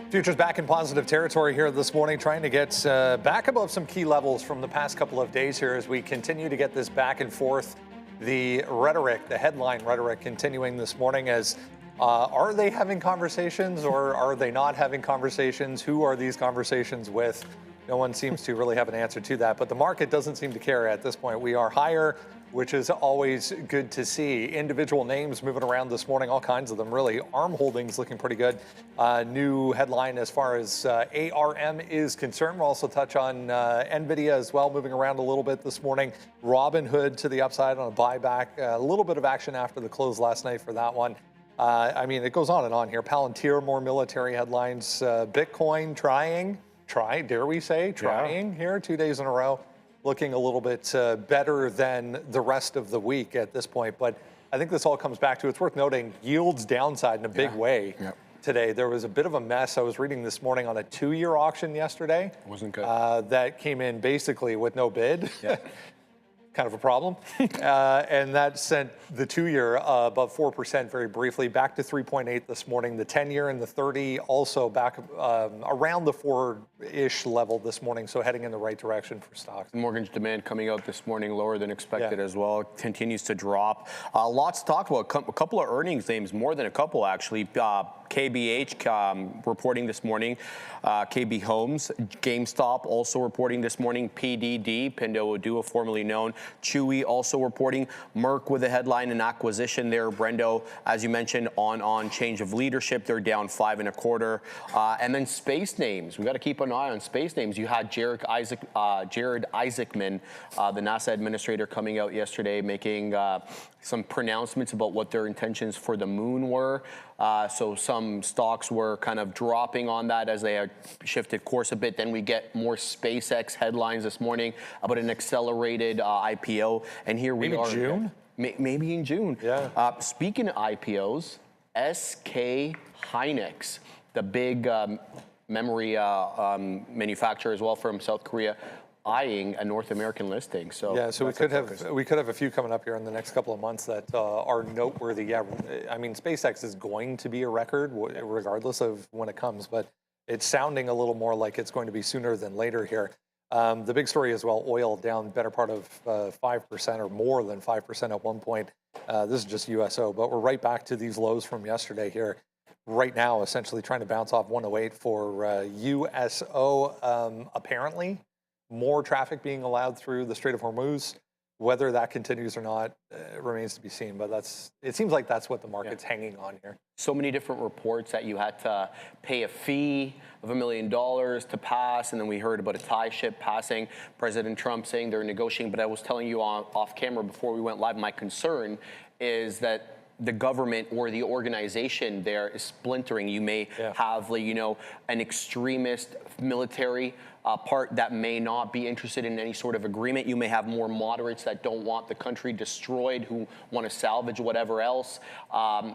Futures back in positive territory here this morning, trying to get back above some key levels from the past couple of days here as we continue to get this back and forth. The rhetoric, the headline rhetoric continuing this morning as are they having conversations or are they not having conversations? Who are these conversations with? No one seems to really have an answer to that, but the market doesn't seem to care at this point. We are higher, which is always good to see. Individual names moving around this morning, all kinds of them really. ARM Holdings looking pretty good. New headline as far as ARM is concerned. We'll also touch on NVIDIA as well, moving around a little bit this morning. Robinhood to the upside on a buyback. A little bit of action after the close last night for that one. I mean, it goes on and on here. Palantir, more military headlines. Bitcoin trying here 2 days in a row. Looking a little bit better than the rest of the week at this point. But I think this all comes back to, it's worth noting, yields downside in a big way today. There was a bit of a mess. I was reading this morning on a 2-year auction yesterday. Wasn't good. That came in basically with no bid. Yeah. Kind of a problem. And that sent the 2-year above 4% very briefly, back to 3.8 this morning. The 10-year and the 30 also back around the 4-ish level this morning, so heading in the right direction for stocks. Mortgage demand coming out this morning lower than expected as well. Continues to drop. Lots to talk about. A couple of earnings names, more than a couple actually. KBH reporting this morning. KB Homes, GameStop also reporting this morning. PDD, Pinduoduo, formerly known. Chewy also reporting. Merck with a headline and acquisition there. Brendo, as you mentioned, on change of leadership. They're down 5 1/4. And then space names. We got to keep an eye on space names. You had Jared Isaacman, the NASA administrator, coming out yesterday making some pronouncements about what their intentions for the moon were. So some stocks were kind of dropping on that as they had shifted course a bit. Then we get more SpaceX headlines this morning about an accelerated IPO. And here we are. June? Maybe in June. Yeah. Speaking of IPOs, SK Hynix, the big memory manufacturer as well from South Korea, eyeing a North American listing. So yeah, so we could have a few coming up here in the next couple of months that are noteworthy. Yeah, I mean, SpaceX is going to be a record regardless of when it comes, but it's sounding a little more like it's going to be sooner than later here. The big story as well, oil down better part of 5% or more than 5% at one point. This is just USO, but we're right back to these lows from yesterday here. Right now, essentially trying to bounce off 108 for USO. Apparently, more traffic being allowed through the Strait of Hormuz. Whether that continues or not remains to be seen, but it seems like that's what the market's hanging on here. So many different reports that you had to pay a fee of $1 million to pass, and then we heard about a Thai ship passing. President Trump saying they're negotiating, but I was telling you off camera before we went live, my concern is that the government or the organization there is splintering. You may have, an extremist military part that may not be interested in any sort of agreement. You may have more moderates that don't want the country destroyed, who want to salvage whatever else,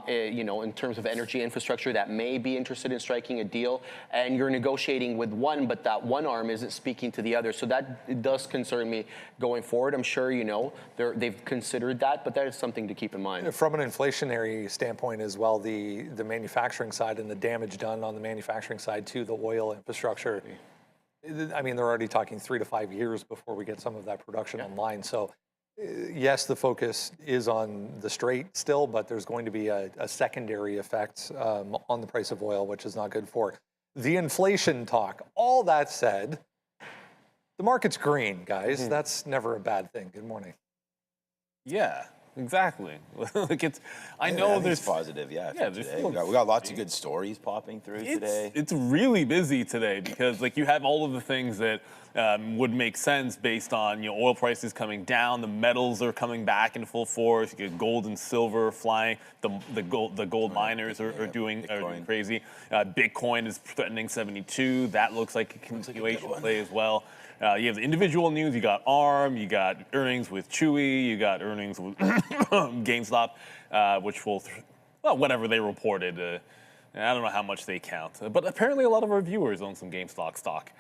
in terms of energy infrastructure, that may be interested in striking a deal. And you're negotiating with one, but that one arm isn't speaking to the other. So that does concern me going forward. I'm sure they've considered that, but that is something to keep in mind. From an inflationary standpoint as well, the manufacturing side and the damage done on the manufacturing side to the oil infrastructure. I mean, they're already talking 3 to 5 years before we get some of that production online. So, yes, the focus is on the Strait still, but there's going to be a secondary effect on the price of oil, which is not good for the inflation talk. All that said, the market's green, guys. That's never a bad thing. Good morning. Yeah. Exactly. I know there's positive. We got lots of good stories popping through today. It's really busy today because you have all of the things that would make sense based on oil prices coming down, the metals are coming back in full force. You get gold and silver flying. The gold miners are doing crazy. Bitcoin is threatening 72. That looks like a continuation play as well. You have the individual news. You got ARM. You got earnings with Chewy. You got earnings with GameStop, which will, whatever they reported. I don't know how much they count, but apparently a lot of our viewers own some GameStop stock,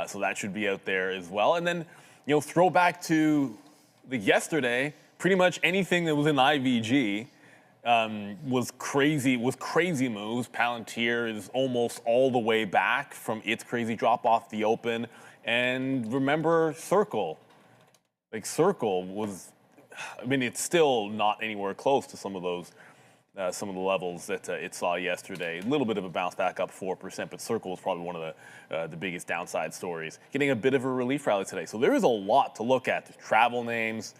so that should be out there as well. And then, throw back to yesterday. Pretty much anything that was in IVG was crazy with crazy moves. Palantir is almost all the way back from its crazy drop off the open. And remember Circle. Like Circle was, I mean, it's still not anywhere close to some of those, some of the levels that it saw yesterday. A little bit of a bounce back up 4%, but Circle was probably one of the biggest downside stories. Getting a bit of a relief rally today. So there is a lot to look at. Travel names,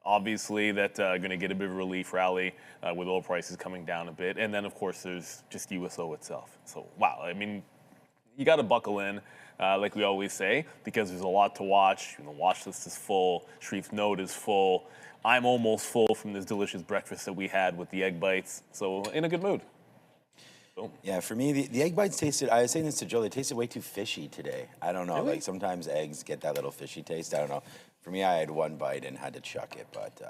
obviously, that are going to get a bit of a relief rally with oil prices coming down a bit. And then, of course, there's just USO itself. So, wow, I mean, you got to buckle in, like we always say, because there's a lot to watch. The watch list is full. Shreve's note is full. I'm almost full from this delicious breakfast that we had with the egg bites. So, in a good mood. So. Yeah, for me, the egg bites tasted, I was saying this to Joe, they tasted way too fishy today. I don't know, Really? like sometimes eggs get that little fishy taste. I don't know. For me, I had one bite and had to chuck it, but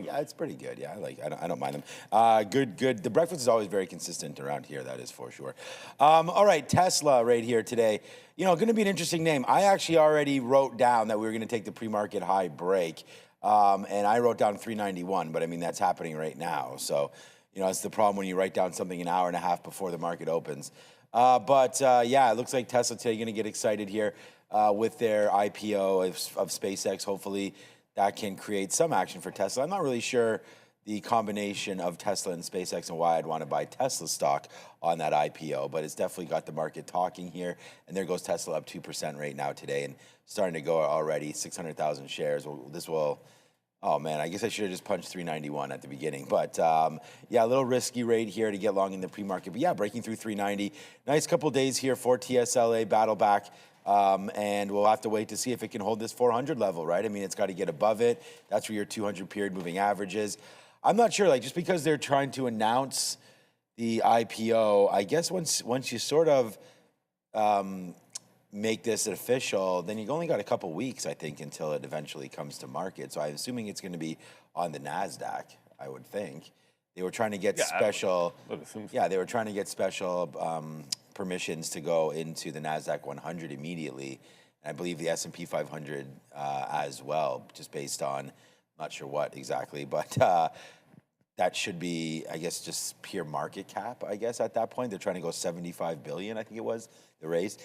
yeah, it's pretty good. Yeah, I don't mind them. Good. The breakfast is always very consistent around here. That is for sure. All right, Tesla right here today. You know, going to be an interesting name. I actually already wrote down that we were going to take the pre-market high break, and I wrote down 391. But I mean, that's happening right now. So, you know, it's the problem when you write down something an hour and a half before the market opens. Yeah, it looks like Tesla today going to get excited here. With their IPO of SpaceX. Hopefully that can create some action for Tesla. I'm not really sure the combination of Tesla and SpaceX and why I'd want to buy Tesla stock on that IPO, but it's definitely got the market talking here. And there goes Tesla up 2% right now today and starting to go already, 600,000 shares. Well, oh man, I guess I should have just punched 391 at the beginning. But yeah, a little risky rate here to get long in the pre-market. But yeah, breaking through 390. Nice couple days here for TSLA, battle back. And we'll have to wait to see if it can hold this 400 level, right? I mean, it's got to get above it. That's where your 200 period moving average is. I'm not sure, like, just because they're trying to announce the IPO, I guess once you sort of make this official, then you've only got a couple weeks, I think, until it eventually comes to market. So I'm assuming it's going to be on the NASDAQ, I would think. They were trying to get special. Yeah, they were trying to get special permissions to go into the NASDAQ 100 immediately. And I believe the S&P 500 as well, just based on, not sure what exactly, but that should be, I guess, just pure market cap, I guess, at that point. They're trying to go 75 billion, I think it was, the raise.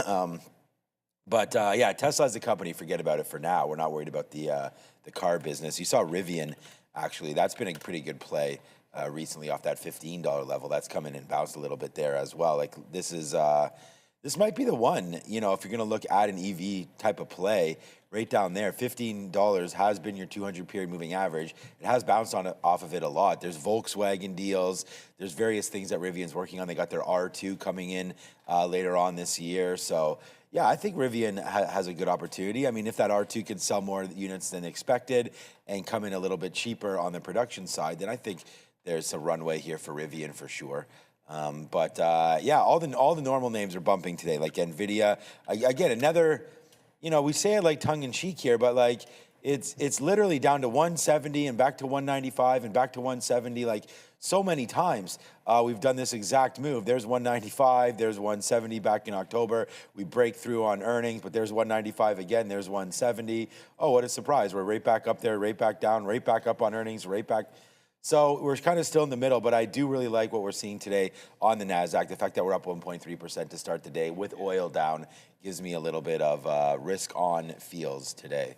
Yeah, Tesla as a company, forget about it for now. We're not worried about the car business. You saw Rivian, actually. That's been a pretty good play. Recently off that $15 level. That's come in and bounced a little bit there as well. Like this might be the one, you know, if you're going to look at an EV type of play right down there. $15 has been your 200 period moving average. It has bounced off of it a lot. There's Volkswagen deals. There's various things that Rivian's working on. They got their R2 coming in later on this year. So yeah, I think Rivian has a good opportunity. I mean, if that R2 can sell more units than expected and come in a little bit cheaper on the production side, then I think there's a runway here for Rivian for sure. Yeah, all the normal names are bumping today, like NVIDIA. Again, another, you know, we say it like tongue in cheek here, but like it's literally down to 170 and back to 195 and back to 170, like so many times. We've done this exact move. There's 195, there's 170 back in October. We break through on earnings, but there's 195 again, there's 170. Oh, what a surprise. We're right back up there, right back down, right back up on earnings, right back. So we're kind of still in the middle, but I do really like what we're seeing today on the NASDAQ. The fact that we're up 1.3% to start the day with oil down gives me a little bit of risk-on feels today.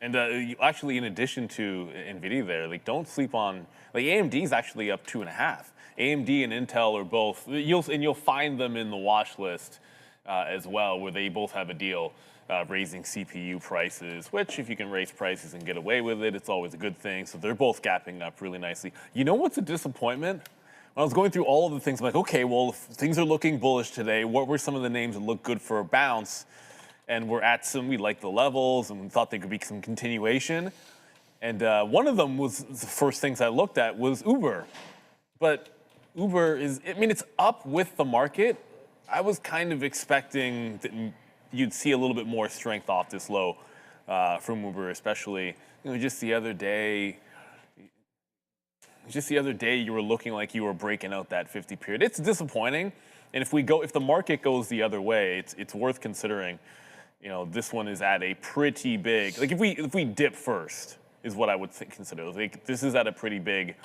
And actually, in addition to NVIDIA there, like don't sleep on, like AMD is actually up 2.5. AMD and Intel are both, you'll find them in the watch list as well, where they both have a deal. Raising CPU prices, which if you can raise prices and get away with it, it's always a good thing. So they're both gapping up really nicely. You know what's a disappointment? When I was going through all of the things, I'm like, okay, well, if things are looking bullish today, what were some of the names that look good for a bounce? And we're at we like the levels, and we thought there could be some continuation. And one of them was the first things I looked at was Uber. But Uber is, I mean, it's up with the market. I was kind of expecting that you'd see a little bit more strength off this low from Uber, especially, you know, just the other day you were looking like you were breaking out that 50 period. It's disappointing, and if the market goes the other way, it's worth considering. You know, this one is at a pretty big, like if we dip first, is what I would consider. Like, this is at a pretty big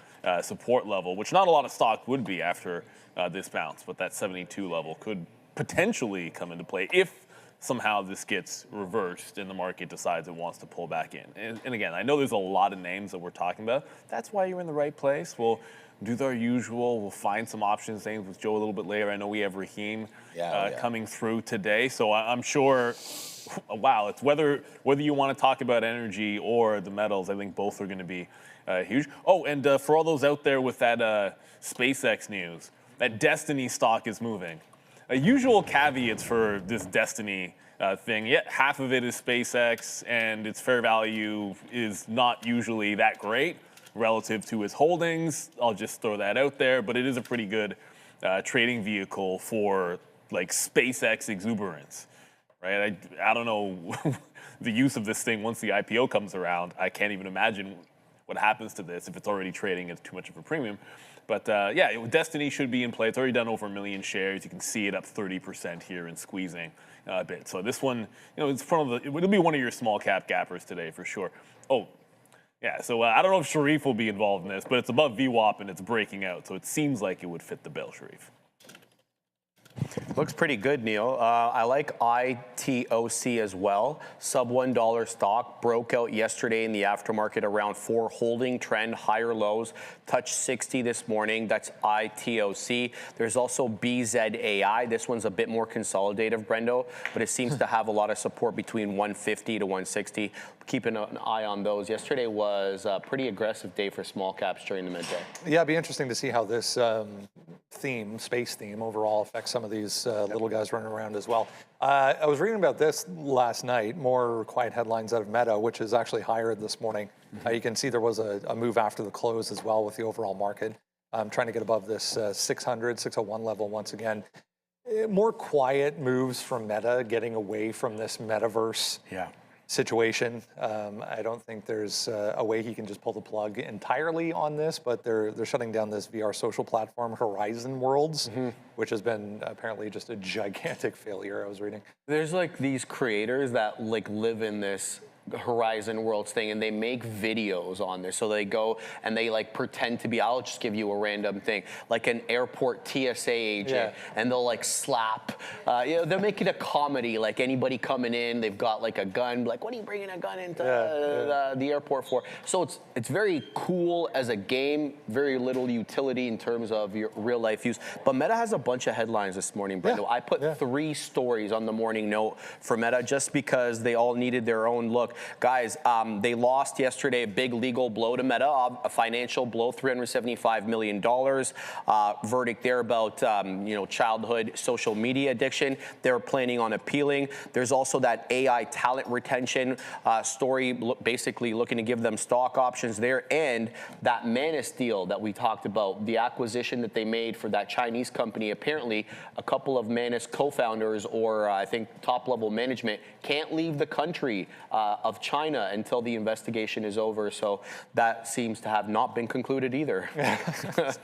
support level, which not a lot of stock would be after this bounce, but that 72 level could potentially come into play if somehow this gets reversed and the market decides it wants to pull back in. And again, I know there's a lot of names that we're talking about. That's why you're in the right place. We'll do our usual. We'll find some options names with Joe a little bit later. I know we have Raheem coming through today. So I'm sure, wow, it's whether you want to talk about energy or the metals, I think both are going to be huge. Oh, and for all those out there with that SpaceX news, that Destiny stock is moving. Usual caveats for this Destiny thing. Yet half of it is SpaceX, and its fair value is not usually that great relative to its holdings. I'll just throw that out there, but it is a pretty good trading vehicle for like SpaceX exuberance, right? I don't know the use of this thing once the IPO comes around. I can't even imagine what happens to this if it's already trading at too much of a premium. But yeah, Destiny should be in play. It's already done over 1 million shares. You can see it up 30% here and squeezing a bit. So this one, it's it'll be one of your small cap gappers today for sure. Oh, yeah. So I don't know if Sharif will be involved in this, but it's above VWAP and it's breaking out. So it seems like it would fit the bill, Sharif. Looks pretty good, Neil. I like ITOC as well. Sub $1 stock broke out yesterday in the aftermarket around 4, holding trend, higher lows, touched 60 this morning. That's ITOC. There's also BZAI. This one's a bit more consolidative, Brendo, but it seems to have a lot of support between 150 to 160. Keeping an eye on those. Yesterday was a pretty aggressive day for small caps during the midday. Yeah, it'd be interesting to see how this space theme overall affects some of these little guys running around as well. I was reading about this last night, more quiet headlines out of Meta, which is actually higher this morning. You can see there was a move after the close as well with the overall market. Trying to get above this 601 level once again. More quiet moves from Meta, getting away from this metaverse situation. I don't think there's a way he can just pull the plug entirely on this, but they're shutting down this VR social platform, Horizon Worlds, which has been apparently just a gigantic failure, I was reading. There's like these creators that like live in this Horizon Worlds thing, and they make videos on this. So they go and they like pretend to be, I'll just give you a random thing, like an airport TSA agent, and they'll like slap, they're making a comedy, like anybody coming in, they've got like a gun, like, what are you bringing a gun into the airport for? So it's very cool as a game, very little utility in terms of your real life use. But Meta has a bunch of headlines this morning, Brendo. I put 3 stories on the morning note for Meta just because they all needed their own look. Guys, they lost yesterday a big legal blow to Meta, a financial blow, $375 million. Verdict there about childhood social media addiction. They're planning on appealing. There's also that AI talent retention story, basically looking to give them stock options there, and that Manus deal that we talked about, the acquisition that they made for that Chinese company. Apparently, a couple of Manus co-founders, or I think top-level management, can't leave the country of China until the investigation is over. So that seems to have not been concluded either.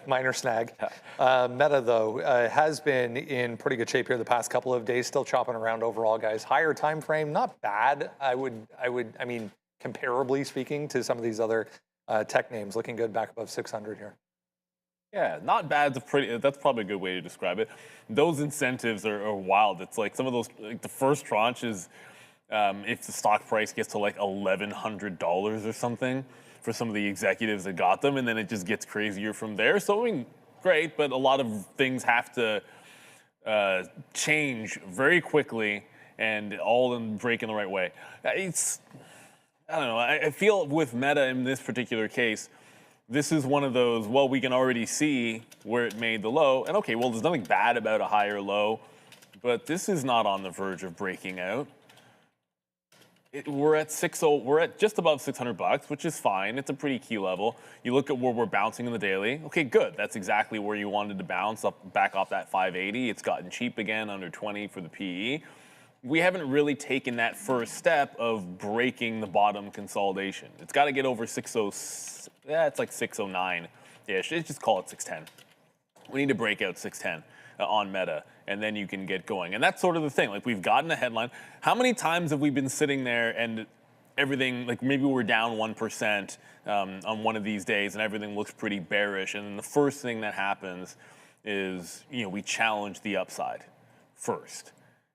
Minor snag. Meta, though, has been in pretty good shape here the past couple of days, still chopping around overall, guys. Higher time frame, not bad. I mean, comparably speaking to some of these other tech names, looking good back above 600 here. Yeah, not bad. That's probably a good way to describe it. Those incentives are wild. It's like some of those, like the first tranche is, if the stock price gets to like $1,100 or something for some of the executives that got them, and then it just gets crazier from there. So, I mean, great, but a lot of things have to change very quickly and all in breaking the right way. I don't know. I feel with Meta in this particular case, this is one of those, well, we can already see where it made the low. And okay, well, there's nothing bad about a higher low, but this is not on the verge of breaking out. We're at just above $600, which is fine. It's a pretty key level. You look at where we're bouncing in the daily. Okay, good. That's exactly where you wanted to bounce up, back off that 580. It's gotten cheap again, under 20 for the PE. We haven't really taken that first step of breaking the bottom consolidation. It's got to get over 606. Yeah, it's like 609. Yeah, just call it 610. We need to break out 610 on Meta, and then you can get going. And that's sort of the thing. Like, we've gotten a headline. How many times have we been sitting there and everything, like maybe we're down 1% on one of these days and everything looks pretty bearish. And then the first thing that happens is, we challenge the upside first.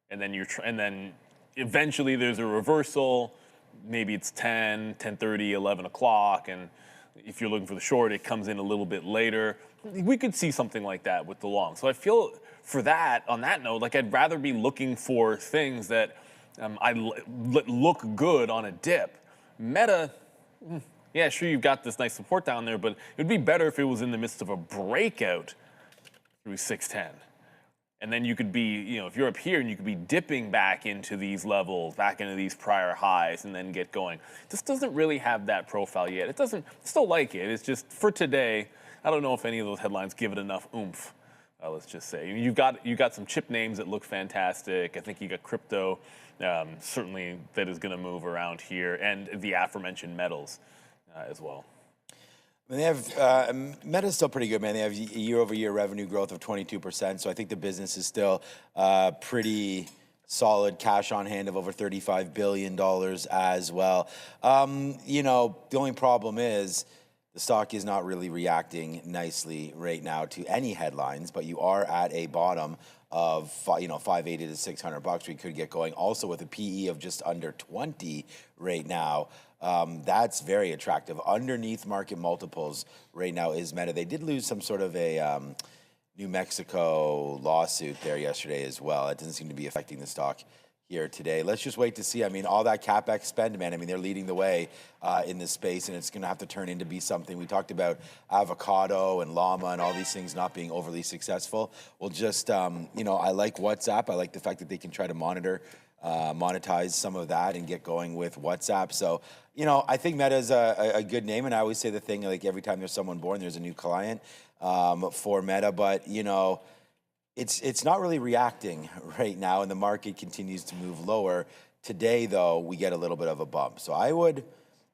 And then eventually there's a reversal. Maybe it's 10, 10:30, 11 o'clock. And if you're looking for the short, it comes in a little bit later. We could see something like that with the long. So I feel for that, on that note, like I'd rather be looking for things that look good on a dip. Meta, yeah, sure, you've got this nice support down there, but it would be better if it was in the midst of a breakout through 610. And then you could be, if you're up here and you could be dipping back into these levels, back into these prior highs, and then get going. This doesn't really have that profile yet. It doesn't, still like it. It's just for today, I don't know if any of those headlines give it enough oomph. Let's just say you got some chip names that look fantastic. I think you got crypto, certainly that is going to move around here, and the aforementioned metals as well. They have Meta's still pretty good, man. They have year-over-year revenue growth of 22%. So I think the business is still pretty solid. Cash on hand of over $35 billion as well. The only problem is the stock is not really reacting nicely right now to any headlines. But you are at a bottom of $580 to $600. We could get going. Also with a PE of just under 20 right now. That's very attractive. Underneath market multiples right now is Meta. They did lose some sort of a New Mexico lawsuit there yesterday as well. It doesn't seem to be affecting the stock here today. Let's just wait to see. I mean, all that CapEx spend, man, they're leading the way in this space, and it's going to have to turn into be something. We talked about avocado and llama and all these things not being overly successful. Well, just, I like WhatsApp. I like the fact that they can try to monetize some of that and get going with WhatsApp. So, I think Meta is a good name, and I always say the thing, like every time there's someone born, there's a new client for Meta, but, it's not really reacting right now, and the market continues to move lower. Today, though, we get a little bit of a bump. So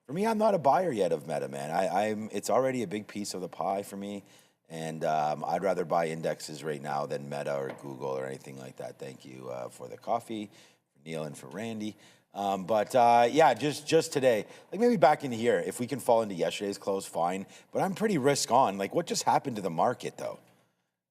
for me, I'm not a buyer yet of Meta, man. It's already a big piece of the pie for me, and I'd rather buy indexes right now than Meta or Google or anything like that. Thank you for the coffee, for Neil and for Randy. Just today, like maybe back into here, if we can fall into yesterday's close, fine. But I'm pretty risk on. Like, what just happened to the market, though?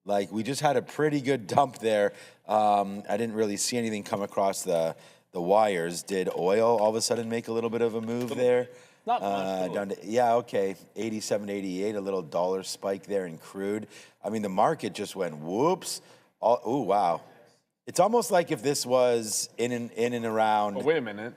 Like, we just had a pretty good dump there. I didn't really see anything come across the wires. Did oil all of a sudden make a little bit of a move there? Not much. Down to, 87, 88, a little dollar spike there in crude. I mean, the market just went whoops. Oh, wow. It's almost like if this was in and around. Oh, wait a minute.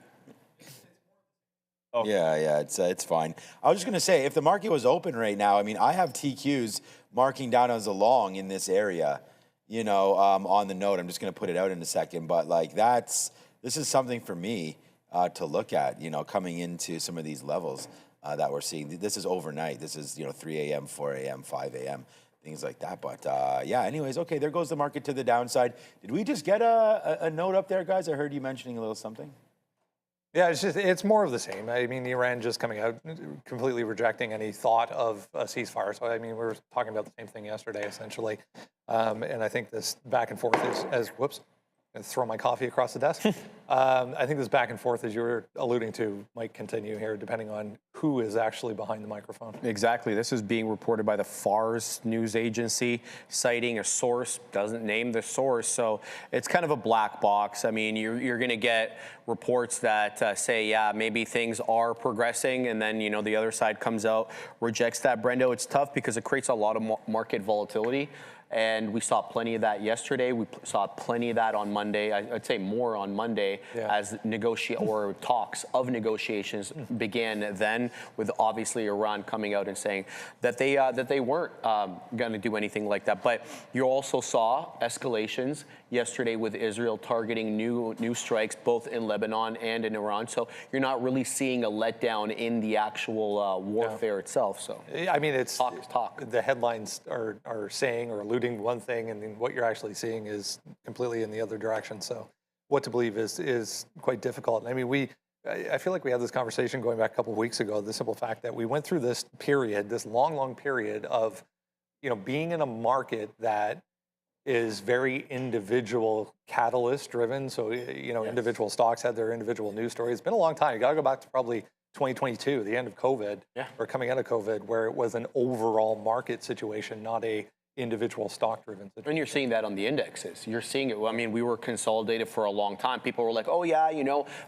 Oh. Yeah, it's fine. I was just going to say, if the market was open right now, I have TQs marking down as a long in this area, on the note. I'm just going to put it out in a second. But, this is something for me to look at, coming into some of these levels that we're seeing. This is overnight. This is, 3 a.m., 4 a.m., 5 a.m., things like that. But, anyways, okay, there goes the market to the downside. Did we just get a note up there, guys? I heard you mentioning a little something. Yeah, it's more of the same. Iran just coming out, completely rejecting any thought of a ceasefire. So, we were talking about the same thing yesterday, essentially. And I think this back and forth is whoops, and throw my coffee across the desk. I think this back and forth, as you were alluding to, might continue here, depending on who is actually behind the microphone. Exactly. This is being reported by the FARS news agency, citing a source, doesn't name the source. So it's kind of a black box. You're going to get reports that say, yeah, maybe things are progressing, and then, the other side comes out, rejects that. Brendo, it's tough because it creates a lot of market volatility. And we saw plenty of that yesterday. We saw plenty of that on Monday. I'd say more on Monday as talks of negotiations began then, with obviously Iran coming out and saying that they weren't going to do anything like that. But you also saw escalations yesterday with Israel targeting new strikes both in Lebanon and in Iran. So you're not really seeing a letdown in the actual warfare itself. So it's talk. The headlines are saying or alluding to one thing, and then what you're actually seeing is completely in the other direction. So what to believe is quite difficult. I feel like we had this conversation going back a couple of weeks ago. The simple fact that we went through this period, this long period of, being in a market that is very individual catalyst driven. So, individual stocks had their individual news stories. It's been a long time. You got to go back to probably 2022, the end of COVID, or coming out of COVID, where it was an overall market situation, not a individual stock driven situation. And you're seeing that on the indexes. You're seeing it. I mean, we were consolidated for a long time. People were like, oh yeah,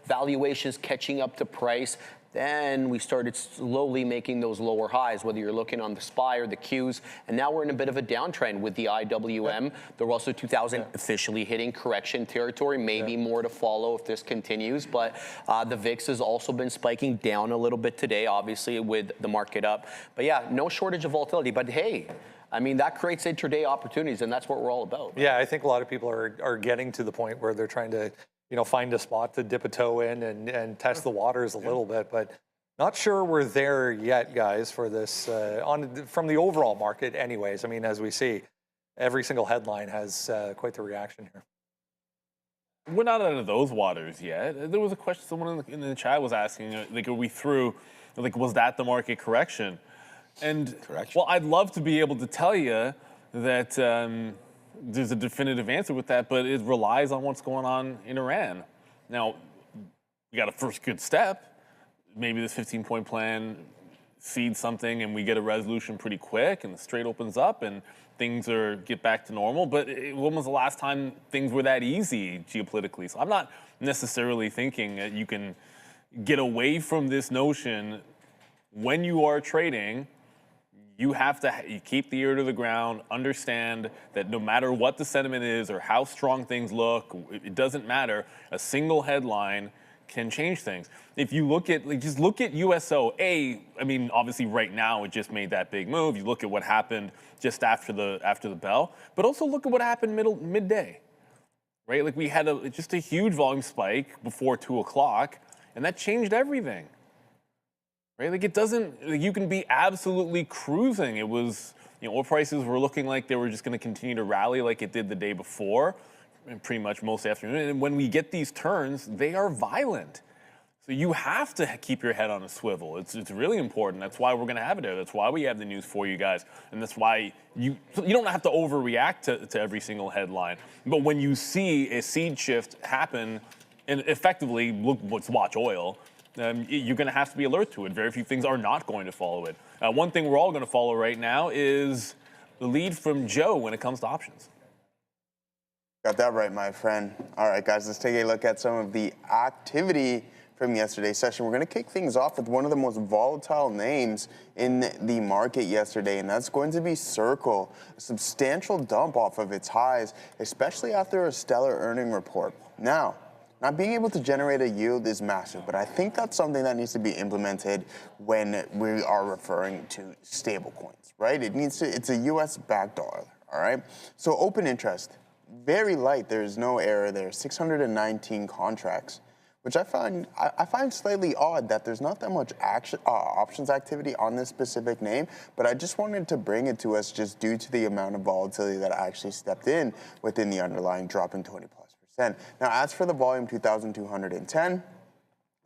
valuations catching up to price. Then we started slowly making those lower highs, whether you're looking on the SPY or the Qs. And now we're in a bit of a downtrend with the IWM. The Russell 2000 officially hitting correction territory, maybe more to follow if this continues. But the VIX has also been spiking down a little bit today, obviously, with the market up. But yeah, no shortage of volatility. But hey, I mean, that creates intraday opportunities, and that's what we're all about. Yeah, I think a lot of people are getting to the point where they're trying to find a spot to dip a toe in and test the waters a little bit, but not sure we're there yet, guys, for this, from the overall market anyways. I mean, as we see, every single headline has quite the reaction here. We're not out of those waters yet. There was a question someone in the chat was asking, like, are we through, like, was that the market correction? And, well, I'd love to be able to tell you that there's a definitive answer with that, but it relies on what's going on in Iran. Now, we got a first good step. Maybe this 15-point plan seeds something and we get a resolution pretty quick and the strait opens up and things get back to normal. But when was the last time things were that easy geopolitically? So I'm not necessarily thinking that you can get away from this notion when you are trading. You have to keep the ear to the ground, understand that no matter what the sentiment is or how strong things look, it doesn't matter. A single headline can change things. If you look at, just look at USO, I mean, obviously right now it just made that big move. You look at what happened just after the bell, but also look at what happened midday, right? Like we had just a huge volume spike before 2 o'clock, and that changed everything. Right? Like it doesn't, like you can be absolutely cruising. It was, oil prices were looking like they were just going to continue to rally like it did the day before, and pretty much most afternoon. And when we get these turns, they are violent. So you have to keep your head on a swivel. It's really important. That's why we're going to have it there. That's why we have the news for you guys. And that's why you don't have to overreact to every single headline. But when you see a seed shift happen, and effectively, let's watch oil, you're going to have to be alert to it. Very few things are not going to follow it. One thing we're all going to follow right now is the lead from Joe when it comes to options. Got that right, my friend. All right, guys, let's take a look at some of the activity from yesterday's session. We're going to kick things off with one of the most volatile names in the market yesterday, and that's going to be Circle. A substantial dump off of its highs, especially after a stellar earning report. Now, not being able to generate a yield is massive, but I think that's something that needs to be implemented when we are referring to stable coins, right? It's a US-backed dollar, all right? So open interest, very light. There's no error there, 619 contracts, which I find slightly odd that there's not that much options activity on this specific name, but I just wanted to bring it to us just due to the amount of volatility that actually stepped in within the underlying drop in 20+%. Now, as for the volume, 2,210,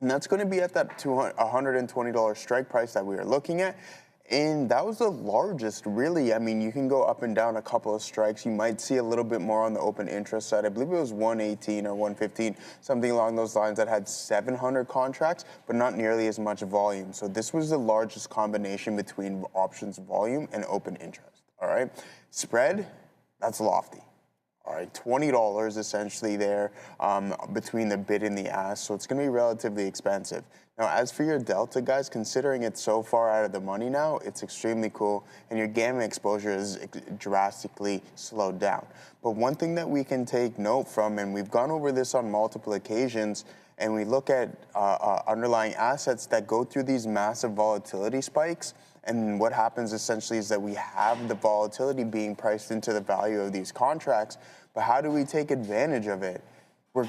and that's going to be at that $120 strike price that we are looking at. And that was the largest, really. I mean, you can go up and down a couple of strikes. You might see a little bit more on the open interest side. I believe it was 118 or 115, something along those lines, that had 700 contracts, but not nearly as much volume. So this was the largest combination between options volume and open interest, all right? Spread, that's lofty. All right, $20 essentially there between the bid and the ask, so it's going to be relatively expensive. Now, as for your delta, guys, considering it's so far out of the money now, it's extremely cool, and your gamma exposure is drastically slowed down. But one thing that we can take note from, and we've gone over this on multiple occasions, and we look at underlying assets that go through these massive volatility spikes, and what happens essentially is that we have the volatility being priced into the value of these contracts, but how do we take advantage of it?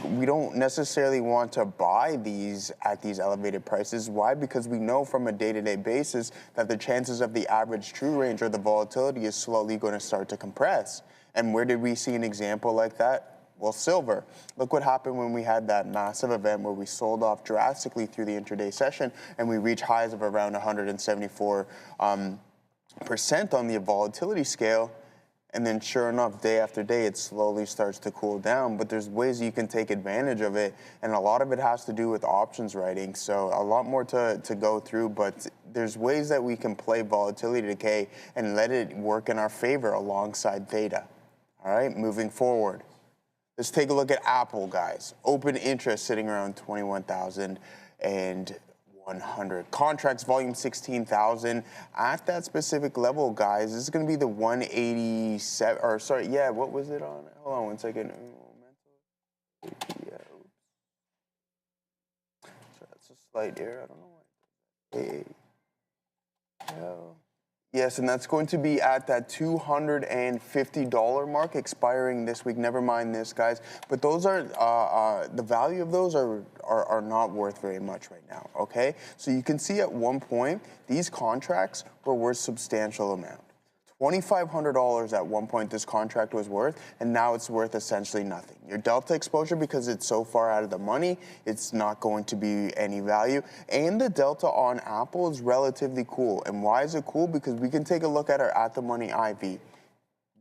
We don't necessarily want to buy these at these elevated prices. Why? Because we know from a day-to-day basis that the chances of the average true range or the volatility is slowly going to start to compress. And where did we see an example like that? Well, silver. Look what happened when we had that massive event where we sold off drastically through the intraday session and we reached highs of around 174% on the volatility scale. And then sure enough, day after day, it slowly starts to cool down. But there's ways you can take advantage of it. And a lot of it has to do with options writing. So a lot more to go through. But there's ways that we can play volatility decay and let it work in our favor alongside theta. All right, moving forward. Let's take a look at Apple, guys. Open interest sitting around 21,100. Contracts volume 16,000. At that specific level, guys, this is going to be the 187, or sorry, yeah, what was it on? Hold on one second. Yeah. So that's a slight error. I don't know why. Yes, and that's going to be at that $250 mark, expiring this week. Never mind this, guys. But those are the value of those are not worth very much right now. Okay, so you can see at one point these contracts were worth substantial amount. $2,500 at one point this contract was worth, and now it's worth essentially nothing. Your delta exposure, because it's so far out of the money, it's not going to be any value. And the delta on Apple is relatively cool. And why is it cool? Because we can take a look at our at-the-money IV.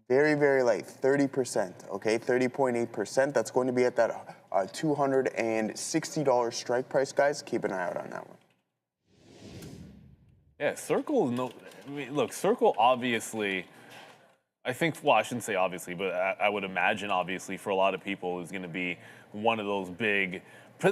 Very, very light, 30%, okay, 30.8%. That's going to be at that $260 strike price, guys. Keep an eye out on that one. Yeah, Circle, no, I mean, look, Circle obviously, I think, well, I shouldn't say obviously, but I would imagine obviously for a lot of people is going to be one of those big,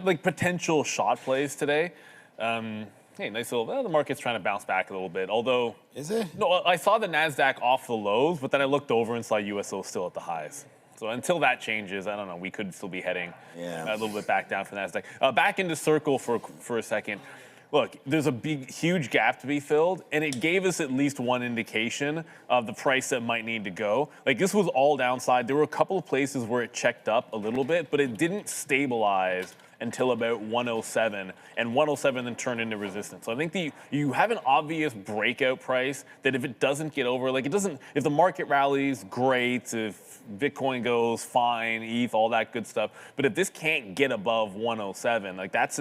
like, potential shot plays today. Hey, nice little, well, the market's trying to bounce back a little bit, although. Is it? No, I saw the NASDAQ off the lows, but then I looked over and saw USO still at the highs. So until that changes, I don't know, we could still be heading a little bit back down for NASDAQ. Back into Circle for a second. Look, there's a big, huge gap to be filled, and it gave us at least one indication of the price that might need to go. Like, this was all downside. There were a couple of places where it checked up a little bit, but it didn't stabilize until about 107, and 107 then turned into resistance. So I think you have an obvious breakout price that if it doesn't get over, like, it doesn't, if the market rallies, great, if Bitcoin goes, fine, ETH, all that good stuff, but if this can't get above 107, like, that's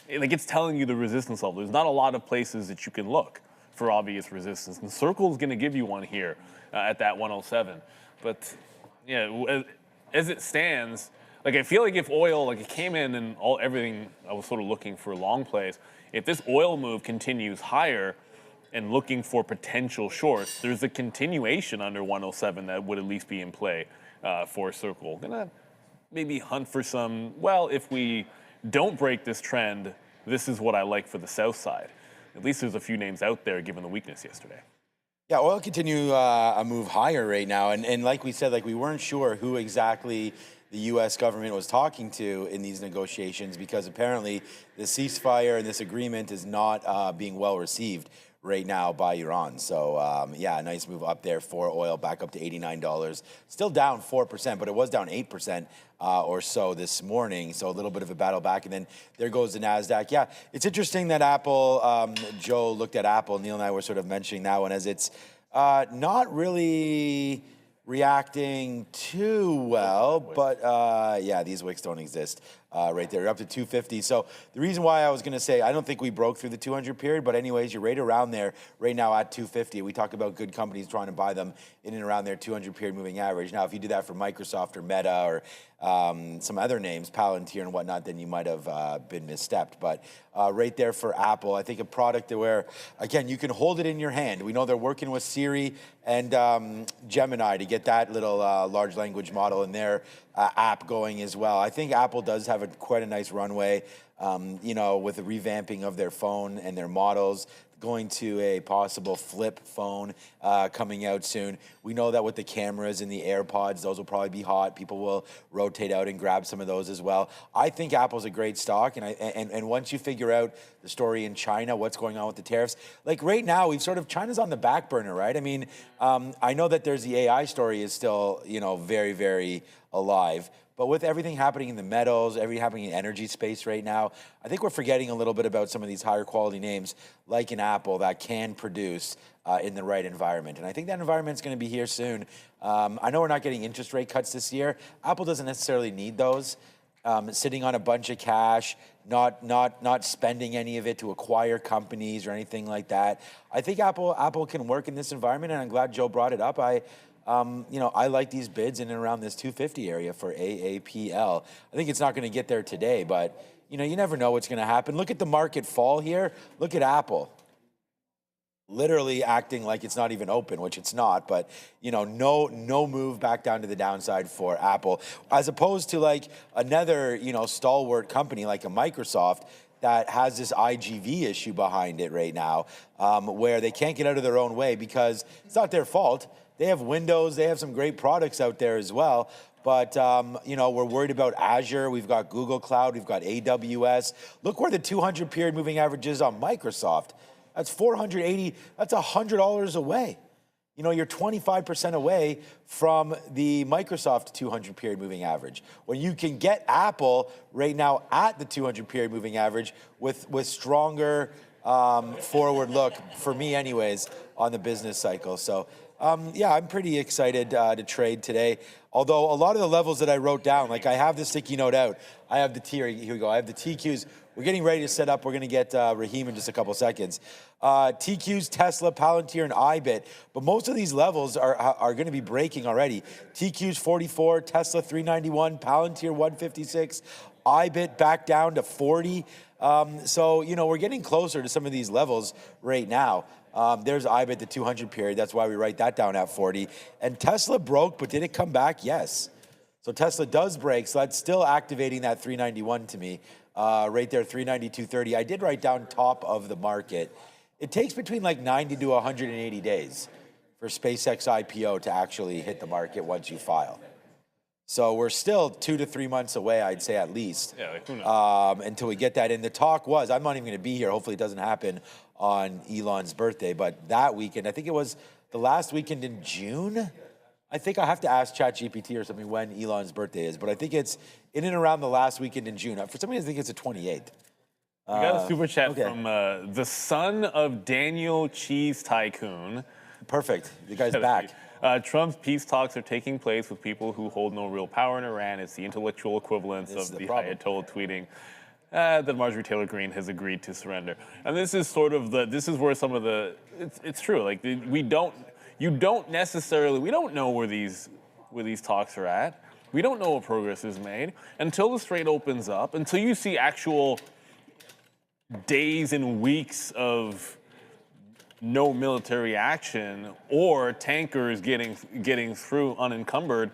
like, it's telling you the resistance level. There's not a lot of places that you can look for obvious resistance. And Circle is going to give you one here at that 107. But yeah, as it stands, like, I feel like if oil, like, it came in and everything I was sort of looking for long plays, if this oil move continues higher and looking for potential shorts, there's a continuation under 107 that would at least be in play for Circle. Gonna maybe hunt for some, well, if we don't break this trend, this is what I like for the south side. At least there's a few names out there given the weakness yesterday. Yeah, oil continue a move higher right now. And like we said, like, we weren't sure who exactly the U.S. government was talking to in these negotiations, because apparently the ceasefire and this agreement is not being well received right now by Iran. So, yeah, a nice move up there for oil, back up to $89. Still down 4%, but it was down 8% or so this morning. So a little bit of a battle back. And then there goes the NASDAQ. Yeah, it's interesting that Apple, Joe looked at Apple. Neil and I were sort of mentioning that one, as it's not really reacting too well, but yeah, these wicks don't exist right there. You're up to 250. So the reason why I was going to say, I don't think we broke through the 200 period, but anyways, you're right around there right now at 250. We talked about good companies trying to buy them in and around their 200 period moving average. Now, if you do that for Microsoft or Meta or some other names, Palantir and whatnot, then you might have been misstepped. But right there for Apple, I think a product where, again, you can hold it in your hand. We know they're working with Siri and Gemini to get that little large language model in their app going as well. I think Apple does have quite a nice runway, you know, with the revamping of their phone and their models, going to a possible flip phone coming out soon. We know that with the cameras and the AirPods, those will probably be hot. People will rotate out and grab some of those as well. I think Apple's a great stock, and once you figure out the story in China, what's going on with the tariffs, like right now, we've sort of, China's on the back burner, right? I mean, I know that there's the AI story is still, you know, very, very alive. But with everything happening in the metals, everything happening in energy space right now, I think we're forgetting a little bit about some of these higher quality names like an Apple that can produce in the right environment. And I think that environment's going to be here soon. I know we're not getting interest rate cuts this year. Apple doesn't necessarily need those. Sitting on a bunch of cash, not spending any of it to acquire companies or anything like that. I think Apple can work in this environment, and I'm glad Joe brought it up. I like these bids in and around this 250 area for AAPL. I think it's not going to get there today, but you never know what's going to happen. Look at the market fall here. Look at Apple. Literally acting like it's not even open, which it's not, but no move back down to the downside for Apple, as opposed to like another stalwart company like a Microsoft that has this IGV issue behind it right now, where they can't get out of their own way because it's not their fault. They have Windows, they have some great products out there as well. But, we're worried about Azure. We've got Google Cloud. We've got AWS. Look where the 200 period moving average is on Microsoft. That's 480. That's $100 away. You're 25% away from the Microsoft 200 period moving average. When you can get Apple right now at the 200 period moving average with stronger forward look, for me anyways, on the business cycle. So, I'm pretty excited to trade today. Although a lot of the levels that I wrote down, like I have the sticky note out. I have the T, here we go. I have the TQs. We're getting ready to set up. We're going to get Rahim in just a couple seconds. TQs, Tesla, Palantir, and IBIT. But most of these levels are going to be breaking already. TQs 44, Tesla 391, Palantir 156, IBIT back down to 40. So, we're getting closer to some of these levels right now. There's IBIT, the 200 period. That's why we write that down at 40. And Tesla broke, but did it come back? Yes. So Tesla does break. So that's still activating that 391 to me. Right there, 392.30. I did write down top of the market. It takes between like 90 to 180 days for SpaceX IPO to actually hit the market once you file. So we're still 2 to 3 months away, I'd say at least, until we get that in. The talk was, I'm not even going to be here. Hopefully it doesn't happen on Elon's birthday. But that weekend, I think it was the last weekend in June. I think I have to ask ChatGPT or something when Elon's birthday is. But I think it's in and around the last weekend in June. For some reason, I think it's the 28th. We got a super chat from the son of Daniel Cheese Tycoon. Perfect. The guy's back. Trump's peace talks are taking place with people who hold no real power in Iran. It's the intellectual equivalence of the Ayatollah tweeting that Marjorie Taylor Greene has agreed to surrender. And this is sort of this is where some of it's true. Like we don't know where these talks are at. We don't know what progress is made until the strait opens up, until you see actual days and weeks of no military action or tankers getting through unencumbered.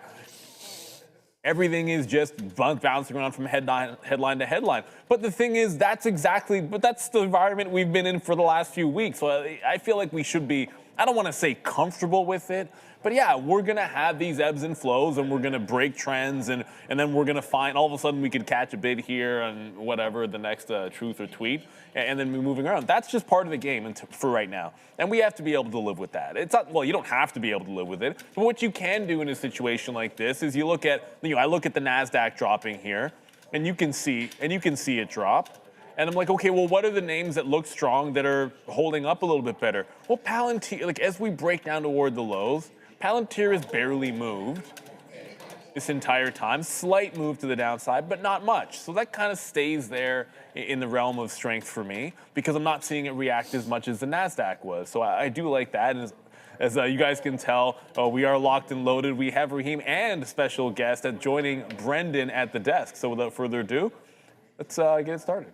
Everything is just bouncing around from headline to headline. But the thing is, that's the environment we've been in for the last few weeks. So I feel like we should be, I don't want to say comfortable with it, but yeah, we're going to have these ebbs and flows, and we're going to break trends, and then we're going to find, all of a sudden we could catch a bid here and whatever, the next truth or tweet, and then we're moving around. That's just part of the game for right now. And we have to be able to live with that. It's not, well, you don't have to be able to live with it, but what you can do in a situation like this is you look at, I look at the NASDAQ dropping here, and you can see it drop. And I'm like, okay, well, what are the names that look strong that are holding up a little bit better? Well, Palantir, like as we break down toward the lows, Palantir has barely moved this entire time. Slight move to the downside, but not much. So that kind of stays there in the realm of strength for me because I'm not seeing it react as much as the NASDAQ was. So I do like that. And as you guys can tell, we are locked and loaded. We have Rahim and special guest joining Brendan at the desk. So without further ado, let's get it started.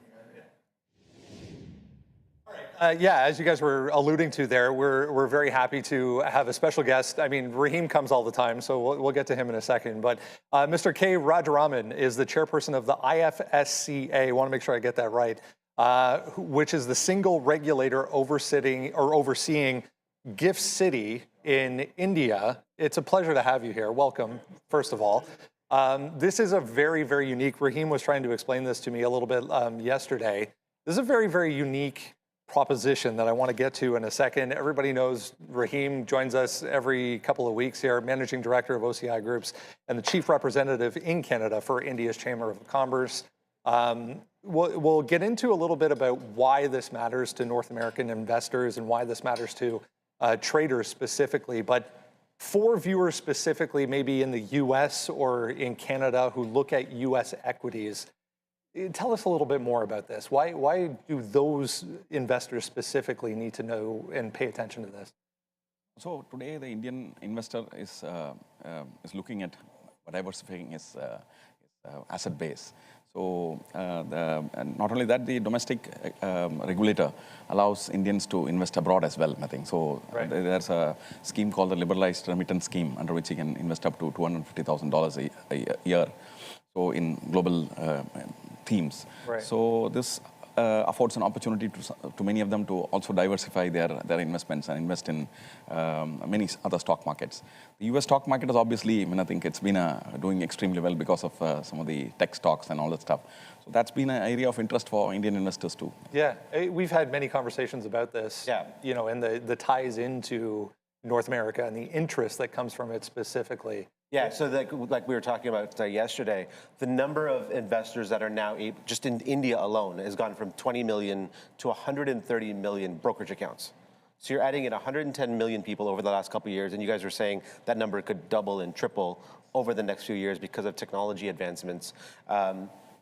As you guys were alluding to there, we're very happy to have a special guest. I mean, Rahim comes all the time, so we'll get to him in a second. But Mr. K. Rajaraman is the chairperson of the IFSCA. I want to make sure I get that right, which is the single regulator overseeing Gift City in India. It's a pleasure to have you here. Welcome, first of all. This is a very, very unique. Rahim was trying to explain this to me a little bit yesterday. This is a very, very unique proposition that I want to get to in a second. Everybody knows Rahim joins us every couple of weeks here, Managing Director of OCI Groups and the Chief Representative in Canada for India's Chamber of Commerce. We'll get into a little bit about why this matters to North American investors and why this matters to traders specifically. But for viewers specifically, maybe in the US or in Canada who look at US equities, tell us a little bit more about this. Why do those investors specifically need to know and pay attention to this? So today, the Indian investor is looking at diversifying his asset base. So and not only that, the domestic regulator allows Indians to invest abroad as well, I think. So there's a scheme called the Liberalized Remittance Scheme, under which you can invest up to $250,000 a year. So in global themes. So this affords an opportunity to many of them to also diversify their investments and invest in many other stock markets. The US stock market is obviously, I think it's been doing extremely well because of some of the tech stocks and all that stuff. So that's been an area of interest for Indian investors too. Yeah, we've had many conversations about this, and the ties into North America and the interest that comes from it specifically. Yeah, so like we were talking about yesterday, the number of investors that are now, just in India alone, has gone from 20 million to 130 million brokerage accounts. So you're adding in 110 million people over the last couple of years, and you guys are saying that number could double and triple over the next few years because of technology advancements.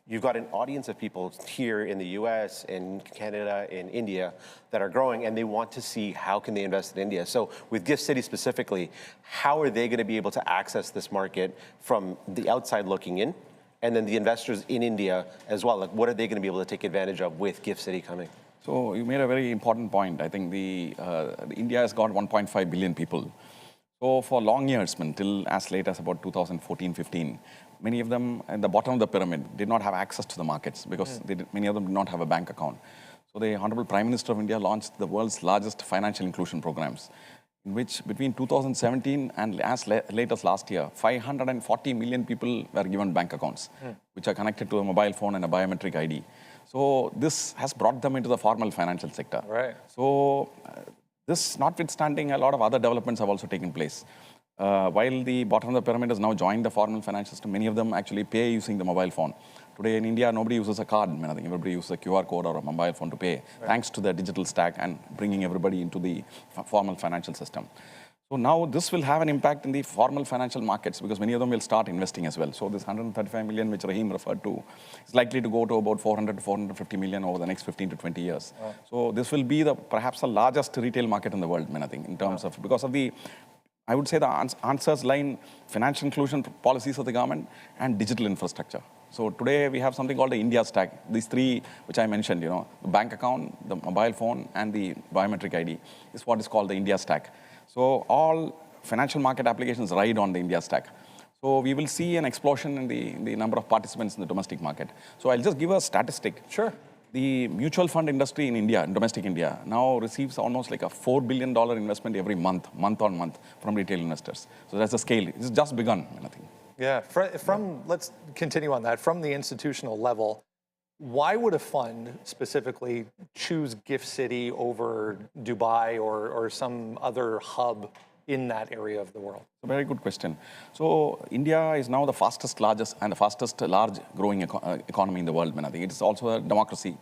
You've got an audience of people here in the US, in Canada, in India that are growing, and they want to see how can they invest in India. So with Gift City specifically, how are they going to be able to access this market from the outside looking in? And then the investors in India as well, like what are they going to be able to take advantage of with Gift City coming? So you made a very important point. I think India has got 1.5 billion people. So for long years, till as late as about 2014-15, many of them at the bottom of the pyramid did not have access to the markets because many of them did not have a bank account. So the Honorable Prime Minister of India launched the world's largest financial inclusion programs, in which between 2017 and as late as last year, 540 million people were given bank accounts, which are connected to a mobile phone and a biometric ID. So this has brought them into the formal financial sector. So this notwithstanding, a lot of other developments have also taken place. While the bottom of the pyramid has now joined the formal financial system, many of them actually pay using the mobile phone. Today in India, nobody uses a card. I think everybody uses a QR code or a mobile phone to pay, thanks to the digital stack and bringing everybody into the formal financial system. So now this will have an impact in the formal financial markets because many of them will start investing as well. So this 135 million, which Rahim referred to, is likely to go to about 400 to 450 million over the next 15 to 20 years. So this will be perhaps the largest retail market in the world, I think, in terms of, because of the, I would say the answers lie in financial inclusion policies of the government and digital infrastructure. So today we have something called the India stack. These three, which I mentioned, the bank account, the mobile phone, and the biometric ID is what is called the India stack. So all financial market applications ride on the India stack. So we will see an explosion in the number of participants in the domestic market. So I'll just give a statistic. Sure. The mutual fund industry in India, in domestic India, now receives almost like a $4 billion investment every month on month from retail investors. So that's the scale. It's just begun, I think. Yeah, let's continue on that. From the institutional level, why would a fund specifically choose Gift City over Dubai or some other hub in that area of the world? A very good question. So India is now the fastest large growing economy in the world, I think. It is also a democracy.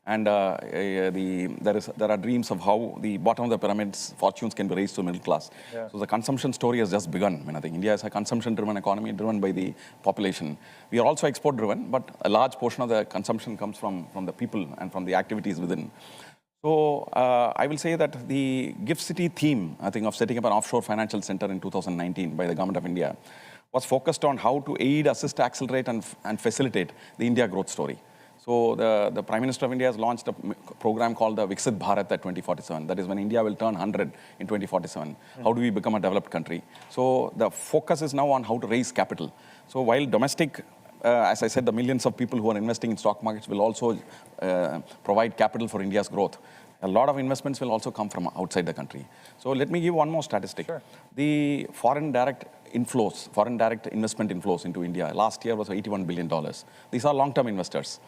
And there are dreams of how the bottom of the pyramid's fortunes can be raised to middle class. So the consumption story has just begun. I think India is a consumption-driven economy driven by the population. We are also export-driven, but a large portion of the consumption comes from the people and from the activities within. So I will say that the Gift City theme, I think, of setting up an offshore financial center in 2019 by the Government of India was focused on how to aid, assist, accelerate, and facilitate the India growth story. So the Prime Minister of India has launched a program called the Viksit Bharat at 2047. That is when India will turn 100 in 2047. How do we become a developed country? So the focus is now on how to raise capital. So while domestic, as I said, the millions of people who are investing in stock markets will also provide capital for India's growth. A lot of investments will also come from outside the country. So let me give one more statistic. Sure. The foreign direct investment inflows into India last year was $81 billion. These are long-term investors.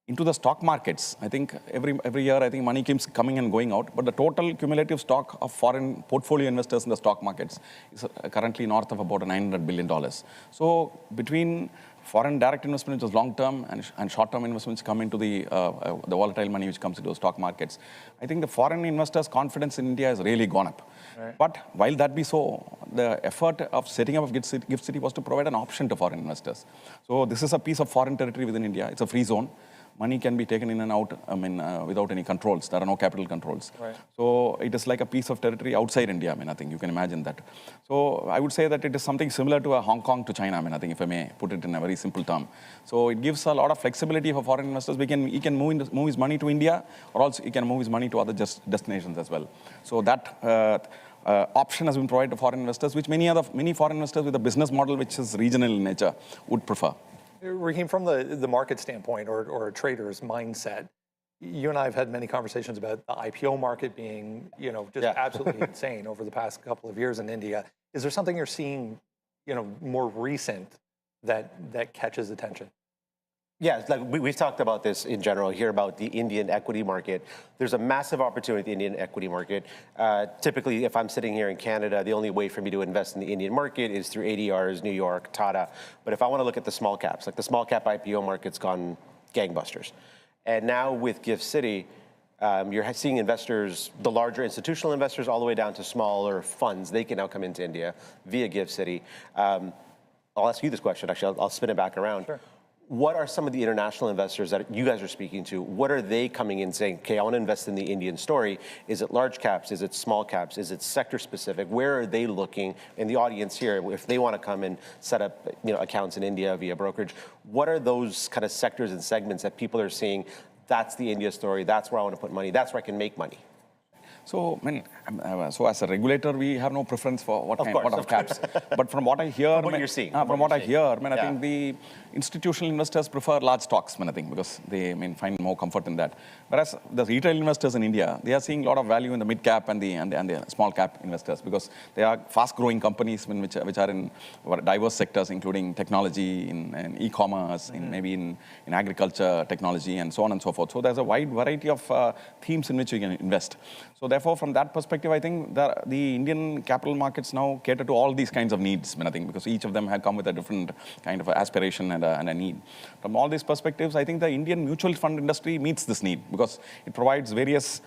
Into the stock markets, I think every year, I think money keeps coming and going out, but the total cumulative stock of foreign portfolio investors in the stock markets is currently north of about $900 billion. So between foreign direct investment, which is long-term, and short-term investments come into the volatile money which comes into the stock markets, I think the foreign investors' confidence in India has really gone up. Right. But while that be so, the effort of setting up Gift City was to provide an option to foreign investors. So this is a piece of foreign territory within India. It's a free zone. money can be taken in and out, without any controls. There are no capital controls. Right. So it is like a piece of territory outside India. I think you can imagine that. So I would say that it is something similar to a Hong Kong to China. I think if I may put it in a very simple term. So it gives a lot of flexibility for foreign investors. He can move his money to India, or also he can move his money to other destinations as well. So that option has been provided to foreign investors, which many foreign investors with a business model which is regional in nature would prefer. Raheem, from the market standpoint or a trader's mindset, you and I have had many conversations about the IPO market being, just absolutely insane over the past couple of years in India. Is there something you're seeing, more recent that catches attention? Yeah, like we've talked about this in general here about the Indian equity market. There's a massive opportunity in the Indian equity market. Typically, if I'm sitting here in Canada, the only way for me to invest in the Indian market is through ADRs, New York, Tata. But if I want to look at the small caps, like the small cap IPO market's gone gangbusters. And now with Gift City, you're seeing investors, the larger institutional investors, all the way down to smaller funds. They can now come into India via Gift City. I'll ask you this question, actually. I'll spin it back around. Sure. What are some of the international investors that you guys are speaking to? What are they coming in saying, okay, I want to invest in the Indian story? Is it large caps? Is it small caps? Is it sector specific? Where are they looking in the audience here? If they want to come and set up accounts in India via brokerage, what are those kind of sectors and segments that people are seeing? That's the India story. That's where I want to put money. That's where I can make money. So, so as a regulator, we have no preference for what of caps. But from what I hear, what you're seeing, from what I hear, I think the institutional investors prefer large stocks, I think, because they find more comfort in that. Whereas the retail investors in India, they are seeing a lot of value in the mid cap and the small cap investors, because they are fast-growing companies which are in diverse sectors, including technology, in e-commerce, maybe in agriculture, technology, and so on and so forth. So there's a wide variety of themes in which you can invest. So therefore, from that perspective, I think the Indian capital markets now cater to all these kinds of needs, I think, because each of them have come with a different kind of aspiration and a need. From all these perspectives, I think the Indian mutual fund industry meets this need, because it provides various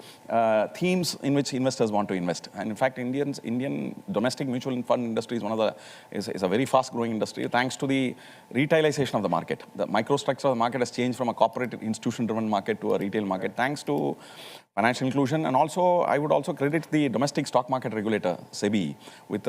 themes in which investors want to invest. And in fact, Indian domestic mutual fund industry is a very fast-growing industry, thanks to the retailization of the market. The microstructure of the market has changed from a corporate institution-driven market to a retail market, thanks to financial inclusion. And also, I would also credit the domestic stock market regulator, SEBI, with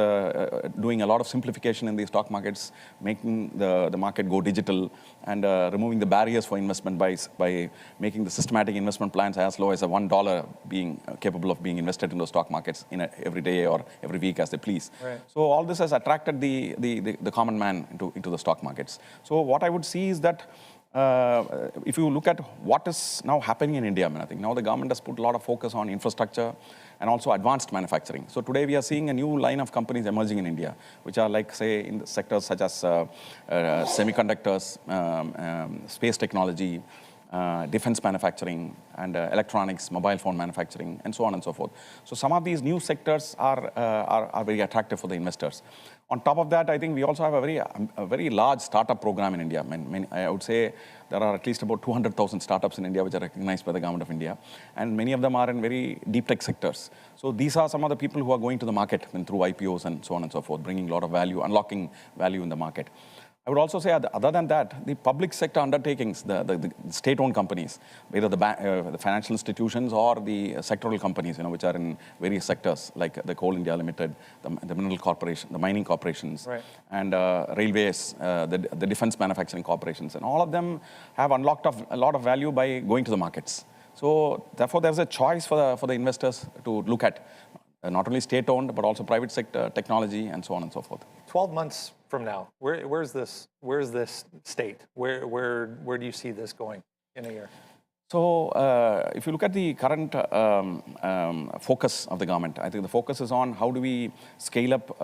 doing a lot of simplification in the stock markets, making the market go digital, and removing the barriers for investment by making the systematic investment plans as low as $1 being capable of being invested in the stock markets every day or every week as they please. Right. So all this has attracted the common man into the stock markets. So what I would see is that if you look at what is now happening in India, I think now the government has put a lot of focus on infrastructure and also advanced manufacturing. So today we are seeing a new line of companies emerging in India, which are like, say, in the sectors such as semiconductors, space technology, defense manufacturing, and electronics, mobile phone manufacturing, and so on and so forth. So some of these new sectors are very attractive for the investors. On top of that, I think we also have a very large startup program in India. I would say there are at least about 200,000 startups in India which are recognized by the government of India, and many of them are in very deep tech sectors. So these are some of the people who are going to the market through IPOs and so on and so forth, bringing a lot of value, unlocking value in the market. I would also say, other than that, the public sector undertakings, the state-owned companies, whether the financial institutions or the sectoral companies, which are in various sectors, like the Coal India Limited, the mineral corporation, the mining corporations, right, and railways, the defense manufacturing corporations, and all of them have unlocked a lot of value by going to the markets. So therefore, there's a choice for the investors to look at, not only state-owned, but also private sector, technology, and so on and so forth. 12 months from now, where's this state? Where do you see this going in a year? So if you look at the current focus of the government, I think the focus is on how do we scale up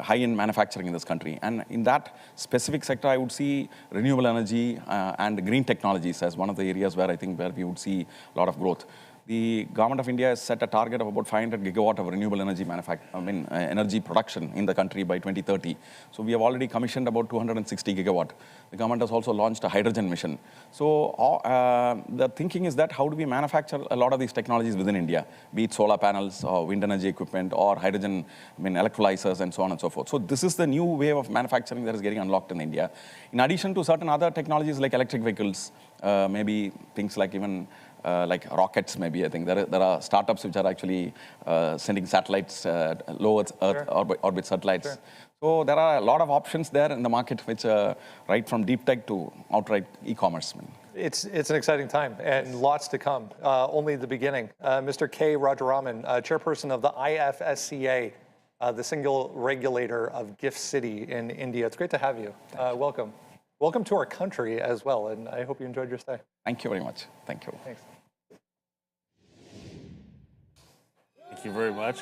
high-end manufacturing in this country. And in that specific sector, I would see renewable energy and green technologies as one of the areas where we would see a lot of growth. The government of India has set a target of about 500 gigawatt of renewable energy energy production in the country by 2030. So we have already commissioned about 260 gigawatt. The government has also launched a hydrogen mission. So the thinking is that how do we manufacture a lot of these technologies within India, be it solar panels or wind energy equipment or hydrogen electrolyzers and so on and so forth. So this is the new wave of manufacturing that is getting unlocked in India. In addition to certain other technologies like electric vehicles, maybe things like even like rockets, maybe. I think there are startups which are actually sending satellites, low Earth orbit satellites. Sure. So there are a lot of options there in the market, which right from deep tech to outright e-commerce. It's an exciting time and lots to come. Only the beginning. Mr. K. Rajaraman, chairperson of the IFSCA, the single regulator of Gift City in India. It's great to have you. Welcome. Welcome to our country as well, and I hope you enjoyed your stay. Thank you very much. Thank you. Thanks. Thank you very much.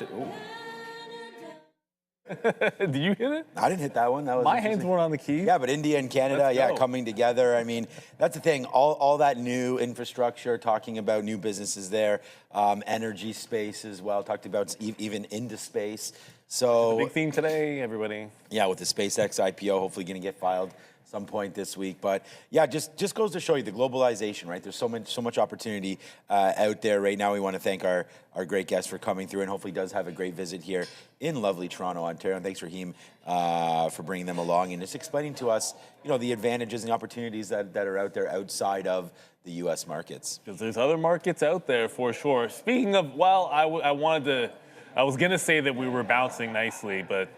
Did you hit it? I didn't hit that one. That was My hands weren't on the keys. Yeah, but India and Canada, Let's go. coming together. I mean, that's the thing. All that new infrastructure, talking about new businesses there, energy space as well. Talked about even into space. So The big theme today, everybody. yeah, with the SpaceX IPO, hopefully going to get filed some point this week. But yeah, just goes to show you the globalization, right? There's so much opportunity out there right now. We want to thank our great guest for coming through, and hopefully does have a great visit here in lovely Toronto, Ontario. And thanks, Raheem, for bringing them along and just explaining to us, the advantages and opportunities that are out there outside of the U.S. markets. Because there's other markets out there for sure. Speaking of, I was going to say that we were bouncing nicely, but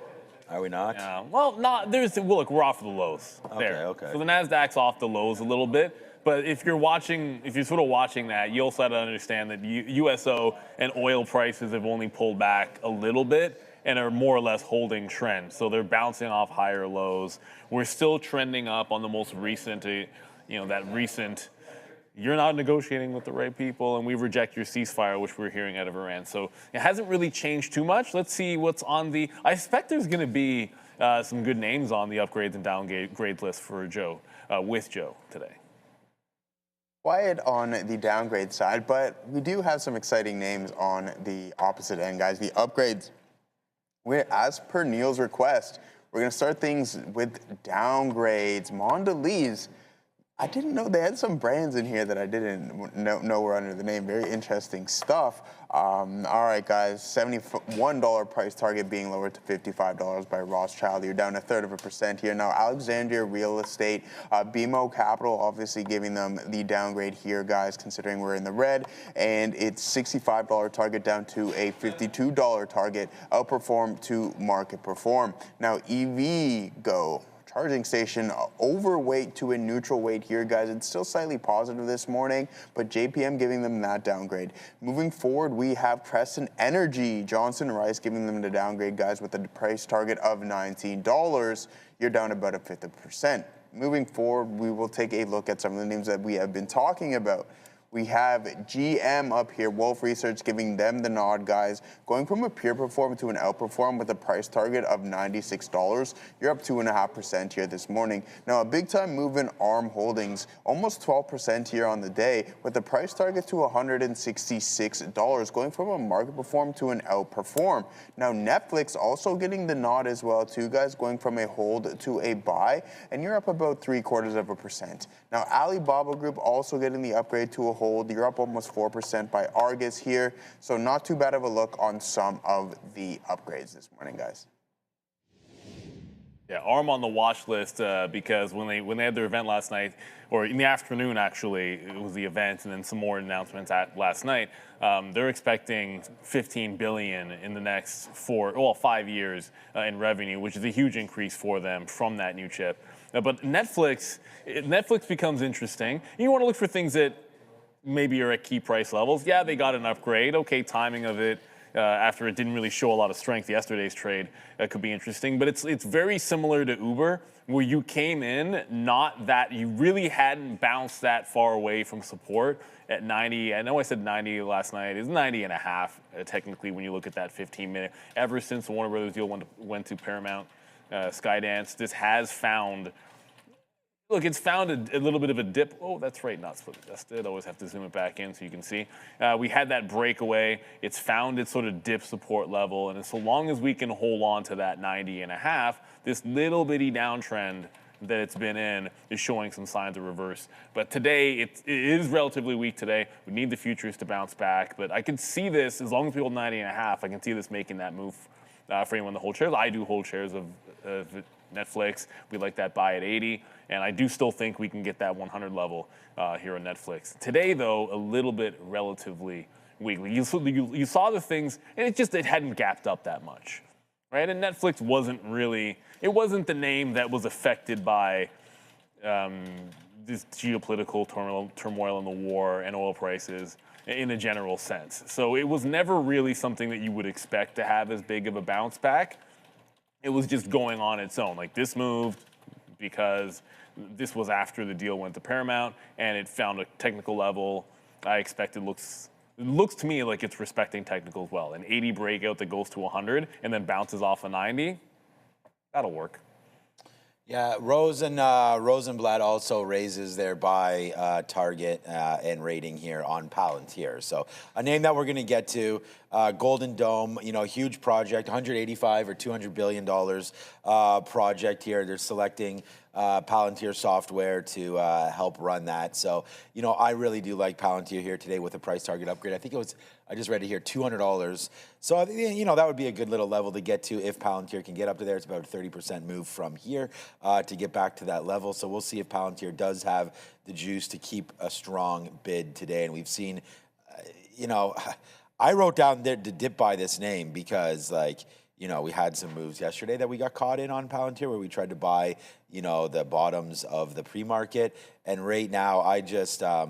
Are we not? yeah. Well, look, we're off the lows. There. Okay. So the Nasdaq's off the lows a little bit. But if you're sort of watching that, you also have to understand that USO and oil prices have only pulled back a little bit and are more or less holding trend. So they're bouncing off higher lows. We're still trending up on the most recent, that recent, you're not negotiating with the right people, and we reject your ceasefire, which we're hearing out of Iran. So it hasn't really changed too much. Let's see what's on I expect there's going to be some good names on the upgrades and downgrade list for Joe, with Joe today. Quiet on the downgrade side, but we do have some exciting names on the opposite end, guys. The upgrades, as per Neil's request, we're going to start things with downgrades. Mondelez, I didn't know they had some brands in here that I didn't know were under the name. Very interesting stuff. All right, guys, $71 price target being lowered to $55 by Rothschild. You're down 1/3% here. Now, Alexandria Real Estate, BMO Capital, obviously giving them the downgrade here, guys, considering we're in the red. And it's $65 target down to a $52 target. Outperform to market perform. Now, EVgo charging station, overweight to a neutral weight here, guys. It's still slightly positive this morning, but JPM giving them that downgrade. Moving forward, we have Crescent Energy, Johnson Rice giving them the downgrade, guys, with a price target of $19. You're down about 1/5%. Moving forward, we will take a look at some of the names that we have been talking about. We have GM up here, Wolf Research giving them the nod, guys. Going from a pure perform to an outperform with a price target of $96. You're up 2.5% here this morning. Now, a big time move in ARM Holdings, almost 12% here on the day with a price target to $166, going from a market perform to an outperform. Now, Netflix also getting the nod as well, too, guys, going from a hold to a buy, and you're up about 0.75%. Now, Alibaba Group also getting the upgrade to a hold. You're up almost 4% by Argus here. So not too bad of a look on some of the upgrades this morning, guys. Yeah, ARM on the watch list because when they had their event last night, or in the afternoon actually, it was the event, and then some more announcements last night. They're expecting $15 billion in the next 5 years in revenue, which is a huge increase for them from that new chip. But Netflix becomes interesting. You want to look for things that maybe are at key price levels. Yeah, they got an upgrade. Okay, timing of it after it didn't really show a lot of strength yesterday's trade could be interesting. But it's very similar to Uber, where you came in you really hadn't bounced that far away from support at 90. I know I said 90 last night. It's 90.5 technically when you look at that 15-minute. Ever since the Warner Brothers deal went to Paramount, Skydance, this has found Look, it's found a little bit of a dip. Oh, that's right, not split adjusted. Always have to zoom it back in so you can see. We had that breakaway. It's found its sort of dip support level, and so long as we can hold on to that 90.5, this little bitty downtrend that it's been in is showing some signs of reverse. But today, it is relatively weak today. We need the futures to bounce back, but I can see this, as long as we hold 90.5, I can see this making that move for anyone to hold shares. I do hold shares of Netflix. We like that buy at 80, and I do still think we can get that 100 level here on Netflix. Today, though, a little bit relatively weak. You saw the things, and it hadn't gapped up that much, right? And Netflix wasn't the name that was affected by this geopolitical turmoil in the war and oil prices in a general sense. So it was never really something that you would expect to have as big of a bounce back. It was just going on its own. Like, this moved because this was after the deal went to Paramount, and it found a technical level. I expect it looks to me like it's respecting technical as well. An 80 breakout that goes to 100 and then bounces off a 90, that'll work. Yeah, Rosenblatt also raises their buy target and rating here on Palantir. So a name that we're going to get to, Golden Dome, huge project, $185 or $200 billion project here. They're selecting Palantir software to help run that. So, I really do like Palantir here today with a price target upgrade. I think I just read it here, $200. So, that would be a good little level to get to if Palantir can get up to there. It's about a 30% move from here to get back to that level. So we'll see if Palantir does have the juice to keep a strong bid today. And we've seen, I wrote down the dip by this name because, we had some moves yesterday that we got caught in on Palantir where we tried to buy, the bottoms of the pre-market. And right now, I just, I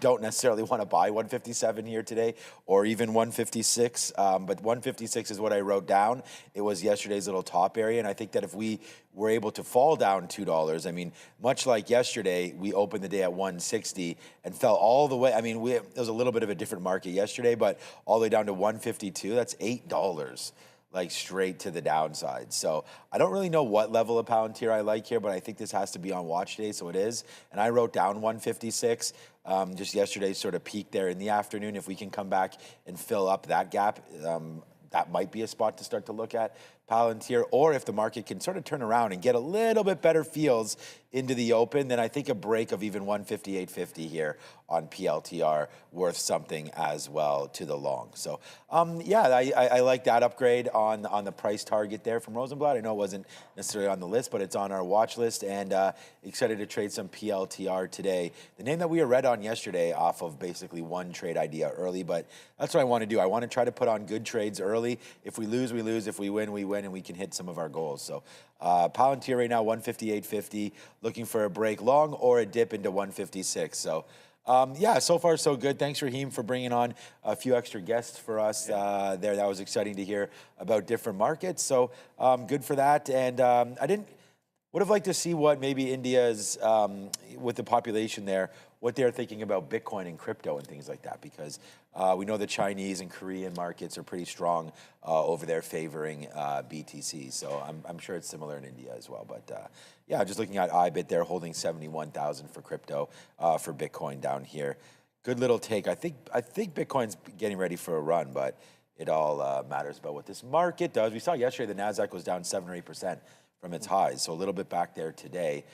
don't necessarily want to buy 157 here today or even 156, but 156 is what I wrote down. It was yesterday's little top area, and I think that if we were able to fall down $2, much like yesterday, we opened the day at 160 and fell all the way. It was a little bit of a different market yesterday, but all the way down to 152, that's $8. Straight to the downside. So I don't really know what level of Palantir I like here, but I think this has to be on watch today, so it is. And I wrote down 156. Just yesterday sort of peaked there in the afternoon. If we can come back and fill up that gap, that might be a spot to start to look at Palantir. Or if the market can sort of turn around and get a little bit better feels into the open, then I think a break of even 158.50 here on PLTR worth something as well to the long. So, I like that upgrade on the price target there from Rosenblatt. I know it wasn't necessarily on the list, but it's on our watch list, and excited to trade some PLTR today. The name that we were read on yesterday off of basically one trade idea early, but that's what I want to do. I want to try to put on good trades early. If we lose, we lose. If we win, we win, and we can hit some of our goals. So Palantir right now, 158.50, looking for a break long or a dip into 156. So, so far so good. Thanks, Raheem, for bringing on a few extra guests for us there. That was exciting to hear about different markets. So good for that. And would have liked to see what maybe India's, with the population there, what they're thinking about Bitcoin and crypto and things like that, because we know the Chinese and Korean markets are pretty strong over there favoring BTC. So I'm sure it's similar in India as well. But just looking at IBIT, they're holding 71,000 for crypto for Bitcoin down here. Good little take. I think Bitcoin's getting ready for a run, but it all matters about what this market does. We saw yesterday the Nasdaq was down 7 or 8% from its highs, so a little bit back there today.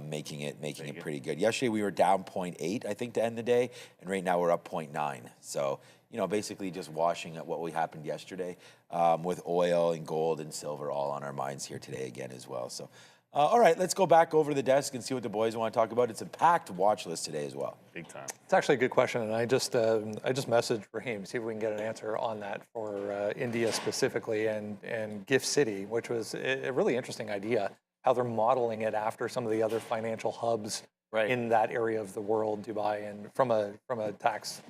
Making it pretty good. Yesterday we were down 0.8, I think, to end the day, and right now we're up 0.9. So, basically just washing at what happened yesterday with oil and gold and silver all on our minds here today again as well. So, all right, let's go back over to the desk and see what the boys want to talk about. It's a packed watch list today as well. Big time. It's actually a good question, and I just messaged Raheem, see if we can get an answer on that for India specifically and Gift City, which was a really interesting idea, how they're modeling it after some of the other financial hubs in that area of the world, Dubai, and from a tax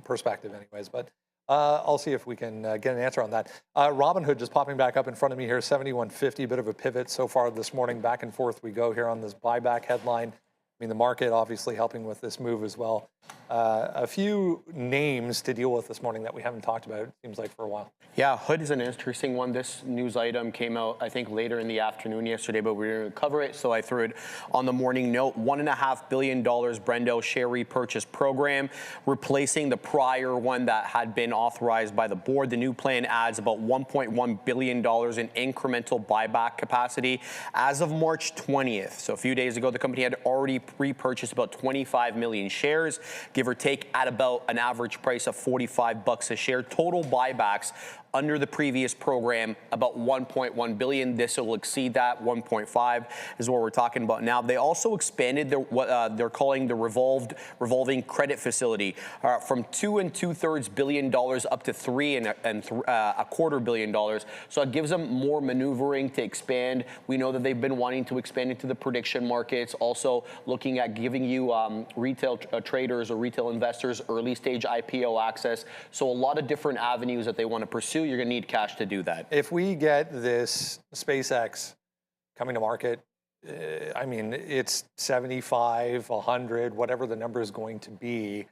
perspective anyways. But I'll see if we can get an answer on that. Robinhood just popping back up in front of me here, 71.50, bit of a pivot so far this morning. Back and forth we go here on this buyback headline. The market obviously helping with this move as well. A few names to deal with this morning that we haven't talked about, it seems like, for a while. Yeah, Hood is an interesting one. This news item came out, I think, later in the afternoon yesterday, but we didn't cover it, so I threw it on the morning note. $1.5 billion Brendo share repurchase program, replacing the prior one that had been authorized by the board. The new plan adds about $1.1 billion in incremental buyback capacity as of March 20th. So a few days ago, the company had already repurchased about 25 million shares, give or take, at about an average price of $45 a share. Total buybacks under the previous program, about 1.1 billion. This will exceed that. 1.5 is what we're talking about now. They also expanded their, what they're calling the revolving credit facility from $2 2/3 billion up to $3.25 billion. So it gives them more maneuvering to expand. We know that they've been wanting to expand into the prediction markets, also looking at giving you retail traders or retail investors early stage IPO access. So a lot of different avenues that they want to pursue. You're going to need cash to do that. If we get this SpaceX coming to market, I mean, it's 75, 100, whatever the number is going to be.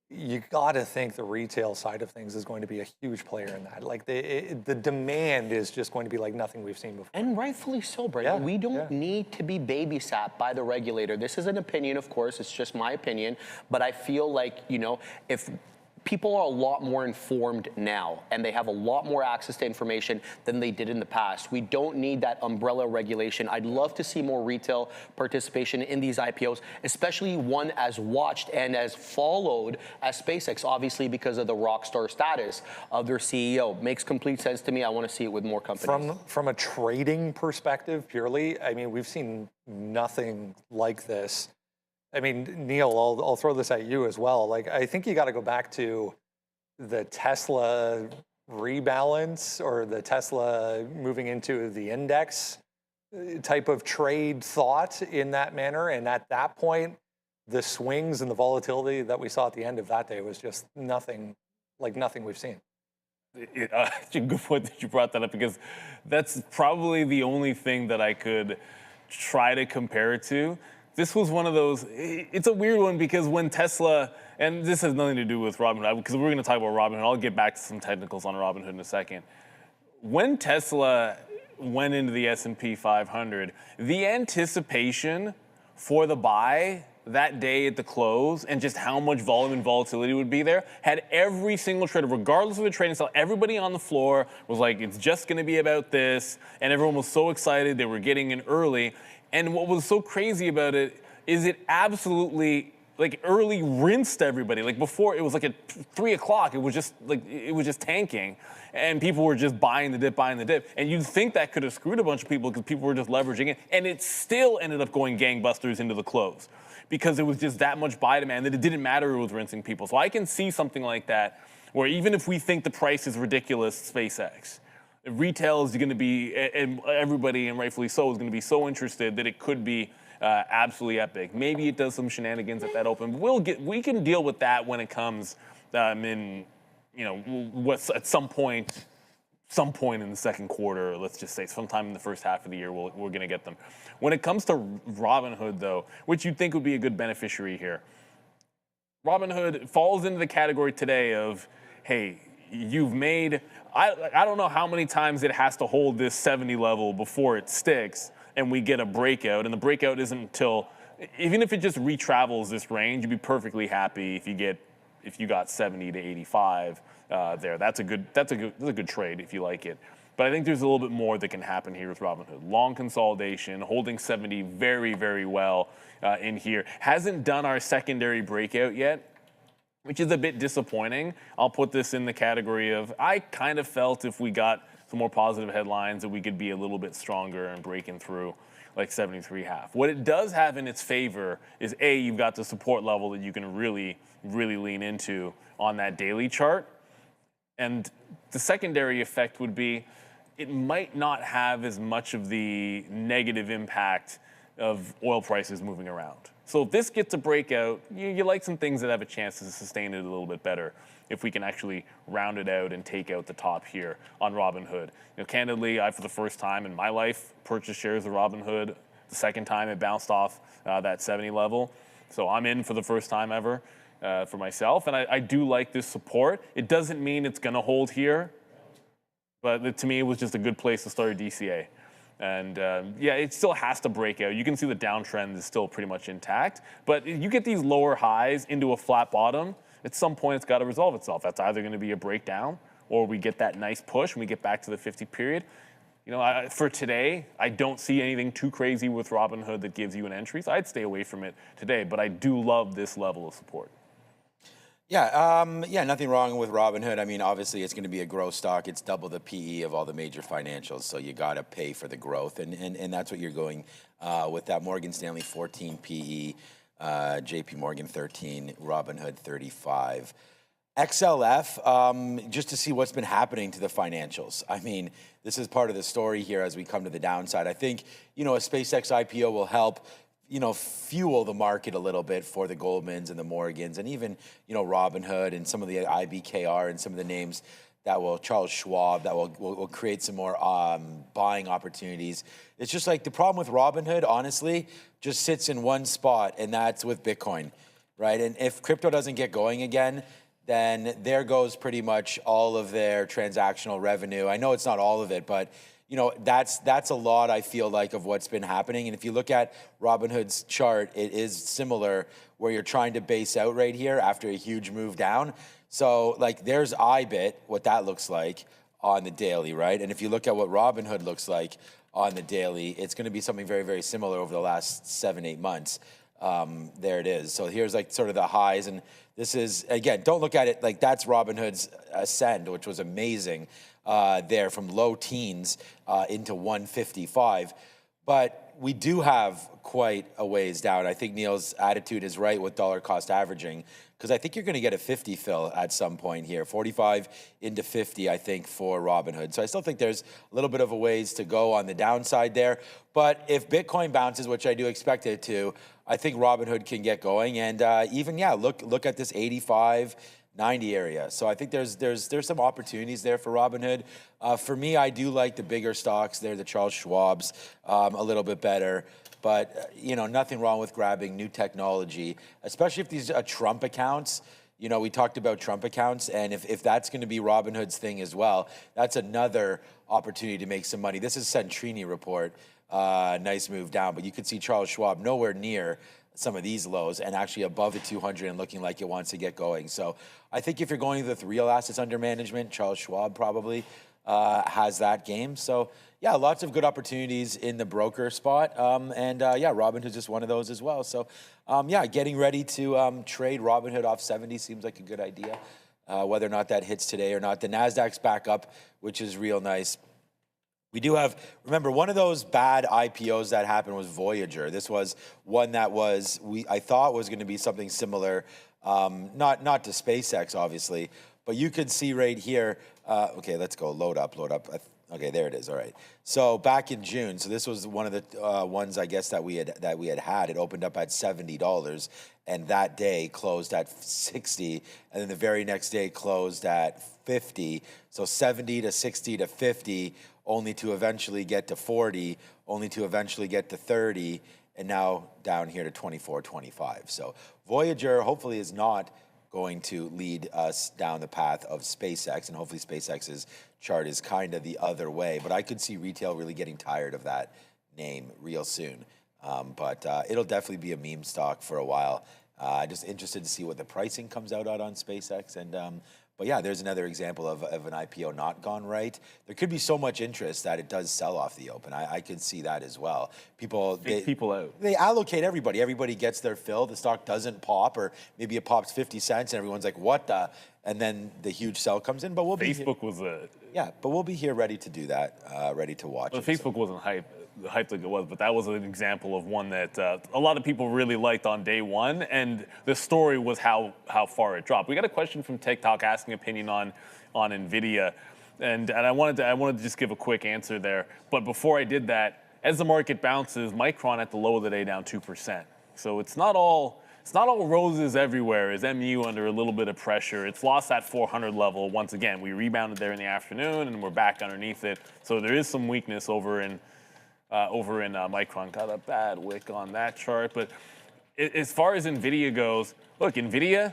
You got to think the retail side of things is going to be a huge player in that. Like the demand is just going to be like nothing we've seen before. And rightfully so, Brendan. Yeah, we don't need to be babysat by the regulator. This is an opinion, of course. It's just my opinion. But I feel like, you know, if people are a lot more informed now and they have a lot more access to information than they did in the past. We don't need that umbrella regulation. I'd love to see more retail participation in these IPOs, especially one as watched and as followed as SpaceX, obviously because of the rock star status of their CEO. Makes complete sense to me. I want to see it with more companies. From a trading perspective, purely, I mean, we've seen nothing like this. I mean, Neil, I'll throw this at you as well. Like, I think you got to go back to the Tesla rebalance or the Tesla moving into the index type of trade thought in that manner. And at that point, the swings and the volatility that we saw at the end of that day was just nothing, like nothing we've seen. It's a good point that you brought that up, because that's probably the only thing that I could try to compare it to. This was one of those, it's a weird one, because when Tesla, and this has nothing to do with Robinhood, because we're going to talk about Robinhood. I'll get back to some technicals on Robinhood in a second. When Tesla went into the S&P 500, the anticipation for the buy that day at the close and just how much volume and volatility would be there had every single trader, regardless of the trading style, everybody on the floor was like, it's just going to be about this. And everyone was so excited. They were getting in early. And what was so crazy about it is it absolutely, like, early rinsed everybody. Like, before, it was like at 3 o'clock, it was just tanking. And people were just buying the dip. And you'd think that could have screwed a bunch of people because people were just leveraging it. And it still ended up going gangbusters into the close because it was just that much buy demand that it didn't matter who was rinsing people. So I can see something like that where even if we think the price is ridiculous, SpaceX, retail is going to be, and everybody, and rightfully so, is going to be so interested that it could be absolutely epic. Maybe it does some shenanigans at that open. We can deal with that when it comes in, you know, what's at some point in the second quarter, let's just say sometime in the first half of the year, we're going to get them. When it comes to Robinhood, though, which you'd think would be a good beneficiary here, Robinhood falls into the category today of, hey, you've made, I don't know how many times it has to hold this 70 level before it sticks and we get a breakout. And the breakout isn't until, even if it just retravels this range, you'd be perfectly happy if you got 70 to 85 there. That's a good trade if you like it. But I think there's a little bit more that can happen here with Robinhood. Long consolidation, holding 70 very, very well in here. Hasn't done our secondary breakout yet, which is a bit disappointing. I'll put this in the category of, I kind of felt if we got some more positive headlines that we could be a little bit stronger and breaking through like 73.5. What it does have in its favor is, A, you've got the support level that you can really, really lean into on that daily chart. And the secondary effect would be, it might not have as much of the negative impact of oil prices moving around. So if this gets a breakout, you like some things that have a chance to sustain it a little bit better if we can actually round it out and take out the top here on Robinhood. You know, candidly, I, for the first time in my life, purchased shares of Robinhood. The second time it bounced off that 70 level. So I'm in for the first time ever. for myself, and I do like this support. It doesn't mean it's going to hold here, but to me, it was just a good place to start a DCA. And yeah, it still has to break out. You can see the downtrend is still pretty much intact, but you get these lower highs into a flat bottom, at some point it's got to resolve itself. That's either going to be a breakdown or we get that nice push and we get back to the 50 period. You know, for today, I don't see anything too crazy with Robinhood that gives you an entry, so I'd stay away from it today, but I do love this level of support. Yeah, yeah, nothing wrong with Robinhood. I mean, obviously, it's going to be a growth stock. It's double the PE of all the major financials, so you got to pay for the growth, and that's what you're going with that. Morgan Stanley 14 PE, JP Morgan 13, Robinhood 35. XLF, just to see what's been happening to the financials. I mean, this is part of the story here as we come to the downside. I think, you know, a SpaceX IPO will help, you know, fuel the market a little bit for the Goldmans and the Morgans and even, you know, Robinhood and some of the IBKR and some of the names that will, Charles Schwab, that will create some more buying opportunities. It's just like the problem with Robinhood, honestly, just sits in one spot, and that's with Bitcoin, right? And if crypto doesn't get going again, then there goes pretty much all of their transactional revenue. I know it's not all of it, but you know, that's a lot, I feel like, of what's been happening. And if you look at Robinhood's chart, it is similar where you're trying to base out right here after a huge move down. So like there's IBIT, what that looks like on the daily, right? And if you look at what Robinhood looks like on the daily, it's going to be something very, very similar over the last 7-8 months. There it is. So here's like sort of the highs, and this is, again, don't look at it like that's Robinhood's ascend, which was amazing there from low teens into 155. But we do have quite a ways down. I think Neil's attitude is right with dollar cost averaging, because I think you're going to get a 50 fill at some point here, 45 into 50, I think, for Robinhood. So I still think there's a little bit of a ways to go on the downside there. But if Bitcoin bounces, which I do expect it to, I think Robinhood can get going. And even, yeah, look at this 85, 90 area. So I think there's some opportunities there for Robinhood. For me, I do like the bigger stocks there, the Charles Schwab's, a little bit better. But, you know, nothing wrong with grabbing new technology, especially if these are Trump accounts. You know, we talked about Trump accounts, and if that's going to be Robinhood's thing as well, that's another opportunity to make some money. This is Centrini report. Nice move down, but you could see Charles Schwab nowhere near some of these lows and actually above the 200 and looking like it wants to get going. So I think if you're going with real assets under management, Charles Schwab probably has that game. So yeah, lots of good opportunities in the broker spot. Yeah, Robinhood's just one of those as well. So yeah, getting ready to trade Robinhood off 70 seems like a good idea. Whether or not that hits today or not. The NASDAQ's back up, which is real nice. We do have, remember, one of those bad IPOs that happened was Voyager. This was one that was, I thought was going to be something similar, not to SpaceX, obviously, but you could see right here, okay, let's go, load up. Okay, there it is, all right. So back in June, so this was one of the ones, I guess, that we had. It opened up at $70, and that day closed at 60, and then the very next day closed at 50, so 70 to 60 to 50, only to eventually get to 40, only to eventually get to 30, and now down here to 24, 25. So Voyager hopefully is not going to lead us down the path of SpaceX, and hopefully SpaceX's chart is kind of the other way. But I could see retail really getting tired of that name real soon. But it'll definitely be a meme stock for a while. Just interested to see what the pricing comes out on SpaceX. And but yeah, there's another example of an IPO not gone right. There could be so much interest that it does sell off the open. I could see that as well. People out. They allocate everybody. Everybody gets their fill. The stock doesn't pop, or maybe it pops 50 cents, and everyone's like, "What the?" And then the huge sell comes in. But we'll be Facebook was a but we'll be here ready to do that, ready to watch. Well, Facebook wasn't hyped like it was, but that was an example of one that a lot of people really liked on day one, and the story was how far it dropped. We got a question from TikTok asking opinion on Nvidia, and I wanted to just give a quick answer there. But before I did that, as the market bounces, Micron at the low of the day down 2%. So it's not all roses everywhere. Is MU under a little bit of pressure? It's lost that 400 level once again. We rebounded there in the afternoon, and we're back underneath it. So there is some weakness over in Micron. Got a bad wick on that chart. But as far as NVIDIA goes, look, NVIDIA,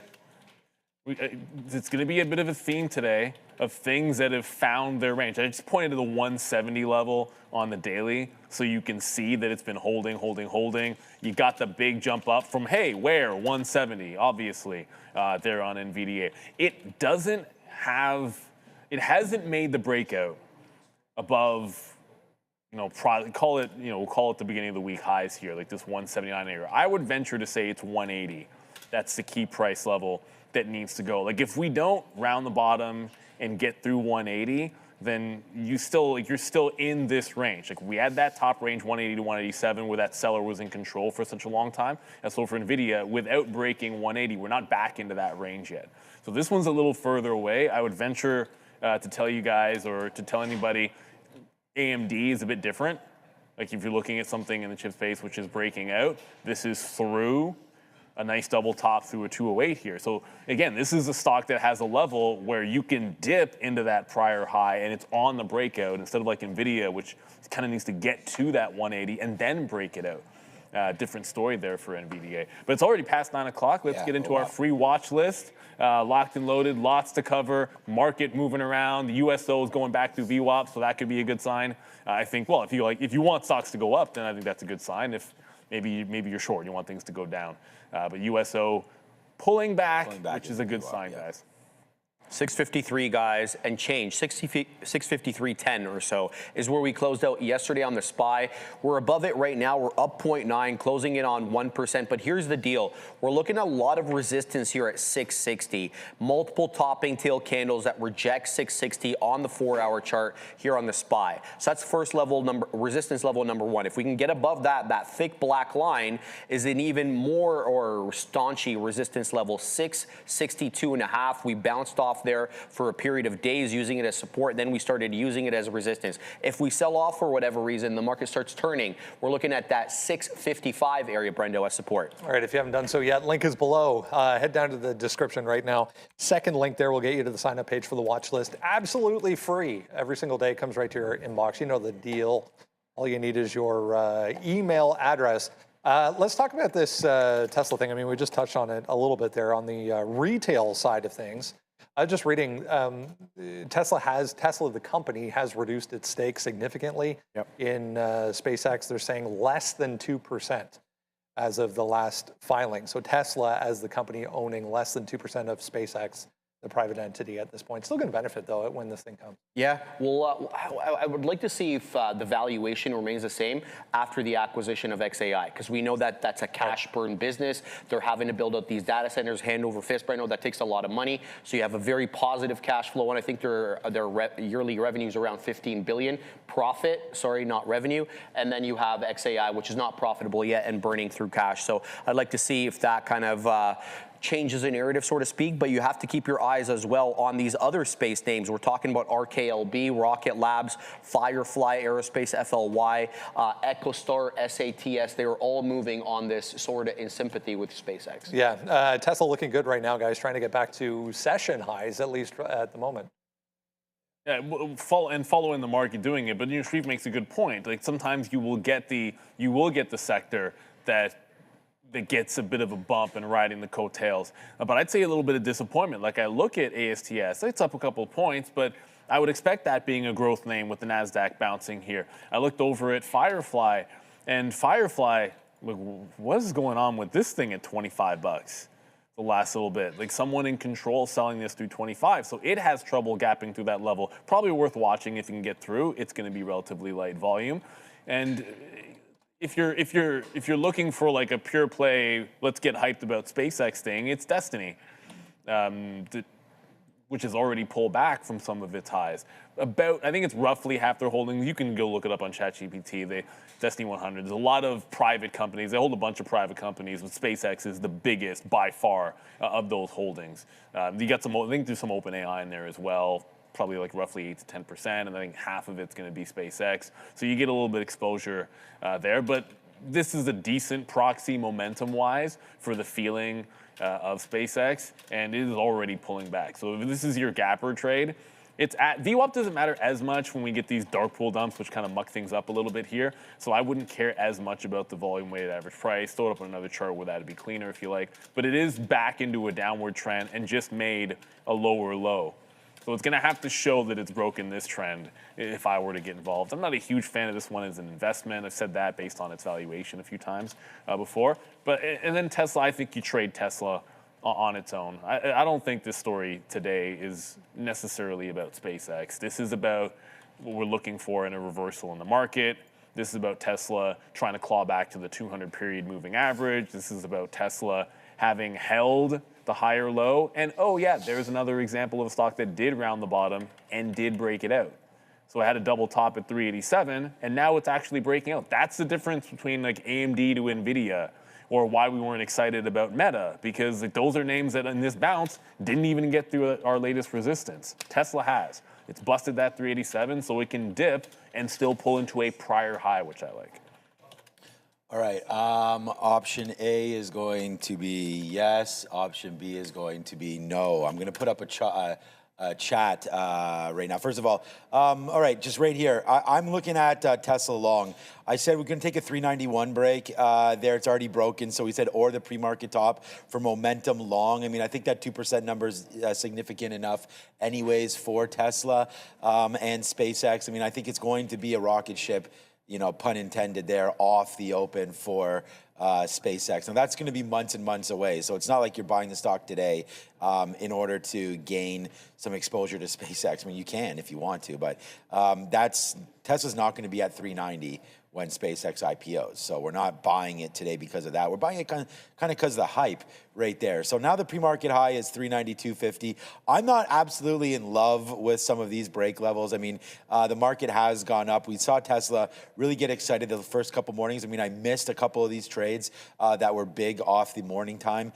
It's going to be a bit of a theme today of things that have found their range. I just pointed to the 170 level on the daily so you can see that it's been holding. You got the big jump up from, hey, where? 170, obviously, there on NVDA. It hasn't made the breakout above, we'll call it the beginning of the week highs here, like this 179 area. I would venture to say it's 180. That's the key price level that needs to go. Like if we don't round the bottom and get through 180, then you're still in this range. Like we had that top range 180 to 187 where that seller was in control for such a long time. And so for NVIDIA, without breaking 180, we're not back into that range yet. So this one's a little further away. I would venture to tell you guys or to tell anybody AMD is a bit different. Like if you're looking at something in the chip space which is breaking out, this is through a nice double top through a 208 here. So again, this is a stock that has a level where you can dip into that prior high and it's on the breakout instead of like NVIDIA, which kind of needs to get to that 180 and then break it out. Different story there for NVDA. But it's already past 9 o'clock. Let's get into our free watch list. Locked and loaded, lots to cover, market moving around. The USO is going back through VWAP, so that could be a good sign. I think, well, if you want stocks to go up, then I think that's a good sign. If maybe you're short, you want things to go down. But USO pulling back which is a good sign, guys. 653, guys, and change. 653.10 or so is where we closed out yesterday on the SPY. We're above it right now. We're up 0.9, closing in on 1%. But here's the deal. We're looking at a lot of resistance here at 660. Multiple topping tail candles that reject 660 on the 4-hour chart here on the SPY. So that's resistance level number one. If we can get above that thick black line is an even more or staunchy resistance level, 662.5. We bounced off there for a period of days using it as support. Then we started using it as resistance. If we sell off for whatever reason, the market starts turning. We're looking at that 655 area, Brendo, as support. All right, if you haven't done so yet, link is below. Head down to the description right now. Second link there will get you to the sign up page for the watch list. Absolutely free. Every single day comes right to your inbox. You know the deal. All you need is your email address. Let's talk about this Tesla thing. I mean, we just touched on it a little bit there on the retail side of things. I was just reading, Tesla, the company, has reduced its stake significantly in SpaceX. They're saying less than 2% as of the last filing. So Tesla, as the company, owning less than 2% of SpaceX, the private entity at this point. Still going to benefit, though, when this thing comes. Yeah, well, I would like to see if the valuation remains the same after the acquisition of XAI, because we know that that's a cash burn business. They're having to build out these data centers hand over fist. But I know that takes a lot of money. So you have a very positive cash flow, and I think their yearly revenues around 15 billion profit. Sorry, not revenue. And then you have XAI, which is not profitable yet and burning through cash. So I'd like to see if that kind of changes the narrative, so to speak, but you have to keep your eyes as well on these other space names. We're talking about RKLB, Rocket Labs, Firefly Aerospace, FLY, EchoStar, SATS. They are all moving on this sort of in sympathy with SpaceX. Yeah, Tesla looking good right now, guys, trying to get back to session highs, at least at the moment. Yeah, following the market doing it, but Shreve makes a good point. Like sometimes you will get the sector that gets a bit of a bump and riding the coattails. But I'd say a little bit of disappointment. Like I look at ASTS, it's up a couple of points, but I would expect that being a growth name with the NASDAQ bouncing here. I looked over at Firefly, and Firefly, like, what is going on with this thing at 25 bucks? The last little bit, like someone in control selling this through 25, so it has trouble gapping through that level. Probably worth watching if you can get through. It's going to be relatively light volume, and if you're looking for like a pure play, let's get hyped about SpaceX thing, it's Destiny, which has already pulled back from some of its highs. I think it's roughly half their holdings. You can go look it up on ChatGPT. Destiny 100. There's a lot of private companies. They hold a bunch of private companies, but SpaceX is the biggest by far of those holdings. You got some. I think there's some OpenAI in there as well. Probably like roughly 8 to 10%, and I think half of it's going to be SpaceX. So you get a little bit exposure there, but this is a decent proxy momentum-wise for the feeling of SpaceX, and it is already pulling back. So if this is your gapper trade, VWAP doesn't matter as much when we get these dark pool dumps, which kind of muck things up a little bit here. So I wouldn't care as much about the volume weighted average price. Throw it up on another chart where that'd be cleaner if you like. But it is back into a downward trend and just made a lower low. So it's going to have to show that it's broken this trend if I were to get involved. I'm not a huge fan of this one as an investment. I've said that based on its valuation a few times before. And then Tesla, I think you trade Tesla on its own. I don't think this story today is necessarily about SpaceX. This is about what we're looking for in a reversal in the market. This is about Tesla trying to claw back to the 200 period moving average. This is about Tesla having held the higher low. And oh yeah, there's another example of a stock that did round the bottom and did break it out. So it had a double top at 387, and now it's actually breaking out. That's the difference between like AMD to NVIDIA, or why we weren't excited about Meta, because like, those are names that in this bounce didn't even get through our latest resistance. Tesla has. It's busted that 387, so it can dip and still pull into a prior high, which I like. All right, option A is going to be yes. Option B is going to be no. I'm going to put up a chat right now. First of all right, just right here, I'm looking at Tesla long. I said we're going to take a 391 break there. It's already broken, so we said or the pre-market top for momentum long. I mean, I think that 2% number is significant enough anyways for Tesla and SpaceX. I mean, I think it's going to be a rocket ship, you know, pun intended there, off the open for SpaceX. Now, that's going to be months and months away, so it's not like you're buying the stock today in order to gain some exposure to SpaceX. I mean, you can if you want to, but Tesla's not going to be at 390 when SpaceX IPOs. So we're not buying it today because of that. We're buying it kind of because of the hype right there. So now the pre-market high is 392.50. I'm not absolutely in love with some of these break levels. I mean, the market has gone up. We saw Tesla really get excited the first couple mornings. I mean, I missed a couple of these trades that were big off the morning time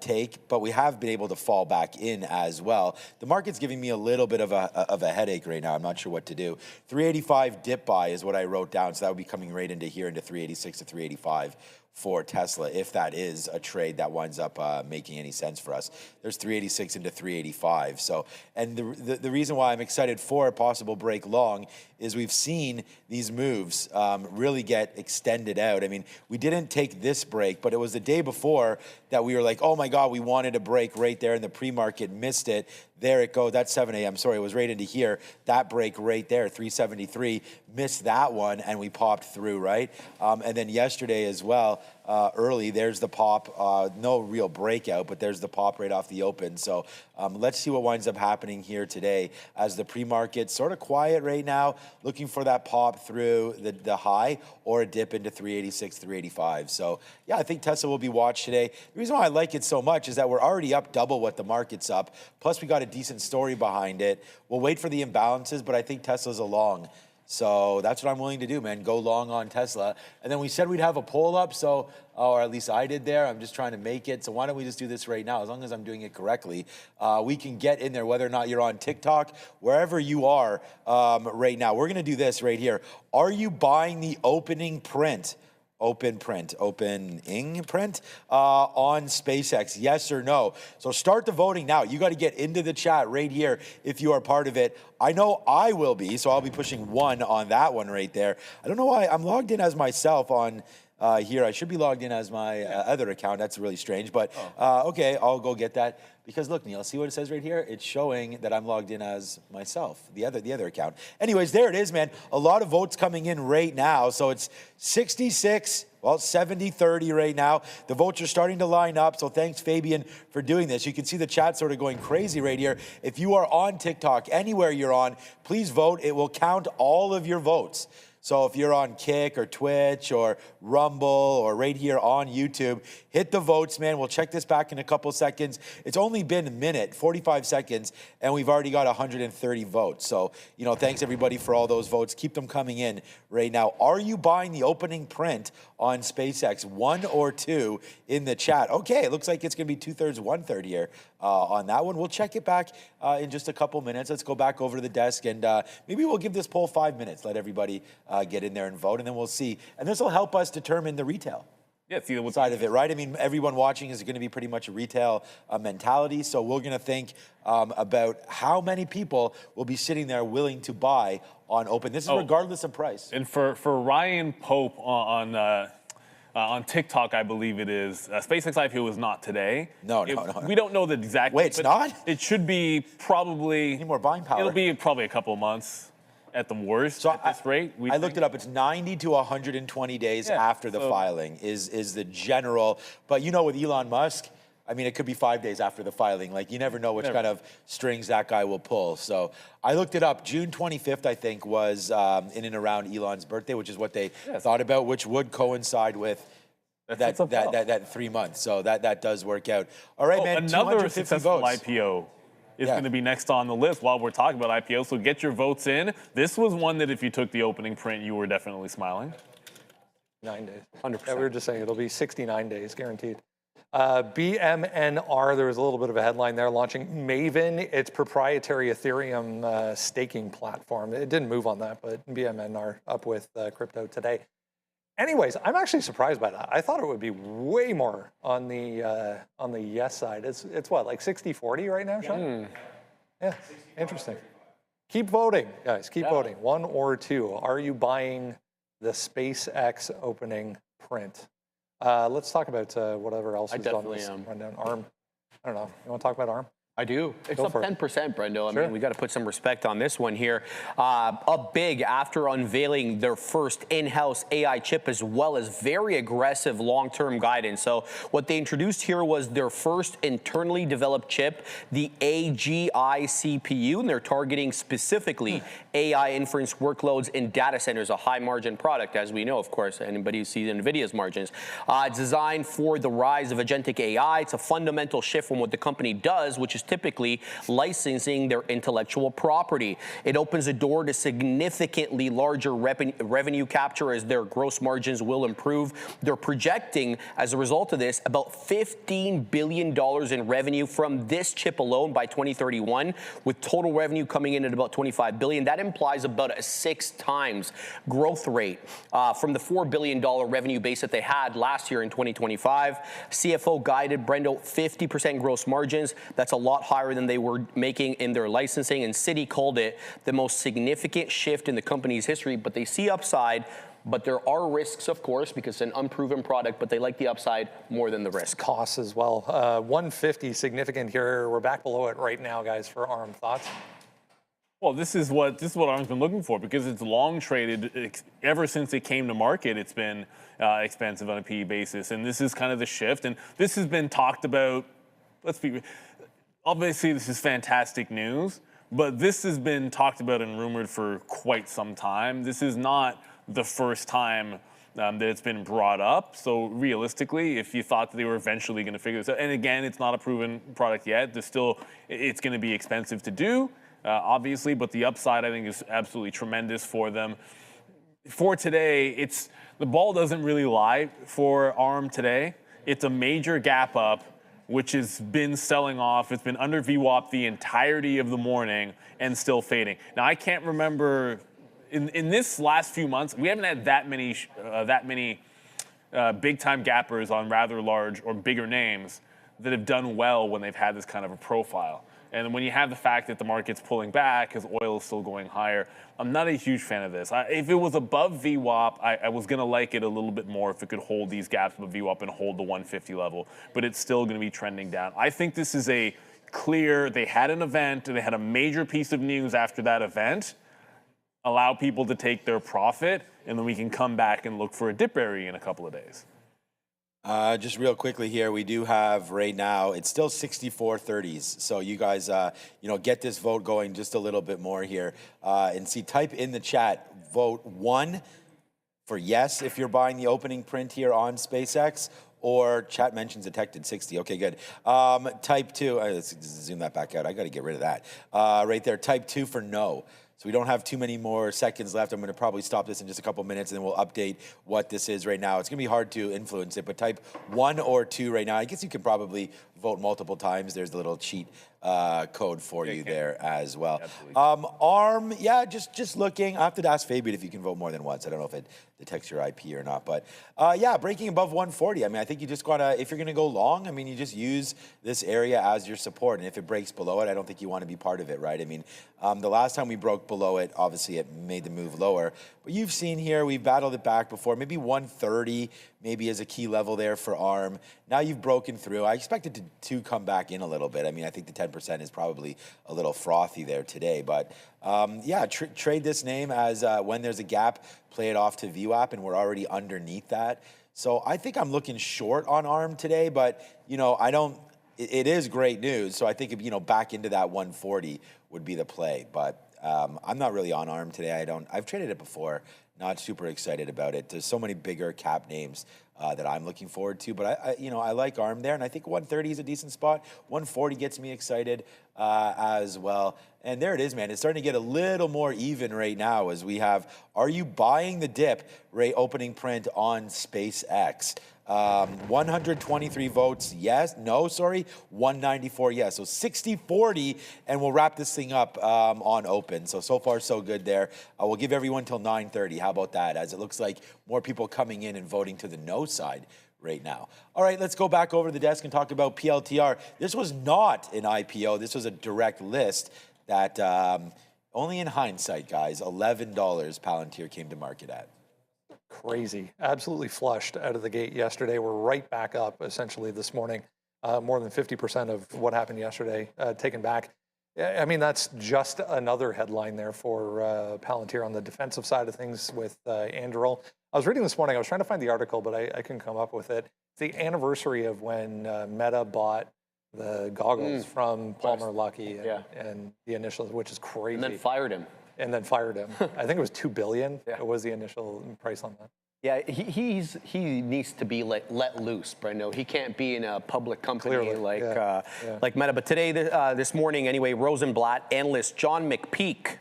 take, but we have been able to fall back in as well. The market's giving me a little bit of a headache right now. I'm not sure what to do. 385 dip buy is what I wrote down, so that would be coming right into here into 386 to 385 for Tesla, if that is a trade that winds up making any sense for us. There's 386 into 385. So, and the reason why I'm excited for a possible break long is we've seen these moves really get extended out. I mean, we didn't take this break, but it was the day before that we were like, oh my God, we wanted a break right there, and the pre-market missed it. There it goes. That's 7 a.m. Sorry, it was right into here. That break right there, 373, missed that one, and we popped through, right? And then yesterday as well, early, there's the pop. No real breakout, but there's the pop right off the open. So let's see what winds up happening here today as the pre-market sort of quiet right now, looking for that pop through the high or a dip into 386, 385. So yeah, I think Tesla will be watched today. The reason why I like it so much is that we're already up double what the market's up. Plus we got a decent story behind it. We'll wait for the imbalances, but I think Tesla's a long. So that's what I'm willing to do, man. Go long on Tesla. And then we said we'd have a poll up, so, or at least I did there. I'm just trying to make it. So why don't we just do this right now? As long as I'm doing it correctly, we can get in there, whether or not you're on TikTok, wherever you are right now. We're going to do this right here. Are you buying the opening print? Opening print on SpaceX, yes or no? So start the voting now. You got to get into the chat right here if you are part of it. I know I will be, so I'll be pushing 1 on that one right there. I don't know why I'm logged in as myself on here. I should be logged in as my other account. That's really strange, but okay, I'll go get that. Because look, Neil, see what it says right here? It's showing that I'm logged in as myself, the other account. Anyways, there it is, man. A lot of votes coming in right now. So it's 66, well, 70-30 right now. The votes are starting to line up. So thanks, Fabian, for doing this. You can see the chat sort of going crazy right here. If you are on TikTok, anywhere you're on, please vote. It will count all of your votes. So if you're on Kick or Twitch or Rumble or right here on YouTube, hit the votes, man. We'll check this back in a couple seconds. It's only been a minute, 45 seconds, and we've already got 130 votes. So, you know, thanks everybody for all those votes. Keep them coming in right now. Are you buying the opening print on SpaceX? 1 or 2 in the chat. Okay, it looks like it's going to be 2/3, 1/3 here on that one. We'll check it back in just a couple minutes. Let's go back over to the desk, and maybe we'll give this poll 5 minutes. Let everybody get in there and vote, and then we'll see. And this will help us determine the retail. Yeah, see what side of it, right? I mean, everyone watching is going to be pretty much a retail mentality. So we're going to think about how many people will be sitting there willing to buy on open. This is regardless of price. And for Ryan Pope on TikTok, I believe it is, SpaceX IPO is not today. No. We don't know the exact. Wait, it's not? It should be probably. Need more buying power. It'll be probably a couple of months at the worst. So at this rate, I looked it up. It's 90 to 120 days after the filing is the general. But you know, with Elon Musk, I mean, it could be 5 days after the filing. Like, you never know which kind of strings that guy will pull. So I looked it up. June 25th, I think, was in and around Elon's birthday, which is what they thought about, which would coincide with that 3 months. So that does work out. All right, man. Another 250 successful votes. IPO is going to be next on the list while we're talking about IPO. So get your votes in. This was one that if you took the opening print, you were definitely smiling. 9 days. 100%. Yeah, we were just saying it'll be 69 days guaranteed. BMNR, there was a little bit of a headline there, launching Maven, its proprietary Ethereum staking platform. It didn't move on that, but BMNR up with crypto today. Anyways, I'm actually surprised by that. I thought it would be way more on the yes side. It's what, like 60-40 right now, Sean? Yeah, interesting. Keep voting, guys. Keep voting. 1 or 2. Are you buying the SpaceX opening print? Let's talk about whatever else is on this rundown. ARM. I don't know. You want to talk about ARM? I do. It's up 10%, Brendo. I mean, we got to put some respect on this one here. Up big after unveiling their first in-house AI chip, as well as very aggressive long-term guidance. So what they introduced here was their first internally developed chip, the AGI CPU, and they're targeting specifically AI inference workloads in data centers, a high-margin product, as we know, of course. Anybody who sees NVIDIA's margins. It's designed for the rise of agentic AI. It's a fundamental shift from what the company does, which is typically licensing their intellectual property. It opens the door to significantly larger revenue capture as their gross margins will improve. They're projecting, as a result of this, about $15 billion in revenue from this chip alone by 2031, with total revenue coming in at about $25 billion. That implies about a 6 times growth rate from the $4 billion revenue base that they had last year in 2025. CFO guided, Brendo, 50% gross margins. That's a lot higher than they were making in their licensing, and Citi called it the most significant shift in the company's history. But they see upside, but there are risks, of course, because it's an unproven product, but they like the upside more than the risk. Costs as well. 150 significant here. We're back below it right now, guys, for ARM. Thoughts? Well, this is what ARM's been looking for, because it's long traded ever since it came to market. It's been expensive on a PE basis, and this is kind of the shift. And this has been talked about. Obviously, this is fantastic news, but this has been talked about and rumored for quite some time. This is not the first time that it's been brought up. So realistically, if you thought that they were eventually going to figure this out, and again, it's not a proven product yet. It's going to be expensive to do, obviously, but the upside, I think, is absolutely tremendous for them. For today, the ball doesn't really lie for ARM today. It's a major gap up, which has been selling off. It's been under VWAP the entirety of the morning and still fading. Now, I can't remember, in this last few months, we haven't had that many big-time gappers on rather large or bigger names that have done well when they've had this kind of a profile. And when you have the fact that the market's pulling back because oil is still going higher, I'm not a huge fan of this. If it was above VWAP, I was going to like it a little bit more if it could hold these gaps above VWAP and hold the 150 level, but it's still going to be trending down. I think this is a clear, they had an event, they had a major piece of news after that event. Allow people to take their profit, and then we can come back and look for a dip area in a couple of days. Just real quickly here, we do have right now, it's still 64-30s. So you guys, get this vote going just a little bit more here. And type in the chat, vote 1 for yes if you're buying the opening print here on SpaceX, or chat mentions detected 60. Okay, good. Type 2, let's zoom that back out. I got to get rid of that. Right there, type 2 for no. So we don't have too many more seconds left. I'm going to probably stop this in just a couple minutes, and then we'll update what this is right now. It's going to be hard to influence it, but type 1 or 2 right now. I guess you can probably vote multiple times, there's a little cheat code for you there as well. Absolutely. ARM, yeah, just looking. I have to ask Fabian if you can vote more than once. I don't know if it detects your IP or not, but yeah, breaking above 140. I mean, I think you just gotta, if you're gonna go long, I mean, you just use this area as your support, and if it breaks below it, I don't think you want to be part of it, right? I mean, the last time we broke below it, obviously it made the move lower, but you've seen here, we've battled it back before, maybe 130 maybe as a key level there for ARM. Now you've broken through. I expect it to come back in a little bit. I mean, I think the 10% is probably a little frothy there today, but yeah, trade this name as when there's a gap, play it off to VWAP, and we're already underneath that. So I think I'm looking short on ARM today, but you know, it is great news. So I think, you know, back into that 140 would be the play, but I'm not really on ARM today. I've traded it before, not super excited about it. There's so many bigger cap names that I'm looking forward to, but I like ARM there, and I think 130 is a decent spot. 140 gets me excited as well. And there it is, man. It's starting to get a little more even right now as we have, are you buying the dip rate opening print on SpaceX? 123 votes, yes. No, sorry. 194, yes. So 60-40, and we'll wrap this thing up on open. So far, so good there. We'll give everyone till 9:30. How about that? As it looks like more people coming in and voting to the no side right now. All right, let's go back over to the desk and talk about PLTR. This was not an IPO. This was a direct list that only in hindsight, guys, $11 Palantir came to market at. Crazy. Absolutely flushed out of the gate yesterday. We're right back up essentially this morning. More than 50% of what happened yesterday taken back. I mean, that's just another headline there for Palantir on the defensive side of things with Anduril. I was reading this morning, I was trying to find the article, but I couldn't come up with it. It's the anniversary of when Meta bought the goggles from Palmer Luckey and the initials, which is crazy. And then fired him. I think it was $2 billion. It was the initial price on that. Yeah, he needs to be let loose, Brendo. He can't be in a public company like Meta. But today, this morning anyway, Rosenblatt analyst John McPeak,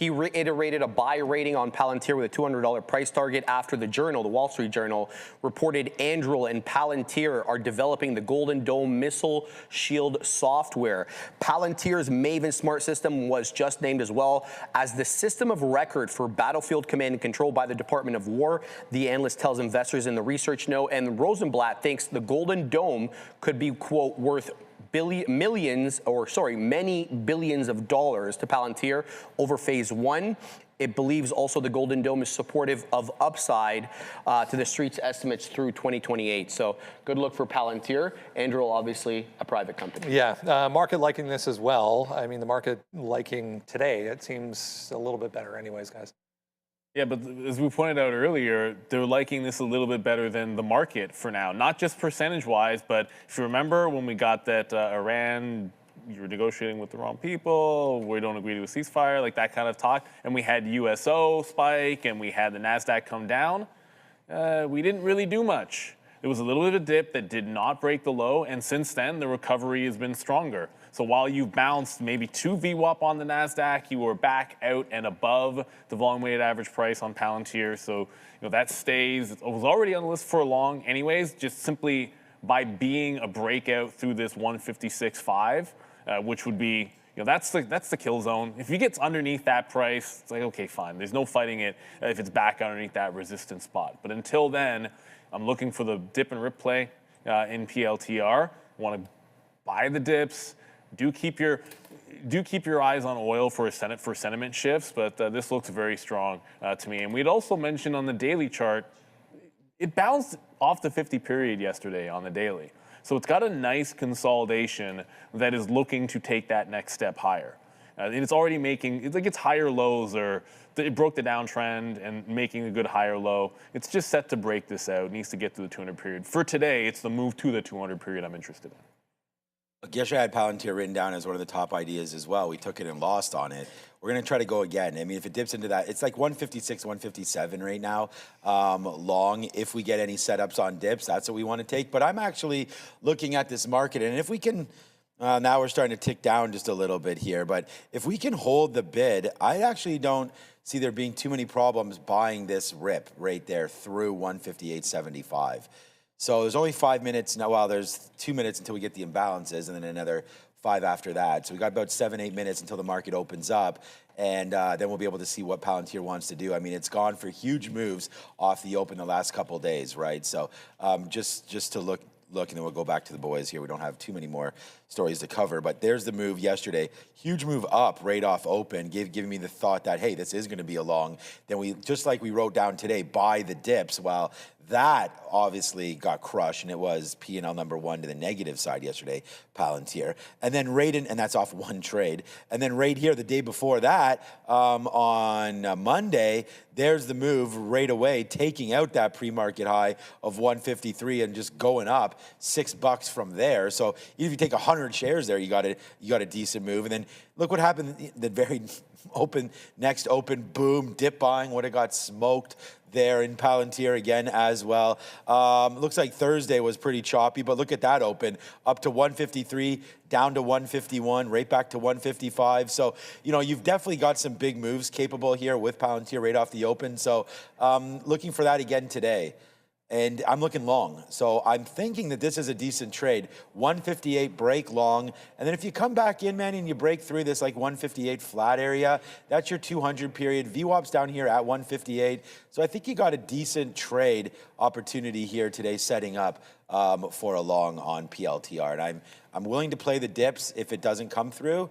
he reiterated a buy rating on Palantir with a $200 price target after the Journal, the Wall Street Journal, reported Anduril and Palantir are developing the Golden Dome missile shield software. Palantir's Maven Smart System was just named as well as the system of record for battlefield command and control by the Department of War, the analyst tells investors in the research note. And Rosenblatt thinks the Golden Dome could be, quote, worth many billions of dollars to Palantir over phase one. It believes also the Golden Dome is supportive of upside to the street's estimates through 2028. So good look for Palantir. Anduril, obviously a private company. Yeah, market liking this as well. I mean, the market liking today, it seems a little bit better anyways, guys. Yeah, but as we pointed out earlier, they're liking this a little bit better than the market for now. Not just percentage-wise, but if you remember when we got that Iran, you were negotiating with the wrong people, we don't agree to a ceasefire, like that kind of talk, and we had USO spike, and we had the NASDAQ come down, we didn't really do much. It was a little bit of a dip that did not break the low, and since then, the recovery has been stronger. So while you've bounced maybe 2 VWAP on the NASDAQ, you were back out and above the volume-weighted average price on Palantir. So, you know, that stays. It was already on the list for long anyways, just simply by being a breakout through this 156.5, which would be, you know, that's the kill zone. If it gets underneath that price, it's like, okay, fine. There's no fighting it if it's back underneath that resistance spot. But until then, I'm looking for the dip and rip play in PLTR. Want to buy the dips. Do keep your eyes on oil for sentiment shifts, but this looks very strong to me. And we'd also mentioned on the daily chart, it bounced off the 50 period yesterday on the daily. So it's got a nice consolidation that is looking to take that next step higher. And it's already making, it's like its higher lows are, it broke the downtrend and making a good higher low. It's just set to break this out. It needs to get to the 200 period. For today, it's the move to the 200 period I'm interested in. Look, yesterday I had Palantir written down as one of the top ideas as well. We took it and lost on it. We're going to try to go again. I mean, if it dips into that, it's like 156, 157 right now, long. If we get any setups on dips, that's what we want to take. But I'm actually looking at this market, and if we can, now we're starting to tick down just a little bit here, but if we can hold the bid, I actually don't see there being too many problems buying this rip right there through 158.75. So there's only 5 minutes now. Well, there's 2 minutes until we get the imbalances, and then another 5 after that. So we got about 7-8 minutes until the market opens up, and then we'll be able to see what Palantir wants to do. I mean, it's gone for huge moves off the open the last couple of days, right? So just to look, and then we'll go back to the boys here. We don't have too many more stories to cover, but there's the move yesterday. Huge move up right off open, giving me the thought that, hey, this is going to be a long. Then we, just like we wrote down today, buy the dips. Well, that obviously got crushed, and it was P&L number one to the negative side yesterday, Palantir. And then right in, and that's off one trade. And then right here, the day before that, on Monday, there's the move right away, taking out that pre-market high of 153 and just going up $6 from there. So even if you take 100 shares there, you got a decent move. And then look what happened the very next open, boom, dip buying, would have got smoked there in Palantir again as well. Looks like Thursday was pretty choppy, but look at that open, up to 153, down to 151, right back to 155. So, you know, you've definitely got some big moves capable here with Palantir right off the open. So looking for that again today. And I'm looking long. So I'm thinking that this is a decent trade. 158 break long. And then if you come back in, man, and you break through this like 158 flat area, that's your 200 period. VWAP's down here at 158. So I think you got a decent trade opportunity here today setting up for a long on PLTR. And I'm willing to play the dips if it doesn't come through.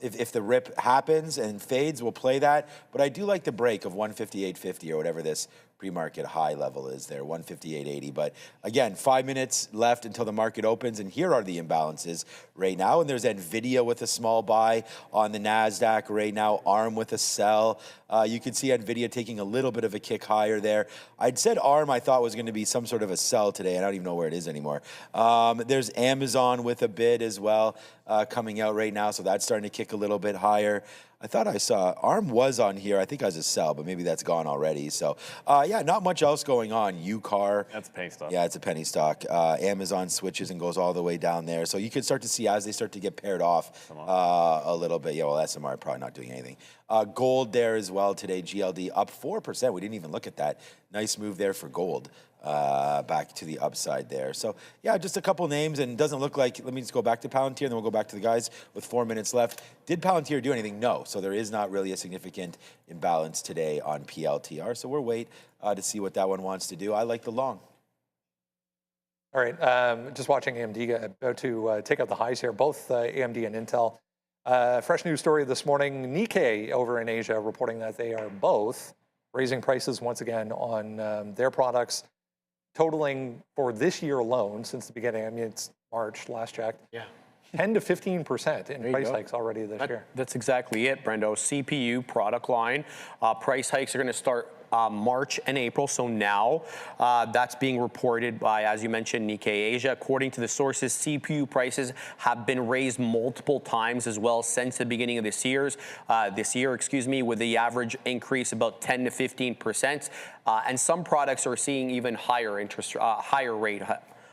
If the rip happens and fades, we'll play that. But I do like the break of 158.50 or whatever this pre-market high level is there, 158.80. But again, 5 minutes left until the market opens, and here are the imbalances right now. And there's NVIDIA with a small buy on the NASDAQ right now, ARM with a sell. You can see NVIDIA taking a little bit of a kick higher there. I'd said ARM I thought was going to be some sort of a sell today. I don't even know where it is anymore. There's Amazon with a bid as well coming out right now, so that's starting to kick a little bit higher. I thought I saw ARM was on here. I think as a sell, but maybe that's gone already. So, yeah, not much else going on. UCAR. That's a penny stock. Yeah, it's a penny stock. Amazon switches and goes all the way down there. So you can start to see as they start to get paired off a little bit. Yeah, well, SMR probably not doing anything. Gold there as well today. GLD up 4%. We didn't even look at that. Nice move there for gold. Back to the upside there. So, yeah, just a couple names, and it doesn't look like, let me just go back to Palantir, and then we'll go back to the guys with 4 minutes left. Did Palantir do anything? No. So there is not really a significant imbalance today on PLTR. So we'll wait to see what that one wants to do. I like the long. All right, just watching AMD about to take out the highs here, both AMD and Intel. Fresh news story this morning, Nikkei over in Asia reporting that they are both raising prices once again on their products, totaling for this year alone since the beginning. I mean, it's March, last checked. Yeah. 10 to 15% in price hikes already this year. That's exactly it, Brendo. CPU product line. Price hikes are going to start March and April, so now that's being reported by, as you mentioned, Nikkei Asia. According to the sources, CPU prices have been raised multiple times as well since the beginning of this year, with the average increase about 10 to 15%. And some products are seeing even higher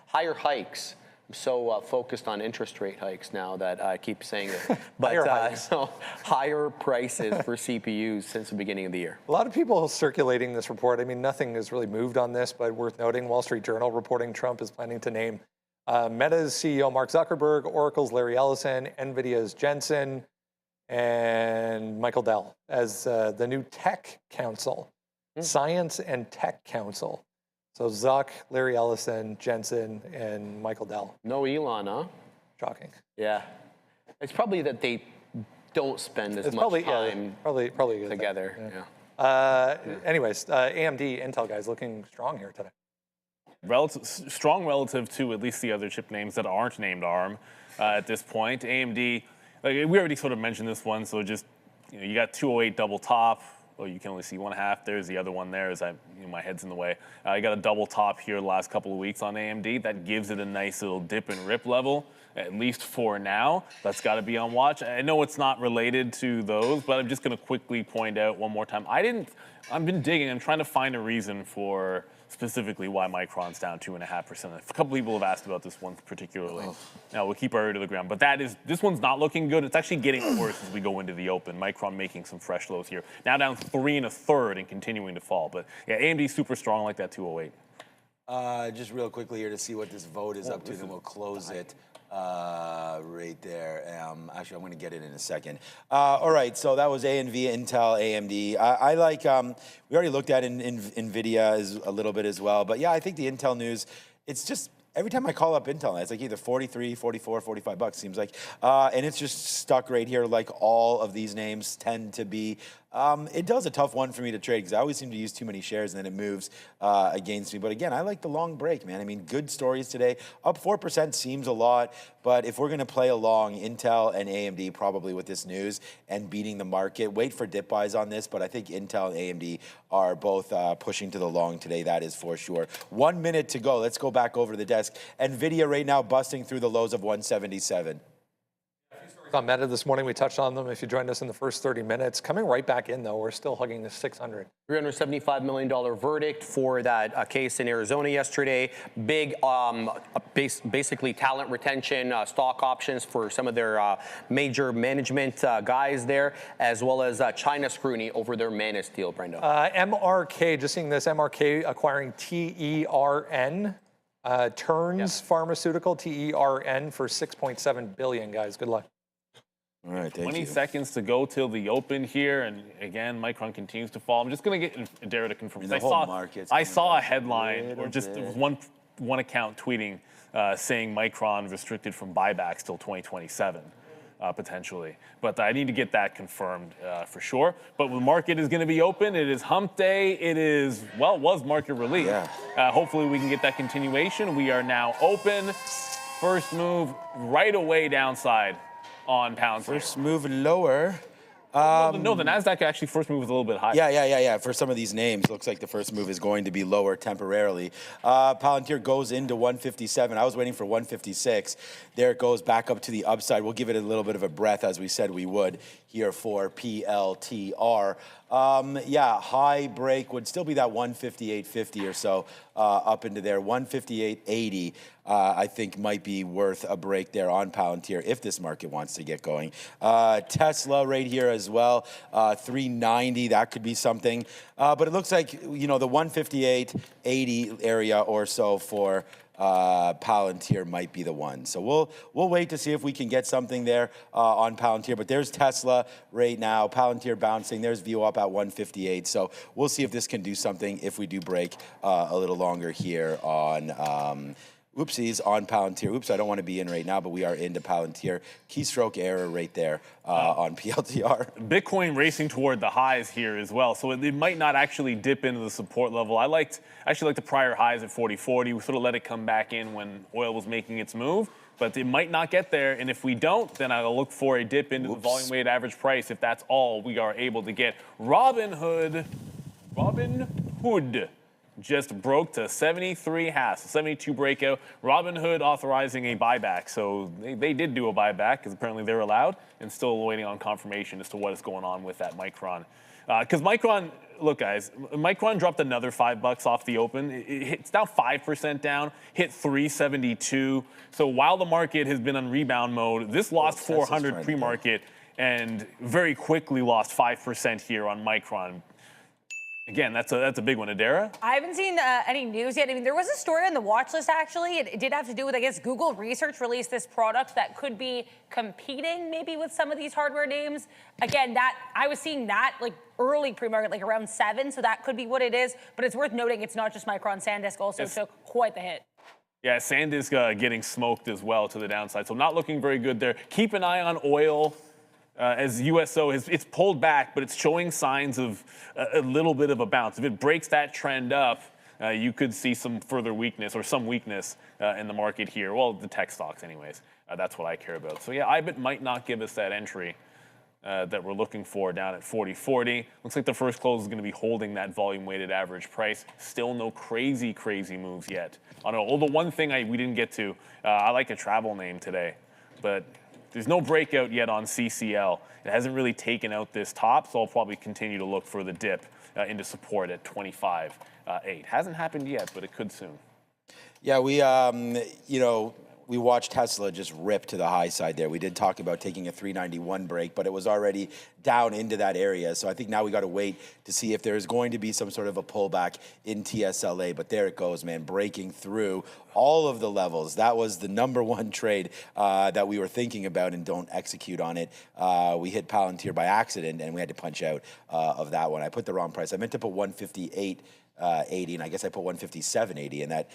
higher hikes. I'm so focused on interest rate hikes now that I keep saying it. But so higher prices for CPUs since the beginning of the year. A lot of people circulating this report. I mean, nothing has really moved on this, but worth noting, Wall Street Journal reporting Trump is planning to name Meta's CEO Mark Zuckerberg, Oracle's Larry Ellison, NVIDIA's Jensen, and Michael Dell as the new tech council, Science and Tech Council. So Zuck, Larry Ellison, Jensen, and Michael Dell. No Elon, huh? Shocking. Yeah. It's probably that they don't spend as much time probably together. Yeah. Anyways, AMD, Intel guys looking strong here today. Strong relative to at least the other chip names that aren't named ARM at this point. AMD, like we already sort of mentioned this one, so just you got 208 double top. Oh, you can only see one half. There's the other one there. My head's in the way. I got a double top here the last couple of weeks on AMD. That gives it a nice little dip and rip level, at least for now. That's got to be on watch. I know it's not related to those, but I'm just going to quickly point out one more time. I've been digging. I'm trying to find a reason for specifically why Micron's down 2.5%. A couple people have asked about this one particularly. Now we'll keep our ear to the ground, but this one's not looking good. It's actually getting worse as we go into the open. Micron making some fresh lows here. Now down 3 1/3 and continuing to fall. But yeah, AMD super strong like that 208. Just real quickly here to see what this vote is up to, then we'll close it right there. Actually, I'm going to get it in a second. All right, so that was A&V, Intel, AMD. I like, we already looked at NVIDIA a little bit as well. But yeah, I think the Intel news, it's just, every time I call up Intel, it's like either 43, 44, 45 bucks, seems like. And it's just stuck right here like all of these names tend to be. Intel's a tough one for me to trade because I always seem to use too many shares and then it moves against me. But again, I like the long break, man. I mean, good stories today. Up 4% seems a lot, but if we're going to play along, Intel and AMD probably with this news and beating the market, wait for dip buys on this, but I think Intel and AMD are both pushing to the long today, that is for sure. 1 minute to go. Let's go back over to the desk. NVIDIA right now busting through the lows of 177. On Meta this morning, we touched on them if you joined us in the first 30 minutes. Coming right back in, though, we're still hugging the 600. $375 million verdict for that case in Arizona yesterday. Big, basically talent retention, stock options for some of their major management guys there, as well as China scrutiny over their Manus deal, Brenda. MRK, just seeing this, MRK acquiring TERN, Turns Pharmaceutical, TERN, for $6.7 billion, guys. Good luck. All right, thank 20 you. seconds to go till the open here, and again, Micron continues to fall. I'm just going to get Dara to confirm. I mean, I saw a headline, or just one account tweeting saying Micron restricted from buybacks till 2027, potentially. But I need to get that confirmed for sure. But the market is going to be open. It is hump day. It is, well, it was market release. Yeah. Hopefully we can get that continuation. We are now open. First move right away downside on Palantir. First move lower. No, the NASDAQ actually first move was a little bit higher. Yeah. For some of these names, looks like the first move is going to be lower temporarily. Palantir goes into 157. I was waiting for 156. There it goes back up to the upside. We'll give it a little bit of a breath, as we said we would here for PLTR. High break would still be that 158.50 or so up into there. 158.80, I think, might be worth a break there on Palantir if this market wants to get going. Tesla right here as well, 390, that could be something. But it looks like, the 158.80 area or so for Palantir might be the one. So we'll wait to see if we can get something there on Palantir. But there's Tesla right now, Palantir bouncing. There's View up at 158. So we'll see if this can do something if we do break a little longer here on oopsies on Palantir. Oops, I don't want to be in right now, but we are into Palantir. Keystroke error right there on PLTR. Bitcoin racing toward the highs here as well, so it might not actually dip into the support level. I actually liked the prior highs at 40.40. We sort of let it come back in when oil was making its move, but it might not get there. And if we don't, then I'll look for a dip into the volume weighted average price if that's all we are able to get. Robinhood just broke to 73.5, 72 breakout. Robinhood authorizing a buyback. So they did do a buyback because apparently they're allowed, and still waiting on confirmation as to what is going on with that Micron. Because Micron, look guys, Micron dropped another $5 off the open. It's now 5% down, hit 372. So while the market has been on rebound mode, this lost 400 pre-market and very quickly lost 5% here on Micron. Again, that's a big one. Adara? I haven't seen any news yet. I mean, there was a story on the watch list, actually. It did have to do with, I guess, Google Research released this product that could be competing maybe with some of these hardware names. Again, I was seeing that like early pre-market, like around 7, so that could be what it is. But it's worth noting it's not just Micron. SanDisk also took quite the hit. Yeah, SanDisk getting smoked as well to the downside. So not looking very good there. Keep an eye on oil. As USO it's pulled back, but it's showing signs of a little bit of a bounce. If it breaks that trend up, you could see some further weakness or some weakness in the market here. Well, the tech stocks anyways. That's what I care about. So yeah, IBIT might not give us that entry that we're looking for down at 40.40. Looks like the first close is going to be holding that volume weighted average price. Still no crazy moves yet. I don't know. Oh, the one thing we didn't get to, I like a travel name today, but there's no breakout yet on CCL. It hasn't really taken out this top, so I'll probably continue to look for the dip into support at 25.8. Hasn't happened yet, but it could soon. Yeah, we, we watched Tesla just rip to the high side there. We did talk about taking a 391 break, but it was already down into that area. So I think now we got to wait to see if there's going to be some sort of a pullback in TSLA. But there it goes, man, breaking through all of the levels. That was the number one trade that we were thinking about and don't execute on it. We hit Palantir by accident and we had to punch out of that one. I put the wrong price. I meant to put 158.80, and I guess I put 157.80, and that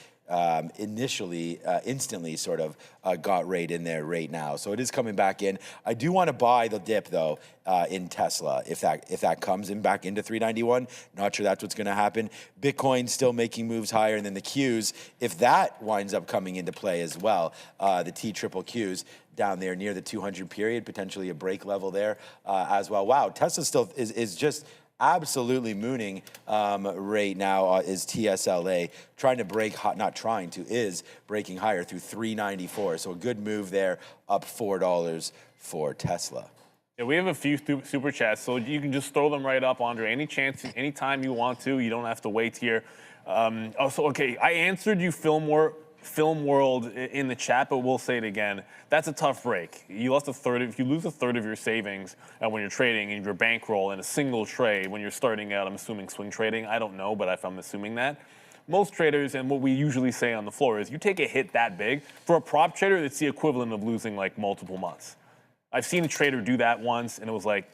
instantly sort of got right in there right now. So it is coming back in. I do want to buy the dip though in Tesla if that comes in back into 391. Not sure that's what's going to happen. Bitcoin still making moves higher, and then the Qs, if that winds up coming into play as well, the TQQs down there near the 200 period, potentially a break level there as well. Wow, Tesla still is just absolutely mooning right now is TSLA, trying to break, is breaking higher through 394. So a good move there, up $4 for Tesla. Yeah, we have a few super chats, so you can just throw them right up, Andre. Anytime you want to. You don't have to wait here. Okay, I answered you, Film World, in the chat, but we'll say it again. That's a tough break. You lost a third. If you lose a third of your savings when you're trading in your bankroll in a single trade when you're starting out, I'm assuming swing trading. I don't know, but if I'm assuming that. Most traders, and what we usually say on the floor is, you take a hit that big. For a prop trader, it's the equivalent of losing like multiple months. I've seen a trader do that once, and it was like,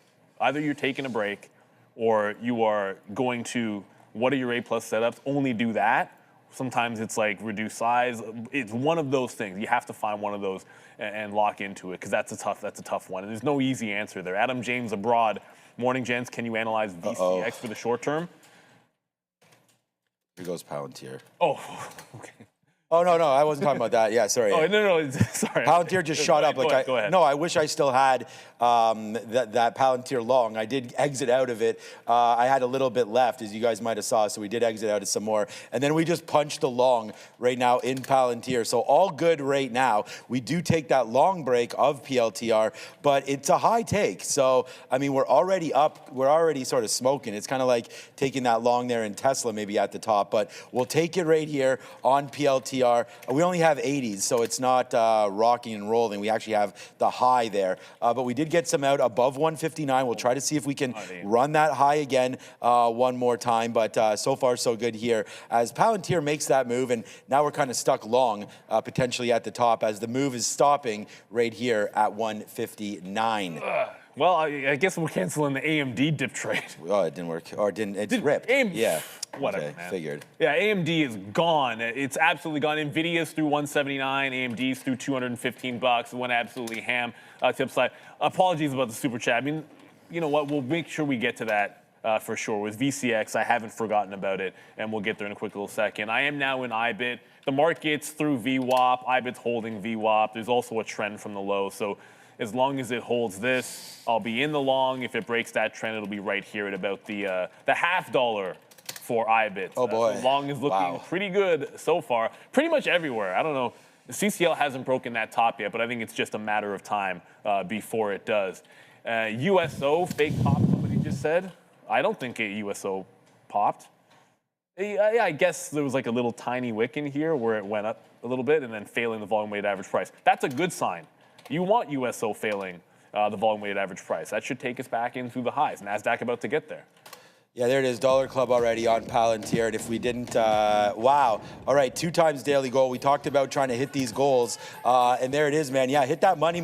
either you're taking a break, or you are going to, what are your A+ setups? Only do that. Sometimes it's like reduce size. It's one of those things. You have to find one of those and lock into it, because that's a tough one. And there's no easy answer there. Adam James abroad. Morning, gents. Can you analyze VCX for the short term? Here goes Palantir. Oh, okay. Oh, no, I wasn't talking about that. Yeah, sorry. Oh, no, sorry. Palantir just shot up. Go ahead. No, I wish I still had that Palantir long. I did exit out of it. I had a little bit left, as you guys might have saw, so we did exit out of some more. And then we just punched the long right now in Palantir. So all good right now. We do take that long break of PLTR, but it's a high take. So, I mean, we're already up. We're already sort of smoking. It's kind of like taking that long there in Tesla maybe at the top, but we'll take it right here on PLTR. We only have 80s, so it's not rocking and rolling. We actually have the high there. But we did get some out above 159. We'll try to see if we can run that high again one more time. But so far, so good here. As Palantir makes that move, and now we're kind of stuck long, potentially at the top, as the move is stopping right here at 159. Well, I guess we're canceling the AMD dip trade. Oh, it didn't work. Or it's ripped. Yeah. Whatever, okay, man. Figured. Yeah, AMD is gone. It's absolutely gone. Nvidia's through 179. AMD's through $215. It went absolutely ham to upside. Apologies about the super chat. I mean, you know what? We'll make sure we get to that for sure. With VCX, I haven't forgotten about it, and we'll get there in a quick little second. I am now in IBIT. The market's through VWAP. IBIT's holding VWAP. There's also a trend from the low. So as long as it holds this, I'll be in the long. If it breaks that trend, it'll be right here at about the $0.50 for IBIT. Oh boy. So long is looking pretty good so far. Pretty much everywhere. I don't know. The CCL hasn't broken that top yet, but I think it's just a matter of time before it does. USO, fake pop, somebody just said. I don't think a USO popped. Yeah, I guess there was like a little tiny wick in here where it went up a little bit and then failing the volume weighted average price. That's a good sign. You want USO failing the volume weighted average price. That should take us back in through the highs. NASDAQ about to get there. Yeah, there it is, Dollar Club already on Palantir. And if we didn't, wow. All right, 2 times daily goal. We talked about trying to hit these goals. And there it is, man. Yeah, hit that money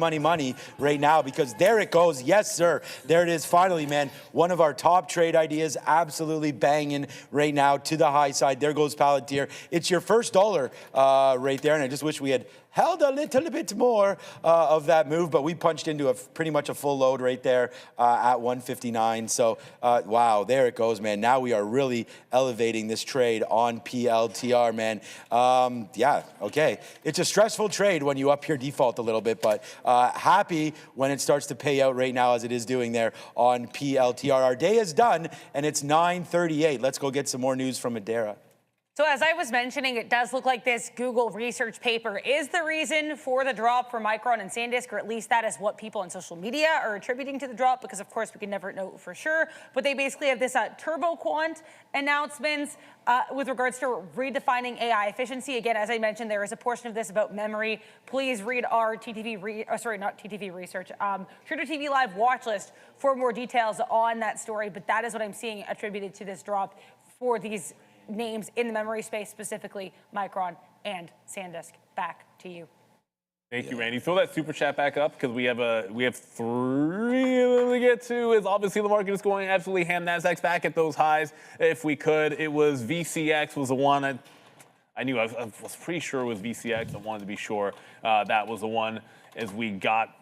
right now, because there it goes. Yes, sir. There it is, finally, man. One of our top trade ideas, absolutely banging right now to the high side. There goes Palantir. It's your first dollar right there. And I just wish we had held a little bit more of that move, but we punched into pretty much a full load right there at 159. So, wow, there it goes, man. Now we are really elevating this trade on PLTR, man. Yeah, okay. It's a stressful trade when you up your default a little bit, but happy when it starts to pay out right now as it is doing there on PLTR. Our day is done, and it's 9:38. Let's go get some more news from Adara. So as I was mentioning, it does look like this Google research paper is the reason for the drop for Micron and SanDisk, or at least that is what people on social media are attributing to the drop, because of course we can never know for sure. But they basically have this TurboQuant announcements with regards to redefining AI efficiency. Again, as I mentioned, there is a portion of this about memory. Please read our TTV research, Trader TV Live watch list for more details on that story. But that is what I'm seeing attributed to this drop for these names in the memory space, specifically Micron and SanDisk. Back to you. Thank you, Randy. Throw that super chat back up, because we have 3 of them to get to. As obviously the market is going absolutely ham. Nasdaq's back at those highs. If we could, it was VCX was the one. I knew I was pretty sure it was VCX. I wanted to be sure that was the one as we got.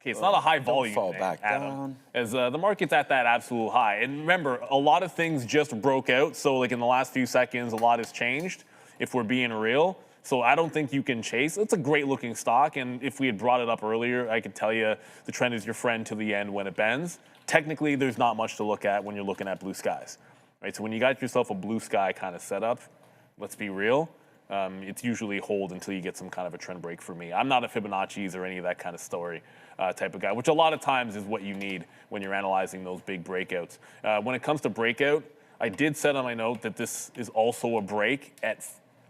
Okay, it's not a high volume fall thing, back Adam, down. as the market's at that absolute high. And remember, a lot of things just broke out. So like in the last few seconds, a lot has changed, if we're being real. So I don't think you can chase. It's a great looking stock. And if we had brought it up earlier, I could tell you the trend is your friend to the end when it bends. Technically, there's not much to look at when you're looking at blue skies, right? So when you got yourself a blue sky kind of setup, let's be real, it's usually hold until you get some kind of a trend break for me. I'm not a Fibonacci's or any of that kind of story type of guy, which a lot of times is what you need when you're analyzing those big breakouts. When it comes to breakout, I did set on my note that this is also a break at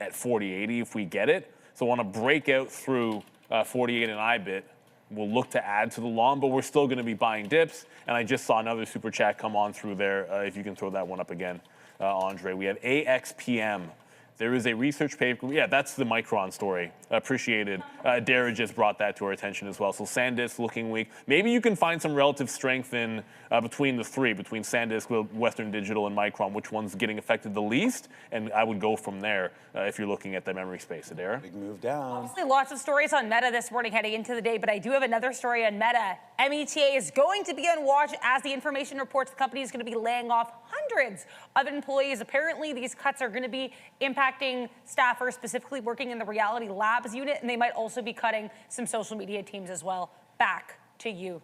40.80 if we get it. So on a breakout through 48 and IBIT, we'll look to add to the long, but we're still going to be buying dips. And I just saw another super chat come on through there. If you can throw that one up again, Andre. We have AXPM. There is a research paper. Yeah, that's the Micron story. Appreciated. Dara just brought that to our attention as well. So SanDisk looking weak. Maybe you can find some relative strength in between the three, between SanDisk, Western Digital, and Micron. Which one's getting affected the least? And I would go from there if you're looking at the memory space. Dara? Big move down. Obviously, lots of stories on Meta this morning heading into the day, but I do have another story on Meta. META is going to be on watch as the information reports the company is going to be laying off hundreds of employees. Apparently, these cuts are going to be impacting staffers specifically working in the Reality Labs unit, and they might also be cutting some social media teams as well. Back to you.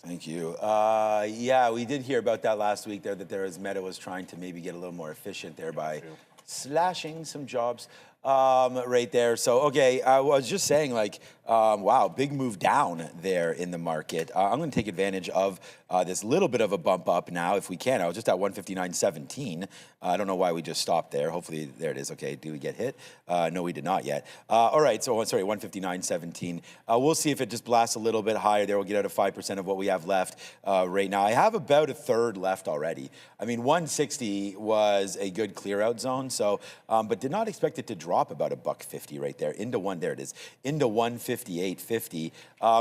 Thank you. Yeah, we did hear about that last week there, that Meta was trying to maybe get a little more efficient there by slashing some jobs right there. So, okay, I was just saying, like, wow, big move down there in the market. I'm going to take advantage of this little bit of a bump up now if we can. I was just at 159.17. I don't know why we just stopped there. Hopefully, there it is. Okay, do we get hit? No, we did not yet. All right, so sorry, 159.17. We'll see if it just blasts a little bit higher there. We'll get out of 5% of what we have left right now. I have about a third left already. I mean, 160 was a good clear out zone, so but did not expect it to drop about $1.50 right there into there it is, into 158.50.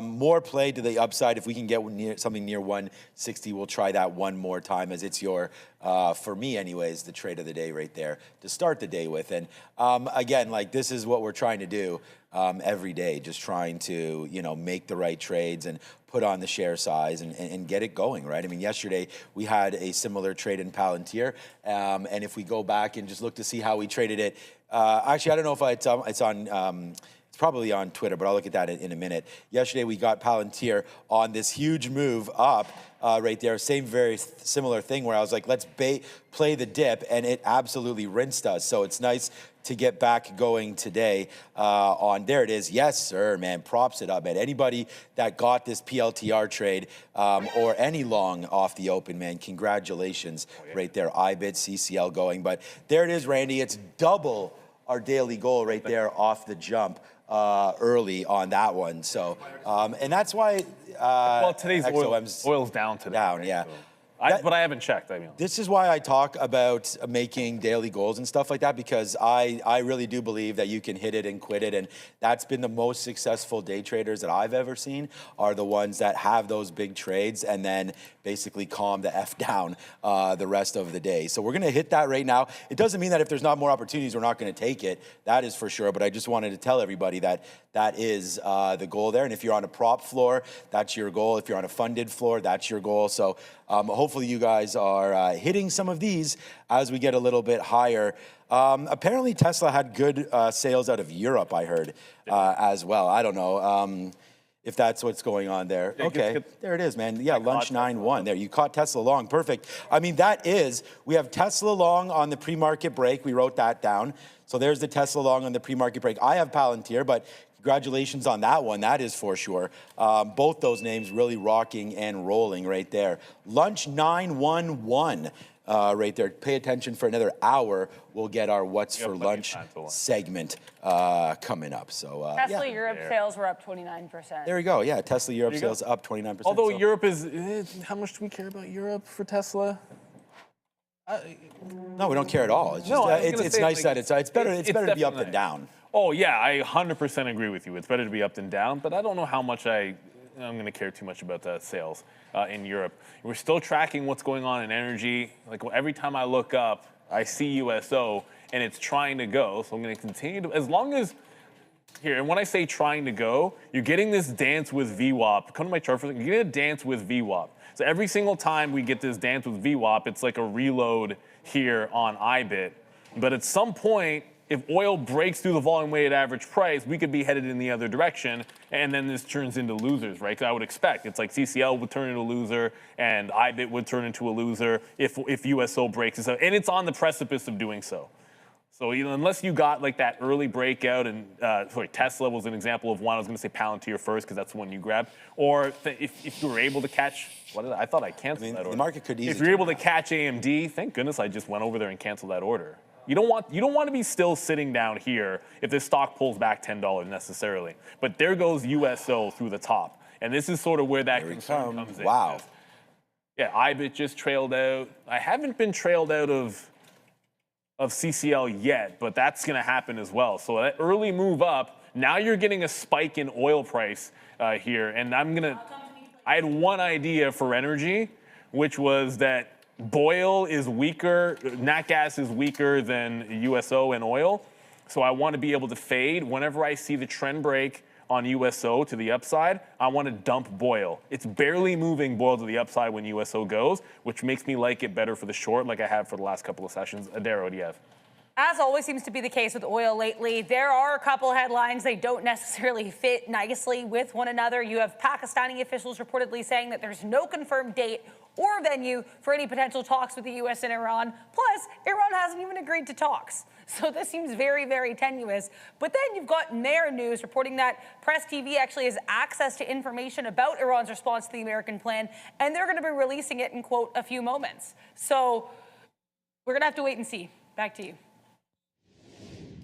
More play to the upside. If we can get something near 160, we'll try that one more time, as it's your, for me anyways, the trade of the day right there to start the day with. And again, like, this is what we're trying to do every day, just trying to, make the right trades and put on the share size and get it going, right? I mean, yesterday we had a similar trade in Palantir, and if we go back and just look to see how we traded it, actually, I don't know if it's on, it's probably on Twitter, but I'll look at that in a minute. Yesterday, we got Palantir on this huge move up right there. Same, very similar thing where I was like, let's play the dip, and it absolutely rinsed us. So it's nice to get back going today on, there it is. Yes, sir, man, props it up, man. Anybody that got this PLTR trade or any long off the open, man, congratulations right there. IBIT, CCL going. But there it is, Randy. It's double our daily goal right there off the jump early on that one. So, and that's why Well, today's XOM's oil's down today. down, right? yeah. So but I haven't checked. I mean, This is why I talk about making daily goals and stuff like that, because I really do believe that you can hit it and quit it. And that's been the most successful day traders that I've ever seen, are the ones that have those big trades and then basically calm the F down the rest of the day. So we're going to hit that right now. It doesn't mean that if there's not more opportunities, we're not going to take it. That is for sure. But I just wanted to tell everybody that that is the goal there. And if you're on a prop floor, that's your goal. If you're on a funded floor, that's your goal. So hopefully you guys are hitting some of these as we get a little bit higher. Apparently Tesla had good sales out of Europe, I heard, as well. I don't know. if that's what's going on there. Okay, there it is, man. Yeah, lunch 9-1. There, you caught Tesla long. Perfect. I mean, we have Tesla long on the pre-market break. We wrote that down. So there's the Tesla long on the pre-market break. I have Palantir, but congratulations on that one. That is for sure. Both those names really rocking and rolling right there. Lunch 911. Right there. Pay attention for another hour. We'll get our What's for Lunch segment coming up. So Tesla Europe sales were up 29%. There you go. Yeah, Tesla Europe sales up 29%. Although Europe is, how much do we care about Europe for Tesla? No, we don't care at all. It's just, it's nice that it's better to be up than down. Oh yeah, I 100% agree with you. It's better to be up than down, but I don't know how much I'm going to care too much about the sales in Europe. We're still tracking what's going on in energy. Like every time I look up, I see USO, and it's trying to go. So I'm going to continue to, as long as, here, and when I say trying to go, you're getting this dance with VWAP. Come to my chart for a second. You're going to dance with VWAP. So every single time we get this dance with VWAP, it's like a reload here on IBIT. But at some point, if oil breaks through the volume-weighted average price, we could be headed in the other direction, and then this turns into losers, right? Because I would expect it's like CCL would turn into a loser, and IBIT would turn into a loser if USO breaks itself, and it's on the precipice of doing so. So unless you got like that early breakout, and Tesla was an example of one. I was going to say Palantir first because that's the one you grabbed, or if you were able to catch, I thought I canceled that order. The market could easily. If you're able to catch AMD, thank goodness I just went over there and canceled that order. You don't want to be still sitting down here if this stock pulls back $10 necessarily. But there goes USO through the top. And this is sort of where that concern comes in. Wow. Yeah, IBIT just trailed out. I haven't been trailed out of CCL yet, but that's going to happen as well. So that early move up, now you're getting a spike in oil price here. And I had one idea for energy, which was that Boyle is weaker, nat gas is weaker than USO and oil. So I want to be able to fade. Whenever I see the trend break on USO to the upside, I want to dump Boyle. It's barely moving Boyle to the upside when USO goes, which makes me like it better for the short like I have for the last couple of sessions. Adaro, what do you have? As always seems to be the case with oil lately, there are a couple headlines. They don't necessarily fit nicely with one another. You have Pakistani officials reportedly saying that there's no confirmed date or venue for any potential talks with the U.S. and Iran. Plus, Iran hasn't even agreed to talks. So this seems very, very tenuous. But then you've got Nair News reporting that Press TV actually has access to information about Iran's response to the American plan, and they're going to be releasing it in, quote, a few moments. So we're going to have to wait and see. Back to you.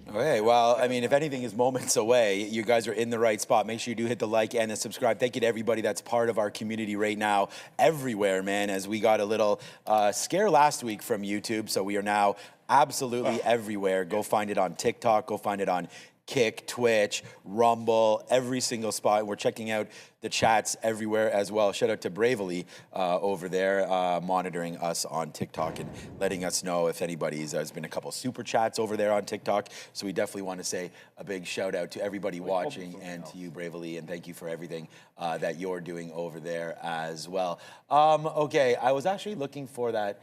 Okay, well, I mean, if anything is moments away, you guys are in the right spot. Make sure you do hit the like and the subscribe. Thank you to everybody that's part of our community right now, everywhere, man, as we got a little scare last week from YouTube. So we are now absolutely everywhere. Go find it on TikTok. Go find it on Kick, Twitch, Rumble, every single spot. We're checking out the chats everywhere as well. Shout out to Bravely over there monitoring us on TikTok and letting us know if anybody's, there's been a couple super chats over there on TikTok. So we definitely want to say a big shout out to everybody watching and to you, Bravely, and thank you for everything that you're doing over there as well. Okay, I was actually looking for that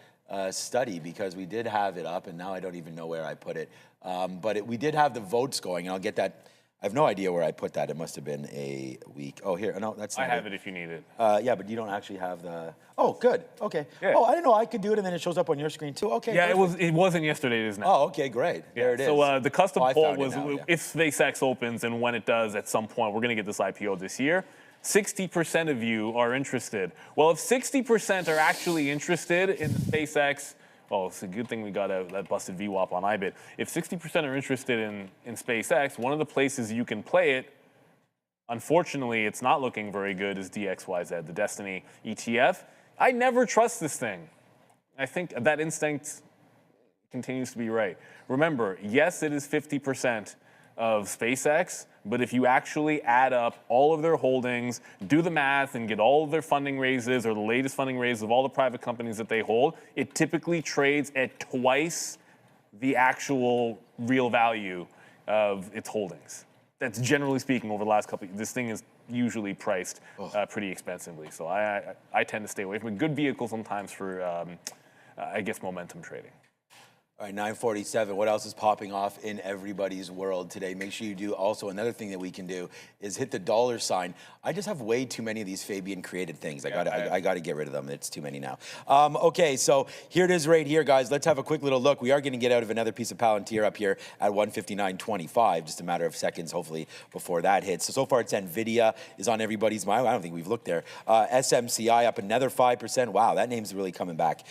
study because we did have it up and now I don't even know where I put it. But we did have the votes going, and I'll get that. I have no idea where I put that. It must have been a week. Oh, here. No, that's not I have it if you need it. Yeah, but you don't actually have the. Oh, good. Okay. Yeah. Oh, I didn't know I could do it, and then it shows up on your screen too. Okay. Yeah, perfect. it wasn't yesterday. It is now. Oh, okay, great. There it is. So the custom poll was now, if SpaceX opens, and when it does, at some point, we're going to get this IPO this year. 60% of you are interested. Well, if 60% are actually interested in the SpaceX. Oh, it's a good thing we got that busted VWAP on IBIT. If 60% are interested in SpaceX, one of the places you can play it, unfortunately, it's not looking very good, is DXYZ, the Destiny ETF. I never trust this thing. I think that instinct continues to be right. Remember, yes, it is 50% of SpaceX, but if you actually add up all of their holdings, do the math, and get all of their funding raises or the latest funding raises of all the private companies that they hold, it typically trades at twice the actual real value of its holdings. That's generally speaking over the last couple of years. This thing is usually priced pretty expensively. So I tend to stay away from it. Good vehicle sometimes for, I guess, momentum trading. All right, 9:47. What else is popping off in everybody's world today? Make sure you do also another thing that we can do is hit the dollar sign. I just have way too many of these Fabian created things. I got to get rid of them. It's too many now. Okay, so here it is right here, guys. Let's have a quick little look. We are going to get out of another piece of Palantir up here at 159.25. Just a matter of seconds, hopefully, before that hits. So far it's NVIDIA is on everybody's mind. I don't think we've looked there. SMCI up another 5%. Wow, that name's really coming back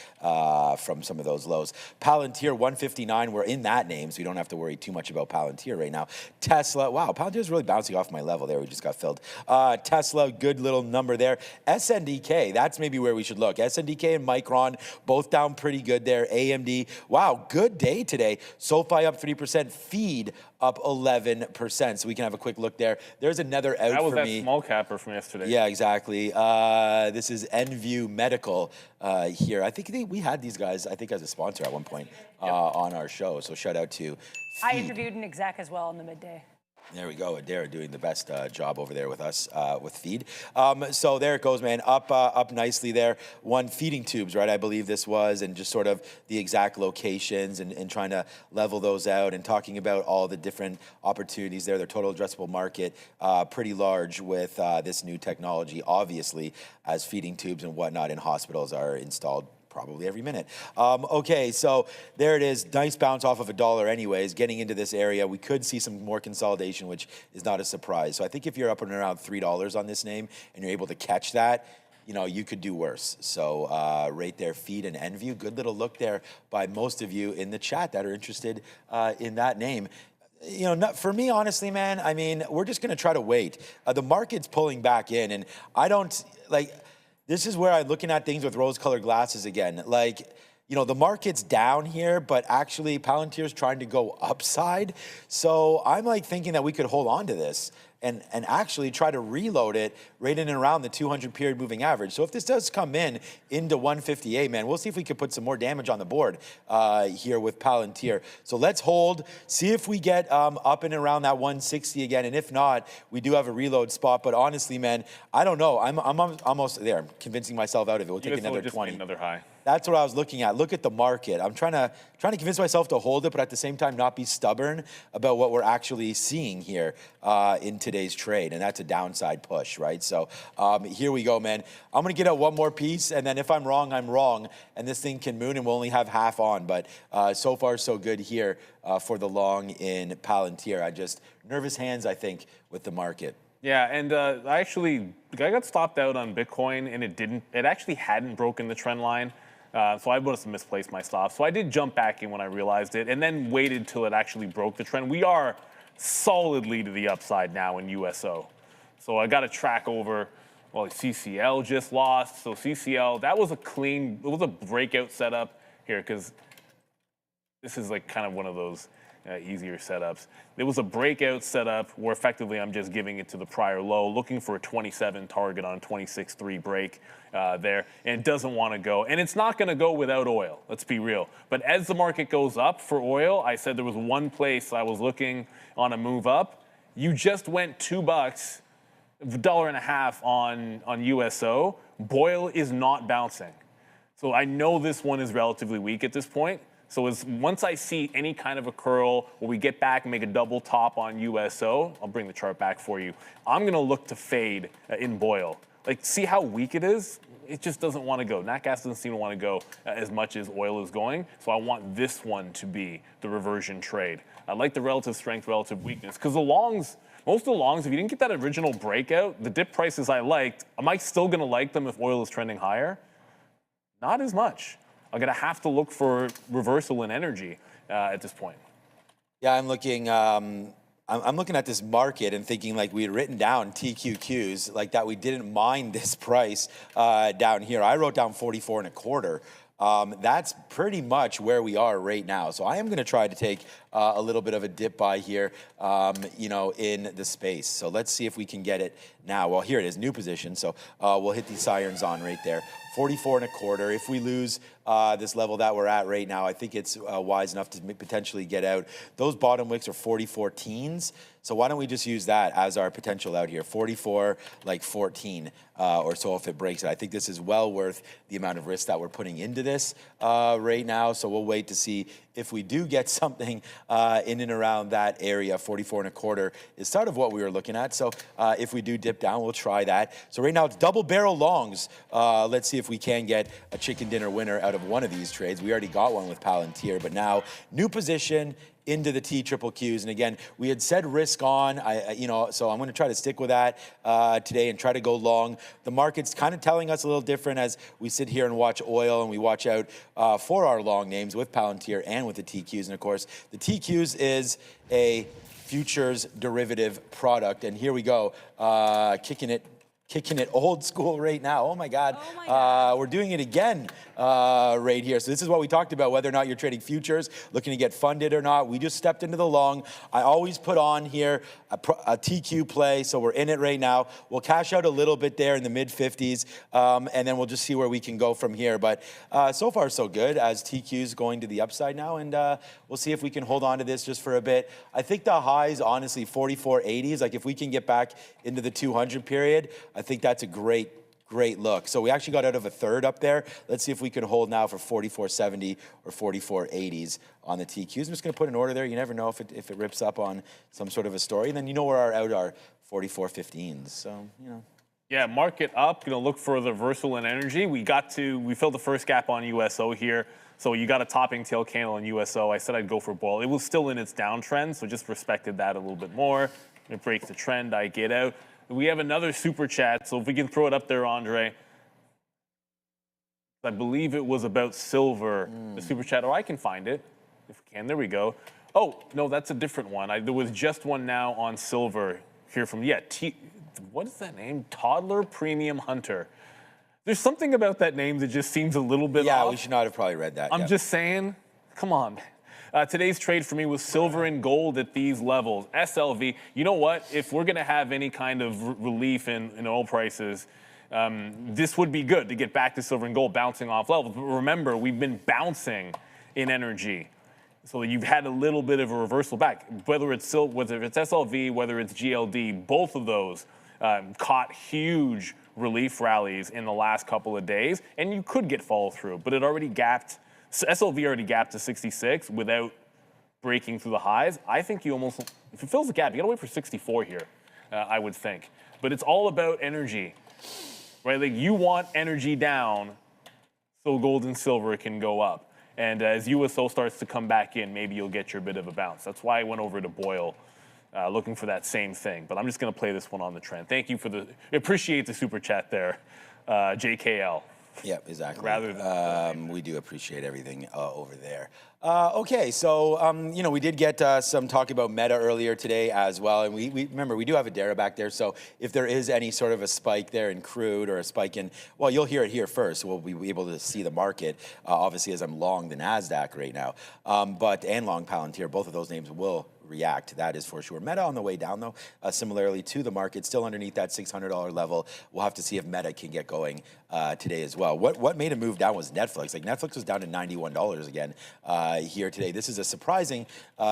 from some of those lows. Palantir 159, we're in that name, so you don't have to worry too much about Palantir right now. Tesla, wow, Palantir's really bouncing off my level there. We just got filled. Tesla, good little number there. SNDK, that's maybe where we should look. SNDK and Micron, both down pretty good there. AMD, wow, good day today. SoFi up 3%. Feed up 11%. So we can have a quick look there. There's another out for me. That was that small capper from yesterday. Yeah, exactly. This is NView Medical here. I think we had these guys, I think, as a sponsor at one point on our show. So shout out to Feed. I interviewed an exec as well in the midday. There we go. Adair doing the best job over there with us with Feed. So there it goes, man. Up nicely there. One feeding tubes, right? I believe this was, and just sort of the exact locations and trying to level those out and talking about all the different opportunities there. Their total addressable market pretty large with this new technology, obviously, as feeding tubes and whatnot in hospitals are installed probably every minute. Okay, so there it is. Nice bounce off of $1 anyways. Getting into this area, we could see some more consolidation, which is not a surprise. So I think if you're up and around $3 on this name and you're able to catch that, you know, you could do worse. So right there, Feed and NView. Good little look there by most of you in the chat that are interested in that name. You know, for me, honestly, man, I mean, we're just going to try to wait. The market's pulling back in, and I don't, like, this is where I'm looking at things with rose-colored glasses again. Like, you know, the market's down here, but actually Palantir's trying to go upside. So I'm like thinking that we could hold on to this and actually try to reload it right in and around the 200 period moving average. So if this does come into 158, man, we'll see if we can put some more damage on the board here with Palantir. So let's hold, see if we get up and around that 160 again. And if not, we do have a reload spot. But honestly, man, I don't know. I'm almost there. I'm convincing myself out of it. We'll take another 20. Another high. That's what I was looking at. Look at the market. I'm trying to convince myself to hold it, but at the same time not be stubborn about what we're actually seeing here in today's trade, and that's a downside push, right? So here we go, man. I'm going to get out one more piece, and then if I'm wrong, I'm wrong, and this thing can moon, and we'll only have half on. But so far, so good here for the long in Palantir. I just nervous hands, I think, with the market. Yeah, and I got stopped out on Bitcoin, and it actually hadn't broken the trend line. So I must have misplaced my stop. So I did jump back in when I realized it and then waited till it actually broke the trend. We are solidly to the upside now in USO. So I got to track over, well, CCL just lost. So CCL, that was it was a breakout setup here because this is like kind of one of those easier setups. There was a breakout setup where effectively I'm just giving it to the prior low, looking for a 27 target on a 26.3 break there, and it doesn't want to go. And it's not going to go without oil, let's be real. But as the market goes up for oil, I said there was one place I was looking on a move up. You just went $2, $1.50 on USO. Boyle is not bouncing. So I know this one is relatively weak at this point. So once I see any kind of a curl where we get back and make a double top on USO, I'll bring the chart back for you. I'm going to look to fade in Boyle. Like, see how weak it is? It just doesn't want to go. Nat gas doesn't seem to want to go as much as oil is going. So I want this one to be the reversion trade. I like the relative strength, relative weakness. Because the longs, most of the longs, if you didn't get that original breakout, the dip prices I liked, am I still going to like them if oil is trending higher? Not as much. I'm going to have to look for reversal in energy at this point. Yeah, I'm looking. I'm looking at this market and thinking like we had written down TQQs like that. We didn't mind this price down here. I wrote down 44 1/4. That's pretty much where we are right now. So I am going to try to take a little bit of a dip buy here, you know, in the space. So let's see if we can get it now. Well, here it is, new position. So we'll hit these sirens on right there. 44.25. If we lose this level that we're at right now, I think it's wise enough to potentially get out. Those bottom wicks are 44 teens. So why don't we just use that as our potential out here? 44, like 14 or so if it breaks it. I think this is well worth the amount of risk that we're putting into this right now. So we'll wait to see if we do get something in and around that area. 44.25 is sort of what we were looking at. So if we do dip down, we'll try that. So right now it's double barrel longs. Let's see if we can get a chicken dinner winner out of one of these trades. We already got one with Palantir, but now new position into the TQQs. And again, we had said risk on, so I'm going to try to stick with that today and try to go long. The market's kind of telling us a little different as we sit here and watch oil and we watch out for our long names with Palantir and with the TQs. And of course, the TQs is a futures derivative product. And here we go, kicking it old school right now. Oh my God. Oh my God. We're doing it again right here. So this is what we talked about, whether or not you're trading futures, looking to get funded or not. We just stepped into the long. I always put on here a TQ play, so we're in it right now. We'll cash out a little bit there in the mid 50s, and then we'll just see where we can go from here. But so far so good as TQ's going to the upside now, and we'll see if we can hold on to this just for a bit. I think the highs, honestly, 44.80s. Like if we can get back into the 200 period, I think that's a great look. So we actually got out of a third up there. Let's see if we can hold now for 44.70 or 44.80s on the TQs. I'm just going to put an order there. You never know if it rips up on some sort of a story. And then you know where our out are, 44.15s. So, you know. Yeah, market up, look for the reversal in energy. We filled the first gap on USO here. So you got a topping tail candle on USO. I said I'd go for bull. It was still in its downtrend, so just respected that a little bit more. It breaks the trend, I get out. We have another super chat, so if we can throw it up there, Andre. I believe it was about silver, the super chat, or I can find it if we can. There we go. Oh, no, that's a different one. There was just one now on silver here from, what is that name? Toddler Premium Hunter. There's something about that name that just seems a little bit off. Yeah, we should not have probably read that. I'm just saying, come on. Today's trade for me was silver and gold at these levels. SLV, you know what? If we're going to have any kind of relief in oil prices, this would be good to get back to silver and gold bouncing off levels. But remember, we've been bouncing in energy. So you've had a little bit of a reversal back. Whether it's SLV, whether it's GLD, both of those caught huge relief rallies in the last couple of days. And you could get follow through, but it already gapped. SLV already gapped to 66 without breaking through the highs. I think you almost, if it fills the gap, you gotta wait for 64 here, I would think. But it's all about energy, right? Like you want energy down so gold and silver can go up. And as USO starts to come back in, maybe you'll get your bit of a bounce. That's why I went over to Boyle looking for that same thing. But I'm just gonna play this one on the trend. Thank you for appreciate the super chat there, JKL. Yeah, exactly. Rather than we do appreciate everything over there. Okay, so we did get some talk about Meta earlier today as well, and we remember we do have a Dara back there. So if there is any sort of a spike there in crude or a spike in, well, you'll hear it here first. We'll be able to see the market, obviously, as I'm long the Nasdaq right now, and long Palantir. Both of those names will react, that is for sure. Meta on the way down, though, similarly to the market, still underneath that $600 level. We'll have to see if Meta can get going today as well. What made a move down was Netflix. Like Netflix was down to $91 again here today. This is a surprising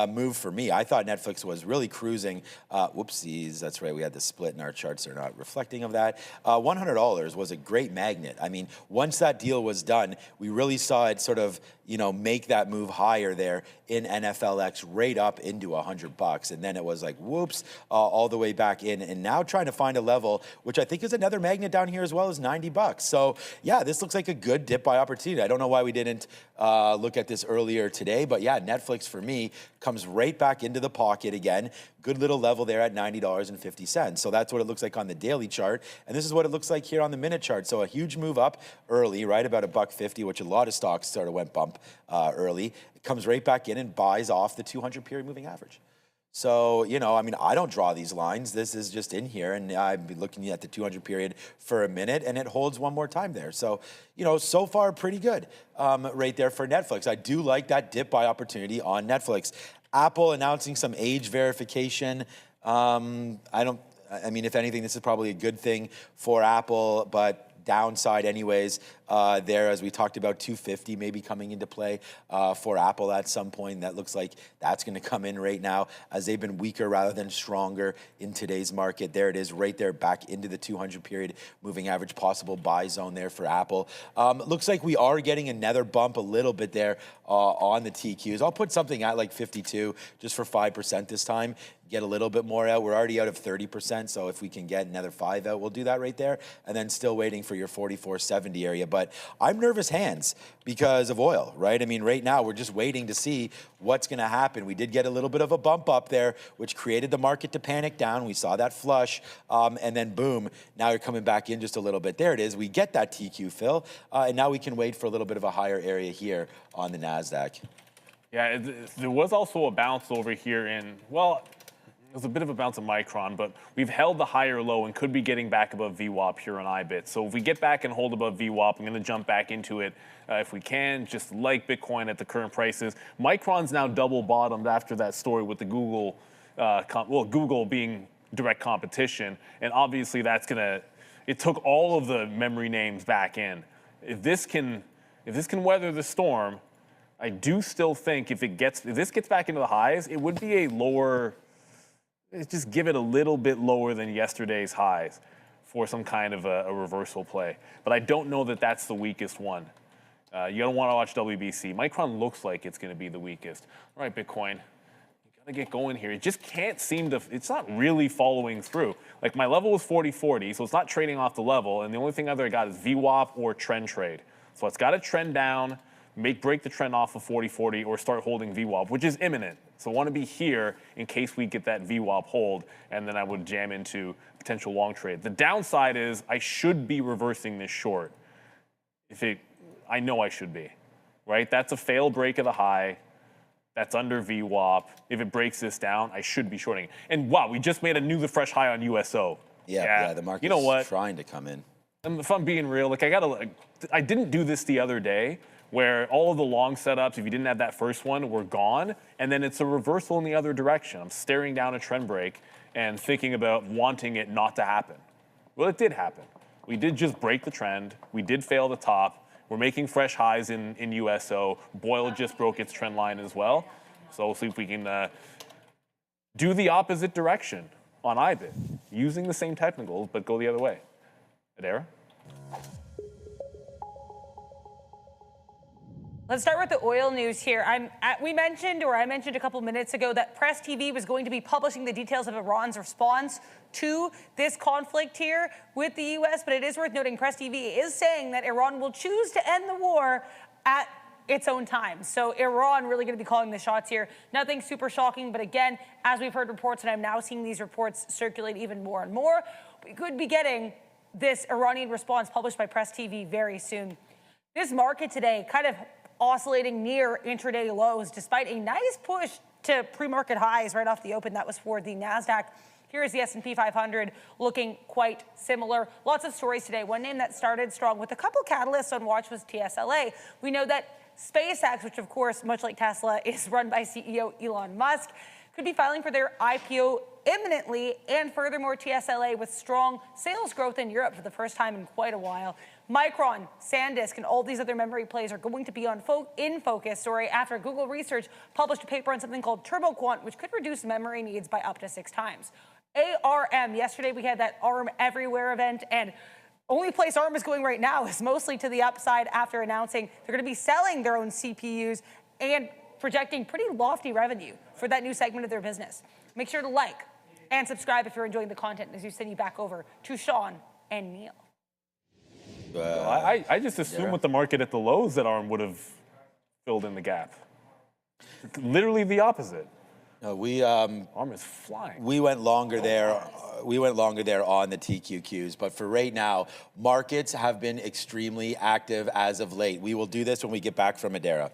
move for me. I thought Netflix was really cruising. Whoopsies, that's right. We had the split in our charts. They're not reflecting of that. $100 was a great magnet. I mean, once that deal was done, we really saw it sort of, make that move higher there in NFLX right up into $100. And then it was like, whoops, all the way back in. And now trying to find a level, which I think is another magnet down here as well, is $90. So yeah, this looks like a good dip buy opportunity. I don't know why we didn't look at this earlier today, but yeah, Netflix for me comes right back into the pocket again. Good little level there at $90.50. So that's what it looks like on the daily chart. And this is what it looks like here on the minute chart. So a huge move up early, right about $1.50, which a lot of stocks sort of went bump early. It comes right back in and buys off the 200 period moving average. So, I don't draw these lines. This is just in here, and I've been looking at the 200 period for a minute, and it holds one more time there. So, so far pretty good right there for Netflix. I do like that dip buy opportunity on Netflix. Apple announcing some age verification. If anything, this is probably a good thing for Apple, but downside anyways there, as we talked about, 250 maybe coming into play for Apple at some point. That looks like that's going to come in right now as they've been weaker rather than stronger in today's market. There it is right there back into the 200 period moving average, possible buy zone there for Apple. Looks like we are getting another bump a little bit there on the TQs. I'll put something at like 52 just for 5% this time. Get a little bit more out. We're already out of 30%, so if we can get another 5 out, we'll do that right there. And then still waiting for your 44.70 area. But I'm nervous hands because of oil, right? I mean, right now we're just waiting to see what's going to happen. We did get a little bit of a bump up there, which created the market to panic down. We saw that flush, and then boom, now you're coming back in just a little bit. There it is. We get that TQ fill, and now we can wait for a little bit of a higher area here on the NASDAQ. Yeah, there was also a bounce over here in, well, it was a bit of a bounce of Micron, but we've held the higher low and could be getting back above VWAP here on IBIT. So if we get back and hold above VWAP, I'm going to jump back into it if we can, just like Bitcoin at the current prices. Micron's now double bottomed after that story with the Google, Google being direct competition. And obviously that's going to, it took all of the memory names back in. If this can weather the storm, I do still think if this gets back into the highs, it would be a lower, just give it a little bit lower than yesterday's highs for some kind of a reversal play. But I don't know that that's the weakest one. You don't want to watch WBC. Micron looks like it's going to be the weakest. All right, Bitcoin, you got to get going here. It just can't seem to, it's not really following through. Like my level was 40.40, so it's not trading off the level. And the only thing either I got is VWAP or trend trade. So it's got to trend down, break the trend off of 40.40 or start holding VWAP, which is imminent. So I want to be here in case we get that VWAP hold, and then I would jam into potential long trade. The downside is I should be reversing this short. I know I should be, right? That's a fail break of the high. That's under VWAP. If it breaks this down, I should be shorting. And wow, we just made a new fresh high on USO. Yeah, the market's trying to come in. And if I'm being real, like I didn't do this the other day, where all of the long setups, if you didn't have that first one, were gone, and then it's a reversal in the other direction. I'm staring down a trend break and thinking about wanting it not to happen. Well, it did happen. We did just break the trend. We did fail the top. We're making fresh highs in USO. Boyle just broke its trend line as well. So we'll see if we can do the opposite direction on IBIT, using the same technicals, but go the other way. Adara? Let's start with the oil news here. I mentioned a couple minutes ago that Press TV was going to be publishing the details of Iran's response to this conflict here with the U.S., but it is worth noting Press TV is saying that Iran will choose to end the war at its own time. So Iran really going to be calling the shots here. Nothing super shocking, but again, as we've heard reports, and I'm now seeing these reports circulate even more and more, we could be getting this Iranian response published by Press TV very soon. This market today kind of oscillating near intraday lows despite a nice push to pre-market highs right off the open. That was for the NASDAQ. Here is the S&P 500 looking quite similar. Lots of stories today. One name that started strong with a couple catalysts on watch was TSLA. We know that SpaceX, which of course, much like Tesla, is run by CEO Elon Musk, could be filing for their IPO imminently, and furthermore, TSLA with strong sales growth in Europe for the first time in quite a while. Micron, SanDisk, and all these other memory plays are going to be in focus after Google Research published a paper on something called TurboQuant, which could reduce memory needs by up to 6 times. ARM, yesterday we had that ARM Everywhere event, and only place ARM is going right now is mostly to the upside after announcing they're going to be selling their own CPUs and projecting pretty lofty revenue for that new segment of their business. Make sure to like and subscribe if you're enjoying the content as you send you back over to Sean and Neil. I just assume with the market at the lows that ARM would have filled in the gap. Literally the opposite. No, ARM is flying. We went longer there. We went longer there on the TQQs, but for right now, markets have been extremely active as of late. We will do this when we get back from Adara.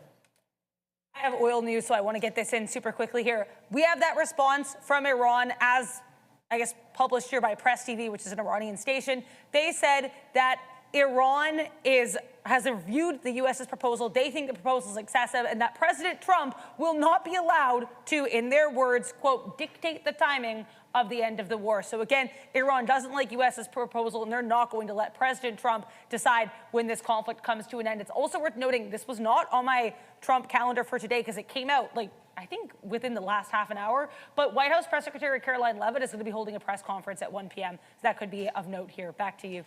I have oil news, so I want to get this in super quickly here. We have that response from Iran as, I guess, published here by Press TV, which is an Iranian station. They said that Iran is has reviewed the U.S.'s proposal. They think the proposal is excessive and that President Trump will not be allowed to, in their words, quote, dictate the timing of the end of the war. So again, Iran doesn't like U.S.'s proposal, and they're not going to let President Trump decide when this conflict comes to an end. It's also worth noting this was not on my Trump calendar for today because it came out I think within the last half an hour. But White House Press Secretary Caroline Leavitt is going to be holding a press conference at 1 p.m. So that could be of note here. Back to you.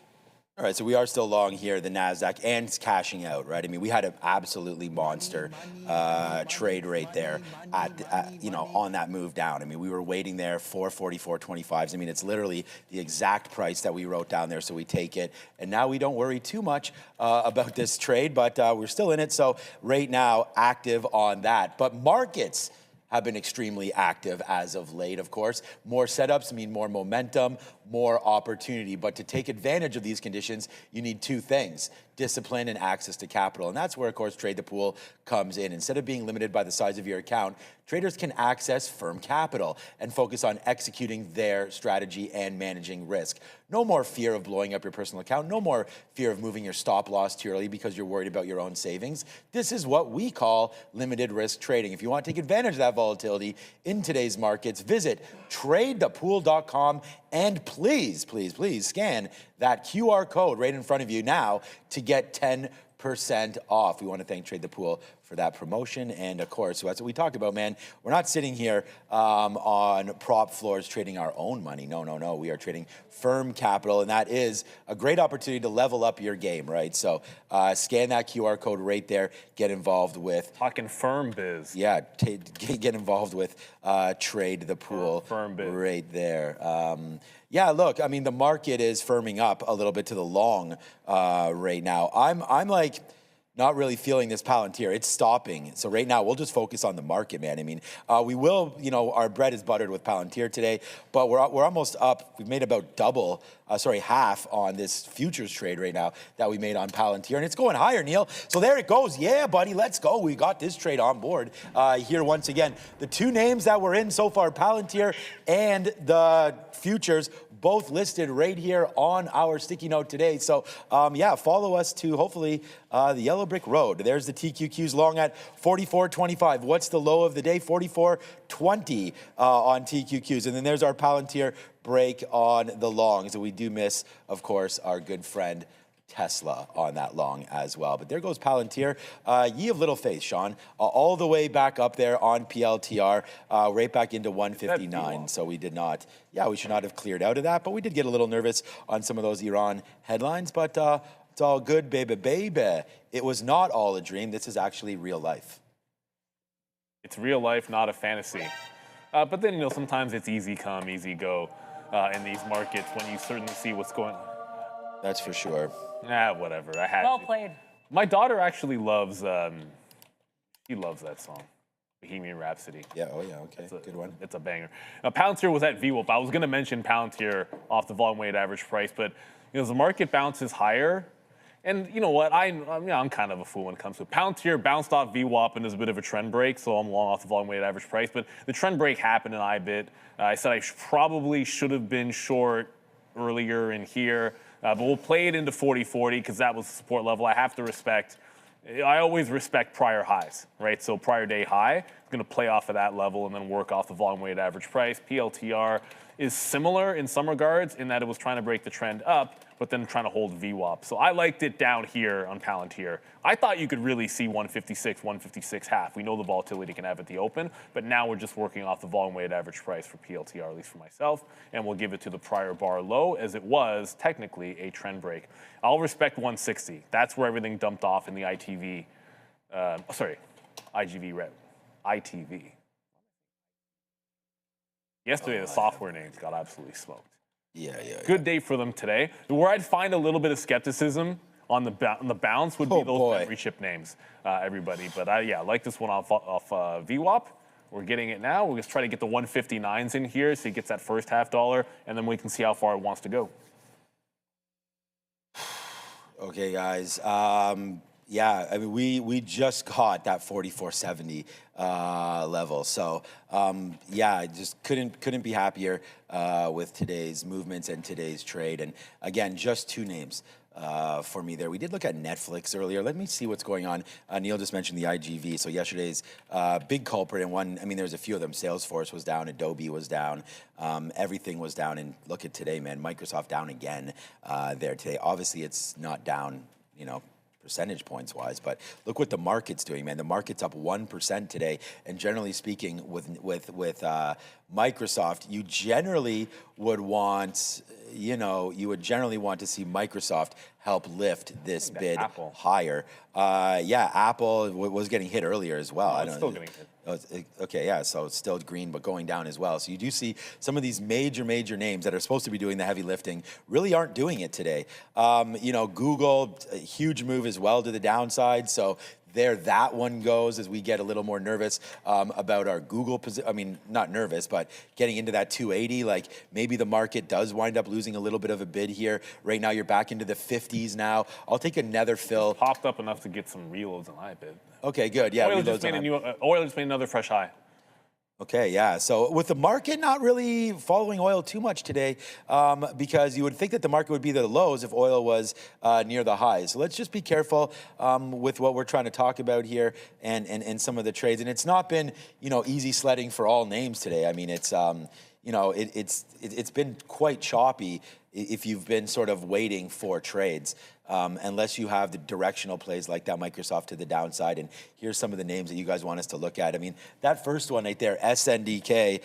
All right, so we are still long here, the NASDAQ, and it's cashing out, right? I mean, we had an absolutely monster trade rate there on that move down. I mean, we were waiting there for 44.25s. I mean, it's literally the exact price that we wrote down there, so we take it. And now we don't worry too much about this trade, but we're still in it. So right now, active on that. But markets have been extremely active as of late, of course. More setups mean more momentum, more opportunity. But to take advantage of these conditions, you need two things: discipline and access to capital. And that's where, of course, Trade the Pool comes in. Instead of being limited by the size of your account, traders can access firm capital and focus on executing their strategy and managing risk. No more fear of blowing up your personal account. No more fear of moving your stop loss too early because you're worried about your own savings. This is what we call limited risk trading. If you want to take advantage of that volatility in today's markets, visit tradethepool.com and please, please, please scan that QR code right in front of you now to get 10% off. We want to thank Trade the Pool for that promotion. And of course, that's what we talked about, man. We're not sitting here on prop floors trading our own money. No, no, no. We are trading firm capital, and that is a great opportunity to level up your game, right? So scan that QR code right there. Get involved with talking firm biz. Yeah, get involved with Trade the Pool. Firm biz right there. Yeah, look, I mean, the market is firming up a little bit to the long right now. I'm like not really feeling this Palantir. It's stopping. So right now, we'll just focus on the market, man. I mean, we will, our bread is buttered with Palantir today, but we're almost up. We've made about half on this futures trade right now that we made on Palantir, and it's going higher, Neil. So there it goes. Yeah, buddy, let's go. We got this trade on board here once again. The two names that we're in so far, Palantir and the futures, both listed right here on our sticky note today. So yeah, follow us to hopefully the yellow brick road. There's the TQQs long at 44.25. What's the low of the day? 44.20 on TQQs. And then there's our Palantir break on the longs. And we do miss, of course, our good friend Tesla on that long as well. But there goes Palantir. Ye of little faith, Sean. All the way back up there on PLTR, right back into 159. So we did not, we should not have cleared out of that. But we did get a little nervous on some of those Iran headlines. But it's all good, baby, baby. It was not all a dream. This is actually real life. It's real life, not a fantasy. But then, sometimes it's easy come, easy go in these markets when you certainly see what's going on. That's for sure. Whatever. I had Well to. played. My daughter actually loves, she loves that song, Bohemian Rhapsody. Yeah, oh yeah, okay, good one. It's a banger. Now, Palantir was at VWAP. I was going to mention Palantir off the volume weighted average price, but as the market bounces higher, and you know what, I'm kind of a fool when it comes to it. Palantir bounced off VWAP and there's a bit of a trend break, so I'm long off the volume weighted average price, but the trend break happened in IBIT. I said I probably should have been short earlier in here. But we'll play it into 40.40 because that was the support level. I have to respect. I always respect prior highs, right? So prior day high, I'm going to play off of that level and then work off the volume weighted average price. PLTR is similar in some regards in that it was trying to break the trend up, but then trying to hold VWAP. So I liked it down here on Palantir. I thought you could really see 156, 156 half. We know the volatility can have at the open, but now we're just working off the volume weighted average price for PLTR, at least for myself, and we'll give it to the prior bar low as it was technically a trend break. I'll respect 160. That's where everything dumped off in the ITV, ITV. Yesterday, the software names got absolutely smoked. Yeah. Good day for them today. Where I'd find a little bit of skepticism on the bounce would be those memory chip names, everybody. But I like this one off VWAP. We're getting it now. We're just trying to get the 159s in here so he gets that first half dollar, and then we can see how far it wants to go. Okay, guys. Yeah, I mean, we just got that 44.70 level. So, yeah, I just couldn't be happier with today's movements and today's trade. And again, just two names. for me there. We did look at Netflix earlier. Let me see what's going on. Neil just mentioned the IGV. So yesterday's big culprit, and one, I mean, there's a few of them. Salesforce was down, Adobe was down, everything was down. And look at today, man, Microsoft down again there today. Obviously, it's not down, you know, percentage points wise, but look what the market's doing, man. The market's up 1% today, and generally speaking, with Microsoft, you generally would want, you know, you would generally want to see Microsoft help lift this bid higher. Yeah, Apple was getting hit earlier as well. It's still getting hit. Okay, yeah, so it's still green, but going down as well. So you do see some of these major names that are supposed to be doing the heavy lifting really aren't doing it today. You know, Google, a huge move as well to the downside. So there that one goes as we get a little more nervous about our Google position. I mean, not nervous, but getting into that 280, like maybe the market does wind up losing a little bit of a bid here. Right now, you're back into the 50s now. I'll take another fill. It's popped up enough to get some reloads on high bid. Okay, good. Yeah, oil just made another fresh high. Okay, yeah. So with the market not really following oil too much today, because you would think that the market would be the lows if oil was near the highs. So let's just be careful with what we're trying to talk about here and some of the trades. And it's not been, you know, easy sledding for all names today. I mean, it's you know, it's been quite choppy if you've been sort of waiting for trades. Unless you have the directional plays like that Microsoft to the downside. And here's some of the names that you guys want us to look at. I mean, that first one right there, SNDK,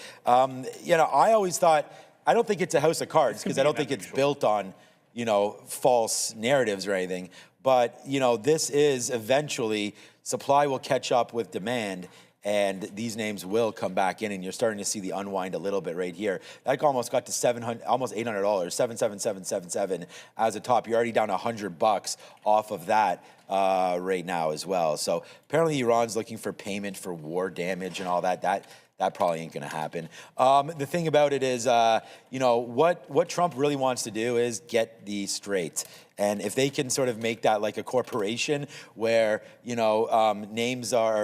you know, I always thought, I don't think it's a house of cards because I don't think it's built on, you know, false narratives or anything. But, you know, this is eventually, supply will catch up with demand, and these names will come back in, and you're starting to see the unwind a little bit right here. That almost got to $700, almost $800, 77777 as a top. You're already down $100 off of that right now as well. So apparently Iran's looking for payment for war damage and all that. That probably ain't going to happen. The thing about it is, you know, what Trump really wants to do is get the Strait. And if they can sort of make that like a corporation where, you know,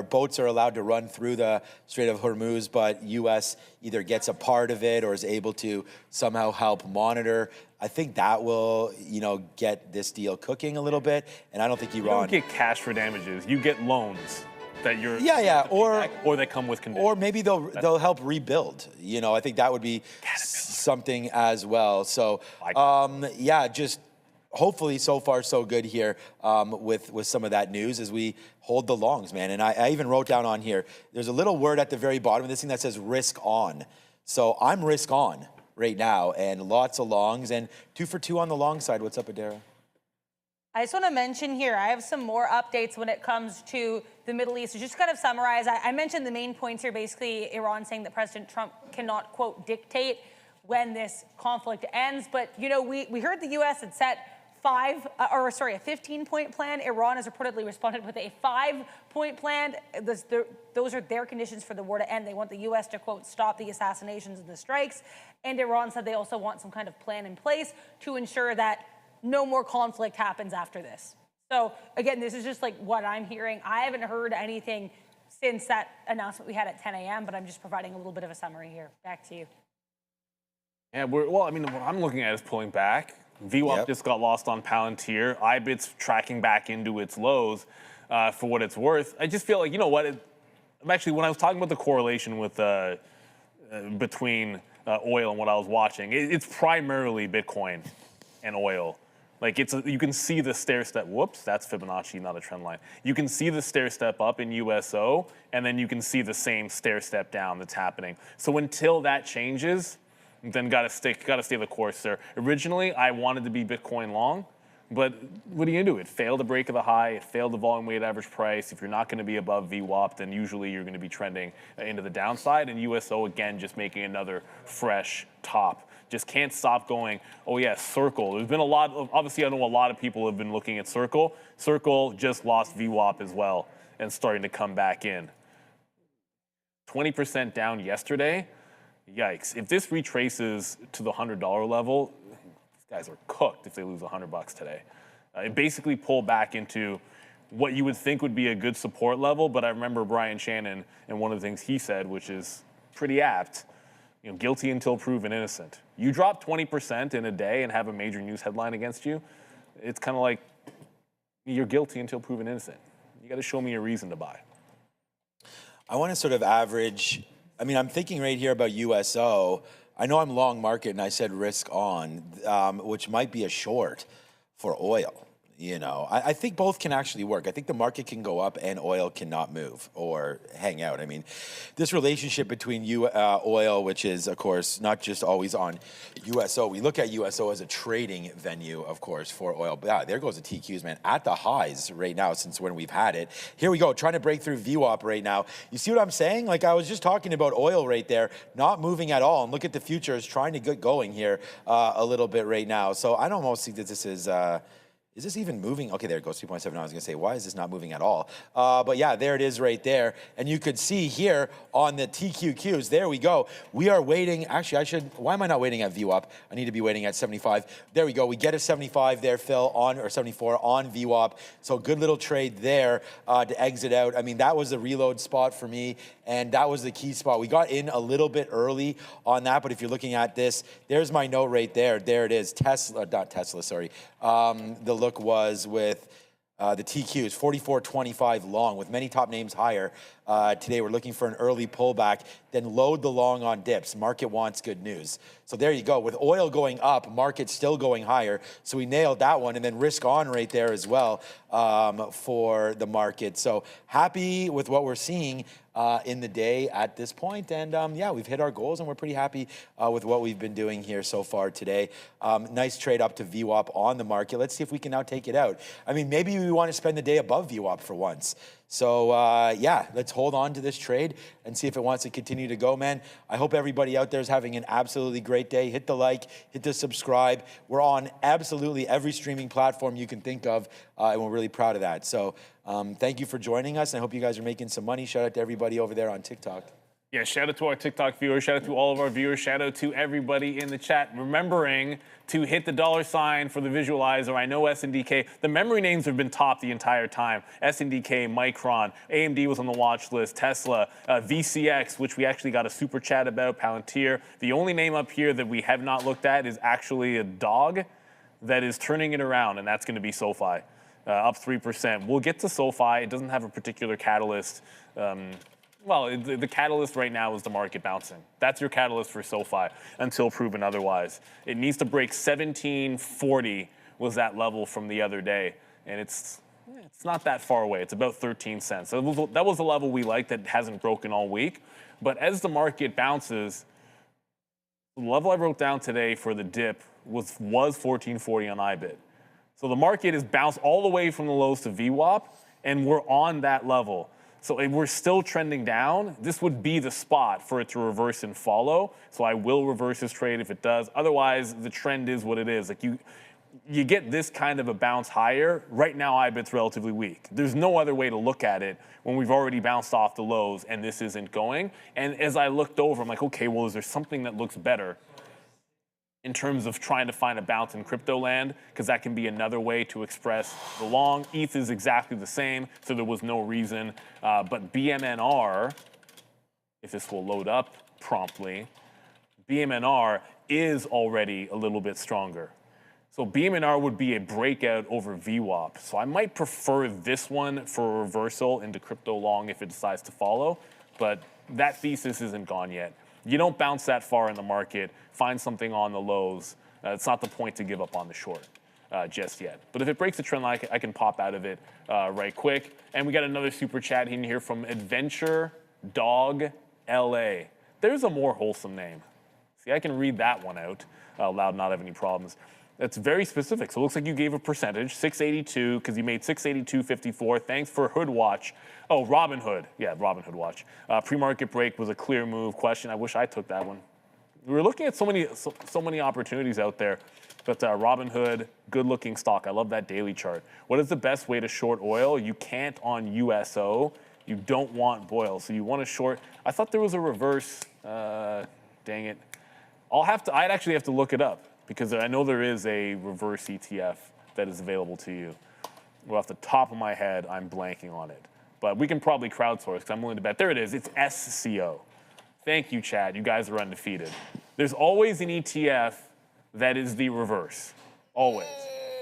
boats are allowed to run through the Strait of Hormuz, but U.S. either gets a part of it or is able to somehow help monitor, I think that will, you know, get this deal cooking a little bit. And I don't think Iran... You don't get cash for damages. You get loans. That you're or they come with conditions. Or maybe they'll help rebuild. You know, I think that would be something as well. So yeah, just hopefully so far so good here with some of that news as we hold the longs, man. And I even wrote down on here, there's a little word at the very bottom of this thing that says risk on. So I'm risk on right now, and lots of longs, and 2 for 2 on the long side. What's up, Adara? I just want to mention here, I have some more updates when it comes to the Middle East. So just to kind of summarize, I mentioned the main points here, basically Iran saying that President Trump cannot, quote, dictate when this conflict ends. But, you know, we heard the U.S. had set a 15-point plan. Iran has reportedly responded with a 5-point plan. Those are their conditions for the war to end. They want the U.S. to, quote, stop the assassinations and the strikes. And Iran said they also want some kind of plan in place to ensure that no more conflict happens after this. So again, this is just like what I'm hearing. I haven't heard anything since that announcement we had at 10 a.m., but I'm just providing a little bit of a summary here. Back to you. Yeah, well, I mean, what I'm looking at is pulling back. VWAP just got lost on Palantir. IBIT's tracking back into its lows for what it's worth. I just feel like, you know what? Actually, when I was talking about the correlation with between oil and what I was watching, it's primarily Bitcoin and oil. Like you can see the stair step. Whoops, that's Fibonacci, not a trend line. You can see the stair step up in USO, and then you can see the same stair step down that's happening. So until that changes, then gotta stay the course there. Originally, I wanted to be Bitcoin long, but what do you do? It failed to break the high. It failed the volume weighted average price. If you're not going to be above VWAP, then usually you're going to be trending into the downside. And USO again, just making another fresh top. Just can't stop going, oh yeah, Circle. There's been a lot of, obviously I know a lot of people have been looking at Circle. Circle just lost VWAP as well and starting to come back in. 20% down yesterday, yikes. If this retraces to the $100 level, these guys are cooked if they lose $100 today. It basically pulled back into what you would think would be a good support level, but I remember Brian Shannon and one of the things he said, which is pretty apt, you know, guilty until proven innocent. You drop 20% in a day and have a major news headline against you, it's kind of like you're guilty until proven innocent. You got to show me a reason to buy. I want to sort of average. I mean, I'm thinking right here about USO. I know I'm long market, and I said risk on, which might be a short for oil. You know, I think both can actually work. I think the market can go up and oil cannot move or hang out. I mean, this relationship between oil, which is, of course, not just always on USO. We look at USO as a trading venue, of course, for oil. But yeah, there goes the TQs, man, at the highs right now since when we've had it. Here we go, trying to break through VWAP right now. You see what I'm saying? Like I was just talking about oil right there, not moving at all. And look at the futures trying to get going here a little bit right now. So I don't almost think that this is this even moving? Okay, there it goes, 2.7. I was gonna say, why is this not moving at all? But yeah, there it is right there. And you could see here on the TQQs, there we go. We are waiting, actually why am I not waiting at VWAP? I need to be waiting at 75. There we go, we get a 75 there, Phil, or 74 on VWAP. So good little trade there to exit out. I mean, that was the reload spot for me, and that was the key spot. We got in a little bit early on that, but if you're looking at this, there's my note right there. There it is, not Tesla, sorry. The look was with the TQs, 44.25 long, with many top names higher. Today we're looking for an early pullback, then load the long on dips. Market wants good news. So there you go. With oil going up, market still going higher. So we nailed that one, and then risk on right there as well for the market. So happy with what we're seeing in the day at this point. And yeah, we've hit our goals, and we're pretty happy with what we've been doing here so far today. Nice trade up to VWAP on the market. Let's see if we can now take it out. I mean, maybe we want to spend the day above VWAP for once. So yeah, let's hold on to this trade and see if it wants to continue to go, man. I hope everybody out there is having an absolutely great day. Hit the like, hit the subscribe. We're on absolutely every streaming platform you can think of, and we're really proud of that. So thank you for joining us. I hope you guys are making some money. Shout out to everybody over there on TikTok. Yeah, shout out to our TikTok viewers, shout out to all of our viewers, shout out to everybody in the chat. Remembering to hit the $ for the visualizer. I know SNDK, the memory names have been top the entire time. SNDK, Micron, AMD was on the watch list, Tesla, VCX, which we actually got a super chat about, Palantir. The only name up here that we have not looked at is actually a dog that is turning it around, and that's going to be SoFi, up 3%. We'll get to SoFi. It doesn't have a particular catalyst. Well, the catalyst right now is the market bouncing. That's your catalyst for SoFi until proven otherwise. It needs to break 1740 was that level from the other day, and it's not that far away. It's about 13 cents. So that was the level we liked that hasn't broken all week. But as the market bounces, the level I wrote down today for the dip was 1440 on IBIT. So the market has bounced all the way from the lows to VWAP, and we're on that level. So if we're still trending down, this would be the spot for it to reverse and follow. So I will reverse this trade if it does. Otherwise, the trend is what it is. Like you get this kind of a bounce higher. Right now, IBIT's relatively weak. There's no other way to look at it when we've already bounced off the lows and this isn't going. And as I looked over, I'm like, okay, well, is there something that looks better in terms of trying to find a bounce in crypto land, because that can be another way to express the long. ETH is exactly the same, so there was no reason. But BMNR, if this will load up promptly, BMNR is already a little bit stronger. So BMNR would be a breakout over VWAP. So I might prefer this one for a reversal into crypto long if it decides to follow, but that thesis isn't gone yet. You don't bounce that far in the market, find something on the lows. It's not the point to give up on the short just yet. But if it breaks the trend line, I can pop out of it right quick. And we got another super chat in here from Adventure Dog LA. There's a more wholesome name. See, I can read that one out loud, not have any problems. That's very specific. So it looks like you gave a percentage, 682, because you made 682.54. Thanks for Hood Watch. Oh, Robinhood. Yeah, Robinhood Watch. Pre-market break was a clear move. Question, I wish I took that one. We were looking at so many opportunities out there, but Robinhood, good-looking stock. I love that daily chart. What is the best way to short oil? You can't on USO. You don't want Boyle, so you want to short. I thought there was a reverse. Dang it. I'd actually have to look it up, because I know there is a reverse ETF that is available to you. Well, off the top of my head, I'm blanking on it. But we can probably crowdsource, because I'm willing to bet. There it is. It's SCO. Thank you, Chad. You guys are undefeated. There's always an ETF that is the reverse. Always.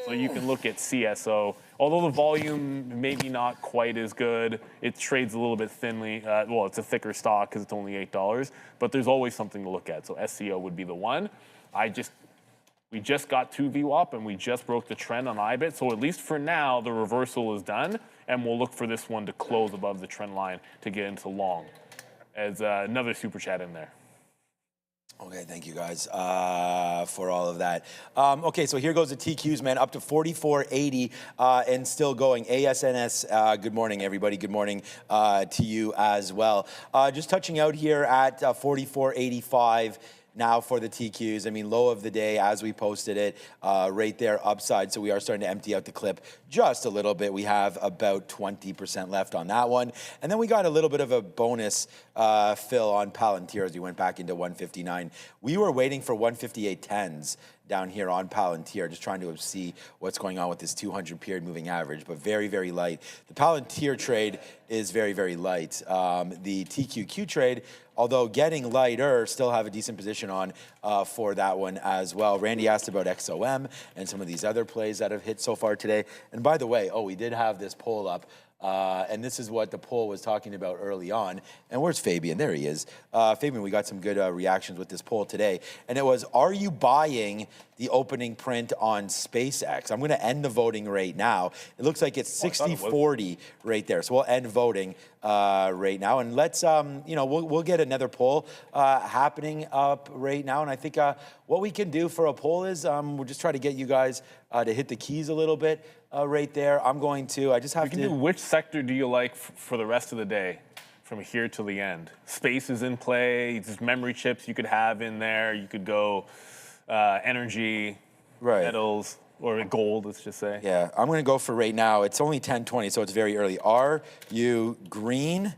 So you can look at CSO. Although the volume maybe not quite as good, it trades a little bit thinly. Well, it's a thicker stock because it's only $8, but there's always something to look at. So SCO would be the one. We just got 2 VWAP and we just broke the trend on IBIT. So at least for now, the reversal is done, and we'll look for this one to close above the trend line to get into long. As another super chat in there. Okay, thank you guys for all of that. Okay, so here goes the TQs, man, up to 44.80 and still going. ASNS, good morning, everybody. Good morning to you as well. Just touching out here at 44.85. Now for the TQs, I mean, low of the day as we posted it, right there upside. So we are starting to empty out the clip just a little bit. We have about 20% left on that one. And then we got a little bit of a bonus fill on Palantir as we went back into 159. We were waiting for 158.10s down here on Palantir, just trying to see what's going on with this 200 period moving average, but very, very light. The Palantir trade is very, very light. The TQQ trade, although getting lighter, still have a decent position on for that one as well. Randy asked about XOM and some of these other plays that have hit so far today. And by the way, we did have this poll up. And this is what the poll was talking about early on. And where's Fabian? There he is. Fabian, we got some good reactions with this poll today. And it was, are you buying the opening print on SpaceX? I'm going to end the voting right now. It looks like it's 60-40 right there. So we'll end voting right now. And let's, we'll get another poll happening up right now. And I think what we can do for a poll is we'll just try to get you guys to hit the keys a little bit. Right there, I just have to do which sector do you like for the rest of the day from here till the end? Space is in play, just memory chips you could have in there. You could go energy, metals, or gold, let's just say. Yeah, I'm going to go for right now. It's only 10:20, so it's very early. Are you green?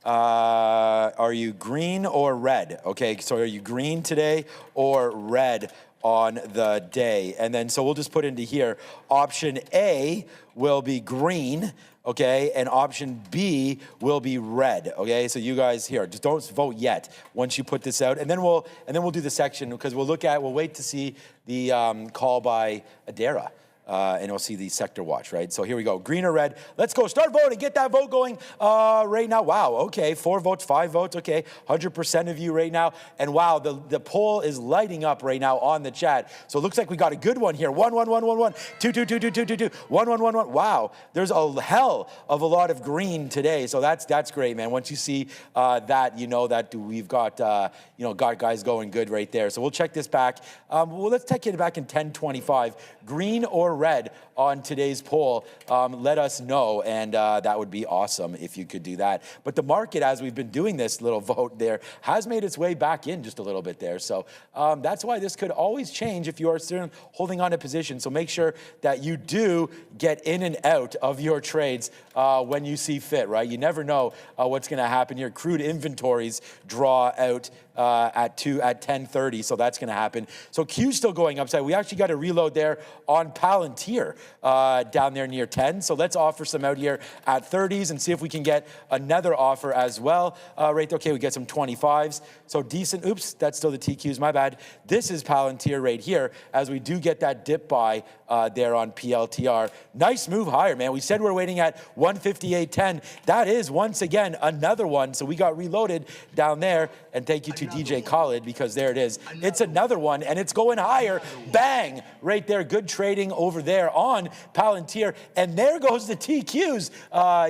Are you green or red? Okay, so are you green today or red on the day? And then so we'll just put into here, option A will be green, okay, and option B will be red, okay? So you guys here, just don't vote yet once you put this out, and then we'll do the section because we'll wait to see the call by Adara. And we'll see the sector watch, right? So here we go, green or red. Let's go, start voting, get that vote going right now. Wow, okay, 4 votes, 5 votes, okay, 100% of you right now. And wow, the poll is lighting up right now on the chat. So it looks like we got a good one here. 1, 1, 1, 1, 1, 2, 2, 2, 2, 2, 2, 2, 1, 1, 1, 1. Wow, there's a hell of a lot of green today. So that's great, man. Once you see that, you know that we've got got guys going good right there. So we'll check this back. Well, let's take it back in 10:25. Green or red on today's poll, let us know, and that would be awesome if you could do that. But the market, as we've been doing this little vote there, has made its way back in just a little bit there. So that's why this could always change if you are still holding on to position. So make sure that you do get in and out of your trades when you see fit, right? You never know what's going to happen here. Crude inventories draw out at 10:30, so that's going to happen. So Q's still going upside. We actually got a reload there on Palantir down there near 10. So let's offer some out here at 30s and see if we can get another offer as well. Right there, okay, we get some 25s. So decent. Oops, that's still the TQs, my bad. This is Palantir right here as we do get that dip buy there on PLTR. Nice move higher, man. We said we're waiting at 158.10. That is once again another one. So we got reloaded down there, and thank you to DJ Khaled, because there it is. It's another one, and it's going higher. Bang! Right there. Good trading over there on Palantir. And there goes the TQs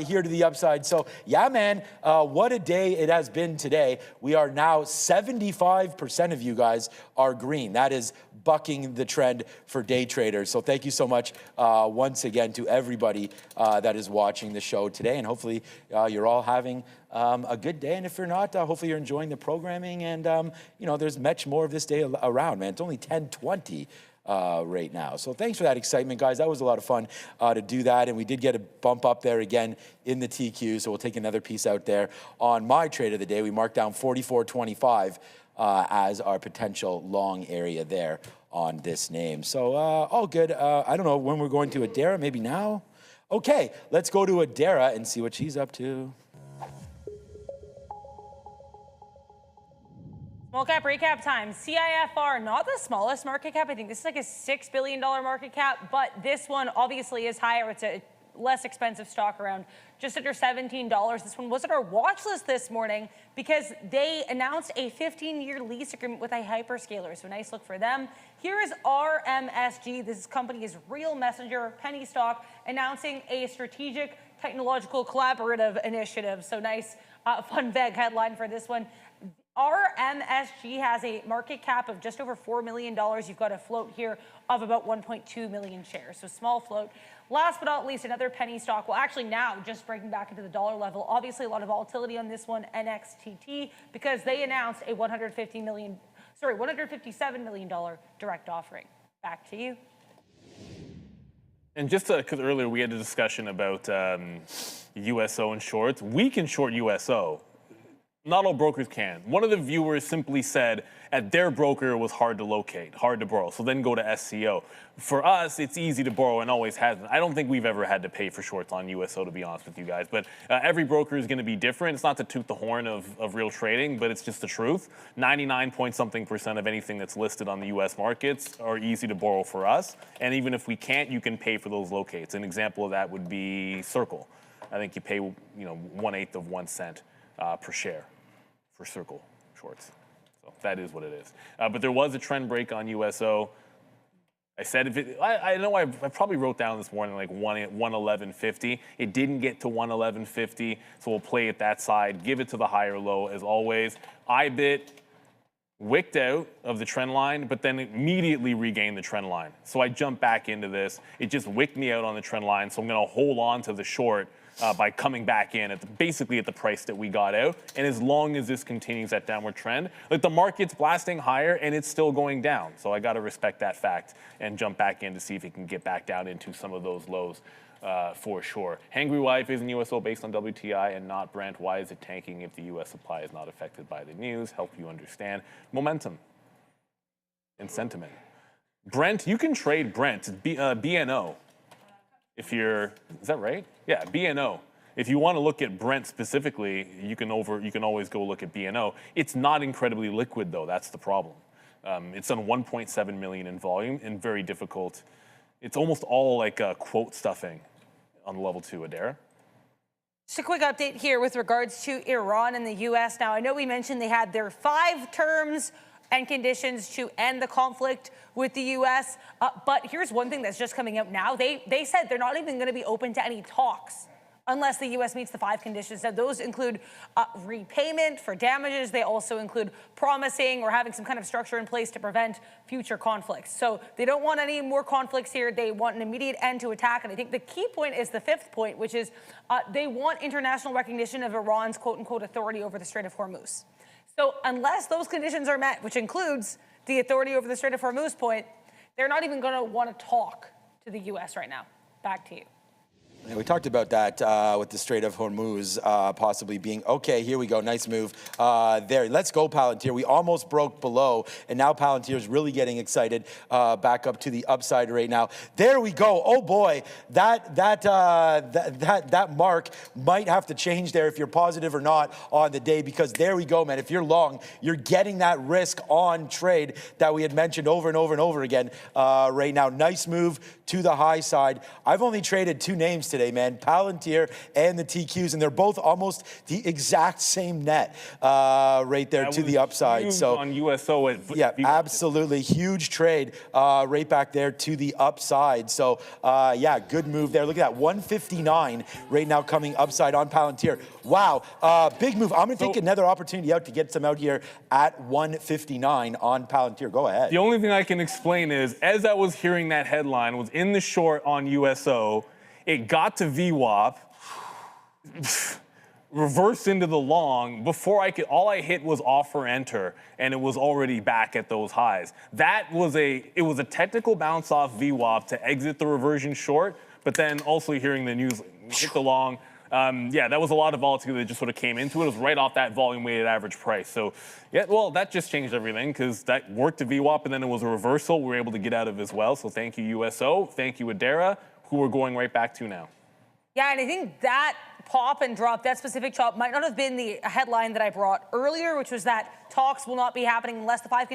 here to the upside. So, yeah, man, what a day it has been today. We are now 75% of you guys are green. That is bucking the trend for day traders. So thank you so much once again to everybody that is watching the show today. And hopefully you're all having a good day. And if you're not, hopefully you're enjoying the programming. And, there's much more of this day around, man. It's only 10:20 right now. So thanks for that excitement, guys. That was a lot of fun to do that. And we did get a bump up there again in the TQ. So we'll take another piece out there on my trade of the day. We marked down 44.25 as our potential long area there on this name. So all good. I don't know when we're going to Adara, maybe now? Okay, let's go to Adara and see what she's up to. Small cap recap time. CIFR, not the smallest market cap. I think this is like a $6 billion market cap, but this one obviously is higher. It's a less expensive stock, around just under $17. This one was on our watch list this morning because they announced a 15-year lease agreement with a hyperscaler. So nice look for them. Here is RMSG. This company is Real Messenger, penny stock, announcing a strategic technological collaborative initiative. So nice, fun vague headline for this one. RMSG has a market cap of just over $4 million. You've got a float here of about 1.2 million shares, so small float. Last but not least, another penny stock. Well, actually now just breaking back into the dollar level. Obviously a lot of volatility on this one, NXTT, because they announced a $157 million direct offering. Back to you. And just because earlier we had a discussion about USO and shorts, we can short USO. Not all brokers can. One of the viewers simply said at their broker it was hard to locate, hard to borrow, so then go to SCO. For us, it's easy to borrow and always has been. I don't think we've ever had to pay for shorts on USO, to be honest with you guys, but every broker is going to be different. It's not to toot the horn of real trading, but it's just the truth. 99-point-something% of anything that's listed on the US markets are easy to borrow for us, and even if we can't, you can pay for those locates. An example of that would be Circle. I think you pay 1/8 of 1 cent per share for Circle shorts. So that is what it is. But there was a trend break on USO. I said I know I probably wrote down this morning like 111.50. It didn't get to 111.50, so we'll play it that side. Give it to the higher low as always. IBIT wicked out of the trend line, but then immediately regained the trend line. So I jumped back into this. It just wicked me out on the trend line, so I'm going to hold on to the short by coming back in at basically at the price that we got out. And as long as this continues that downward trend, like the market's blasting higher and it's still going down. So I got to respect that fact and jump back in to see if it can get back down into some of those lows for sure. Hangry Wife is in USO based on WTI and not Brent. Why is it tanking if the US supply is not affected by the news? Help you understand momentum and sentiment. Brent, you can trade Brent. It's BNO. If you're, is that right? Yeah, BNO. If you want to look at Brent specifically, you can always go look at BNO. It's not incredibly liquid though. That's the problem. It's on 1.7 million in volume and very difficult. It's almost all like quote stuffing on level 2, Adara. Just a quick update here with regards to Iran and the U.S. Now, I know we mentioned they had their 5 terms and conditions to end the conflict with the U.S. But here's one thing that's just coming out now. They said they're not even going to be open to any talks unless the U.S. meets the 5 conditions. Now, those include repayment for damages. They also include promising or having some kind of structure in place to prevent future conflicts. So they don't want any more conflicts here. They want an immediate end to attack. And I think the key point is the 5th point, which is they want international recognition of Iran's quote-unquote authority over the Strait of Hormuz. So unless those conditions are met, which includes the authority over the Strait of Hormuz point, they're not even going to want to talk to the U.S. right now. Back to you. Yeah, we talked about that with the Strait of Hormuz possibly being, okay, here we go, nice move there. Let's go, Palantir. We almost broke below, and now Palantir is really getting excited back up to the upside right now. There we go. Oh, boy, that mark might have to change there if you're positive or not on the day, because there we go, man. If you're long, you're getting that risk on trade that we had mentioned over and over and over again right now. Nice move to the high side. I've only traded 2 names today, man, Palantir and the TQs, and they're both almost the exact same net right there that to the upside. So on USO, yeah, absolutely huge trade right back there to the upside. So yeah, good move there. Look at that, 159 right now coming upside on Palantir. Wow, big move. I'm going to take another opportunity out to get some out here at 159 on Palantir. Go ahead. The only thing I can explain is, as I was hearing that headline, was in the short on USO, it got to VWAP, reversed into the long. Before I could, all I hit was offer enter, and it was already back at those highs. It was a technical bounce off VWAP to exit the reversion short, but then also hearing the news, hit the long. Yeah, that was a lot of volatility that just sort of came into it. It was right off that volume weighted average price. So yeah, well, that just changed everything because that worked to VWAP, and then it was a reversal we were able to get out of as well. So thank you, USO. Thank you, Adara, who we're going right back to now. Yeah, and I think that pop and drop, that specific chop might not have been the headline that I brought earlier, which was that talks will not be happening unless the 5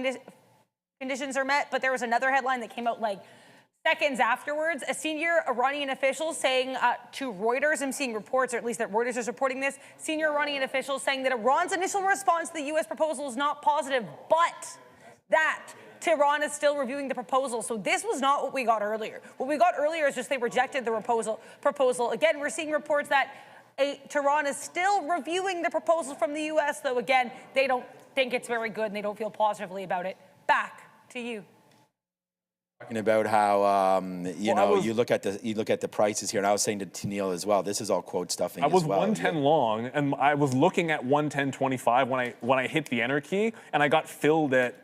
conditions are met. But there was another headline that came out like seconds afterwards. A senior Iranian official saying to Reuters, I'm seeing reports, or at least that Reuters is reporting this, senior Iranian officials saying that Iran's initial response to the U.S. proposal is not positive, but that Tehran is still reviewing the proposal. So this was not what we got earlier. What we got earlier is just they rejected the proposal. Again, we're seeing reports that Tehran is still reviewing the proposal from the U.S., though, again, they don't think it's very good and they don't feel positively about it. Back to you. Talking about how you look at the prices here, and I was saying to Neil as well. This is all quote stuffing. I was as well. 110 long, and I was looking at 110.25 when I hit the enter key, and I got filled at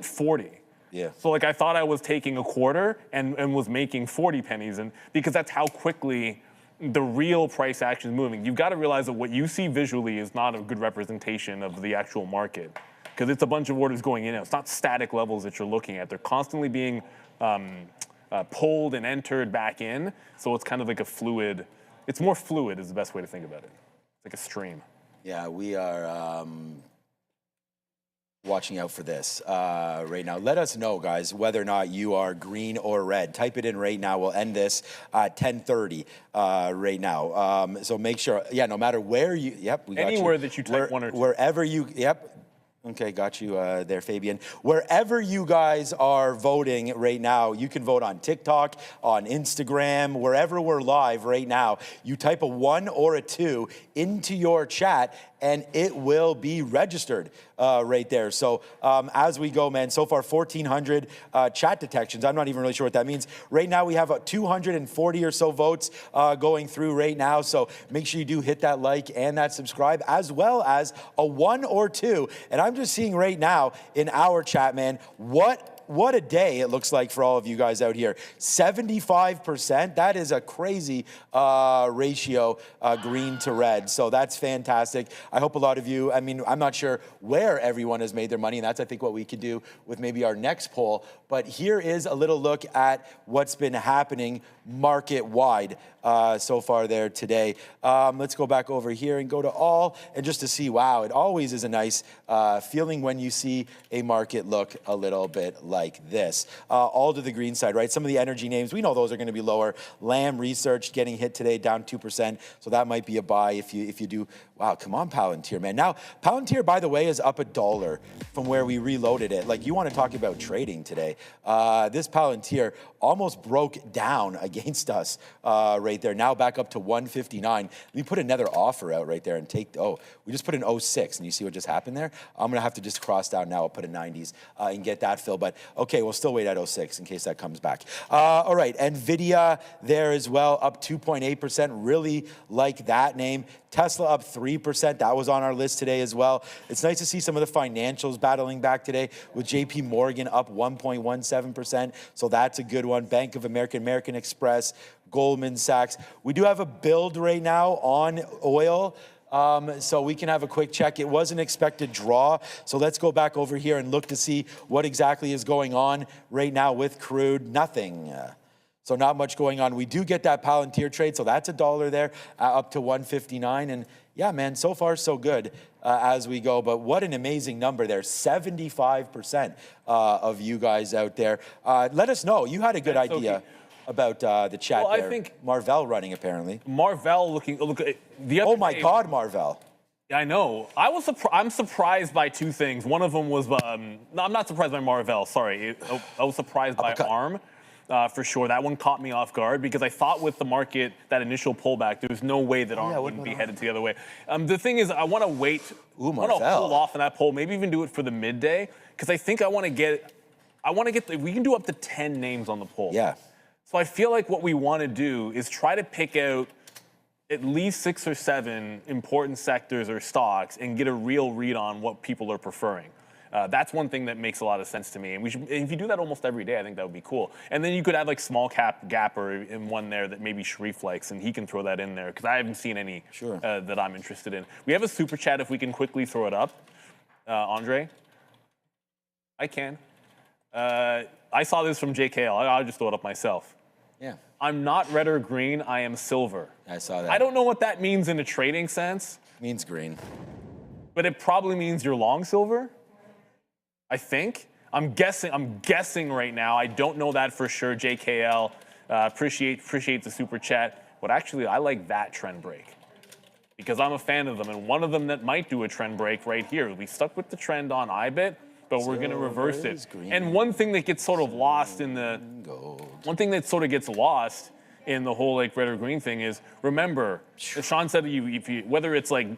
40. Yeah. So like I thought I was taking a quarter and was making 40 pennies, and because that's how quickly the real price action is moving. You've got to realize that what you see visually is not a good representation of the actual market, because it's a bunch of orders going in. It's not static levels that you're looking at. They're constantly being pulled and entered back in. So it's kind of like a fluid. It's more fluid is the best way to think about it. It's like a stream. Yeah, we are watching out for this right now. Let us know, guys, whether or not you are green or red. Type it in right now. We'll end this at 10:30 right now. So make sure, no matter where you, we got Anywhere you. that you type one or two. Wherever you, Okay, got you there, Fabian. Wherever you guys are voting right now, you can vote on TikTok, on Instagram, wherever we're live right now. You type a 1 or a 2 into your chat, and it will be registered right there. So as we go, man, so far 1,400 chat detections. I'm not even really sure what that means. Right now we have 240 or so votes going through right now. So make sure you do hit that like and that subscribe, as well as a 1 or 2. And I'm just seeing right now in our chat, man, what a day it looks like for all of you guys out here. 75%, that is a crazy ratio, green to red. So that's fantastic. I hope a lot of you, I'm not sure where everyone has made their money, and that's, I think, what we could do with maybe our next poll. But here is a little look at what's been happening market-wide so far there today. Let's go back over here and go to all, and just to see, wow, it always is a nice feeling when you see a market look a little bit like this. All to the green side, right? Some of the energy names, we know those are going to be lower. Lam Research getting hit today, down 2%. So that might be a buy if you do. Wow, come on, Palantir, man. Now, Palantir, by the way, is up $1 from where we reloaded it. Like, you want to talk about trading today. This Palantir almost broke down against us right there. Now back up to 159. Let me put another offer out right there and we just put an 06, and you see what just happened there? I'm going to have to just cross down now. I'll put a 90s and get that fill. But okay, we'll still wait at 06 in case that comes back. All right, NVIDIA there as well, up 2.8%. Really like that name. Tesla up 3%. That was on our list today as well. It's nice to see some of the financials battling back today, with JP Morgan up 1.17%. So that's a good one. Bank of America, American Express, Goldman Sachs. We do have a build right now on oil. So we can have a quick check. It was an expected draw. So let's go back over here and look to see what exactly is going on right now with crude. Nothing. So not much going on. We do get that Palantir trade, so that's $1 there, up to 159. And yeah, man, so far so good as we go. But what an amazing number there. 75% of you guys out there. Let us know. You had a good idea about the chat there. I think Marvell running, apparently. Marvell look the other oh my God, Marvell. I know. I'm surprised by two things. One of them was, no, I'm not surprised by Marvell, sorry. I was surprised by ARM. For sure. That one caught me off guard, because I thought with the market, that initial pullback, there was no way that ARM wouldn't be headed the other way. The thing is, I want to wait. I want to hold off on that poll, maybe even do it for the midday, because I think we can do up to 10 names on the poll. Yeah. So I feel like what we want to do is try to pick out at least 6 or 7 important sectors or stocks and get a real read on what people are preferring. That's one thing that makes a lot of sense to me. And if you do that almost every day, I think that would be cool. And then you could have like small cap Gapper in one there that maybe Sharif likes, and he can throw that in there, because I haven't seen any that I'm interested in. We have a super chat if we can quickly throw it up. Andre? I can. I saw this from JKL. I'll just throw it up myself. Yeah. I'm not red or green, I am silver. I saw that. I don't know what that means in a trading sense, Means green. but it probably means you're long silver, I think. I'm guessing right now. I don't know that for sure, JKL. Appreciate the super chat. But actually, I like that trend break because I'm a fan of them. And one of them that might do a trend break right here. We stuck with the trend on IBIT, but we're going to reverse it. And one thing that gets sort of lost in the whole like red or green thing is, remember, as Sean said, whether it's like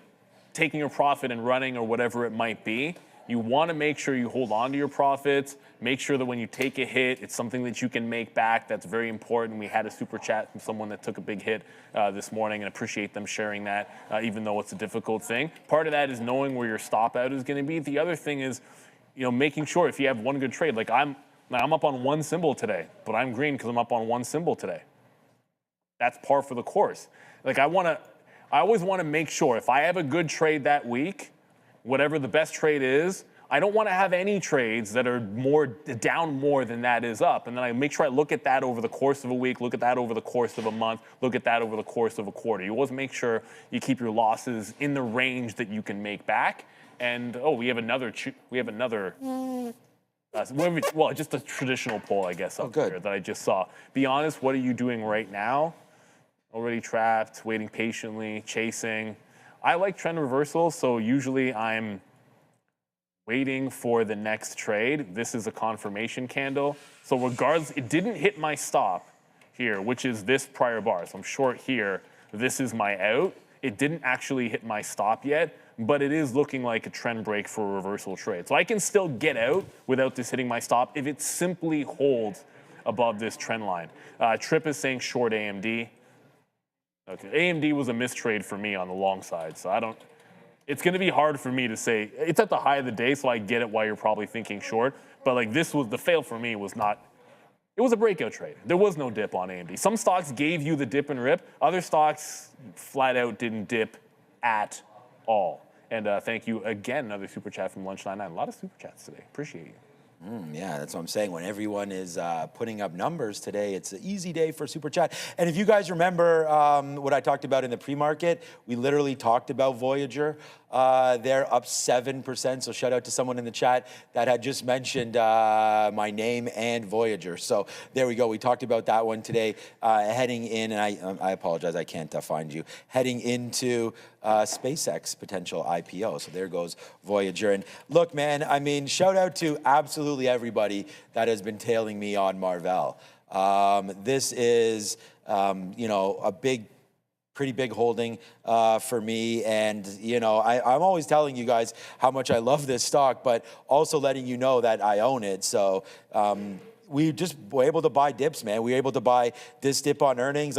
taking a profit and running or whatever it might be, you want to make sure you hold on to your profits. Make sure that when you take a hit, it's something that you can make back. That's very important. We had a super chat from someone that took a big hit this morning, and appreciate them sharing that, even though it's a difficult thing. Part of that is knowing where your stop out is going to be. The other thing is, making sure if you have one good trade. Like I'm up on one symbol today, but I'm green because I'm up on one symbol today. That's par for the course. Like I always want to make sure if I have a good trade that week, whatever the best trade is, I don't want to have any trades that are down more than that is up. And then I make sure I look at that over the course of a week, look at that over the course of a month, look at that over the course of a quarter. You always make sure you keep your losses in the range that you can make back. And we have another well, just a traditional poll, I guess, up here that I just saw. Be honest, what are you doing right now? Already trapped, waiting patiently, chasing. I like trend reversals, so usually I'm waiting for the next trade. This is a confirmation candle. So regardless, it didn't hit my stop here, which is this prior bar. So I'm short here. This is my out. It didn't actually hit my stop yet, but it is looking like a trend break for a reversal trade. So I can still get out without this hitting my stop if it simply holds above this trend line. Trip is saying short AMD. Okay. AMD was a mistrade for me on the long side, so it's going to be hard for me to say. It's at the high of the day, so I get it why you're probably thinking short. But like the fail for me was not. It was a breakout trade. There was no dip on AMD. Some stocks gave you the dip and rip. Other stocks flat out didn't dip at all. And thank you again, another super chat from Lunch99. A lot of super chats today. Appreciate you. Yeah, that's what I'm saying. When everyone is putting up numbers today, it's an easy day for Super Chat. And if you guys remember what I talked about in the pre-market, we literally talked about Voyager. They're up 7%. So shout out to someone in the chat that had just mentioned my name and Voyager. So there we go. We talked about that one today. Heading in, and I apologize, I can't find you. Heading into SpaceX potential IPO. So there goes Voyager. And look, man, I mean, shout out to absolutely everybody that has been tailing me on Marvell. This is, a pretty big holding for me. And, I'm always telling you guys how much I love this stock, but also letting you know that I own it. So, we just were able to buy dips, man. We were able to buy this dip on earnings.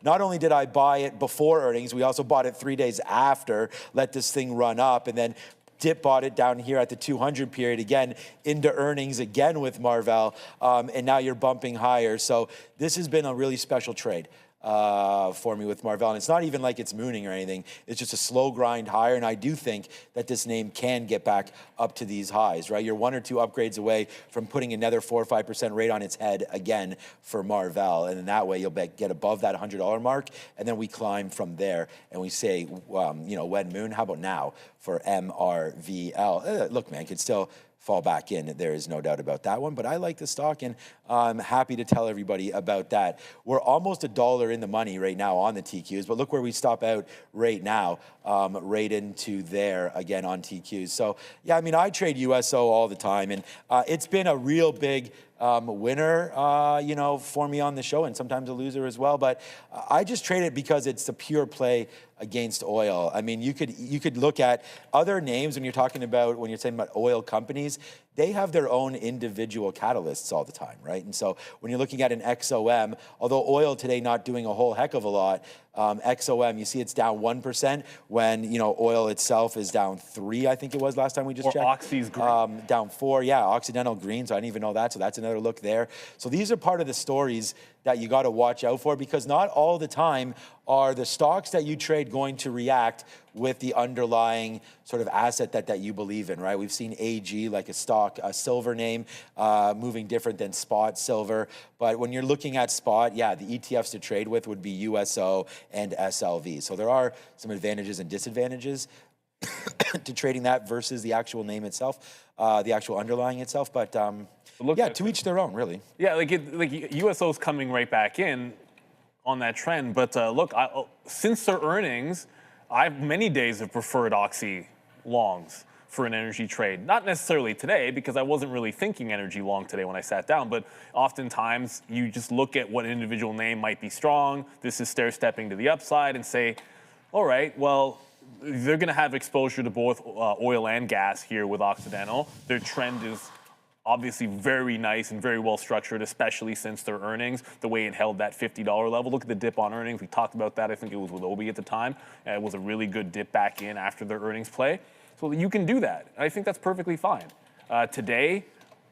Not only did I buy it before earnings, we also bought it 3 days after, let this thing run up, and then dip bought it down here at the 200 period again into earnings again with Marvell, and now you're bumping higher. So this has been a really special trade for me with Marvell. And it's not even like it's mooning or anything. It's just a slow grind higher. And I do think that this name can get back up to these highs, right? You're 1 or 2 upgrades away from putting another 4 or 5% rate on its head again for Marvell. And in that way, you'll get above that $100 mark. And then we climb from there. And we say, when moon, how about now for MRVL? Look, man, could still fall back in. There is no doubt about that one. But I like the stock, and I'm happy to tell everybody about that. We're almost $1 in the money right now on the TQs, but look where we stop out right now, right into there again on TQs. So, yeah, I mean, I trade USO all the time, and it's been a real big winner, for me on the show, and sometimes a loser as well. But I just trade it because it's a pure play against oil. I mean, you could look at other names when you're saying about oil companies. They have their own individual catalysts all the time, right? And so when you're looking at an XOM, although oil today not doing a whole heck of a lot, XOM, you see it's down 1% when, oil itself is down 3, I think it was last time we just checked. Oxy's green. Down 4, yeah, Occidental green, so I didn't even know that, so that's another look there. So these are part of the stories that you got to watch out for, because not all the time are the stocks that you trade going to react with the underlying sort of asset that you believe in, right? We've seen AG, like a stock, a silver name, moving different than spot silver. But when you're looking at spot, yeah, the ETFs to trade with would be USO and SLV. So there are some advantages and disadvantages to trading that versus the actual name itself, the actual underlying itself. But yeah, to each their own, really. Yeah, like USO's coming right back in on that trend. But look, since their earnings, many days have preferred Oxy longs for an energy trade. Not necessarily today, because I wasn't really thinking energy long today when I sat down, but oftentimes you just look at what individual name might be strong. This is stair-stepping to the upside and say, all right, well, they're going to have exposure to both oil and gas here with Occidental. Their trend is obviously very nice and very well structured, especially since their earnings, the way it held that $50 level. Look at the dip on earnings. We talked about that. I think it was with Obi at the time. It was a really good dip back in after their earnings play. So you can do that. I think that's perfectly fine. Today,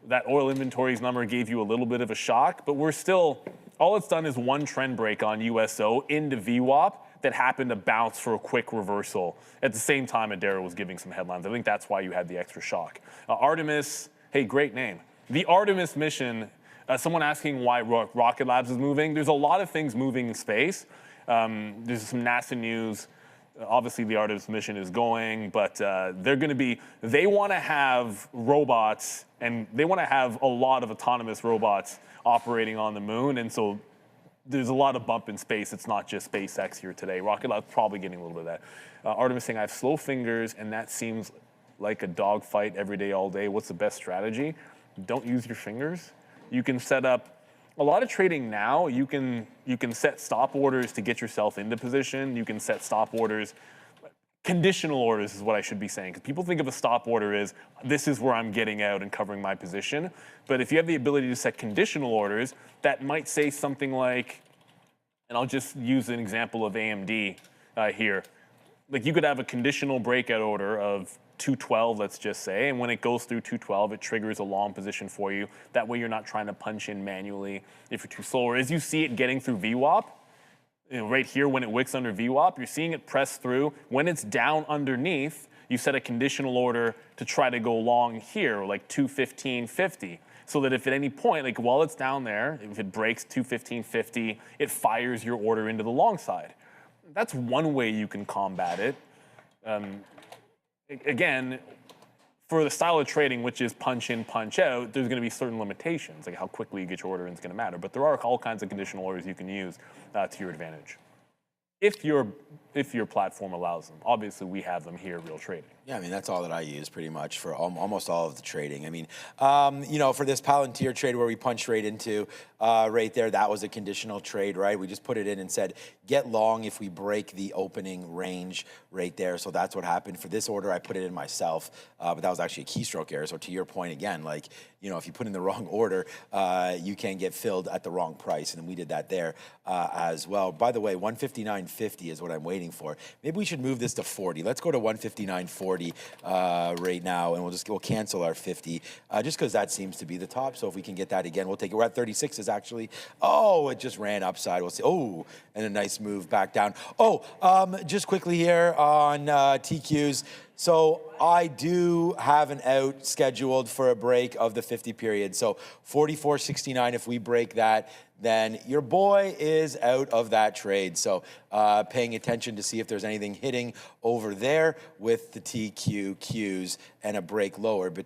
that oil inventories number gave you a little bit of a shock, but we're still, all it's done is one trend break on USO into VWAP that happened to bounce for a quick reversal at the same time Adara was giving some headlines. I think that's why you had the extra shock. Artemis, hey, great name. The Artemis mission, someone asking why Rocket Labs is moving. There's a lot of things moving in space. There's some NASA news. Obviously, the Artemis mission is going, but they want to have robots, and they want to have a lot of autonomous robots operating on the moon, and so there's a lot of bump in space. It's not just SpaceX here today. Rocket Lab's probably getting a little bit of that. Artemis saying, I have slow fingers, and that seems like a dogfight every day, all day. What's the best strategy? Don't use your fingers. You can set up a lot of trading now. You can set stop orders to get yourself into position. You can set stop orders. Conditional orders is what I should be saying, because people think of a stop order as this is where I'm getting out and covering my position. But if you have the ability to set conditional orders, that might say something like, and I'll just use an example of AMD here. Like you could have a conditional breakout order of 212, let's just say, and when it goes through 212, it triggers a long position for you. That way you're not trying to punch in manually if you're too slow. Or as you see it getting through VWAP, right here when it wicks under VWAP, you're seeing it press through. When it's down underneath, you set a conditional order to try to go long here, like 215.50. So that if at any point, like while it's down there, if it breaks 215.50, it fires your order into the long side. That's one way you can combat it. Again, for the style of trading, which is punch in, punch out, there's going to be certain limitations, like how quickly you get your order in is going to matter. But there are all kinds of conditional orders you can use to your advantage, if your platform allows them. Obviously, we have them here, Real Trading. Yeah, I mean, that's all that I use pretty much for almost all of the trading. I mean, for this Palantir trade where we punched right into right there, that was a conditional trade, right? We just put it in and said, get long if we break the opening range right there. So that's what happened. For this order, I put it in myself, but that was actually a keystroke error. So to your point again, like, if you put in the wrong order, you can get filled at the wrong price. And we did that there as well. By the way, 159.50 is what I'm waiting for. Maybe we should move this to 40. Let's go to 159.40 right now, and we'll cancel our 50 just because that seems to be the top. So if we can get that again, we'll take it. We're at 36s actually. Oh, it just ran upside. We'll see. Oh, and a nice move back down. Oh, just quickly here on TQs. So I do have an out scheduled for a break of the 50 period. So 44.69, if we break that, then your boy is out of that trade. So paying attention to see if there's anything hitting over there with the TQQs and a break lower, but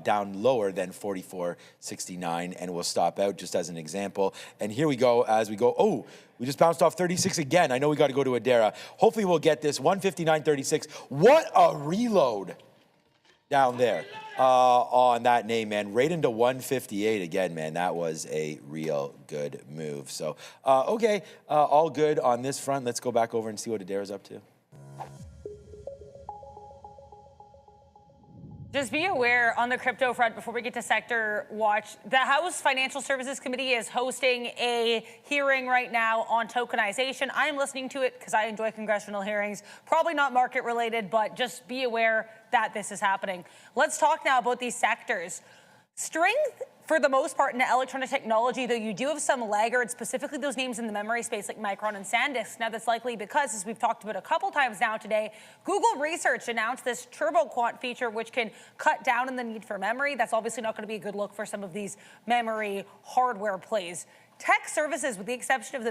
down lower than 44.69, and we'll stop out just as an example. And here we go as we go. Oh, we just bounced off 36 again. I know we got to go to Adara. Hopefully we'll get this. 159.36. What a reload down there on that name, man. Right into 158 again, man. That was a real good move. So, okay, all good on this front. Let's go back over and see what Adara's up to. Just be aware on the crypto front, before we get to Sector Watch, the House Financial Services Committee is hosting a hearing right now on tokenization. I am listening to it because I enjoy congressional hearings. Probably not market related, but just be aware that this is happening. Let's talk now about these sectors. Strength for the most part in electronic technology, though you do have some laggards, specifically those names in the memory space like Micron and SanDisk. Now that's likely because, as we've talked about a couple times now today, Google Research announced this turbo quant feature which can cut down on the need for memory. That's obviously not going to be a good look for some of these memory hardware plays. Tech services, with the exception of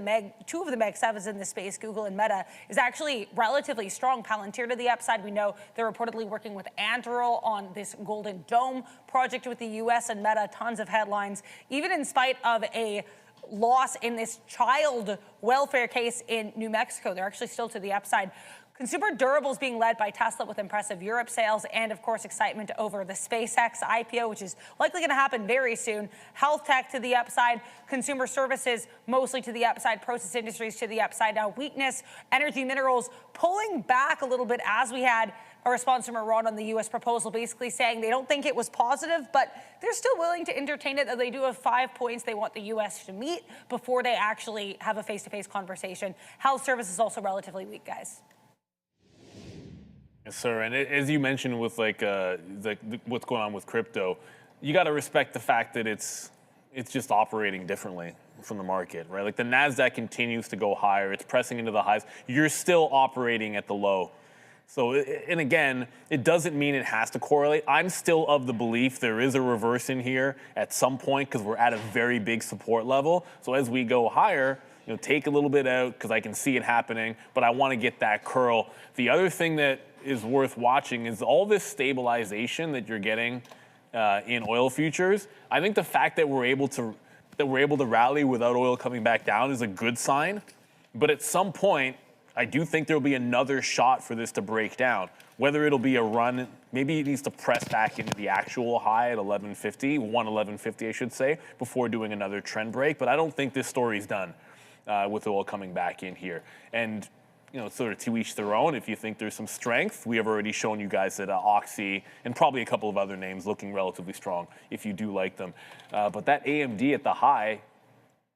two of the Meg 7s in the space, Google and Meta, is actually relatively strong. Palantir to the upside. We know they're reportedly working with Anduril on this Golden Dome project with the US and Meta. Tons of headlines. Even in spite of a loss in this child welfare case in New Mexico, they're actually still to the upside. Consumer durables being led by Tesla with impressive Europe sales and, of course, excitement over the SpaceX IPO, which is likely going to happen very soon. Health tech to the upside, consumer services mostly to the upside, process industries to the upside. Now, weakness, energy minerals pulling back a little bit as we had a response from Iran on the U.S. proposal, basically saying they don't think it was positive, but they're still willing to entertain it. They do have 5 points they want the U.S. to meet before they actually have a face-to-face conversation. Health services also relatively weak, guys. Yes, sir. And as you mentioned with what's going on with crypto, you got to respect the fact that it's just operating differently from the market, right? Like the NASDAQ continues to go higher. It's pressing into the highs. You're still operating at the low. So, and again, it doesn't mean it has to correlate. I'm still of the belief there is a reverse in here at some point because we're at a very big support level. So as we go higher, take a little bit out because I can see it happening, but I want to get that curl. The other thing that is worth watching is all this stabilization that you're getting in oil futures. I think the fact that we're able to rally without oil coming back down is a good sign. But at some point, I do think there'll be another shot for this to break down. Whether it'll be a run, maybe it needs to press back into the actual high at 111.50, I should say, before doing another trend break. But I don't think this story's done with oil coming back in here. And sort of to each their own. If you think there's some strength, we have already shown you guys that Oxy and probably a couple of other names looking relatively strong if you do like them. But that AMD at the high,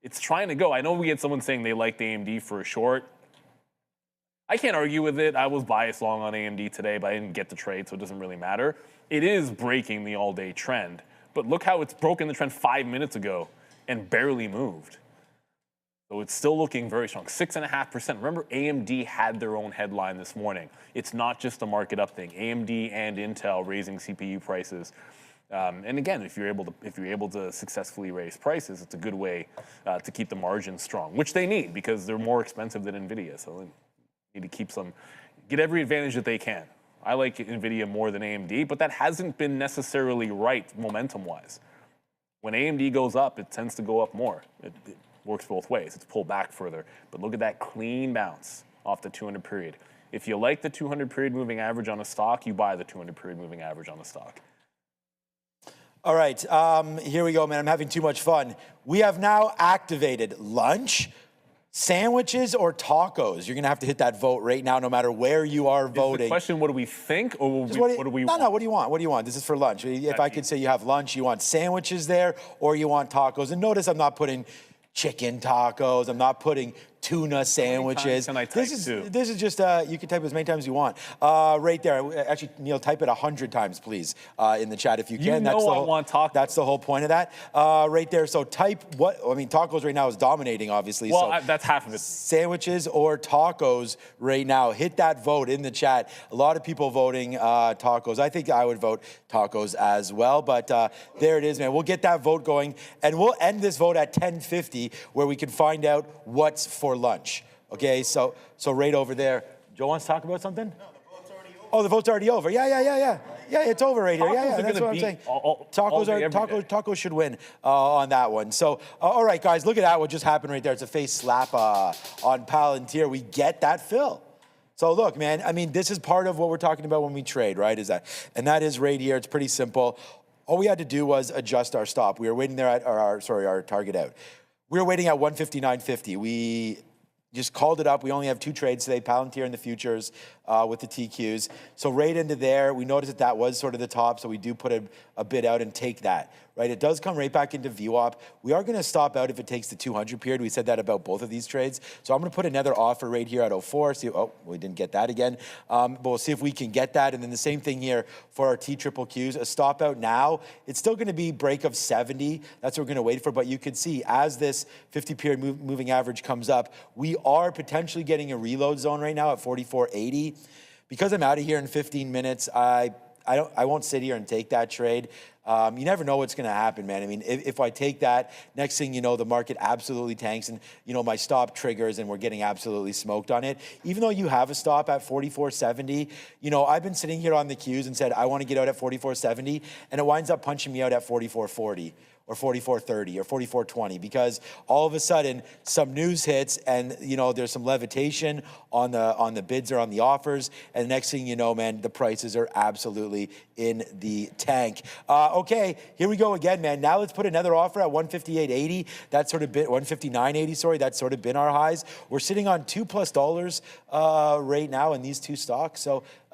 it's trying to go. I know we had someone saying they liked AMD for a short. I can't argue with it. I was biased long on AMD today, but I didn't get the trade, so it doesn't really matter. It is breaking the all-day trend. But look how it's broken the trend 5 minutes ago and barely moved. So it's still looking very strong, 6.5%. Remember, AMD had their own headline this morning. It's not just a market up thing. AMD and Intel raising CPU prices. And again, if you're able to successfully raise prices, it's a good way to keep the margins strong, which they need because they're more expensive than NVIDIA. So they need to get every advantage that they can. I like NVIDIA more than AMD, but that hasn't been necessarily right momentum-wise. When AMD goes up, it tends to go up more. It works both ways. It's pulled back further. But look at that clean bounce off the 200 period. If you like the 200 period moving average on a stock, you buy the 200 period moving average on a stock. All right, here we go, man. I'm having too much fun. We have now activated lunch, sandwiches, or tacos. You're going to have to hit that vote right now, no matter where you are voting. Is the question, what do we think, or what do we want? No, what do you want? What do you want? This is for lunch. If I could say you have lunch, you want sandwiches there, or you want tacos. And notice I'm not putting chicken tacos. I'm not putting tuna sandwiches. Can I type this is just, you can type as many times as you want. Right there. Actually, Neil, type it 100 times, please, in the chat if you can. I want tacos. That's the whole point of that. Right there. So type tacos right now is dominating, obviously. Well, so that's half of it. Sandwiches or tacos right now. Hit that vote in the chat. A lot of people voting tacos. I think I would vote tacos as well. But there it is, man. We'll get that vote going. And we'll end this vote at 10:50 where we can find out what's for lunch. Okay, so right over there. Joe wants to talk about something? No, the vote's already over. Oh, the vote's already over. Yeah, it's over right here. Yeah, that's what I'm saying. Tacos should win on that one. So, all right, guys, look at that. What just happened right there. It's a face slap on Palantir. We get that fill. So look, man, I mean, this is part of what we're talking about when we trade, right? And that is right here. It's pretty simple. All we had to do was adjust our stop. We were waiting there at our target out. We were waiting at 159.50. We just called it up. We only have 2 trades today, Palantir and the futures. with the TQs. So right into there, we noticed that was sort of the top, so we do put a bid out and take that. Right, it does come right back into VWAP. We are going to stop out if it takes the 200 period. We said that about both of these trades. So I'm going to put another offer right here at 04. See, oh, we didn't get that again. But we'll see if we can get that. And then the same thing here for our TQQs. A stop out now. It's still going to be break of 70. That's what we're going to wait for. But you can see as this 50 period moving average comes up, we are potentially getting a reload zone right now at 44.80. Because I'm out of here in 15 minutes, I won't sit here and take that trade. You never know what's going to happen, man. I mean, if I take that, next thing you know, the market absolutely tanks and, you know, my stop triggers and we're getting absolutely smoked on it. Even though you have a stop at 44.70, you know, I've been sitting here on the queues and said, I want to get out at 44.70, and it winds up punching me out at 44.40. Or 44.30 or 44.20, because all of a sudden some news hits and, you know, there's some levitation on the bids or on the offers, and the next thing you know, man, the prices are absolutely in the tank. Okay, here we go again, man. Now let's put another offer at 158.80. That's sort of been 159.80. Sorry, that's sort of been our highs. We're sitting on $2+ right now in these two stocks.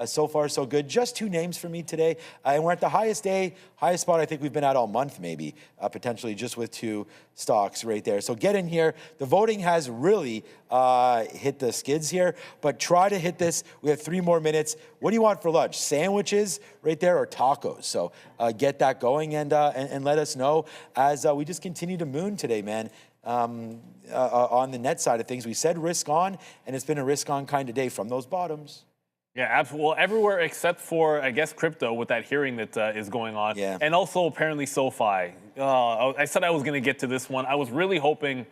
So far, so good. Just two names for me today. And we're at the highest spot I think we've been at all month, maybe, potentially just with two stocks right there. So get in here. The voting has really hit the skids here, but try to hit this. We have 3 more minutes. What do you want for lunch? Sandwiches right there or tacos? So get that going and let us know as we just continue to moon today, man. On the net side of things, we said risk on, and it's been a risk on kind of day from those bottoms. Yeah, absolutely. Well, everywhere except for, I guess, crypto with that hearing that is going on. Yeah. And also apparently SoFi. I said I was going to get to this one. I was really hoping,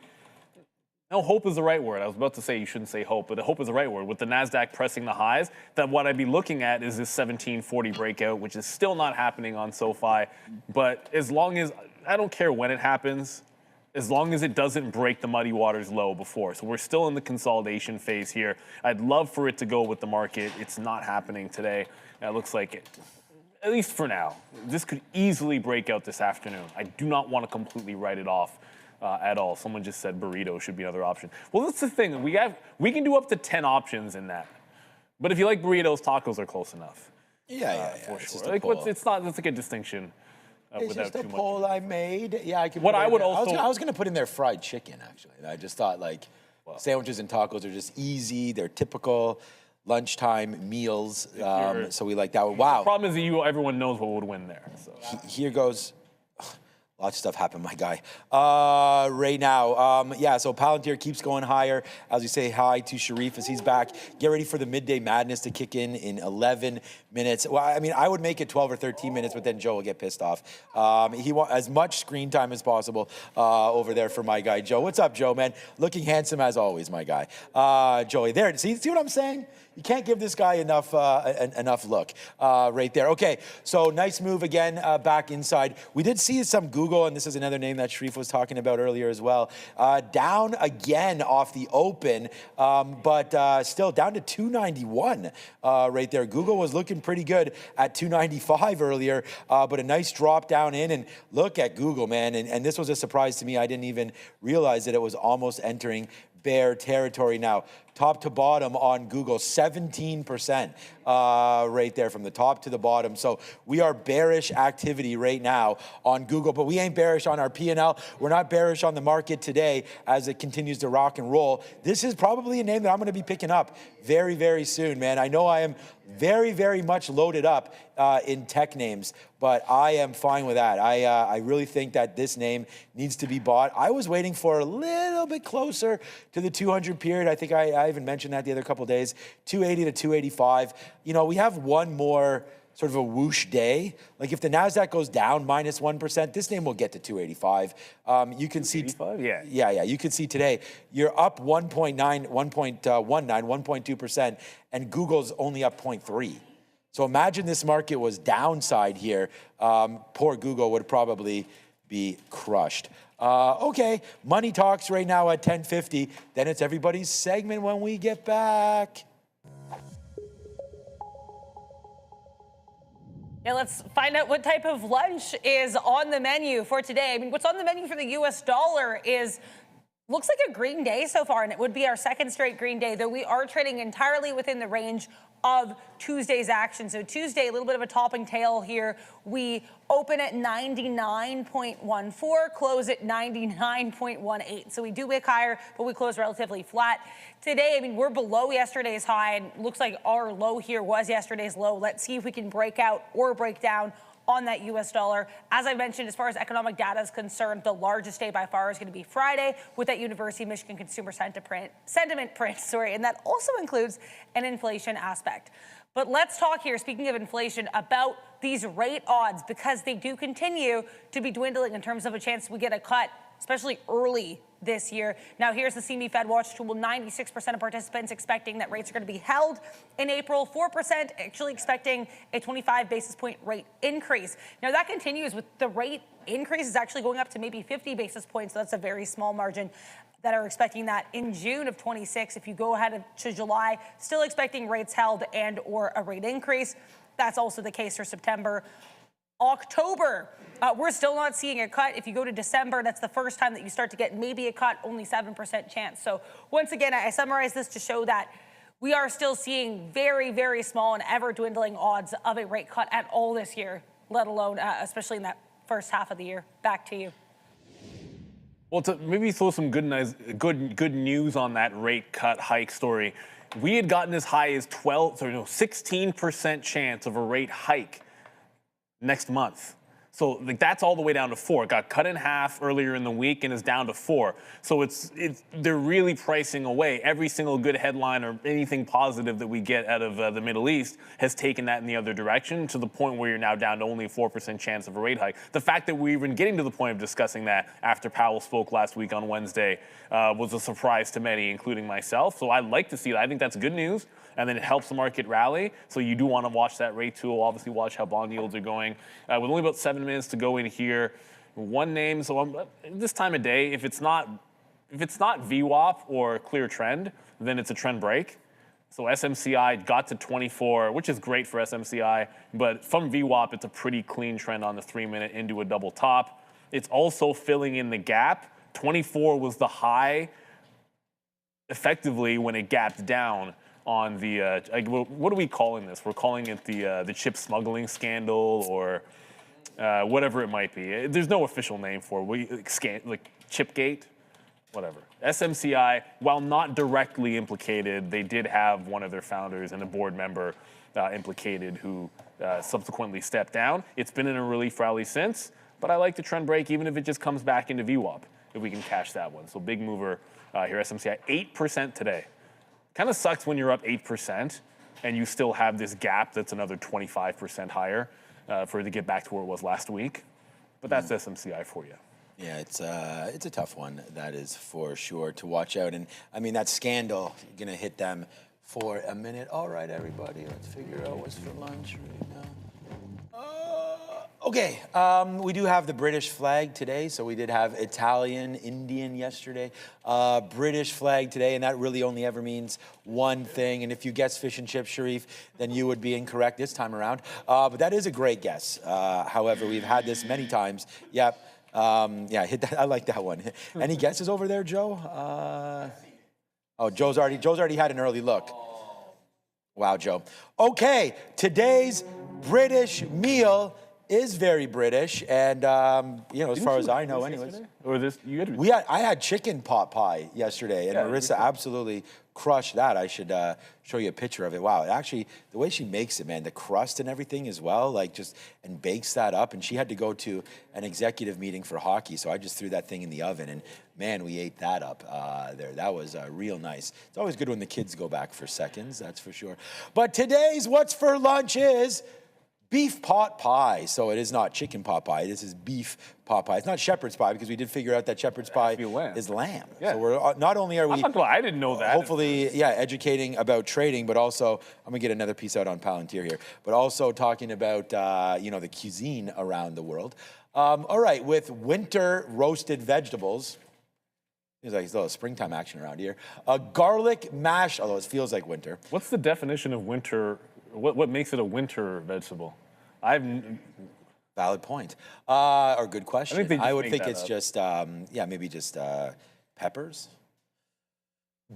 no, hope is the right word. I was about to say you shouldn't say hope, but hope is the right word. With the NASDAQ pressing the highs, that what I'd be looking at is this 1740 breakout, which is still not happening on SoFi. But as long as, I don't care when it happens, as long as it doesn't break the muddy waters low before. So we're still in the consolidation phase here. I'd love for it to go with the market. It's not happening today. It looks like it, at least for now. This could easily break out this afternoon. I do not want to completely write it off at all. Someone just said burrito should be another option. Well, that's the thing. We can do up to 10 options in that. But if you like burritos, tacos are close enough. Yeah. For It's sure. just a Like, poll. it's like a distinction. It's Without just a too much. poll I made. Yeah, I could. What put I in would there. also- I was going to put in there fried chicken, actually. I just thought, like, sandwiches and tacos are just easy. They're typical lunchtime meals. So we like that one. Wow. The problem is that everyone knows what would win there. So. Here goes. Lots of stuff happened, my guy. Right now, so Palantir keeps going higher. As we say hi to Sharif as he's back. Get ready for the midday madness to kick in 11 minutes. Well, I mean, I would make it 12 or 13 minutes, but then Joe will get pissed off. He wants as much screen time as possible over there for my guy, Joe. What's up, Joe, man? Looking handsome as always, my guy. Joey, there. See what I'm saying? You can't give this guy enough look right there. Okay, so nice move again back inside. We did see some Google, and this is another name that Sharif was talking about earlier as well. Down again off the open, but still down to 291 right there. Google was looking pretty good at 295 earlier, but a nice drop down in. And look at Google, man. And this was a surprise to me. I didn't even realize that it was almost entering bear territory now. Top to bottom on Google, 17% right there from the top to the bottom. So we are bearish activity right now on Google, but we ain't bearish on our P&L. We're not bearish on the market today as it continues to rock and roll. This is probably a name that I'm going to be picking up very, very soon, man. I know I am very, very much loaded up in tech names, but I am fine with that. I really think that this name needs to be bought. I was waiting for a little bit closer to the 200 period. I think I even mentioned that the other couple of days, 280 to 285. You know, we have one more sort of a whoosh day. Like if the NASDAQ goes down -1%, this name will get to 285. You can see, 285? Yeah. Yeah. You can see today, you're up 1.2%, and Google's only up 0.3. So imagine this market was downside here. Poor Google would probably be crushed. Okay, money talks right now at 10:50. Then it's everybody's segment when we get back. Yeah, let's find out what type of lunch is on the menu for today. I mean, what's on the menu for the US dollar is Looks like a green day so far, and it would be our second straight green day, though we are trading entirely within the range of Tuesday's action. So Tuesday, a little bit of a topping tail here. We open at 99.14, close at 99.18. So we do wick higher, but we close relatively flat. Today, I mean, we're below yesterday's high, and looks like our low here was yesterday's low. Let's see if we can break out or break down on that US dollar. As I mentioned, as far as economic data is concerned, the largest day by far is going to be Friday with that University of Michigan consumer sentiment print, and that also includes an inflation aspect. But let's talk here, speaking of inflation, about these rate odds, because they do continue to be dwindling in terms of a chance we get a cut, especially early this year. Now, here's the CME Fed Watch tool. 96% of participants expecting that rates are going to be held in April. 4% actually expecting a 25 basis point rate increase. Now, that continues with the rate increase is actually going up to maybe 50 basis points. So that's a very small margin that are expecting that in June of 26. If you go ahead to July, still expecting rates held and or a rate increase. That's also the case for September. October, we're still not seeing a cut. If you go to December, that's the first time that you start to get maybe a cut, only 7% chance. So once again, I summarize this to show that we are still seeing very, very small and ever dwindling odds of a rate cut at all this year, let alone especially in that first half of the year. Back to you. Well, to maybe throw some good news on that rate cut hike story. We had gotten as high as 16% chance of a rate hike next month. So like that's all the way down to 4. It got cut in half earlier in the week and is down to 4. So they're really pricing away. Every single good headline or anything positive that we get out of the Middle East has taken that in the other direction to the point where you're now down to only a 4% chance of a rate hike. The fact that we're even getting to the point of discussing that after Powell spoke last week on Wednesday was a surprise to many, including myself. So I'd like to see that. I think that's good news. And then it helps the market rally. So you do want to watch that rate tool, obviously watch how bond yields are going. With only about 7 minutes to go in here, one name, so this time of day, if it's not VWAP or clear trend, then it's a trend break. So SMCI got to 24, which is great for SMCI, but from VWAP, it's a pretty clean trend on the 3-minute into a double top. It's also filling in the gap. 24 was the high effectively when it gapped down on the, what are we calling this? We're calling it the chip smuggling scandal or whatever it might be. There's no official name for it. Like Chipgate, whatever. SMCI, while not directly implicated, they did have one of their founders and a board member implicated who subsequently stepped down. It's been in a relief rally since, but I like the trend break even if it just comes back into VWAP, if we can cash that one. So big mover here, SMCI, 8% today. Kind of sucks when you're up 8% and you still have this gap that's another 25% higher for it to get back to where it was last week. But that's SMCI for you. Yeah, it's a tough one, that is for sure, to watch out. And I mean, that scandal, you're going to hit them for a minute. All right, everybody, let's figure out what's for lunch right now. Okay, we do have the British flag today. So we did have Italian, Indian yesterday, British flag today, and that really only ever means one thing. And if you guess fish and chips, Sharif, then you would be incorrect this time around. But that is a great guess. However, we've had this many times. Yep. Yeah, hit that. I like that one. Any guesses over there, Joe? Oh, Joe's already had an early look. Wow, Joe. Okay, today's British meal is very British, and as far as I know, anyways. Or this, I had chicken pot pie yesterday, and Marissa absolutely crushed that. I should show you a picture of it. Wow, actually, the way she makes it, man, the crust and everything as well, and bakes that up. And she had to go to an executive meeting for hockey, so I just threw that thing in the oven, and man, we ate that up there. That was real nice. It's always good when the kids go back for seconds, that's for sure. But today's What's for Lunch is beef pot pie. So it is not chicken pot pie. This is beef pot pie. It's not shepherd's pie because we did figure out that shepherd's pie is lamb. Yeah. So we're not only are we I didn't know that. Hopefully, educating about trading, but also I'm gonna get another piece out on Palantir here. But also talking about the cuisine around the world. All right, with winter roasted vegetables. There's like a little springtime action around here. A garlic mash, although it feels like winter. What's the definition of winter? What makes it a winter vegetable? Valid point. Or good question. I think I would think it's just, maybe just peppers.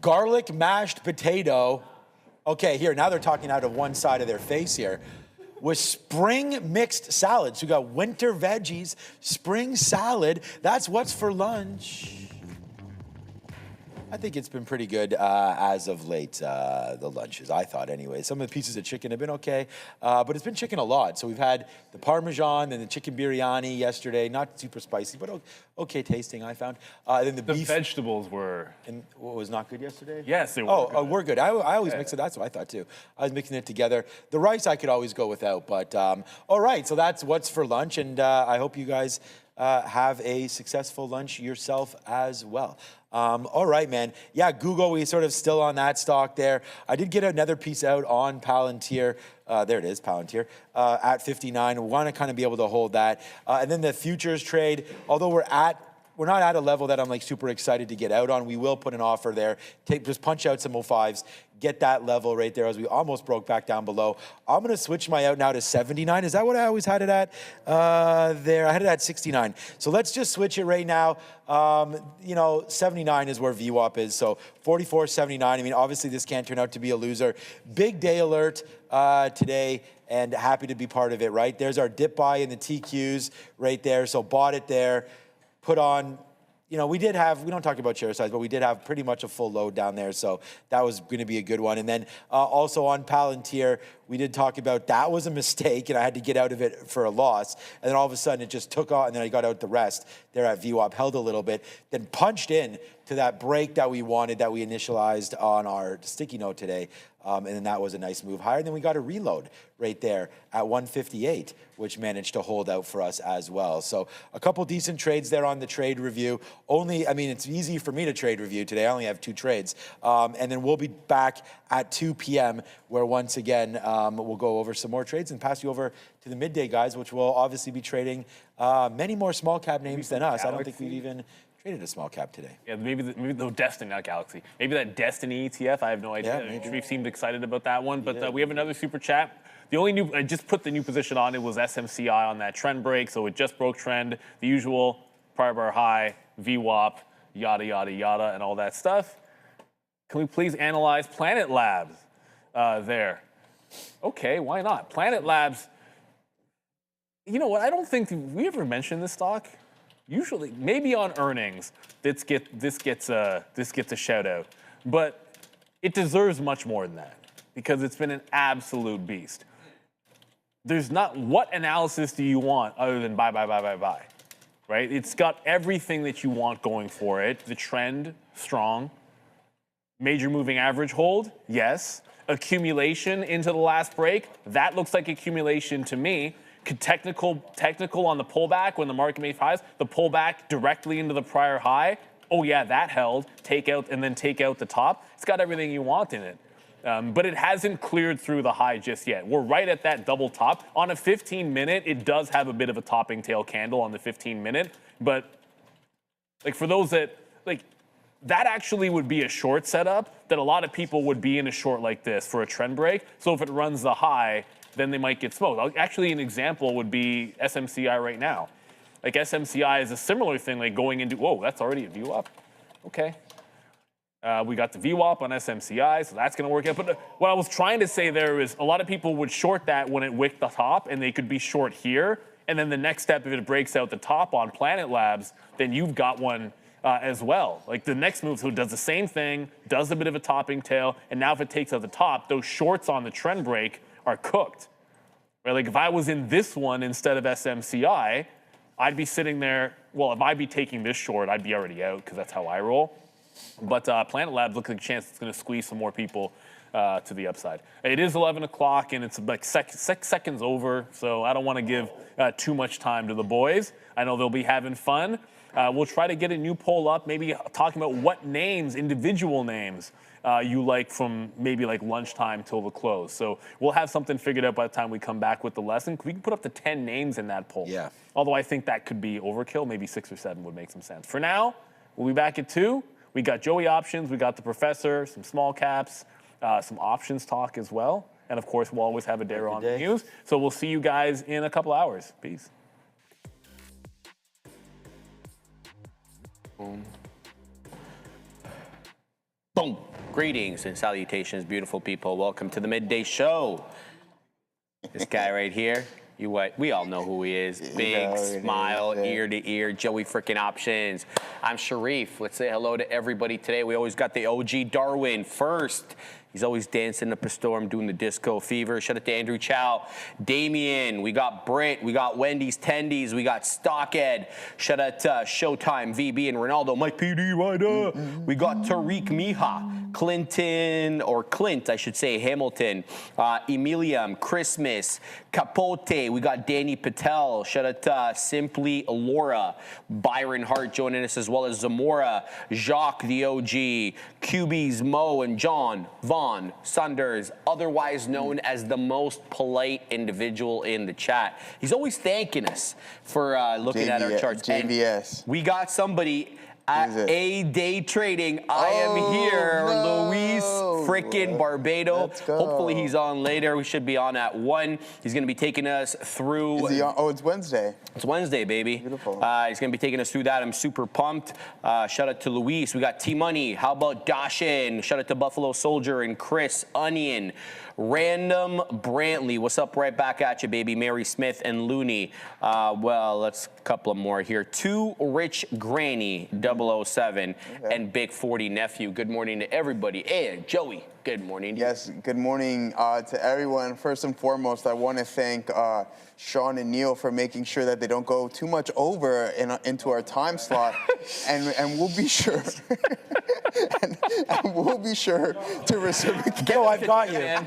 Garlic mashed potato. Okay, here, now they're talking out of one side of their face here. With spring mixed salads. So we got winter veggies, spring salad. That's what's for lunch. I think it's been pretty good as of late, the lunches, I thought anyway. Some of the pieces of chicken have been okay, but it's been chicken a lot. So we've had the Parmesan and the chicken biryani yesterday, not super spicy, but okay tasting, I found. Then the beef. Vegetables were... And what was not good yesterday? Yes, they were Oh, we're good. I always mix it. That's what I thought too. I was mixing it together. The rice I could always go without, but all right. So that's what's for lunch, and I hope you guys have a successful lunch yourself as well. All right, man. Yeah, Google, we sort of still on that stock there. I did get another piece out on Palantir. There it is, Palantir, at 59. We want to kind of be able to hold that. And then the futures trade, although we're not at a level that I'm like super excited to get out on. We will put an offer there. Just punch out some 05s, get that level right there as we almost broke back down below. I'm going to switch my out now to 79. Is that what I always had it at? There, I had it at 69. So let's just switch it right now. 79 is where VWAP is. So 44.79. I mean, obviously this can't turn out to be a loser. Big day alert today, and happy to be part of it, right? There's our dip buy in the TQs right there. So bought it there. Put on, we don't talk about share size, but we did have pretty much a full load down there. So that was going to be a good one. And then also on Palantir, we did talk about that was a mistake and I had to get out of it for a loss. And then all of a sudden it just took off and then I got out the rest there at VWAP, held a little bit, then punched in to that break that we wanted, that we initialized on our sticky note today. And then that was a nice move higher. And then we got a reload right there at 158, which managed to hold out for us as well. So a couple decent trades there on the trade review. It's easy for me to trade review today. I only have 2 trades. And then we'll be back at 2 p.m. where once again, we'll go over some more trades and pass you over to the midday guys, which will obviously be trading many more small cap names than us. I don't think we've even traded a small cap today. Yeah, maybe the Destiny, not Galaxy. Maybe that Destiny ETF. I have no idea. Yeah, We've seemed excited about that one, but we have another super chat. The only I just put the new position on, it was SMCI on that trend break, so it just broke trend. The usual prior bar high, VWAP, yada, yada, yada, and all that stuff. Can we please analyze Planet Labs there? Okay, why not? Planet Labs, you know what, I don't think we ever mentioned this stock. Usually, maybe on earnings, this gets a shout out, but it deserves much more than that because it's been an absolute beast. There's not, what analysis do you want other than buy, right? It's got everything that you want going for it. The trend, strong. Major moving average hold, yes. Accumulation into the last break, that looks like accumulation to me. Technical on the pullback when the market made highs, the pullback directly into the prior high. Oh yeah, that held. Take out the top. It's got everything you want in it. But it hasn't cleared through the high just yet. We're right at that double top. On a 15-minute, it does have a bit of a topping tail candle on the 15-minute. But like for those that, like, that actually would be a short setup that a lot of people would be in a short like this for a trend break. So if it runs the high, then they might get smoked. Actually, an example would be SMCI right now. Like SMCI is a similar thing, like going into, whoa, that's already a VWAP? Okay. We got the VWAP on SMCI, so that's going to work out. But what I was trying to say there is a lot of people would short that when it wicked the top, and they could be short here. And then the next step, if it breaks out the top on Planet Labs, then you've got one as well. Like the next move, who does the same thing, does a bit of a topping tail, and now if it takes out the top, those shorts on the trend break are cooked. Right? Like if I was in this one instead of SMCI, I'd be sitting there. Well, if I'd be taking this short, I'd be already out because that's how I roll. But Planet Labs looks like a chance it's going to squeeze some more people to the upside. It is 11 o'clock and it's like 6 seconds over, so I don't want to give too much time to the boys. I know they'll be having fun. We'll try to get a new poll up, maybe talking about what names, individual names, you like from maybe like lunchtime till the close. So we'll have something figured out by the time we come back with the lesson. We can put up to 10 names in that poll. Yeah. Although I think that could be overkill. Maybe 6 or 7 would make some sense. For now, we'll be back at 2. We got Joey options, we got the professor, some small caps, some options talk as well. And of course, we'll always have a Dara on the news. So we'll see you guys in a couple hours. Peace. Boom. Boom. Greetings and salutations, beautiful people. Welcome to the Midday Show. This guy right here, we all know who he is. Big smile, ear to ear, Joey freaking Options. I'm Sharif. Let's say hello to everybody today. We always got the OG Darwin first. He's always dancing up a storm, doing the disco fever. Shout out to Andrew Chow, Damien. We got Britt. We got Wendy's Tendies. We got Stockhead. Shout out to Showtime, VB, and Ronaldo. Mike PD, right up. We got Tariq Miha, Clint, I should say, Hamilton, Emilium, Christmas, Capote. We got Danny Patel. Shout out to Simply Laura, Byron Hart joining us, as well as Zamora, Jacques the OG, QBs, Mo, and John Vaughn Sunders, otherwise known as the most polite individual in the chat. He's always thanking us for looking at our charts. JVS. And we got somebody at A Day Trading. I am here, Luis frickin' Barbado. Let's go. Hopefully he's on later. We should be on at 1. He's going to be taking us through. Is he on? Oh, it's Wednesday. It's Wednesday, baby. Beautiful. He's going to be taking us through that. I'm super pumped. Shout out to Luis. We got T-Money. How about Dashin? Shout out to Buffalo Soldier and Chris Onion. Random Brantley. What's up? Right back at you, baby. Mary Smith and Looney. Well, let's a couple of more here. Too Rich Granny 007 and Big 40 Nephew. Good morning to everybody. And Joey, good morning. Yes, good morning to everyone. First and foremost, I want to thank Sean and Neil for making sure that they don't go too much over into our time slot, and we'll be sure, and we'll be sure to reciprocate. Joe, I've got you.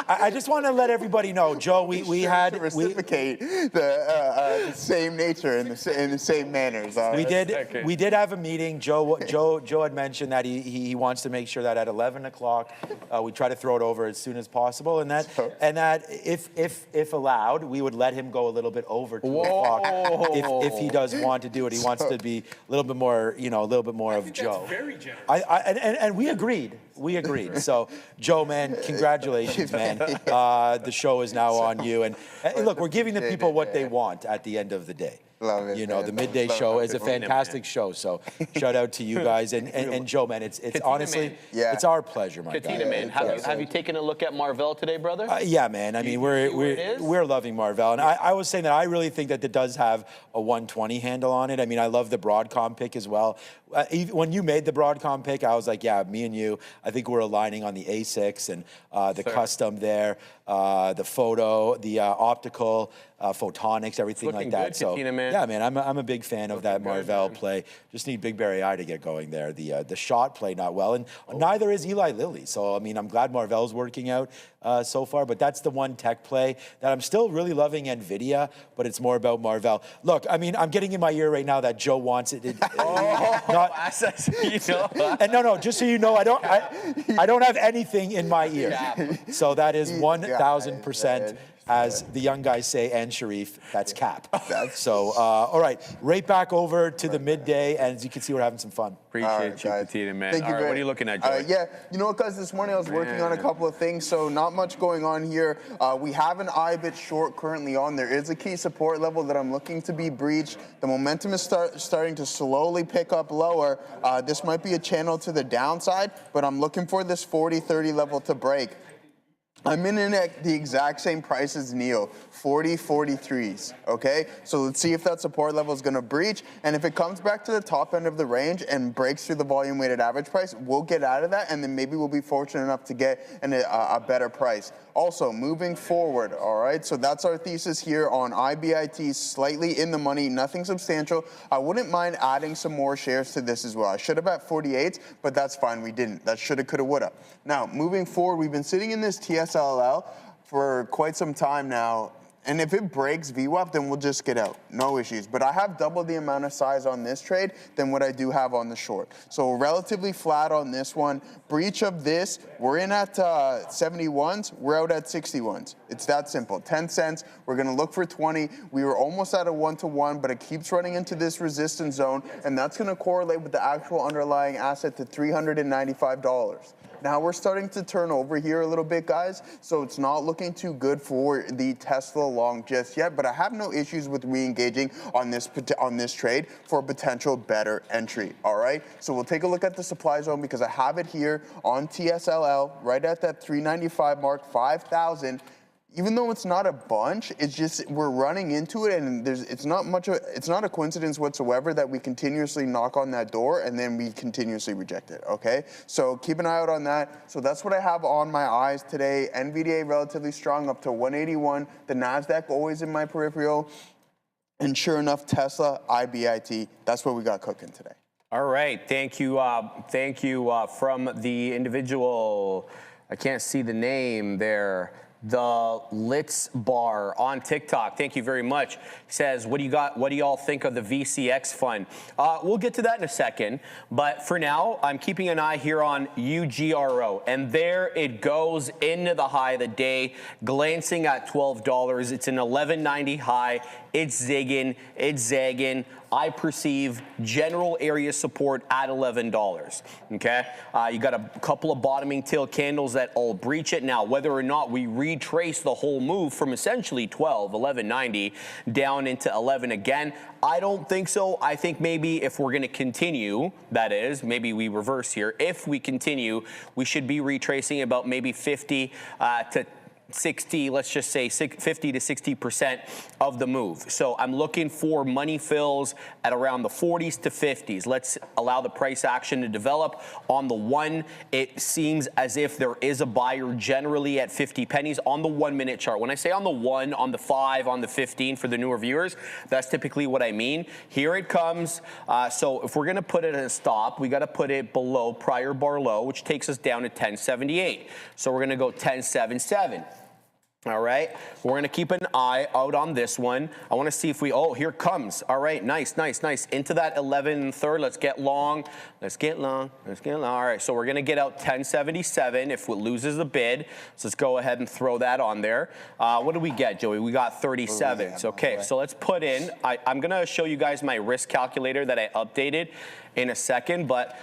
I just want to let everybody know, Joe. We had to reciprocate the same nature in the same manners. We did have a meeting. Joe had mentioned that he wants to make sure that at 11 o'clock we try to throw it over as soon as possible, and that if allowed, we would let him go a little bit over 2 o'clock if he does want to do it. He wants to be a little bit more, a little bit more of Joe. That's very generous. And we agreed. So, Joe, man, congratulations, man. The show is now on you. And look, we're giving the people what they want at the end of the day. Love it. The Midday Show is a fantastic show. So shout out to you guys and Joe, man. It's honestly, it's our pleasure, my Katina, guy. man. Have you taken a look at Marvell today, brother? Yeah, man. I mean, we're loving Marvell, and I was saying that I really think that it does have a 120 handle on it. I mean, I love the Broadcom pick as well. When you made the Broadcom pick, I was like, yeah, me and you, I think we're aligning on the A6 and the custom there, the photo, the optical, photonics, everything like that. Good, so Katina, man. yeah, man, I'm a big fan of that Marvell play. Just need Big Barry Eye to get going there. The shot play not well, and neither is Eli Lilly. So I mean, I'm glad Marvell's working out so far. But that's the one tech play that I'm still really loving NVIDIA, but it's more about Marvell. Look, I mean, I'm getting in my ear right now that Joe wants it. And no, just so you know, I don't have anything in my ear. So that is 1,000%. As the young guys say, and Sharif, that's cap. So, all right, right back over to the midday, and as you can see, we're having some fun. Appreciate you, Katina, man. Thank you, what are you looking at, Joey? Yeah, you know what, guys? This morning I was working on a couple of things, so not much going on here. We have an IBIT short currently on. There is a key support level that I'm looking to be breached. The momentum is starting to slowly pick up lower. This might be a channel to the downside, but I'm looking for this 40-30 level to break. I'm in at the exact same price as Neil, 40-43s, okay? So let's see if that support level is going to breach, and if it comes back to the top end of the range and breaks through the volume-weighted average price, we'll get out of that, and then maybe we'll be fortunate enough to get a better price. Also, moving forward, all right? So that's our thesis here on IBIT, slightly in the money, nothing substantial. I wouldn't mind adding some more shares to this as well. I should have at 48, but that's fine, we didn't. That shoulda, coulda, woulda. Now, moving forward, we've been sitting in this TSLA for quite some time now. And if it breaks VWAP, then we'll just get out. No issues. But I have double the amount of size on this trade than what I do have on the short. So relatively flat on this one. Breach of this, we're in at 71s. We're out at 61s. It's that simple. 10 cents. We're going to look for 20. We were almost at a 1-to-1, but it keeps running into this resistance zone. And that's going to correlate with the actual underlying asset to $395. Now we're starting to turn over here a little bit, guys. So it's not looking too good for the Tesla long just yet, but I have no issues with re-engaging on this trade for a potential better entry, all right? So we'll take a look at the supply zone because I have it here on TSLL right at that 395 mark, 5,000. Even though it's not a bunch, it's just we're running into it, and it's not a coincidence whatsoever that we continuously knock on that door and then we continuously reject it, okay? So keep an eye out on that. So that's what I have on my eyes today. NVDA relatively strong up to 181. The NASDAQ always in my peripheral. And sure enough, Tesla, IBIT, that's what we got cooking today. All right, thank you from the individual, I can't see the name there, the Litz Bar on TikTok. Thank you very much. He says, what do y'all think of the VCX fund? We'll get to that in a second, but for now, I'm keeping an eye here on UGRO, and there it goes into the high of the day, glancing at $12. It's an 1190 high. It's zigging, it's zagging. I perceive general area support at $11, okay? You got a couple of bottoming tail candles that all breach it. Now, whether or not we retrace the whole move from essentially 1190, down into 11 again, I don't think so. I think maybe if we're gonna continue, that is, maybe we reverse here. If we continue, we should be retracing about maybe 50 to 60, let's just say 50 to 60% of the move. So I'm looking for money fills at around the 40s to 50s. Let's allow the price action to develop. On the one, it seems as if there is a buyer generally at 50 pennies on the 1 minute chart. When I say on the 1, on the 5, on the 15 for the newer viewers, that's typically what I mean. Here it comes. So if we're gonna put it at a stop, we gotta put it below prior bar low, which takes us down to 1078. So we're gonna go 1077. All right, we're gonna keep an eye out on this one. I wanna see if oh, here it comes. All right, nice. Into that 11 third, let's get long. All right, so we're gonna get out 1077 if it loses the bid. So let's go ahead and throw that on there. What do we get, Joey? We got 37s. Okay, so let's put in, I'm gonna show you guys my risk calculator that I updated in a second, but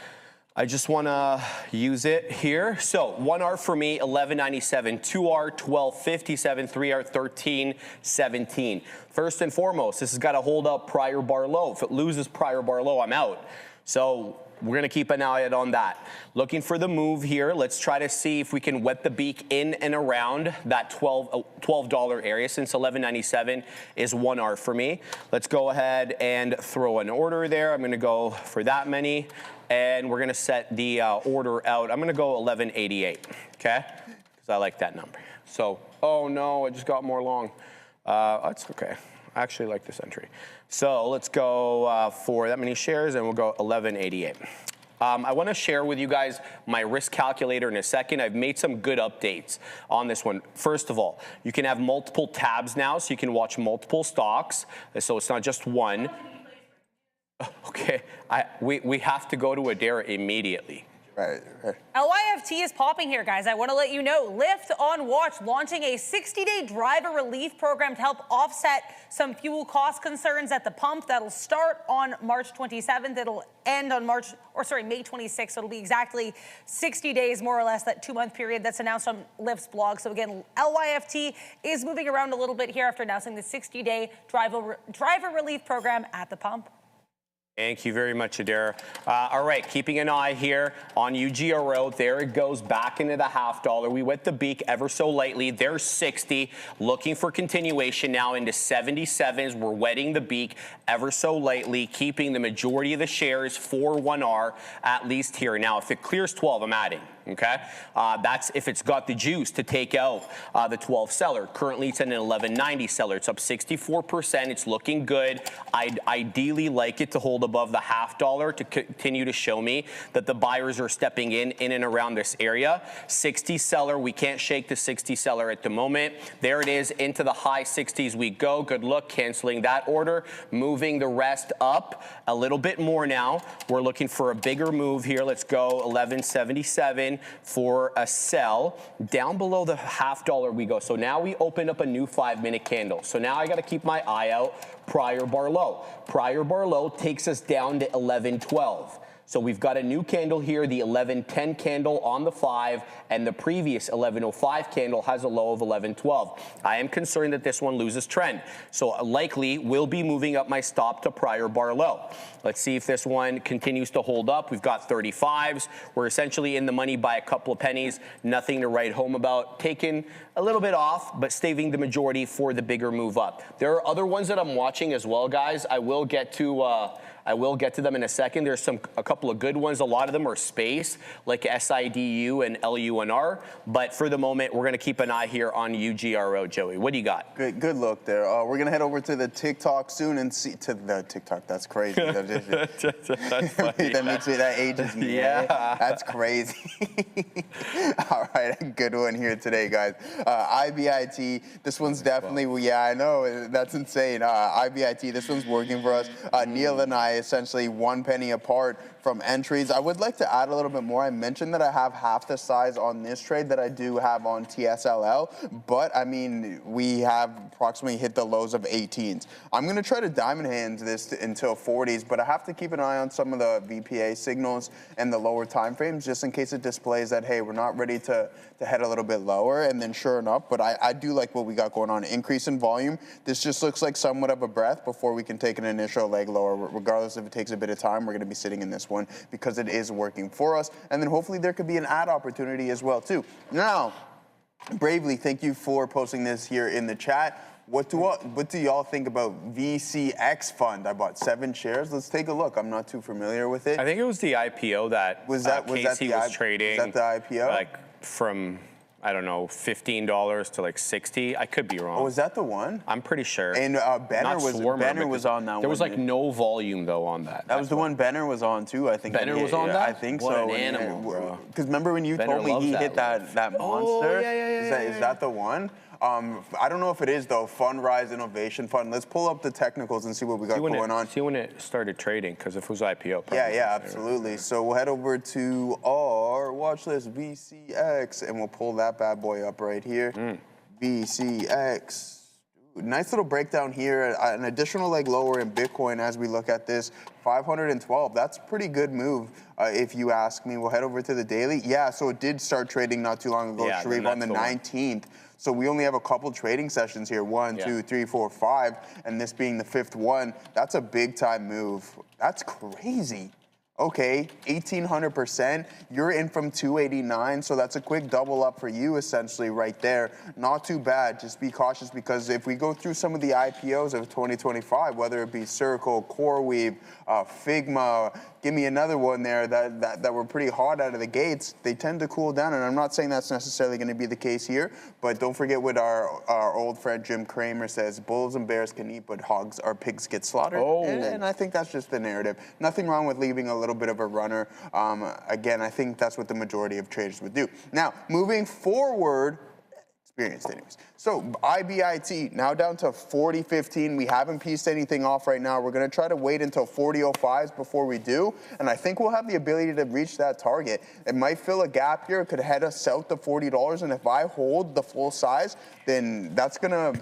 I just want to use it here. So 1R for me, 1197, 2R, 1257, 3R, 1317. First and foremost, this has got to hold up prior bar low. If it loses prior bar low, I'm out. So we're going to keep an eye out on that. Looking for the move here. Let's try to see if we can wet the beak in and around that $12 area, since 1197 is 1R for me. Let's go ahead and throw an order there. I'm going to go for that many. And we're going to set the order out. I'm going to go 1188, okay? Because I like that number. So, oh no, I just got more long. That's okay. I actually like this entry. So let's go for that many shares, and we'll go 1188. I want to share with you guys my risk calculator in a second. I've made some good updates on this one. First of all, you can have multiple tabs now, so you can watch multiple stocks. So it's not just one. Okay, we have to go to Adair immediately. Right. LYFT is popping here, guys. I want to let you know, Lyft on watch, launching a 60-day driver relief program to help offset some fuel cost concerns at the pump. That'll start on March 27th. It'll end on May 26th. So it'll be exactly 60 days, more or less, that 2-month period that's announced on Lyft's blog. So again, LYFT is moving around a little bit here after announcing the 60-day driver relief program at the pump. Thank you very much, Adair. All right, keeping an eye here on UGRO. There it goes back into the $0.50. We wet the beak ever so lightly. There's 60. Looking for continuation now into 77s. We're wetting the beak ever so lightly, keeping the majority of the shares for 1R at least here. Now, if it clears 12, I'm adding. Okay, that's if it's got the juice to take out the 12 seller. Currently, it's an 1190 seller. It's up 64%. It's looking good. I'd ideally like it to hold above the $0.50 to continue to show me that the buyers are stepping in and around this area. 60 seller, we can't shake the 60 seller at the moment. There it is, into the high 60s we go. Good look, canceling that order, moving the rest up a little bit more now. We're looking for a bigger move here. Let's go 1177 for a sell. Down below the $0.50 we go. So now we open up a new 5-minute candle. So now I got to keep my eye out. Prior bar low. Prior bar low takes us down to 1112. So we've got a new candle here, the 1110 candle on the 5, and the previous 1105 candle has a low of 1112. I am concerned that this one loses trend. So likely will be moving up my stop to prior bar low. Let's see if this one continues to hold up. We've got 35s. We're essentially in the money by a couple of pennies. Nothing to write home about. Taken a little bit off, but saving the majority for the bigger move up. There are other ones that I'm watching as well, guys. I will get to them in a second. There's a couple of good ones. A lot of them are space, like SIDU and LUNR. But for the moment, we're going to keep an eye here on UGRO. Joey, what do you got? Good look there. We're going to head over to the TikTok soon and see to the TikTok. That's crazy. That's funny. that ages me. Yeah. Right? That's crazy. All right, a good one here today, guys. IBIT. This one's definitely, yeah, I know. That's insane. IBIT, this one's working for us. Neil and I essentially 1 penny apart from entries. I would like to add a little bit more. I mentioned that I have half the size on this trade that I do have on TSLL, but I mean, we have approximately hit the lows of 18s. I'm going to try to diamond hand this until 40s, but I have to keep an eye on some of the VPA signals and the lower time frames just in case it displays that, hey, we're not ready to head a little bit lower. And then sure enough, but I do like what we got going on. Increase in volume. This just looks like somewhat of a breath before we can take an initial leg lower. Regardless if it takes a bit of time, we're going to be sitting in this one because it is working for us. And then hopefully there could be an ad opportunity as well too. Now, Bravely, thank you for posting this here in the chat. What do y'all think about VCX Fund? I bought 7 shares. Let's take a look. I'm not too familiar with it. I think it was the IPO that Casey was trading. Was that the IPO? Like from, I don't know, $15 to like 60. I could be wrong. Oh, was that the one? I'm pretty sure. And Benner was on that one. There was like no volume though on that. That was the one Benner was on too, I think. Benner was on that? I think what so. An animal, bro. Because remember when you told me he hit that monster? Oh, yeah. Is that the one? I don't know if it is though. Fundrise Innovation Fund. Let's pull up the technicals and see what we got going on. See when it started trading, because if it was IPO. Yeah, absolutely. So we'll head over to our watch list, VCX, and we'll pull that bad boy up right here. VCX. Nice little breakdown here. An additional leg lower in Bitcoin as we look at this. 512. That's a pretty good move, if you ask me. We'll head over to the daily. Yeah, so it did start trading not too long ago, Sharif, on the 19th. So we only have a couple trading sessions here, 1, 2, 3, 4, 5, and this being the 5th one. That's a big time move. That's crazy. Okay, 1,800%. You're in from 289, so that's a quick double up for you essentially right there. Not too bad. Just be cautious because if we go through some of the IPOs of 2025, whether it be Circle, CoreWeave, Figma, give me another one there that were pretty hot out of the gates, they tend to cool down. And I'm not saying that's necessarily going to be the case here, but don't forget what our old friend Jim Cramer says: bulls and bears can eat, but hogs or pigs get slaughtered. Oh. And I think that's just the narrative. Nothing wrong with leaving a little bit of a runner. Again, I think that's what the majority of traders would do. Now, moving forward, experienced anyways. So IBIT now down to 40.15. We haven't pieced anything off right now. We're going to try to wait until 40.05s before we do, and I think we'll have the ability to reach that target. It might fill a gap here. It could head us south to $40, and if I hold the full size, then that's going to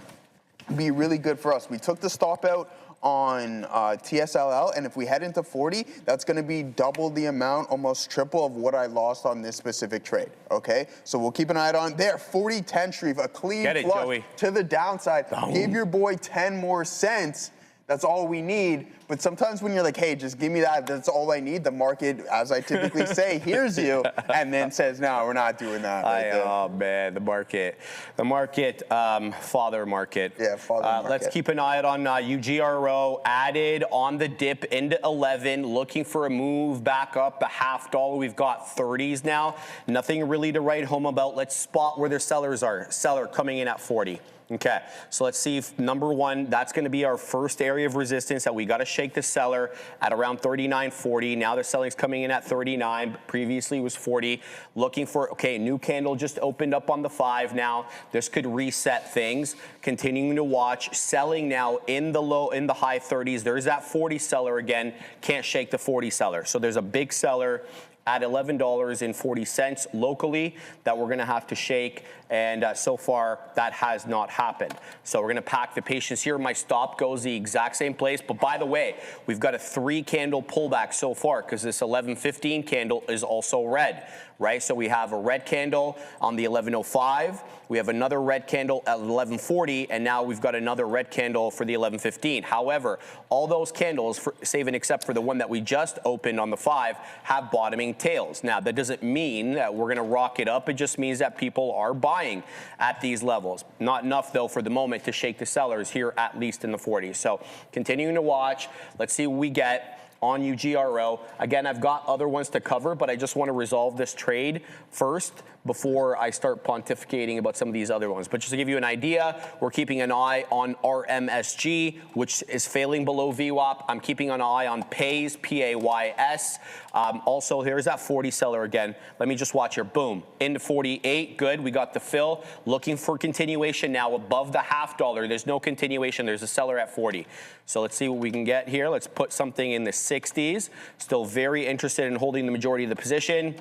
be really good for us. We took the stop out on TSLL, and if we head into 40, that's going to be double the amount, almost triple of what I lost on this specific trade. Okay, so we'll keep an eye on there. 40.10, Sharif, a clean flush to the downside. Give your boy 10 more cents. That's all we need. But sometimes when you're like, hey, just give me that, that's all I need, the market, as I typically say, hears you and then says, no, we're not doing that. Oh, man, the market, father market. Yeah, father market. Let's keep an eye on UGRO, added on the dip into 11, looking for a move back up $0.50. We've got 30s now. Nothing really to write home about. Let's spot where their sellers are. Seller coming in at 40. Okay, so let's see if number one, that's going to be our first area of resistance that we got to shake the seller at around 39.40. Now the selling's coming in at 39. Previously was 40. Looking for, okay, new candle just opened up on the 5 now. This could reset things. Continuing to watch. Selling now in the high 30s. There's that 40 seller again. Can't shake the 40 seller. So there's a big seller at $11.40 locally that we're going to have to shake, and so far that has not happened. So we're going to pack the patience here. My stop goes the exact same place, but by the way, we've got a 3-candle pullback so far because this 11:15 candle is also red, right? So we have a red candle on the 11:05, we have another red candle at 11:40, and now we've got another red candle for the 11:15. However, all those candles, save and except for the one that we just opened on the 5, have bottoming tails. Now, that doesn't mean that we're going to rock it up. It just means that people are buying at these levels. Not enough, though, for the moment to shake the sellers here, at least in the 40s. So continuing to watch. Let's see what we get on UGRO. Again, I've got other ones to cover, but I just want to resolve this trade first before I start pontificating about some of these other ones. But just to give you an idea, we're keeping an eye on RMSG, which is failing below VWAP. I'm keeping an eye on PAYS, P-A-Y-S. Also, here's that 40 seller again. Let me just watch here. Boom. Into 48. Good. We got the fill. Looking for continuation now above the $0.50. There's no continuation. There's a seller at 40. So let's see what we can get here. Let's put something in the 60s. Still very interested in holding the majority of the position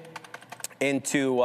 into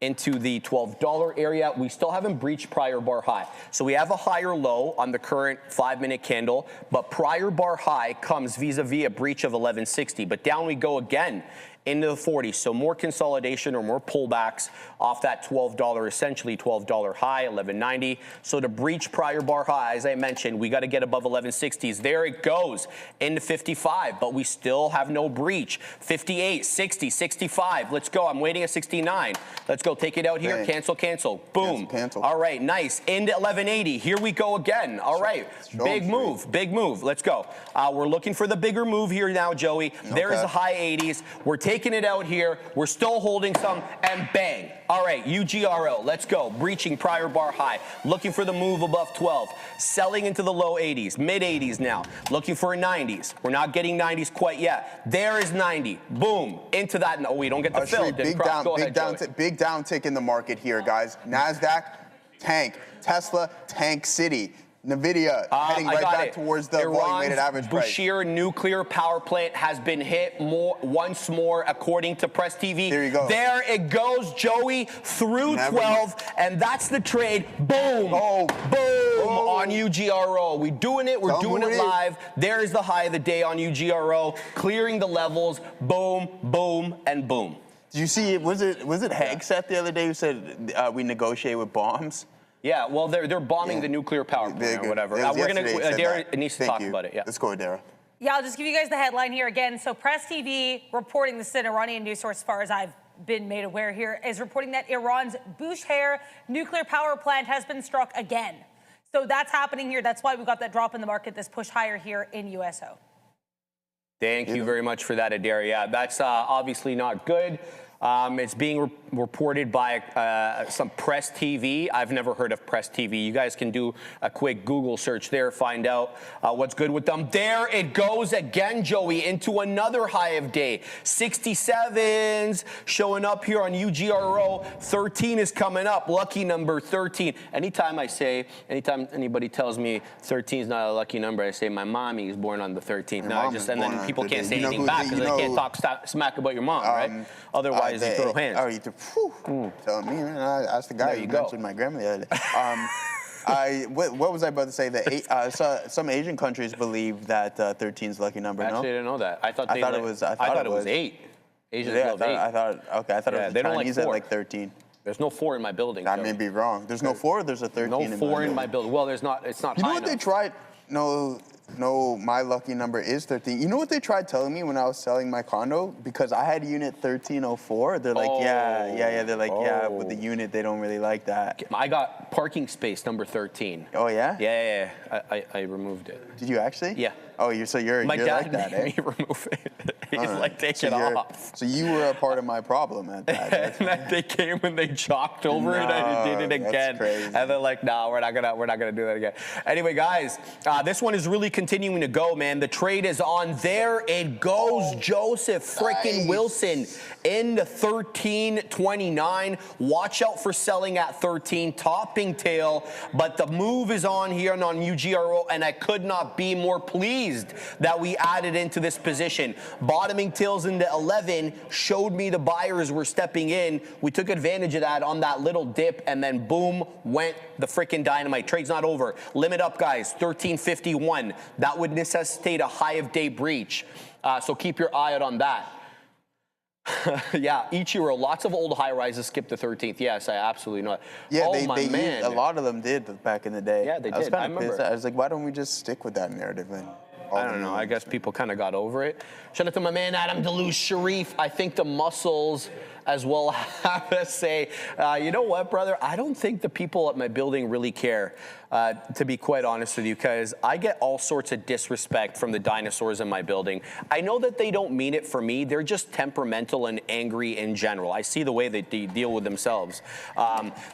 the $12 area. We still haven't breached prior bar high. So we have a higher low on the current 5-minute candle, but prior bar high comes vis-a-vis a breach of 1160. But down we go again into the 40s. So more consolidation or more pullbacks off that $12, essentially $12 high, 1190. So to breach prior bar high, as I mentioned, we got to get above 1160s. There it goes into 55, but we still have no breach. 58, 60, 65. Let's go. I'm waiting at 69. Let's go. Take it out here. Dang. Cancel, cancel. Boom. Cancel. All right. Nice. Into 1180. Here we go again. All right. Big move. Big move. Let's go. We're looking for the bigger move here now, Joey. There is the high 80s. We're taking it out here. We're still holding some, and bang. All right, UGRO, let's go. Breaching prior bar high. Looking for the move above 12. Selling into the low 80s, mid 80s now. Looking for 90s. We're not getting 90s quite yet. There is 90. Boom. Into that. No, we don't get the fill. Big downtick in the market here, guys. NASDAQ, tank. Tesla, tank city. NVIDIA heading right back towards the volume-weighted average price. Bushehr nuclear power plant has been hit once more, according to Press TV. There you go. There it goes, Joey, through 12, and that's the trade. Boom. Oh. Boom on UGRO. We're doing it. We're doing it live. There is the high of the day on UGRO, clearing the levels. Boom, boom, and boom. Did you see? Was it Hegseth the other day who said we negotiate with bombs? Yeah, well, they're bombing the nuclear power plant or whatever. We're going to, Dara needs to talk about it. Yeah. Let's go, Dara. Yeah, I'll just give you guys the headline here again. So Press TV reporting, this is an Iranian news source as far as I've been made aware here, is reporting that Iran's Bushehr nuclear power plant has been struck again. So that's happening here. That's why we got that drop in the market, this push higher here in USO. Thank you very much for that, Adair. Yeah, that's obviously not good. It's being reported by some Press TV. I've never heard of Press TV. You guys can do a quick Google search there, find out what's good with them. There it goes again, Joey, into another high of day. 67s showing up here on UGRO. 13 is coming up. Lucky number 13. Anytime anybody tells me 13 is not a lucky number, I say my mommy is born on the 13th. No, and then people can't say anything back because they can't talk smack about your mom, right? Otherwise, you throw hands. Oh, you telling me, man. I asked the guy who mentioned my grandma the other day. What was I about to say? That some Asian countries believe that 13 is a lucky number. Actually, I didn't know that. I thought it was 8. Asians love 8. I thought it was the Chinese at like 13. There's no 4 in my building. I may be wrong. There's no 4. There's a 13. No 4 in my building. Well, there's not. It's not. You know what they tried? No, my lucky number is 13. You know what they tried telling me when I was selling my condo? Because I had unit 1304. They're like, yeah. They're like, yeah, with the unit, they don't really like that. I got parking space number 13. Oh, yeah? Yeah. I removed it. Did you actually? Yeah. Oh, you're my dad like that, made me remove it. He's like, take it off. So you were a part of my problem at that. And they came and they chalked over it. I did it again. That's crazy. And they're like, no, we're not gonna do that again. Anyway, guys, this one is really continuing to go, man. The trade is on. There it goes, Joseph freaking Wilson in the 13.29. Watch out for selling at 13, topping tail. But the move is on here and on UGRO, and I could not be more pleased that we added into this position. Bought bottoming tails into 11 showed me the buyers were stepping in. We took advantage of that on that little dip, and then boom, went the freaking dynamite. Trade's not over. Limit up, guys, 1351. That would necessitate a high of day breach. So keep your eye out on that. Yeah, Ichiro, lots of old high rises skip the 13th. Yes, I absolutely know. Yeah, Man. a lot of them did back in the day. Yeah, they I was did. I kind of pissed. remember. I was like, why don't we just stick with that narrative? And I don't know. I guess people kind of got over it. Shout out to my man, Adam Deluge Sharif. I think the muscles as well have to say, you know what, brother? I don't think the people at my building really care, to be quite honest with you, because I get all sorts of disrespect from the dinosaurs in my building. I know that they don't mean it for me. They're just temperamental and angry in general. I see the way they deal with themselves.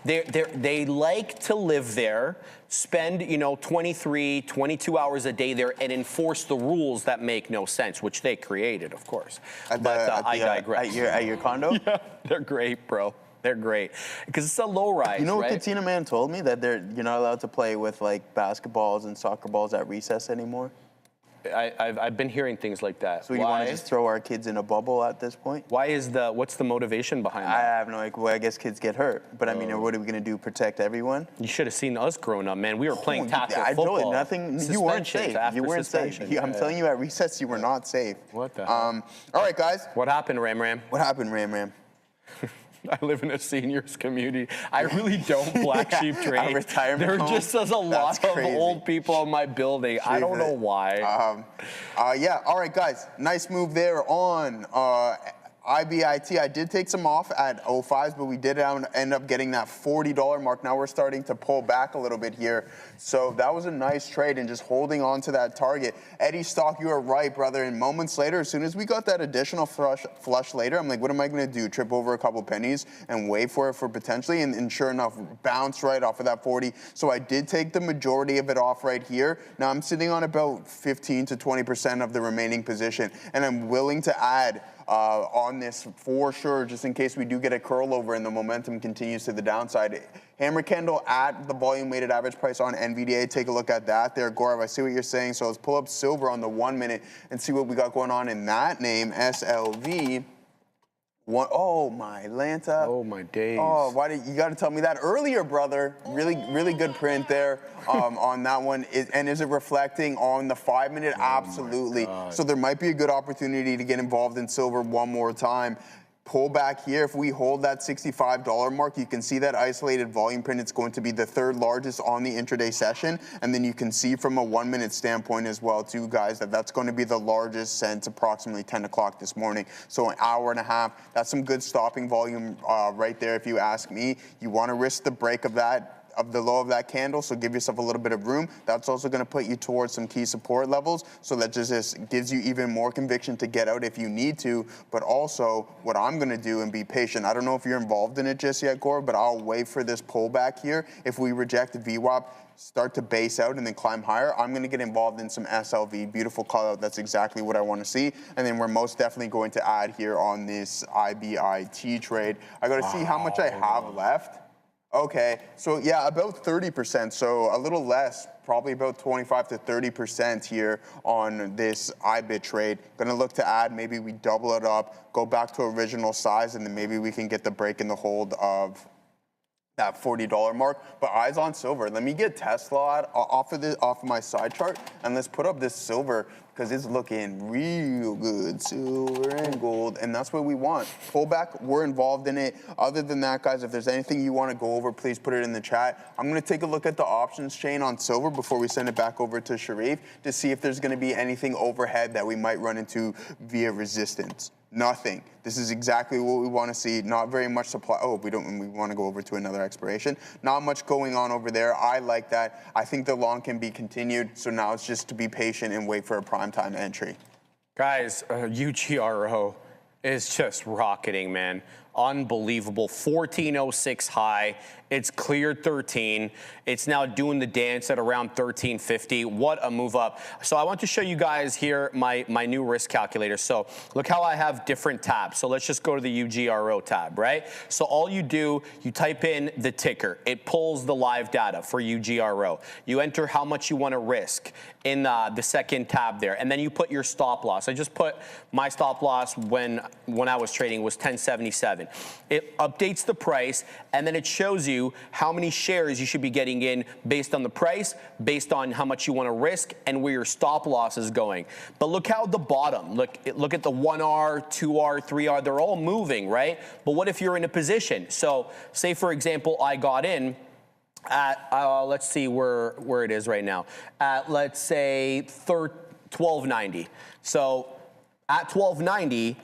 They like to live there, spend, 23, 22 hours a day there, and enforce the rules that make no sense, which they created, of course. I digress. At your condo? Yeah, they're great, bro. They're great. Because it's a low rise, You know what right? Katina Man told me? That you're not allowed to play with like basketballs and soccer balls at recess anymore. I've been hearing things like that. So you want to just throw our kids in a bubble at this point? What's the motivation behind that? I have no idea. Well, I guess kids get hurt. But I mean, what are we going to do? Protect everyone? You should have seen us growing up, man. We were playing tackle I football. told you, nothing. You weren't safe. You weren't safe. I'm telling you, at recess, you were not safe. What the hell? All right, guys. What happened, Ram Ram? What happened, Ram Ram? I live in a seniors community. I really don't black sheep trade. There just is a lot of old people in my building. I don't know why. Yeah. All right, guys. Nice move there on IBIT. I did take some off at 05s, but we did end up getting that $40 mark. Now we're starting to pull back a little bit here. So that was a nice trade and just holding on to that target. Eddie Stock, you are right, brother. And moments later, as soon as we got that additional flush later, I'm like, what am I going to do? Trip over a couple pennies and wait for it for potentially? And sure enough, bounce right off of that 40. So I did take the majority of it off right here. Now I'm sitting on about 15 to 20% of the remaining position. And I'm willing to add on this for sure, just in case we do get a curl over and the momentum continues to the downside. Hammer candle at the volume weighted average price on NVDA. Take a look at that there, Gaurav. I see what you're saying. So let's pull up silver on the 1 minute and see what we got going on in that name, SLV. Oh my Lanta. Oh my days. Oh, why did you got to tell me that earlier, brother? Really good print there on that one. And is it reflecting on the 5 minute? Absolutely. So there might be a good opportunity to get involved in silver one more time. Pull back here. If we hold that $65 mark, you can see that isolated volume print. It's going to be the third largest on the intraday session. And then you can see from a 1 minute standpoint as well, too, guys, that that's going to be the largest since approximately 10 o'clock this morning. So an hour and a half. That's some good stopping volume right there, if you ask me. You want to risk the break of that, of the low of that candle, so give yourself a little bit of room. That's also going to put you towards some key support levels, so that just gives you even more conviction to get out if you need to. But also, what I'm going to do and be patient. I don't know if you're involved in it just yet, Gore, but I'll wait for this pullback here. If we reject the VWAP, start to base out and then climb higher, I'm going to get involved in some SLV. Beautiful call out. That's exactly what I want to see. And then we're most definitely going to add here on this IBIT trade. I got to see how much I have left. Okay, so yeah, about 30%, so a little less, probably about 25 to 30% here on this IBIT trade. Gonna look to add, maybe we double it up, go back to original size, and then maybe we can get the break in the hold of that $40 mark. But eyes on silver. Let me get Tesla off of my side chart, and let's put up this silver, because it's looking real good. Silver and gold, and that's what we want. Pullback, we're involved in it. Other than that, guys, if there's anything you want to go over, please put it in the chat. I'm going to take a look at the options chain on silver before we send it back over to Sharif to see if there's going to be anything overhead that we might run into via resistance. Nothing. This is exactly what we want to see. Not very much supply. Oh, we want to go over to another expiration. Not much going on over there. I like that. I think the long can be continued. So now it's just to be patient and wait for a prime time entry. Guys, UGRO is just rocketing, man. Unbelievable. 1406 high. It's cleared 13. It's now doing the dance at around 1350. What a move up. So I want to show you guys here my new risk calculator. So look how I have different tabs. So let's just go to the UGRO tab, right? So all you do, you type in the ticker. It pulls the live data for UGRO. You enter how much you want to risk in the second tab there, and then you put your stop loss. I just put my stop loss when I was trading was 1077. It updates the price, and then it shows you how many shares you should be getting in based on the price, based on how much you want to risk, and where your stop loss is going. But look how the bottom, look at the 1R, 2R, 3R, they're all moving, right? But what if you're in a position? So say, for example, I got in at, let's see where it is right now, at, let's say, 1290. So at 1290,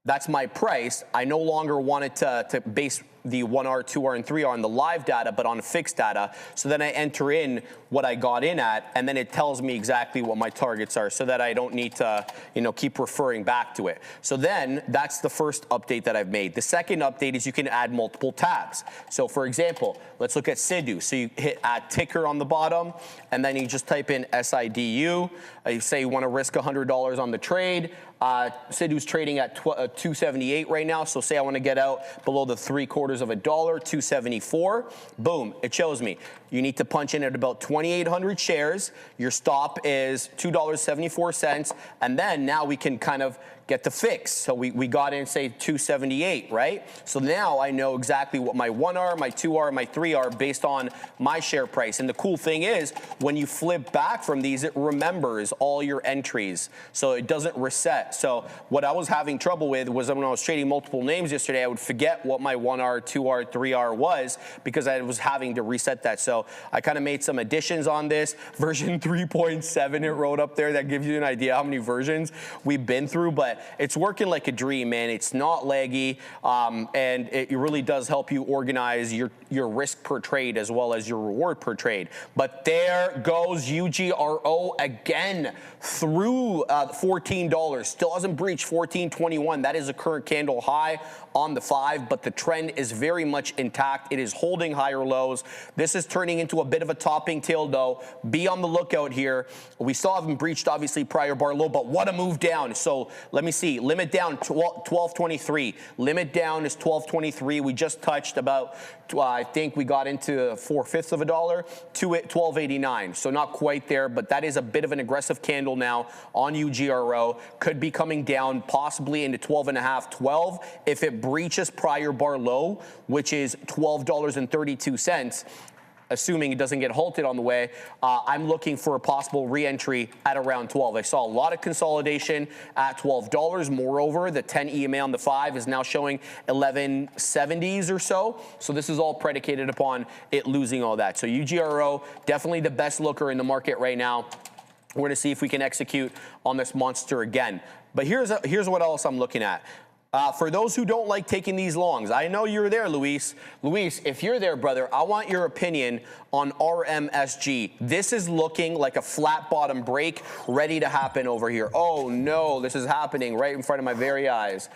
that's my price. I no longer wanted to base the 1R, 2R, and 3R on the live data, but on fixed data. So then I enter in what I got in at, and then it tells me exactly what my targets are so that I don't need to, keep referring back to it. So then that's the first update that I've made. The second update is you can add multiple tabs. So for example, let's look at SIDU. So you hit add ticker on the bottom, and then you just type in SIDU. You say you want to risk $100 on the trade. SIDU's trading at 278 right now. So say I want to get out below the $0.75 of a dollar, 274. Boom, it shows me. You need to punch in at about 2,800 shares. Your stop is $2.74. And then now we can kind of get the fix. So we got in, say, 278, right? So now I know exactly what my 1R, my 2R, my 3 are based on my share price. And the cool thing is, when you flip back from these, it remembers all your entries. So it doesn't reset. So what I was having trouble with was when I was trading multiple names yesterday, I would forget what my 1R, 2R, 3R was because I was having to reset that. So I kind of made some additions on this. Version 3.7, it wrote up there. That gives you an idea how many versions we've been through. But it's working like a dream, man. It's not laggy, and it really does help you organize your risk per trade as well as your reward per trade. But there goes UGRO again through $14. Still hasn't breached $14.21. That is a current candle high on the 5, but the trend is very much intact. It is holding higher lows. This is turning into a bit of a topping tail, though. Be on the lookout here. We still haven't breached, obviously, prior bar low, but what a move down. So let me see. Limit down, 1223. Limit down is 1223. We just touched about, I think we got into 4/5 of a dollar to 1289. So not quite there, but that is a bit of an aggressive candle now on UGRO. Could be coming down possibly into 12.5, 12 if it breaches prior bar low, which is $12.32. Assuming it doesn't get halted on the way, I'm looking for a possible re-entry at around 12. I saw a lot of consolidation at $12. Moreover, the 10 EMA on the 5 is now showing 1170s or so. So this is all predicated upon it losing all that. So UGRO, definitely the best looker in the market right now. We're going to see if we can execute on this monster again. But here's what else I'm looking at. For those who don't like taking these longs, I know you're there, Luis. Luis, if you're there, brother, I want your opinion on RMSG. This is looking like a flat bottom break ready to happen over here. Oh no, this is happening right in front of my very eyes.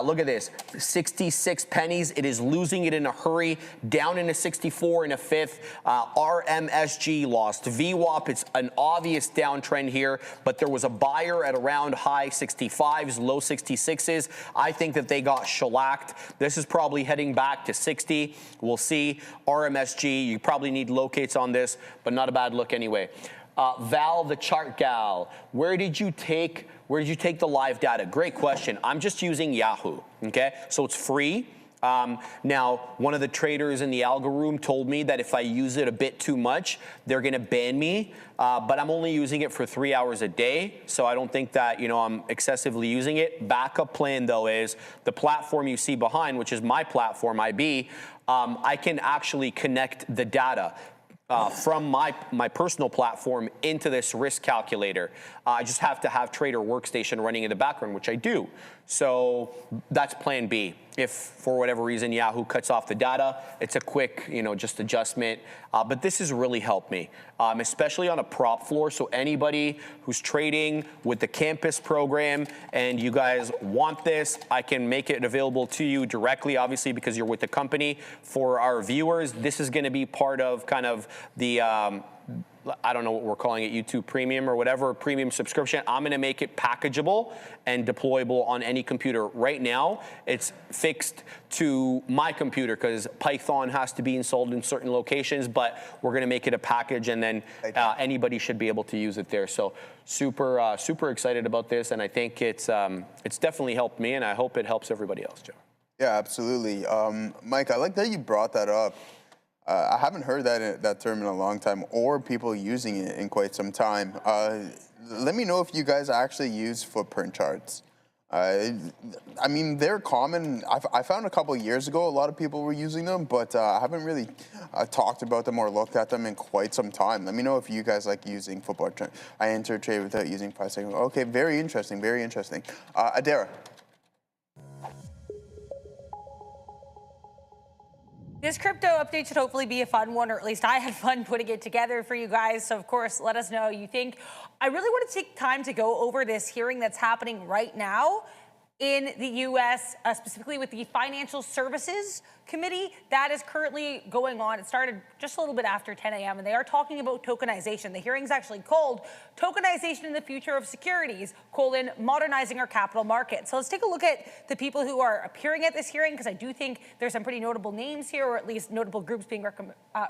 Look at this, 66 pennies. It is losing it in a hurry, down into 64 in a 5th. RMSG lost. VWAP, it's an obvious downtrend here, but there was a buyer at around high 65s, low 66s. I think that they got shellacked. This is probably heading back to 60. We'll see. RMSG, you probably need locates on this, but not a bad look anyway. Val, the chart gal, where did you take the live data? Great question. I'm just using Yahoo, okay? So it's free. Now, one of the traders in the algo room told me that if I use it a bit too much, they're going to ban me. But I'm only using it for 3 hours a day, so I don't think that I'm excessively using it. Backup plan, though, is the platform you see behind, which is my platform, IB. I can actually connect the data from my personal platform into this risk calculator. I just have to have Trader Workstation running in the background, which I do. So that's plan B. If for whatever reason Yahoo cuts off the data, it's a quick, just adjustment. But this has really helped me, especially on a prop floor. So anybody who's trading with the campus program and you guys want this, I can make it available to you directly, obviously, because you're with the company. For our viewers, this is going to be part of kind of the I don't know what we're calling it, YouTube Premium or whatever, premium subscription. I'm going to make it packageable and deployable on any computer. Right now, it's fixed to my computer because Python has to be installed in certain locations, but we're going to make it a package, and then anybody should be able to use it there. So super excited about this, and I think it's definitely helped me, and I hope it helps everybody else, Joe. Yeah, absolutely. Mike, I like that you brought that up. I haven't heard that term in a long time, or people using it in quite some time. Let me know if you guys actually use footprint charts. I mean, they're common. I found a couple years ago a lot of people were using them, but I haven't really talked about them or looked at them in quite some time. Let me know if you guys like using footprint charts. I enter trade without using price signal. Okay, very interesting, very interesting. Adara. This crypto update should hopefully be a fun one, or at least I had fun putting it together for you guys. So, of course, let us know what you think. I really want to take time to go over this hearing that's happening right now in the U.S., specifically with the Financial Services Committee. That is currently going on. It started just a little bit after 10 a.m., and they are talking about tokenization. The hearing's actually called Tokenization in the Future of Securities, Modernizing Our Capital Markets. So let's take a look at the people who are appearing at this hearing, because I do think there's some pretty notable names here, or at least notable groups being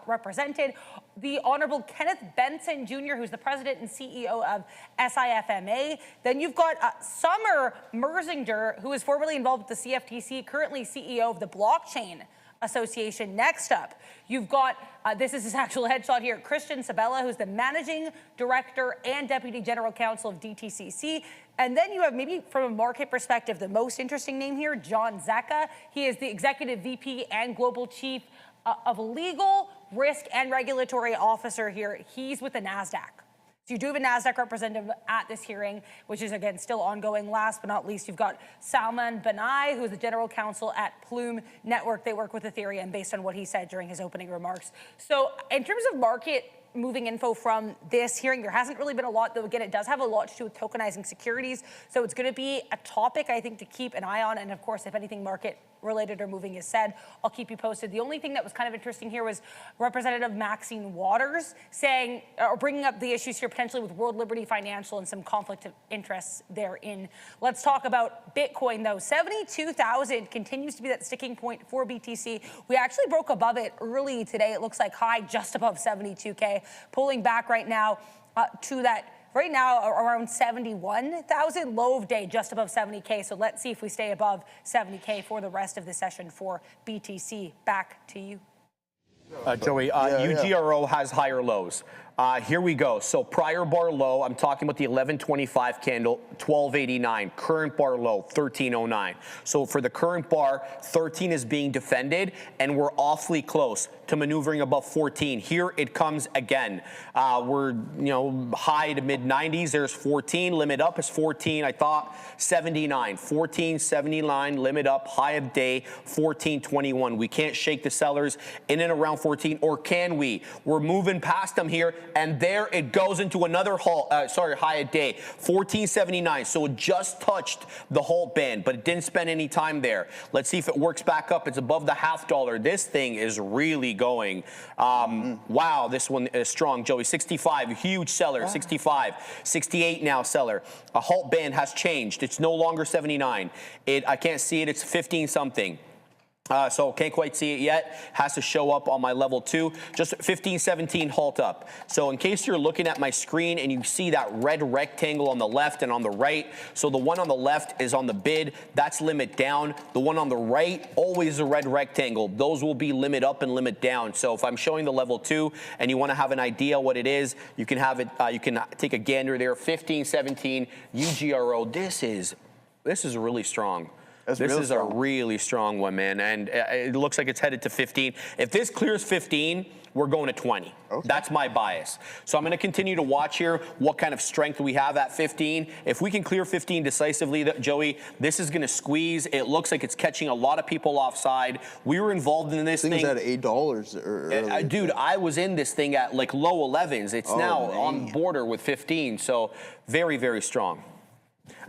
represented. The Honorable Kenneth Benson Jr., who's the president and CEO of SIFMA. Then you've got Summer Merzinger, who is formerly involved with the CFTC, currently CEO of the Blockchain Association. Next up, you've got, this is his actual headshot here, Christian Sabella, who's the Managing Director and Deputy General Counsel of DTCC. And then you have, maybe from a market perspective, the most interesting name here, John Zecca. He is the Executive VP and Global Chief of Legal, Risk, and Regulatory Officer here. He's with the NASDAQ. So you do have a NASDAQ representative at this hearing, which is, again, still ongoing. Last but not least, you've got Salman Banai, who is the general counsel at Plume Network. They work with Ethereum, based on what he said during his opening remarks. So in terms of market moving info from this hearing, there hasn't really been a lot, though. Again, it does have a lot to do with tokenizing securities. So it's going to be a topic, I think, to keep an eye on. And of course, if anything market related or moving is said, I'll keep you posted. The only thing that was kind of interesting here was Representative Maxine Waters saying, or bringing up the issues here potentially with World Liberty Financial and some conflict of interests therein. Let's talk about Bitcoin, though. 72,000 continues to be that sticking point for BTC. We actually broke above it early today. It looks like high just above 72K, pulling back right now to that. Right now, around 71,000, low of day, just above 70K. So let's see if we stay above 70K for the rest of the session for BTC. Back to you. Joey, UGRO has higher lows. Here we go. So prior bar low, I'm talking about the 1125 candle, 1289. Current bar low, 1309. So for the current bar, 13 is being defended, and we're awfully close to maneuvering above 14. Here it comes again. We're high to mid 90s. There's 14. Limit up is 14. I thought 79. 1479. Limit up. High of day 1421. We can't shake the sellers in and around 14, or can we? We're moving past them here. And there it goes into another high of day, 1479. So it just touched the halt band, but it didn't spend any time there. Let's see if it works back up. It's above the $0.50. This thing is really going. Wow, this one is strong, Joey. 65, huge seller. 65, 68 now seller. A halt band has changed. It's no longer 79. I can't see it. It's 15 something. So can't quite see it yet. Has to show up on my level 2. Just 1517 halt up. So in case you're looking at my screen and you see that red rectangle on the left and on the right, so the one on the left is on the bid. That's limit down. The one on the right, always a red rectangle. Those will be limit up and limit down. So if I'm showing the level 2 and you want to have an idea what it is, you can have it. You can take a gander there. 1517 UGRO. This is really strong. That's This real is strong. a really strong one, man. And it looks like it's headed to 15. If this clears 15, we're going to 20. Okay. That's my bias. So I'm going to continue to watch here what kind of strength we have at 15. If we can clear 15 decisively, Joey, this is going to squeeze. It looks like it's catching a lot of people offside. We were involved in this I think thing. it's at $8 earlier. Dude, I was in this thing at like low 11s. It's now man. on border with 15. So very, very strong.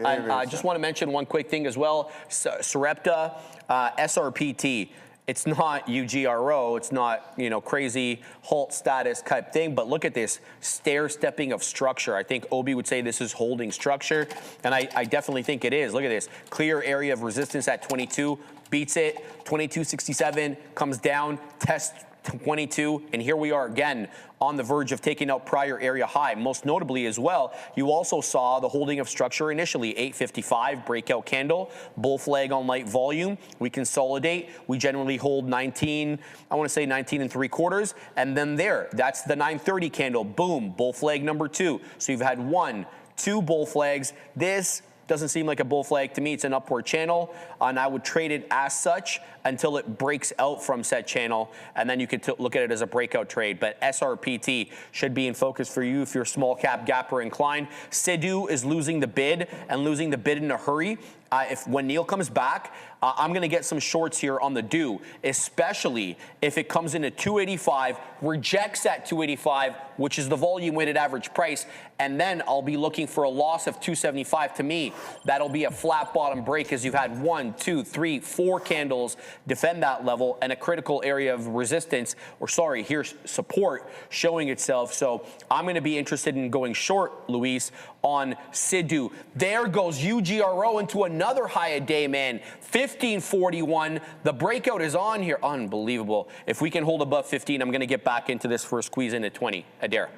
I just want to mention one quick thing as well. Sarepta, SRPT. It's not UGRO. It's not, crazy halt status type thing. But look at this stair-stepping of structure. I think Obi would say this is holding structure. And I definitely think it is. Look at this. Clear area of resistance at 22. Beats it. 22.67. Comes down. Tests 22, and here we are again on the verge of taking out prior area high. Most notably as well, you also saw the holding of structure initially, 855 breakout candle, bull flag on light volume. We consolidate. We generally hold 19, I want to say 19 3/4, and then that's the 930 candle. Boom, bull flag number 2. So you've had 1, 2 bull flags. This doesn't seem like a bull flag to me. It's an upward channel, and I would trade it as such until it breaks out from said channel, and then you could look at it as a breakout trade. But SRPT should be in focus for you if you're small cap gapper inclined. Sidhu is losing the bid, and losing the bid in a hurry. When Neil comes back, I'm going to get some shorts here on the do, especially if it comes in at 285, rejects that 285, which is the volume weighted average price, and then I'll be looking for a loss of 275. To me, that'll be a flat bottom break, as you've had 1, 2, 3, 4 candles defend that level, and a critical area of resistance, here's support showing itself. So I'm going to be interested in going short, Luis, on Sidhu. There goes UGRO into another high a day, man. 1541. The breakout is on here. Unbelievable. If we can hold above 15, I'm going to get back into this for a squeeze in at 20. Adair.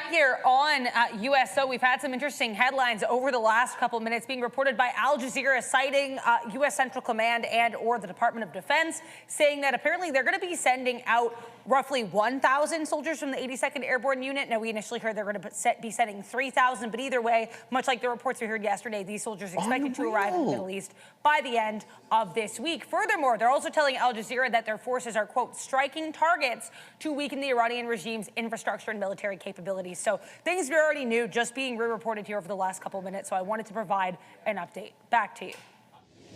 Here on USO, we've had some interesting headlines over the last couple of minutes being reported by Al Jazeera, citing U.S. Central Command and or the Department of Defense, saying that apparently they're going to be sending out roughly 1,000 soldiers from the 82nd Airborne Unit. Now, we initially heard they're going to be sending 3,000, but either way, much like the reports we heard yesterday, these soldiers expected to arrive in the Middle East by the end of this week. Furthermore, they're also telling Al Jazeera that their forces are, quote, striking targets to weaken the Iranian regime's infrastructure and military capabilities. So things we already knew, just being re-reported here over the last couple of minutes. So I wanted to provide an update. Back to you.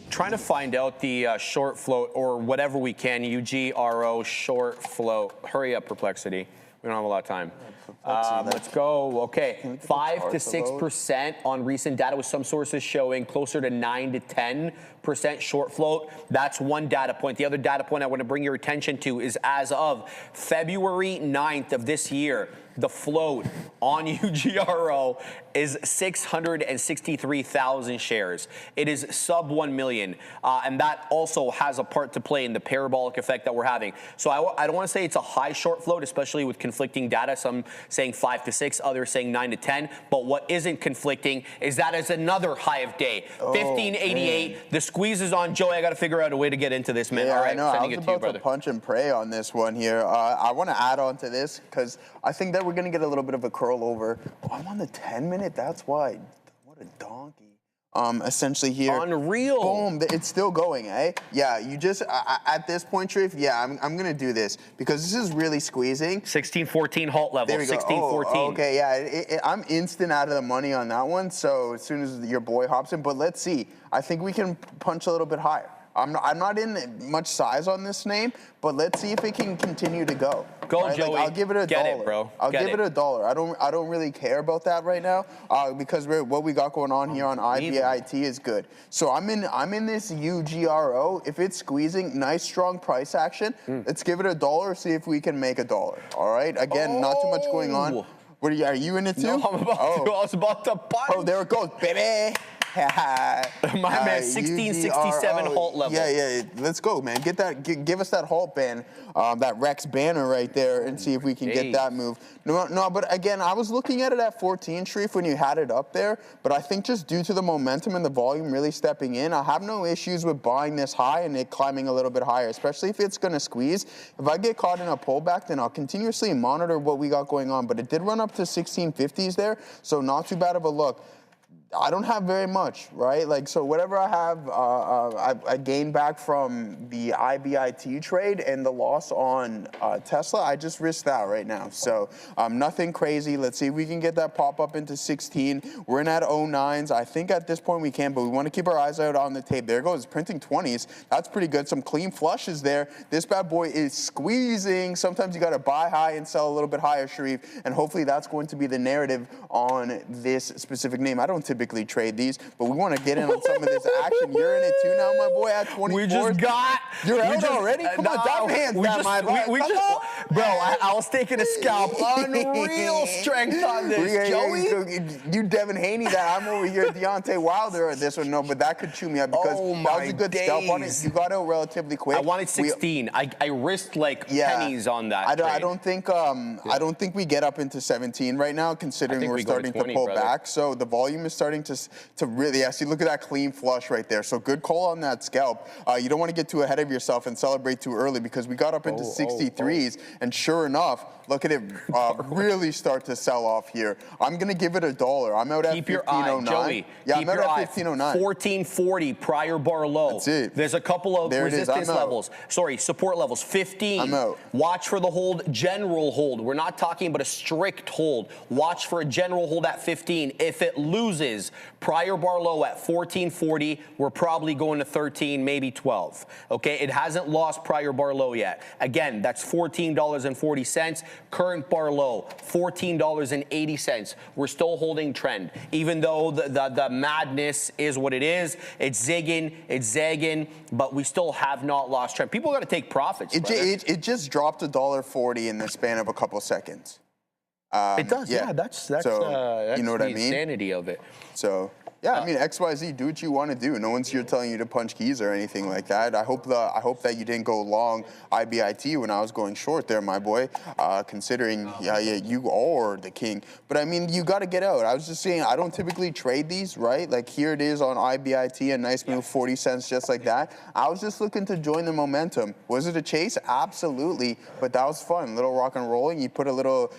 Trying to find out the short float or whatever we can. UGRO short float. Hurry up, Perplexity. We don't have a lot of time. Let's go. Okay, 5 to 6% on recent data, with some sources showing closer to 9 to 10% short float. That's one data point. The other data point I want to bring your attention to is as of February 9th of this year, the float on UGRO is 663,000 shares. It is sub 1 million, and that also has a part to play in the parabolic effect that we're having. So I don't want to say it's a high short float, especially with conflicting data. Some saying 5 to 6, others saying 9 to 10. But what isn't conflicting is that it's another high of day. 1588. Man. The squeeze is on. Joey, I got to figure out a way to get into this, man. Yeah, all right, I know. I was about to punch and pray on this one here. I want to add on to this because I think that we're going to get a little bit of a curl over. Oh, I'm on the 10-minute. That's why. What a donkey. Essentially here. Unreal. Boom. It's still going, eh? Yeah, you just, at this point, Trif, yeah, I'm going to do this because this is really squeezing. 1614 halt level. There we go. 1614. Oh, okay, yeah. I'm instant out of the money on that one. So as soon as your boy hops in, but let's see. I think we can punch a little bit higher. I'm not in much size on this name, but let's see if it can continue to go. Go, right? Joey. Like, I'll give it $1. Get it, bro. I'll give it $1. I don't really care about that right now because what we got going on here on IBIT is good. So I'm in this UGRO. If it's squeezing, nice strong price action. Let's give it $1. See if we can make $1. All right. Again, not too much going on. What are you in it too? No, I'm about to. I was about to punch. Oh, there it goes, baby. My man, 1667 halt level. Yeah. Let's go, man. Get that. Give us that halt ban, that Rex banner right there, and see if we can get that move. No. But again, I was looking at it at 14, Sharif, when you had it up there. But I think just due to the momentum and the volume really stepping in, I have no issues with buying this high and it climbing a little bit higher, especially if it's going to squeeze. If I get caught in a pullback, then I'll continuously monitor what we got going on. But it did run up to 1650s there, so not too bad of a look. I don't have very much, right? Like, so whatever I have, I gained back from the IBIT trade and the loss on Tesla. I just risked that right now. So nothing crazy. Let's see if we can get that pop up into 16. We're in at 09s. I think at this point we can, but we want to keep our eyes out on the tape. There it goes, printing 20s. That's pretty good. Some clean flushes there. This bad boy is squeezing. Sometimes you got to buy high and sell a little bit higher, Sharif, and hopefully that's going to be the narrative on this specific name. I don't typically trade these, but we want to get in on some of this action. You're in it too now, my boy, at 24. We just got. You're out already? Come on, dumb hands, bro, I was taking a scalp. Unreal strength on this, Joey. You Devin Haney that. I'm over here Deontay Wilder at this one. No, but that could chew me up because that was a good scalp on it. You got out relatively quick. I wanted 16. I risked like pennies on that. I don't think we get up into 17 right now, considering we're starting to pull back. So the volume is starting to really, see, look at that clean flush right there. So good call on that scalp. You don't want to get too ahead of yourself and celebrate too early because we got up into 63s, and sure enough, look at it really start to sell off here. I'm going to give it $1. I'm out at 1509. Joey. Yeah, I'm out at 1509. 1440 prior bar low. That's it. There's a couple of resistance levels. Sorry, support levels. 15. I'm out. Watch for the hold, general hold. We're not talking about a strict hold. Watch for a general hold at 15. If it loses prior bar low at 1440, we're probably going to 13, maybe 12. Okay, it hasn't lost prior bar low yet. Again, that's $14.40. Current bar low, $14.80. We're still holding trend, even though the madness is what it is. It's zigging, it's zagging, but we still have not lost trend. People got to take profits. It just dropped $1.40 in the span of a couple seconds. It does, yeah. That's so, you know what I mean? Insanity of it. So. Yeah, I mean, XYZ, do what you want to do. No one's here telling you to punch keys or anything like that. I hope that you didn't go long IBIT when I was going short there, my boy, considering you are the king. But, I mean, you got to get out. I was just saying, I don't typically trade these, right? Like, here it is on IBIT, a nice move, 40 cents, just like that. I was just looking to join the momentum. Was it a chase? Absolutely. But that was fun. Little rock and rolling. You put a little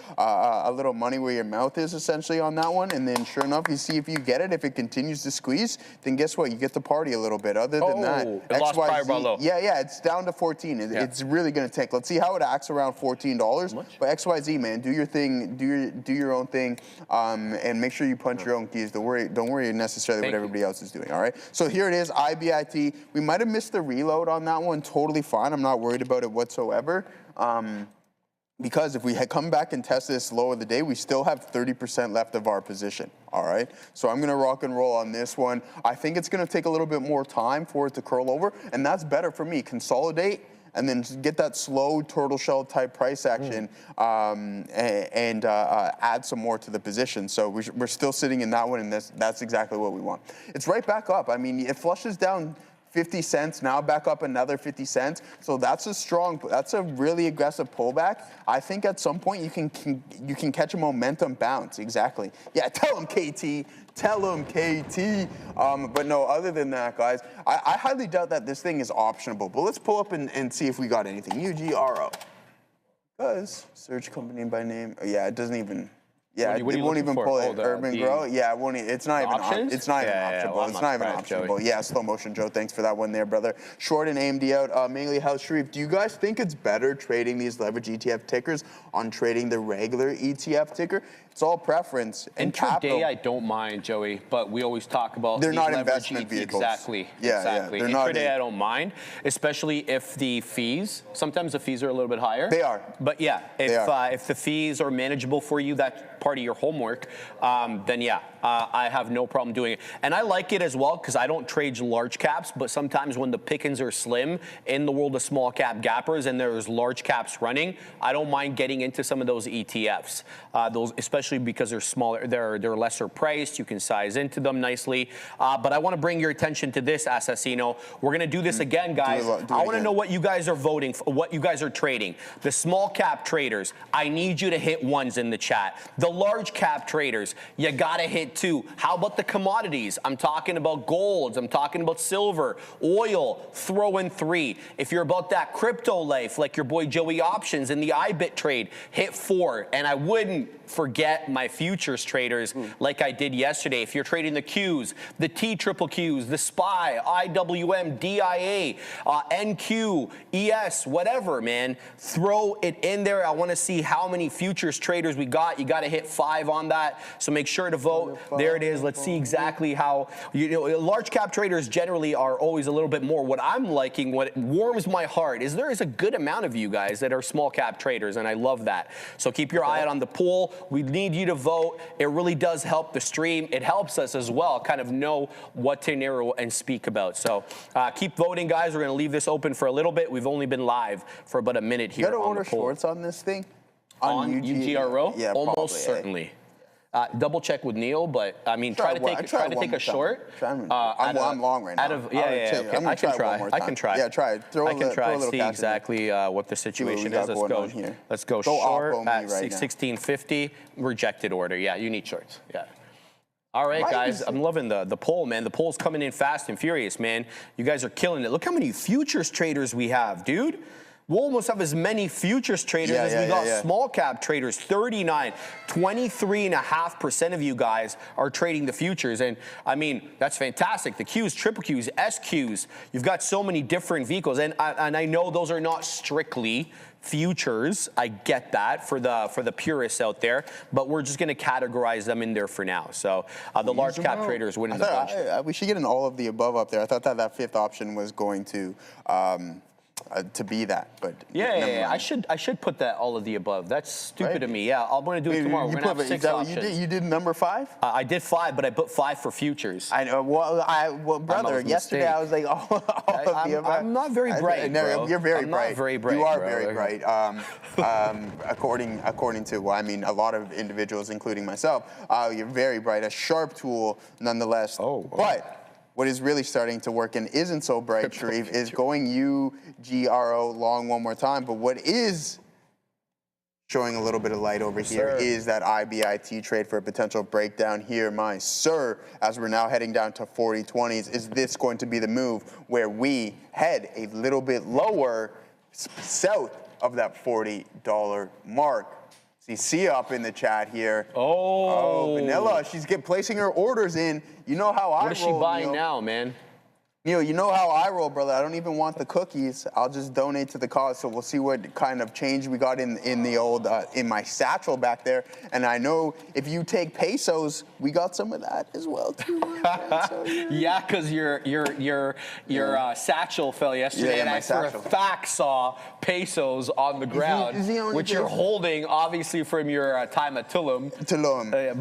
money where your mouth is, essentially, on that one. And then, sure enough, you see if you get it. If it continues to squeeze, then guess what? You get to party a little bit. Other than that, it lost prior bar low. Yeah, it's down to 14. It's really going to take. Let's see how it acts around $14. But XYZ, man, do your thing, do your own thing, and make sure you punch your own keys. Don't worry necessarily what everybody else is doing. All right. So here it is, IBIT. We might have missed the reload on that one. Totally fine. I'm not worried about it whatsoever. Because if we had come back and test this low of the day, we still have 30% left of our position, all right? So I'm going to rock and roll on this one. I think it's going to take a little bit more time for it to curl over, and that's better for me. Consolidate and then get that slow turtle shell type price action and add some more to the position. So we're still sitting in that one, and that's exactly what we want. It's right back up. I mean, it flushes down 50 cents, now back up another 50 cents. So that's a really aggressive pullback. I think at some point you can catch a momentum bounce. Exactly. Yeah, tell him, KT. Tell him, KT. But no, other than that, guys, I highly doubt that this thing is optionable. But let's pull up and see if we got anything. UGRO. Because search company by name. Yeah, it doesn't even. Yeah, it won't even pull it. Urban Grow. Yeah, it won't. It's not even. It's not even optionable. It's not even optionable. Yeah, slow motion, Joe. Thanks for that one there, brother. Short and AMD out. Mainly House Sharif. Do you guys think it's better trading these leverage ETF tickers on trading the regular ETF ticker? It's all preference. And intraday, I don't mind, Joey, but we always talk about they're not investment vehicles. Exactly. Yeah, exactly. Yeah, intraday, I don't mind, especially if the fees. Sometimes the fees are a little bit higher. They are. But yeah, if the fees are manageable for you, that's part of your homework. Then yeah, I have no problem doing it, and I like it as well because I don't trade large caps. But sometimes when the pickings are slim in the world of small cap gappers and there's large caps running, I don't mind getting into some of those ETFs. Those especially because they're smaller, they're lesser priced. You can size into them nicely. But I want to bring your attention to this, Assassino. We're going to do this again, guys. I want to know what you guys are voting for, what you guys are trading. The small cap traders, I need you to hit ones in the chat. The large cap traders, you got to hit 2. How about the commodities? I'm talking about golds. I'm talking about silver, oil, throw in 3. If you're about that crypto life, like your boy Joey Options in the IBIT trade, hit 4. And I wouldn't forget get my futures traders like I did yesterday. If you're trading the Qs, the TQQs, the SPY, IWM, DIA, NQ, ES, whatever, man, throw it in there. I want to see how many futures traders we got. You got to hit 5 on that. So make sure to vote. There it is. Let's see exactly how, large cap traders generally are always a little bit more. What I'm liking, what warms my heart, is there is a good amount of you guys that are small cap traders, and I love that. So keep your eye out on the poll. We need you to vote. It really does help the stream. It helps us as well kind of know what to narrow and speak about. So keep voting, guys. We're going to leave this open for a little bit. We've only been live for about a minute here. You got to on order the poll. shorts on this thing? On UGRO? Yeah, almost probably, certainly. Double check with Neil, but I mean, try to take a short. I'm long right now. I can try. Yeah, try it. I can try. See exactly what the situation is. Let's go short at 1650. Rejected order. Yeah, you need shorts. Yeah. All right, guys, I'm loving the poll, man. The poll's coming in fast and furious, man. You guys are killing it. Look how many futures traders we have, dude. We'll almost have as many futures traders as we got small cap traders. 39, 23.5% of you guys are trading the futures. And I mean, that's fantastic. The Qs, triple Qs, SQs, you've got so many different vehicles. And I know those are not strictly futures. I get that for the purists out there, but we're just going to categorize them in there for now. So the large cap traders winning the bunch. We should get an all of the above up there. I thought that fifth option was going to be that, but yeah. I should put that all of the above. That's stupid of me. Yeah, I'm going to do it tomorrow. We're going to have 6 options. You did number 5? I did 5, but I put 5 for futures. I know. Well, brother, yesterday I was like, all of the above. I'm not very bright, bro. You're very bright. Not very bright. You are very bright. According to, well, I mean, a lot of individuals, including myself, you're very bright. A sharp tool, nonetheless. But what is really starting to work and isn't so bright, Sharif, is going UGRO long one more time. But what is showing a little bit of light over here is that IBIT trade for a potential breakdown here, my sir, as we're now heading down to 40.20s. Is this going to be the move where we head a little bit lower south of that $40 mark? See Sia up in the chat here. Oh, Vanilla, she's placing her orders in. You know how I roll. What is she buying now, man? Neil, you know how I roll, brother. I don't even want the cookies. I'll just donate to the cause. So we'll see what kind of change we got in the old in my satchel back there. And I know if you take pesos, we got some of that as well too. Yeah, because your satchel fell yesterday, and I for a fact saw pesos on the ground, which you're holding obviously from your time at Tulum.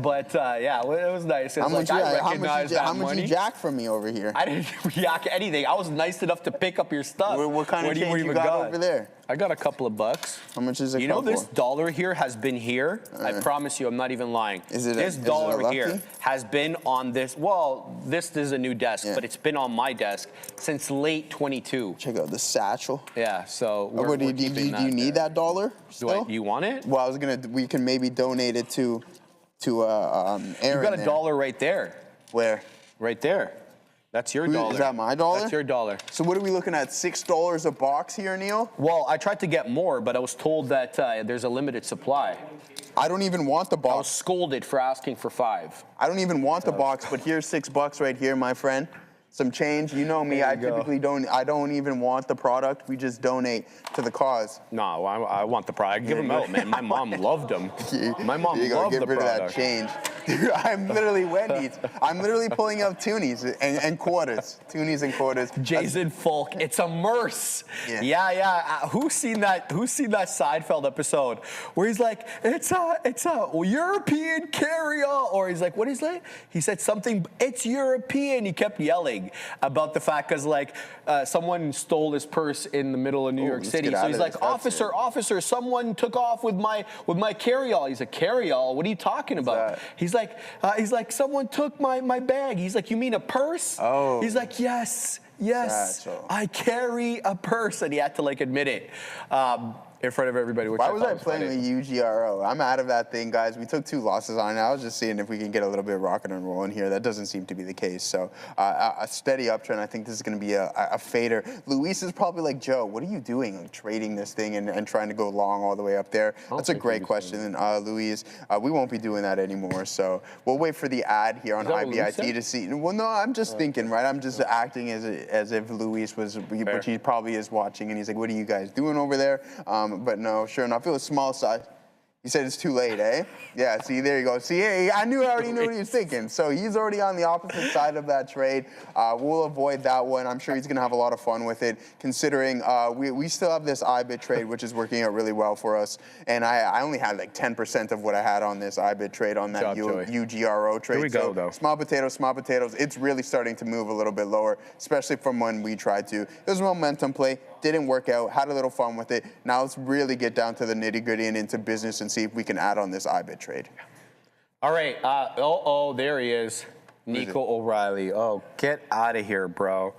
But yeah, it was nice. How much you jack from me over here? I didn't yak anything. I was nice enough to pick up your stuff. What kind of change you got over there? I got a couple of bucks. How much is it? You know, this dollar here has been here. I promise you, I'm not even lying. This dollar here has been on this. Well, this is a new desk, but it's been on my desk since late 22. Check out the satchel. Yeah. So do you need that dollar? Do you want it? Well, I was gonna. We can maybe donate it to Aaron. You got a dollar right there. Where? Right there. That's your dollar. Is that my dollar? That's your dollar. So what are we looking at, $6 a box here, Neil? Well, I tried to get more, but I was told that there's a limited supply. I don't even want the box. I was scolded for asking for 5. I don't even want the box, but here's $6 right here, my friend. Some change. You know me, I typically don't even want the product. We just donate to the cause. No, I want the product. Give them out, man. My mom loved them. My mom loved the product. Get rid of that change. Dude, I'm literally Wendy's. I'm literally pulling out toonies and quarters. Toonies and quarters. Jason Falk, it's a merce. Yeah. Who's seen that Seinfeld episode where he's like, it's a European carry-on, or he's like, what is that? He said something, it's European. He kept yelling about the fact because someone stole his purse in the middle of New York City. So he's like, officer, someone took off with my carry-all. He's like, carry-all? What are you talking about? He's like, someone took my bag. He's like, you mean a purse? Oh. He's like, yes, satchel. I carry a purse, and he had to admit it. in front of everybody. Which Why was I thought playing funny. with UGRO? I'm out of that thing, guys. We took 2 losses on it. I was just seeing if we can get a little bit rocking and rolling here. That doesn't seem to be the case. So a steady uptrend. I think this is going to be a fader. Luis is probably like, Joe, what are you doing, like, trading this thing and trying to go long all the way up there? That's a great question, Luis. We won't be doing that anymore. So we'll wait for the ad here on IBIT to see. Well, no, I'm just thinking, right? I'm just acting as if Luis was, which he probably is watching, and he's like, what are you guys doing over there? But no, sure enough, it was small size. He said it's too late, eh? Yeah, see, there you go. See, hey, I already knew what he was thinking. So he's already on the opposite side of that trade. We'll avoid that one. I'm sure he's going to have a lot of fun with it, considering we still have this IBIT trade, which is working out really well for us. And I only had like 10% of what I had on this IBIT trade on that UGRO trade. Here we go, though. Small potatoes. It's really starting to move a little bit lower, especially from when we tried to. It was a momentum play. Didn't work out. Had a little fun with it. Now let's really get down to the nitty-gritty and into business and see if we can add on this IBIT trade. All right. There he is. Nico O'Reilly. Oh, get out of here, bro.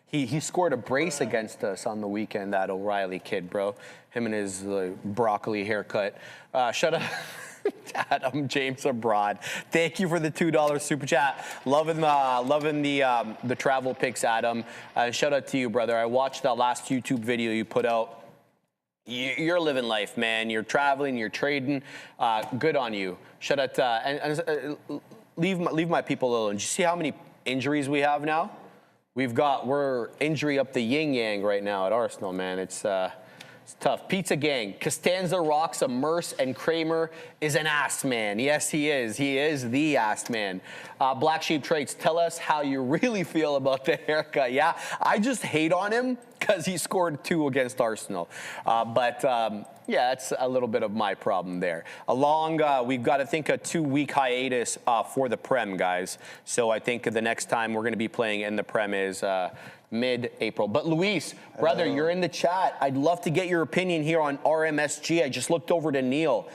He scored a brace against us on the weekend, that O'Reilly kid, bro. Him and his broccoli haircut. Shut up. Adam James Abroad, thank you for the $2 super chat. Loving the travel picks, Adam. Shout out to you, brother. I watched that last YouTube video you put out. You're living life, man. You're traveling, you're trading. Good on you. Shout out and leave my people alone. Did you see how many injuries we have now? We're injury up the yin yang right now at Arsenal, man. It's tough. Pizza Gang. Costanza rocks a Merce, and Kramer is an ass man. Yes, he is. He is the ass man. Black Sheep Traits, tell us how you really feel about the haircut. Yeah, I just hate on him because he scored 2 against Arsenal. Yeah, that's a little bit of my problem there. We've got, I think, a 2-week hiatus for the Prem, guys. So I think the next time we're going to be playing in the Prem is mid-April. But Luis, brother, you're in the chat. I'd love to get your opinion here on RMSG. I just looked over to Neil,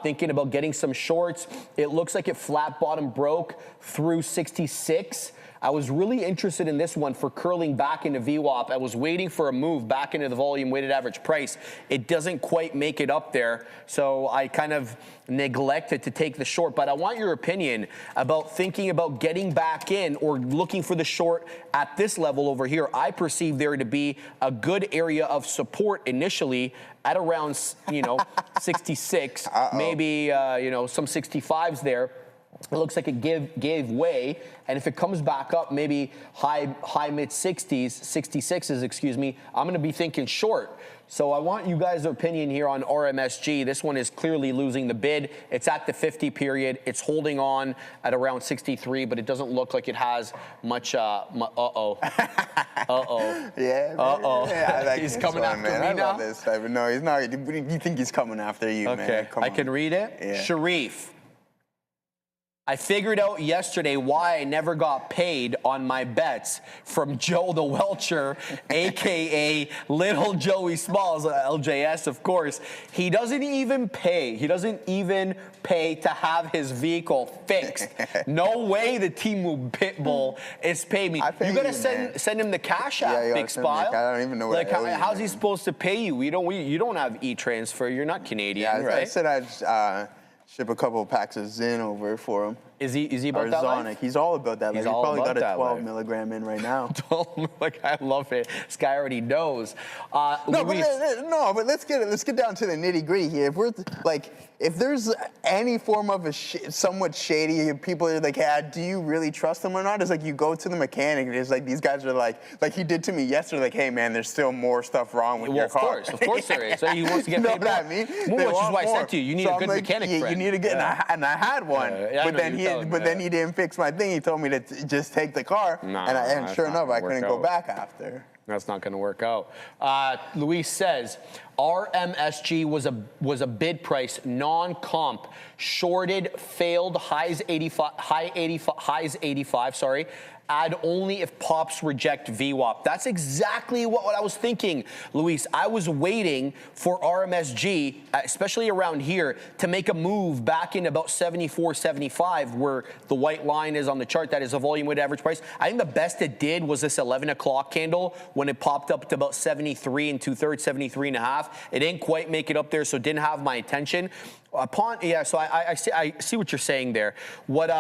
thinking about getting some shorts. It looks like it flat bottom broke through 66. I was really interested in this one for curling back into VWAP. I was waiting for a move back into the volume weighted average price. It doesn't quite make it up there, so I kind of neglected to take the short. But I want your opinion about thinking about getting back in or looking for the short at this level over here. I perceive there to be a good area of support initially at around 66, maybe some 65s there. It looks like it gave way, and if it comes back up, maybe high mid 60s, 66s, excuse me, I'm going to be thinking short. So I want you guys' opinion here on RMSG. This one is clearly losing the bid. It's at the 50 period. It's holding on at around 63, but it doesn't look like it has much. Yeah. Yeah, he's coming after me I now. love this type of, no, he's not. You think he's coming after you, man? Okay, I can read it. Yeah. Sharif. I figured out yesterday why I never got paid on my bets from Joe the Welcher, a.k.a. Little Joey Smalls, LJS, of course. He doesn't even pay. He doesn't even pay to have his vehicle fixed. No way the Timu Pitbull is paying me. You got to send him the cash app, Big Spile. I don't even know what I owe you, how's he supposed to pay you? You don't have e-transfer. You're not Canadian, right? I said I'd ship a couple of packs of Zyn over for him. Is he about that life? He's all about that. He's probably got a 12 milligram in right now. I love it. This guy already knows. But let's get down to the nitty gritty here. If we're if there's any form of a somewhat shady, people are like, hey, do you really trust them or not? It's like you go to the mechanic and it's like these guys are like he did to me yesterday, like, hey man, there's still more stuff wrong with your car. Of course there is. So he wants to get paid more. What I mean? Which is why I said to you, you need a good mechanic friend. You need to get, and I had one, then he didn't fix my thing. He told me to just take the car, and sure enough, I couldn't go back after. That's not going to work out. Luis says, RMSG was a bid price, non-comp, shorted, failed, highs 85, Add only if pops reject VWAP. That's exactly what I was thinking, Luis. I was waiting for RMSG, especially around here, to make a move back in about 74, 75, where the white line is on the chart. That is a volume weighted average price. I think the best it did was this 11 o'clock candle when it popped up to about 73 and 2/3, 73 and a half. It didn't quite make it up there, so it didn't have my attention. So I see what you're saying there. What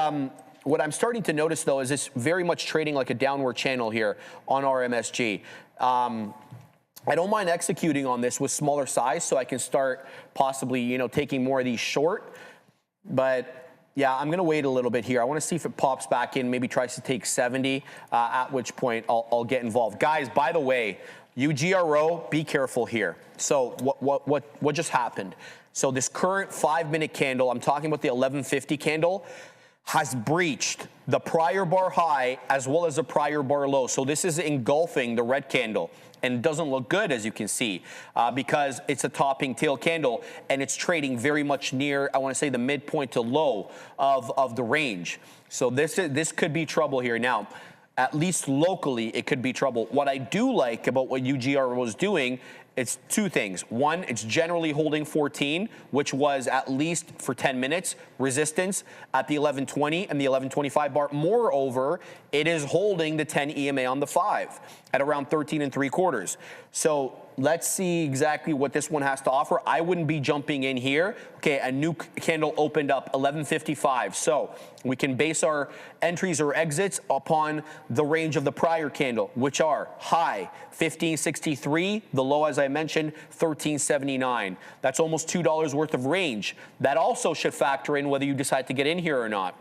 I'm starting to notice, though, is it's very much trading like a downward channel here on RMSG. I don't mind executing on this with smaller size, so I can start possibly, taking more of these short. But yeah, I'm going to wait a little bit here. I want to see if it pops back in, maybe tries to take 70, at which point I'll get involved. Guys, by the way, UGRO, be careful here. So what just happened? So this current 5-minute candle, I'm talking about the 1150 candle, has breached the prior bar high as well as the prior bar low. So this is engulfing the red candle, and it doesn't look good, as you can see, because it's a topping tail candle and it's trading very much near, I want to say, the midpoint to low of the range. So this could be trouble here. Now, at least locally, it could be trouble. What I do like about what UGR was doing, it's two things. One, it's generally holding 14, which was at least for 10 minutes resistance at the 1120 and the 1125 bar. Moreover, it is holding the 10 EMA on the 5 at around 13 3/4. So let's see exactly what this one has to offer. I wouldn't be jumping in here. Okay, a new candle opened up 1155. So we can base our entries or exits upon the range of the prior candle, which are high 1563, the low, as I mentioned, 1379. That's almost $2 worth of range. That also should factor in whether you decide to get in here or not,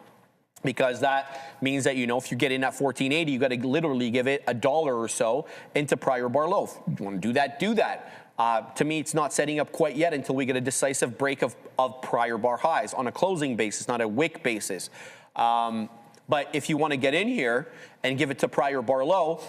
because that means that, if you get in at 1480, you got to literally give it $1 or so into prior bar low. If you want to do that, do that. To me, it's not setting up quite yet until we get a decisive break of prior bar highs on a closing basis, not a wick basis. But if you want to get in here and give it to prior bar low,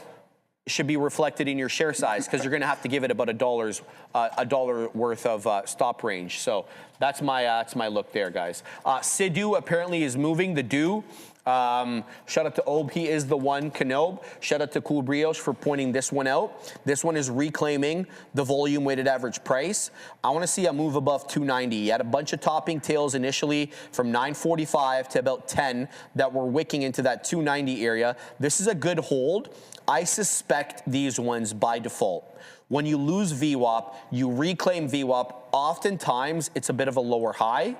it should be reflected in your share size, because you're going to have to give it about $1 worth of stop range. So that's my look there, guys. Sidhu apparently is moving the do. Shout out to Ob, he is the one. Kanob, shout out to Cool Brioche for pointing this one out. This one is reclaiming the volume weighted average price. I want to see a move above 290. You had a bunch of topping tails initially from 945 to about 10 that were wicking into that 290 area. This is a good hold. I suspect these ones by default. When you lose VWAP, you reclaim VWAP. Oftentimes, it's a bit of a lower high.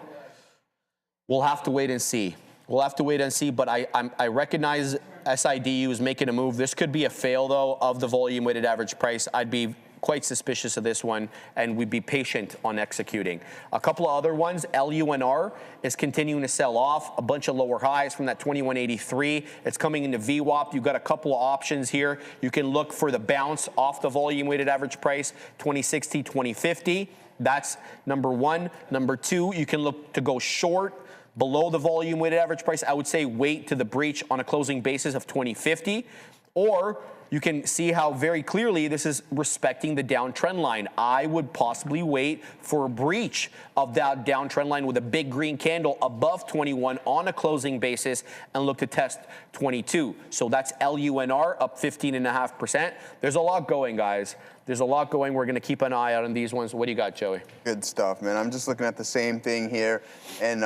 We'll have to wait and see. But I recognize SIDU is making a move. This could be a fail, though, of the volume-weighted average price. I'd be quite suspicious of this one, and we'd be patient on executing. A couple of other ones, LUNR is continuing to sell off. A bunch of lower highs from that 2183. It's coming into VWAP. You've got a couple of options here. You can look for the bounce off the volume-weighted average price, 2060, 2050. That's number one. Number two, you can look to go short below the volume weighted average price. I would say wait to the breach on a closing basis of 2050, or you can see how very clearly this is respecting the downtrend line. I would possibly wait for a breach of that downtrend line with a big green candle above 21 on a closing basis and look to test 22. So that's LUNR up 15.5%. There's a lot going, guys. There's a lot going. We're going to keep an eye out on these ones. What do you got, Joey? Good stuff, man. I'm just looking at the same thing here and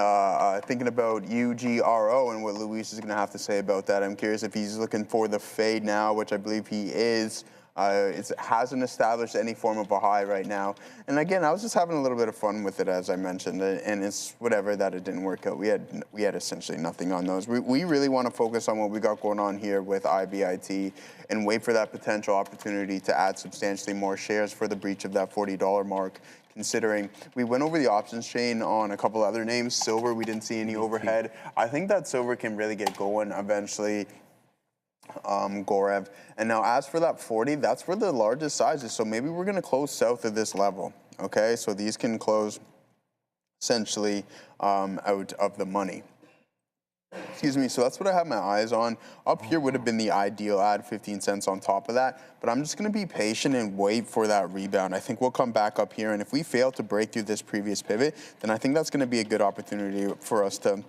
thinking about UGRO and what Luis is going to have to say about that. I'm curious if he's looking for the fade now, which I believe he is. It hasn't established any form of a high right now. And again, I was just having a little bit of fun with it, as I mentioned, and it's whatever that it didn't work out. We had essentially nothing on those. We really want to focus on what we got going on here with IBIT and wait for that potential opportunity to add substantially more shares for the breach of that $40 mark. Considering we went over the options chain on a couple other names. Silver, we didn't see any overhead. I think that silver can really get going eventually. Gorev. And now as for that 40, that's where the largest size is. So maybe we're going to close south of this level. Okay, so these can close essentially out of the money. Excuse me, so that's what I have my eyes on. Up here would have been the ideal, add 15 cents on top of that. But I'm just going to be patient and wait for that rebound. I think we'll come back up here. And if we fail to break through this previous pivot, then I think that's going to be a good opportunity for us to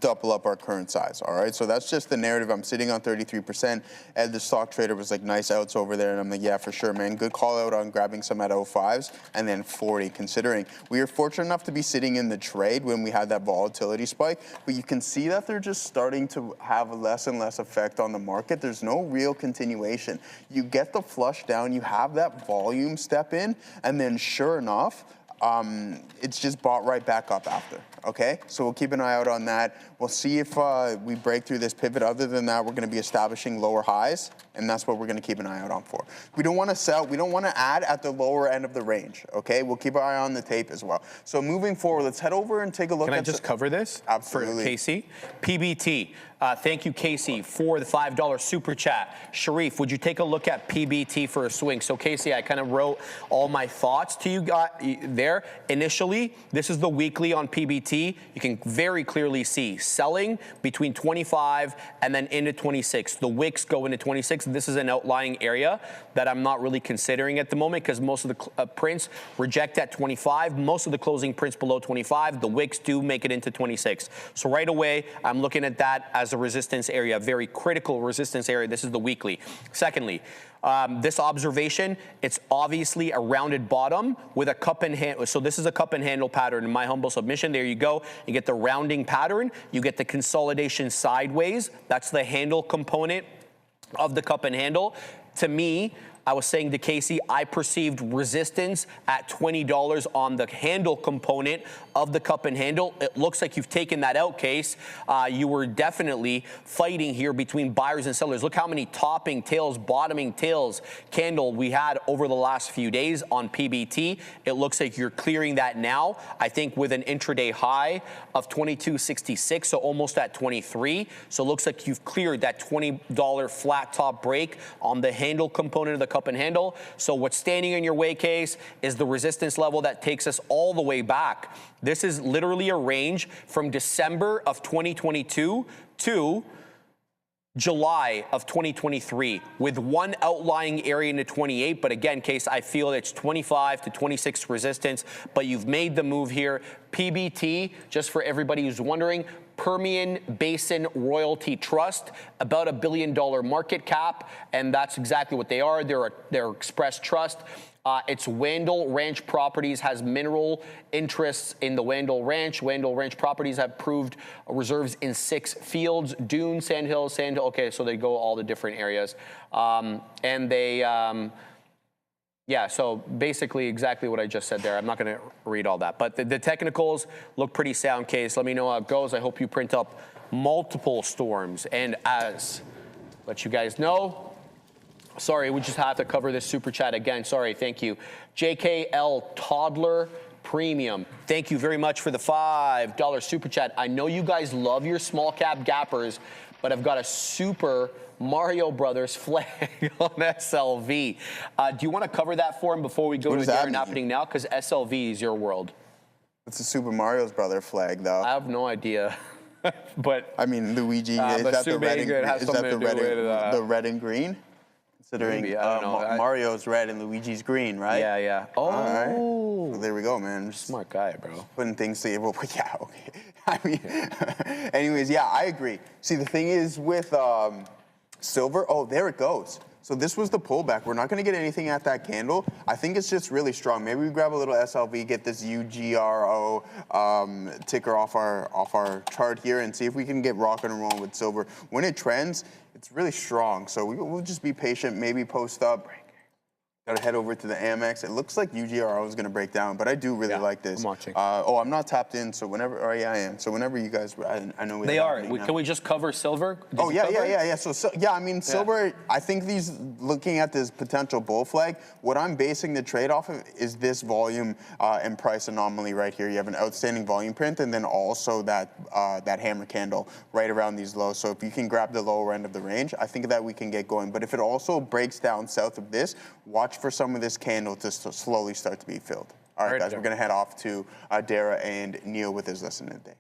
double up our current size, all right? So that's just the narrative. I'm sitting on 33%. Ed, the stock trader, was like, nice outs over there. And I'm like, yeah, for sure, man. Good call out on grabbing some at 05s and then 40, considering we were fortunate enough to be sitting in the trade when we had that volatility spike. But you can see that they're just starting to have less and less effect on the market. There's no real continuation. You get the flush down, you have that volume step in, and then sure enough, it's just bought right back up after, okay? So we'll keep an eye out on that. We'll see if we break through this pivot. Other than that, we're gonna be establishing lower highs, and that's what we're gonna keep an eye out on for. We don't wanna sell, we don't wanna add at the lower end of the range, okay? We'll keep our eye on the tape as well. So moving forward, let's head over and take a look at— Can I just cover this? Absolutely. For Casey? PBT. Thank you, Casey, for the $5 super chat. Sharif, would you take a look at PBT for a swing? So, Casey, I kind of wrote all my thoughts to you there. Initially, this is the weekly on PBT. You can very clearly see selling between 25 and then into 26. The wicks go into 26. This is an outlying area that I'm not really considering at the moment because most of the prints reject at 25. Most of the closing prints below 25. The wicks do make it into 26. So right away, I'm looking at that as a resistance area, a very critical resistance area. This is the weekly. Secondly, this observation, it's obviously a rounded bottom with a cup and handle. So this is a cup and handle pattern in my humble submission. There you go. You get the rounding pattern. You get the consolidation sideways. That's the handle component of the cup and handle. To me, I was saying to Casey, I perceived resistance at $20 on the handle component of the cup and handle. It looks like you've taken that out, Case. You were definitely fighting here between buyers and sellers. Look how many topping tails, bottoming tails candle we had over the last few days on PBT. It looks like you're clearing that now. I think with an intraday high of 22.66, so almost at 23. So it looks like you've cleared that $20 flat top break on the handle component of the cup and handle. So what's standing in your way, Case, is the resistance level that takes us all the way back. This is literally a range from December of 2022 to July of 2023 with one outlying area into 28. But again, Case, I feel it's 25 to 26 resistance, but you've made the move here. PBT, just for everybody who's wondering, Permian Basin Royalty Trust, about $1 billion market cap, and that's exactly what they are. They're Express Trust. It's Wandle Ranch Properties, has mineral interests in the Wandle Ranch. Wandle Ranch Properties have proved reserves in 6 fields: Dune, Sandhill. Okay, so they go all the different areas. And they, yeah, so basically exactly what I just said there. I'm not going to read all that. But the technicals look pretty sound, Case. Let me know how it goes. I hope you print up multiple storms. And as let you guys know, sorry, we just have to cover this super chat again. Sorry, thank you. JKL Toddler Premium. Thank you very much for the $5 super chat. I know you guys love your small cap gappers, but I've got a super Mario Brothers flag on SLV. Do you want to cover that for him before we go to Darren happening now? Because SLV is your world. It's a Super Mario's brother flag, though. I have no idea. But I mean, Luigi, is that the red and green? Is that the red and green? Considering maybe, I don't know. Mario's red and Luigi's green, right? Yeah, yeah. Oh, all right. So there we go, man. Just smart guy, bro. Putting things together. Yeah, okay. I mean, anyways, yeah, I agree. See, the thing is with silver. Oh, there it goes. So this was the pullback. We're not going to get anything at that candle. I think it's just really strong. Maybe we grab a little SLV, get this UGRO ticker off our chart here, and see if we can get rocking and rolling with silver. When it trends, it's really strong. So we'll just be patient. Maybe post up. Got to head over to the Amex. It looks like UGRO is going to break down, but I do really like this. I'm watching. I'm not tapped in, so whenever. Oh, yeah, I am. So whenever you guys, I know they are. Can we just cover silver? Yeah. So yeah, I mean, silver. I think looking at this potential bull flag, what I'm basing the trade off of is this volume and price anomaly right here. You have an outstanding volume print, and then also that hammer candle right around these lows. So if you can grab the lower end of the range, I think that we can get going. But if it also breaks down south of this, watch for some of this candle to slowly start to be filled. All right, guys, we're going to head off to Dara and Neil with his lesson of the day.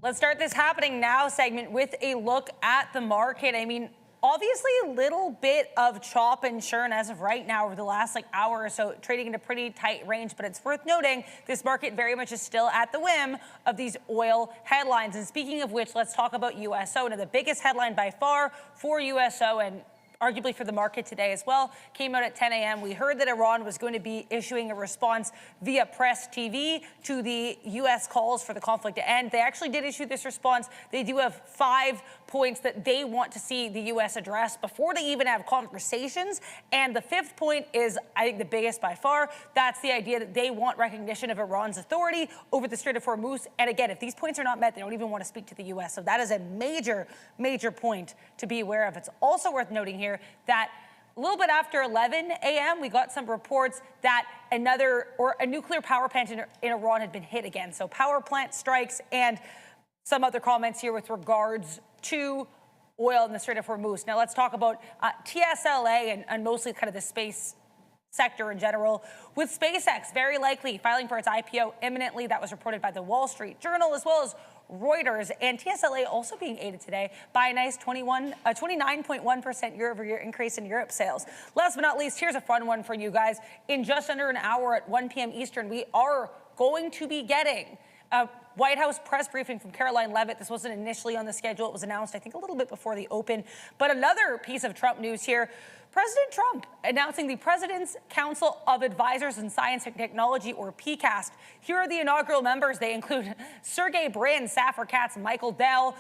Let's start this happening now segment with a look at the market. I mean, Obviously, a little bit of chop and churn as of right now over the last hour or so, trading in a pretty tight range. But it's worth noting this market very much is still at the whim of these oil headlines. And speaking of which, let's talk about USO. Now, the biggest headline by far for USO and arguably for the market today as well, came out at 10 a.m. We heard that Iran was going to be issuing a response via press TV to the U.S. calls for the conflict to end. They actually did issue this response. They do have 5 points that they want to see the U.S. address before they even have conversations. And the 5th point is, I think, the biggest by far. That's the idea that they want recognition of Iran's authority over the Strait of Hormuz. And again, if these points are not met, they don't even want to speak to the U.S. So that is a major, major point to be aware of. It's also worth noting here that a little bit after 11 a.m., we got some reports that a nuclear power plant in Iran had been hit again. So power plant strikes and some other comments here with regards to oil in the Strait of Hormuz. Now let's talk about TSLA and mostly kind of the space sector in general, with SpaceX very likely filing for its IPO imminently. That was reported by the Wall Street Journal as well as Reuters, and TSLA also being aided today by a nice 29.1% year-over-year increase in Europe sales. Last but not least, here's a fun one for you guys. In just under an hour at 1 p.m. Eastern, we are going to be getting a White House press briefing from Caroline Leavitt. This wasn't initially on the schedule. It was announced, I think, a little bit before the open. But another piece of Trump news here. President Trump announcing the President's Council of Advisors in Science and Technology, or PCAST. Here are the inaugural members. They include Sergey Brin, Safra Katz, Michael Dell,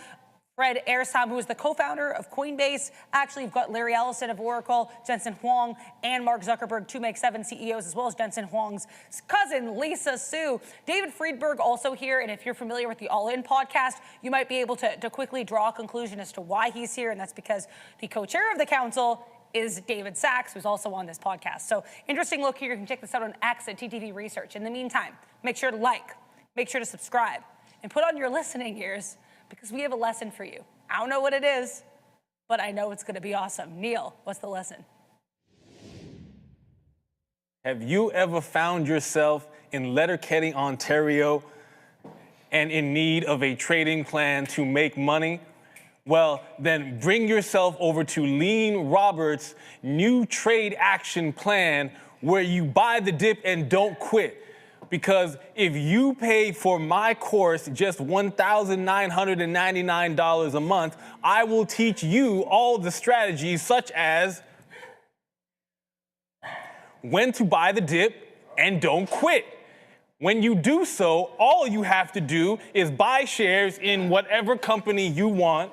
Fred Ehrsam, who is the co-founder of Coinbase. Actually, you've got Larry Ellison of Oracle, Jensen Huang, and Mark Zuckerberg, 2 Make 7 CEOs, as well as Jensen Huang's cousin, Lisa Su. David Friedberg also here, and if you're familiar with the All In podcast, you might be able to quickly draw a conclusion as to why he's here, and that's because the co-chair of the council is David Sachs, who's also on this podcast. So interesting look here. You can check this out on X at TTV Research. In the meantime, make sure to like, make sure to subscribe, and put on your listening ears, because we have a lesson for you. I don't know what it is, but I know it's going to be awesome. Neil, what's the lesson? Have you ever found yourself in Letterkenny, Ontario, and in need of a trading plan to make money? Well, then bring yourself over to Lean Roberts' new trade action plan, where you buy the dip and don't quit. Because if you pay for my course just $1,999 a month, I will teach you all the strategies, such as when to buy the dip and don't quit. When you do so, all you have to do is buy shares in whatever company you want,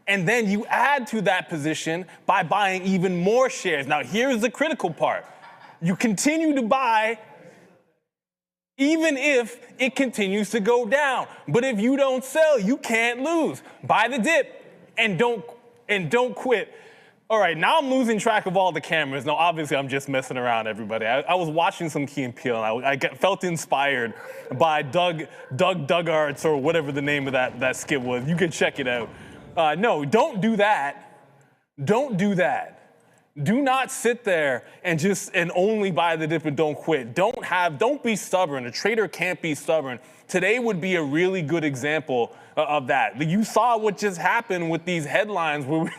and then you add to that position by buying even more shares. Now, here's the critical part. You continue to buy even if it continues to go down. But if you don't sell, you can't lose. Buy the dip and don't quit. All right, now I'm losing track of all the cameras. Now, obviously, I'm just messing around, everybody. I was watching some Key and Peele, and I felt inspired by Doug Duggarts, or whatever the name of that skit was. You can check it out. No, don't do that. Don't do that. Do not sit there and only buy the dip and don't quit. Don't be stubborn. A trader can't be stubborn. Today would be a really good example of that. You saw what just happened with these headlines where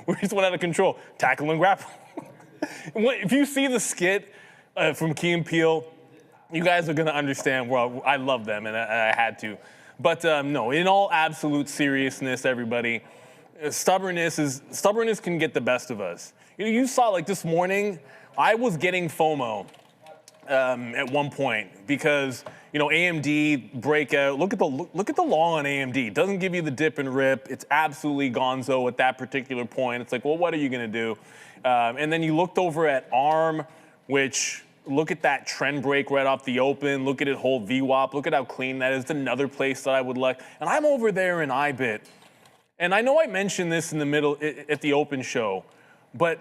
we just went out of control. Tackle and grapple. If you see the skit from Key and Peele, you guys are going to understand. Well, I love them, and I had to. But no, in all absolute seriousness, everybody, stubbornness can get the best of us. You saw, like, this morning, I was getting FOMO at one point because, AMD breakout. Look at the long on AMD. It doesn't give you the dip and rip. It's absolutely gonzo at that particular point. It's like, well, what are you going to do? And then you looked over at ARM, which, look at that trend break right off the open. Look at it hold VWAP. Look at how clean that is. It's another place that I would like. And I'm over there in IBIT. And I know I mentioned this in the middle at the open show, but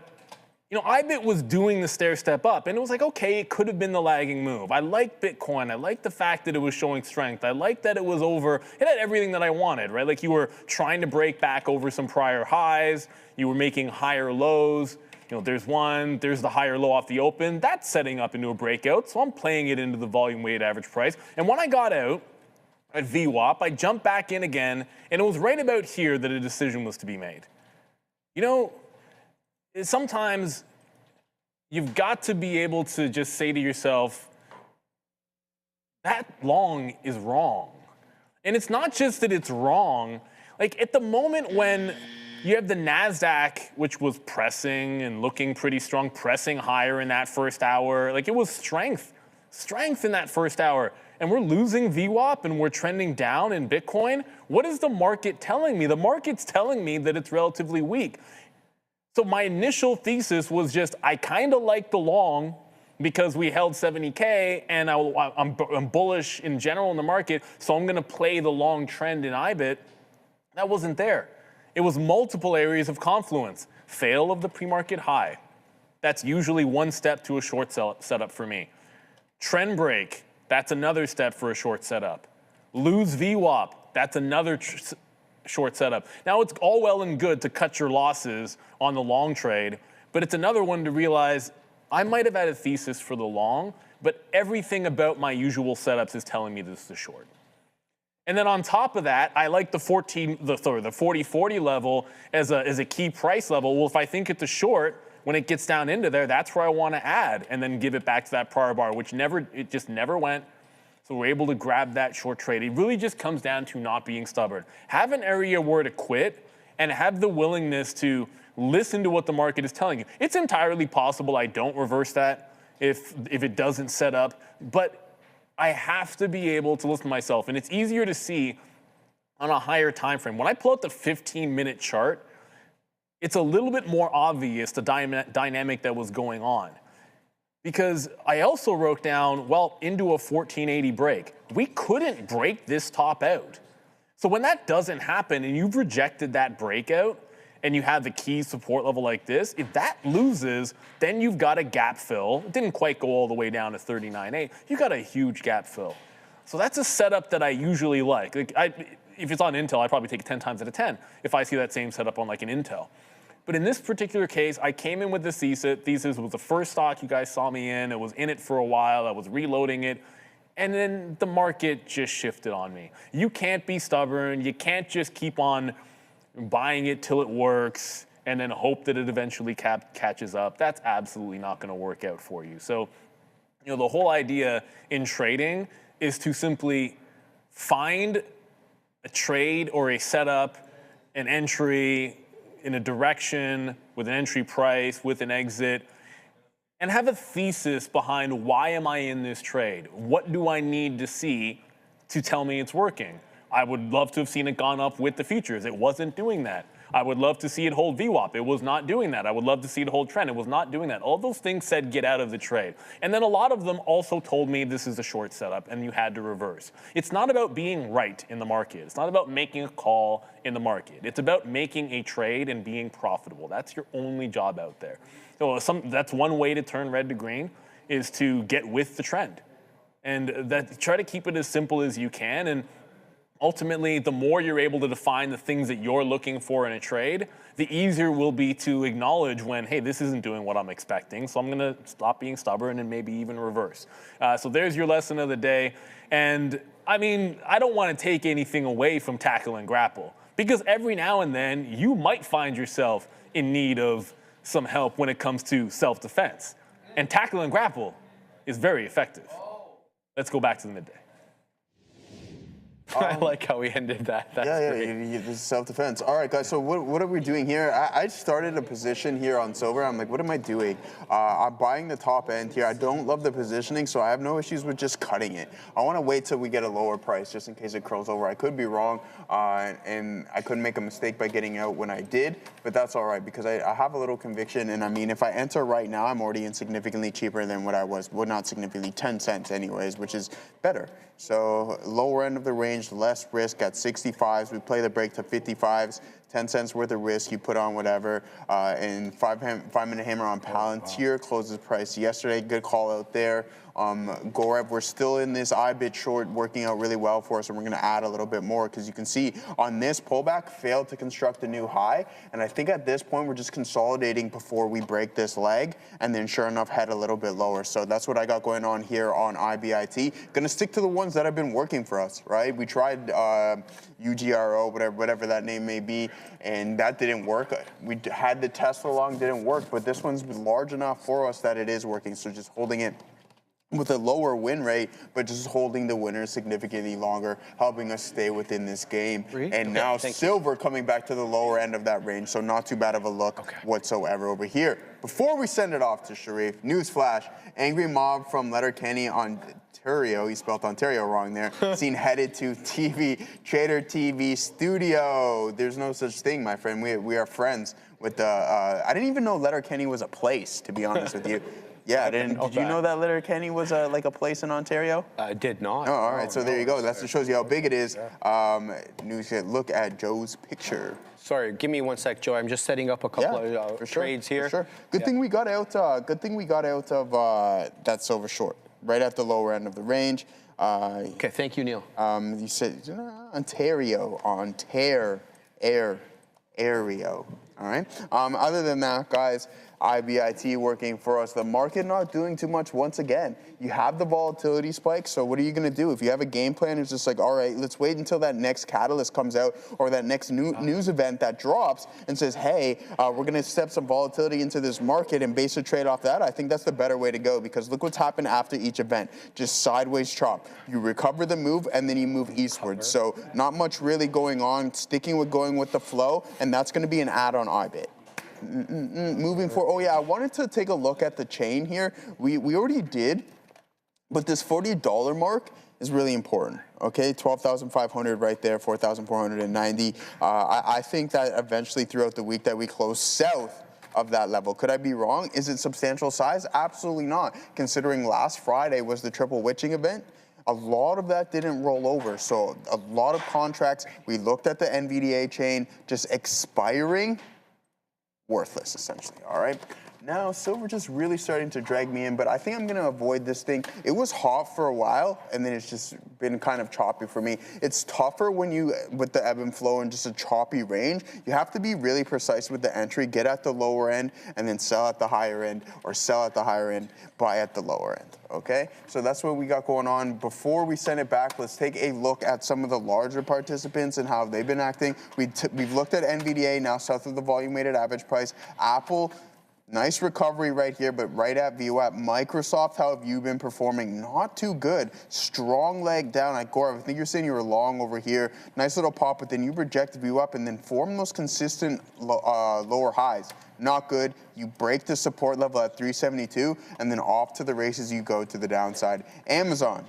IBIT was doing the stair step up, and it was like, okay, it could have been the lagging move. I like Bitcoin. I like the fact that it was showing strength. I like that it was over. It had everything that I wanted, right? Like, you were trying to break back over some prior highs. You were making higher lows. There's the higher low off the open. That's setting up into a breakout, so I'm playing it into the volume weighted average price. And when I got out at VWAP, I jumped back in again, and it was right about here that a decision was to be made. sometimes you've got to be able to just say to yourself, that long is wrong. And it's not just that it's wrong. Like at the moment when you have the NASDAQ, which was pressing and looking pretty strong, pressing higher in that first hour, like it was strength in that first hour. And we're losing VWAP and we're trending down in Bitcoin. What is the market telling me? The market's telling me that it's relatively weak. So my initial thesis was just, I kind of like the long because we held 70K and I'm bullish in general in the market, so I'm gonna play the long trend in IBIT. That wasn't there. It was multiple areas of confluence. Fail of the pre-market high. That's usually one step to a short setup for me. Trend break, that's another step for a short setup. Lose VWAP, that's another short setup. Now it's all well and good to cut your losses on the long trade, but it's another one to realize I might have had a thesis for the long, but everything about my usual setups is telling me this is a short. And then on top of that, I like the 40-40 level as a key price level. Well, if I think it's a short, when it gets down into there, that's where I want to add and then give it back to that prior bar, which it just never went. So we're able to grab that short trade. It really just comes down to not being stubborn. Have an area where to quit and have the willingness to listen to what the market is telling you. It's entirely possible I don't reverse that if it doesn't set up, but I have to be able to listen to myself. And it's easier to see on a higher time frame. When I pull out the 15-minute chart, it's a little bit more obvious the dynamic that was going on. Because I also wrote down, well, into a 1480 break. We couldn't break this top out. So when that doesn't happen and you've rejected that breakout and you have the key support level like this, if that loses, then you've got a gap fill. It didn't quite go all the way down to 39.8. You got a huge gap fill. So that's a setup that I usually like. If it's on Intel, I'd probably take it 10 times out of 10 if I see that same setup on like an Intel. But in this particular case, I came in with this thesis. It was the first stock you guys saw me in. It was in it for a while. I was reloading it. And then the market just shifted on me. You can't be stubborn. You can't just keep on buying it till it works and then hope that it eventually catches up. That's absolutely not going to work out for you. So, the whole idea in trading is to simply find a trade or a setup, an entry, in a direction, with an entry price, with an exit, and have a thesis behind why am I in this trade? What do I need to see to tell me it's working? I would love to have seen it gone up with the futures. It wasn't doing that. I would love to see it hold VWAP. It was not doing that. I would love to see it hold trend. It was not doing that. All those things said get out of the trade. And then a lot of them also told me this is a short setup and you had to reverse. It's not about being right in the market. It's not about making a call in the market. It's about making a trade and being profitable. That's your only job out there. So that's one way to turn red to green is to get with the trend. And try to keep it as simple as you can. And ultimately, the more you're able to define the things that you're looking for in a trade, the easier will be to acknowledge when, hey, this isn't doing what I'm expecting, so I'm going to stop being stubborn and maybe even reverse. So there's your lesson of the day. And I mean, I don't want to take anything away from tackle and grapple, because every now and then you might find yourself in need of some help when it comes to self-defense. And tackle and grapple is very effective. Let's go back to the midday. I like how we ended that. That's great. This is self-defense. All right, guys, so what are we doing here? I started a position here on silver. I'm like, what am I doing? I'm buying the top end here. I don't love the positioning, so I have no issues with just cutting it. I want to wait till we get a lower price just in case it curls over. I could be wrong, and I could make a mistake by getting out when I did, but that's all right because I have a little conviction, and I mean, if I enter right now, I'm already in significantly cheaper than what I was. Well, not significantly, 10 cents anyways, which is better. So lower end of the range, less risk at 65s. We play the break to 55s. 10 cents worth of risk, you put on whatever. And 5-minute hammer on Palantir closes price yesterday. Good call out there. Gorev, we're still in this IBIT short working out really well for us, and we're going to add a little bit more because you can see on this pullback, failed to construct a new high. And I think at this point, we're just consolidating before we break this leg, and then sure enough, head a little bit lower. So that's what I got going on here on IBIT. Going to stick to the ones that have been working for us, right? We tried UGRO, whatever that name may be. and that didn't work. We had the Tesla long, didn't work, but this one's large enough for us that it is working. So just holding it with a lower win rate, but just holding the winner significantly longer, helping us stay within this game. And now silver coming back to the lower end of that range, so not too bad of a look whatsoever over here. Before we send it off to Sharif, newsflash, angry mob from Letterkenny, Ontario, he spelled Ontario wrong there, seen headed to Trader TV studio. There's no such thing, my friend. We are friends with the, I didn't even know Letterkenny was a place, to be honest with you. Yeah, did you know that Letterkenny was like a place in Ontario? I did not. Oh, all right, so there you go. That just shows you how big it is. Look at Joe's picture. Sorry, give me 1 sec, Joe. I'm just setting up a couple of trades here. For sure. Good thing we got out. Good thing we got out of that silver short, right at the lower end of the range. Okay, thank you, Neil. You said Ontario, Aereo. All right. Other than that, guys, IBIT working for us. The market not doing too much once again. You have the volatility spike, so what are you going to do? If you have a game plan, it's just like, all right, let's wait until that next catalyst comes out or that next news event that drops and says, hey, we're going to step some volatility into this market and base a trade off that. I think that's the better way to go, because look what's happened after each event. Just sideways chop. You recover the move and then you move eastward. So not much really going on, going with the flow, and that's going to be an add on IBIT. Moving forward, oh yeah, I wanted to take a look at the chain here. We already did, but this $40 mark is really important. Okay, 12,500 right there, 4,490. I think that eventually throughout the week that we close south of that level. Could I be wrong? Is it substantial size? Absolutely not. Considering last Friday was the triple witching event, a lot of that didn't roll over. So a lot of contracts, we looked at the NVDA chain just expiring, worthless, essentially, all right? Now, silver just really starting to drag me in, but I think I'm going to avoid this thing. It was hot for a while, and then it's just been kind of choppy for me. It's tougher when with the ebb and flow and just a choppy range. You have to be really precise with the entry, get at the lower end, and then sell at the higher end, or sell at the higher end, buy at the lower end, okay? So that's what we got going on. Before we send it back, let's take a look at some of the larger participants and how they've been acting. We've looked at NVDA, now south of the volume-weighted average price. Apple, nice recovery right here, but right at VWAP. Microsoft, how have you been performing? Not too good. Strong leg down at Gore. I think you're saying you were long over here. Nice little pop, but then you reject VWAP and then form those consistent lower highs. Not good. You break the support level at 372, and then off to the races you go to the downside. Amazon,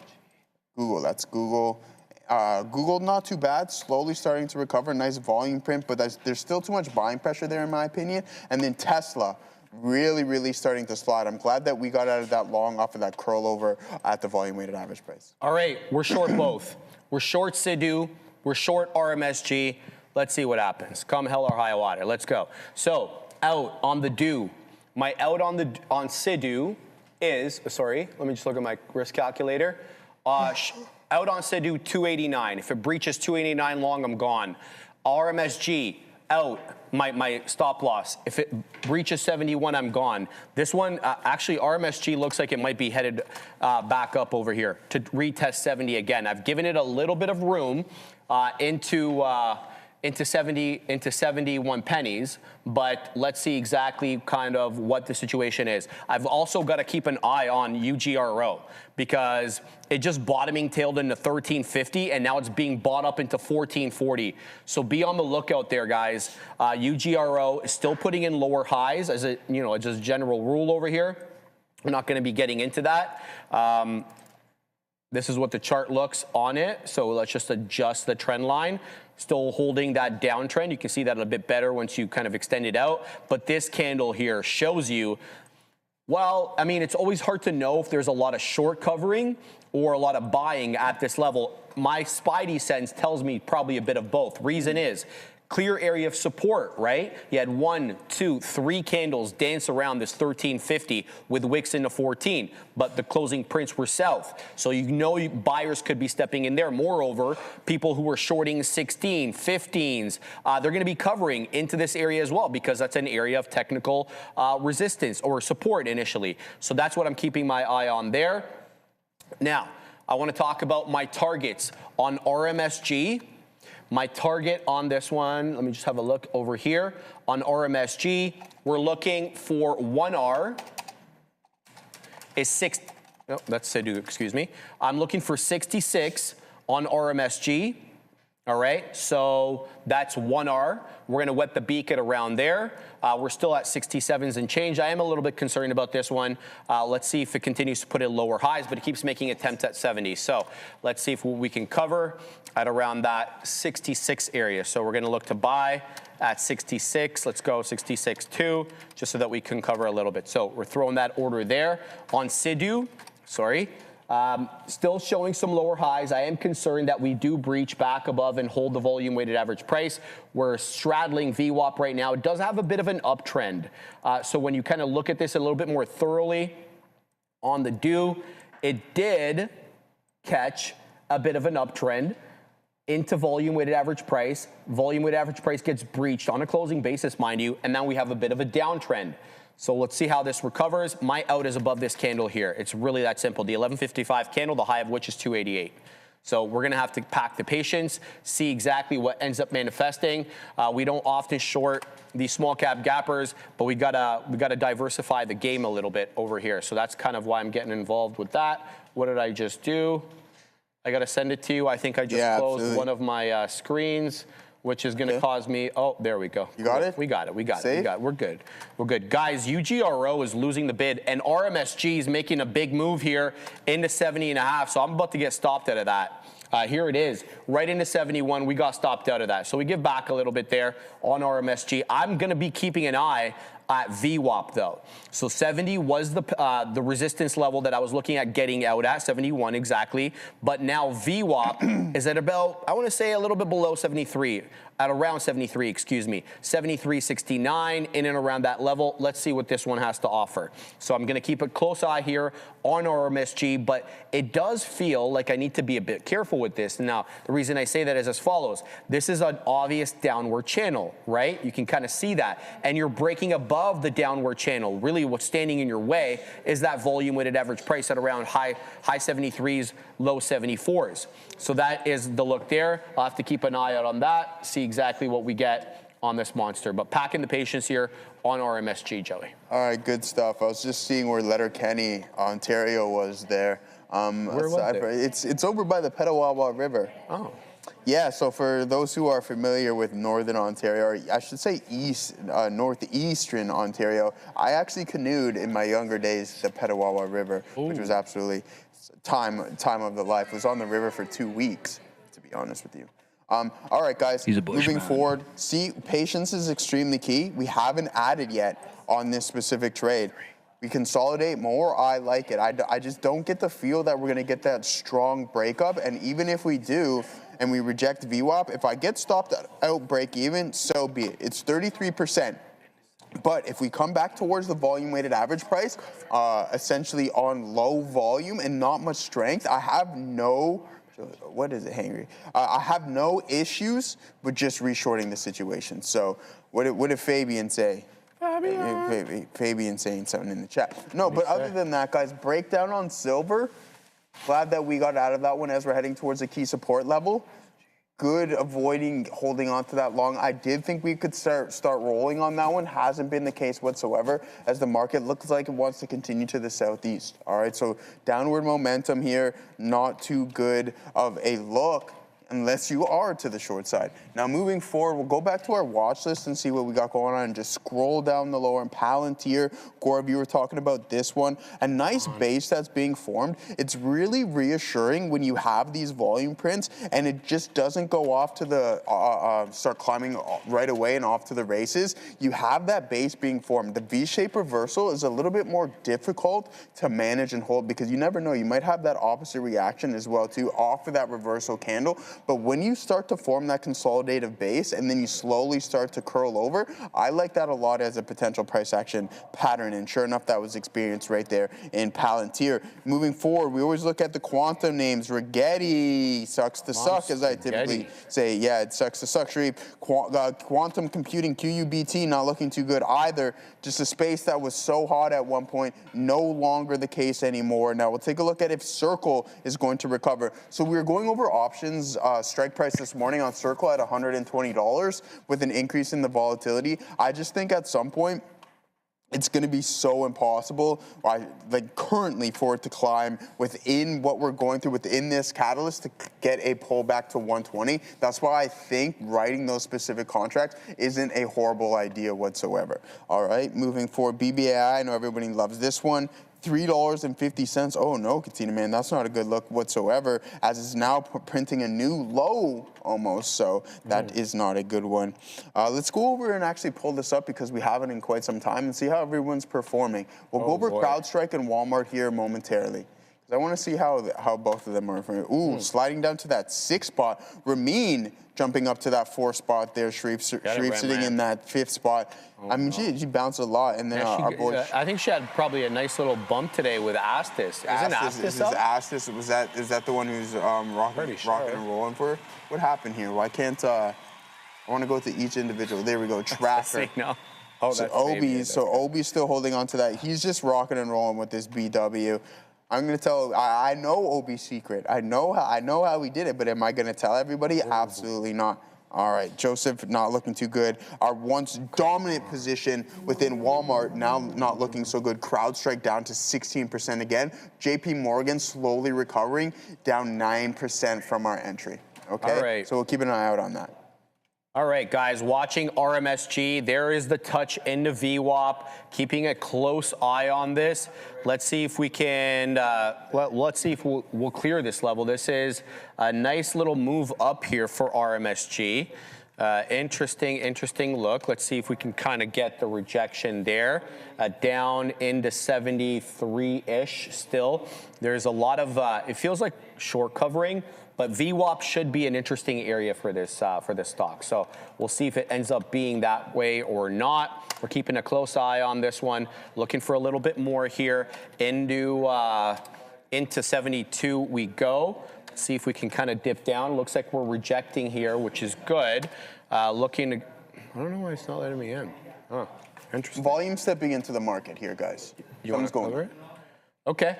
Google, that's Google. Google, not too bad, slowly starting to recover. Nice volume print, but there's still too much buying pressure there in my opinion. And then Tesla, really starting to slide. I'm glad that we got out of that long off of that curl over at the volume weighted average price. All right, we're short both. We're short SIDU, we're short RMSG. Let's see what happens. Come hell or high water, let's go. So out on the DO, my out on SIDU is, sorry, let me just look at my risk calculator. Out on SIDU 289. If it breaches 289 long, I'm gone. RMSG out, my stop loss. If it breaches 71, I'm gone. This one, actually RMSG looks like it might be headed back up over here to retest 70 again. I've given it a little bit of room into 71 pennies, but let's see exactly kind of what the situation is. I've also got to keep an eye on UGRO because it just bottoming tailed into 1350 and now it's being bought up into 1440. So be on the lookout there, guys. UGRO is still putting in lower highs as a, just general rule over here. We're not going to be getting into that. This is what the chart looks on it. So let's just adjust the trend line. Still holding that downtrend. You can see that a bit better once you kind of extend it out. But this candle here shows you, well, I mean, it's always hard to know if there's a lot of short covering or a lot of buying at this level. My spidey sense tells me probably a bit of both. Reason is, clear area of support, right? You had 1, 2, 3 candles dance around this 1350 with wicks into 14, but the closing prints were south. So buyers could be stepping in there. Moreover, people who were shorting 16, 15s, they're going to be covering into this area as well because that's an area of technical resistance or support initially. So that's what I'm keeping my eye on there. Now, I want to talk about my targets on RMSG. My target on this one, let me just have a look over here. On RMSG, we're looking for 1R is 6, no, that's Sidhu, excuse me. I'm looking for 66 on RMSG. All right, so that's 1R. We're gonna wet the beak at around there. We're still at 67s and change. I am a little bit concerned about this one. Let's see if it continues to put in lower highs, but it keeps making attempts at 70. So let's see if we can cover at around that 66 area. So we're gonna look to buy at 66. Let's go 66.2, just so that we can cover a little bit. So we're throwing that order there. On Sidhu, sorry. Still showing some lower highs. I am concerned that we do breach back above and hold the volume weighted average price. We're straddling VWAP right now. It does have a bit of an uptrend. So when you kind of look at this a little bit more thoroughly on the DO, it did catch a bit of an uptrend into volume weighted average price. Volume weighted average price gets breached on a closing basis, mind you, and now we have a bit of a downtrend. So let's see how this recovers. My out is above this candle here. It's really that simple. The 1155 candle, the high of which is 288. So we're gonna have to pack the patience, see exactly what ends up manifesting. We don't often short these small cap gappers, but we gotta diversify the game a little bit over here. So that's kind of why I'm getting involved with that. What did I just do? I gotta send it to you. I think I just closed one of my screens, which is going to cause me, oh, there we go. You got it? We got it. We're good. We're good. Guys, UGRO is losing the bid, and RMSG is making a big move here into 70.5, so I'm about to get stopped out of that. Here it is, right into 71. We got stopped out of that. So we give back a little bit there on RMSG. I'm going to be keeping an eye at VWAP though. So 70 was the resistance level that I was looking at getting out at, 71 exactly. But now VWAP is at about, I want to say a little bit below 73, at around 73, excuse me, 73.69, in and around that level. Let's see what this one has to offer. So I'm going to keep a close eye here on RMSG, but it does feel like I need to be a bit careful with this. Now, the reason I say that is as follows. This is an obvious downward channel, right? You can kind of see that. And you're breaking above the downward channel. Really what's standing in your way is that volume weighted average price at around high 73s, low 74s. So that is the look there. I'll have to keep an eye out on that, see exactly what we get on this monster. But packing the patience here on RMSG, Joey. All right, good stuff. I was just seeing where Letterkenny, Ontario was there. Where was it? It's over by the Petawawa River. Oh. Yeah, so for those who are familiar with Northern Ontario, or I should say Northeastern Ontario, I actually canoed in my younger days the Petawawa River, which was absolutely time of the life. I was on the river for 2 weeks, to be honest with you. All right, guys, moving forward, see, patience is extremely key. We haven't added yet on this specific trade. We consolidate more, I like it. I just don't get the feel that we're gonna get that strong breakup, and even if we do, and we reject VWAP, if I get stopped out break even, so be it. It's 33%. But if we come back towards the volume weighted average price, essentially on low volume and not much strength, I have no, what is it, Hangry? I have no issues with just reshorting the situation. So what did Fabian say? Fabian saying something in the chat. No, but other than that, guys, breakdown on silver. Glad that we got out of that one as we're heading towards a key support level. Good avoiding holding on to that long. I did think we could start rolling on that one. Hasn't been the case whatsoever, as the market looks like it wants to continue to the southeast. All right, so downward momentum here, not too good of a look unless you are to the short side. Now moving forward, we'll go back to our watch list and see what we got going on and just scroll down the lower. And Palantir, Gaurav, you were talking about this one. A nice base that's being formed. It's really reassuring when you have these volume prints and it just doesn't go off to the, start climbing right away and off to the races. You have that base being formed. The V-shaped reversal is a little bit more difficult to manage and hold because you never know. You might have that opposite reaction as well too off of that reversal candle. But when you start to form that consolidative base and then you slowly start to curl over, I like that a lot as a potential price action pattern. And sure enough, that was experienced right there in Palantir. Moving forward, we always look at the quantum names. Rigetti sucks to suck, as I typically say. Yeah, it sucks to suck, Sharif. Quantum computing, QUBT, not looking too good either. Just a space that was so hot at one point, no longer the case anymore. Now we'll take a look at if Circle is going to recover. So we were going over options strike price this morning on Circle at $120 with an increase in the volatility. I just think at some point, it's going to be so impossible, like currently, for it to climb within what we're going through within this catalyst to get a pullback to 120. That's why I think writing those specific contracts isn't a horrible idea whatsoever. All right, moving forward, BBAI, I know everybody loves this one. $3.50. Oh no, Katina, man, that's not a good look whatsoever, as it's now printing a new low almost. So that is not a good one. Let's go over and actually pull this up because we haven't in quite some time and see how everyone's performing. We'll go over CrowdStrike and Walmart here momentarily. I want to see how both of them are. Ooh, sliding down to that 6th spot. Ramin jumping up to that 4th spot there. Sharif sitting in that 5th spot. I mean, she bounced a lot. And then our boy... I think she had probably a nice little bump today with Astis. Isn't Astis up? Astis, is that the one who's rocking and rolling for her? What happened here? Why can't... I want to go to each individual. There we go. Tracker. No. Oh, so Obi's still holding on to that. He's just rocking and rolling with this BW. I'm gonna tell. I know Obi's secret. I know how he did it. But am I gonna tell everybody? Absolutely not. All right, Joseph not looking too good. Our once dominant position within Walmart now not looking so good. CrowdStrike down to 16% again. JP Morgan slowly recovering, down 9% from our entry. Okay. All right. So we'll keep an eye out on that. All right, guys, watching RMSG, there is the touch into VWAP, keeping a close eye on this. Let's see if we can, let's see if we'll clear this level. This is a nice little move up here for RMSG. Interesting look. Let's see if we can kind of get the rejection there. Down into 73-ish still. There's a lot of, it feels like short covering, but VWAP should be an interesting area for this stock. So we'll see if it ends up being that way or not. We're keeping a close eye on this one, looking for a little bit more here into 72 we go. See if we can kind of dip down. Looks like we're rejecting here, which is good. Looking to, I don't know why it's not letting me in. Huh, interesting. Volume stepping into the market here, guys. Something's going on. Okay.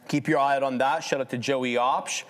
Keep your eye out on that. Shout out to Joey Opsh.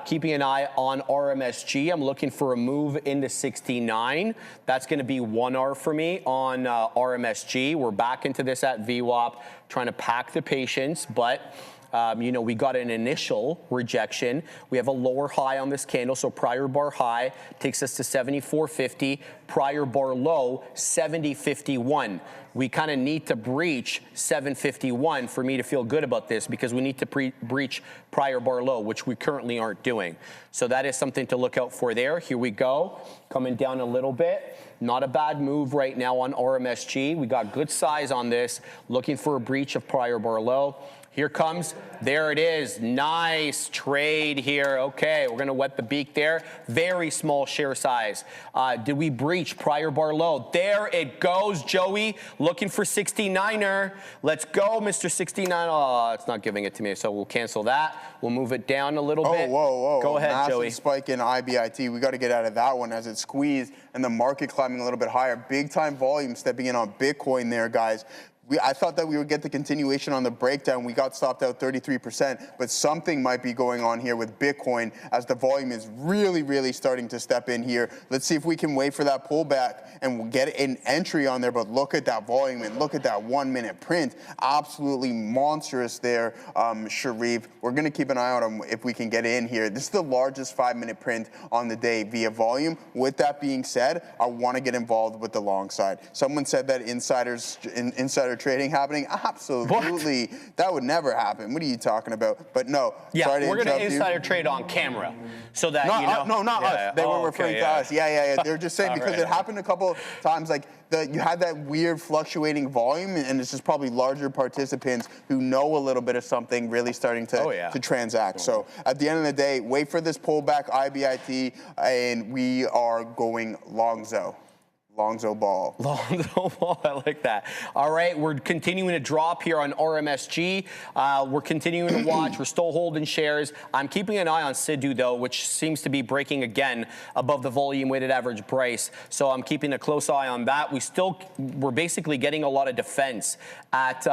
Keeping an eye on RMSG. I'm looking for a move into 69. That's going to be 1R for me on RMSG. We're back into this at VWAP, trying to pack the patience, but we got an initial rejection. We have a lower high on this candle, so prior bar high takes us to 74.50. Prior bar low, 70.51. We kind of need to breach 751 for me to feel good about this because we need to breach prior bar low, which we currently aren't doing. So that is something to look out for there. Here we go, coming down a little bit. Not a bad move right now on RMSG. We got good size on this, looking for a breach of prior bar low. Here comes, there it is. Nice trade here. Okay, we're gonna wet the beak there. Very small share size. Did we breach prior bar low? There it goes, Joey. Looking for 69er. Let's go, Mr. 69. Oh, it's not giving it to me, so we'll cancel that. We'll move it down a little bit. Whoa. Go ahead, Massive Joey. Spike in IBIT. We got to get out of that one as it squeezed and the market climbing a little bit higher. Big time volume stepping in on Bitcoin there, guys. I thought that we would get the continuation on the breakdown. We got stopped out 33%, but something might be going on here with Bitcoin as the volume is really starting to step in here. Let's see if we can wait for that pullback and we'll get an entry on there, but look at that volume and look at that 1 minute print. Absolutely monstrous there, Sharif. We're gonna keep an eye on if we can get in here. This is the largest 5 minute print on the day via volume. With that being said, I wanna get involved with the long side. Someone said that insider trading happening? Absolutely. What? That would never happen. What are you talking about? But no. Yeah, we're going to insider trade on camera. So that, not us. They were referring to us. Yeah. They're just saying because it happened a couple of times, like you had that weird fluctuating volume, and it's just probably larger participants who know a little bit of something really starting to transact. So at the end of the day, wait for this pullback, IBIT, and we are going Longzo. Longzo ball. Longzo ball, I like that. All right, we're continuing to drop here on RMSG. We're continuing to watch. We're still holding shares. I'm keeping an eye on Sidhu, though, which seems to be breaking again above the volume weighted average price. So I'm keeping a close eye on that. We're basically getting a lot of defense at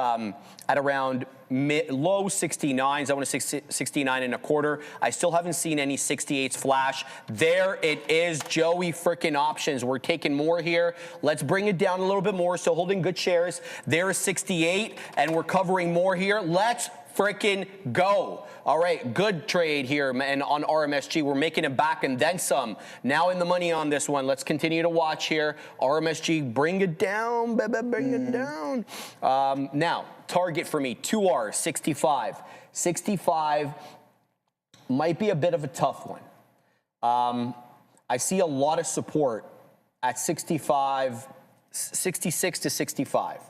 around low 69s. I want to say 69 and a quarter. I still haven't seen any 68s flash. There it is, Joey frickin' options. We're taking more here. Let's bring it down a little bit more. Still holding good shares. There is 68, and we're covering more here. Let's frickin' go. All right, good trade here, man, on RMSG. We're making it back and then some. Now in the money on this one. Let's continue to watch here. RMSG, bring it down, baby, bring it down. Now, target for me, 2R, 65. 65 might be a bit of a tough one. I see a lot of support at 65, 66 to 65.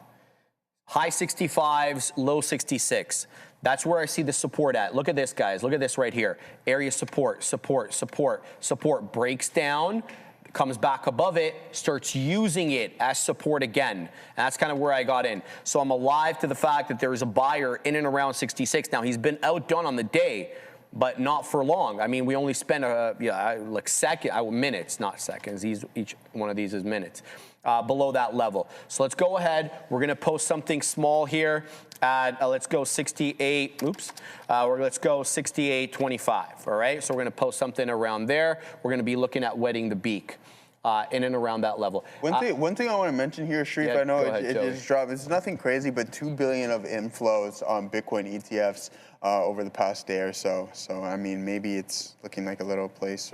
High 65s, low 66. That's where I see the support at. Look at this, guys. Look at this right here. Area support, support, support, support. Breaks down, comes back above it, starts using it as support again. And that's kind of where I got in. So I'm alive to the fact that there is a buyer in and around 66. Now, he's been outdone on the day, but not for long. I mean, we only spent minutes, not seconds. Each one of these is minutes. Below that level. So let's go ahead. We're going to post something small here at, let's go 68. Oops. Let's go 68.25. All right. So we're going to post something around there. We're going to be looking at wetting the beak. In and around that level. One thing I want to mention here, Sharif, yeah, I know ahead, it just dropped. It's nothing crazy, but $2 billion of inflows on Bitcoin ETFs over the past day or so. So, I mean, maybe it's looking like a little place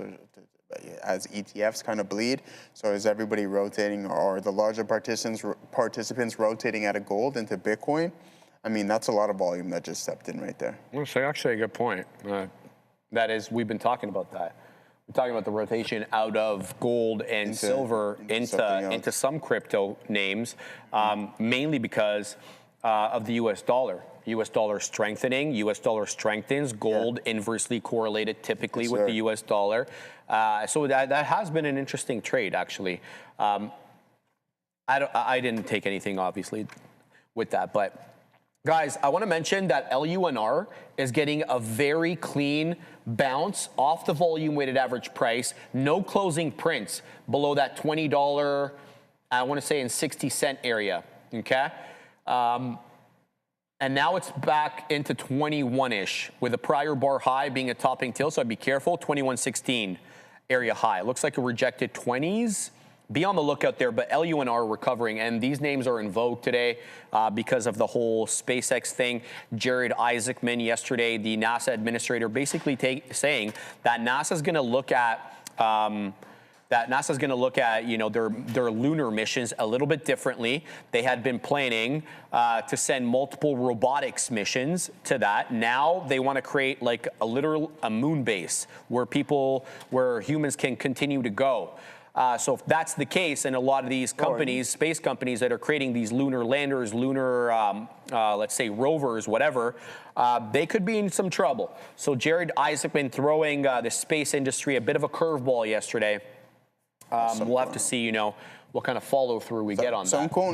as ETFs kind of bleed. So is everybody rotating, or the larger participants rotating out of gold into Bitcoin? I mean, that's a lot of volume that just stepped in right there. That's actually a good point. That is, we've been talking about that. We're talking about the rotation out of gold and silver into some crypto names, mainly because of the U.S. dollar. U.S. dollar strengthening. U.S. dollar strengthens. Gold inversely correlated typically with the U.S. dollar. So that has been an interesting trade, actually. I didn't take anything, obviously, with that. But, guys, I want to mention that LUNR is getting a very clean bounce off the volume-weighted average price. No closing prints below that $20, I want to say, in 60-cent area, okay? And now it's back into 21-ish, with a prior bar high being a topping tail, so I'd be careful. 21.16 area high. Looks like a rejected 20s. Be on the lookout there, but LUNR recovering, and these names are in vogue today because of the whole SpaceX thing. Jared Isaacman yesterday, the NASA administrator, basically saying that NASA's going to look at their lunar missions a little bit differently. They had been planning to send multiple robotics missions to that. Now they want to create like a moon base where humans can continue to go. So if that's the case, and a lot of these companies, space companies that are creating these lunar landers, let's say rovers, whatever, they could be in some trouble. So Jared Isaacman throwing the space industry a bit of a curveball yesterday. We'll have to see, what kind of follow through we get on that. Go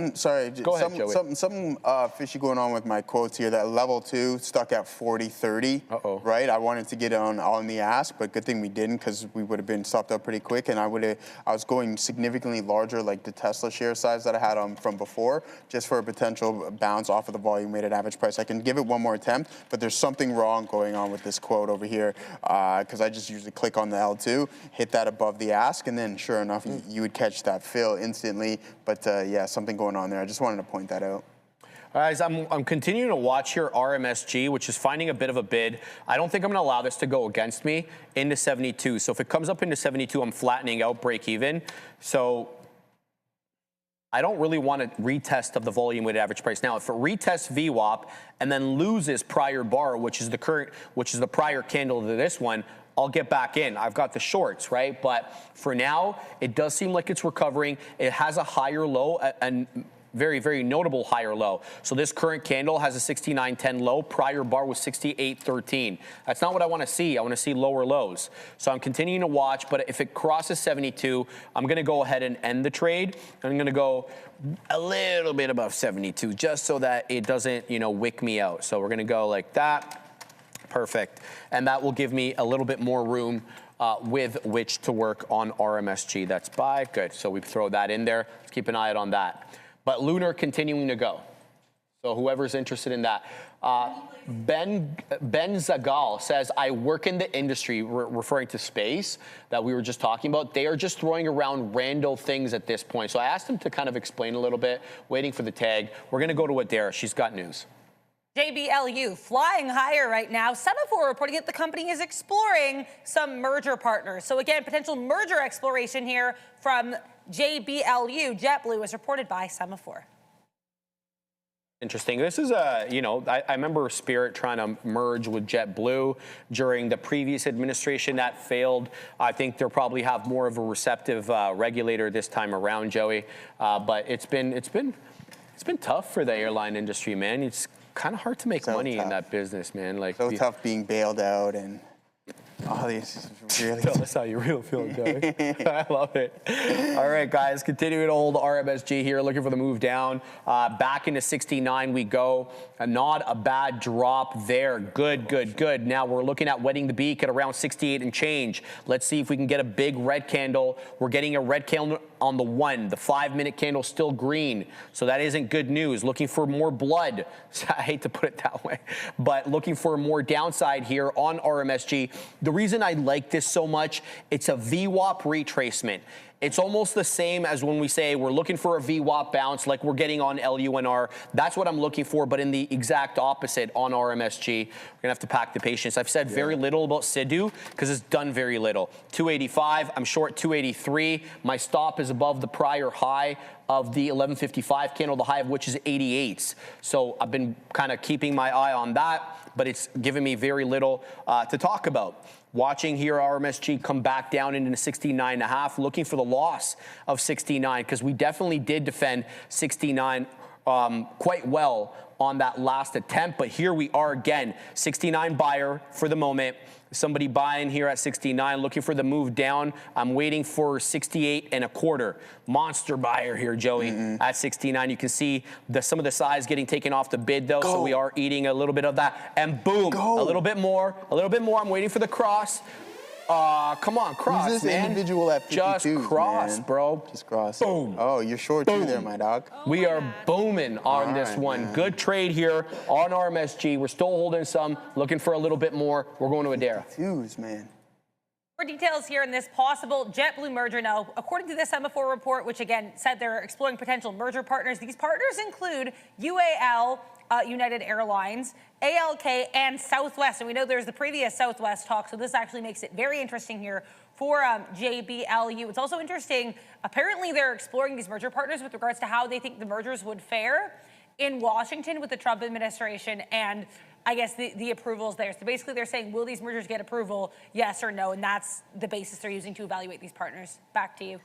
ahead, Joey. Something fishy going on with my quotes here. That level 2 stuck at 40.30. Right? I wanted to get on the ask, but good thing we didn't, because we would have been stopped up pretty quick, and I was going significantly larger, like the Tesla share size that I had from before, just for a potential bounce off of the volume weighted average price. I can give it one more attempt, but there's something wrong going on with this quote over here, because I just usually click on the L2, hit that above the ask, and then sure enough, you would catch that fill instantly. But yeah, something going on there. I just wanted to point that out. Guys, I'm continuing to watch here RMSG, which is finding a bit of a bid. I don't think I'm going to allow this to go against me into 72. So if it comes up into 72, I'm flattening out, break even. So I don't really want a retest of the volume weighted average price. Now, if it retests VWAP and then loses prior bar, which is the prior candle to this one, I'll get back in. I've got the shorts, right? But for now, it does seem like it's recovering. It has a higher low, and very, very notable higher low. So this current candle has a 69.10 low. Prior bar was 68.13. That's not what I want to see. I want to see lower lows. So I'm continuing to watch, but if it crosses 72, I'm going to go ahead and end the trade. I'm going to go a little bit above 72, just so that it doesn't, wick me out. So we're going to go like that. Perfect. And that will give me a little bit more room with which to work on RMSG. That's buy. Good. So we throw that in there. Let's keep an eye out on that. But Lunar continuing to go. So whoever's interested in that. Ben Zagal says, I work in the industry, referring to space that we were just talking about. They are just throwing around random things at this point. So I asked him to kind of explain a little bit, waiting for the tag. We're going to go to Adair. She's got news. JBLU flying higher right now. Semaphore reporting that the company is exploring some merger partners. So again, potential merger exploration here from JBLU. JetBlue is reported by Semaphore. Interesting. This is I remember Spirit trying to merge with JetBlue during the previous administration. That failed. I think they'll probably have more of a receptive regulator this time around, Joey. But it's been tough for the airline industry, man. It's kind of hard to make money in that business, man. Like so tough being bailed out and all these really. Tell us how you really feel, Joey. I love it. All right, guys, continuing to hold RMSG here, looking for the move down. Back into 69 we go. Not a bad drop there. Good, good, good. Now we're looking at wetting the beak at around 68 and change. Let's see if we can get a big red candle. We're getting a red candle on the 1. The 5-minute candle still green, so that isn't good news. Looking for more blood. I hate to put it that way, but looking for more downside here on RMSG. The reason I like this so much, it's a VWAP retracement. It's almost the same as when we say we're looking for a VWAP bounce like we're getting on LUNR. That's what I'm looking for, but in the exact opposite on RMSG. We're going to have to pack the patience. I've said very little about Sidhu because it's done very little. 285, I'm short 283. My stop is above the prior high of the 1155 candle, the high of which is 88s. So I've been kind of keeping my eye on that, but it's given me very little to talk about. Watching here RMSG come back down into 69.5, looking for the loss of 69 because we definitely did defend 69 quite well on that last attempt, but here we are again. 69 buyer for the moment. Somebody buying here at 69, looking for the move down. I'm waiting for 68.25. Monster buyer here, Joey, at 69. You can see some of the size getting taken off the bid, though, so we are eating a little bit of that. And boom, a little bit more, a little bit more. I'm waiting for the cross. Come on, cross, Who's this man. individual at 52, just cross, man? bro. Just cross. Boom. Oh, you're short too there, my dog. We are booming on this one. Man. Good trade here on RMSG. We're still holding some, looking for a little bit more. We're going to Adair. Man. More details here in this possible JetBlue merger. Now, according to the Semaphore report, which again said they're exploring potential merger partners, these partners include UAL, United Airlines, ALK, and Southwest. And we know there's the previous Southwest talk, so this actually makes it very interesting here for JBLU. It's also interesting, apparently they're exploring these merger partners with regards to how they think the mergers would fare in Washington with the Trump administration and I guess the approvals there. So basically they're saying, will these mergers get approval, yes or no? And that's the basis they're using to evaluate these partners. Back to you.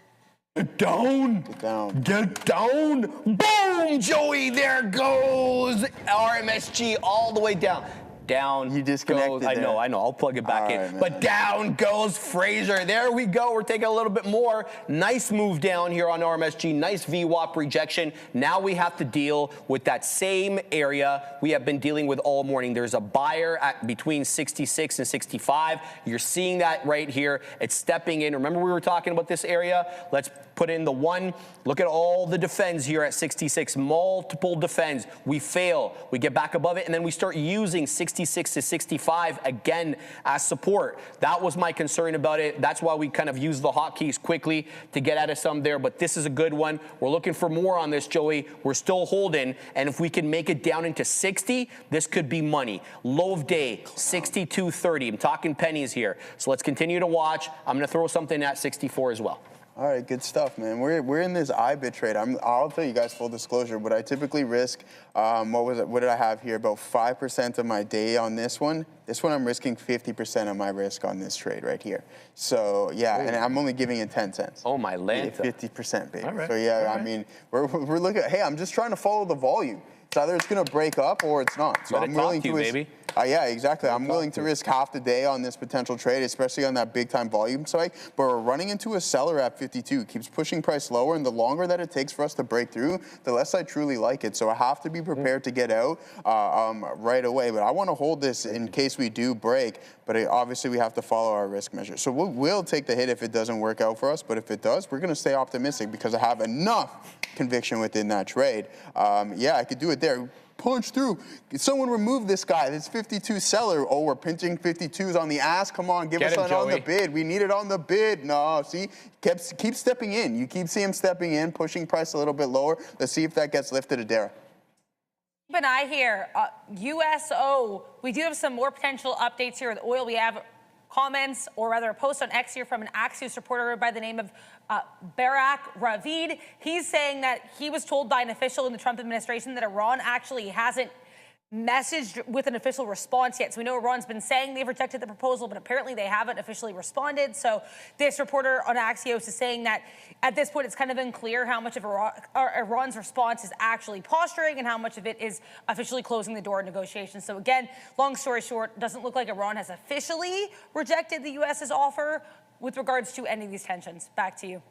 Get down. Get down. Get down. Boom, Joey. There goes RMSG all the way down. Down. You disconnected goes, I know. I'll plug it back in. Right, but down goes Fraser. There we go. We're taking a little bit more. Nice move down here on RMSG. Nice VWAP rejection. Now we have to deal with that same area we have been dealing with all morning. There's a buyer at between 66 and 65. You're seeing that right here. It's stepping in. Remember we were talking about this area? Let's put in the 1. Look at all the defends here at 66. Multiple defends. We fail. We get back above it, and then we start using 66 to 65 again as support. That was my concern about it. That's why we kind of used the hotkeys quickly to get out of some there, but this is a good one. We're looking for more on this, Joey. We're still holding, and if we can make it down into 60, this could be money. Low of day, 62.30. I'm talking pennies here. So let's continue to watch. I'm going to throw something at 64 as well. All right, good stuff, man. We're in this IBIT trade. I'll tell you guys full disclosure, but I typically risk, what did I have here? About 5% of my day on this one. This one I'm risking 50% of my risk on this trade right here. So, yeah, and I'm only giving it 10 cents. Oh, my Lanta. 50%, baby. All right. So, yeah, I mean, we're looking at, hey, I'm just trying to follow the volume. It's either it's going to break up or it's not. So I'm willing to risk, yeah, exactly. I'm willing to risk half the day on this potential trade, especially on that big time volume spike. But we're running into a seller at 52. It keeps pushing price lower, and the longer that it takes for us to break through, the less I truly like it. So I have to be prepared to get out right away. But I want to hold this in case we do break. But obviously we have to follow our risk measure. So we'll take the hit if it doesn't work out for us. But if it does, we're going to stay optimistic because I have enough conviction within that trade. Yeah, I could do it there. punch through. Someone remove this guy. This 52 seller. Oh, we're pinching 52s on the ass. Come on, give us on the bid. We need it on the bid. No, see, keep stepping in. You keep seeing him stepping in, pushing price a little bit lower. Let's see if that gets lifted, Adara. Keep an eye here. USO, we do have some more potential updates here with oil. We have comments, or rather a post on X here from an Axios reporter by the name of Barak Ravid. He's saying that he was told by an official in the Trump administration that Iran actually hasn't messaged with an official response yet. So we know Iran's been saying they've rejected the proposal, but apparently they haven't officially responded. So this reporter on Axios is saying that at this point it's kind of unclear how much of Iran's response is actually posturing and how much of it is officially closing the door in negotiations. So again, long story short, doesn't look like Iran has officially rejected the U.S.'s offer with regards to ending these tensions. Back to you.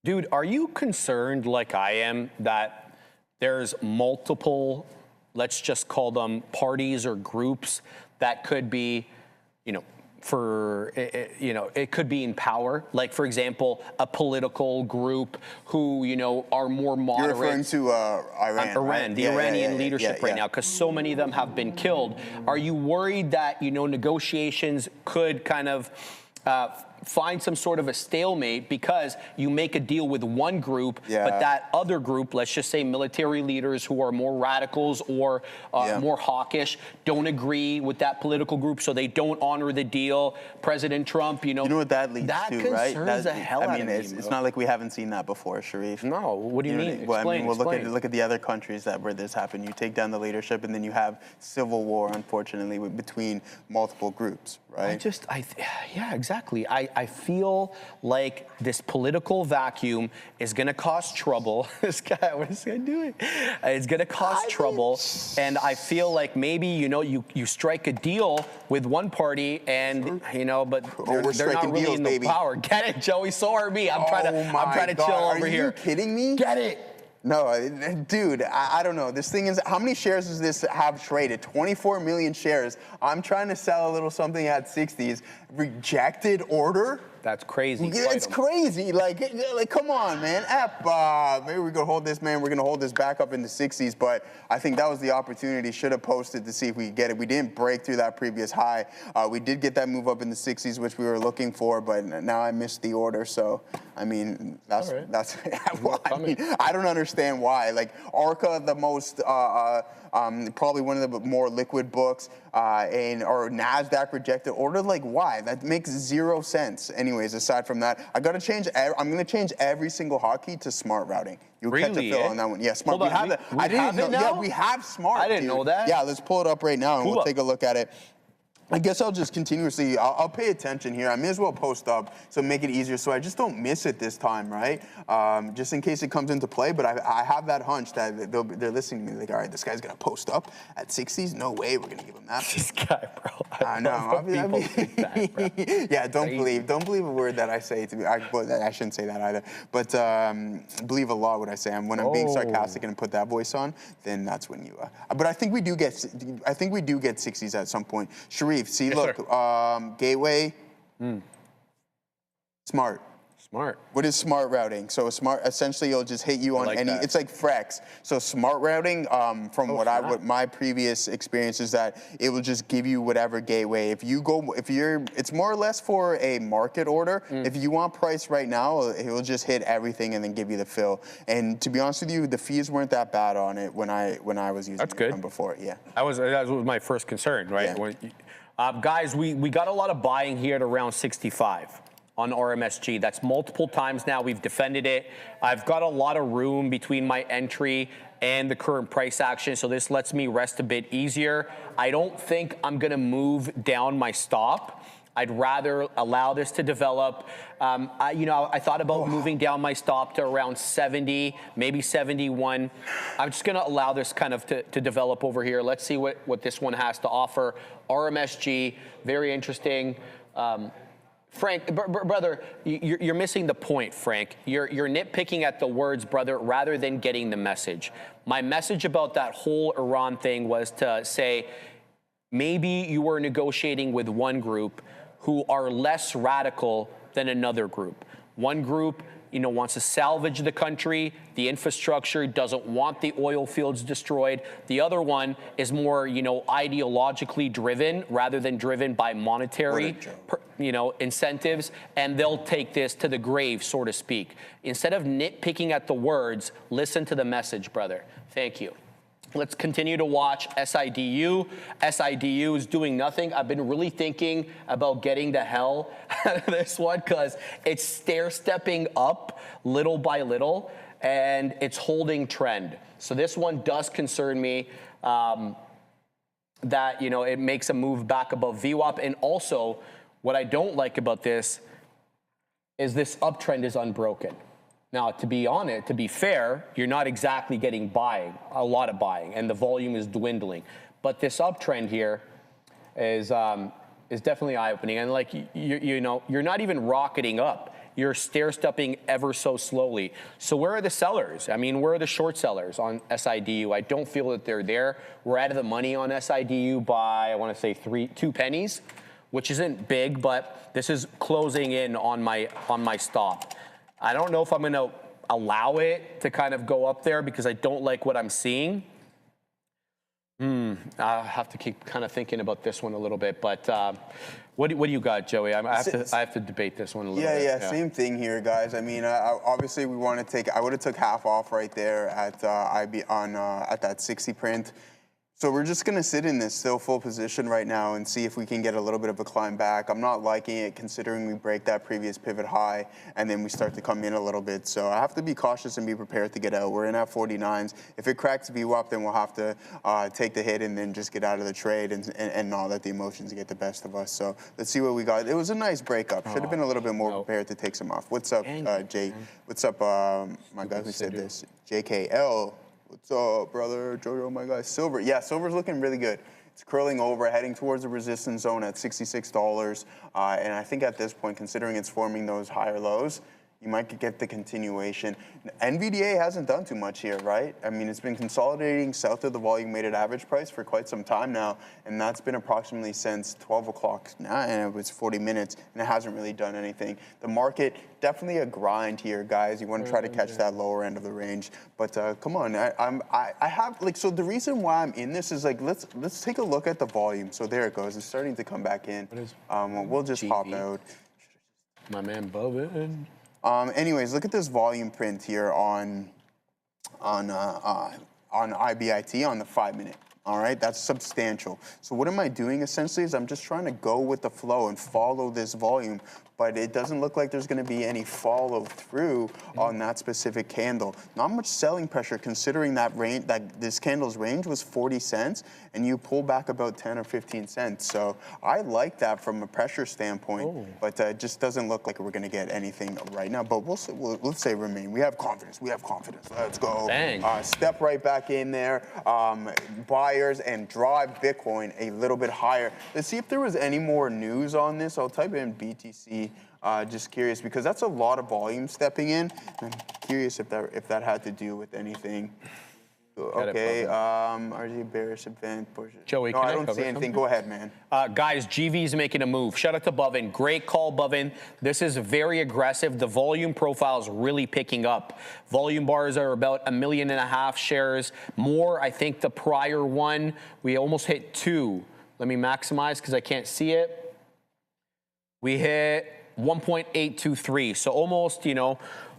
Dude, are you concerned like I am that there's multiple, let's just call them parties or groups that could be, it could be in power. Like, for example, a political group who, are more moderate. You're referring to Iran, right? The Iranian leadership right now, because so many of them have been killed. Are you worried that, negotiations could kind of find some sort of a stalemate because you make a deal with one group, but that other group, let's just say military leaders who are more radicals or more hawkish, don't agree with that political group, so they don't honor the deal. President Trump, You know what that leads to, right? Concerns the hell out of me, it's not like we haven't seen that before, Sharif. No, what do you mean? Well, Explain, look at the other countries where this happened. You take down the leadership, and then you have civil war, unfortunately, between multiple groups, right? Yeah, exactly. I feel like this political vacuum is going to cause trouble. This guy, what is this guy doing? It's going to cause trouble. And I feel like maybe, you strike a deal with one party and, but they're not really in the power. Get it, Joey? So are me. I'm trying to chill over here. Are you kidding me? Get it. No, dude, I don't know. This thing is, how many shares does this have traded? 24 million shares. I'm trying to sell a little something at 60s. Rejected order? That's crazy. Yeah, it's crazy. Like, come on, man. Maybe we're gonna hold this, man. We're gonna hold this back up in the 60s. But I think that was the opportunity. Should have posted to see if we could get it. We didn't break through that previous high. We did get that move up in the 60s, which we were looking for. But now I missed the order. So I mean, that's. Well, I mean, I don't understand why. Like Arca, the most. Probably one of the more liquid books, or NASDAQ rejected order. Like, why? That makes zero sense. Anyways, aside from that, I'm going to change every single hotkey to smart routing. You'll catch a fill on that one. Yeah, smart. We have that. I didn't know. Yeah, we have smart. I didn't know that. Yeah, let's pull it up right now and we'll take a look at it. I guess I'll just continuously, I'll pay attention here. I may as well post up so make it easier so I just don't miss it this time, right? Just in case it comes into play, but I have that hunch that they're listening to me like, all right, this guy's gonna post up at 60s? No way we're gonna give him that. This guy, bro. I know. Yeah, don't believe a word that I say to me. I shouldn't say that either. But believe a lot what I say. When I'm being sarcastic and put that voice on, then that's when you. But I think we do get 60s at some point. Sharif, see, yes, look, gateway, smart. Smart. What is smart routing? So smart, essentially, it'll just hit you on any. That. It's like Frex. So smart routing, from what my previous experience is that it will just give you whatever gateway. It's more or less for a market order. If you want price right now, it will just hit everything and then give you the fill. And to be honest with you, the fees weren't that bad on it when I was using it from before. Yeah. That was my first concern, right? Yeah. Guys, we got a lot of buying here at around 65. On RMSG. That's multiple times now. We've defended it. I've got a lot of room between my entry and the current price action, so this lets me rest a bit easier. I don't think I'm gonna move down my stop. I'd rather allow this to develop. I thought about moving down my stop to around 70, maybe 71. I'm just gonna allow this kind of to develop over here. Let's see what this one has to offer. RMSG, very interesting. Frank, brother, you're missing the point, Frank. You're nitpicking at the words, brother, rather than getting the message. My message about that whole Iran thing was to say, maybe you were negotiating with one group who are less radical than another group. One group, wants to salvage the country, the infrastructure, doesn't want the oil fields destroyed. The other one is more, ideologically driven rather than driven by monetary, incentives, and they'll take this to the grave, so to speak. Instead of nitpicking at the words, listen to the message, brother. Thank you. Let's continue to watch SIDU. SIDU is doing nothing. I've been really thinking about getting the hell out of this one because it's stair-stepping up little by little, and it's holding trend. So this one does concern me that, it makes a move back above VWAP. And also, what I don't like about this is this uptrend is unbroken. Now, to be fair, you're not exactly getting a lot of buying, and the volume is dwindling. But this uptrend here is definitely eye-opening. And you're not even rocketing up. You're stair-stepping ever so slowly. So where are the sellers? I mean, where are the short sellers on SIDU? I don't feel that they're there. We're out of the money on SIDU by, I want to say, 2 pennies, which isn't big, but this is closing in on my stop. I don't know if I'm going to allow it to kind of go up there because I don't like what I'm seeing. I have to keep kind of thinking about this one a little bit. But what do you got, Joey? I have to debate this one a little bit. Yeah, same thing here, guys. I mean, obviously we want to take. I would have took half off right there at at that 60 print. So we're just going to sit in this still full position right now and see if we can get a little bit of a climb back. I'm not liking it considering we break that previous pivot high and then we start to come in a little bit. So I have to be cautious and be prepared to get out. We're in at 49s. If it cracks VWAP, then we'll have to take the hit and then just get out of the trade and not let the emotions get the best of us. So let's see what we got. It was a nice breakup. Should have been a little bit more prepared to take some off. What's up, Jay? What's up, my guy who said this? JKL. What's up, brother? Jojo, my guy. Silver. Yeah, silver's looking really good. It's curling over, heading towards the resistance zone at $66. And I think at this point, considering it's forming those higher lows, you might get the continuation. NVDA hasn't done too much here, right? I mean, it's been consolidating south of the volume-weighted average price for quite some time now, and that's been approximately since 12 o'clock now, and it was 40 minutes, and it hasn't really done anything. The market, definitely a grind here, guys. You want to try to catch that lower end of the range, but come on, I have, so the reason why I'm in this is, let's take a look at the volume. So there it goes. It's starting to come back in. We'll just pop out. My man Bovin. Anyways, look at this volume print here on IBIT on the 5-minute. All right, that's substantial. So what am I doing essentially is I'm just trying to go with the flow and follow this volume, but it doesn't look like there's going to be any follow through on that specific candle. Not much selling pressure considering that range, that this candle's range was 40 cents and you pull back about 10 or 15 cents. So I like that from a pressure standpoint, but it just doesn't look like we're going to get anything right now. But let's say remain. We have confidence. We have confidence. Let's go. Step right back in there. Buyers and drive Bitcoin a little bit higher. Let's see if there was any more news on this. I'll type in BTC. Just curious because that's a lot of volume stepping in. I'm curious if that had to do with anything. Okay, RG bearish event. Joey, no, I don't see anything. Go ahead, man. Guys, GV's making a move. Shout out to Bovin. Great call, Bovin. This is very aggressive. The volume profile is really picking up. Volume bars are about 1.5 million shares. More, I think the prior one, we almost hit 2. Let me maximize because I can't see it. We hit 1.823, so almost,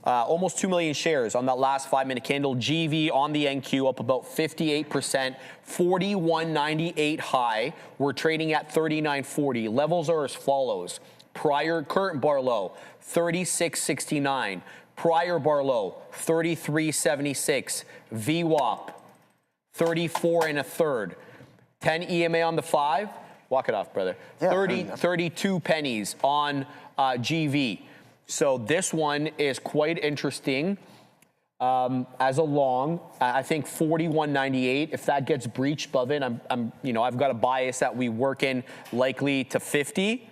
almost 2 million shares on that last 5-minute candle. GV on the NQ up about 58%, 41.98 high. We're trading at 39.40. Levels are as follows. Current bar low, 36.69. Prior bar low, 33.76. VWAP, 34 1/3. 10 EMA on the 5. Walk it off, brother. Yeah, 32 pennies on GV. So this one is quite interesting as a long. I think 41.98. If that gets breached above it, I've got a bias that we work in likely to 50.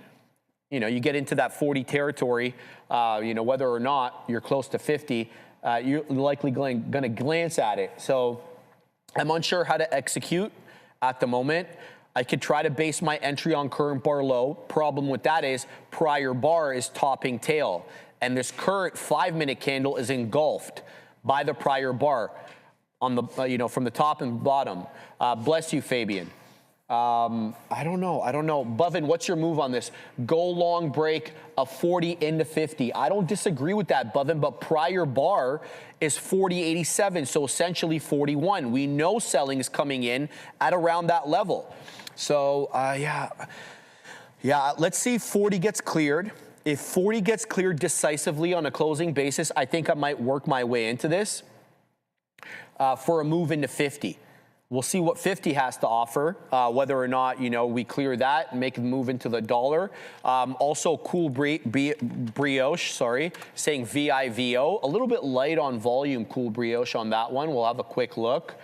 You get into that 40 territory. Whether or not you're close to 50, you're likely going to glance at it. So I'm unsure how to execute at the moment. I could try to base my entry on current bar low. Problem with that is prior bar is topping tail. and this current 5-minute candle is engulfed by the prior bar on the, from the top and bottom. Bless you, Fabian. I don't know. Bovin, what's your move on this? Go long break of 40 into 50. I don't disagree with that, Bovin, but prior bar is 40.87, so essentially 41. We know selling is coming in at around that level. So, yeah, let's see if 40 gets cleared. If 40 gets cleared decisively on a closing basis, I think I might work my way into this for a move into 50. We'll see what 50 has to offer, whether or not, we clear that and make a move into the dollar. Also, Cool Brioche, saying VIVO. A little bit light on volume, Cool Brioche, on that one. We'll have a quick look.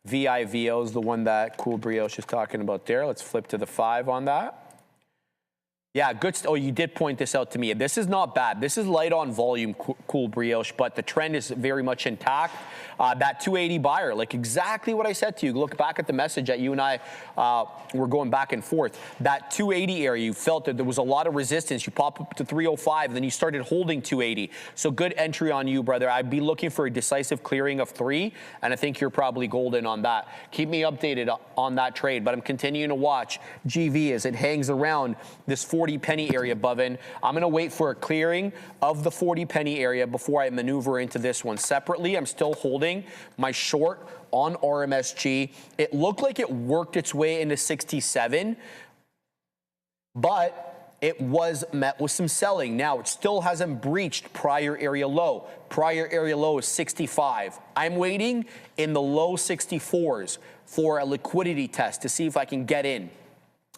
VIVO is the one that Cool Brioche is talking about there. Let's flip to the 5 on that. Yeah, good. Oh, you did point this out to me. This is not bad. This is light on volume, Cool Brioche, but the trend is very much intact. That 280 buyer, like exactly what I said to you. Look back at the message that you and I were going back and forth. That 280 area, you felt that there was a lot of resistance. You pop up to 305, then you started holding 280. So good entry on you, brother. I'd be looking for a decisive clearing of 3, and I think you're probably golden on that. Keep me updated on that trade, but I'm continuing to watch GV as it hangs around this 40 penny area, Bovin. I'm going to wait for a clearing of the 40 penny area before I maneuver into this one. Separately, I'm still holding my short on RMSG. It looked like it worked its way into 67, but it was met with some selling. Now, it still hasn't breached prior area low. Prior area low is 65. I'm waiting in the low 64s for a liquidity test to see if I can get in.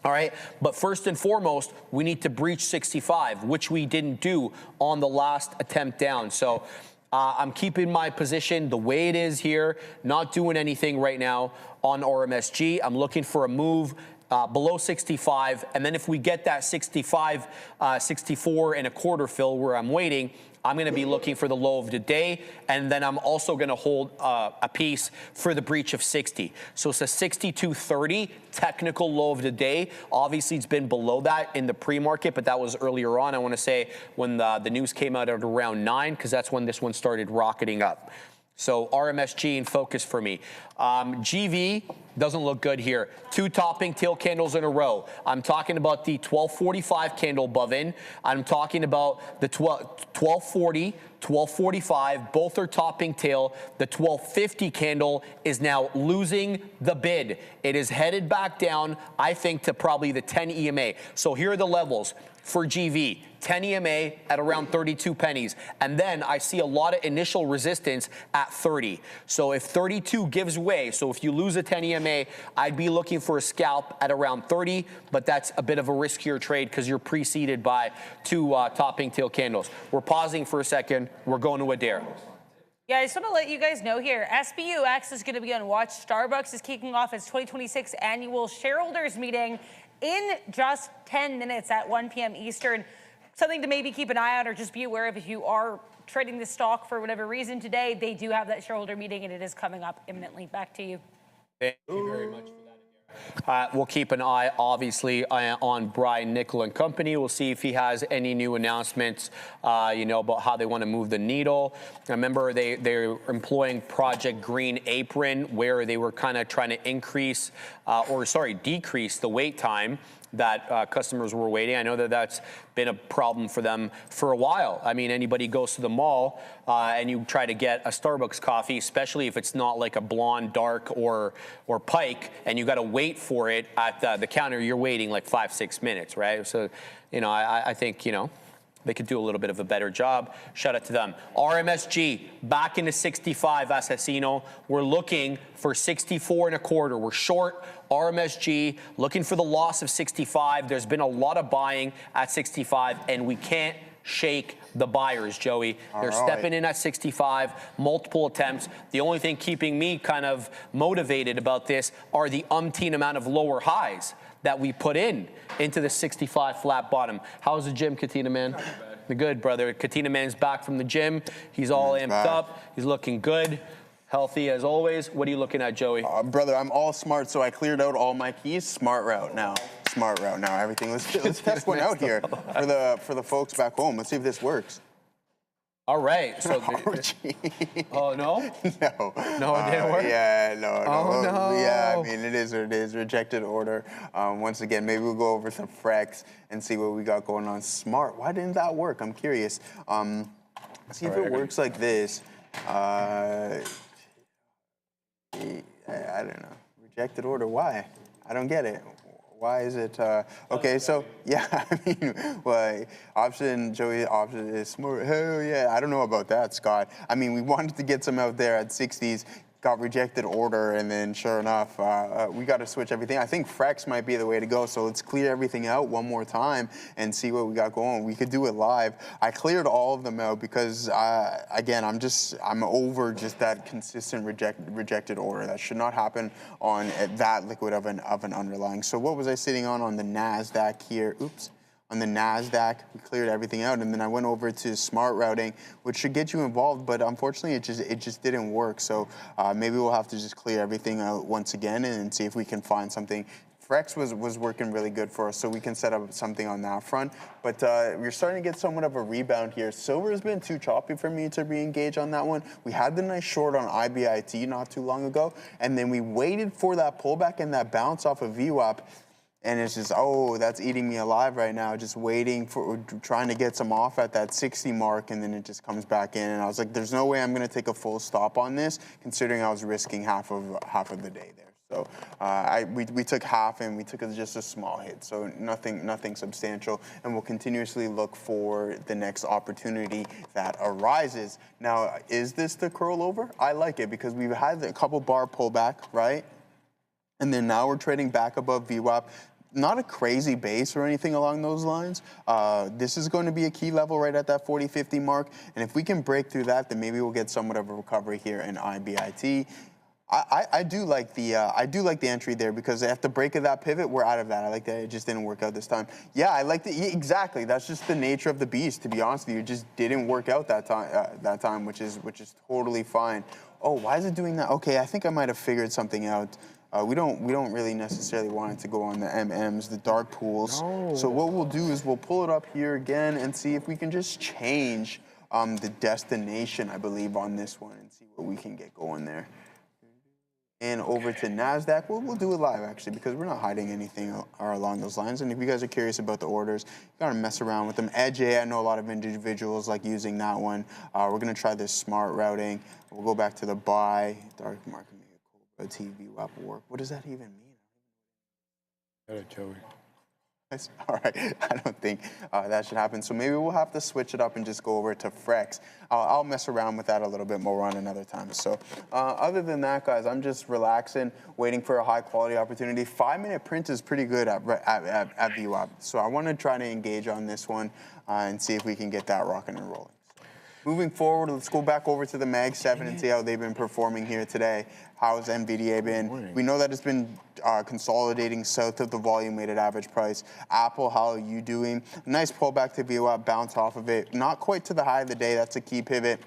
All right, but first and foremost, we need to breach 65, which we didn't do on the last attempt down. So I'm keeping my position the way it is here, not doing anything right now on RMSG. I'm looking for a move below 65, and then if we get that 65, 64 and a quarter fill where I'm waiting, I'm going to be looking for the low of the day, and then I'm also going to hold a piece for the breach of 60. So it's a 62.30 technical low of the day. Obviously, it's been below that in the pre-market, but that was earlier on. I want to say when the news came out at around 9, because that's when this one started rocketing up. So RMSG in focus for me. GV doesn't look good here. 2 topping tail candles in a row. I'm talking about the 1245 candle Bovin. I'm talking about the 1240, 1245. Both are topping tail. The 1250 candle is now losing the bid. It is headed back down, I think, to probably the 10 EMA. So here are the levels for GV. 10 EMA at around 32 pennies. And then I see a lot of initial resistance at 30. So if 32 gives way, so if you lose a 10 EMA, I'd be looking for a scalp at around 30, but that's a bit of a riskier trade because you're preceded by 2 topping tail candles. We're pausing for a second. We're going to Adair. Yeah, I just want to let you guys know here, SBUX is going to be on watch. Starbucks is kicking off its 2026 annual shareholders meeting in just 10 minutes at 1 p.m. Eastern. Something to maybe keep an eye on or just be aware of if you are trading this stock for whatever reason today. They do have that shareholder meeting, and it is coming up imminently. Back to you. Thank you very much for that. We'll keep an eye, obviously, on Brian Nickel and company. We'll see if he has any new announcements, about how they want to move the needle. I remember they're employing Project Green Apron, where they were kind of trying to decrease the wait time that customers were waiting. I know that that's been a problem for them for a while. I mean, anybody goes to the mall and you try to get a Starbucks coffee, especially if it's not like a blonde, dark, or Pike, and you got to wait for it at the counter, you're waiting like 5-6 minutes, right? So, I think, they could do a little bit of a better job. Shout out to them. RMSG back into 65, Assassino. We're looking for 64 and a quarter. We're short RMSG, looking for the loss of 65. There's been a lot of buying at 65, and we can't shake the buyers, Joey. They're stepping in at 65, multiple attempts. The only thing keeping me kind of motivated about this are the umpteen amount of lower highs that we put into the 65 flat bottom. How's the gym, Katina Man? Good, brother. Katina Man's back from the gym. He's all amped up. He's looking good, healthy as always. What are you looking at, Joey? Brother, I'm all smart, so I cleared out all my keys. Smart route now. Everything. Let's test one out here for the folks back home. Let's see if this works. All right. So oh no. No. No, it didn't work? Yeah, no. Oh, no. Yeah, I mean, it is what it is. Rejected order. Once again, maybe we'll go over some Frex and see what we got going on. Smart. Why didn't that work? I'm curious. See if it works like this. I don't know. Rejected order. Why? I don't get it. Why is it? Okay, so yeah, I mean, well, Joey option is smart. Hell yeah, I don't know about that, Scott. I mean, we wanted to get some out there at 60s, got rejected order, and then sure enough, we got to switch everything. I think Frex might be the way to go, so let's clear everything out one more time and see what we got going. We could do it live. I cleared all of them out because, again, I'm over just that consistent rejected order. That should not happen on that liquid of an underlying. So what was I sitting on the NASDAQ here? Oops. On the NASDAQ, we cleared everything out, and then I went over to smart routing, which should get you involved, but unfortunately it just didn't work. So maybe we'll have to just clear everything out once again and see if we can find something. Frex was working really good for us, so we can set up something on that front. But we're starting to get somewhat of a rebound here. Silver has been too choppy for me to re-engage on that one. We had the nice short on IBIT not too long ago, and then we waited for that pullback and that bounce off of VWAP. And it's just, oh, that's eating me alive right now, just waiting for, trying to get some off at that 60 mark, and then it just comes back in. And I was like, there's no way I'm going to take a full stop on this, considering I was risking half of the day there. So we took half, and we took just a small hit, so nothing substantial. And we'll continuously look for the next opportunity that arises. Now, is this the curl over? I like it because we've had a couple bar pullback, right? And then now we're trading back above VWAP. Not a crazy base or anything along those lines. This is going to be a key level right at that 40-50 mark. And if we can break through that, then maybe we'll get somewhat of a recovery here in IBIT. I do like the entry there because at the break of that pivot, we're out of that. I like that it just didn't work out this time. Yeah, I like exactly. That's just the nature of the beast. To be honest with you, it just didn't work out that time, which is totally fine. Oh, why is it doing that? Okay, I think I might have figured something out. We don't really necessarily want it to go on the MMs, the dark pools. No. So what we'll do is we'll pull it up here again and see if we can just change the destination, I believe, on this one and see what we can get going there. And over to NASDAQ, we'll do it live, actually, because we're not hiding anything along those lines. And if you guys are curious about the orders, you got to mess around with them. Edge A, I know a lot of individuals like using that one. We're going to try this smart routing. We'll go back to the buy, dark market. TV WAP work. What does that even mean? Got it, Joey. All right, I don't think that should happen. So maybe we'll have to switch it up and just go over to Frex. I'll mess around with that a little bit more on another time. So other than that, guys, I'm just relaxing, waiting for a high quality opportunity. 5-minute print is pretty good at VWAP. So I want to try to engage on this one and see if we can get that rocking and rolling. Moving forward, let's go back over to the Mag 7 and see how they've been performing here today. How's NVIDIA been? We know that it's been consolidating south of the volume-weighted average price. Apple, how are you doing? Nice pullback to VWAP, bounce off of it. Not quite to the high of the day. That's a key pivot.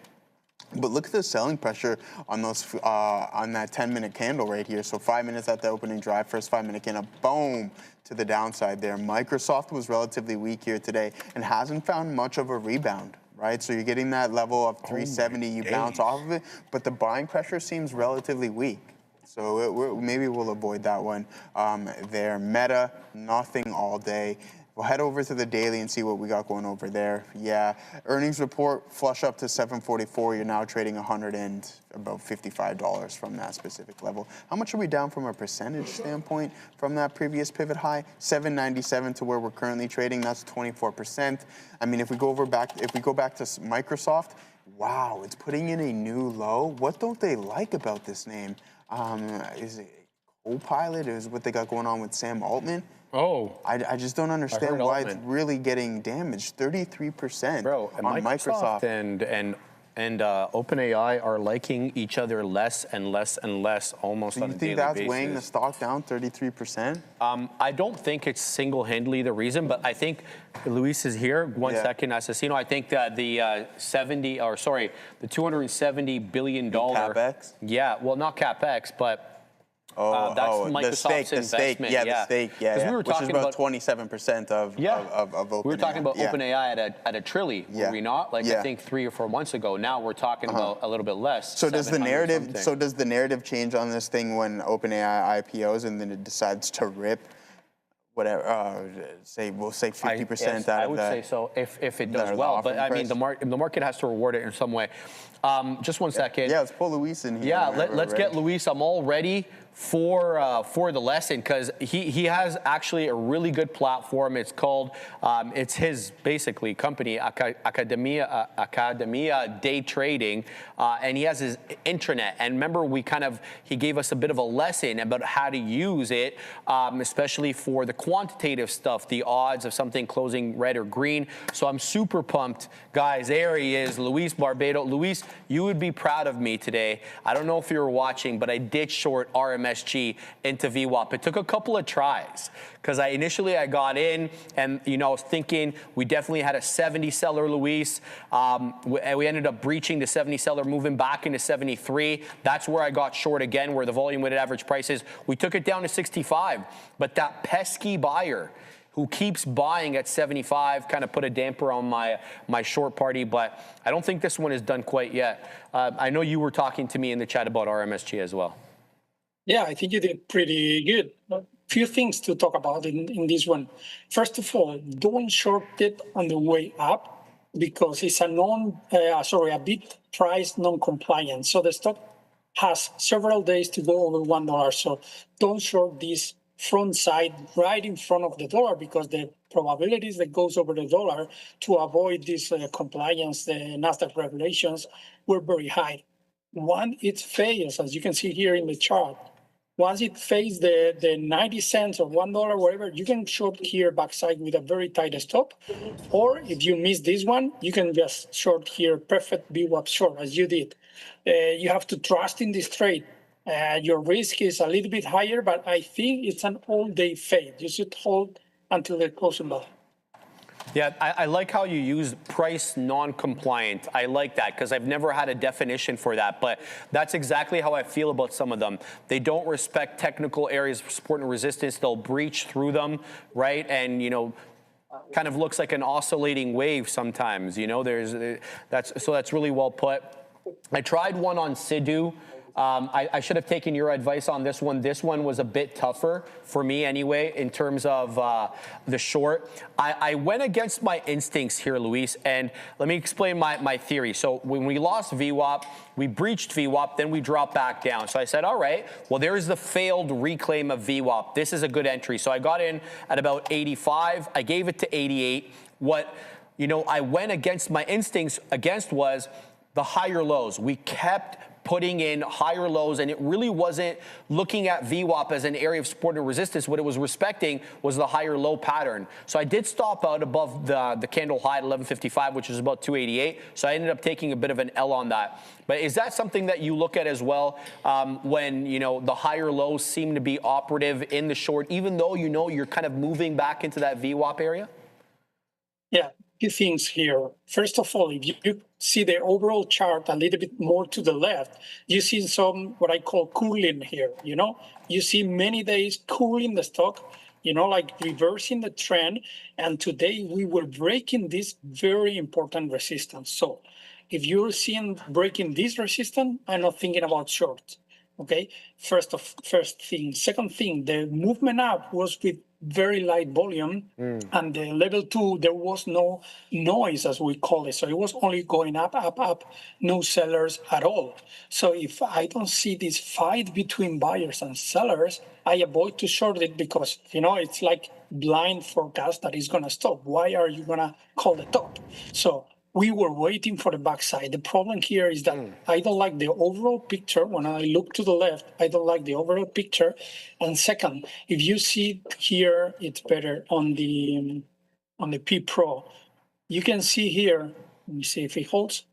But look at the selling pressure on those on that 10-minute candle right here. So 5 minutes at the opening drive, first 5-minute candle, boom, to the downside there. Microsoft was relatively weak here today and hasn't found much of a rebound. Right, so you're getting that level of 370, you bounce off of it, but the buying pressure seems relatively weak. So maybe we'll avoid that one there. Meta, nothing all day. We'll head over to the daily and see what we got going over there. Yeah, earnings report flush up to 744. You're now trading about $55 from that specific level. How much are we down from a percentage standpoint from that previous pivot high? 797 to where we're currently trading. That's 24%. I mean, if we go back to Microsoft, wow, it's putting in a new low. What don't they like about this name? Is it Copilot? Is what they got going on with Sam Altman? Oh, I just don't understand why it's really getting damaged. 33% on Microsoft and OpenAI are liking each other less and less and less almost on a daily basis. Do you think that's weighing the stock down 33%? I don't think it's single-handedly the reason, but I think Luis is here. One second, Assassino. I think that the $270 billion. CapEx? Yeah, well, not CapEx, but That's Microsoft's the stake, investment. the stake, 'Cause we were which talking is about 27% of OpenAI. We were talking about OpenAI at a trillion, were we not? Like I think 3 or 4 months ago. Now we're talking about a little bit less. So does the 700 narrative? something. So does the narrative change on this thing when OpenAI IPOs and then it decides to rip whatever? We'll say 50% out I of would the. say so if it does the well. But I offering mean, the market has to reward it in some way. Just 1 second. Yeah, let's pull Luis in here. Yeah, let's get Luis. I'm all ready for the lesson because he has actually a really good platform. It's called it's his basically company Academia Day Trading, and he has his intranet. And remember, he gave us a bit of a lesson about how to use it, especially for the quantitative stuff, the odds of something closing red or green. So I'm super pumped, guys. There he is, Luis Barbado. Luis, you would be proud of me today. I don't know if you were watching, but I did short RMSG into VWAP. It took a couple of tries because initially I got in and I was thinking we definitely had a 70 seller, Luis. We ended up breaching the 70 seller, moving back into 73. That's where I got short again, where the volume weighted average price is. We took it down to 65, but that pesky buyer who keeps buying at 75 kind of put a damper on my short party, but I don't think this one is done quite yet. I know you were talking to me in the chat about RMSG as well. Yeah, I think you did pretty good. A few things to talk about in this one. First of all, don't short it on the way up because it's a bit price non-compliant. So the stock has several days to go over $1. So don't short this front side right in front of the dollar because the probabilities that goes over the dollar to avoid this compliance, the NASDAQ regulations, were very high. Once it fails, as you can see here in the chart, once it fails the 90 cents or $1, whatever, you can short here backside with a very tight stop. Or if you miss this one, you can just short here, perfect VWAP short, as you did. You have to trust in this trade. Your risk is a little bit higher, but I think it's an all-day fade. You should hold until the closing bell. Yeah, I like how you use price non-compliant. I like that because I've never had a definition for that, but that's exactly how I feel about some of them. They don't respect technical areas of support and resistance. They'll breach through them, right? And, kind of looks like an oscillating wave sometimes, that's really well put. I tried one on Sidhu. I should have taken your advice on this one. This one was a bit tougher for me anyway in terms of the short. I went against my instincts here, Luis, and let me explain my theory. So when we lost VWAP, we breached VWAP, then we dropped back down. So I said, all right, well, there's the failed reclaim of VWAP. This is a good entry. So I got in at about 85. I gave it to 88. What, I went against my instincts was the higher lows. We kept putting in higher lows, and it really wasn't looking at VWAP as an area of support and resistance. What it was respecting was the higher low pattern. So I did stop out above the candle high at 1155, which is about 288. So I ended up taking a bit of an L on that. But is that something that you look at as well when the higher lows seem to be operative in the short, even though you're kind of moving back into that VWAP area? Yeah, few things here. First of all, if you see the overall chart a little bit more to the left, you see some what I call cooling here. You see many days cooling the stock, like reversing the trend. And today we were breaking this very important resistance. So if you're seeing breaking this resistance, I'm not thinking about short. Okay, first thing. Second thing, the movement up was with very light volume, and the level 2, there was no noise, as we call it. So it was only going up, no sellers at all. So if I don't see this fight between buyers and sellers, I avoid to short it because, it's like blind forecast that is going to stop. Why are you going to call the top? So we were waiting for the backside. The problem here is that I don't like the overall picture. When I look to the left, I don't like the overall picture. And second, if you see here, it's better on the P Pro. You can see here, let me see if it holds.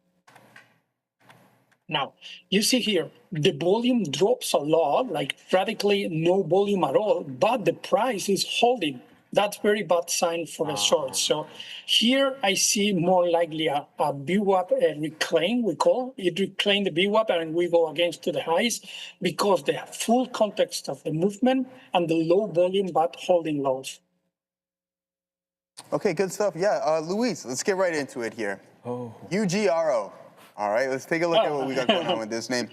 Now, you see here, the volume drops a lot, like radically no volume at all, but the price is holding. That's very bad sign for the short. So here I see more likely a VWAP reclaim, we call it reclaim the VWAP, and we go against to the highs because the full context of the movement and the low volume but holding lows. Okay, good stuff. Yeah, Luis, let's get right into it here. UGRO. All right, let's take a look at what we got going on with this name.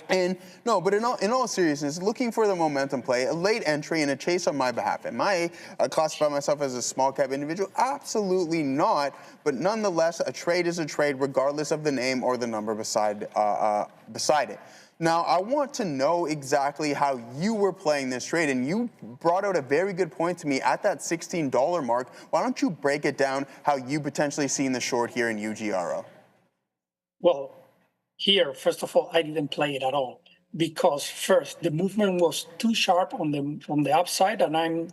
And no, but in all seriousness, looking for the momentum play, a late entry and a chase on my behalf. Am I classify myself as a small cap individual? Absolutely not. But nonetheless, a trade is a trade, regardless of the name or the number beside it. Now, I want to know exactly how you were playing this trade, and you brought out a very good point to me at that $16 mark. Why don't you break it down how you potentially seen the short here in UGRO? Well, here, first of all, I didn't play it at all because first the movement was too sharp on the upside, and I'm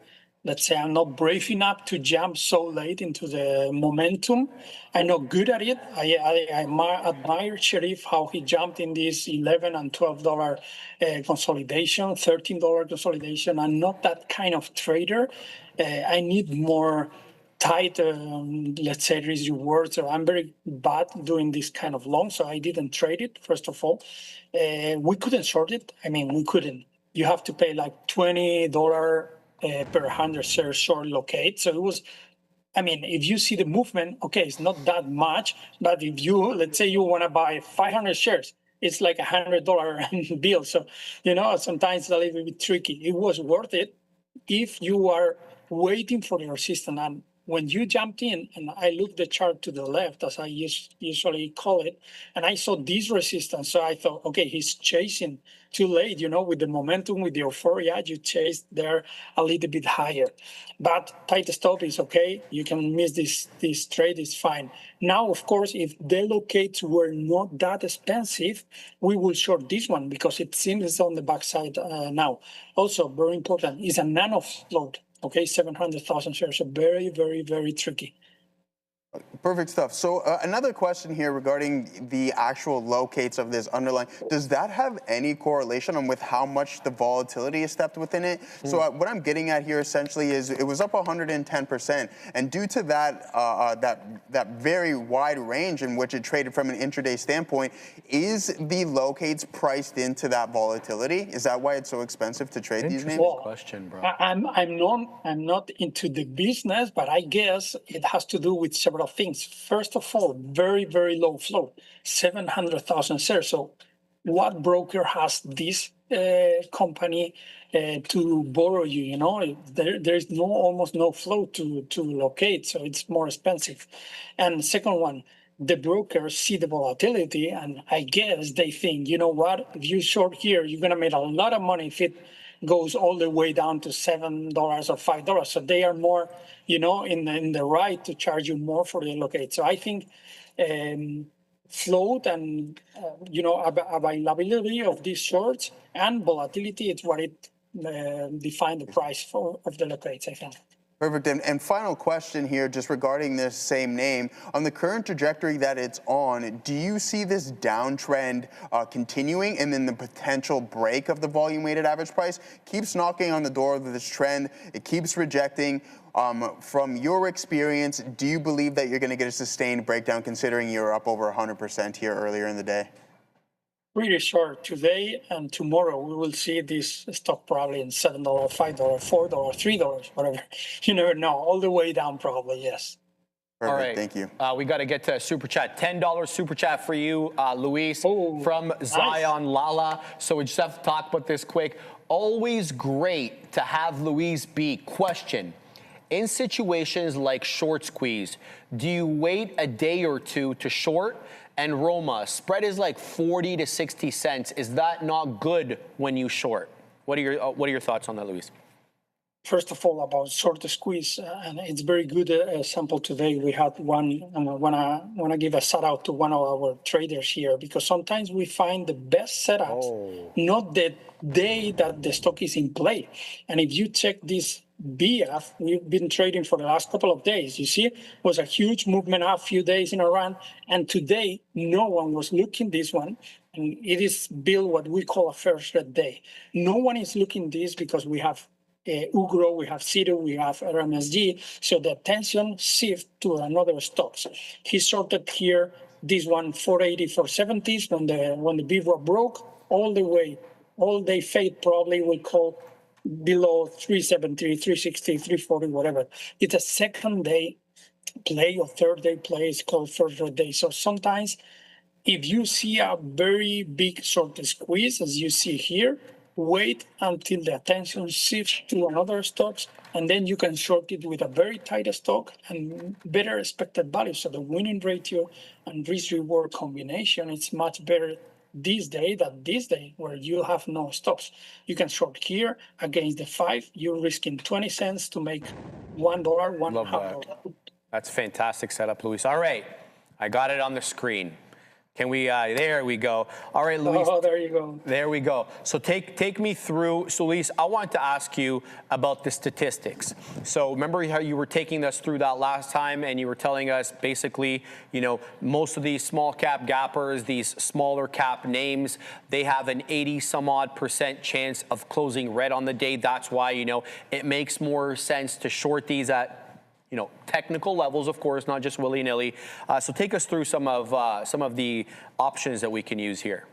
not brave enough to jump so late into the momentum. I'm not good at it. I admire Sharif how he jumped in this $11 and $12 consolidation, $13 consolidation. I'm not that kind of trader. I need more tight, risk reward. So I'm very bad doing this kind of long. So I didn't trade it, first of all. We couldn't short it. I mean, we couldn't. You have to pay like $20 per 100 shares short locate. So it was, I mean, if you see the movement, okay, it's not that much. But if you, let's say you want to buy 500 shares, it's like $100 bill. So, sometimes it's a little bit tricky. It was worth it if you are waiting for the resistance. And when you jumped in, and I looked the chart to the left, as I usually call it, and I saw this resistance. So I thought, okay, he's chasing too late, with the momentum, with the euphoria, you chased there a little bit higher. But tight stop is okay. You can miss this trade, is fine. Now, of course, if the locates were not that expensive, we will short this one because it seems it's on the backside now. Also, very important, is a nano float. Okay, 700,000 shares, so very, very, very tricky. Perfect stuff. So another question here regarding the actual locates of this underlying. Does that have any correlation on with how much the volatility is stepped within it? So what I'm getting at here essentially is it was up 110%, and due to that that very wide range in which it traded from an intraday standpoint, is the locates priced into that volatility? Is that why it's so expensive to trade these names? Well, Question, bro. I'm not into the business, but I guess it has to do with several things. First of all, very, very low float, 700,000 shares. So what broker has this company to borrow you? There's almost no float to locate, so it's more expensive. And second one, the brokers see the volatility, and I guess they think, you know what, if you short here, you're gonna make a lot of money if it goes all the way down to $7 or $5. So they are more, in the right to charge you more for the locate. So I think float and, availability of these shorts and volatility is what it define the price of the locates, I think. Perfect. And final question here, just regarding this same name. On the current trajectory that it's on, do you see this downtrend continuing, and then the potential break of the volume-weighted average price keeps knocking on the door of this trend? It keeps rejecting. From your experience, do you believe that you're going to get a sustained breakdown, considering you're up over 100% here earlier in the day? Pretty sure today and tomorrow we will see this stock probably in $7, $5, $4, $3, whatever. You never know. All the way down, probably, yes. Perfect. All right. Thank you. We got to get to super chat. $10 super chat for you, Luis, from Zion nice. Lala. So we just have to talk about this quick. Always great to have Luis be. Question. In situations like short squeeze, do you wait a day or two to short? And Roma, spread is like 40 to 60 cents. Is that not good when you short? What are your thoughts on that, Luis? First of all, about short squeeze, and it's very good sample today. We had one, and I want to give a shout out to one of our traders here, because sometimes we find the best setups, not the day that the stock is in play. And if you check this BF, we've been trading for the last couple of days. You see, it was a huge movement up, few days in a run, and today no one was looking this one, and it is built what we call a first red day. No one is looking this because we have UGRO, we have CITO, we have RMSG. So the attention shift to another stocks. He shorted here this one 480, 470s when the VWAP broke all the way, all day fade probably will call below 370, 360, 340, whatever. It's a second day play or third day play. It's called first day. So sometimes if you see a very big short squeeze, as you see here, wait until the attention shifts to another stocks, and then you can short it with a very tight stock and better expected value. So the winning ratio and risk-reward combination is much better this day than this day, where you have no stops. You can short here against the 5. You're risking 20 cents to make $1, $1.5. That's fantastic setup, Luis. All right, I got it on the screen. Can we, there we go. All right, Luis. Oh, there you go. There we go. So take me through, so Luis, I want to ask you about the statistics. So remember how you were taking us through that last time and you were telling us basically, you know, most of these small cap gappers, these smaller cap names, they have an 80-some-odd% chance of closing red on the day. That's why, you know, it makes more sense to short these at, you know, technical levels, of course, not just willy-nilly. So take us through some of the options that we can use here.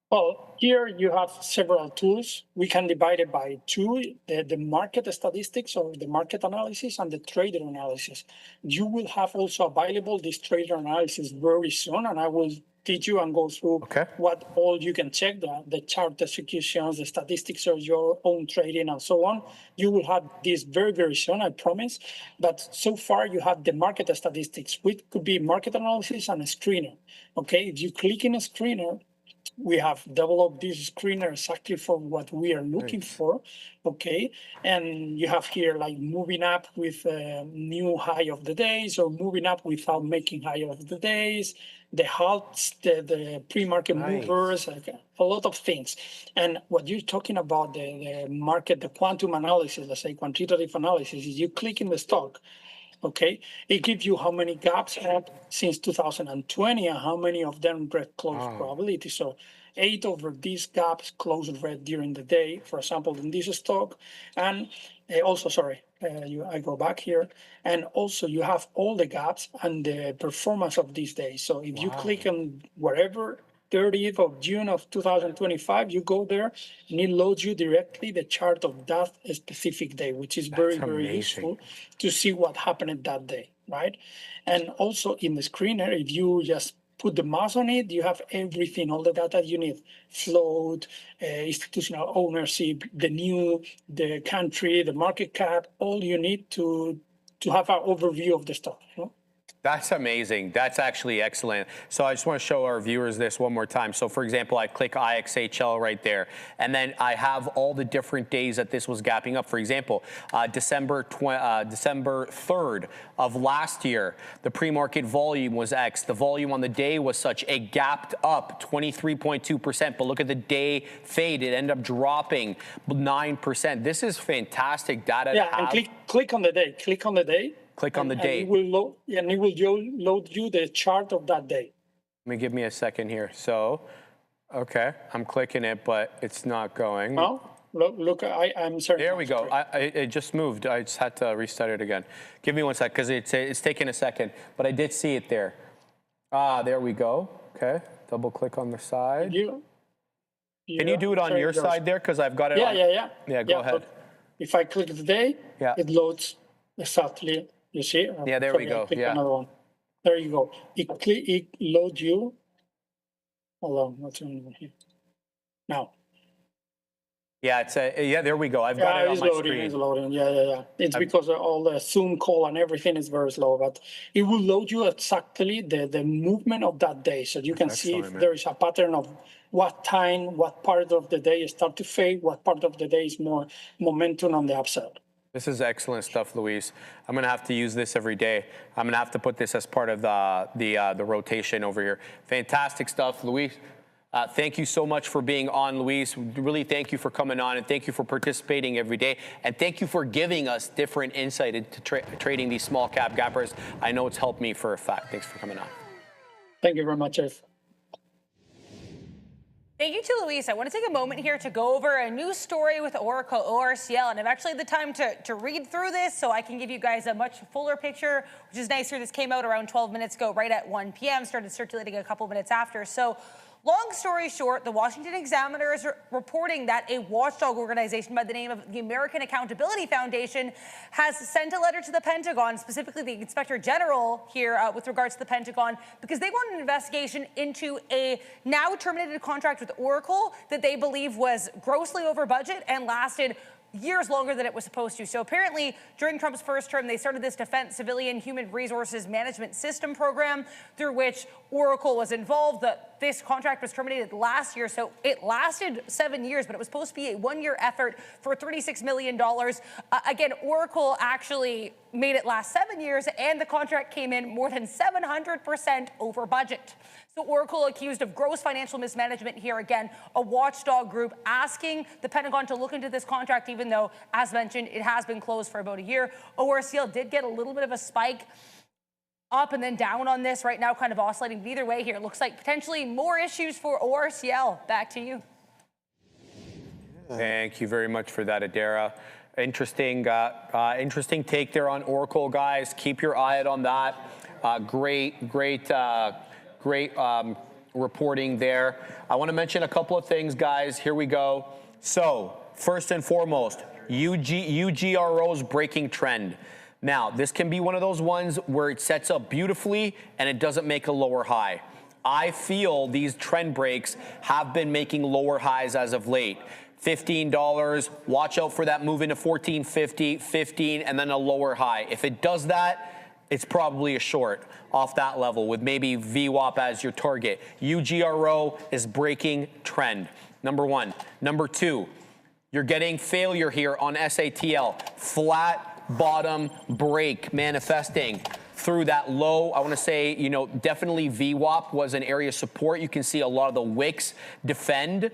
Well, here you have several tools. We can divide it by two, the market statistics or the market analysis and the trader analysis. You will have also available this trader analysis very soon, and I will teach you and go through what all you can check, the chart executions, the statistics of your own trading and so on. You will have this very, very soon, I promise. But so far you have the market statistics, which could be market analysis and a screener. Okay, if you click in a screener, we have developed this screener exactly for what we are looking for, okay? And you have here like moving up with a new high of the days or moving up without making high of the days, the halts, the pre-market movers, like a lot of things. And what you're talking about, the market, the quantum analysis, let's say quantitative analysis, is you click in the stock, okay, it gives you how many gaps had since 2020 and how many of them red close probability. So 8 over these gaps closed red during the day, for example, in this stock. And also, I go back here. And also you have all the gaps and the performance of these days. So if you click on wherever, 30th of June of 2025, you go there and it loads you directly the chart of that specific day, which is very, very useful to see what happened that day, right? And also in the screener, if you just put the mouse on it, you have everything, all the data you need, float, institutional ownership, the country, the market cap, all you need to have an overview of the stock, you know? That's amazing. That's actually excellent. So I just want to show our viewers this one more time. So for example, I click IXHL right there, and then I have all the different days that this was gapping up. For example, December 3rd of last year, the pre-market volume was X. The volume on the day was such, it gapped up 23.2%, but look at the day fade. It ended up dropping 9%. This is fantastic data to have. And click on the day. Click on the day. Click on the date. It will load you the chart of that day. Give me a second here. So, okay, I'm clicking it, but it's not going. Oh, look, I'm sorry. There we go. It just moved. I just had to restart it again. Give me 1 sec, because it's taking a second, but I did see it there. There we go. Okay, double click on the side. Can you do it on your side there? Because I've got it on. Yeah, go ahead. If I click the day, it loads exactly. You see? Yeah, there we go. Yeah. Another one. There you go. It loads you. Hold on, what's on here? Now. Yeah, it's there we go. I've got it on my screen. It's loading. Yeah. It's because all the Zoom call and everything is very slow, but it will load you exactly the movement of that day, so you can see if there is a pattern of what time, what part of the day start to fade, what part of the day is more momentum on the upside. This is excellent stuff, Luis. I'm going to have to use this every day. I'm going to have to put this as part of the rotation over here. Fantastic stuff, Luis. Thank you so much for being on, Luis. Really thank you for coming on, and thank you for participating every day. And thank you for giving us different insight into trading these small cap gappers. I know it's helped me for a fact. Thanks for coming on. Thank you very much, Jeff. Thank you to Luis. I want to take a moment here to go over a new story with Oracle ORCL, and I've actually had the time to read through this so I can give you guys a much fuller picture, which is nice here. This came out around 12 minutes ago, right at 1 p.m., started circulating a couple minutes after. So long story short, the Washington Examiner is reporting that a watchdog organization by the name of the American Accountability Foundation has sent a letter to the Pentagon, specifically the Inspector General here with regards to the Pentagon, because they want an investigation into a now terminated contract with Oracle that they believe was grossly over budget and lasted years longer than it was supposed to. So apparently, during Trump's first term, they started this Defense Civilian Human Resources Management System program through which Oracle was involved. This contract was terminated last year, so it lasted 7 years, but it was supposed to be a one-year effort for $36 million. Again, Oracle actually made it last 7 years, and the contract came in more than 700% over budget. So Oracle accused of gross financial mismanagement here again, a watchdog group asking the Pentagon to look into this contract, even though, as mentioned, it has been closed for about a year. ORCL did get a little bit of a spike up and then down on this right now, kind of oscillating. But either way here, it looks like potentially more issues for ORCL. Back to you. Thank you very much for that, Adara. Interesting take there on Oracle, guys. Keep your eye out on that. Great reporting there. I want to mention a couple of things, guys. Here we go. So, first and foremost, UGRO's breaking trend. Now, this can be one of those ones where it sets up beautifully and it doesn't make a lower high. I feel these trend breaks have been making lower highs as of late. $15, watch out for that move into $14.50, $15, and then a lower high. If it does that, it's probably a short off that level with maybe VWAP as your target. UGRO is breaking trend, number one. Number two, you're getting failure here on SATL. Flat bottom break manifesting through that low. I want to say, definitely VWAP was an area of support. You can see a lot of the wicks defend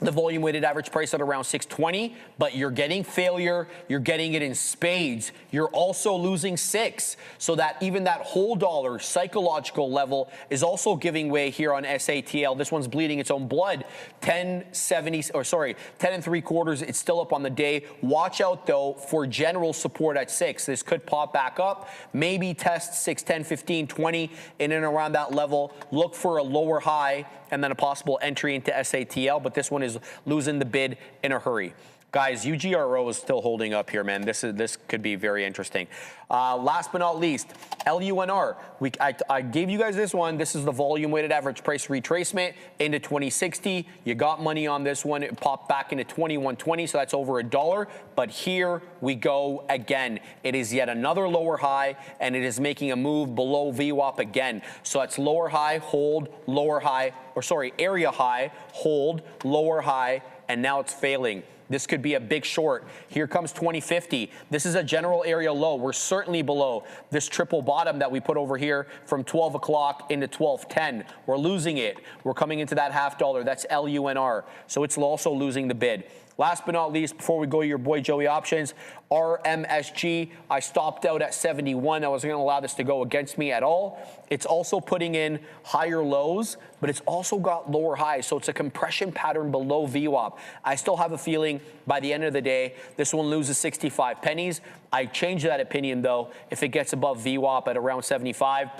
the volume weighted average price at around 620, but you're getting failure, you're getting it in spades. You're also losing 6, so that even that whole dollar psychological level is also giving way here on SATL. This one's bleeding its own blood. 10.70, 10 3/4. It's still up on the day. Watch out though for general support at 6. This could pop back up, maybe test 6, 10, 15, 20 in and around that level. Look for a lower high and then a possible entry into SATL, but this one is losing the bid in a hurry. Guys, UGRO is still holding up here, man. This could be very interesting. Last but not least, LUNR. I gave you guys this one. This is the volume weighted average price retracement into 2060. You got money on this one. It popped back into 2120, so that's over $1. But here we go again. It is yet another lower high, and it is making a move below VWAP again. So that's lower high, hold, lower high, area high, hold, lower high, and now it's failing. This could be a big short. Here comes 2050. This is a general area low. We're certainly below this triple bottom that we put over here from 12 o'clock into 12:10. We're losing it. We're coming into that $0.50. That's LUNR. So it's also losing the bid. Last but not least, before we go to your boy Joey options, RMSG, I stopped out at 71. I wasn't going to allow this to go against me at all. It's also putting in higher lows, but it's also got lower highs. So it's a compression pattern below VWAP. I still have a feeling by the end of the day, this one loses 65 pennies. I change that opinion though. If it gets above VWAP at around 75,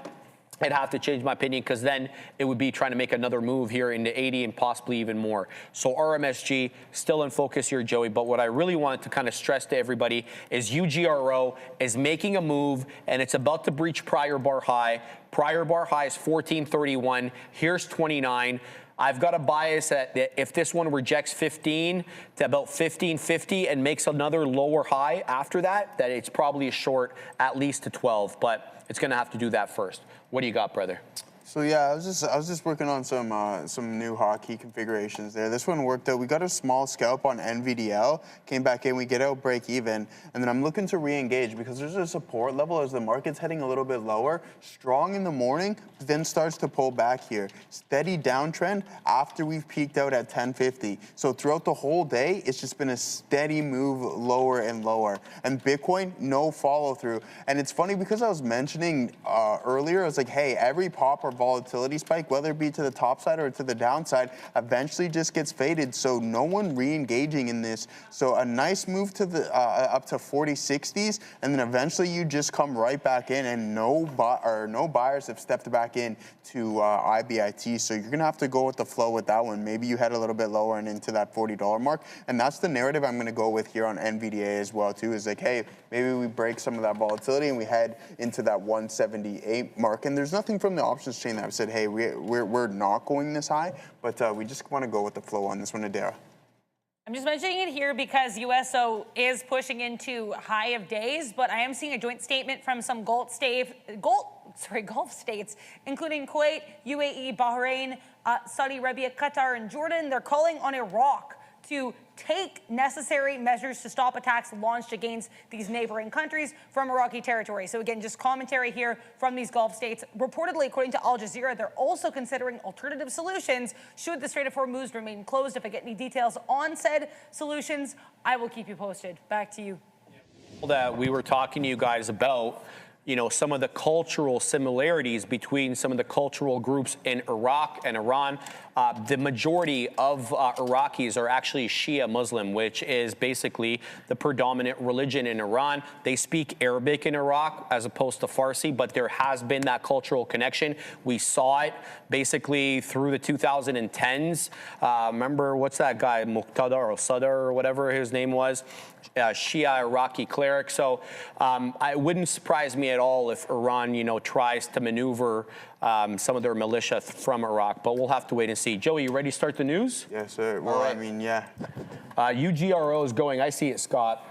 I'd have to change my opinion because then it would be trying to make another move here into 80 and possibly even more. So RMSG still in focus here, Joey. But what I really wanted to kind of stress to everybody is UGRO is making a move and it's about to breach prior bar high. Prior bar high is 1431. Here's 29. I've got a bias that if this one rejects 15 to about 1550 and makes another lower high after that it's probably a short at least to 12. But it's going to have to do that first. What do you got, brother? So yeah, I was just working on some new hockey configurations there. This one worked out. We got a small scalp on NVDL, came back in, we get out break even, and then I'm looking to re-engage because there's a support level as the market's heading a little bit lower, strong in the morning, then starts to pull back here. Steady downtrend after we've peaked out at 1050. So throughout the whole day, it's just been a steady move lower and lower. And Bitcoin, no follow through. And it's funny because I was mentioning earlier, I was like, hey, every pop or volatility spike, whether it be to the top side or to the downside, eventually just gets faded. So no one re-engaging in this. So a nice move to the up to 40-60s, and then eventually you just come right back in, and no buyers have stepped back in to IBIT. So you're gonna have to go with the flow with that one. Maybe you head a little bit lower and into that $40 mark, and that's the narrative I'm gonna go with here on NVDA as well too. Is like, hey, maybe we break some of that volatility and we head into that 178 mark. And there's nothing from the options chain that I've said, hey, we're not going this high, but we just want to go with the flow on this one, Adara. I'm just mentioning it here because USO is pushing into high of days, but I am seeing a joint statement from some Gulf states, including Kuwait, UAE, Bahrain, Saudi Arabia, Qatar, and Jordan. They're calling on Iraq to take necessary measures to stop attacks launched against these neighboring countries from Iraqi territory. So again, just commentary here from these Gulf states. Reportedly, according to Al Jazeera, they're also considering alternative solutions should the Strait of Hormuz remain closed. If I get any details on said solutions, I will keep you posted. Back to you. That we were talking to you guys about, you know, some of the cultural similarities between some of the cultural groups in Iraq and Iran. The majority of Iraqis are actually Shia Muslim, which is basically the predominant religion in Iran. They speak Arabic in Iraq as opposed to Farsi, but there has been that cultural connection. We saw it basically through the 2010s. Remember, what's that guy, Muqtada or Sadr or whatever his name was? Shia Iraqi cleric. So it wouldn't surprise me at all if Iran, you know, tries to maneuver some of their militia from Iraq, but we'll have to wait and see. Joey, you ready to start the news? Yes, sir. Well, right. I mean, yeah. UGRO is going. I see it, Scott.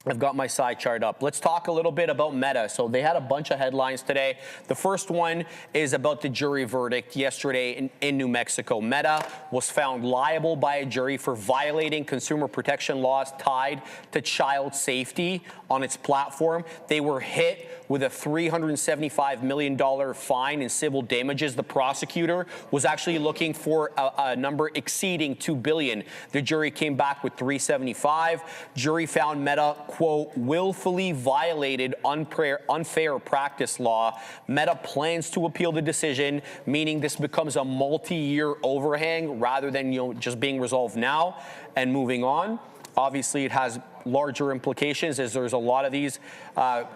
I've got my side chart up. Let's talk a little bit about Meta. So they had a bunch of headlines today. The first one is about the jury verdict yesterday in New Mexico. Meta was found liable by a jury for violating consumer protection laws tied to child safety on its platform. They were hit with a $375 million fine in civil damages. The prosecutor was actually looking for a number exceeding $2 billion. The jury came back with $375. Jury found Meta, quote, willfully violated unfair practice law. Meta plans to appeal the decision, meaning this becomes a multi-year overhang rather than, you know, just being resolved now and moving on. Obviously, it has larger implications as there's a lot of these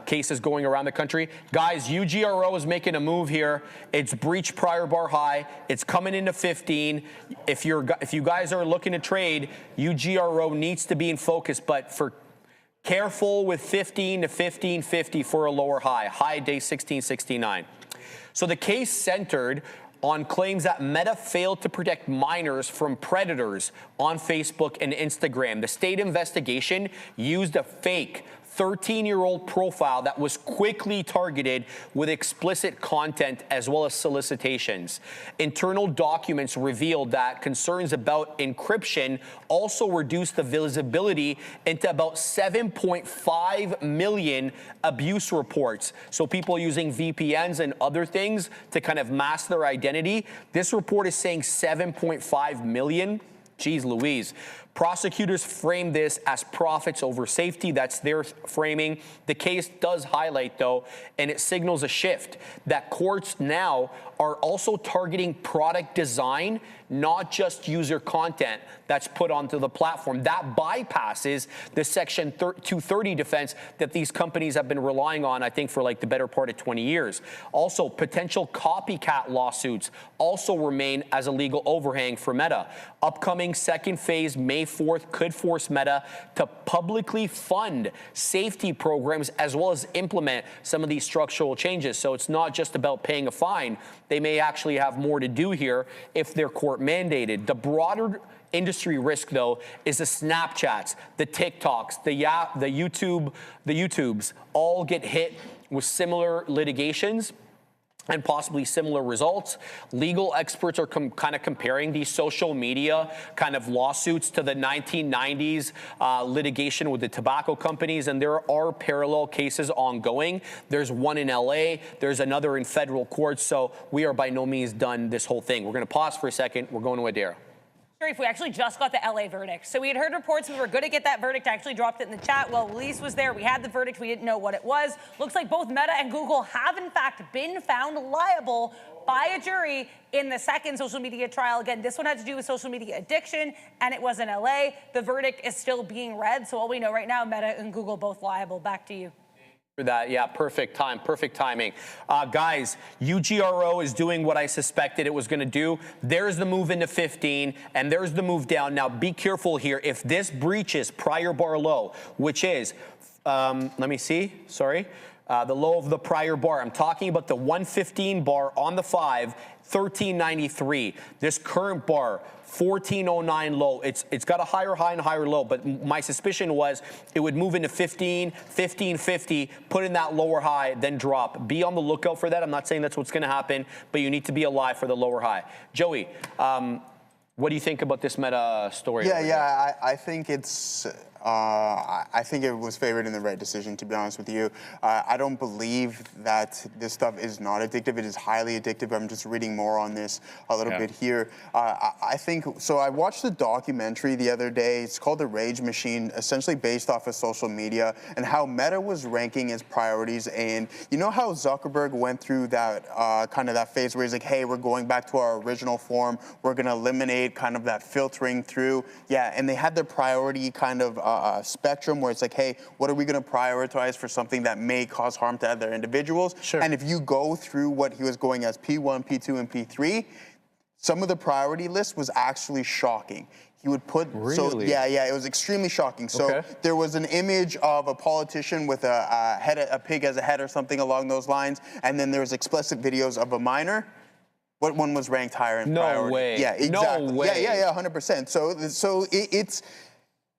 cases going around the country. Guys, UGRO is making a move here. It's breached prior bar high. It's coming into 15. If you guys are looking to trade, UGRO needs to be in focus, but for careful with 15 to 1550 for a lower high. High day 1669. So the case centered on claims that Meta failed to protect minors from predators on Facebook and Instagram. The state investigation used a fake 13-year-old profile that was quickly targeted with explicit content as well as solicitations. Internal documents revealed that concerns about encryption also reduced the visibility into about 7.5 million abuse reports. So people using VPNs and other things to kind of mask their identity. This report is saying 7.5 million. Geez Louise. Prosecutors frame this as profits over safety. That's their framing. The case does highlight, though, and it signals a shift, that courts now are also targeting product design, not just user content that's put onto the platform. That bypasses the Section 230 defense that these companies have been relying on, I think, for like the better part of 20 years. Also, potential copycat lawsuits also remain as a legal overhang for Meta. Upcoming second phase, May 4th, could force Meta to publicly fund safety programs as well as implement some of these structural changes. So it's not just about paying a fine. They may actually have more to do here if they're court mandated. The broader industry risk, though, is the Snapchats, the TikToks, the YouTubes all get hit with similar litigations and possibly similar results. Legal experts are kind of comparing these social media kind of lawsuits to the 1990s litigation with the tobacco companies, and there are parallel cases ongoing. There's one in LA, there's another in federal courts, so we are by no means done this whole thing. We're going to pause for a second. We're going to Adara. We actually just got the LA verdict. So we had heard reports we were going to get that verdict. I actually dropped it in the chat. Well, Elise was there. We had the verdict. We didn't know what it was. Looks like both Meta and Google have, in fact, been found liable by a jury in the second social media trial. Again, this one had to do with social media addiction, and it was in LA. The verdict is still being read. So all we know right now, Meta and Google both liable. Back to you. For that, yeah, perfect timing. Guys, UGRO is doing what I suspected it was going to do. There's the move into 15, and there's the move down. Now, be careful here. If this breaches prior bar low, which is, let me see, sorry, the low of the prior bar. I'm talking about the 115 bar on the 5, 1393. This current bar, 1409 low. It's got a higher high and higher low, but my suspicion was it would move into 15, 1550, put in that lower high, then drop. Be on the lookout for that. I'm not saying that's what's going to happen, but you need to be alive for the lower high. Joey, what do you think about this Meta story? Yeah, I think it's. I think it was favored in the right decision, to be honest with you. I don't believe that this stuff is not addictive. It is highly addictive. I'm just reading more on this a little bit here. I think, so I watched a documentary the other day. It's called The Rage Machine, essentially based off of social media and how Meta was ranking its priorities. And you know how Zuckerberg went through that kind of that phase where he's like, hey, we're going back to our original form. We're going to eliminate kind of that filtering through. Yeah, and they had their priority kind of spectrum where it's like, hey, what are we going to prioritize for something that may cause harm to other individuals? Sure. And if you go through what he was going as P1, P2, and P3, some of the priority list was actually shocking. He would put, really? So yeah, it was extremely shocking. So there was an image of a politician with a pig as a head or something along those lines, and then there was explicit videos of a minor. What one was ranked higher in priority? No way. Yeah, exactly. No way. Yeah, 100%. So it's.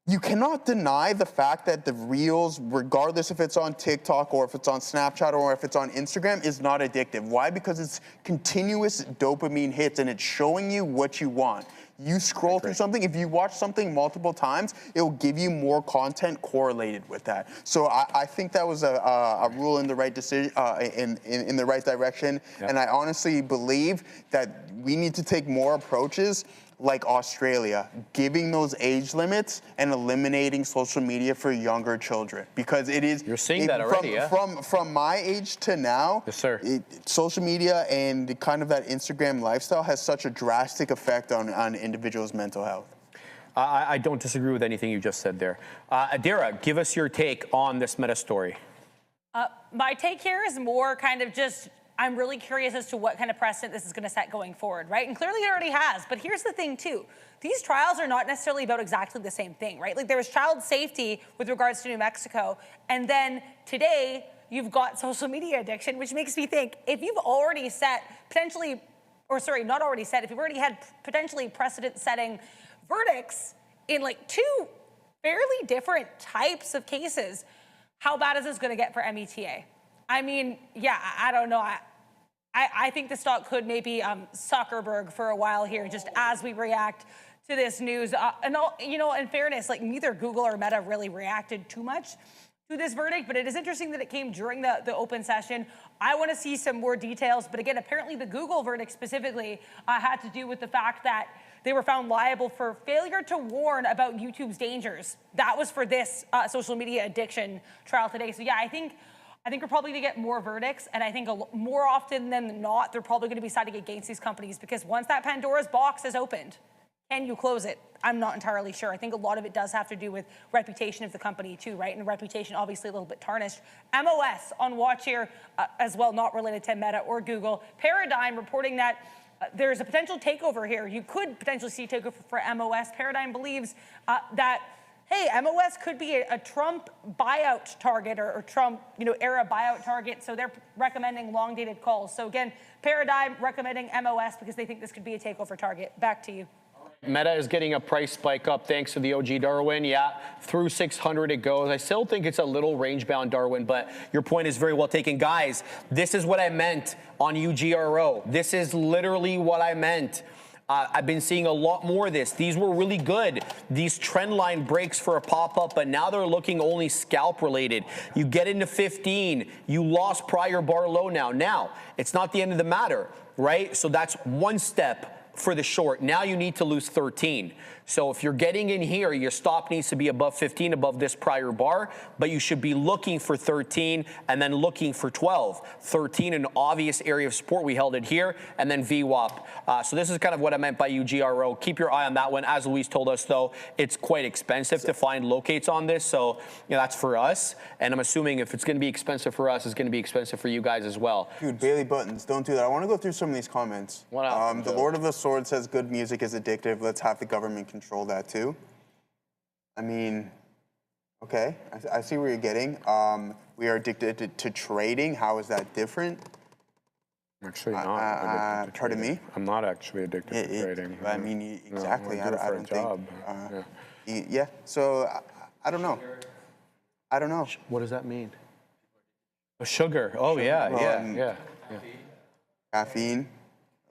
You cannot deny the fact that the Reels, regardless if it's on TikTok or if it's on Snapchat or if it's on Instagram, is not addictive. Why? Because it's continuous dopamine hits and it's showing you what you want. You scroll through something, if you watch something multiple times, it will give you more content correlated with that. So I think that was a rule in the right decision, in the right direction. Yep. And I honestly believe that we need to take more approaches like Australia, giving those age limits and eliminating social media for younger children, because it is. You're seeing that already, from my age to now. Yes, sir. Social media and kind of that Instagram lifestyle has such a drastic effect on individuals' mental health. I don't disagree with anything you just said there. Adira, give us your take on this Meta story. My take here is more kind of just, I'm really curious as to what kind of precedent this is going to set going forward, right? And clearly it already has. But here's the thing, too. These trials are not necessarily about exactly the same thing, right? Like there was child safety with regards to New Mexico. And then today you've got social media addiction, which makes me think if you've already set potentially, or sorry, not already set, if you've already had potentially precedent-setting verdicts in like two fairly different types of cases, how bad is this going to get for META? I mean, yeah, I don't know. I think the stock could maybe Zuckerberg for a while here, just as we react to this news. And all, you know, in fairness, like neither Google or Meta really reacted too much to this verdict, but it is interesting that it came during the open session. I want to see some more details, but again, apparently the Google verdict specifically had to do with the fact that they were found liable for failure to warn about YouTube's dangers. That was for this social media addiction trial today. So yeah, I think we're probably going to get more verdicts, and I think more often than not, they're probably going to be siding against these companies, because once that Pandora's box is opened, can you close it? I'm not entirely sure. I think a lot of it does have to do with reputation of the company too, right? And reputation obviously a little bit tarnished. MOS on watch here as well, not related to Meta or Google. Paradigm reporting that there's a potential takeover here. You could potentially see takeover for MOS. Paradigm believes that, hey, MOS could be a Trump buyout target or Trump, era buyout target. So they're recommending long-dated calls. So again, Paradigm recommending MOS because they think this could be a takeover target. Back to you. Meta is getting a price spike up thanks to the OG Darwin. Yeah, through 600 it goes. I still think it's a little range-bound Darwin, but your point is very well taken. Guys, this is what I meant on UGRO. This is literally what I meant. I've been seeing a lot more of this. These were really good. These trend line breaks for a pop-up, but now they're looking only scalp-related. You get into 15, you lost prior bar low now. Now, it's not the end of the matter, right? So that's one step for the short. Now you need to lose 13. So if you're getting in here, your stop needs to be above 15, above this prior bar, but you should be looking for 13 and then looking for 12. 13, an obvious area of support. We held it here, and then VWAP. So this is kind of what I meant by UGRO. Keep your eye on that one. As Luis told us, though, it's quite expensive to find locates on this. So that's for us. And I'm assuming if it's going to be expensive for us, it's going to be expensive for you guys as well. Dude, Bailey Buttons, don't do that. I want to go through some of these comments. The Lord of the Sword says good music is addictive. Let's have the government control that too. I mean, okay, I see where you're getting. We are addicted to trading. How is that different? Actually not addicted to pardon trading. me? I'm not actually addicted to trading. I mean, exactly. No, I don't think. Yeah. So I don't know. I don't know. What does that mean? Sugar. Oh, yeah. Caffeine.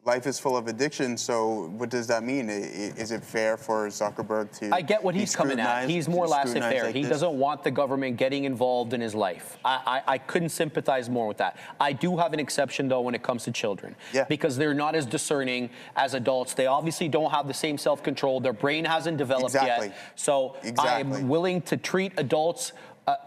Life is full of addiction, so what does that mean? Is it fair for Zuckerberg to... I get what he's coming at. He's more laissez-faire. Like he doesn't want the government getting involved in his life. I couldn't sympathize more with that. I do have an exception, though, when it comes to children. Yeah. Because they're not as discerning as adults. They obviously don't have the same self-control. Their brain hasn't developed yet. So I'm willing to treat adults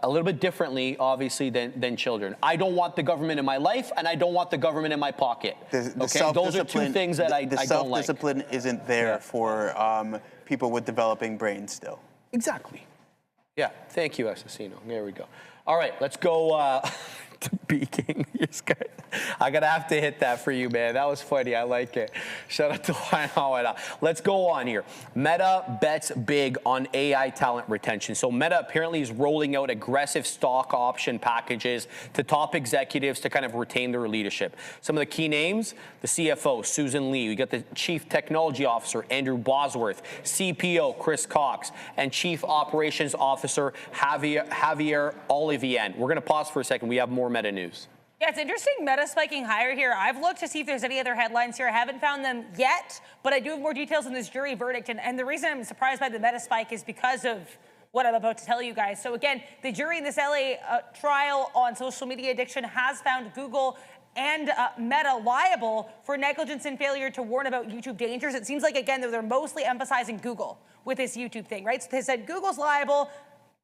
a little bit differently, obviously, than children. I don't want the government in my life, and I don't want the government in my pocket. Those are two things that I don't like. The self-discipline isn't there for people with developing brains still. Exactly. Yeah, thank you, Assassino. There we go. All right, let's go to Peking. I gotta have to hit that for you, man. That was funny. I like it. Shout out to Wanawana. Let's go on here. Meta bets big on AI talent retention. So Meta apparently is rolling out aggressive stock option packages to top executives to kind of retain their leadership. Some of the key names: the CFO, Susan Lee. We got the Chief Technology Officer, Andrew Bosworth, CPO, Chris Cox, and Chief Operations Officer, Javier Olivian. We're gonna pause for a second. We have more Meta news. Yeah, it's interesting, Meta spiking higher here. I've looked to see if there's any other headlines here. I haven't found them yet, but I do have more details on this jury verdict. And the reason I'm surprised by the Meta spike is because of what I'm about to tell you guys. So again, the jury in this LA trial on social media addiction has found Google and Meta liable for negligence and failure to warn about YouTube dangers. It seems like, again, they're mostly emphasizing Google with this YouTube thing, right? So they said Google's liable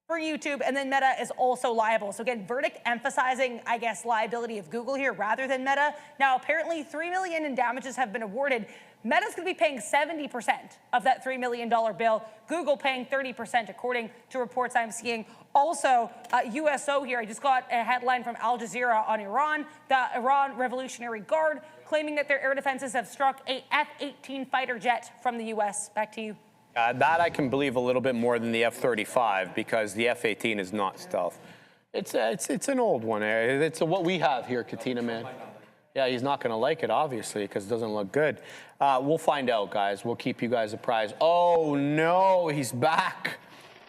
for YouTube, and then Meta is also liable. So again, verdict emphasizing, I guess, liability of Google here rather than Meta. Now, apparently $3 million in damages have been awarded. Meta's gonna be paying 70% of that $3 million bill. Google paying 30%, according to reports I'm seeing. Also, USO here, I just got a headline from Al Jazeera on Iran. The Iran Revolutionary Guard claiming that their air defenses have struck a F-18 fighter jet from the US. Back to you. That I can believe a little bit more than the F-35 because the F-18 is not stealth. It's an old one. It's what we have here, Katina, man. Yeah, he's not going to like it, obviously, because it doesn't look good. We'll find out, guys. We'll keep you guys apprised. Oh, no, he's back.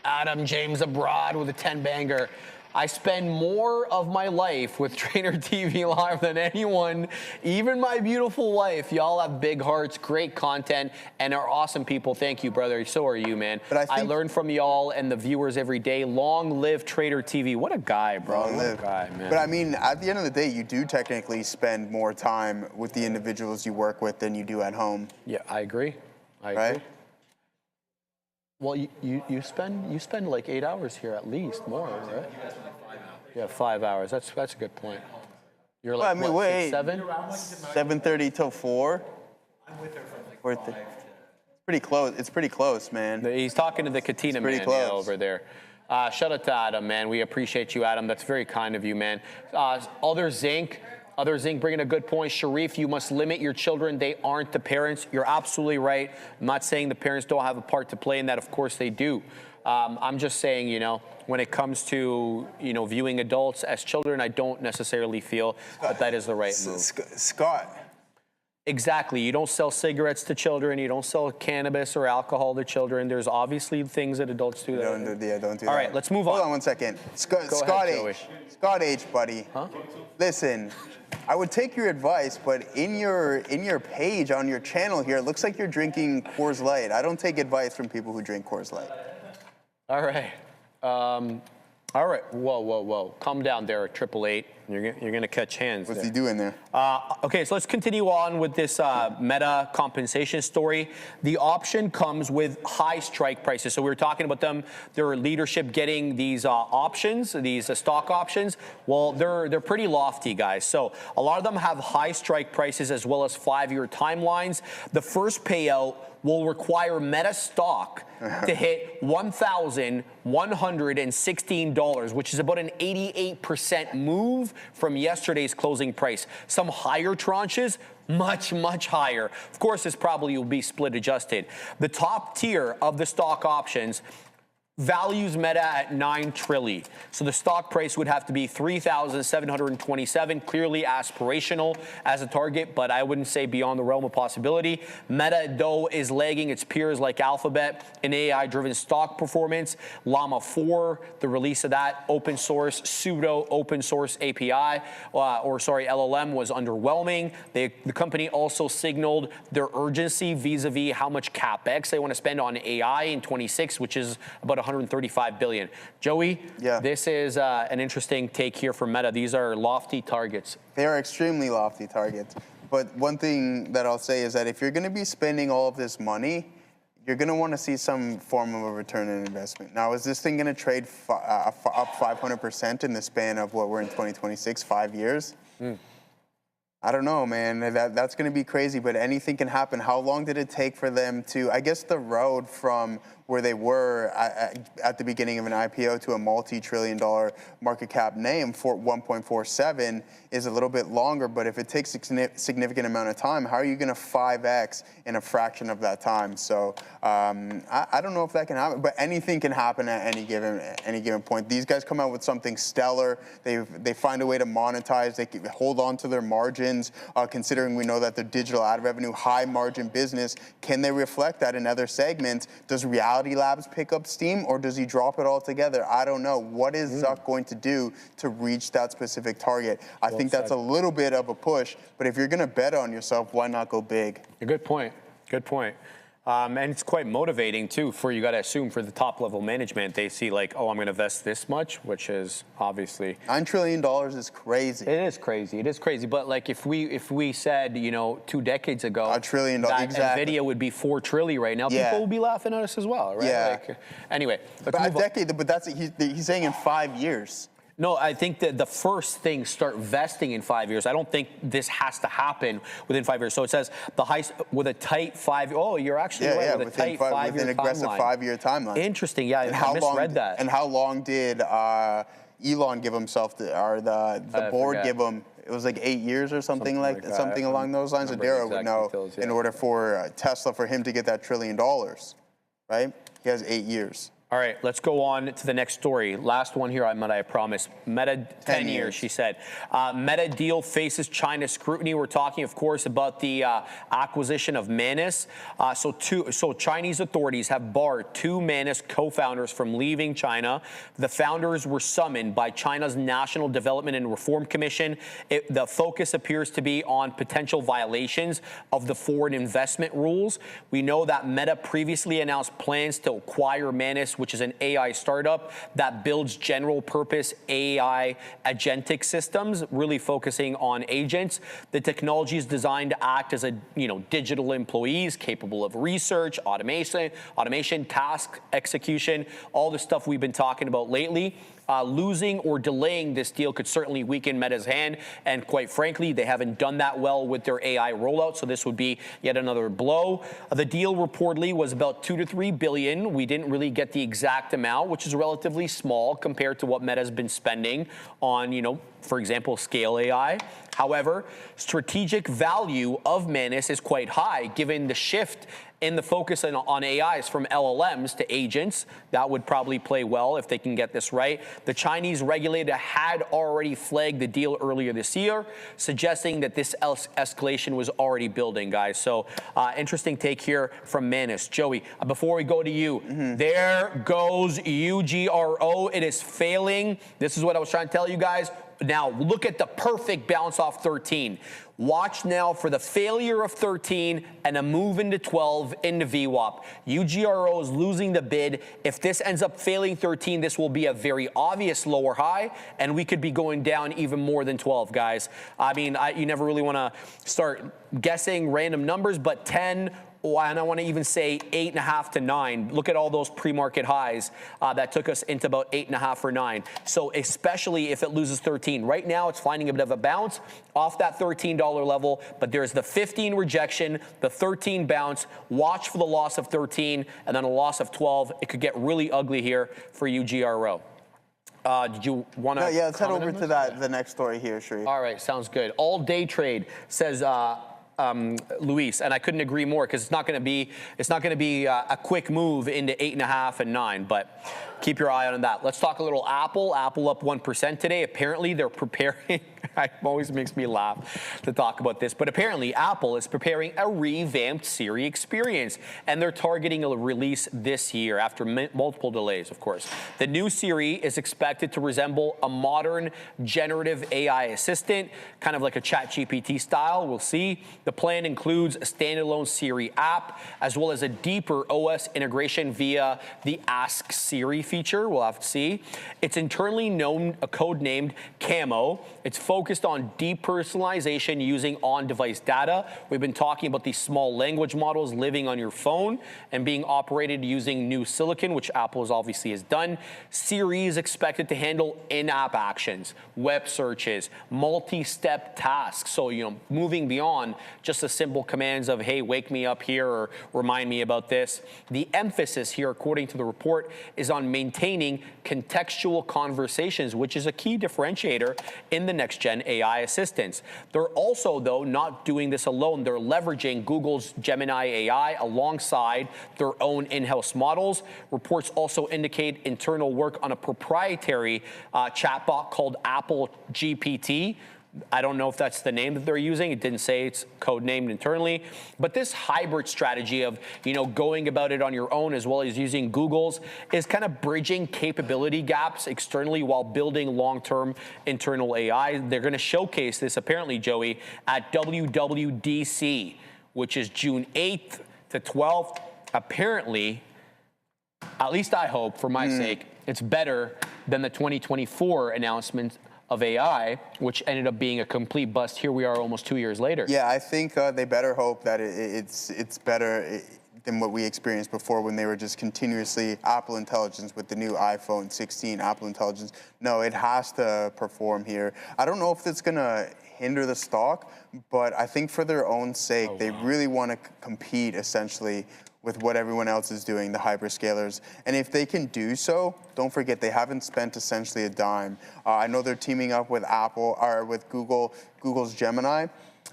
Adam James abroad with a 10-banger. I spend more of my life with Trainer TV Live than anyone, even my beautiful wife. Y'all have big hearts, great content, and are awesome people. Thank you, brother. So are you, man. But I learn from y'all and the viewers every day. Long live Trader TV. What a guy, bro. Long live. What a guy, man. But I mean, at the end of the day, you do technically spend more time with the individuals you work with than you do at home. Yeah, I agree. I agree. Right? Well, you spend like 8 hours here at least, more, right? Yeah, 5 hours. That's a good point. You're like, well, I mean, what, wait, 6, 7? 7:30 till 4. I'm with her for it's pretty close. It's pretty close, man. He's talking to the Katina man over there. Shout out to Adam, man. We appreciate you, Adam. That's very kind of you, man. Other Zinc bringing a good point. Sharif, you must limit your children. They aren't the parents. You're absolutely right. I'm not saying the parents don't have a part to play in that. Of course they do. I'm just saying, when it comes to, viewing adults as children, I don't necessarily feel that is the right move. Scott. Exactly. You don't sell cigarettes to children. You don't sell cannabis or alcohol to children. There's obviously things that adults do. Don't do that. All right, let's move on. Hold on 1 second. Scott H, buddy. Huh? Listen, I would take your advice, but in your page on your channel here, it looks like you're drinking Coors Light. I don't take advice from people who drink Coors Light. All right. All right. Whoa. Calm down there, 888. You're going to catch hands. What's he doing there? Okay, so let's continue on with this Meta compensation story. The option comes with high strike prices. So we were talking about their leadership getting these options, these stock options. Well, they're pretty lofty, guys. So a lot of them have high strike prices as well as 5-year timelines. The first payout will require Meta stock to hit $1,116, which is about an 88% move from yesterday's closing price. Some higher tranches, much, much higher. Of course, this probably will be split adjusted. The top tier of the stock options values Meta at $9 trillion. So the stock price would have to be $3,727, clearly aspirational as a target, but I wouldn't say beyond the realm of possibility. Meta, though, is lagging its peers like Alphabet in AI-driven stock performance. Llama 4, the release of that open source, pseudo open source API, LLM was underwhelming. The company also signaled their urgency vis-a-vis how much CapEx they want to spend on AI in 26, which is about 135 billion. Joey, this is an interesting take here from Meta. These are lofty targets. They are extremely lofty targets. But one thing that I'll say is that if you're going to be spending all of this money, you're going to want to see some form of a return on investment. Now, is this thing going to trade up 500% in the span of what we're in 2026, 5 years? I don't know, man. That's going to be crazy, but anything can happen. How long did it take for them to, I guess the road from where they were at the beginning of an IPO to a multi-trillion-dollar market cap name for 1.47 is a little bit longer, but if it takes a significant amount of time, how are you going to 5x in a fraction of that time? So I don't know if that can happen, but anything can happen at any given point. These guys come out with something stellar. They find a way to monetize. They can hold on to their margins, considering we know that the digital ad revenue, high margin business. Can they reflect that in other segments? Does Reality Labs pick up steam, or does he drop it all together? I don't know. What is Zuck going to do to reach that specific target? I think that's a little bit of a push, but if you're going to bet on yourself, why not go big? A good point. Good point. And it's quite motivating, too, for, you got to assume, for the top-level management. They see, like, oh, I'm going to invest this much, which is obviously... $9 trillion is crazy. It is crazy. It is crazy. But, like, if we said, 2 decades ago... $1 trillion, that exactly. NVIDIA would be $4 trillion right now, people will be laughing at us as well, right? Yeah. Like, anyway, but a decade, but that's he's saying in 5 years. No, I think that the first things start vesting in 5 years. I don't think this has to happen within 5 years. So it says the high with a tight 5. Oh, you're actually right. With a tight 5 year with an aggressive timeline. 5-year timeline. Interesting. Yeah, and I misread that. And how long did Elon give himself, the board give him? It was like 8 years or something along those lines. Adara would know details, in order for Tesla, for him to get that $1 trillion, right? He has 8 years. All right, let's go on to the next story. Last one here, I promise. Meta, 10 years, she said. Meta deal faces China scrutiny. We're talking, of course, about the acquisition of Manus. So Chinese authorities have barred 2 Manus co-founders from leaving China. The founders were summoned by China's National Development and Reform Commission. The focus appears to be on potential violations of the foreign investment rules. We know that Meta previously announced plans to acquire Manus, which is an AI startup that builds general purpose AI agentic systems, really focusing on agents. The technology is designed to act as digital employees capable of research, automation, task execution, all the stuff we've been talking about lately. Losing or delaying this deal could certainly weaken Meta's hand, and quite frankly, they haven't done that well with their AI rollout, so this would be yet another blow. The deal reportedly was about $2 to $3 billion. We didn't really get the exact amount, which is relatively small compared to what Meta's been spending on, for example, Scale AI. However, strategic value of Manus is quite high, given the shift in the focus on AIs from LLMs to agents. That would probably play well if they can get this right. The Chinese regulator had already flagged the deal earlier this year, suggesting that this escalation was already building, guys. So interesting take here from Manus. Joey, before we go to you, there goes UGRO. It is failing. This is what I was trying to tell you guys. Now, look at the perfect bounce off 13. Watch now for the failure of 13 and a move into 12 into VWAP. UGRO is losing the bid. If this ends up failing 13, this will be a very obvious lower high, and we could be going down even more than 12, guys. I mean, you never really want to start guessing random numbers, but 10, and I want to even say 8.5 to 9. Look at all those pre-market highs that took us into about 8.5 or 9. So especially if it loses 13. Right now, it's finding a bit of a bounce off that $13 level, but there's the 15 rejection, the 13 bounce. Watch for the loss of 13 and then a loss of 12. It could get really ugly here for UGRO. Did you want to? Yeah, let's head over to the next story here, Sri. All right, sounds good. All day trade says Luis, and I couldn't agree more because it's not going to be a quick move into 8.5 and 9, but keep your eye on that. Let's talk a little Apple. Apple up 1% today. Apparently they're preparing. It always makes me laugh to talk about this, but apparently Apple is preparing a revamped Siri experience, and they're targeting a release this year after multiple delays, of course. The new Siri is expected to resemble a modern generative AI assistant, kind of like a ChatGPT style. We'll see. The plan includes a standalone Siri app, as well as a deeper OS integration via the Ask Siri feature. We'll have to see. It's internally known, codenamed Camo. It's focused on depersonalization using on-device data. We've been talking about these small language models living on your phone and being operated using new silicon, which Apple obviously has done. Siri is expected to handle in-app actions, web searches, multi-step tasks. So, moving beyond just the simple commands of, hey, wake me up here or remind me about this. The emphasis here, according to the report, is on maintaining contextual conversations, which is a key differentiator in the next-gen AI assistants. They're also, though, not doing this alone. They're leveraging Google's Gemini AI alongside their own in-house models. Reports also indicate internal work on a proprietary chatbot called Apple GPT. I don't know if that's the name that they're using. It didn't say it's codenamed internally. But this hybrid strategy of, going about it on your own as well as using Google's is kind of bridging capability gaps externally while building long-term internal AI. They're going to showcase this, apparently, Joey, at WWDC, which is June 8th to 12th. Apparently, at least I hope, for my sake, it's better than the 2024 announcement of AI, which ended up being a complete bust. Here we are almost 2 years later. Yeah, I think they better hope that it's better than what we experienced before when they were just continuously Apple Intelligence with the new iPhone 16 Apple Intelligence. No, it has to perform here. I don't know if it's going to hinder the stock, but I think for their own sake, they really want to compete essentially with what everyone else is doing, the hyperscalers. And if they can do so, don't forget they haven't spent essentially a dime. I know they're teaming up with Apple or with Google's Gemini.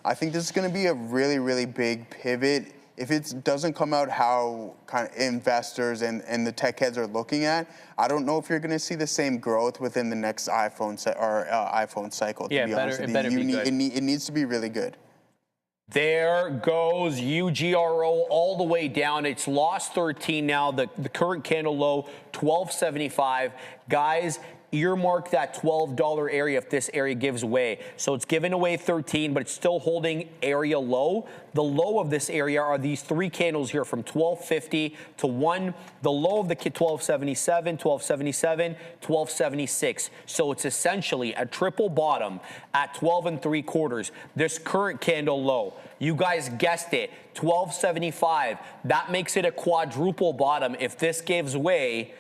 I think this is going to be a really, really big pivot. If it doesn't come out how kind of investors and the tech heads are looking at, I don't know if you're going to see the same growth within the next iPhone cycle. Yeah, it better be good. It needs to be really good. There goes UGRO all the way down. It's lost 13 now. The current candle low, 12.75. Guys, earmark that $12 area if this area gives way. So it's given away 13, but it's still holding area low. The low of this area are these three candles here from 12.50 to 1. The low of the 12.77, 12.77, 12.76. So it's essentially a triple bottom at 12 3/4. This current candle low, you guys guessed it, 12.75. That makes it a quadruple bottom. If this gives way,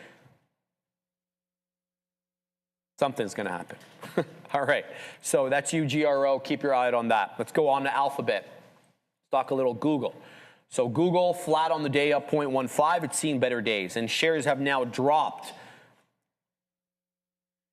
something's going to happen. All right, so that's UGRO. Keep your eye on that. Let's go on to Alphabet. Let's talk a little Google. So Google flat on the day, up 0.15. It's seen better days, and shares have now dropped.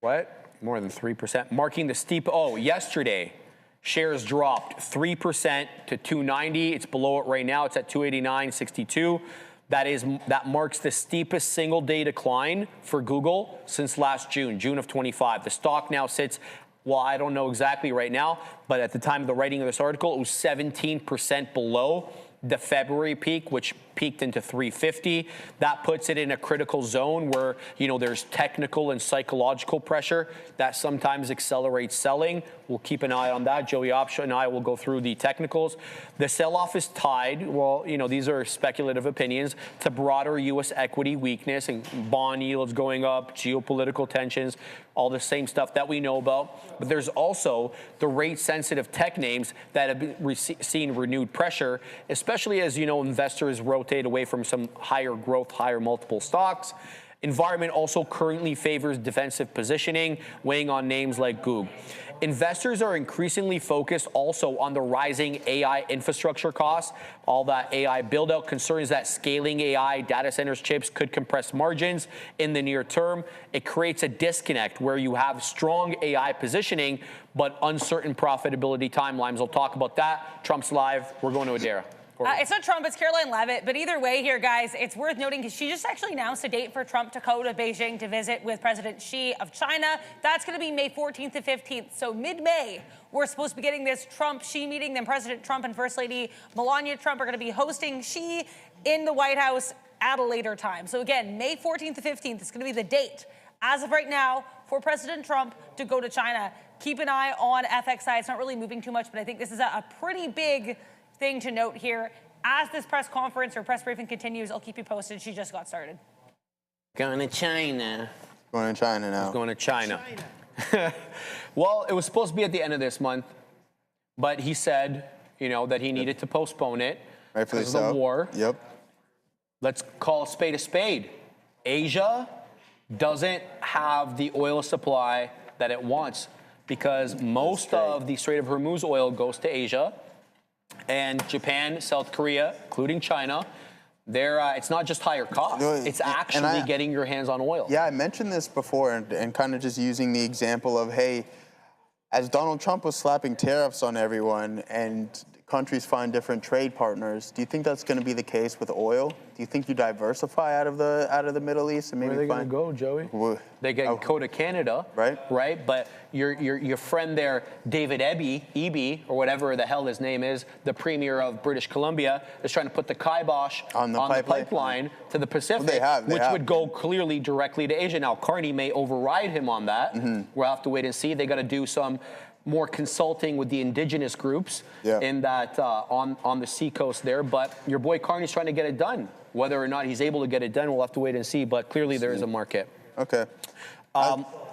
What? More than 3%, marking the steep. Yesterday, shares dropped 3% to 290. It's below it right now. It's at 289.62. That marks the steepest single day decline for Google since last June of 25. The stock now sits, well, I don't know exactly right now, but at the time of the writing of this article, it was 17% below the February peak, which peaked into 350. That puts it in a critical zone where, you know, there's technical and psychological pressure that sometimes accelerates selling. We'll keep an eye on that. Joey Opsha and I will go through the technicals. The sell-off is tied, well, you know, these are speculative opinions, to broader U.S. equity weakness and bond yields going up, geopolitical tensions, all the same stuff that we know about. But there's also the rate-sensitive tech names that have been seen renewed pressure, especially as, you know, investors rotate away from some higher growth, higher multiple stocks. Environment also currently favors defensive positioning, weighing on names like Google. Investors are increasingly focused also on the rising AI infrastructure costs. All that AI build-out concerns that scaling AI data centers chips could compress margins in the near term. It creates a disconnect where you have strong AI positioning, but uncertain profitability timelines. We'll talk about that. Trump's live. We're going to Adara. It's not Trump, it's Caroline Leavitt. But either way here, guys, it's worth noting because she just actually announced a date for Trump to go to Beijing to visit with President Xi of China. That's going to be May 14th to 15th. So mid-May, we're supposed to be getting this Trump-Xi meeting. Then President Trump and First Lady Melania Trump are going to be hosting Xi in the White House at a later time. So again, May 14th to 15th is going to be the date, as of right now, for President Trump to go to China. Keep an eye on FXI. It's not really moving too much, but I think this is a pretty big thing to note here. As this press conference or press briefing continues, I'll keep you posted. She just got started. Going to China. Going to China now. He's going to China. Well, it was supposed to be at the end of this month, but he said, you know, that he needed to postpone it because of the war. Yep. Let's call a spade. Asia doesn't have the oil supply that it wants because most of the Strait of Hormuz oil goes to Asia. And Japan, South Korea, including China, it's not just higher costs. It's actually getting your hands on oil. Yeah, I mentioned this before and kind of just using the example of, hey, as Donald Trump was slapping tariffs on everyone and countries find different trade partners, do you think that's going to be the case with oil? Do you think you diversify out of the Middle East and maybe where are they going to go, Joey? They can go to Canada, right? But your friend there, David Eby, or whatever the hell his name is, the premier of British Columbia, is trying to put the kibosh on the pipeline to the Pacific, which would go clearly directly to Asia. Now, Carney may override him on that. We'll have to wait and see. They got to do some more consulting with the indigenous groups in that on the seacoast there. But your boy Carney's trying to get it done. Whether or not he's able to get it done, we'll have to wait and see. But clearly there is a market. Okay.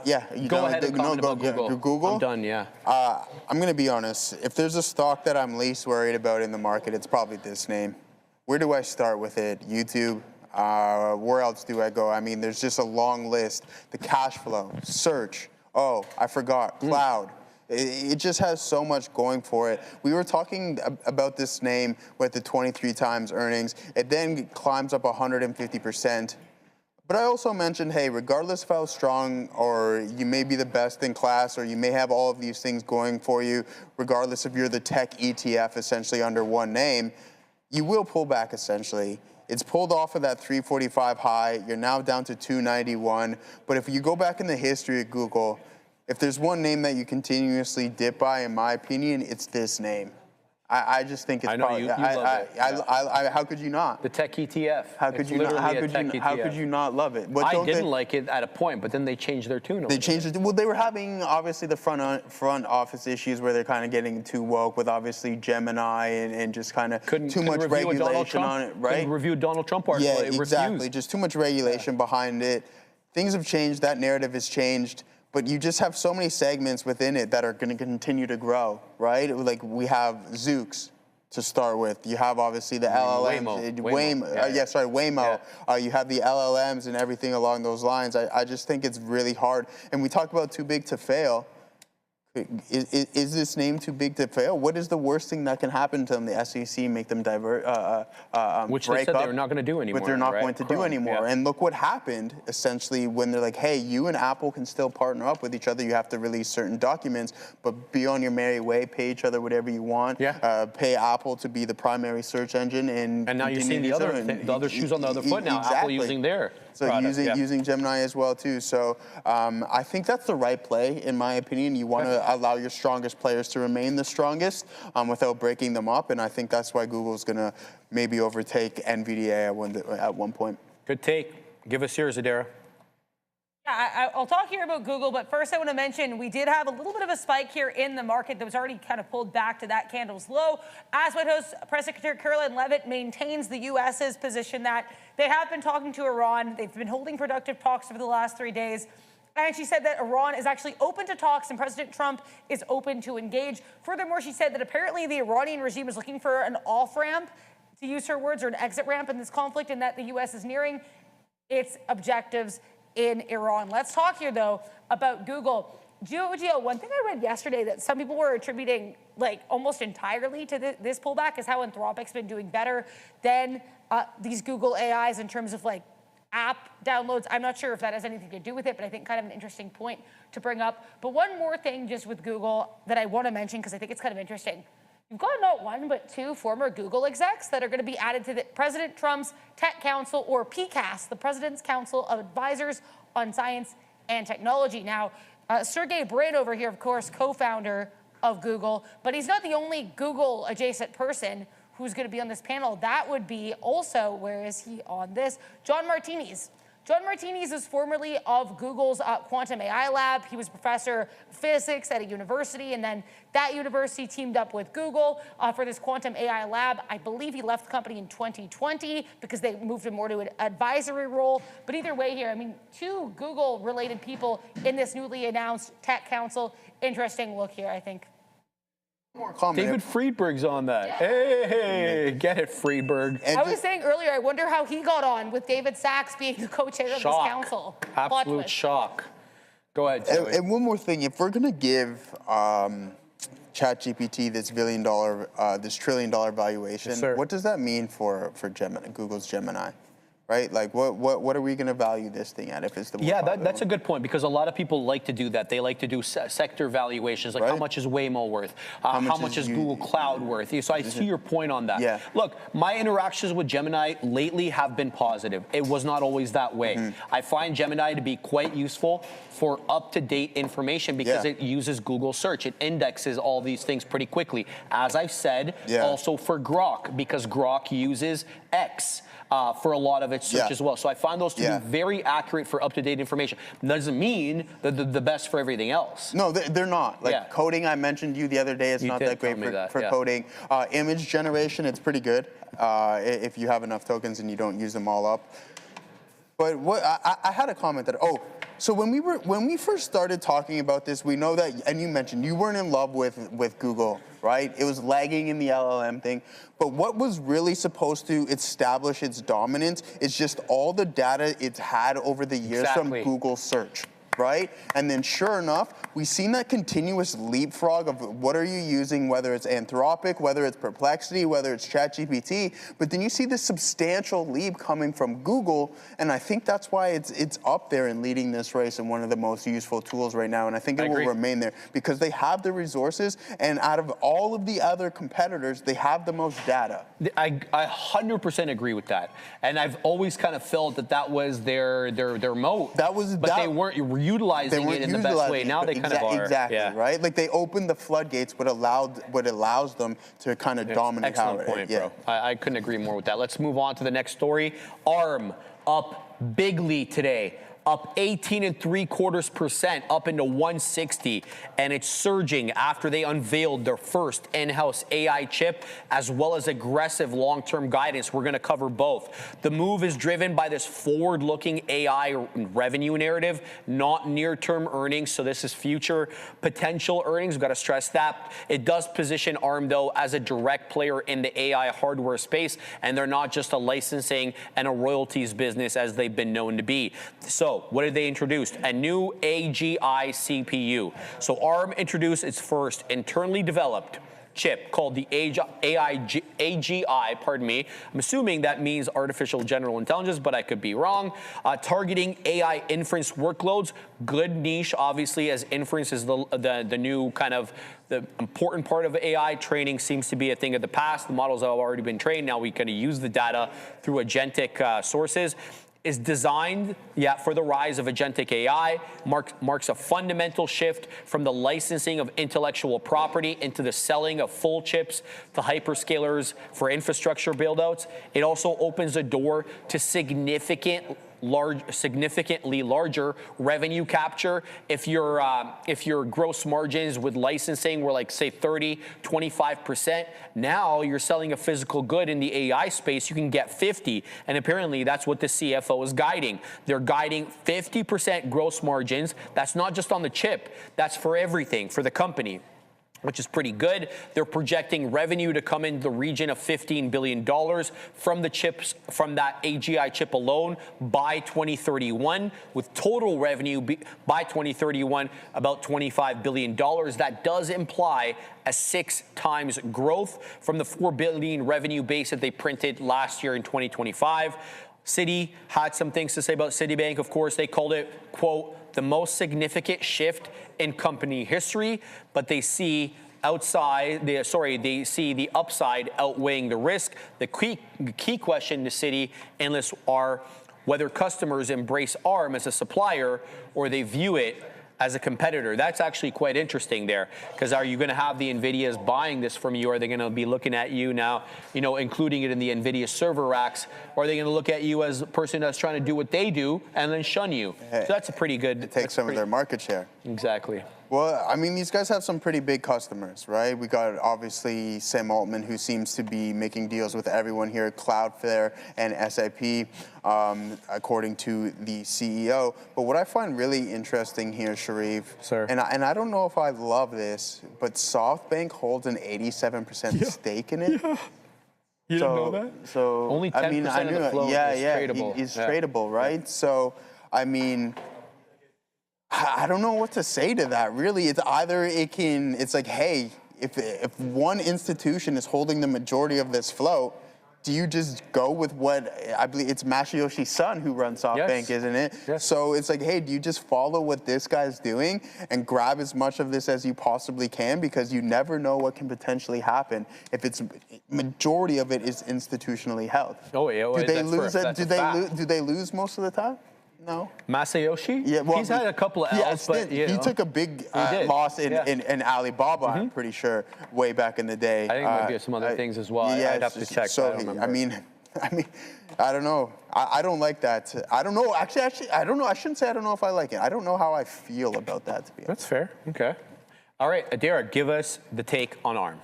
Yeah. Go ahead and comment about Google. Google? I'm done, yeah. I'm going to be honest. If there's a stock that I'm least worried about in the market, it's probably this name. Where do I start with it? YouTube? Where else do I go? I mean, there's just a long list. The cash flow, search. Oh, I forgot. Cloud. It just has so much going for it. We were talking about this name with the 23 times earnings. It then climbs up 150%. But I also mentioned, hey, regardless of how strong or you may be the best in class or you may have all of these things going for you, regardless if you're the tech ETF essentially under one name, you will pull back essentially. It's pulled off of that 345 high. You're now down to 291. But if you go back in the history of Google, if there's one name that you continuously dip by, in my opinion, it's this name. I just think it's probably. You love it. How could you not? The tech ETF. How could you not? How could you not love it? But I didn't like it at a point, but then they changed their tune. They changed it. Well, they were having obviously the front office issues where they're kind of getting too woke with obviously Gemini and just kind of too much regulation on it, right? Couldn't review Donald Trump article. Yeah, exactly. Just too much regulation behind it. Things have changed. That narrative has changed. But you just have so many segments within it that are going to continue to grow, right? Like we have Zoox to start with. You have obviously the LLMs. Waymo. Yeah. You have the LLMs and everything along those lines. I just think it's really hard. And we talk about too big to fail. Is this name too big to fail? What is the worst thing that can happen to them? The SEC make them which they said they're not going to do anymore. But they're not going to do anymore. Yeah. And look what happened, essentially, when they're like, hey, you and Apple can still partner up with each other. You have to release certain documents, but be on your merry way, pay each other whatever you want. Yeah. Pay Apple to be the primary search engine. And now you're seeing the other shoes on the other foot now. Apple using their product, using Gemini as well, too. So I think that's the right play, in my opinion. You want to allow your strongest players to remain the strongest without breaking them up. And I think that's why Google's going to maybe overtake NVDA at one point. Good take. Give us yours, Adara. Yeah, I'll talk here about Google, but first I want to mention we did have a little bit of a spike here in the market that was already kind of pulled back to that candle's low. As White House Press Secretary Caroline Leavitt maintains the U.S.'s position that they have been talking to Iran. They've been holding productive talks over the last 3 days. And she said that Iran is actually open to talks and President Trump is open to engage. Furthermore, she said that apparently the Iranian regime is looking for an off-ramp, to use her words, or an exit ramp in this conflict, and that the U.S. is nearing its objectives in Iran. Let's talk here, though, about Google. Gio, one thing I read yesterday that some people were attributing like almost entirely to this pullback is how Anthropic's been doing better than these Google AIs in terms of like app downloads. I'm not sure if that has anything to do with it, but I think kind of an interesting point to bring up. But one more thing just with Google that I want to mention because I think it's kind of interesting. You've got not one, but two former Google execs that are going to be added to the President Trump's Tech Council, or PCAS, the President's Council of Advisors on Science and Technology. Now, Sergey Brin over here, of course, co-founder of Google, but he's not the only Google-adjacent person who's going to be on this panel. That would be also, where is he on this? John Martinis. John Martinis is formerly of Google's Quantum AI Lab. He was professor of physics at a university, and then that university teamed up with Google for this Quantum AI Lab. I believe he left the company in 2020 because they moved him more to an advisory role. But either way here, I mean, two Google-related people in this newly announced Tech Council. Interesting look here, I think. David Friedberg's on that. Yeah. Hey, get it, Friedberg. I was saying earlier, I wonder how he got on with David Sachs being the co-chair of this council. Absolute shock. Go ahead, Joey. And one more thing, if we're going to give ChatGPT this this $1 trillion valuation, yes, what does that mean for Gemini, Google's Gemini? Right? Like, what are we going to value this thing at if it's the more popular that's one? a good point, because a lot of people like to do that. They like to do sector valuations, like how much is Waymo worth? How much is Google Cloud worth? So I see your point on that. Yeah. Look, my interactions with Gemini lately have been positive. It was not always that way. I find Gemini to be quite useful for up-to-date information because it uses Google search. It indexes all these things pretty quickly. As I've said, also for Grok, because Grok uses X. For a lot of its search as well. So I find those to be very accurate for up-to-date information. Doesn't mean that they're the best for everything else. No, they're not. Like coding, I mentioned you the other day, it's not that great for coding. Image generation, it's pretty good if you have enough tokens and you don't use them all up. But what I had a comment that, so when we first started talking about this, we know that, and you mentioned you weren't in love with Google, right? It was lagging in the LLM thing. But what was really supposed to establish its dominance is just all the data it's had over the years from Google search, right? And then sure enough, we've seen that continuous leapfrog of what are you using, whether it's Anthropic, whether it's Perplexity, whether it's ChatGPT, but then you see this substantial leap coming from Google, and I think that's why it's up there and leading this race and one of the most useful tools right now, and I think it will remain there because they have the resources, and out of all of the other competitors, they have the most data. I 100% agree with that, and I've always kind of felt that was their moat. But they weren't utilizing it in the best way. Now they kind of are. Exactly, right? Like they opened the floodgates, what allows them to kind of dominate. Excellent point, bro. I couldn't agree more with that. Let's move on to the next story. ARM up bigly today. Up 18.75%, up into 160, and it's surging after they unveiled their first in-house AI chip, as well as aggressive long-term guidance. We're going to cover both. The move is driven by this forward-looking AI revenue narrative, not near-term earnings, so this is future potential earnings. We've got to stress that. It does position ARM, though, as a direct player in the AI hardware space, and they're not just a licensing and a royalties business as they've been known to be. So what did they introduce? A new AGI CPU. So ARM introduced its first internally developed chip called the AGI, pardon me. I'm assuming that means artificial general intelligence, but I could be wrong. Targeting AI inference workloads. Good niche, obviously, as inference is the new kind of the important part of AI. Training seems to be a thing of the past. The models have already been trained. Now we can use the data through agentic sources. is designed, for the rise of agentic AI, marks a fundamental shift from the licensing of intellectual property into the selling of full chips to hyperscalers for infrastructure buildouts. It also opens a door to significantly larger revenue capture. If your gross margins with licensing were like, say, 30, 25%, now you're selling a physical good in the AI space, you can get 50. And apparently that's what the CFO is guiding. They're guiding 50% gross margins. That's not just on the chip. That's for everything, for the company, which is pretty good. They're projecting revenue to come in the region of $15 billion from the chips, from that AGI chip alone by 2031, with total revenue by 2031 about $25 billion. That does imply a 6 times growth from the $4 billion revenue base that they printed last year in 2025. Citi had some things to say about Citibank. Of course, they called it, quote, the most significant shift in company history, but they see they see the upside outweighing the risk. The key question to Citi analysts are whether customers embrace ARM as a supplier or they view it as a competitor. That's actually quite interesting there, because are you going to have the NVIDIAs buying this from you? Are they going to be looking at you now, including it in the NVIDIA server racks? Or are they going to look at you as a person that's trying to do what they do and then shun you? Hey, so that's a pretty good... It takes some of their market share. Exactly. Well, I mean, these guys have some pretty big customers, right? We got, obviously, Sam Altman, who seems to be making deals with everyone here at Cloudflare and SAP, according to the CEO. But what I find really interesting here, Sharif, and I don't know if I love this, but SoftBank holds an 87% stake in it. Yeah. You didn't know that? So, only 10% of the float is tradable. It's tradable, right? So, I mean... I don't know what to say to that, really. It's either it's like, hey, if one institution is holding the majority of this float, do you just go with what, I believe it's Masayoshi's son who runs SoftBank, isn't it? Yes. So it's like, hey, do you just follow what this guy's doing and grab as much of this as you possibly can, because you never know what can potentially happen if it's majority of it is institutionally held. Oh, yeah. Do they lose most of the time? No. Masayoshi? Yeah, well, he's had a couple of L's, but he took a big loss in Alibaba, I'm pretty sure, way back in the day. I think there might be some other things as well. I'd have to check. So, I mean, I don't know. I don't like that. I don't know. Actually, I don't know. I shouldn't say I don't know if I like it. I don't know how I feel about that, to be honest. That's fair. Okay. All right, Adara, give us the take on ARM.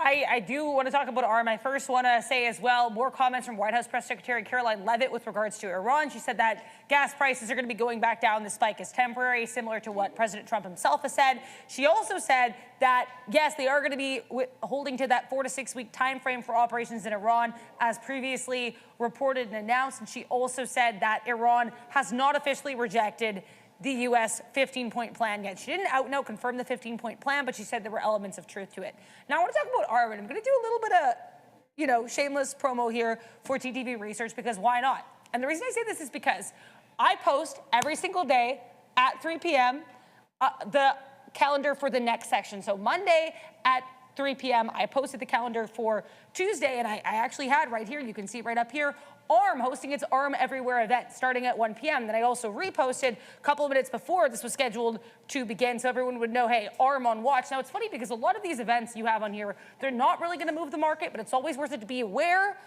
I do want to talk about ARM. I first want to say as well, more comments from White House Press Secretary Caroline Leavitt with regards to Iran. She said that gas prices are going to be going back down. The spike is temporary, similar to what President Trump himself has said. She also said that, yes, they are going to be holding to that 4 to 6 week time frame for operations in Iran, as previously reported and announced. And she also said that Iran has not officially rejected the U.S. 15-point plan yet. She didn't out and out confirm the 15-point plan, but she said there were elements of truth to it. Now I want to talk about ARM, and I'm going to do a little bit of, shameless promo here for TTV Research, because why not? And the reason I say this is because I post every single day at 3 p.m. The calendar for the next section. So Monday at 3 p.m. I posted the calendar for Tuesday, and I actually had right here, you can see it right up here, ARM hosting its ARM Everywhere event starting at 1 p.m. Then I also reposted a couple of minutes before this was scheduled to begin, so everyone would know, hey, ARM on watch. Now, it's funny because a lot of these events you have on here, they're not really going to move the market, but it's always worth it to be aware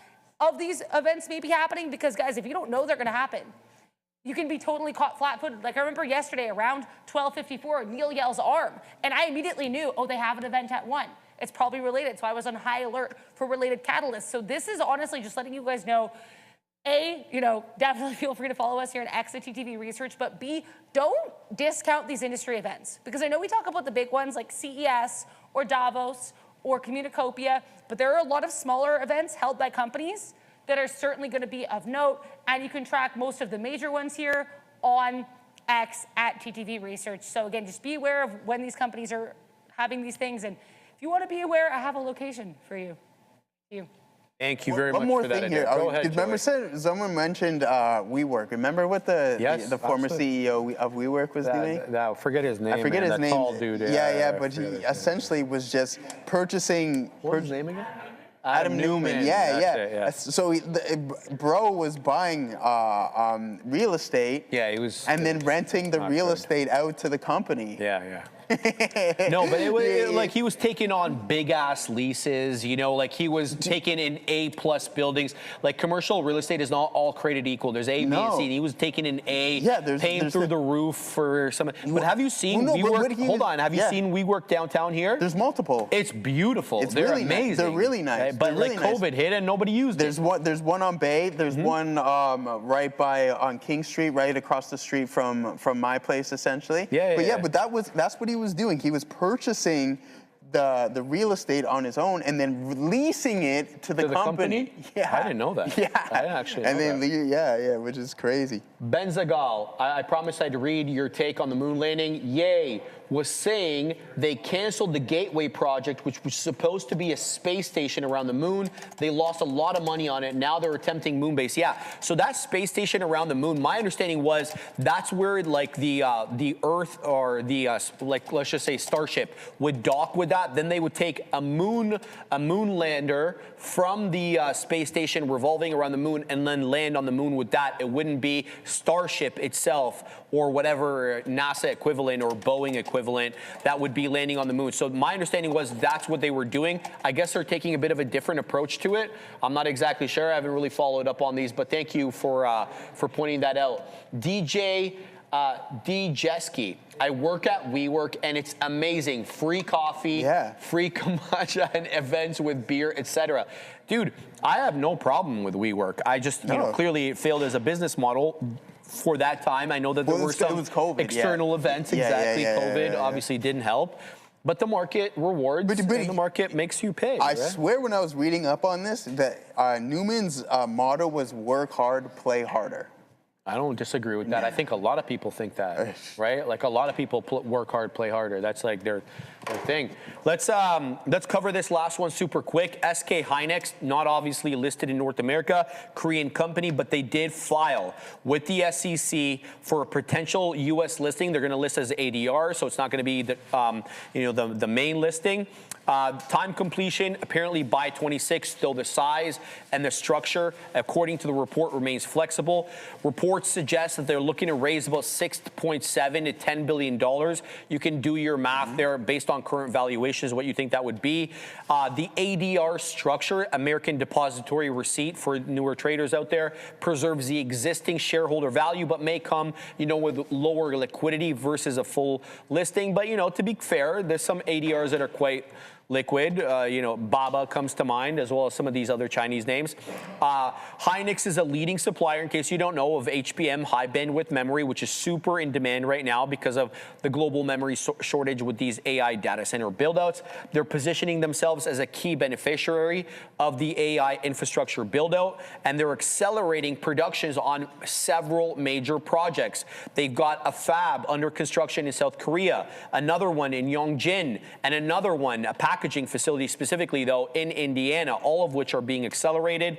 of these events maybe happening, because, guys, if you don't know they're going to happen, you can be totally caught flat-footed. Like I remember yesterday around 12:54, Neil yells ARM, and I immediately knew, oh, they have an event at 1. It's probably related, so I was on high alert for related catalysts. So this is honestly just letting you guys know, A, definitely feel free to follow us here at TTV Research, but B, don't discount these industry events. Because I know we talk about the big ones like CES or Davos or Communicopia, but there are a lot of smaller events held by companies that are certainly going to be of note, and you can track most of the major ones here on X at TTV Research. So again, just be aware of when these companies are having these things, and if you want to be aware, I have a location for you. Thank you very much for that. One more thing here. Go ahead, remember, someone mentioned WeWork. Remember what the former CEO of WeWork was doing? No, forget his name. I forget his name. Tall dude. But he essentially was just purchasing. What's his name again? Adam Newman. Yeah, That's yeah. it, yeah. So bro was buying real estate. Yeah, he was. And then renting the real estate out to the company. Yeah, yeah. No, but it was like he was taking on big ass leases, you know, like he was taking in A+ buildings. Like commercial real estate is not all created equal. There's A, B, and C. And he was taking an A, paying through the roof for some. But have you seen WeWork? Hold on, have you seen WeWork downtown here? There's multiple. It's beautiful. They're really amazing. Nice. They're really nice. But really like COVID hit and nobody used it. There's one on Bay. There's one right by on King Street, right across the street from my place, essentially. But that's what he was doing. He was purchasing the real estate on his own and then leasing it to the company. Yeah, I didn't know that. Yeah, I didn't actually know and then that. which is crazy. Ben Zagal, I promised I'd read your take on the moon landing. Yay was saying they canceled the Gateway project, which was supposed to be a space station around the moon. They lost a lot of money on it. Now they're attempting moon base. Yeah, so that space station around the moon, my understanding was that's where like the Earth or the like let's just say Starship would dock with that. Then they would take a moon lander from the space station revolving around the moon and then land on the moon with that. It wouldn't be Starship itself or whatever NASA equivalent or Boeing equivalent that would be landing on the moon. So my understanding was that's what they were doing. I guess they're taking a bit of a different approach to it. I'm not exactly sure. I haven't really followed up on these, but thank you for pointing that out. DJ Djeski, I work at WeWork and it's amazing. Free coffee, free kombucha and events with beer, etc. Dude, I have no problem with WeWork. I just, you know, clearly it failed as a business model for that time. I know that there were some external events. COVID obviously didn't help. But the market rewards and the market makes you pay. I swear when I was reading up on this, that Newman's motto was work hard, play harder. I don't disagree with that. I think a lot of people think that, right? Like a lot of people work hard, play harder. That's like their thing. Let's cover this last one super quick. SK Hynix, not obviously listed in North America, Korean company, but they did file with the SEC for a potential U.S. listing. They're going to list as ADR, so it's not going to be the main listing. Time completion, apparently by 26, still the size and the structure, according to the report, remains flexible. Reports suggest that they're looking to raise about $6.7 to $10 billion. You can do your math there based on current valuations, what you think that would be. The ADR structure, American Depository Receipt for newer traders out there, preserves the existing shareholder value, but may come, with lower liquidity versus a full listing. But, to be fair, there's some ADRs that are quite liquid. Baba comes to mind, as well as some of these other Chinese names. Hynix is a leading supplier, in case you don't know, of HBM, high bandwidth memory, which is super in demand right now because of the global memory shortage with these AI data center buildouts. They're positioning themselves as a key beneficiary of the AI infrastructure buildout, and they're accelerating productions on several major projects. They've got a fab under construction in South Korea, another one in Yongjin, and another one, a packaging facility specifically, though, in Indiana, all of which are being accelerated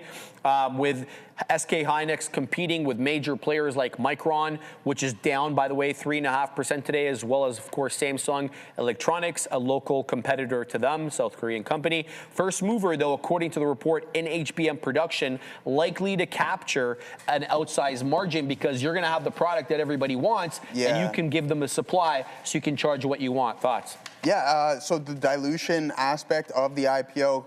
with SK Hynix competing with major players like Micron, which is down, by the way, 3.5% today, as well as, of course, Samsung Electronics, a local competitor to them, South Korean company. First mover, though, according to the report, in HBM production, likely to capture an outsized margin because you're going to have the product that everybody wants, and you can give them a supply so you can charge what you want. Thoughts? Yeah, so the dilution aspect of the IPO,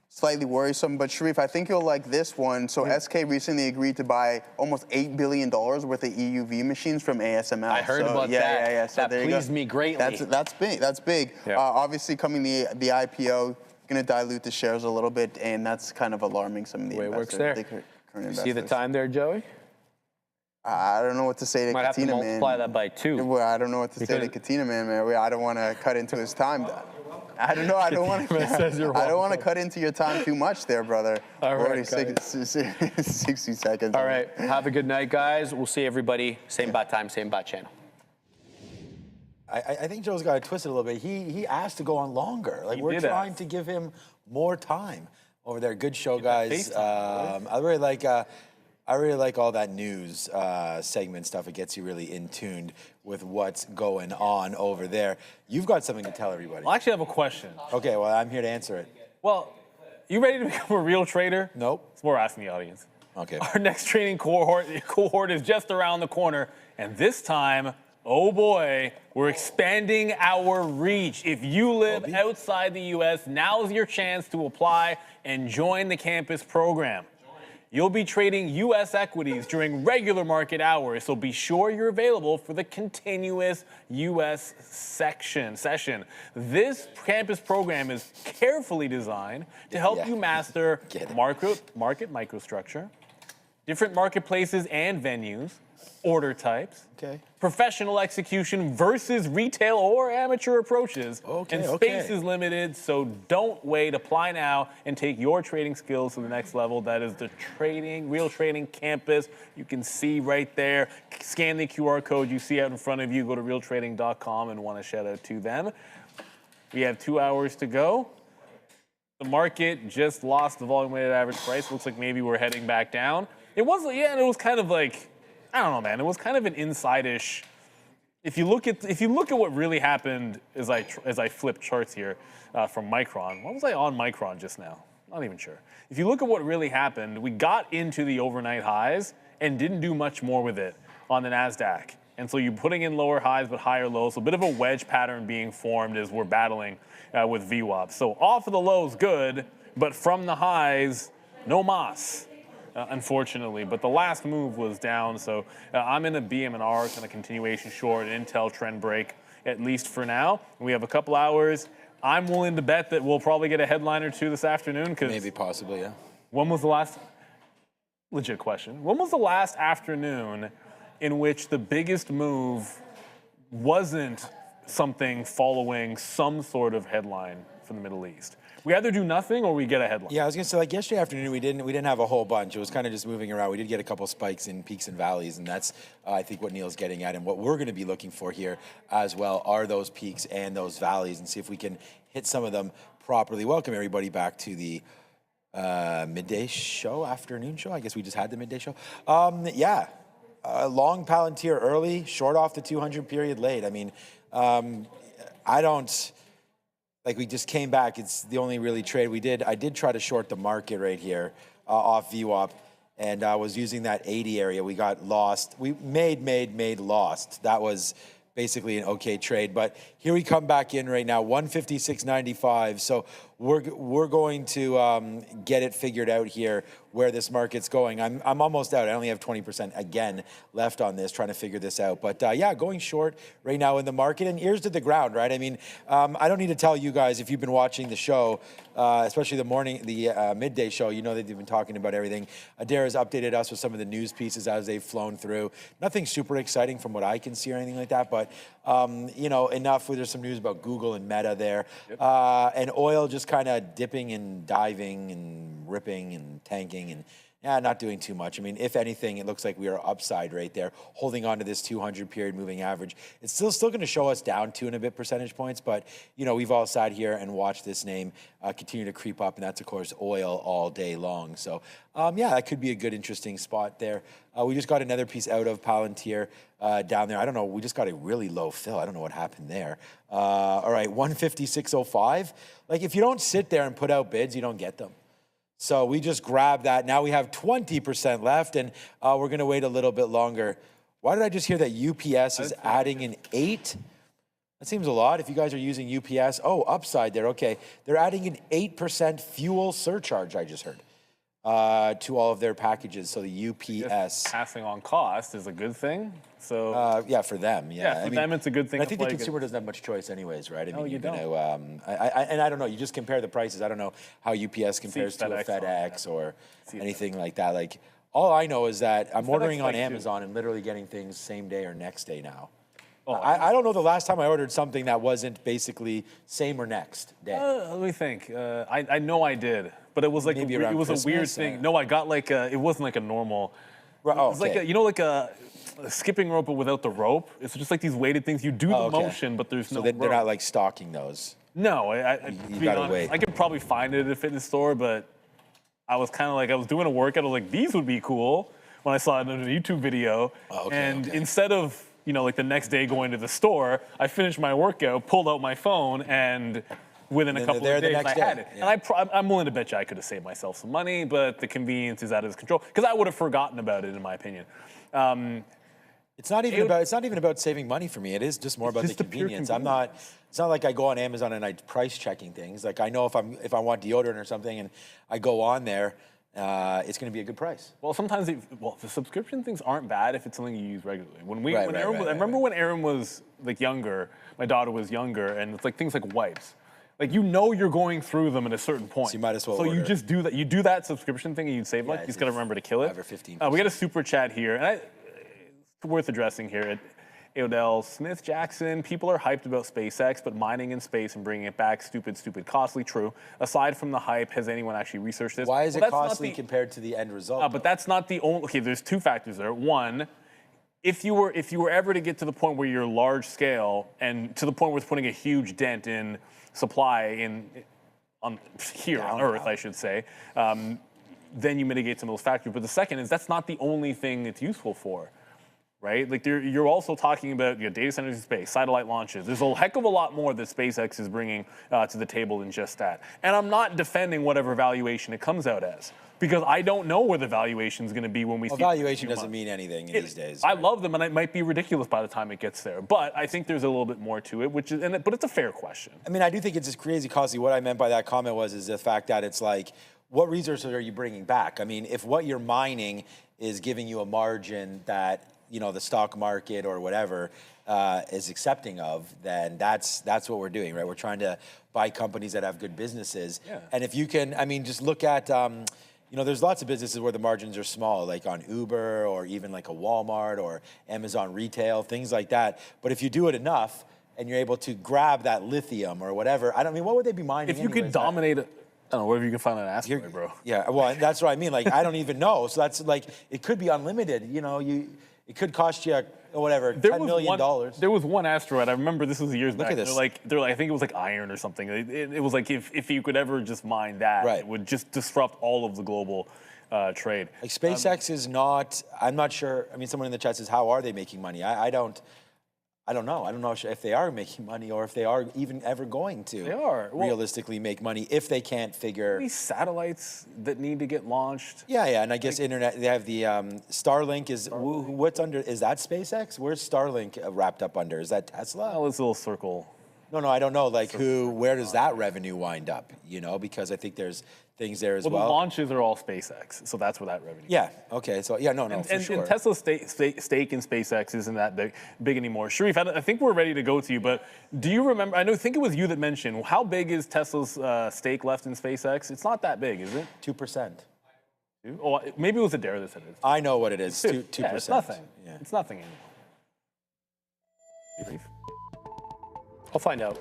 slightly worrisome, but Sharif, I think you'll like this one. So SK recently agreed to buy almost $8 billion worth of EUV machines from ASML. I heard about that. Yeah. So that pleased me greatly. That's big. That's big. Yeah. Obviously, coming the IPO, going to dilute the shares a little bit, and that's kind of alarming some of the investors. Way it works there. See the time there, Joey? I don't know what to say to Might Katina, have to multiply that by 2. Well, I don't know what to say to Katina, man. I don't want to cut into his time. I don't know. I don't want to cut into your time too much there, brother. All right, already 60 seconds. All right. Have a good night, guys. We'll see everybody. Same bat time, same bat channel. I think Joe's got it twisted a little bit. He asked to go on longer. Like, we're trying to give him more time over there. Good show, guys. I really like all that news segment stuff. It gets you really in tuned with what's going on over there. You've got something to tell everybody. Well, I actually have a question. Okay, well, I'm here to answer it. Well, you ready to become a real trader? Nope. It's more asking the audience. Okay. Our next training cohort is just around the corner, and this time, oh boy, we're expanding our reach. If you live outside the U.S., now's your chance to apply and join the campus program. You'll be trading U.S. equities during regular market hours, so be sure you're available for the continuous U.S. session. This campus program is carefully designed to help you master market microstructure, different marketplaces and venues, order types, professional execution versus retail or amateur approaches, and space is limited, so don't wait. Apply now and take your trading skills to the next level. That is the Real Trading Campus. You can see right there. Scan the QR code you see out in front of you. Go to realtrading.com and want to shout out to them. We have 2 hours to go. The market just lost the volume weighted average price. Looks like maybe we're heading back down. It was, and it was kind of like, I don't know, man. It was kind of an inside-ish. If you look at what really happened as I flip charts here from Micron. What was I on Micron just now? Not even sure. If you look at what really happened, we got into the overnight highs and didn't do much more with it on the NASDAQ. And so you're putting in lower highs but higher lows. So a bit of a wedge pattern being formed as we're battling with VWAP. So off of the lows, good, but from the highs, no mas. Unfortunately, but the last move was down, so I'm in a BM&R kind of continuation short, Intel trend break, at least for now. We have a couple hours. I'm willing to bet that we'll probably get a headline or two this afternoon. Maybe, possibly, yeah. When was the last, legit question, when was the last afternoon in which the biggest move wasn't something following some sort of headline from the Middle East? We either do nothing or we get a headline. Yeah, I was gonna say, like yesterday afternoon, we didn't have a whole bunch. It was kind of just moving around. We did get a couple spikes in peaks and valleys, and that's I think what Neil's getting at. And what we're gonna be looking for here as well are those peaks and those valleys, and see if we can hit some of them properly. Welcome everybody back to the midday show, afternoon show. I guess we just had the midday show. Yeah, long Palantir early, short off the 200 period late. I mean, I don't. Like we just came back. It's the only really trade we did. I did try to short the market right here off VWAP, and I was using that 80 area. We got lost. We made lost. That was basically an okay trade. But here we come back in right now, 156.95. So we're going to get it figured out here where this market's going. I'm almost out. I only have 20% again left on this, trying to figure this out. But yeah, going short right now in the market and ears to the ground, right? I mean, I don't need to tell you guys if you've been watching the show, especially the midday show, you know that they've been talking about everything. Adair has updated us with some of the news pieces as they've flown through. Nothing super exciting from what I can see or anything like that, but you know, enough. There's some news about Google and Meta there, and oil just kind of dipping and diving and ripping and tanking and not doing too much. I mean, if anything, it looks like we are upside right there, holding on to this 200 period moving average. It's still going to show us down 2 and a bit percentage points, but you know, we've all sat here and watched this name continue to creep up, and that's of course oil all day long. So yeah, that could be a good, interesting spot there. We just got another piece out of Palantir down there. I don't know. We just got a really low fill. I don't know what happened there. All right, 156.05. Like if you don't sit there and put out bids, you don't get them. So we just grabbed that. Now we have 20% left, and we're going to wait a little bit longer. Why did I just hear that UPS is adding an 8? That seems a lot if you guys are using UPS. Oh, upside there. Okay. They're adding an 8% fuel surcharge, I just heard, to all of their packages. So the UPS. Passing on cost is a good thing. So yeah, for them. Yeah, for them it's a good thing. I think the consumer doesn't have much choice anyways, right? I mean, you don't. And I don't know. You just compare the prices. I don't know how UPS compares to a FedEx or anything like that. Like all I know is that I'm ordering on Amazon and literally getting things same day or next day now. Oh, I don't know the last time I ordered something that wasn't basically same or next day. Let me think. I know I did, but it was like it was a weird thing. No, I got like it wasn't like a normal. It was like like a skipping rope but without the rope. It's just like these weighted things. You do the motion, but there's no rope. They're not like stocking those. No, you gotta wait. I could probably find it at a fitness store, but I was kind of like I was doing a workout. I was like, these would be cool when I saw it in a YouTube video. Instead of like the next day going to the store, I finished my workout, pulled out my phone, and within a couple of days. I had it. Yeah. And I'm willing to bet you I could have saved myself some money, but the convenience is out of control because I would have forgotten about it, in my opinion. It's not even about saving money for me. It is just more about the convenience. It's not like I go on Amazon and I price checking things. Like I know if I want deodorant or something and I go on there, it's going to be a good price. Well, sometimes the subscription things aren't bad if it's something you use regularly. I remember when Aaron was like younger, my daughter was younger, and it's like things like wipes. Like you're going through them at a certain point. So you might as well. So order. You just do that. You do that subscription thing, and you save money. You just got to remember to kill it. 5 or 15. We got a super chat here, and it's worth addressing here. Odell Smith Jackson, people are hyped about SpaceX, but mining in space and bringing it back, stupid, costly. True. Aside from the hype, has anyone actually researched this? Why is it costly compared to the end result? But that's not the only. Okay, there's two factors there. One, if you were ever to get to the point where you're large scale and to the point where it's putting a huge dent in supply on Earth, I should say, then you mitigate some of those factors. But the second is that's not the only thing it's useful for. Right? Like you're also talking about data centers in space, satellite launches. There's a heck of a lot more that SpaceX is bringing to the table than just that. And I'm not defending whatever valuation it comes out as because I don't know where the valuation is going to be when we see. Valuation doesn't mean anything these days. I love them, and it might be ridiculous by the time it gets there. But I think there's a little bit more to it, but it's a fair question. I mean, I do think it's just crazy costly. What I meant by that comment is the fact that it's like, what resources are you bringing back? I mean, if what you're mining is giving you a margin that the stock market or whatever is accepting of, then that's what we're doing, right? We're trying to buy companies that have good businesses. Yeah. And if you can, I mean, just look at, there's lots of businesses where the margins are small, like on Uber or even like a Walmart or Amazon retail, things like that. But if you do it enough and you're able to grab that lithium or whatever, what would they be mining? If you could dominate it. I don't know, whatever you can find on asteroid, bro. Yeah, well, that's what I mean. Like, I don't even know. So that's like, it could be unlimited. It could cost you, $10 million. There was one asteroid. I remember this was years back. Look at this. They're like, I think it was like iron or something. It was like if you could ever just mine that, it would just disrupt all of the global trade. Like SpaceX is not. I'm not sure. I mean, someone in the chat says, "How are they making money?" I don't know. I don't know if they are making money or if they are even ever going to realistically make money if they can't figure. These satellites that need to get launched. Yeah, and I guess internet. They have the Starlink. What's under? Is that SpaceX? Where's Starlink wrapped up under? Is that Tesla? Oh, it's a little circle. No, I don't know. Like where does that revenue wind up? Because I think there's things there as well. Well, the launches are all SpaceX, so that's where that revenue. Yeah. Okay. So for sure. And Tesla's stake in SpaceX isn't that big anymore. Sharif, I think we're ready to go to you, but do you remember? I think it was you that mentioned how big is Tesla's stake left in SpaceX? It's not that big, is it? 2%. Oh, maybe it was Adair that said it. I know what it is. 2%. Yeah, it's nothing. Yeah. It's nothing anymore. I'll find out.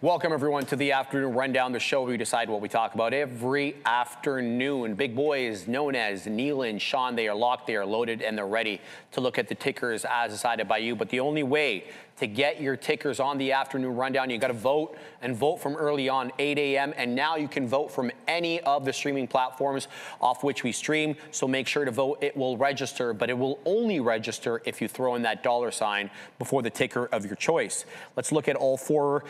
Welcome, everyone, to the Afternoon Rundown, the show where we decide what we talk about every afternoon. Big boys known as Neil and Sean, they are locked, they are loaded, and they're ready to look at the tickers as decided by you. But the only way to get your tickers on the Afternoon Rundown, you got to vote, and vote from early on, 8 a.m. And now you can vote from any of the streaming platforms off which we stream. So make sure to vote. It will register, but it will only register if you throw in that $ before the ticker of your choice. Let's look at all four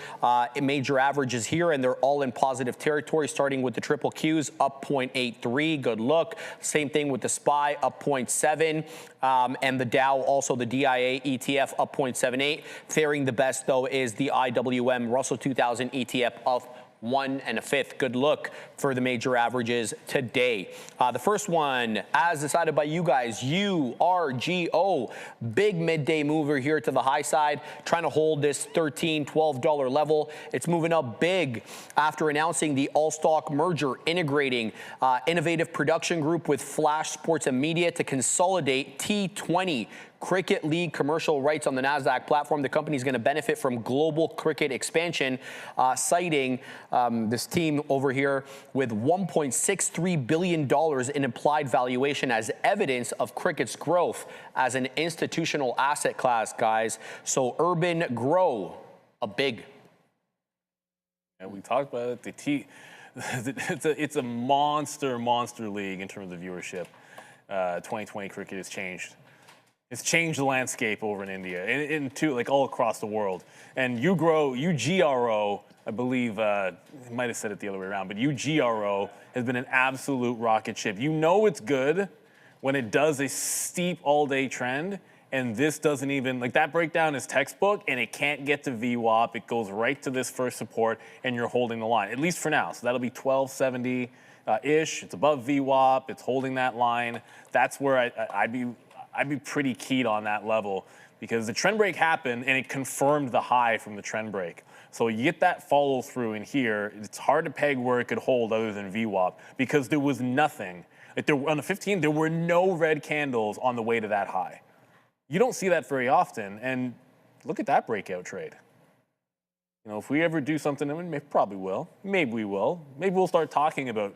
major averages here, and they're all in positive territory, starting with the triple Qs, up 0.83. Good look. Same thing with the SPY, up 0.7. And the Dow, also the DIA ETF, up 0.78. Faring the best, though, is the IWM Russell 2000 ETF, up 1 1/5. Good look for the major averages today. The first one, as decided by you guys, URGO, big midday mover here to the high side, trying to hold this $13, $12 level. It's moving up big after announcing the all-stock merger, integrating Innovative Production Group with Flash Sports and Media to consolidate T20 Cricket League commercial rights on the NASDAQ platform. The company is going to benefit from global cricket expansion, citing this team over here with $1.63 billion in implied valuation as evidence of cricket's growth as an institutional asset class, guys. So Urban Grow, a big. And we talked about it. It's a monster league in terms of viewership. 2020 cricket has changed It's changed the landscape over in India and to like all across the world. And UGRO, I believe, I might have said it the other way around, but UGRO has been an absolute rocket ship. You know it's good when it does a steep all-day trend, and this doesn't even, like that breakdown is textbook, and it can't get to VWAP. It goes right to this first support, and you're holding the line, at least for now. So that'll be 1270-ish. It's above VWAP. It's holding that line. That's where I'd be pretty keyed on that level, because the trend break happened and it confirmed the high from the trend break. So you get that follow through in here. It's hard to peg where it could hold other than VWAP, because there was nothing. Like on the 15, there were no red candles on the way to that high. You don't see that very often. And look at that breakout trade. You know, if we ever do something, I mean, probably will. Maybe we will. Maybe we'll start talking about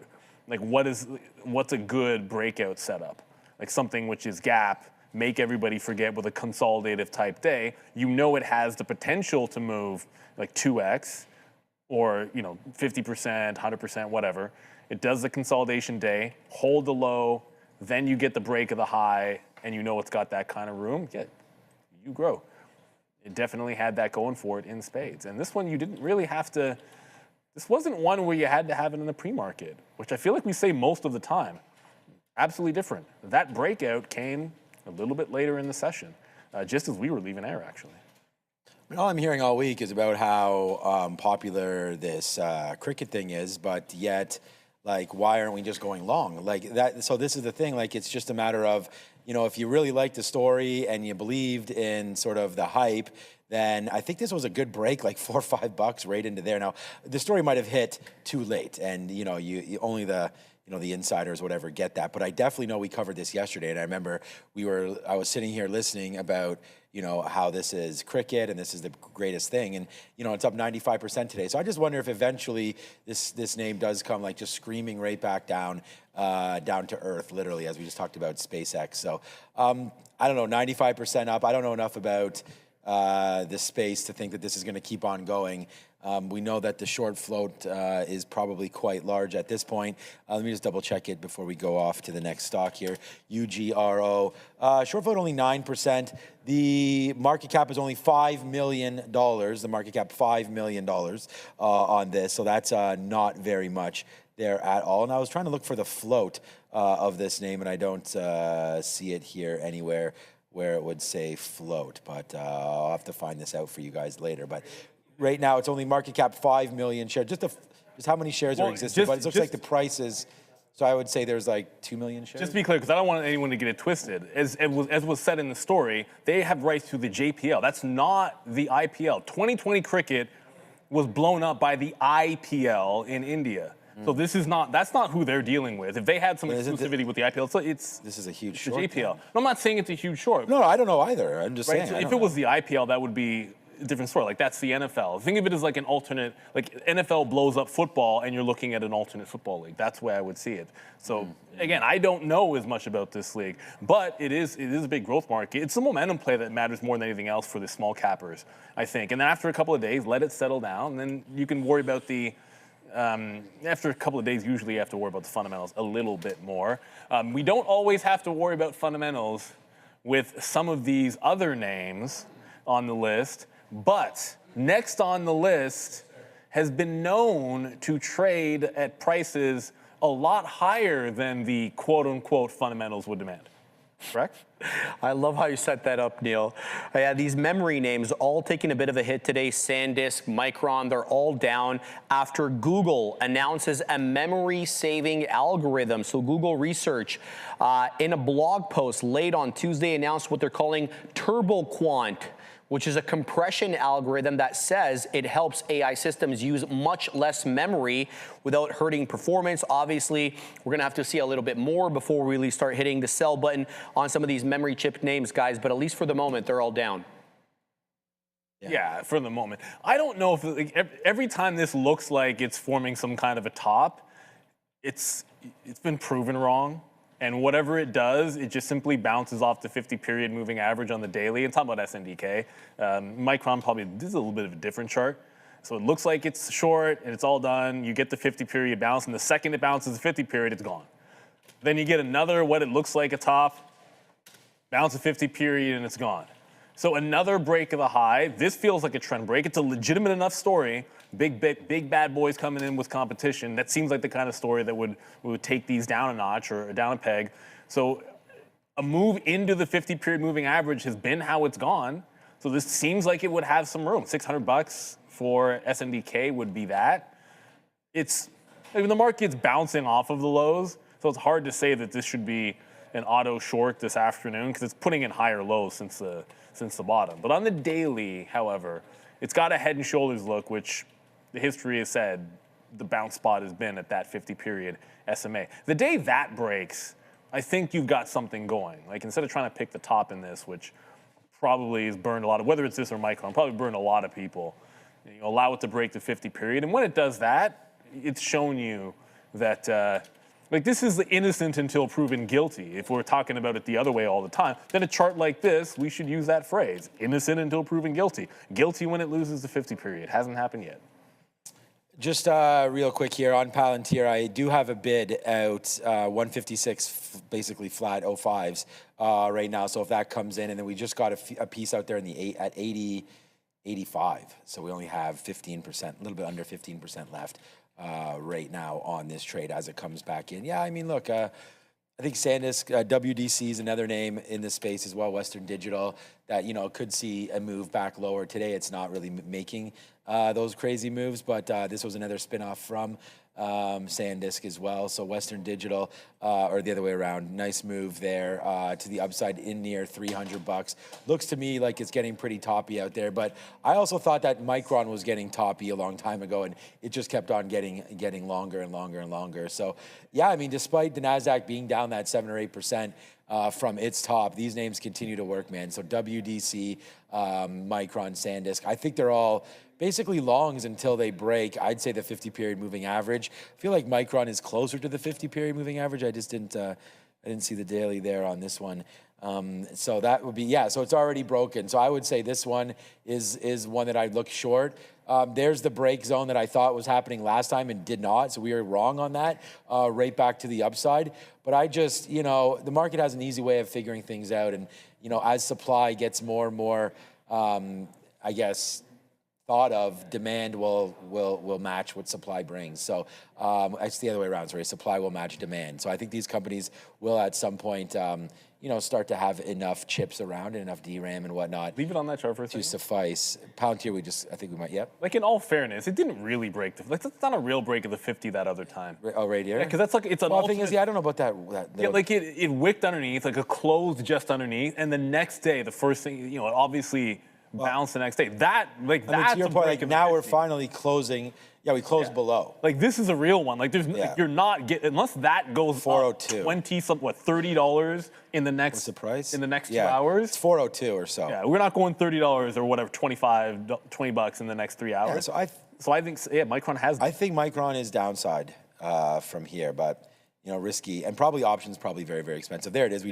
like what's a good breakout setup. Like something which is gap, make everybody forget with a consolidative type day. You know it has the potential to move like 2x or, you know, 50%, 100%, whatever. It does the consolidation day, hold the low, then you get the break of the high, and you know it's got that kind of room. Yeah, you grow. It definitely had that going for it in spades. And this one you didn't really have to, this wasn't one where you had to have it in the pre-market, which I feel like we say most of the time. Absolutely different. That breakout came a little bit later in the session, just as we were leaving air, actually. I mean, all I'm hearing all week is about how popular this cricket thing is, but yet, like, why aren't we just going long? Like that. So this is the thing. Like, it's just a matter of, you know, if you really liked the story and you believed in sort of the hype, then I think this was a good break, like $4 or $5 right into there. Now, the story might have hit too late, and you know, you only the insiders, whatever, get that. But I definitely know we covered this yesterday, and I remember I was sitting here listening about, you know, how this is cricket and this is the greatest thing, and you know, it's up 95% today. So I just wonder if eventually this name does come like just screaming right back down to earth, literally, as we just talked about SpaceX. So I don't know, 95% up. I don't know enough about this space to think that this is going to keep on going. We know that the short float is probably quite large at this point. Let me just double check it before we go off to the next stock here. UGRO. Short float only 9%. The market cap is only $5 million. The market cap $5 million on this. So that's not very much there at all. And I was trying to look for the float of this name, and I don't see it here anywhere where it would say float. But I'll have to find this out for you guys later. But right now, it's only market cap 5 million shares. Just how many shares are existing? But it looks like the price is, so I would say there's like 2 million shares. Just to be clear, because I don't want anyone to get it twisted. As was said in the story, they have rights to the JPL. That's not the IPL. 2020 cricket was blown up by the IPL in India. So that's not who they're dealing with. If they had some exclusivity with the IPL, this is a huge short. The JPL. No, I'm not saying it's a huge short. No, I don't know either. I'm just saying. So if it was the IPL, that would be a different story. Like, that's the NFL. Think of it as like an alternate, like NFL blows up football and you're looking at an alternate football league. That's where I would see it. So again, I don't know as much about this league, but it is a big growth market. It's the momentum play that matters more than anything else for the small cappers, I think. And then after a couple of days, let it settle down, and then you can worry about the after a couple of days, usually you have to worry about the fundamentals a little bit more. We don't always have to worry about fundamentals with some of these other names on the list, but next on the list has been known to trade at prices a lot higher than the quote-unquote fundamentals would demand. Correct? I love how you set that up, Neil. Yeah, these memory names all taking a bit of a hit today. SanDisk, Micron, they're all down after Google announces a memory-saving algorithm. So Google Research, in a blog post late on Tuesday, announced what they're calling TurboQuant, which is a compression algorithm that says it helps AI systems use much less memory without hurting performance. Obviously, we're going to have to see a little bit more before we really start hitting the sell button on some of these memory chip names, guys, but at least for the moment, they're all down. Yeah, for the moment. I don't know if, like, every time this looks like it's forming some kind of a top, it's been proven wrong. And whatever it does, it just simply bounces off the 50-period moving average on the daily. And talking about SNDK, Micron probably, this is a little bit of a different chart. So it looks like it's short and it's all done. You get the 50-period bounce, and the second it bounces the 50-period, it's gone. Then you get another, what it looks like a top, bounce a 50 period, and it's gone. So another break of the high. This feels like a trend break. It's a legitimate enough story. Big bad boys coming in with competition. That seems like the kind of story that would take these down a notch or down a peg. So a move into the 50 period moving average has been how it's gone. So this seems like it would have some room. $600 for SNDK would be that. The market's bouncing off of the lows, so it's hard to say that this should be an auto short this afternoon because it's putting in higher lows since the bottom. But on the daily, however, it's got a head and shoulders look, which the history has said the bounce spot has been at that 50 period SMA. The day that breaks, I think you've got something going. Like instead of trying to pick the top in this, which probably has burned a lot of, whether it's this or Micron, probably burned a lot of people. You allow it to break the 50 period. And when it does that, it's shown you that this is innocent until proven guilty. If we're talking about it the other way all the time, then a chart like this, we should use that phrase, innocent until proven guilty. Guilty when it loses the 50 period. Hasn't happened yet. Just real quick here on Palantir, I do have a bid out 156, basically flat 05s right now. So if that comes in, and then we just got a piece out there in the at 80, 85. So we only have 15%, a little bit under 15% left right now on this trade as it comes back in. Yeah, I mean, look, I think SanDisk, WDC is another name in this space as well, Western Digital, that, could see a move back lower. Today, it's not really making those crazy moves, but this was another spinoff from SanDisk as well. So Western Digital, or the other way around, nice move there to the upside in near $300. Looks to me like it's getting pretty toppy out there, but I also thought that Micron was getting toppy a long time ago, and it just kept on getting longer and longer and longer. So yeah, I mean, despite the NASDAQ being down that 7 or 8%, from its top, these names continue to work, man. So WDC, Micron, SanDisk, I think they're all basically longs until they break. I'd say the 50-period moving average. I feel like Micron is closer to the 50-period moving average. I just didn't see the daily there on this one. So that would be, yeah, so it's already broken. So I would say this one is one that I'd look short. There's the break zone that I thought was happening last time and did not. So we were wrong on that, right back to the upside. But I just, the market has an easy way of figuring things out. And, as supply gets more and more, I guess, thought of, demand will match what supply brings. So it's the other way around. Sorry, supply will match demand. So I think these companies will at some point, start to have enough chips around and enough DRAM and whatnot. Leave it on that chart for a second. To suffice. Palantir, I think we might, yep. Like in all fairness, it didn't really break that's not a real break of the 50 that other time. Oh, right here? Yeah, because that's like, it's an the thing is, I don't know about that. Yeah, like it wicked underneath, like it closed just underneath, and the next day, the first thing, it obviously bounced the next day. That's to your point, like now we're finally closing. Yeah, we closed below. Like this is a real one. Like there's, you're not getting, unless that goes 402. Up $30 in the next. What's the price? In the next 2 hours. It's 402 or so. Yeah, we're not going $30 or whatever, $20 in the next 3 hours. Yeah, so I think, Micron has. I think Micron is downside from here, but risky, and probably options probably very, very expensive. There it is.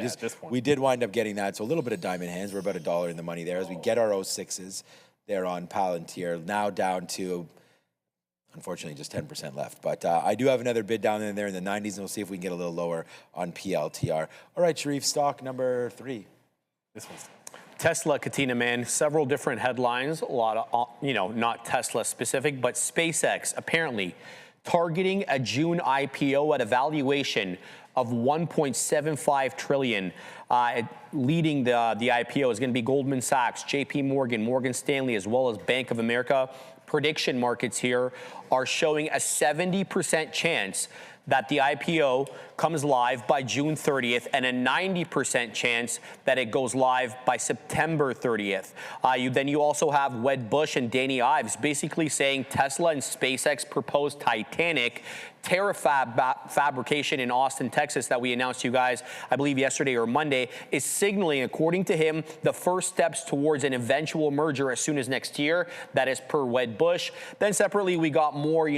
We did wind up getting that. So a little bit of diamond hands. We're about $1 in the money there as we get our 06s there on Palantir. Now down to, unfortunately, just 10% left. But I do have another bid down in there in the 90s, and we'll see if we can get a little lower on PLTR. All right, Sharif, stock number 3. This one's Tesla, Katina, man, several different headlines. A lot of, not Tesla specific, but SpaceX apparently targeting a June IPO at a valuation of $1.75 trillion. Leading the IPO is going to be Goldman Sachs, JP Morgan, Morgan Stanley, as well as Bank of America. Prediction markets here are showing a 70% chance that the IPO comes live by June 30th and a 90% chance that it goes live by September 30th. You also have Wedbush and Danny Ives basically saying Tesla and SpaceX proposed Titanic Terrafab fabrication in Austin, Texas, that we announced to you guys, I believe yesterday or Monday, is signaling, according to him, the first steps towards an eventual merger as soon as next year. That is per Wedbush. Then separately, we got more,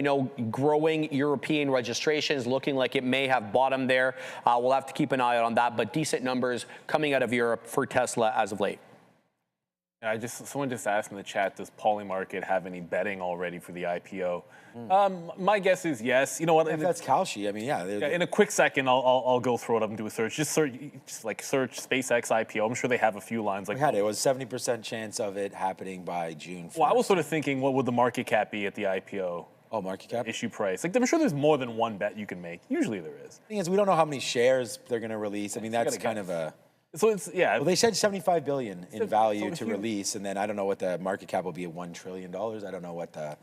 growing European registrations, looking like it may have bottomed there. We'll have to keep an eye out on that, but decent numbers coming out of Europe for Tesla as of late. Someone just asked in the chat, does Polymarket have any betting already for the IPO? My guess is yes. You know what? If that's Kalshi, I mean, yeah. In a quick second, I'll go throw it up and do a search. Just search SpaceX IPO. I'm sure they have a few lines like. It was 70% chance of it happening by June 1st. Well, I was sort of thinking, what would the market cap be at the IPO? Oh, market cap? Issue price. Like, I'm sure there's more than one bet you can make. Usually there is. The thing is, we don't know how many shares they're going to release. I mean, that's kind of a. So it's, yeah. Well, they said 75 billion in value to release, and then I don't know what the market cap will be at $1 trillion. I don't know what the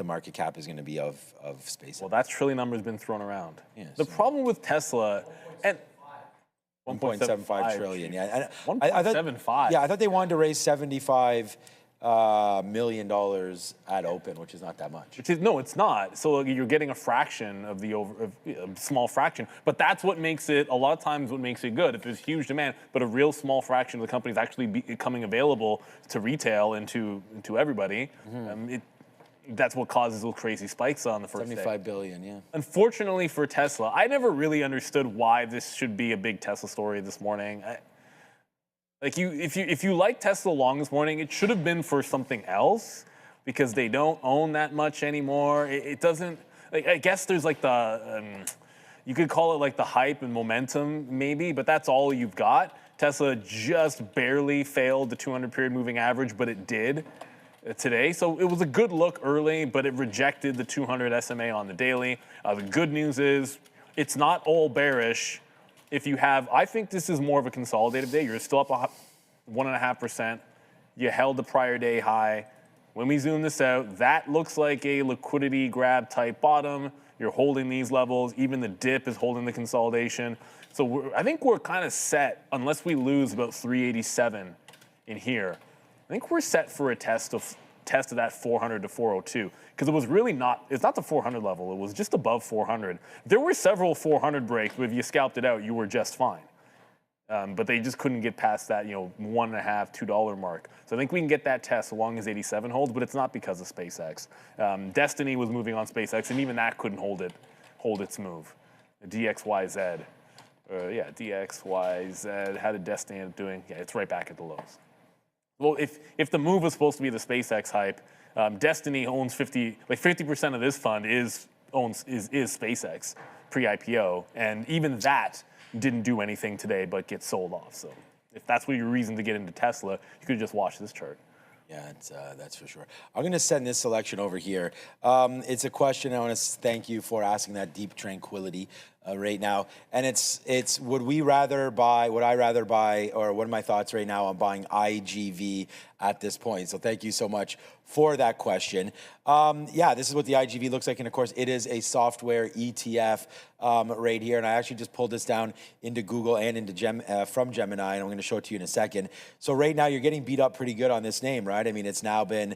market cap is going to be of SpaceX. Well, that trillion number has been thrown around. Yeah, the problem with Tesla, and 1.75 trillion. Yeah, 1.75. Yeah, I thought they wanted to raise $75 million at open, which is not that much. No, it's not. So you're getting a fraction of a small fraction. But that's what makes it, a lot of times what makes it good. If there's huge demand, but a real small fraction of the company is actually becoming available to retail and to everybody, that's what causes those crazy spikes on the first 75 billion, yeah. Unfortunately for Tesla, I never really understood why this should be a big Tesla story this morning. If you like Tesla long this morning, it should have been for something else, because they don't own that much anymore. It doesn't. I guess there's like the you could call it like the hype and momentum maybe, but that's all you've got. Tesla just barely failed the 200 period moving average, but it did today. So it was a good look early, but it rejected the 200 SMA on the daily. The good news is it's not all bearish. If you have, I think this is more of a consolidated day. You're still up 1.5%. You held the prior day high. When we zoom this out, that looks like a liquidity grab type bottom. You're holding these levels. Even the dip is holding the consolidation. So I think we're kind of set, unless we lose about 387 in here. I think we're set for a test of that 400 to 402, because it was really not, it's not the 400 level, it was just above 400. There were several 400 breaks, but if you scalped it out, you were just fine. But they just couldn't get past that, $1.50, $2 mark. So I think we can get that test so long as 87 holds, but it's not because of SpaceX. Destiny was moving on SpaceX, and even that couldn't hold its move. DXYZ, DXYZ, how did Destiny end up doing? Yeah, it's right back at the lows. Well, if the move was supposed to be the SpaceX hype, Destiny owns 50% of this fund is SpaceX pre-IPO, and even that didn't do anything today but get sold off. So if that's what your reason to get into Tesla, you could just watch this chart. Yeah, that's for sure. I'm going to send this selection over here. It's a question I want to thank you for asking that deep tranquility right now. And it's would I rather buy, or what are my thoughts right now on buying IGV at this point? So thank you so much for that question. Yeah, this is what the IGV looks like. And of course, it is a software ETF right here. And I actually just pulled this down into Google and into from Gemini, and I'm going to show it to you in a second. So right now, you're getting beat up pretty good on this name, right? I mean, it's now been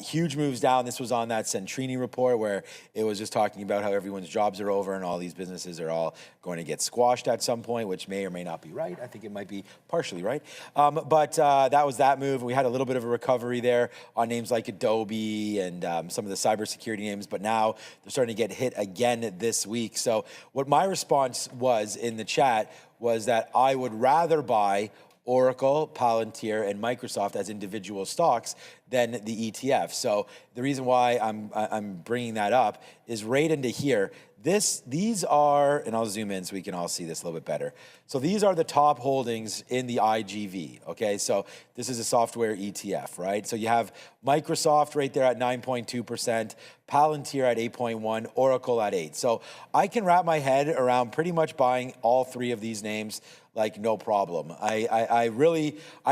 huge moves down. This was on that Centrini report where it was just talking about how everyone's jobs are over and all these businesses are all going to get squashed at some point, which may or may not be right. I think it might be partially right. But that was that move. We had a little bit of a recovery there on names like Adobe and some of the cybersecurity names, but now they're starting to get hit again this week. So what my response was in the chat was that I would rather buy Oracle, Palantir, and Microsoft as individual stocks than the ETF. So the reason why I'm bringing that up is right into here. These are, and I'll zoom in so we can all see this a little bit better. So these are the top holdings in the IGV, okay? So this is a software ETF, right? So you have Microsoft right there at 9.2%, Palantir at 8.1%, Oracle at 8%. So I can wrap my head around pretty much buying all three of these names like no problem. I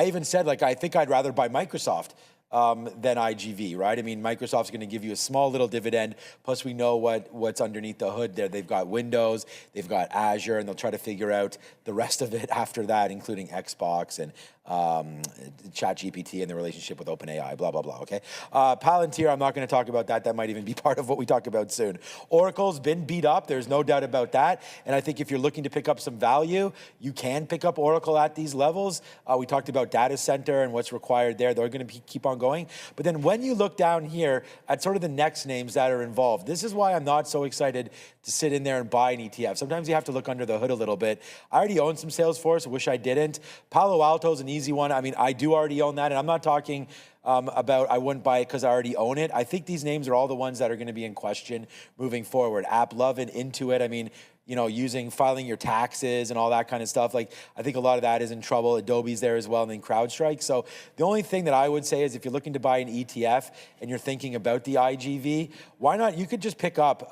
even said, like, I think I'd rather buy Microsoft than IGV, right? I mean, Microsoft's going to give you a small little dividend. Plus, we know what's underneath the hood there. They've got Windows, they've got Azure, and they'll try to figure out the rest of it after that, including Xbox and ChatGPT and the relationship with OpenAI, blah, blah, blah, okay? Palantir, I'm not going to talk about that. That might even be part of what we talk about soon. Oracle's been beat up. There's no doubt about that. And I think if you're looking to pick up some value, you can pick up Oracle at these levels. We talked about data center and what's required there. They're going to keep on going going. But then when you look down here at sort of the next names that are involved, this is why I'm not so excited to sit in there and buy an ETF. Sometimes you have to look under the hood a little bit. I already own some Salesforce. I wish I didn't. Palo Alto's an easy one. I mean, I do already own that, and I'm not talking about I wouldn't buy it because I already own it. I think these names are all the ones that are going to be in question moving forward. AppLovin and Intuit. I mean, you know, filing your taxes and all that kind of stuff. Like, I think a lot of that is in trouble. Adobe's there as well, and then CrowdStrike. So the only thing that I would say is if you're looking to buy an ETF and you're thinking about the IGV, why not? You could just pick up,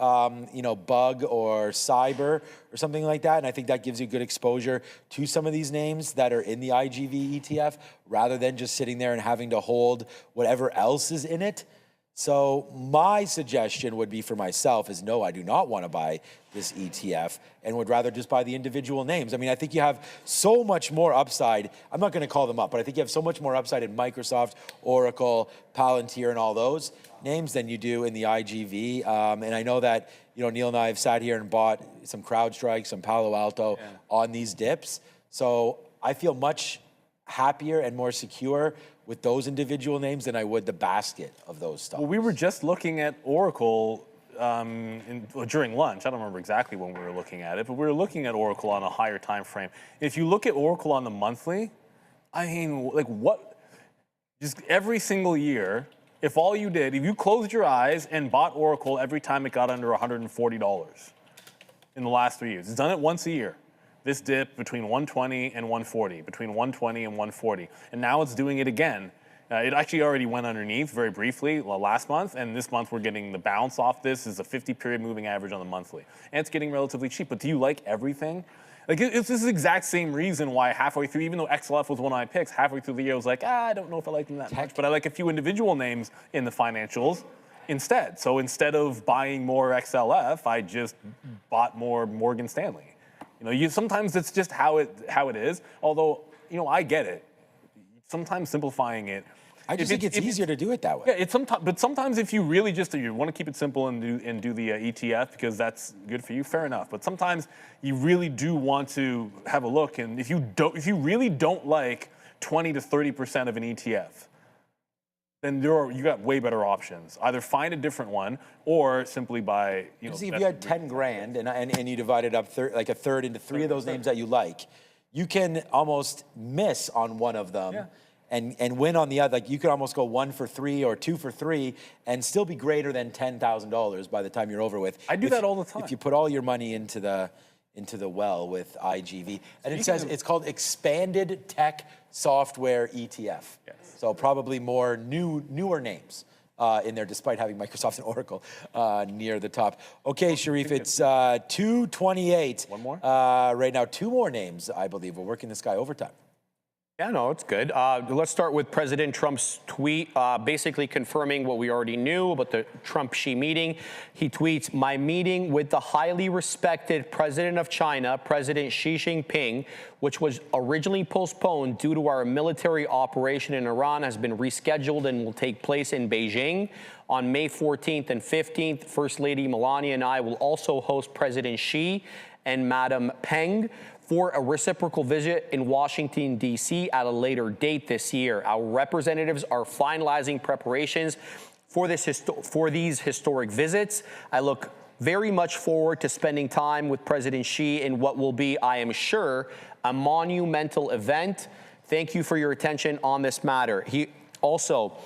you know, Bug or Cyber or something like that. And I think that gives you good exposure to some of these names that are in the IGV ETF rather than just sitting there and having to hold whatever else is in it. So my suggestion would be for myself is no, I do not want to buy this ETF and would rather just buy the individual names. I mean, I think you have so much more upside. I'm not going to call them up, but I think you have so much more upside in Microsoft, Oracle, Palantir, and all those names than you do in the IGV. And I know that, you know, Neil and I have sat here and bought some CrowdStrike, some Palo Alto on these dips. So I feel much happier and more secure with those individual names than I would the basket of those stocks. Well, we were just looking at Oracle during lunch. I don't remember exactly when we were looking at it, but we were looking at Oracle on a higher time frame. If you look at Oracle on the monthly, I mean, like what? Just every single year, if all you did, if you closed your eyes and bought Oracle every time it got under $140 in the last 3 years, it's done it once a year. This dip between 120 and 140, between 120 and 140. And now it's doing it again. It actually already went underneath very briefly last month, and this month we're getting the bounce off this is a 50-period moving average on the monthly. And it's getting relatively cheap, but do you like everything? Like, it's this exact same reason why halfway through, even though XLF was one of my picks, halfway through the year I was like, I don't know if I like them that much, but I like a few individual names in the financials instead. So instead of buying more XLF, I just bought more Morgan Stanley. You know, sometimes it's just how it is. Although, you know, I get it. Sometimes simplifying it. I just think it's easier to do it that way. Yeah, but sometimes if you really just you want to keep it simple and do the ETF because that's good for you, fair enough. But sometimes you really do want to have a look, and if you really don't like 20 to 30% of an ETF, then you got way better options. Either find a different one or simply buy, you know. See, if you had 10 grand and you divided up like a third into three of those names that you like, you can almost miss on one of them and win on the other. Like you could almost go 1 for 3 or 2 for 3 and still be greater than $10,000 by the time you're over with. I do that all the time. If you put all your money into the well with IGV. And it says it's called Expanded Tech Software ETF. Yes. So probably more newer names in there, despite having Microsoft and Oracle near the top. Okay, Sharif, it's 2:28. One more? Right now, 2 more names, I believe. We're working this guy overtime. Yeah, no, it's good. Let's start with President Trump's tweet, basically confirming what we already knew about the Trump-Xi meeting. He tweets, "My meeting with the highly respected president of China, President Xi Jinping, which was originally postponed due to our military operation in Iran, has been rescheduled and will take place in Beijing. On May 14th and 15th, First Lady Melania and I will also host President Xi and Madam Peng for a reciprocal visit in Washington, D.C. at a later date this year. Our representatives are finalizing preparations for these historic visits. I look very much forward to spending time with President Xi in what will be, I am sure, a monumental event. Thank you for your attention on this matter." He also,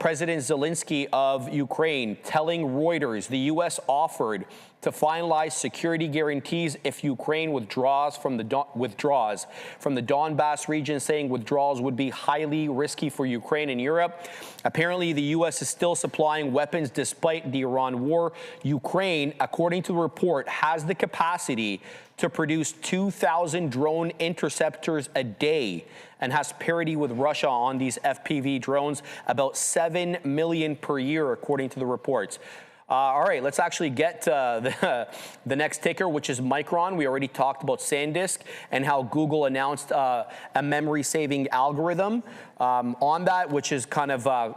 President Zelensky of Ukraine telling Reuters the U.S. offered to finalize security guarantees if Ukraine withdraws from the Donbass region, saying withdrawals would be highly risky for Ukraine and Europe. Apparently, the U.S. is still supplying weapons despite the Iran war. Ukraine, according to the report, has the capacity to produce 2,000 drone interceptors a day and has parity with Russia on these FPV drones, about 7 million per year, according to the reports. All right, let's actually get to the next ticker, which is Micron. We already talked about SanDisk and how Google announced a memory-saving algorithm on that, which is kind of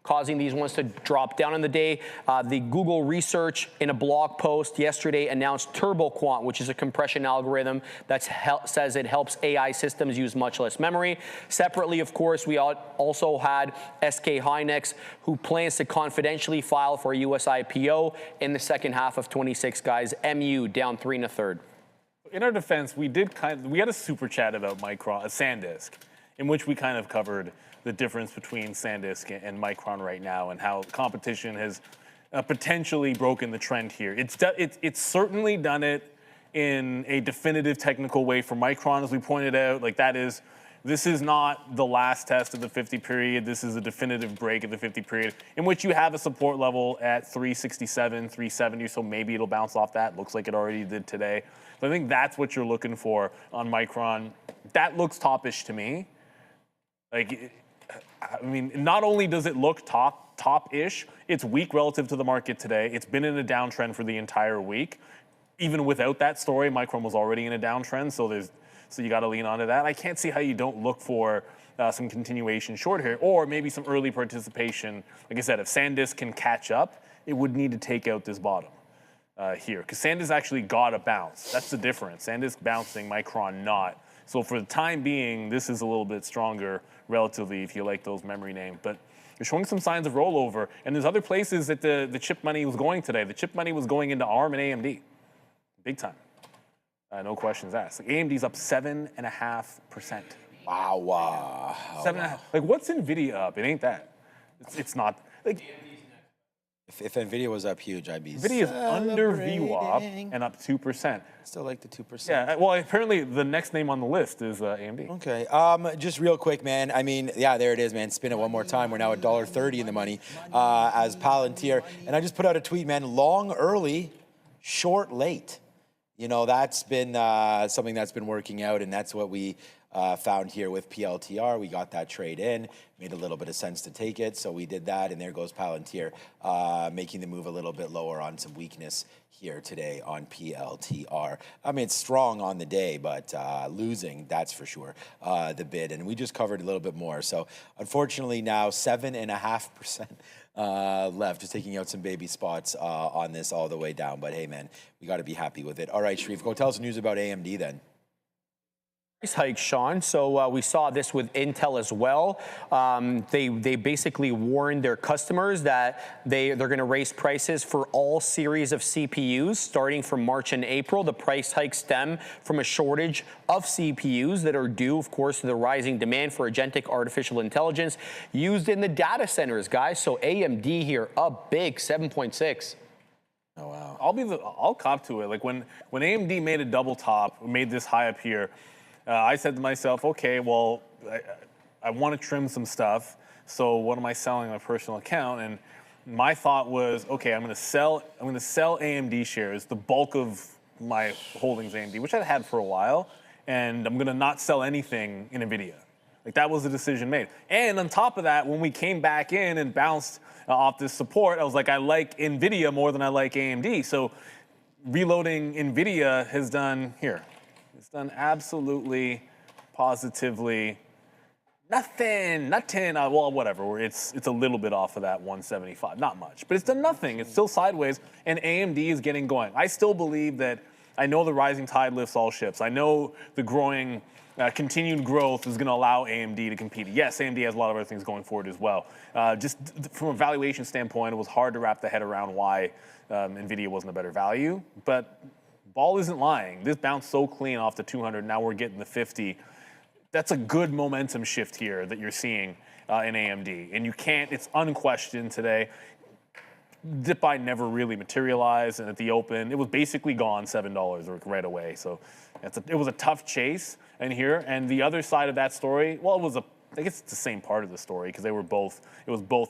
causing these ones to drop down in the day. The Google research in a blog post yesterday announced TurboQuant, which is a compression algorithm that says it helps AI systems use much less memory. Separately, of course, we also had SK Hynix, who plans to confidentially file for a US IPO in the second half of 26, guys. MU down 3 1/3. In our defense, we had a super chat about Micron, SanDisk, in which we kind of covered the difference between SanDisk and Micron right now and how competition has potentially broken the trend here. It's certainly done it in a definitive technical way for Micron, as we pointed out. Like this is not the last test of the 50 period. This is a definitive break of the 50 period in which you have a support level at 367, 370, so maybe it'll bounce off that. Looks like it already did today. So I think that's what you're looking for on Micron. That looks top-ish to me. Like, I mean, not only does it look top-ish, it's weak relative to the market today. It's been in a downtrend for the entire week. Even without that story, Micron was already in a downtrend, so you got to lean onto that. I can't see how you don't look for some continuation short here, or maybe some early participation. Like I said, if SanDisk can catch up, it would need to take out this bottom here, because SanDisk actually got a bounce. That's the difference. SanDisk bouncing, Micron not. So for the time being, this is a little bit stronger relatively if you like those memory names. But they're showing some signs of rollover. And there's other places that the chip money was going today. The chip money was going into ARM and AMD. Big time. No questions asked. Like AMD's up 7.5%. Wow. 7.5. Like, what's NVIDIA up? It ain't that. It's not. Like, if NVIDIA was up huge, I'd be NVIDIA's under VWAP and up 2%. Still like the 2%. Yeah, well, apparently the next name on the list is AMD. Okay, just real quick, man. I mean, yeah, there it is, man. Spin it one more time. We're now at $1.30 in the money as Palantir. And I just put out a tweet, man. Long early, short late. You know, that's been something that's been working out, and that's what we found here with PLTR. We got that trade in, made a little bit of sense to take it, so we did that, and there goes Palantir, making the move a little bit lower on some weakness here today on PLTR. I mean, it's strong on the day, but losing, that's for sure, the bid, and we just covered a little bit more. So unfortunately now 7.5% left, just taking out some baby spots on this all the way down. But hey, man, we got to be happy with it. All right, Sharif, go tell us the news about AMD then. Price hike, Sean. So we saw this with Intel as well. They basically warned their customers that they're going to raise prices for all series of CPUs starting from March and April. The price hikes stem from a shortage of CPUs that are due, of course, to the rising demand for agentic artificial intelligence used in the data centers, guys. So AMD here up big, 7.6. Oh wow. I'll cop to it. Like when AMD made a double top, made this high up here. I said to myself, okay, well, I want to trim some stuff. So what am I selling on my personal account? And my thought was, okay, I'm going to sell AMD shares, the bulk of my holdings AMD, which I've had for a while, and I'm going to not sell anything in NVIDIA. Like that was the decision made. And on top of that, when we came back in and bounced off this support, I was like, I like NVIDIA more than I like AMD. So reloading NVIDIA has done here. It's done absolutely, positively nothing. Well, whatever. It's a little bit off of that 175, not much, but it's done nothing. It's still sideways, and AMD is getting going. I still believe that. I know the rising tide lifts all ships. I know the growing, continued growth is going to allow AMD to compete. Yes, AMD has a lot of other things going forward as well. Just from a valuation standpoint, it was hard to wrap the head around why NVIDIA wasn't a better value, but. Ball isn't lying. This bounced so clean off the 200. Now we're getting the 50. That's a good momentum shift here that you're seeing in AMD. And you can't, it's unquestioned today. Dip buy never really materialized. And at the open, it was basically gone $7 right away. So it was a tough chase in here. And the other side of that story, well, I guess it's the same part of the story because it was both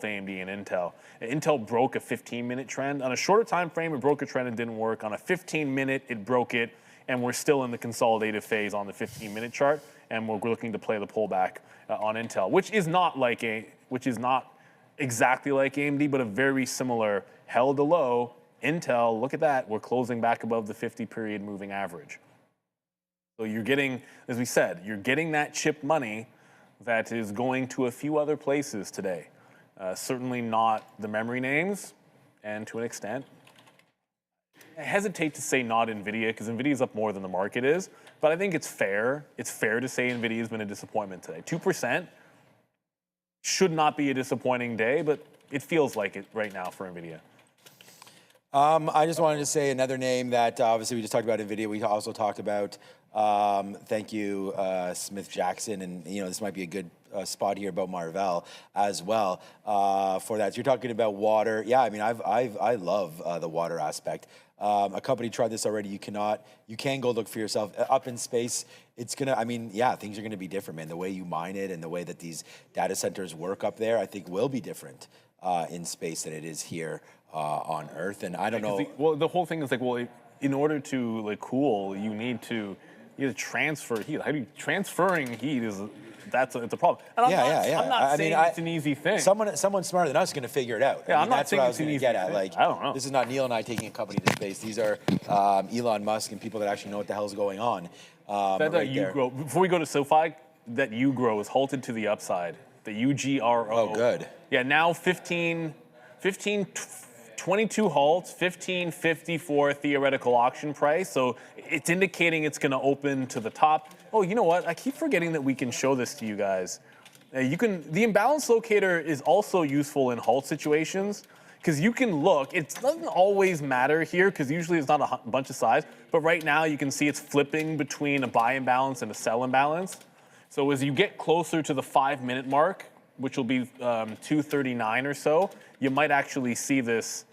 AMD and Intel. Intel broke a 15-minute trend. On a shorter time frame, it broke a trend and didn't work. On a 15-minute, it broke it, and we're still in the consolidative phase on the 15-minute chart, and we're looking to play the pullback on Intel, which is not exactly like AMD, but a very similar held to low. Intel, look at that, we're closing back above the 50-period moving average. So you're getting, as we said, you're getting that chip money that is going to a few other places today. Certainly not the memory names, and to an extent, I hesitate to say not NVIDIA because NVIDIA's up more than the market is, but I think it's fair. It's fair to say NVIDIA's been a disappointment today. 2% should not be a disappointing day, but it feels like it right now for NVIDIA. I just wanted to say another name that obviously we just talked about NVIDIA. We also talked about, thank you, Smith Jackson, and this might be a good spot here about Marvell as well for that. So you're talking about water. Yeah, I mean, I love the water aspect. A company tried this already. You can go look for yourself up in space. It's gonna, I mean, yeah, things are gonna be different, man. The way you mine it and the way that these data centers work up there, I think will be different in space than it is here on Earth. And I don't know. The whole thing is like, well, in order to like cool, you need to transfer heat. How do you transferring heat is it's a problem. And I'm not saying it's an easy thing. Someone smarter than us is going to figure it out. Yeah, I'm not that's saying what I it's was an going to easy get at. thing. Like, I don't know. This is not Neil and I taking a company to space. These are Elon Musk and people that actually know what the hell's going on. Before we go to SoFi, that UGRO is halted to the upside. The UGRO. Oh, good. Yeah, now 22 halts, 1554 theoretical auction price. So it's indicating it's going to open to the top. Oh, you know what? I keep forgetting that we can show this to you guys. The imbalance locator is also useful in halt situations because you can look. It doesn't always matter here because usually it's not a bunch of size. But right now you can see it's flipping between a buy imbalance and a sell imbalance. So as you get closer to the 5-minute mark, which will be 239 or so, you might actually see this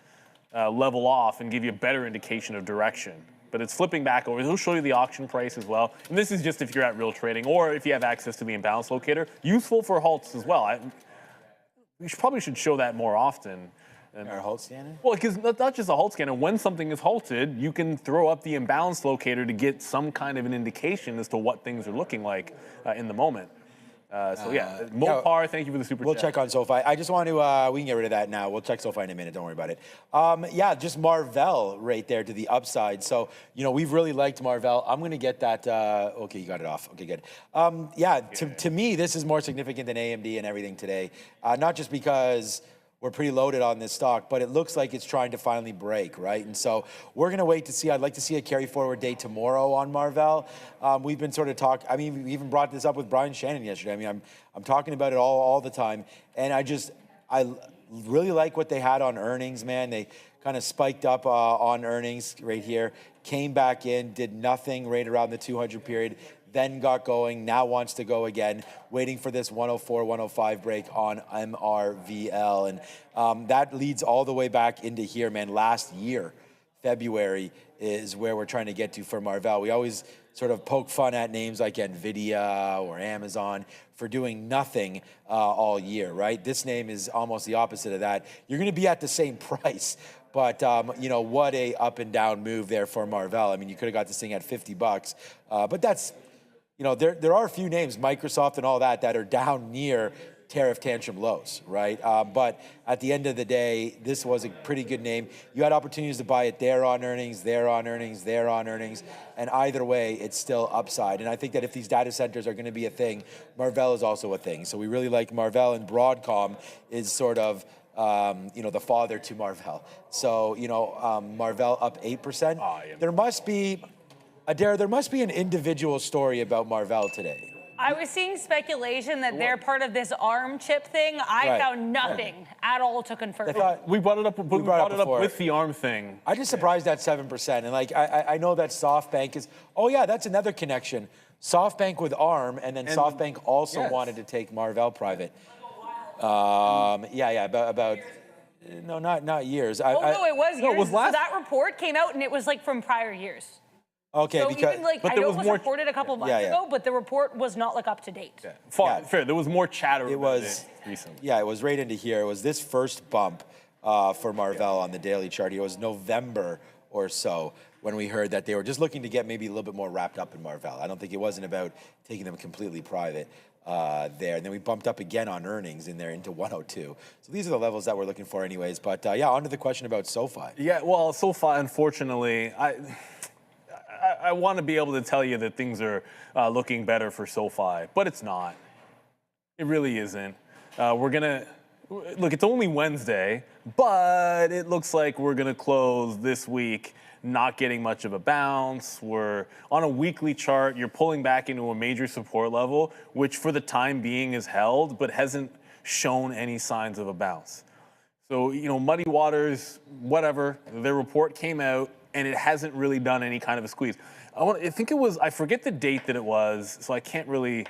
level off and give you a better indication of direction. But it's flipping back over. He'll show you the auction price as well. And this is just if you're at real trading or if you have access to the imbalance locator. Useful for halts as well. We probably should show that more often. Our halt scanner? Well, because not just a halt scanner. When something is halted, you can throw up the imbalance locator to get some kind of an indication as to what things are looking like in the moment. Mopar, thank you for the super chat. We'll check on SoFi. I just want to, we can get rid of that now. We'll check SoFi in a minute. Don't worry about it. Just Marvell right there to the upside. So, we've really liked Marvell. I'm going to get that. Okay, you got it off. Okay, good. To me, this is more significant than AMD and everything today. Not just because we're pretty loaded on this stock, but it looks like it's trying to finally break, right? And so we're going to wait to see. I'd like to see a carry forward day tomorrow on Marvell. We've been sort of talking. I mean, we even brought this up with Brian Shannon yesterday. I mean, I'm talking about it all the time. And I really like what they had on earnings, man. They kind of spiked up on earnings right here, came back in, did nothing right around the 200 period, then got going, now wants to go again, waiting for this 104, 105 break on MRVL. And that leads all the way back into here, man. Last year, February, is where we're trying to get to for Marvell. We always sort of poke fun at names like NVIDIA or Amazon for doing nothing all year, right? This name is almost the opposite of that. You're going to be at the same price. But, what a up and down move there for Marvell. I mean, you could have got this thing at $50. But that's, there are a few names, Microsoft and all that are down near tariff tantrum lows, right? But at the end of the day, this was a pretty good name. You had opportunities to buy it there on earnings, there on earnings, there on earnings. And either way, it's still upside. And I think that if these data centers are going to be a thing, Marvell is also a thing. So we really like Marvell, and Broadcom is sort of the father to Marvell. So, Marvell up 8%. There must be, Adair, there must be an individual story about Marvell today. I was seeing speculation that they're part of this ARM chip thing. I found nothing at all to confirm. We brought it up. We brought it up with the ARM thing. I'm just surprised at 7%. And I know that SoftBank is. Oh yeah, that's another connection. SoftBank with ARM, and then SoftBank also wanted to take Marvell private. About not years. It was years. No, it was last. So that report came out, and it was like from prior years. Okay, so because even I know it was reported a couple months ago, but the report was not up to date. Fair. There was more chatter. It was recently. Yeah, it was right into here. It was this first bump for Marvell on the daily chart. It was November or so when we heard that they were just looking to get maybe a little bit more wrapped up in Marvell. I don't think it wasn't about taking them completely private there. And then we bumped up again on earnings in there into 102. So these are the levels that we're looking for anyways. But on to the question about SoFi. Yeah, well, SoFi, unfortunately, I want to be able to tell you that things are looking better for SoFi, but it's not. It really isn't. We're gonna look, it's only Wednesday, but it looks like we're going to close this week not getting much of a bounce. We're on a weekly chart. You're pulling back into a major support level, which for the time being is held, but hasn't shown any signs of a bounce. So, Muddy Waters, whatever, their report came out, and it hasn't really done any kind of a squeeze. I think it was, I forget the date that it was, so I can't really.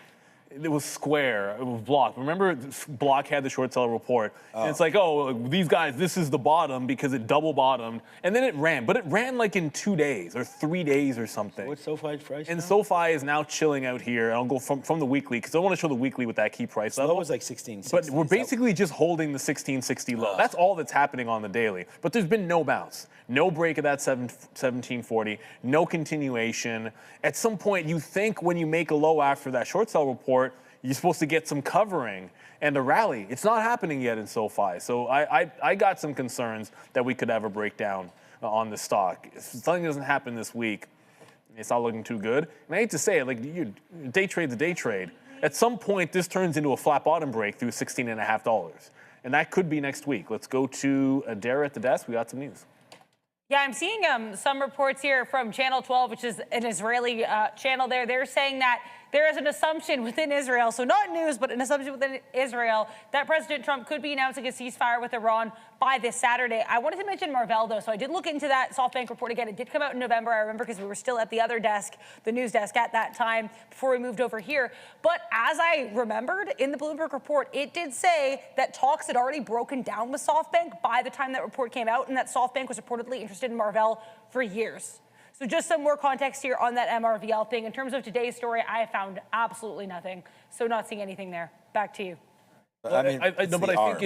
It was Square. It was Block. Remember, Block had the short seller report. And it's like, oh, these guys, this is the bottom because it double bottomed. And then it ran. But it ran like in 2 days or 3 days or something. What's SoFi's price And now? SoFi is now chilling out here. And I'll go from the weekly because I want to show the weekly with that key price level. Low was like 1660. But we're basically just holding the 1660 low. That's all that's happening on the daily. But there's been no bounce. No break of that 1740. No continuation. At some point, you think when you make a low after that short sell report, you're supposed to get some covering and a rally. It's not happening yet in SoFi. So I got some concerns that we could have a breakdown on the stock. If something doesn't happen this week, it's not looking too good. And I hate to say it, like day trade's a day trade. At some point, this turns into a flat bottom break through $16.50. And that could be next week. Let's go to Adair at the desk. We got some news. Yeah, I'm seeing some reports here from Channel 12, which is an Israeli channel there. They're saying that there is an assumption within Israel, so not news, but an assumption within Israel, that President Trump could be announcing a ceasefire with Iran by this Saturday. I wanted to mention Marvell, though, so I did look into that SoftBank report again. It did come out in November, I remember, because we were still at the other desk, the news desk at that time, before we moved over here. But as I remembered, in the Bloomberg report, it did say that talks had already broken down with SoftBank by the time that report came out, and that SoftBank was reportedly interested in Marvell for years. So just some more context here on that MRVL thing. In terms of today's story, I found absolutely nothing. So not seeing anything there. Back to you. I think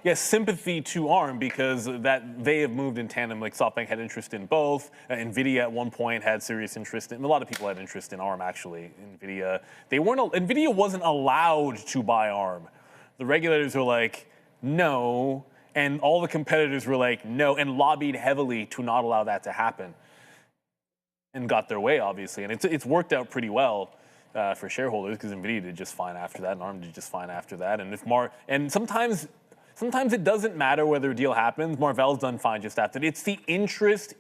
it's sympathy to ARM because that they have moved in tandem. Like SoftBank had interest in both. NVIDIA at one point had serious interest in. A lot of people had interest in ARM actually. NVIDIA. NVIDIA wasn't allowed to buy ARM. The regulators were like, no. And all the competitors were like, no, and lobbied heavily to not allow that to happen. And got their way, obviously. And it's worked out pretty well for shareholders because NVIDIA did just fine after that, and ARM did just fine after that. And sometimes it doesn't matter whether a deal happens. Marvell's done fine just after. It's the interest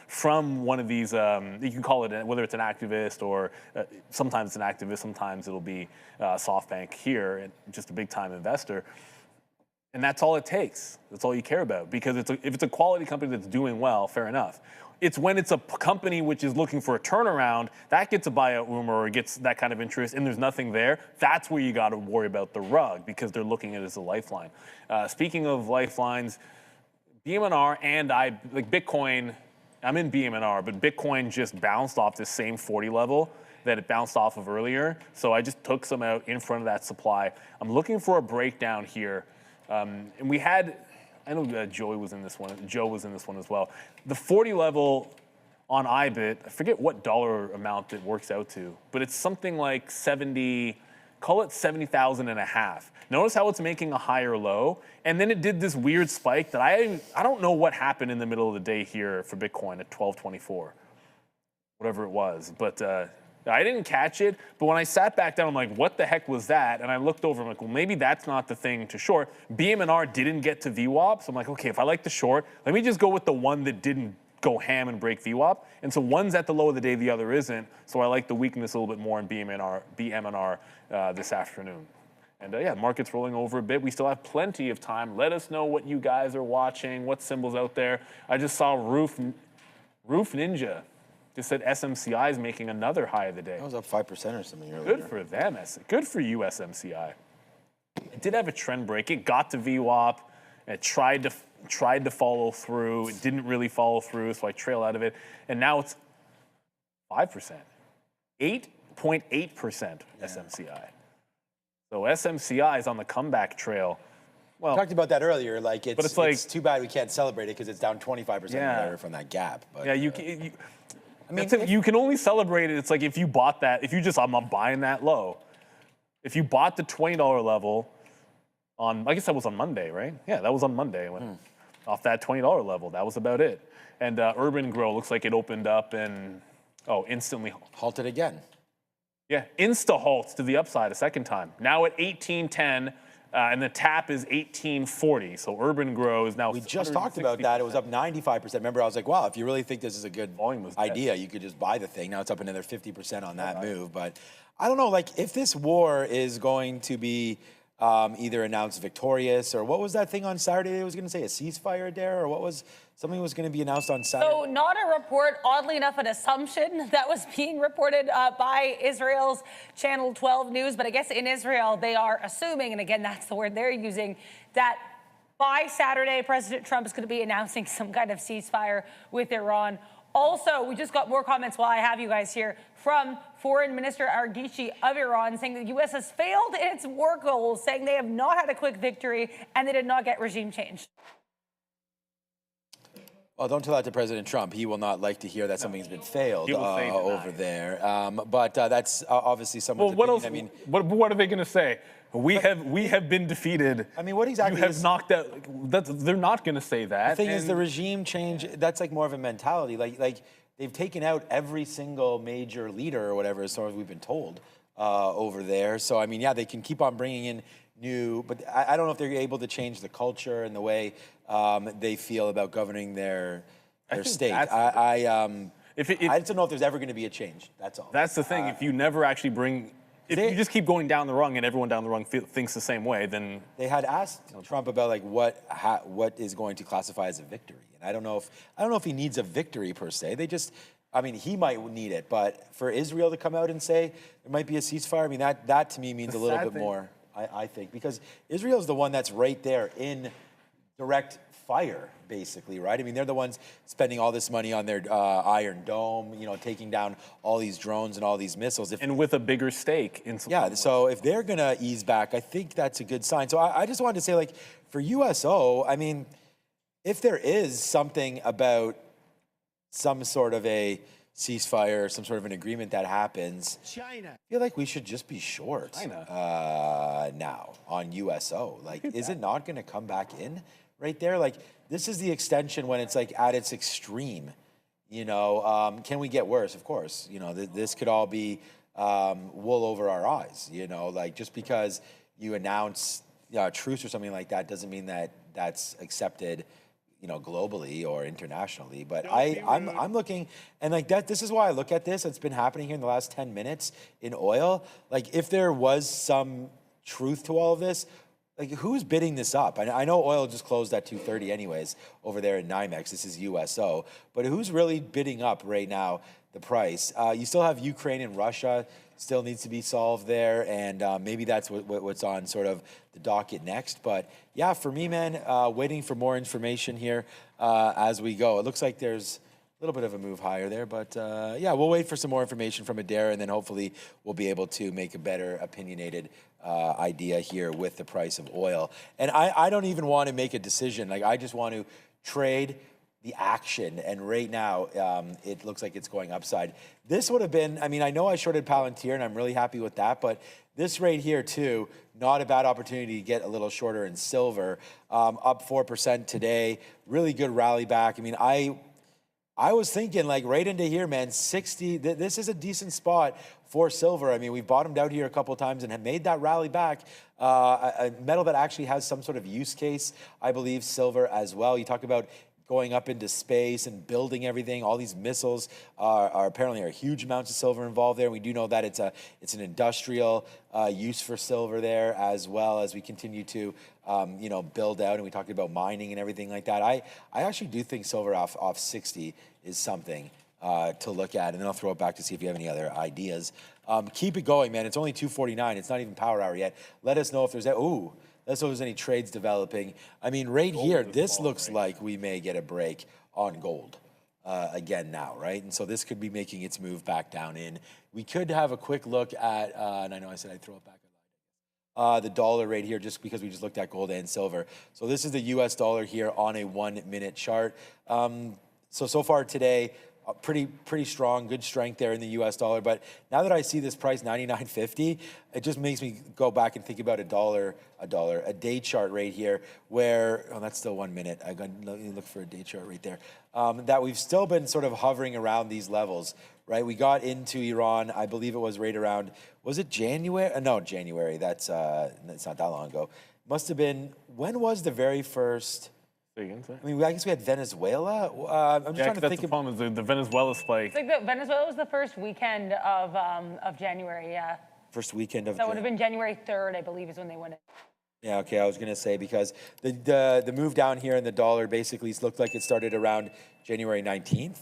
from one of these, you can call it, whether it's an activist or sometimes it's an activist, sometimes it'll be SoftBank here, and just a big time investor. And that's all it takes. That's all you care about. Because if it's a quality company that's doing well, fair enough. It's when it's a company which is looking for a turnaround, that gets a buyout rumor or gets that kind of interest, and there's nothing there. That's where you got to worry about the rug because they're looking at it as a lifeline. Speaking of lifelines, BMNR and Bitcoin, I'm in BMNR, but Bitcoin just bounced off this same 40 level that it bounced off of earlier. So I just took some out in front of that supply. I'm looking for a breakdown here. And we had, I know Joe was in this one as well. The 40 level on IBIT, I forget what dollar amount it works out to, but it's something like 70, call it 70,000 and a half. Notice how it's making a higher low, and then it did this weird spike that I don't know what happened in the middle of the day here for Bitcoin at 1224, whatever it was, but I didn't catch it, but when I sat back down, I'm like, what the heck was that? And I looked over, I'm like, well, maybe that's not the thing to short. BMNR didn't get to VWAP, so I'm like, okay, if I like the short, let me just go with the one that didn't go ham and break VWAP. And so one's at the low of the day, the other isn't, so I like the weakness a little bit more in BMNR this afternoon. And yeah, market's rolling over a bit. We still have plenty of time. Let us know what you guys are watching, what symbols out there. I just saw Roof Ninja. Just said SMCI is making another high of the day. That was up 5% or something earlier. Good for them. Good for you, SMCI. It did have a trend break. It got to VWAP. It tried to follow through. It didn't really follow through, so I trail out of it. And now it's 5%. 8.8% SMCI. So SMCI is on the comeback trail. Well, we talked about that earlier. It's too bad we can't celebrate it because it's down 25% from that gap. But, yeah, you can only celebrate it. It's like if you bought that, I'm buying that low. If you bought the $20 level on, I guess that was on Monday, right? Yeah, that was on Monday. I went off that $20 level. That was about it. And Urban Grow looks like it opened up and, instantly halted again. Yeah, insta-halt to the upside a second time. Now at 1810, and the tap is 1840. So urban grow is now. We just talked about that. It was up 95%. Remember, I was like, wow, if you really think this is a good idea, you could just buy the thing. Now it's up another 50% on that move. But I don't know, like, if this war is going to be either announced victorious, or what was that thing on Saturday? It was going to say a ceasefire there, or what was something was going to be announced on Saturday? So not a report, oddly enough, an assumption that was being reported by Israel's Channel 12 News. But I guess in Israel, they are assuming, and again, that's the word they're using, that by Saturday, President Trump is going to be announcing some kind of ceasefire with Iran. Also, we just got more comments while I have you guys here from Foreign Minister Arghichi of Iran, saying the U.S. has failed in its war goals, saying they have not had a quick victory and they did not get regime change. Well, don't tell that to President Trump. He will not like to hear that something's been failed over there. But that's obviously someone's opinion. Else? I mean, what are they going to say? We have been defeated. I mean, what exactly? You have knocked out. They're not going to say that. The thing is, the regime change. That's like more of a mentality. Like they've taken out every single major leader or whatever, as far as we've been told over there. So I mean, yeah, they can keep on bringing in new, but I don't know if they're able to change the culture and the way they feel about governing their state. I just don't know if there's ever going to be a change. That's all. That's the thing. If you never actually bring, if you just keep going down the rung and everyone down the rung thinks the same way, then they had asked Trump about like what is going to classify as a victory, and I don't know if he needs a victory per se. They just. I mean, he might need it, but for Israel to come out and say there might be a ceasefire, I mean, that to me means a little bit more. I think, because Israel's the one that's right there in direct fire, basically, right? I mean, they're the ones spending all this money on their Iron Dome, taking down all these drones and all these missiles. And with a bigger stake in some way. So if they're going to ease back, I think that's a good sign. So I just wanted to say, like, for USO, I mean, if there is something about some sort of a ceasefire or some sort of an agreement that happens, China, I feel like we should just be short now on USO. Like, is it not going to come back in right there? Like, this is the extension when it's like at its extreme. Can we get worse? Of course. This could all be wool over our eyes. Like, just because you announce a truce or something like that doesn't mean that that's accepted globally or internationally. But I'm looking, and like that, this is why I look at this. It's been happening here in the last 10 minutes in oil. Like, if there was some truth to all of this, like, who's bidding this up? I know oil just closed at 230 anyways over there in NYMEX. This is USO. But who's really bidding up right now the price? You still have Ukraine and Russia still needs to be solved there, and maybe that's what's on sort of the docket next. But yeah, for me, man, waiting for more information here as we go. It looks like there's a little bit of a move higher there, but yeah, we'll wait for some more information from Adair, and then hopefully we'll be able to make a better opinionated idea here with the price of oil. And I don't even want to make a decision. Like, I just want to trade the action, and right now it looks like it's going upside. This would have been, I mean, I know I shorted Palantir and I'm really happy with that, but this right here too, not a bad opportunity to get a little shorter in silver. Up 4% today, really good rally back. I mean, I was thinking, like, right into here, man, 60, this is a decent spot for silver. I mean, we've bottomed out here a couple of times and have made that rally back. A metal that actually has some sort of use case, I believe, silver as well. You talk about going up into space and building everything. All these missiles are apparently huge amounts of silver involved there. We do know that it's an industrial use for silver there, as well as we continue to build out. And we talked about mining and everything like that. I actually do think silver off 60 is something to look at. And then I'll throw it back to see if you have any other ideas. Keep it going, man. It's only 2:49. It's not even power hour yet. Let us know if there's let's know if there's any trades developing. I mean, right here, this looks like we may get a break on gold again now, right? And so this could be making its move back down in. We could have a quick look at, and I know I said I'd throw it back, the dollar right here, just because we just looked at gold and silver. So this is the US dollar here on a 1 minute chart. So far today, pretty strong, good strength there in the U.S. dollar. But now that I see this price 99.50, it just makes me go back and think about a day chart right here, where that's still 1 minute. Let me look for a day chart right there. That we've still been sort of hovering around these levels, right? We got into Iran, I believe it was right around, was it January? No, January. That's not that long ago. Must have been, when was the very first? I mean, I guess we had Venezuela. I'm just trying to think. That's the problem, is the Venezuela spike. It's like Venezuela was the first weekend of January, yeah. First weekend of That would have been January 3rd, I believe, is when they went in. Yeah, okay, I was going to say, because the move down here in the dollar basically looked like it started around January 19th.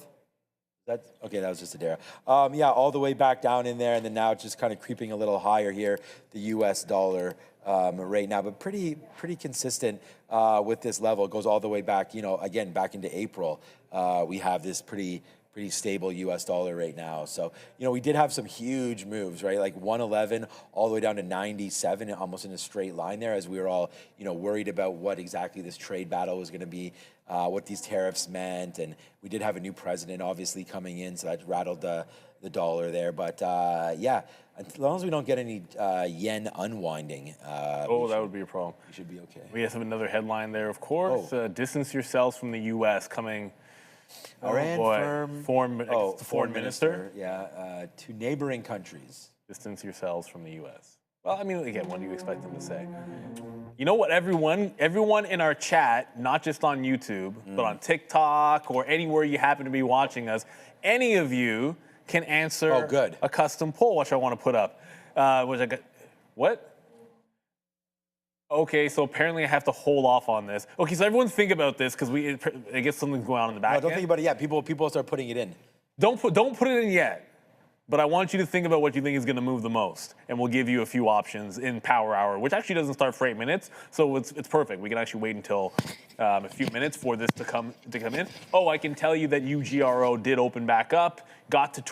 Okay, that was just a dare. Yeah, all the way back down in there, and then now it's just kind of creeping a little higher here, the U.S. dollar right now, but pretty consistent with this level. It goes all the way back, again, back into April. We have this pretty stable U.S. dollar right now. So, we did have some huge moves, right? Like 111 all the way down to 97, almost in a straight line there, as we were all, worried about what exactly this trade battle was going to be, what these tariffs meant. And we did have a new president, obviously, coming in, so that rattled the dollar there. But, yeah, as long as we don't get any yen unwinding. That would be a problem. We should be okay. We have another headline there, of course. Distance yourselves from the U.S. coming... Foreign minister. Yeah, to neighboring countries. Distance yourselves from the U.S. Well, I mean, again, what do you expect them to say? You know what, everyone in our chat, not just on YouTube, but on TikTok or anywhere you happen to be watching us, any of you can answer a custom poll, which I want to put up. What? Okay, so apparently I have to hold off on this. Okay, so everyone think about this, because I guess something's going on in the back end. Don't think about it yet. People start putting it in. Don't put it in yet. But I want you to think about what you think is going to move the most, and we'll give you a few options in Power Hour, which actually doesn't start for 8 minutes, so it's perfect. We can actually wait until a few minutes for this to come in. Oh, I can tell you that UGRO did open back up, got to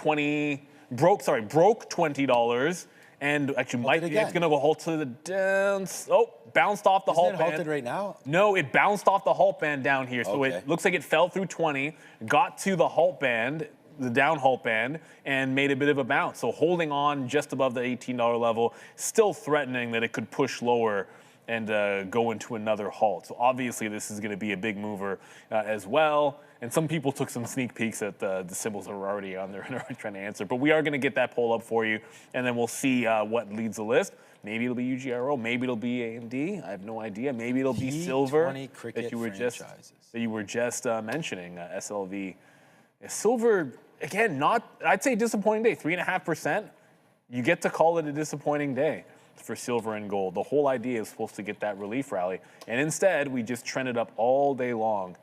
broke $20. And actually, it's going to go halt to the down. Oh, bounced off the halt band. Isn't it halted right now? No, it bounced off the halt band down here. So it looks like it fell through 20, got to the halt band, the down halt band, and made a bit of a bounce. So holding on just above the $18 level, still threatening that it could push lower and go into another halt. So obviously, this is going to be a big mover as well. And some people took some sneak peeks at the symbols that were already on there and are trying to answer. But we are going to get that poll up for you, and then we'll see what leads the list. Maybe it'll be UGRO. Maybe it'll be AMD. I have no idea. Maybe it'll be silver that you were just mentioning. SLV, silver again. I'd say disappointing day. 3.5%. You get to call it a disappointing day for silver and gold. The whole idea is supposed to get that relief rally, and instead we just trended up all day long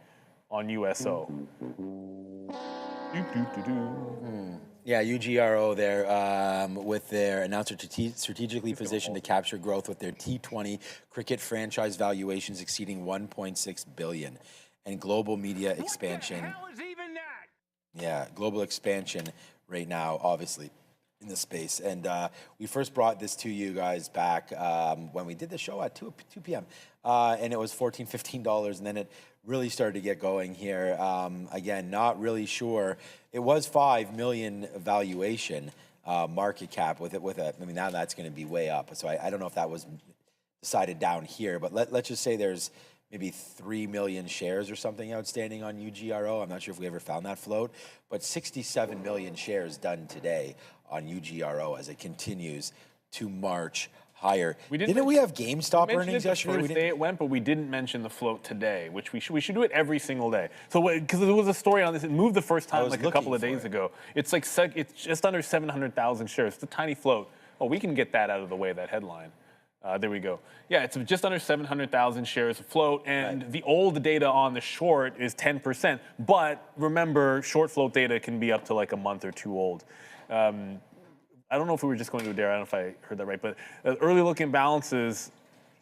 on USO. Yeah, UGRO there with their announcer strategically positioned to capture growth with their T20 cricket franchise valuations exceeding $1.6 billion and global media expansion. What the hell is even that? Yeah, global expansion right now, obviously, in the space. And we first brought this to you guys back when we did the show at 2 p.m. And it was $14, $15, and then it really started to get going here. Again, not really sure. It was $5 million valuation market cap with a. I mean, now that's going to be way up. So I don't know if that was decided down here, but let's just say there's maybe 3 million shares or something outstanding on UGRO. I'm not sure if we ever found that float, but 67 million shares done today on UGRO as it continues to march higher. Didn't we have GameStop earnings yesterday? First day it went, but we didn't mention the float today, which we should do it every single day. So because there was a story on this, it moved the first time like a couple of days ago. It's like it's just under 700,000 shares. It's a tiny float. Oh, we can get that out of the way. That headline. There we go. Yeah, it's just under 700,000 shares afloat, and the old data on the short is 10%. But remember, short float data can be up to like a month or two old. I don't know if we were just going to a dare. I don't know if I heard that right, but early looking balances,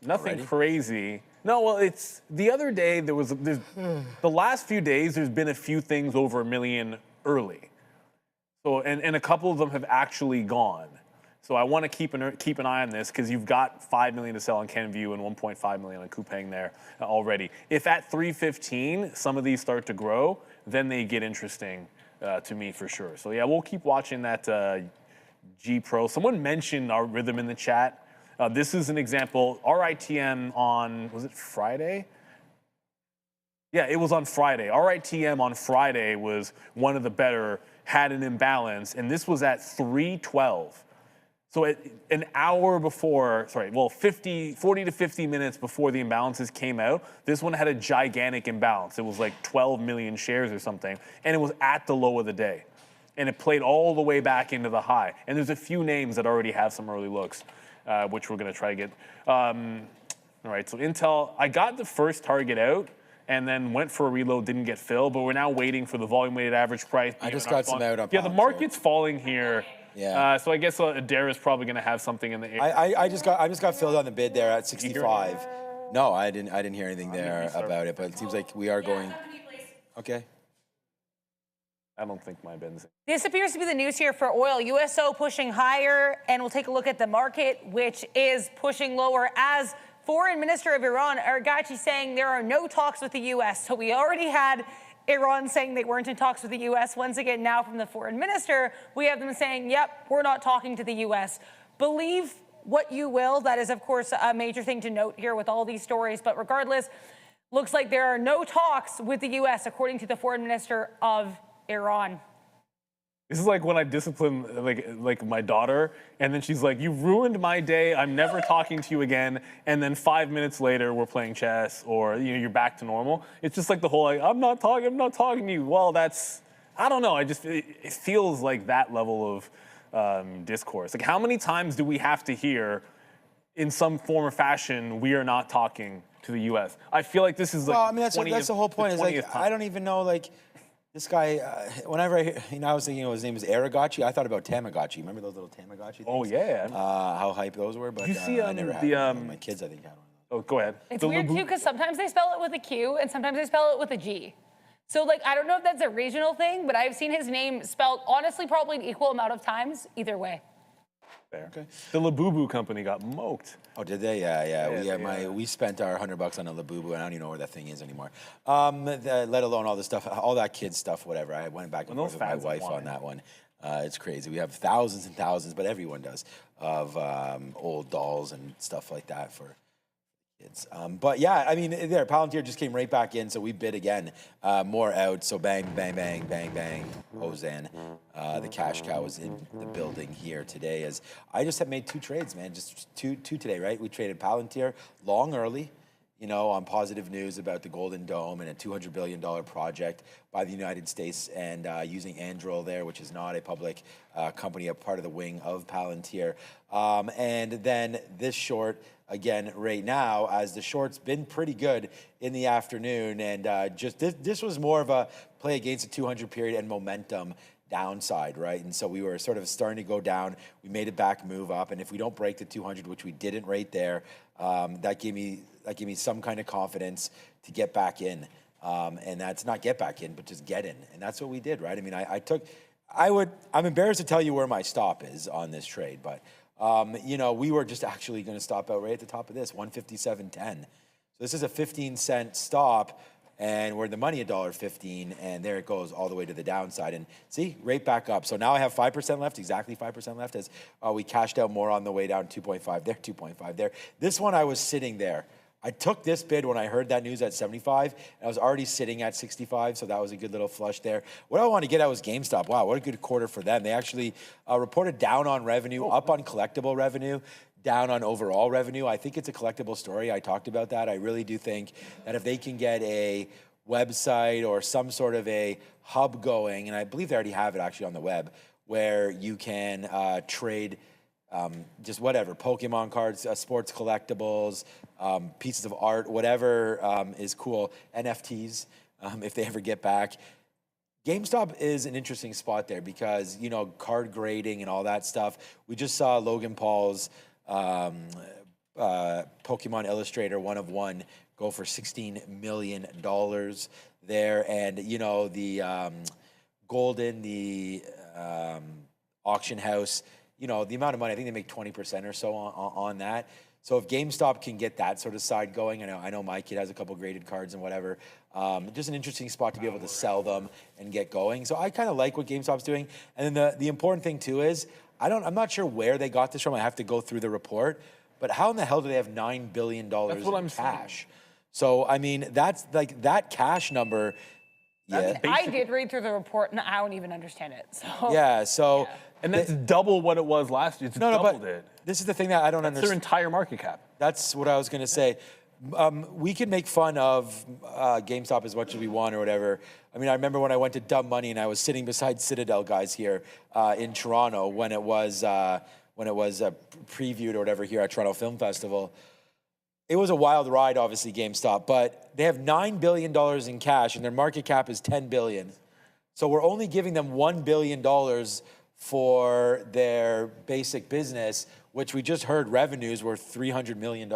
nothing crazy. No, well, it's the other day there's the last few days there's been a few things over $1 million early. So and a couple of them have actually gone. So I want to keep an eye on this because you've got $5 million to sell on Kenvue and $1.5 million on Coupang there already. If at $3.15 some of these start to grow, then they get interesting to me for sure. So yeah, we'll keep watching that G Pro. Someone mentioned our rhythm in the chat. This is an example. RITM on, was it Friday? Yeah, it was on Friday. RITM on Friday was one of the better, had an imbalance, and this was at 312. So an hour before, 40 to 50 minutes before the imbalances came out, this one had a gigantic imbalance. It was like 12 million shares or something, and it was at the low of the day. And it played all the way back into the high. And there's a few names that already have some early looks, which we're gonna try to get. All right, so Intel, I got the first target out, and then went for a reload, didn't get filled, but we're now waiting for the volume-weighted average price. I just got some out on Yeah, the market's falling here. Yeah. So I guess Adair is probably going to have something in the air. I just got filled on the bid there at 65. No, I didn't hear anything there about it, but it seems like we are going. Okay. I don't think my bins. This appears to be the news here for oil. USO pushing higher, and we'll take a look at the market, which is pushing lower as Foreign Minister of Iran, Araghchi, saying there are no talks with the U.S. So we already had Iran saying they weren't in talks with the U.S. Once again, now from the Foreign Minister, we have them saying, yep, we're not talking to the U.S. Believe what you will. That is, of course, a major thing to note here with all these stories. But regardless, looks like there are no talks with the U.S., according to the Foreign Minister of Iran. This is like when I discipline like my daughter, and then she's like, "You ruined my day. I'm never talking to you again." And then 5 minutes later, we're playing chess, or you're back to normal. It's just like the whole like, I'm not talking to you. Well, that's, I don't know. It feels like that level of discourse. Like, how many times do we have to hear, in some form or fashion, we are not talking to the U.S.? I feel like this is like. Well, I mean, that's the whole point. Is like, I don't even know like. This guy, whenever I hear, I was thinking his name was Araghchi. I thought about Tamagotchi. Remember those little Tamagotchi things? Oh, yeah. How hype those were, but you see, I never had one. My kids, I think, had one. Oh, go ahead. It's weird, too, because sometimes they spell it with a Q, and sometimes they spell it with a G. So, like, I don't know if that's a regional thing, but I've seen his name spelled, honestly, probably an equal amount of times, either way. There. Okay. The Labubu company got moked. Oh, did they? Yeah. We spent our $100 on a Labubu, and I don't even know where that thing is anymore. Let alone all the stuff, all that kid stuff, whatever. I went back and forth with my wife on that one. It's crazy. We have thousands and thousands, but everyone does, of old dolls and stuff like that for kids. But yeah, I mean, there, Palantir just came right back in, so we bid again. More out, so bang, bang, bang, bang, bang. Hosan. The cash cow is in the building here today. As I just have made 2 trades, man, just two today, right? We traded Palantir long early, on positive news about the Golden Dome and a $200 billion project by the United States, and using Anduril there, which is not a public company, a part of the wing of Palantir. And then this short, again, right now, as the short's been pretty good in the afternoon, and just this was more of a play against a 200 period and momentum downside, right? And so we were sort of starting to go down. We made a back move up, and if we don't break the 200, which we didn't right there, that gave me some kind of confidence to get back in. And that's not get back in, but just get in. And that's what we did, right? I mean, I'm embarrassed to tell you where my stop is on this trade, but we were just actually going to stop out right at the top of this, 157.10. So this is a 15-cent stop, and we're in the money $1.15, and there it goes all the way to the downside. And see, right back up. So now I have 5% left, exactly 5% left, as we cashed out more on the way down, 2.5 there, 2.5 there. This one I was sitting there. I took this bid when I heard that news at 75, and I was already sitting at 65, so that was a good little flush there. What I want to get at was GameStop. Wow, what a good quarter for them. They actually reported down on revenue, up on collectible revenue, down on overall revenue. I think it's a collectible story. I talked about that. I really do think that if they can get a website or some sort of a hub going, and I believe they already have it actually on the web, where you can trade just whatever, Pokemon cards, sports collectibles, pieces of art, whatever is cool, NFTs, if they ever get back. GameStop is an interesting spot there because, card grading and all that stuff. We just saw Logan Paul's Pokemon Illustrator 1 of 1 go for $16 million there. And, the Golden, the auction house, the amount of money, I think they make 20% or so on that. So if GameStop can get that sort of side going, I know my kid has a couple graded cards and whatever. Just an interesting spot to be able to sell them and get going. So I kind of like what GameStop's doing. And then the important thing too is I'm not sure where they got this from. I have to go through the report. But how in the hell do they have $9 billion in cash? So I mean, that's like that cash number. Yeah, I did read through the report and I don't even understand it. So yeah, so. Yeah. And that's double what it was last year. It's doubled it. This is the thing that I don't understand. Their entire market cap. That's what I was going to say. We can make fun of GameStop as much as we want or whatever. I mean, I remember when I went to Dumb Money and I was sitting beside Citadel guys here in Toronto when it was previewed or whatever here at Toronto Film Festival. It was a wild ride, obviously, GameStop, but they have $9 billion in cash and their market cap is $10 billion. So we're only giving them $1 billion for their basic business, which we just heard revenues were $300 million.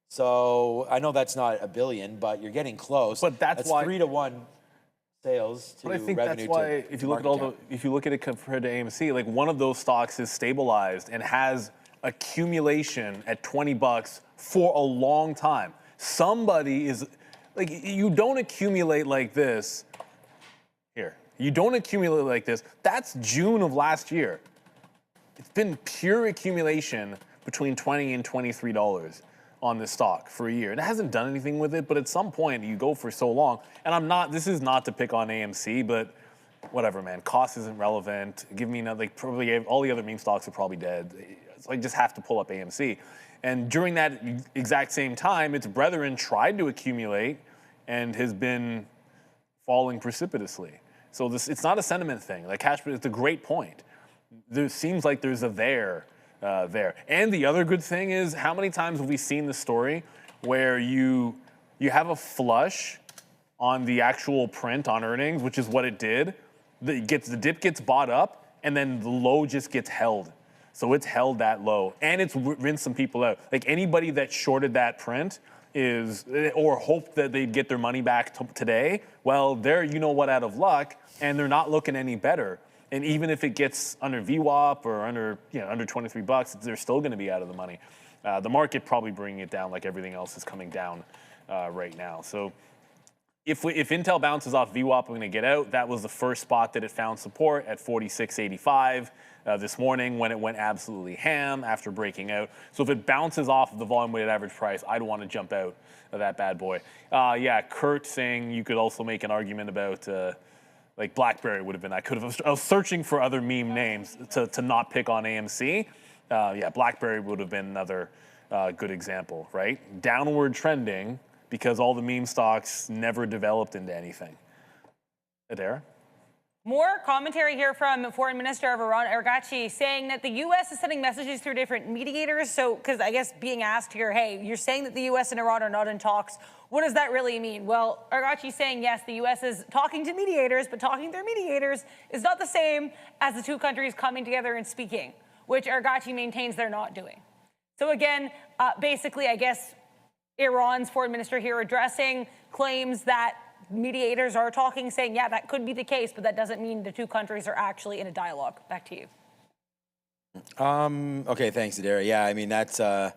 So I know that's not a billion, but you're getting close. But that's why 3-to-1 sales to revenue. But I think that's why if you look at if you look at it compared to AMC, like one of those stocks is stabilized and has accumulation at $20 for a long time. Somebody is like, you don't accumulate like this here. You don't accumulate like this. That's June of last year. It's been pure accumulation between $20 and $23 on this stock for a year. It hasn't done anything with it, but at some point you go for so long. And this is not to pick on AMC, but whatever, man. Cost isn't relevant. Give me another, like probably all the other meme stocks are probably dead. So I just have to pull up AMC. And during that exact same time, its brethren tried to accumulate and has been falling precipitously. So it's not a sentiment thing. Like it's a great point. There seems like there's a there. And the other good thing is, how many times have we seen the story where you have a flush on the actual print on earnings, which is what it did. The dip gets bought up, and then the low just gets held. So it's held that low, and it's rinsed some people out. Like anybody that shorted that print or hoped that they'd get their money back today, well, they're out of luck, and they're not looking any better. And even if it gets under VWAP or under $23, they're still going to be out of the money. The market probably bringing it down like everything else is coming down right now. So if Intel bounces off VWAP, we're going to get out. That was the first spot that it found support at 46.85 this morning when it went absolutely ham after breaking out. So if it bounces off of the volume weighted average price, I'd want to jump out of that bad boy. Kurt saying you could also make an argument about like BlackBerry would have been. I was searching for other meme names to not pick on AMC. BlackBerry would have been another good example, right? Downward trending because all the meme stocks never developed into anything. Adara? More commentary here from Foreign Minister of Iran, Arghachi, saying that the U.S. is sending messages through different mediators. So, because I guess being asked here, hey, you're saying that the U.S. and Iran are not in talks. What does that really mean? Well, Arghachi's saying, yes, the U.S. is talking to mediators, but talking to their mediators is not the same as the two countries coming together and speaking, which Arghachi maintains they're not doing. So again, basically, I guess Iran's foreign minister here addressing claims that mediators are talking, saying, yeah, that could be the case, but that doesn't mean the two countries are actually in a dialogue. Back to you. Okay, thanks, Adara. Yeah, I mean, that's... I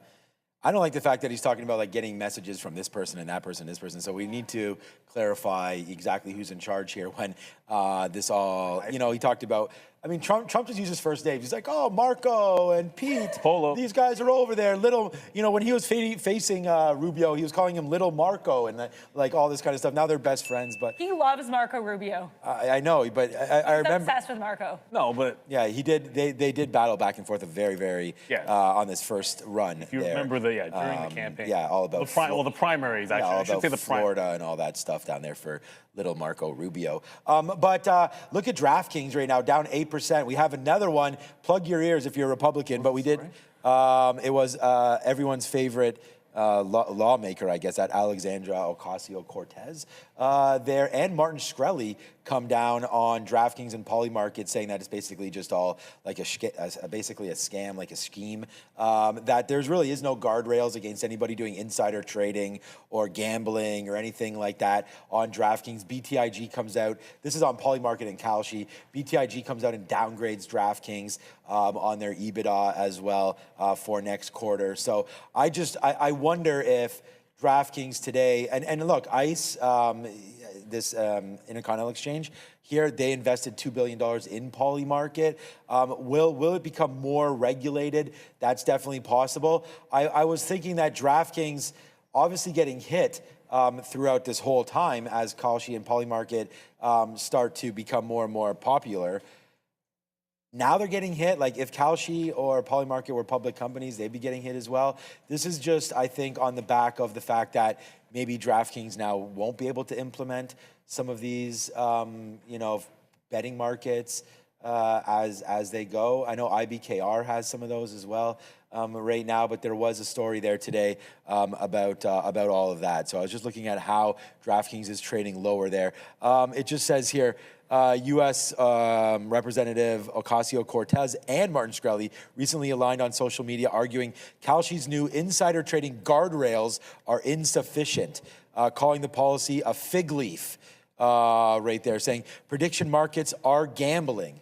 don't like the fact that he's talking about like getting messages from this person and that person, this person. So we need to clarify exactly who's in charge here when this all, he talked about, I mean, Trump just used his first name. He's like, oh, Marco and Pete. Polo. These guys are over there. Little, when he was facing Rubio, he was calling him Little Marco and like all this kind of stuff. Now they're best friends, but. He loves Marco Rubio. I know, but I remember. He's obsessed with Marco. No, but. Yeah, he did. They did battle back and forth very on this first run. If you remember during the campaign. Yeah, all about. The primaries, actually. Yeah, all about the Florida and all that stuff down there for Little Marco Rubio. But look at DraftKings right now, down 8%. We have another one. Plug your ears if you're a Republican, but we did. It was everyone's favorite lawmaker, I guess, at Alexandra Ocasio-Cortez there, and Martin Shkreli come down on DraftKings and Polymarket, saying that it's basically just all like basically a scam, like a scheme, that there's really is no guardrails against anybody doing insider trading or gambling or anything like that on DraftKings. BTIG comes out, this is on Polymarket and Kalshi, BTIG comes out and downgrades DraftKings on their EBITDA as well for next quarter. So I wonder if DraftKings today, and look, ICE, this Intercontinental Exchange here, they invested $2 billion in Polymarket. Will it become more regulated? That's definitely possible. I was thinking that DraftKings obviously getting hit throughout this whole time as Kalshi and Polymarket start to become more and more popular. Now they're getting hit. Like if Kalshi or Polymarket were public companies, they'd be getting hit as well. This is just, I think, on the back of the fact that maybe DraftKings now won't be able to implement some of these, betting markets as they go. I know IBKR has some of those as well right now, but there was a story there today about all of that. So I was just looking at how DraftKings is trading lower there. It just says here, U.S. Representative Ocasio-Cortez and Martin Shkreli recently aligned on social media, arguing Kalshi's new insider trading guardrails are insufficient, calling the policy a fig leaf right there, saying prediction markets are gambling.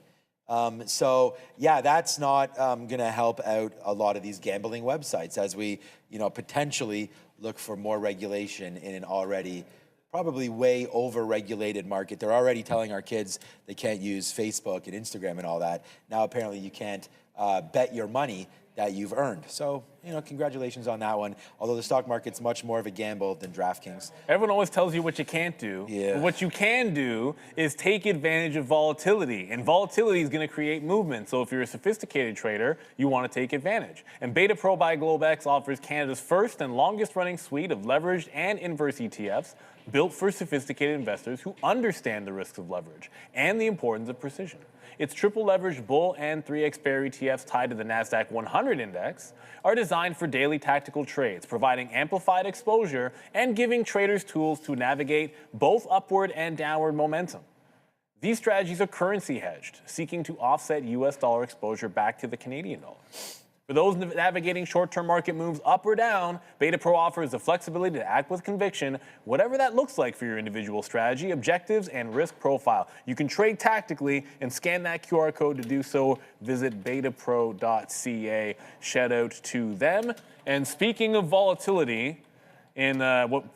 So yeah, that's not going to help out a lot of these gambling websites as we, potentially look for more regulation in an already probably way over-regulated market. They're already telling our kids they can't use Facebook and Instagram and all that. Now apparently you can't bet your money that you've earned. So, congratulations on that one. Although the stock market's much more of a gamble than DraftKings. Everyone always tells you what you can't do. Yeah. What you can do is take advantage of volatility. And volatility is going to create movement. So if you're a sophisticated trader, you want to take advantage. And Beta Pro by Globex offers Canada's first and longest running suite of leveraged and inverse ETFs built for sophisticated investors who understand the risks of leverage and the importance of precision. Its triple leveraged bull and 3x bear ETFs tied to the NASDAQ 100 index are designed for daily tactical trades, providing amplified exposure and giving traders tools to navigate both upward and downward momentum. These strategies are currency hedged, seeking to offset US dollar exposure back to the Canadian dollar. For those navigating short-term market moves up or down, Beta Pro offers the flexibility to act with conviction, whatever that looks like for your individual strategy, objectives, and risk profile. You can trade tactically and scan that QR code to do so. Visit betapro.ca. Shout out to them. And speaking of volatility, in probably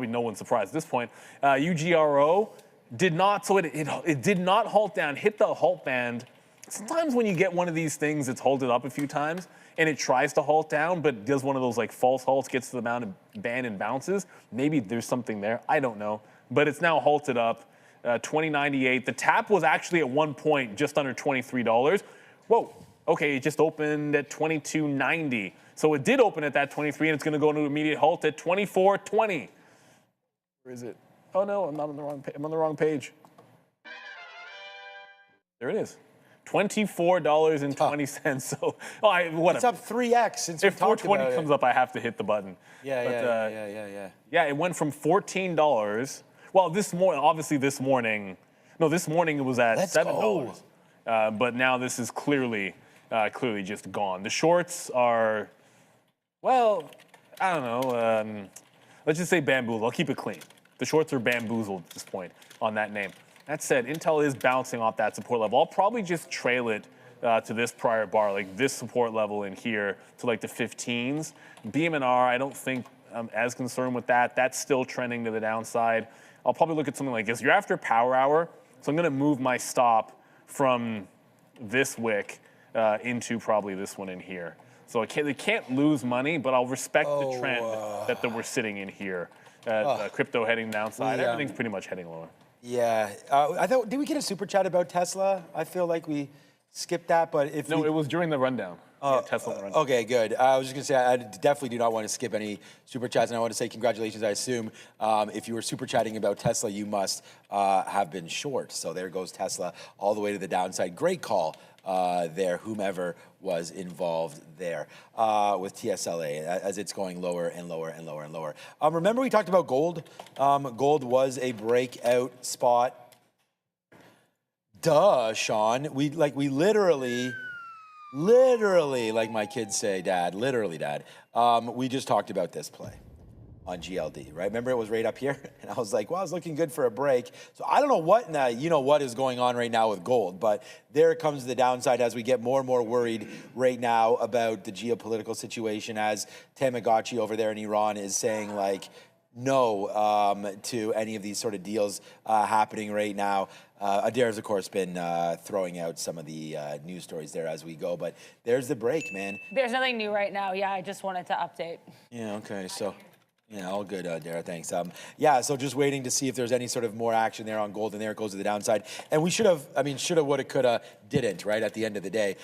no one's surprised at this point, UGRO did not, so it did not halt down, hit the halt band. Sometimes when you get one of these things, it's halted up a few times, and it tries to halt down, but does one of those like false halts, gets to the band and bounces. Maybe there's something there. I don't know. But it's now halted up, $20.98. The tap was actually at one point just under $23. Whoa. Okay, it just opened at $22.90. So it did open at that 23, and it's going to go into immediate halt at $24.20. Where is it? Oh no, I'm on the wrong page. There it is. $24.20. So, whatever. It's up 3x since we if talked about it. If 420 comes up, I have to hit the button. Yeah. Yeah, it went from $14. Well, this morning it was at $7. But now this is clearly just gone. The shorts are, well, I don't know. Let's just say bamboozled. I'll keep it clean. The shorts are bamboozled at this point on that name. That said, Intel is bouncing off that support level. I'll probably just trail it to this prior bar, like this support level in here to like the 15s. BM&R, I don't think I'm as concerned with that. That's still trending to the downside. I'll probably look at something like this. You're after power hour, so I'm going to move my stop from this wick into probably this one in here. So they can't lose money, but I'll respect the trend that we're sitting in here. Crypto heading downside. Everything's pretty much heading lower. Yeah. Did we get a super chat about Tesla? I feel like we skipped that, but if No, it was during the rundown. Tesla rundown. Okay, good. I was just going to say, I definitely do not want to skip any super chats, and I want to say congratulations. I assume if you were super chatting about Tesla, you must have been short. So there goes Tesla all the way to the downside. Great call there, whomever was involved there with TSLA as it's going lower and lower and lower and lower. Remember we talked about gold? Gold was a breakout spot. Duh, Sean. We literally, like my kids say, Dad, literally, Dad. We just talked about this play on GLD, right? Remember it was right up here? And I was like, well, it's looking good for a break. So I don't know what what is going on right now with gold, but there comes the downside as we get more and more worried right now about the geopolitical situation, as Tamagotchi over there in Iran is saying like, no to any of these sort of deals happening right now. Adair's, of course, been throwing out some of the news stories there as we go, but there's the break, man. There's nothing new right now. Yeah, I just wanted to update. Yeah, okay, so... Yeah, all good, Dara, thanks. Yeah, so just waiting to see if there's any sort of more action there on gold, and there it goes to the downside. And we should have, shoulda, woulda, coulda, didn't, right, at the end of the day.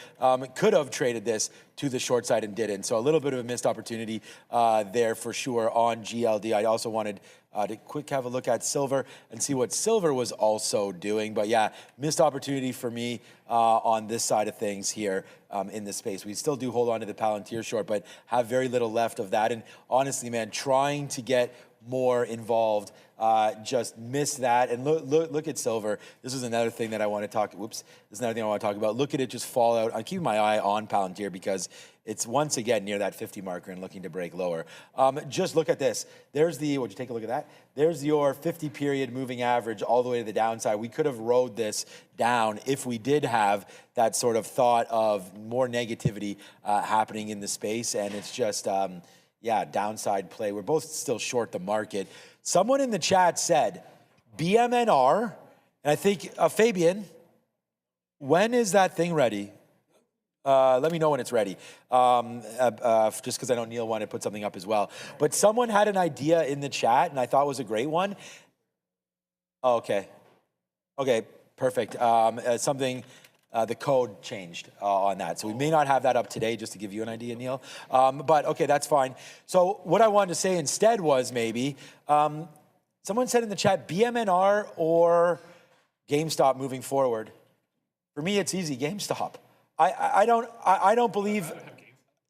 Could have traded this to the short side and didn't. So a little bit of a missed opportunity there for sure on GLD. I also wanted to quick have a look at silver and see what silver was also doing. But yeah, missed opportunity for me on this side of things here in this space. We still do hold on to the Palantir short, but have very little left of that. And honestly, man, trying to get more involved, just missed that. And look at silver. This is another thing that I want to talk. Whoops, this is another thing I want to talk about. Look at it just fall out. I'm keeping my eye on Palantir because it's once again near that 50 marker and looking to break lower. Just look at this. There's the, would you take a look at that? There's your 50-period moving average all the way to the downside. We could have rode this down if we did have that sort of thought of more negativity happening in the space. And it's just, yeah, downside play. We're both still short the market. Someone in the chat said, BMNR, and I think, Fabian, when is that thing ready? Let me know when it's ready, just because I know Neil wanted to put something up as well. But someone had an idea in the chat, and I thought it was a great one. Oh, okay. Okay, perfect. The code changed on that. So we may not have that up today, just to give you an idea, Neil. But okay, that's fine. So what I wanted to say instead was maybe, someone said in the chat, BMNR or GameStop moving forward. For me, it's easy, GameStop. I don't believe.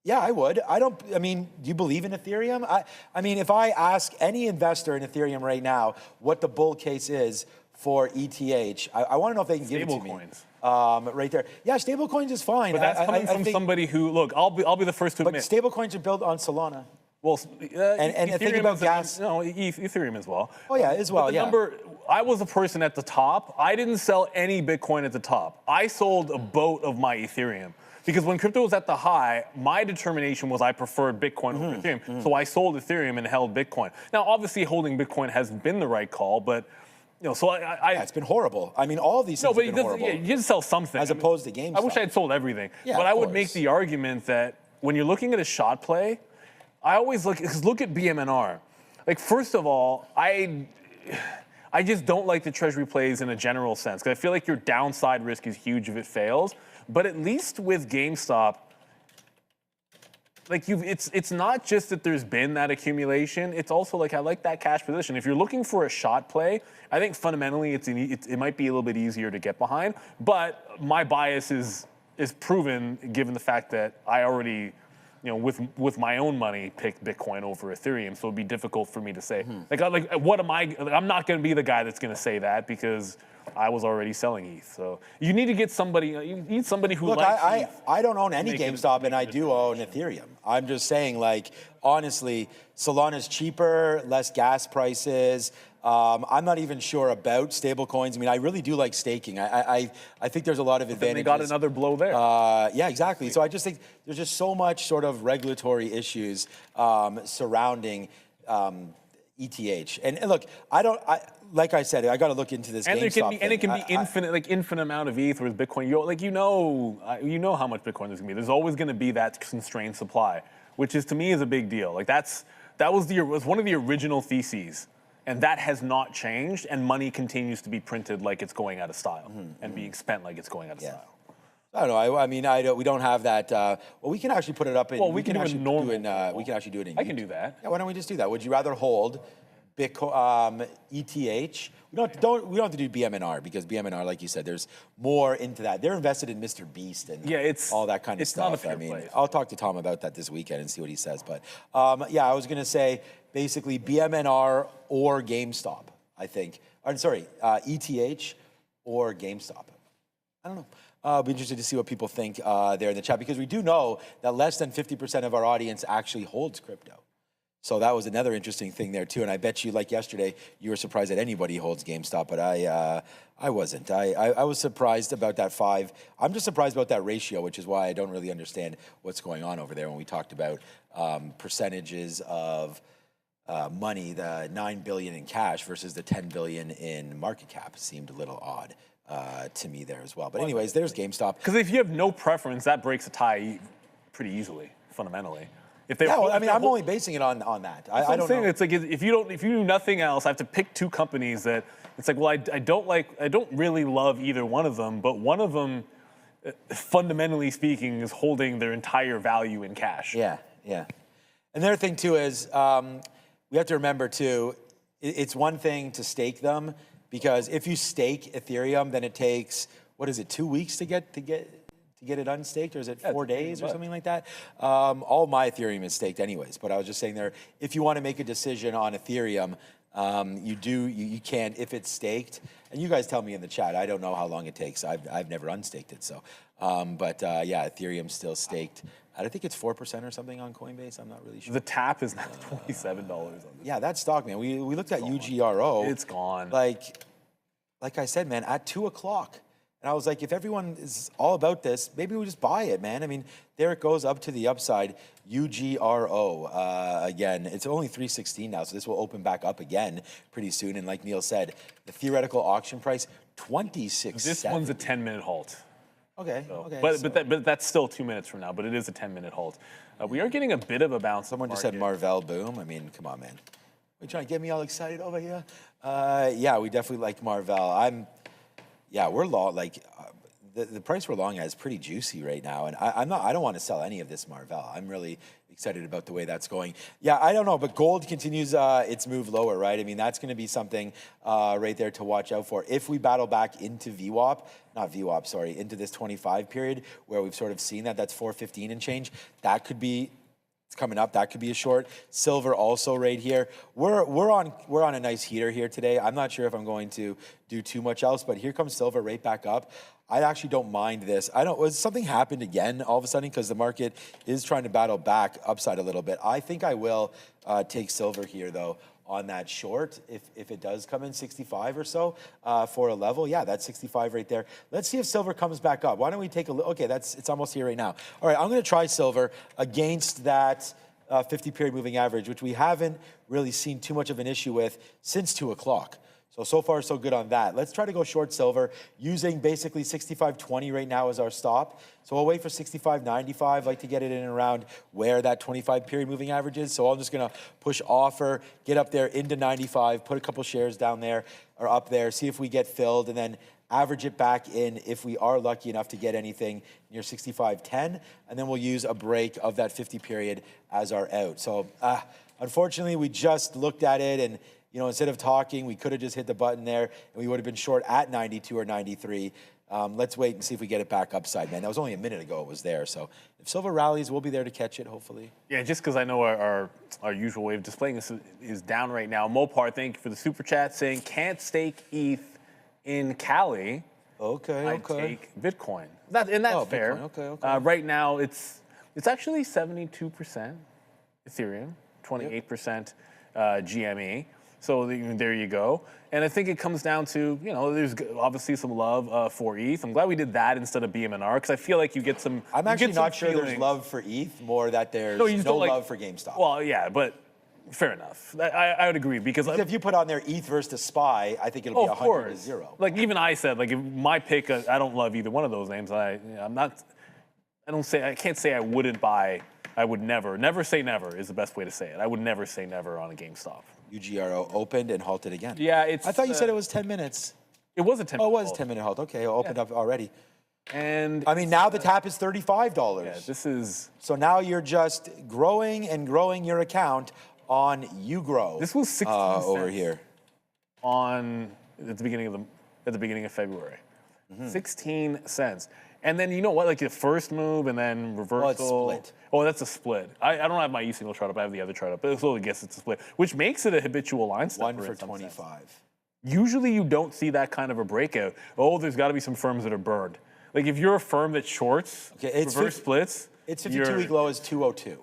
Yeah, I would. Do you believe in Ethereum? If I ask any investor in Ethereum right now what the bull case is for ETH, I want to know if they can give it to me. Stablecoins. Right there. Yeah, stablecoins is fine. But that's coming from somebody who, look, I'll be the first to admit. But stablecoins are built on Solana. Well, and think about gas. No, Ethereum as well. Oh yeah, as well. Yeah. I was the person at the top. I didn't sell any Bitcoin at the top. I sold a boat of my Ethereum because when crypto was at the high, my determination was I preferred Bitcoin over Ethereum. So I sold Ethereum and held Bitcoin. Now, obviously, holding Bitcoin hasn't been the right call, but. So yeah, it's been horrible. All these things have been horrible. Yeah, you did sell something. As opposed to GameStop. I wish I had sold everything. Yeah, but I would make the argument that when you're looking at a shot play, I always look at BMNR. Like, first of all, I just don't like the treasury plays in a general sense, because I feel like your downside risk is huge if it fails. But at least with GameStop, like it's not just that there's been that accumulation. It's also like I like that cash position. If you're looking for a shot play, I think fundamentally it might be a little bit easier to get behind. But my bias is proven given the fact that I already, with my own money picked Bitcoin over Ethereum. So it'd be difficult for me to say what am I? I'm not going to be the guy that's going to say that because I was already selling ETH. So you need to get somebody. You need somebody who likes ETH. I don't own any GameStop, and I do own Ethereum. I'm just saying, honestly, Solana's cheaper, less gas prices. I'm not even sure about stablecoins. I really do like staking. I think there's a lot of advantages. They got another blow there. Yeah, exactly. So I just think there's just so much sort of regulatory issues surrounding ETH. And look, like I said, I got to look into this. And GameStop it can be infinite amount of ETH with Bitcoin. You know how much Bitcoin there's gonna be. There's always gonna be that constrained supply, which to me is a big deal. That was one of the original theses, and that has not changed. And money continues to be printed like it's going out of style and being spent like it's going out of style. I don't know. We don't have that. Well, we can actually put it up in. Well, we can do it normal. We can actually do it in. I can do that. Yeah, why don't we just do that? Would you rather hold Bitcoin, ETH. We don't have to do BMNR because BMNR, like you said, there's more into that. They're invested in Mr. Beast and all that kind of stuff. Not a pure play. I'll talk to Tom about that this weekend and see what he says. But yeah, I was going to say basically BMNR or GameStop, I think. I'm sorry, ETH or GameStop. I don't know. I'll be interested to see what people think there in the chat because we do know that less than 50% of our audience actually holds crypto. So that was another interesting thing there too. And I bet you, like yesterday, you were surprised that anybody holds GameStop, but I wasn't. I was surprised about that 5. I'm just surprised about that ratio, which is why I don't really understand what's going on over there when we talked about percentages of money, the 9 billion in cash versus the 10 billion in market cap seemed a little odd to me there as well. But anyways, there's GameStop. Because if you have no preference, that breaks a tie pretty easily, fundamentally. I'm only basing it on that. I don't know. It's like if you do nothing else, I have to pick 2 companies that it's like, well, I don't really love either one of them, but one of them, fundamentally speaking, is holding their entire value in cash. Yeah. And the other thing too is we have to remember too, it's one thing to stake them because if you stake Ethereum, then it takes 2 weeks to get it unstaked, or is it 4 days or something like that? All my Ethereum is staked anyways, but I was just saying there, if you want to make a decision on Ethereum, you can if it's staked, and you guys tell me in the chat, I don't know how long it takes. I've never unstaked it, so, yeah, Ethereum's still staked. I think it's 4% or something on Coinbase. I'm not really sure. The tap is now $27 on this. Yeah, that stock, man. We looked at UGRO. It's gone. Like I said, man, at 2 o'clock. And I was like, if everyone is all about this, maybe we just buy it, man. I mean, there it goes up to the upside. UGRO, again, it's only 316 now, so this will open back up again pretty soon. And like Neil said, the theoretical auction price, 26. This one's a 10-minute halt. Okay. But that's still 2 minutes from now, but it is a 10-minute halt. We are getting a bit of a bounce. Someone just said Marvell boom. I mean, come on, man. Are you trying to get me all excited over here? Yeah, we definitely like Marvell. We're long. The price we're long at is pretty juicy right now, and I don't want to sell any of this Marvell. I'm really excited about the way that's going. Yeah, I don't know, but gold continues its move lower, right? I mean, that's going to be something right there to watch out for. If we battle back into into this 25 period where we've sort of seen that's 415 and change, that could be. It's coming up. That could be a short. Silver also right here. We're on a nice heater here today. I'm not sure if I'm going to do too much else, but here comes silver right back up. I actually don't mind this. Was something happened again all of a sudden because the market is trying to battle back upside a little bit. I think I will take silver here though on that short if it does come in 65 or so for a level. Yeah, that's 65 right there. Let's see if silver comes back up. Why don't we take a look? Okay, it's almost here right now. All right, I'm going to try silver against that 50-period moving average, which we haven't really seen too much of an issue with since 2 o'clock. So far, so good on that. Let's try to go short silver using basically 65.20 right now as our stop. So we'll wait for 65.95, like to get it in and around where that 25-period moving average is. So I'm just going to push offer, get up there into 95, put a couple shares down there or up there, see if we get filled, and then average it back in if we are lucky enough to get anything near 65.10, and then we'll use a break of that 50-period as our out. So unfortunately, we just looked at it and instead of talking, we could have just hit the button there, and we would have been short at 92 or 93. Let's wait and see if we get it back upside, man. That was only a minute ago it was there. So if silver rallies, we'll be there to catch it, hopefully. Yeah, just because I know our usual way of displaying this is down right now. Mopar, thank you for the super chat, saying, can't stake ETH in Cali. Okay. I take Bitcoin. That's fair. Bitcoin. Okay. Right now, it's actually 72% Ethereum, 28% GME. So there you go. And I think it comes down to, there's obviously some love for ETH. I'm glad we did that instead of BMNR because I feel like you get some. I'm actually not sure there's love for ETH, more that there's no love for GameStop. Well, yeah, but fair enough. I would agree because if you put on there ETH versus the SPY, I think it'll be 100 to 0. Like even I said, like if my pick, I don't love either one of those names. I can't say I wouldn't buy. I would never say never is the best way to say it. I would never say never on a GameStop. UGRO opened and halted again. Yeah, I thought you said it was 10 minutes. It was a 10-minute halt. Oh, it was a 10-minute halt. Okay, it opened up already. And I mean, now the tap is $35. Yeah, this is. So now you're just growing and growing your account on Ugro. This was 16 over cents here. At the beginning of February. 16 cents. And then you know what? Like the first move and then reversal. It's split. Oh, that's a split. I don't have my E-signal chart up. I have the other chart up. But I guess it's a split, which makes it a habitual line stepper. 1 for 25. Usually you don't see that kind of a breakout. Oh, there's got to be some firms that are burned. Like if you're a firm that shorts reverse splits. Its 52-week low is 202.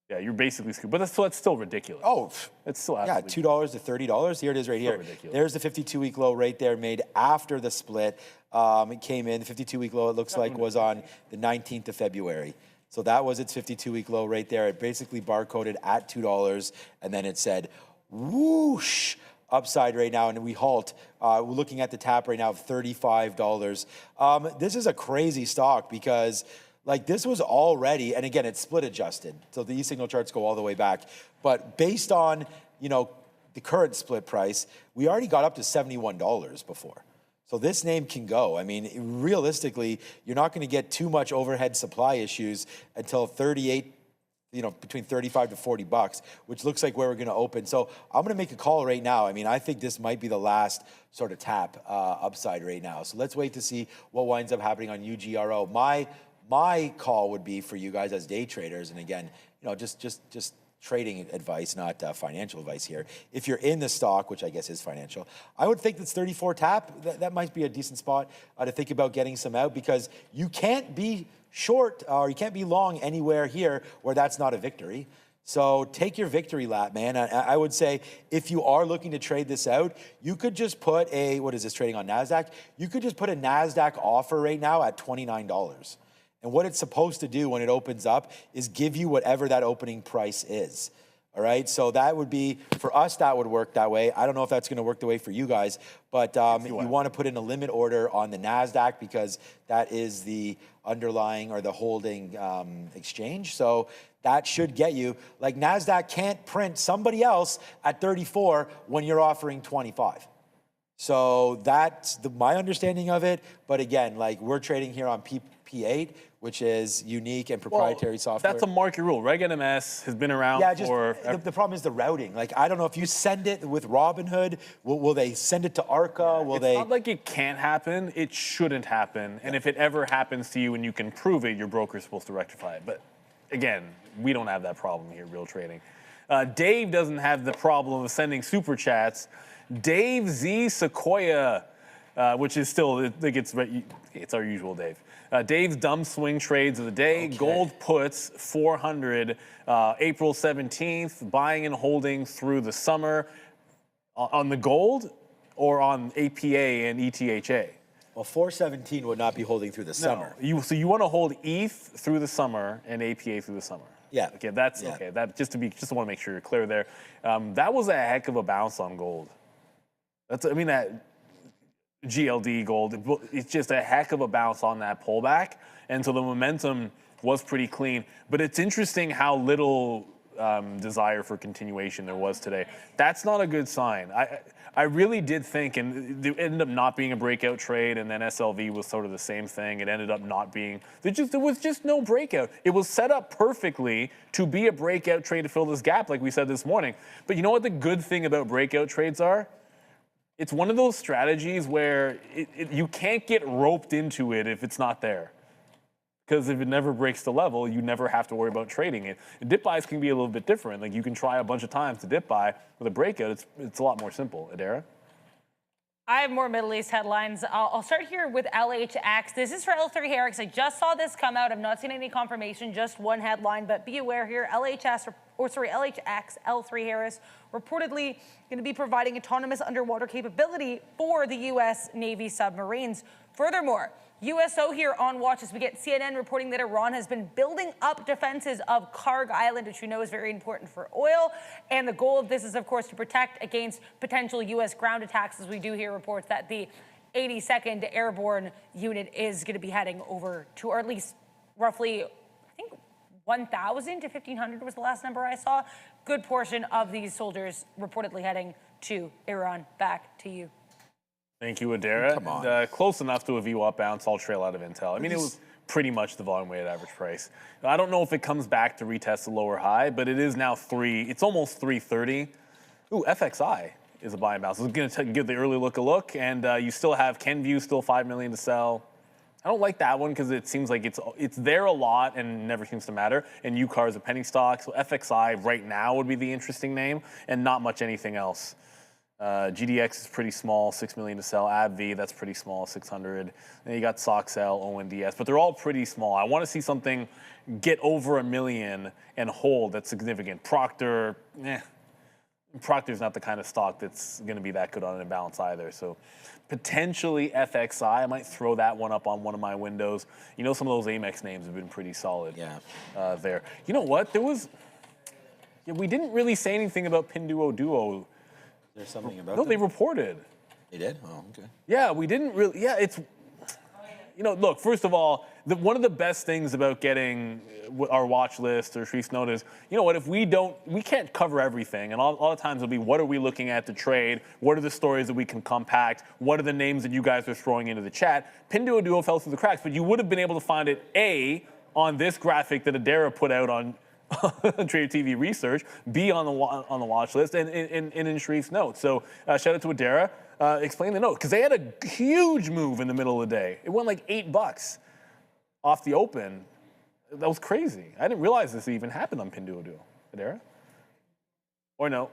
Yeah, you're basically screwed. But that's still ridiculous. Oh, it's still yeah, $2 to $30. Here it is right here. Ridiculous. There's the 52-week low right there made after the split. It came in. The 52-week low, it looks like, was on the 19th of February. So that was its 52-week low right there. It basically barcoded at $2, and then it said, whoosh, upside right now, and we halt. We're looking at the tap right now of $35. This is a crazy stock because like this was already, and again, it's split adjusted. So the E-signal charts go all the way back. But based on, the current split price, we already got up to $71 before. So this name can go. I mean, realistically, you're not going to get too much overhead supply issues until 38, between 35 to $40, which looks like where we're going to open. So I'm going to make a call right now. I mean, I think this might be the last sort of tap upside right now. So let's wait to see what winds up happening on UGRO. My call would be for you guys as day traders, and again, just trading advice, not financial advice here. If you're in the stock, which I guess is financial, I would think that's 34 tap. That might be a decent spot to think about getting some out, because you can't be short or you can't be long anywhere here where that's not a victory. So take your victory lap, man. I would say if you are looking to trade this out, you could just put what is this trading on NASDAQ? You could just put a NASDAQ offer right now at $29. And what it's supposed to do when it opens up is give you whatever that opening price is. All right, so that would be, for us, that would work that way. I don't know if that's going to work the way for you guys, but you want to put in a limit order on the NASDAQ because that is the underlying or the holding exchange. So that should get you, like NASDAQ can't print somebody else at 34 when you're offering 25. So that's my understanding of it. But again, like we're trading here on P8, which is unique and proprietary software. That's a market rule. Reg NMS has been around for... The problem is the routing. Like, I don't know if you send it with Robinhood, will they send it to ARCA? It's not like it can't happen. It shouldn't happen. And if it ever happens to you and you can prove it, your broker's supposed to rectify it. But again, we don't have that problem here, Real Trading. Dave doesn't have the problem of sending super chats. Dave Z Sequoia, which is still, it's our usual Dave. Dave's dumb swing trades of the day. Okay. Gold puts 400, April 17th, buying and holding through the summer. On the gold or on APA and ETHA? Well, 417 would not be holding through the summer. So you want to hold ETH through the summer and APA through the summer? Yeah. Okay, okay. That just want to make sure you're clear there. That was a heck of a bounce on gold. That GLD gold, it's just a heck of a bounce on that pullback. And so the momentum was pretty clean. But it's interesting how little desire for continuation there was today. That's not a good sign. I really did think, and it ended up not being a breakout trade, and then SLV was sort of the same thing. It ended up not being, there was just no breakout. It was set up perfectly to be a breakout trade to fill this gap, like we said this morning. But you know what the good thing about breakout trades are? It's one of those strategies where you can't get roped into it if it's not there. Because if it never breaks the level, you never have to worry about trading it. And dip buys can be a little bit different. Like you can try a bunch of times to dip buy. With a breakout, it's a lot more simple. Adara? I have more Middle East headlines. I'll start here with LHX. This is for L3Harris. I just saw this come out. I've not seen any confirmation, just one headline, but be aware here, LHX, L3Harris, reportedly going to be providing autonomous underwater capability for the U.S. Navy submarines. Furthermore, USO here on watch as we get CNN reporting that Iran has been building up defenses of Karg Island, which we know is very important for oil. And the goal of this is, of course, to protect against potential U.S. ground attacks, as we do hear reports that the 82nd Airborne Unit is going to be heading over to, or at least roughly, I think, 1,000 to 1,500 was the last number I saw. Good portion of these soldiers reportedly heading to Iran. Back to you. Thank you, Adara. Come on. Close enough to a VWAP bounce. I'll trail out of intel. I mean, it pretty much the volume weighted average price. Now, I don't know if it comes back to retest the lower high, but it is now it's almost 330. Ooh, FXI is a buy and bounce. So it's going to give the early look a look, and you still have Kenvue, still $5 million to sell. I don't like that one because it seems like it's there a lot and never seems to matter. And UCAR is a penny stock, so FXI right now would be the interesting name, and not much anything else. GDX is pretty small, $6 million to sell. AbbVie, that's pretty small, 600. Then you got Soxel, ONDS, but they're all pretty small. I want to see something get over $1 million and hold that's significant. Procter, Procter's not the kind of stock that's going to be that good on an imbalance either. So potentially FXI, I might throw that one up on one of my windows. You know, some of those Amex names have been pretty solid there. You know what? We didn't really say anything about Pinduoduo. There's something about No, they reported. They did? Oh, okay. Yeah, we didn't really. Yeah, it's. You know, look. First of all, one of the best things about getting our watch list or Shreef's note is, you know what? If we can't cover everything, and all the times it'll be, what are we looking at to trade? What are the stories that we can compact? What are the names that you guys are throwing into the chat? Pinduoduo fell through the cracks, but you would have been able to find it on this graphic that Adara put out on Trader TV Research, B on the watch list, and in Shreef's note. So shout out to Adara. Explain the note, because they had a huge move in the middle of the day. It went like $8 off the open. That was crazy. I didn't realize this even happened on Pinduoduo. Adara? Or no?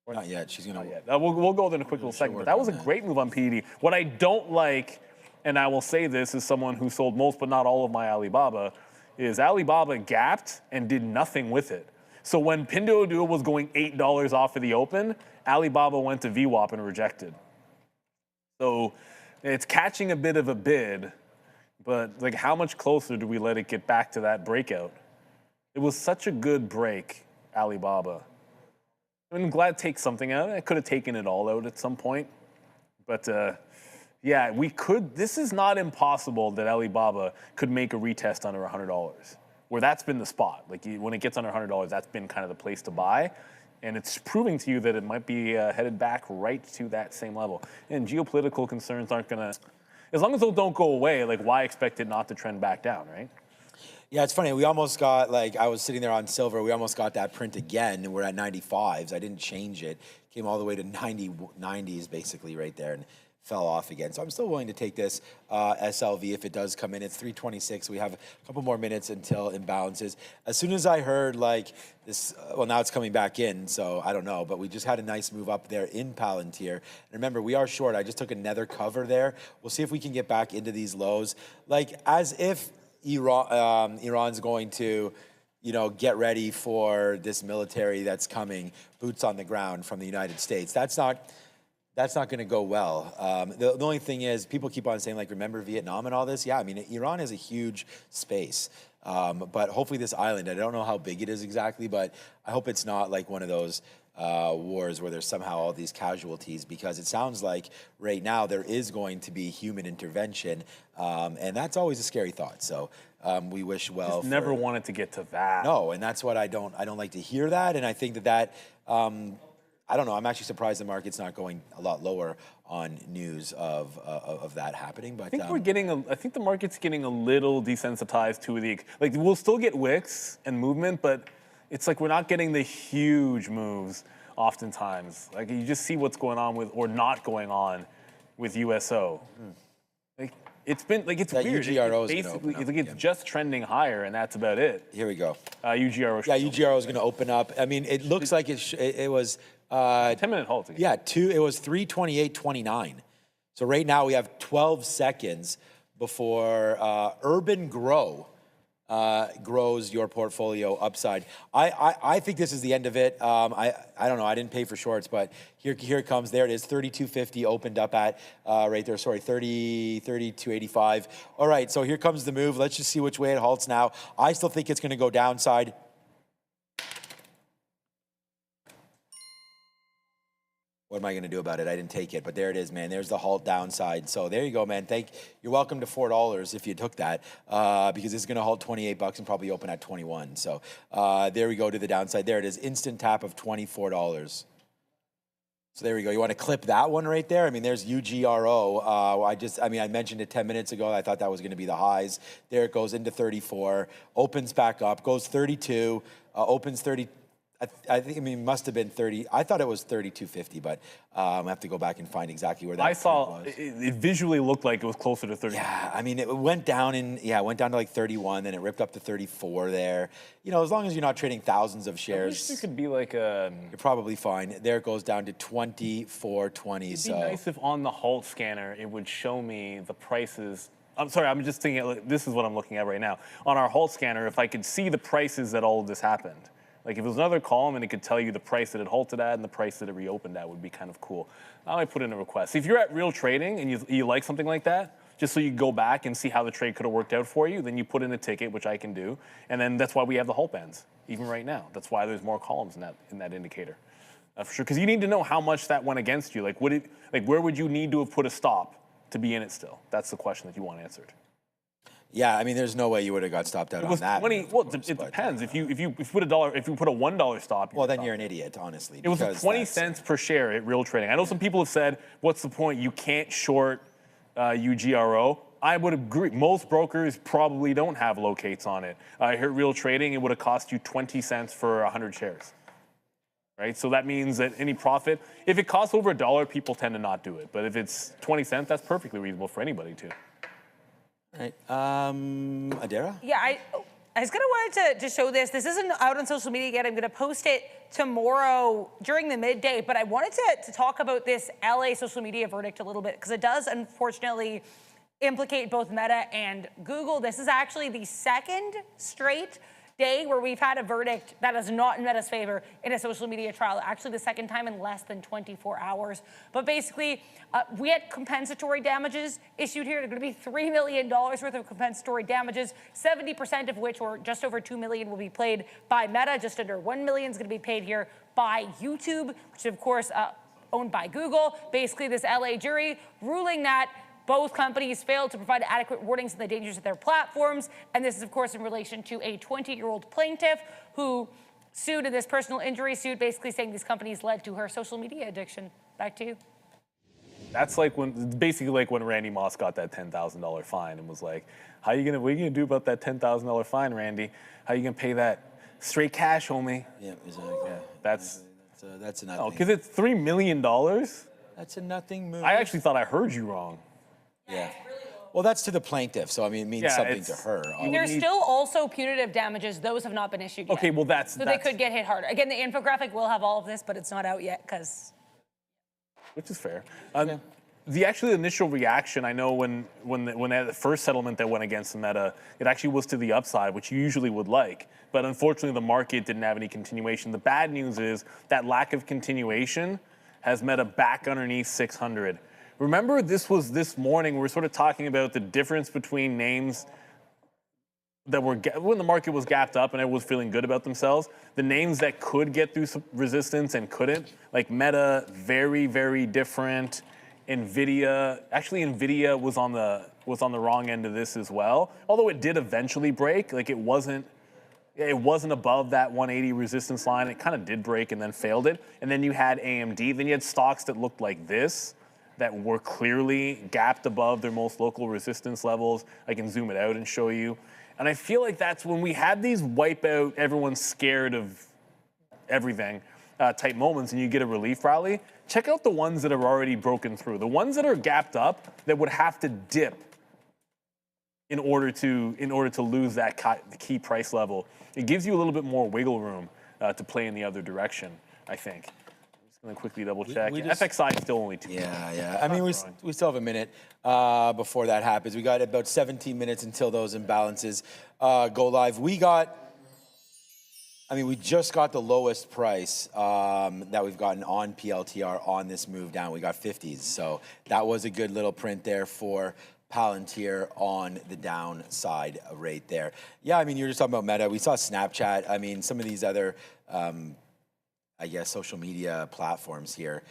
Not yet. She's going to. We'll go there in a quick little second. But that was a great move on PED. What I don't like, and I will say this as someone who sold most but not all of my Alibaba, is Alibaba gapped and did nothing with it. So when Pinduoduo was going $8 off of the open, Alibaba went to VWAP and rejected. So it's catching a bit of a bid, but like, how much closer do we let it get back to that breakout? It was such a good break, Alibaba. I'm glad it takes something out. I could have taken it all out at some point, but yeah, we could. This is not impossible that Alibaba could make a retest under $100, where that's been the spot. Like when it gets under $100, that's been kind of the place to buy. And it's proving to you that it might be headed back right to that same level. And geopolitical concerns aren't going to, as long as those don't go away, like why expect it not to trend back down, right? Yeah, it's funny. We almost got, like, I was sitting there on silver. We almost got that print again, and we're at 95s. I didn't change it. Came all the way to 90s, basically, right there, and fell off again. So I'm still willing to take this SLV if it does come in. It's 326. We have a couple more minutes until imbalances. As soon as I heard, like, this, well, now it's coming back in, so I don't know. But we just had a nice move up there in Palantir. And remember, we are short. I just took another cover there. We'll see if we can get back into these lows. Like, as if Iran's going to, you know, get ready for this military that's coming, boots on the ground from the United States. That's not going to go well. The only thing is, people keep on saying, like, remember Vietnam and all this? Yeah, I mean, Iran is a huge space. But hopefully this island, I don't know how big it is exactly, but I hope it's not like one of those wars where there's somehow all these casualties, because it sounds like right now there is going to be human intervention, and that's always a scary thought. So we wish well. Just never wanted to get to that. No, and that's what I don't like to hear that, and I think that I don't know. I'm actually surprised the market's not going a lot lower on news of that happening. But I think I think the market's getting a little desensitized to like, we'll still get wicks and movement, but it's like we're not getting the huge moves oftentimes. Like, you just see what's going on with, or not going on with USO. Like, it's been, like, it's that weird. UGRO is basically, it's just trending higher, and that's about it. Here we go. UGRO. Yeah, UGRO is going to open up. I mean, it looks like it was 10-minute halt again. Yeah, it was 328.29. So right now we have 12 seconds before Urban Grow grows your portfolio upside. I think this is the end of it. I don't know. I didn't pay for shorts, but here it comes. There it is. 32.50 opened up at right there. Sorry, 32.85. All right, so here comes the move. Let's just see which way it halts now. I still think it's going to go downside. What am I going to do about it? I didn't take it, but there it is, man. There's the halt downside. So there you go, man. You're welcome to $4 if you took that, because it's going to halt $28 and probably open at 21. So there we go to the downside. There it is, instant tap of $24. So there we go. You want to clip that one right there? I mean, there's UGRO. I mentioned it 10 minutes ago. I thought that was going to be the highs. There it goes into 34, opens back up, goes 32, opens 30. It must have been 30. I thought it was 32.50, but I have to go back and find exactly where that was. It visually looked like it was closer to 30. Yeah, I mean, it went down to like 31, then it ripped up to 34 there. You know, as long as you're not trading thousands of shares. I wish there could be like a... You're probably fine. There it goes down to 24.20. It'd be nice if on the Halt scanner, it would show me the prices. I'm sorry, I'm just thinking, this is what I'm looking at right now. On our Halt scanner, if I could see the prices that all of this happened. Like if it was another column and it could tell you the price that it halted at and the price that it reopened at would be kind of cool. I might put in a request. If you're at Real Trading and you like something like that, just so you go back and see how the trade could have worked out for you, then you put in a ticket, which I can do. And then that's why we have the halt bands, even right now. That's why there's more columns in that indicator. For sure, because you need to know how much that went against you. Like where would you need to have put a stop to be in it still? That's the question that you want answered. Yeah, I mean, there's no way you would have got stopped out on that. Well, it depends. If you put a $1 stop, well, then you're an idiot, honestly. It was 20 cents per share at Real Trading. I know some people have said, "What's the point? You can't short UGRO." I would agree. Most brokers probably don't have locates on it. Here at Real Trading, it would have cost you 20 cents for 100 shares. Right, so that means that any profit, if it costs over $1, people tend to not do it. But if it's 20 cents, that's perfectly reasonable for anybody to. Right. Adara? Yeah, I was going to wanted to show this. This isn't out on social media yet. I'm going to post it tomorrow during the midday. But I wanted to talk about this LA social media verdict a little bit because it does, unfortunately, implicate both Meta and Google. This is actually the second straight day where we've had a verdict that is not in Meta's favor in a social media trial. Actually, the second time in less than 24 hours. But basically, we had compensatory damages issued here. They're going to be $3 million worth of compensatory damages, 70% of which, or just over $2 million, will be paid by Meta. Just under $1 million is going to be paid here by YouTube, which is, of course, owned by Google. Basically, this LA jury ruling that both companies failed to provide adequate warnings of the dangers of their platforms. And this is, of course, in relation to a 20-year-old plaintiff who sued in this personal injury suit, basically saying these companies led to her social media addiction. Back to you. That's like basically like when Randy Moss got that $10,000 fine and was like, what are you gonna do about that $10,000 fine, Randy? How are you gonna pay that? Straight cash, homie. Yeah, exactly. Yeah. That's a nothing. because it's $3 million? That's a nothing move. I actually thought I heard you wrong. Yeah. Well, that's to the plaintiff, so I mean, it means something to her. There's still also punitive damages. Those have not been issued yet. Okay, well, so they could get hit harder. Again, the infographic will have all of this, but it's not out yet because. Which is fair. The actual initial reaction, I know when the first settlement that went against Meta, it actually was to the upside, which you usually would like. But unfortunately, the market didn't have any continuation. The bad news is that lack of continuation has Meta back underneath 600. Remember, this was this morning, we were sort of talking about the difference between names that were, when the market was gapped up and everyone was feeling good about themselves, the names that could get through some resistance and couldn't, like Meta, very, very different. NVIDIA, actually NVIDIA was on the wrong end of this as well. Although it did eventually break, like it wasn't above that 180 resistance line. It kind of did break and then failed it. And then you had AMD, then you had stocks that looked like this, that were clearly gapped above their most local resistance levels. I can zoom it out and show you. And I feel like that's when we had these wipeout, everyone's scared of everything type moments and you get a relief rally. Check out the ones that are already broken through. The ones that are gapped up that would have to dip in order to lose that key price level. It gives you a little bit more wiggle room to play in the other direction, I think. I'm going to quickly double check. FXI is still only 2. Yeah. I mean, we still have a minute before that happens. We got about 17 minutes until those imbalances go live. We just got the lowest price that we've gotten on PLTR on this move down. We got 50s. So that was a good little print there for Palantir on the downside right there. Yeah, I mean, you're just talking about Meta. We saw Snapchat. I mean, some of these other... I guess, social media platforms here.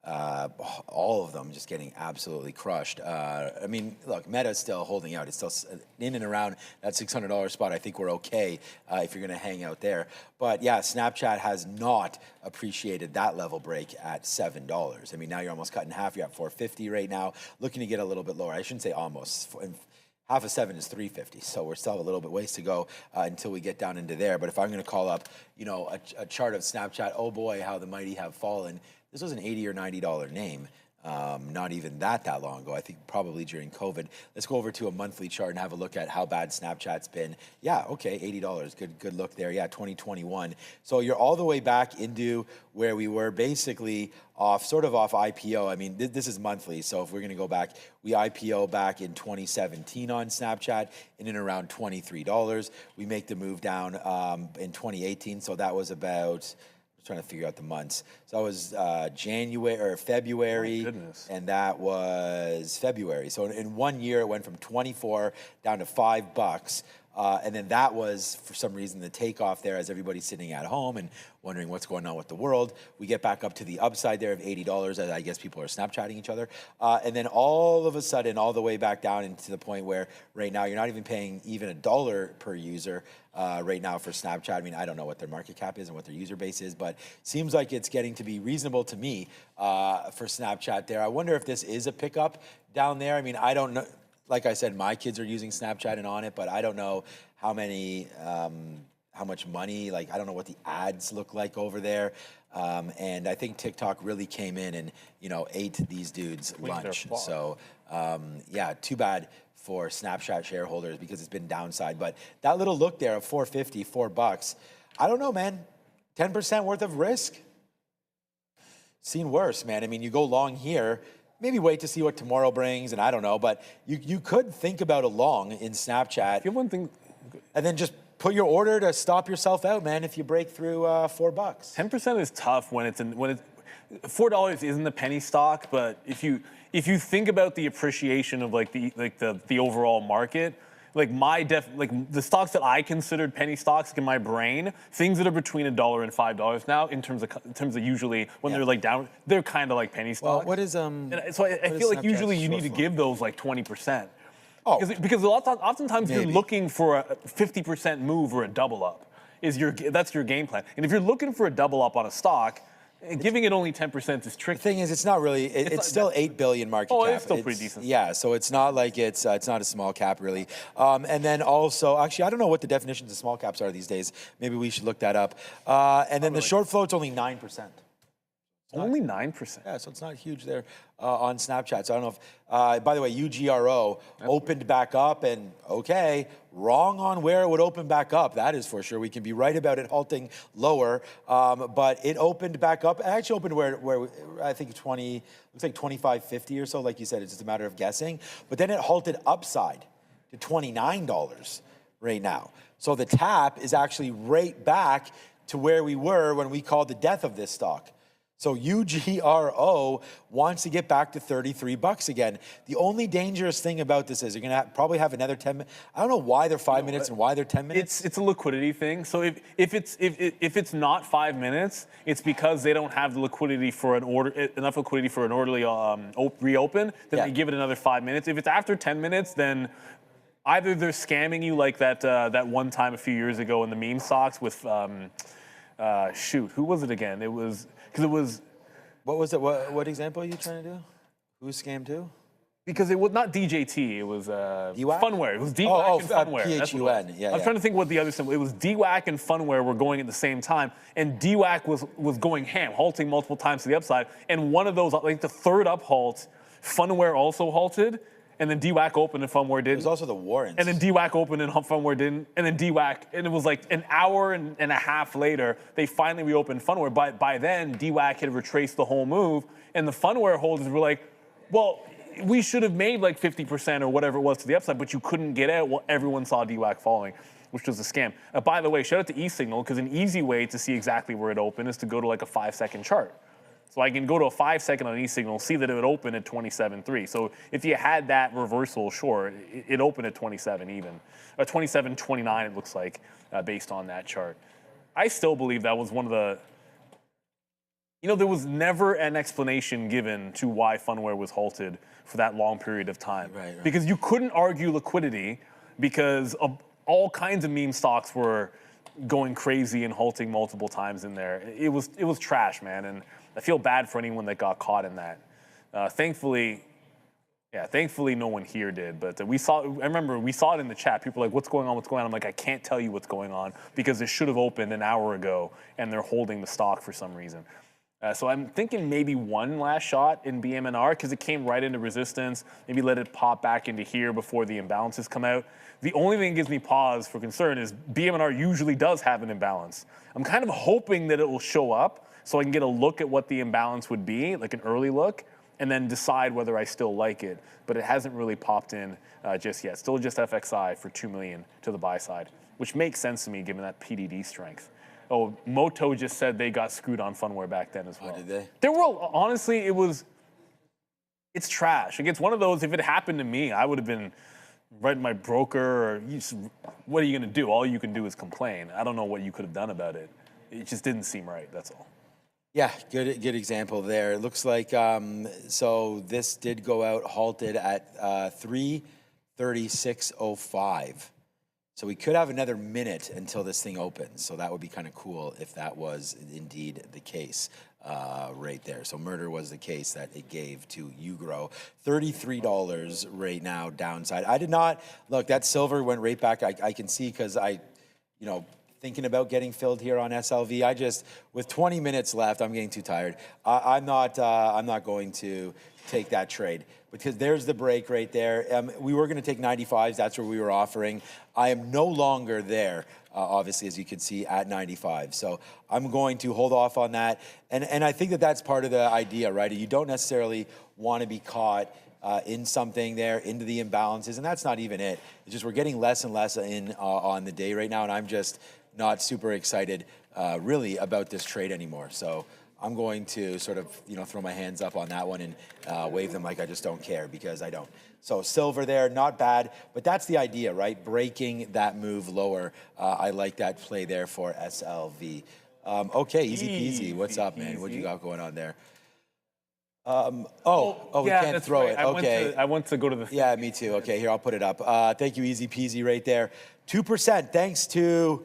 all of them just getting absolutely crushed. I mean, look, Meta's still holding out. It's still in and around that $600 spot. I think we're okay if you're going to hang out there. But yeah, Snapchat has not appreciated that level break at $7. I mean, now you're almost cut in half. You're at $4.50 right now, looking to get a little bit lower. I shouldn't say almost. Half of 7 is $3.50, so we're still a little bit ways to go until we get down into there. But if I'm going to call up, you know, a chart of Snapchat, oh boy, how the mighty have fallen. This was an $80 or $90 name, not even that long ago. I think probably during COVID. Let's go over to a monthly chart and have a look at how bad Snapchat's been. Yeah, okay, $80, good look there. Yeah, 2021. So you're all the way back into where we were basically sort of off IPO. I mean, this is monthly, so if we're going to go back, we IPO back in 2017 on Snapchat in and around $23. We make the move down in 2018, so that was about, trying to figure out the months. So that was January or February, and that was February. So in 1 year, it went from 24 down to $5. And then that was, for some reason, the takeoff there as everybody's sitting at home and wondering what's going on with the world. We get back up to the upside there of $80 as I guess people are Snapchatting each other. And then all of a sudden, all the way back down into the point where right now you're not even paying even $1 per user right now for Snapchat. I mean, I don't know what their market cap is and what their user base is, but seems like it's getting to be reasonable to me for Snapchat there. I wonder if this is a pickup down there. I mean, I don't know. Like I said, my kids are using Snapchat and on it, but I don't know how much money, like I don't know what the ads look like over there. And I think TikTok really came in and, you know, ate these dudes lunch. So yeah, too bad for Snapchat shareholders because it's been downside. But that little look there of $4.50, $4, I don't know, man, 10% worth of risk? Seen worse, man. I mean, you go long here, maybe wait to see what tomorrow brings, and I don't know, but you could think about a long in Snapchat. One thing, and then just put your order to stop yourself out, man, if you break through $4. 10% is tough when it's $4 isn't the penny stock, but if you think about the appreciation of the overall market, like the stocks that I considered penny stocks in my brain, things that are between $1 and $5 now in terms of usually when they're like down, they're kind of like penny stocks. Well, what is And so I feel like usually you need to give those like 20%. Oh, because oftentimes you're looking for a 50% move or a double up. That's your game plan. And if you're looking for a double up on a stock, giving it only 10% is tricky. The thing is, it's not really. It's still $8 billion market cap. Oh, it's still pretty decent. Yeah, so it's not like it's not a small cap really. And then also, actually, I don't know what the definitions of small caps are these days. Maybe we should look that up. And then the short float's only 9%. Only 9%. Yeah, so it's not huge there on Snapchat. So I don't know if, by the way, UGRO opened back up and okay, wrong on where it would open back up. That is for sure. We can be right about it halting lower, but it opened back up. It actually opened where I think looks like 25.50 or so. Like you said, it's just a matter of guessing. But then it halted upside to $29 right now. So the tap is actually right back to where we were when we called the death of this stock. So UGRO wants to get back to $33 again. The only dangerous thing about this is you're going to probably have another 10 minutes. I don't know why they're 5 minutes and why they're 10 minutes. It's a liquidity thing. So if it's not 5 minutes, it's because they don't have the liquidity for enough liquidity for an orderly reopen. Then they give it another 5 minutes. If it's after 10 minutes, then either they're scamming you like that one time a few years ago in the meme stocks with who was it again? It was. Because it was... What was it? What example are you trying to do? Who scammed who? Because it was not DJT. It was Funware. It was DWAC and Funware. PHUN. Yeah, I was trying to think what the other symbol... It was DWAC and Funware were going at the same time. And DWAC was going ham, halting multiple times to the upside. And one of those, like the third up halt, Funware also halted. And then DWAC opened and Funware didn't. It was also the warrants. And then DWAC opened and Funware didn't. And then DWAC, and it was like an hour and a half later, they finally reopened Funware. By then, DWAC had retraced the whole move. And the Funware holders were like, well, we should have made like 50% or whatever it was to the upside, but you couldn't get out. Well, everyone saw DWAC falling, which was a scam. By the way, shout out to eSignal, because an easy way to see exactly where it opened is to go to like a 5-second chart. So I can go to a 5-second on eSignal, see that it would open at 27.3. So if you had that reversal, sure, it opened at 27 even. Or 27.29 it looks like, based on that chart. I still believe that was one of the... You know, there was never an explanation given to why Phunware was halted for that long period of time. Right. Because you couldn't argue liquidity because all kinds of meme stocks were going crazy and halting multiple times in there. It was trash, man, and I feel bad for anyone that got caught in that. Thankfully no one here did, but I remember we saw it in the chat. People were like, what's going on, what's going on? I'm like, I can't tell you what's going on because it should have opened an hour ago and they're holding the stock for some reason. So I'm thinking maybe one last shot in BMNR because it came right into resistance. Maybe let it pop back into here before the imbalances come out. The only thing that gives me pause for concern is BMNR usually does have an imbalance. I'm kind of hoping that it will show up so I can get a look at what the imbalance would be, like an early look, and then decide whether I still like it. But it hasn't really popped in just yet. Still just FXI for 2 million to the buy side, which makes sense to me given that PDD strength. Oh, Moto just said they got screwed on Phunware back then as well. Oh, did they? There were, honestly, it's trash. Like, it's one of those, if it happened to me, I would have been writing my broker, or what are you gonna do? All you can do is complain. I don't know what you could have done about it. It just didn't seem right, that's all. Yeah, good example there. It looks like, so this did go out halted at 3:36:05. So we could have another minute until this thing opens. So that would be kind of cool if that was indeed the case right there. So murder was the case that it gave to Ugro. $33 right now downside. I did not, look, that silver went right back. I can see because thinking about getting filled here on SLV. With 20 minutes left, I'm getting too tired. I'm not going to take that trade because there's the break right there. We were going to take 95s. That's where we were offering. I am no longer there, obviously, as you can see, at 95. So I'm going to hold off on that. And I think that that's part of the idea, right? You don't necessarily want to be caught in something there, into the imbalances, and that's not even it. It's just we're getting less and less in on the day right now, and I'm just not super excited really about this trade anymore. So I'm going to sort of throw my hands up on that one and wave them like I just don't care, because I don't. So silver there, not bad, but that's the idea, right? Breaking that move lower. I like that play there for SLV. Okay, easy peasy. What's up, man? What you got going on there? We can't throw it. Okay. I want to go to the. Yeah, me too. Okay, here, I'll put it up. Thank you, easy peasy right there. 2%, thanks to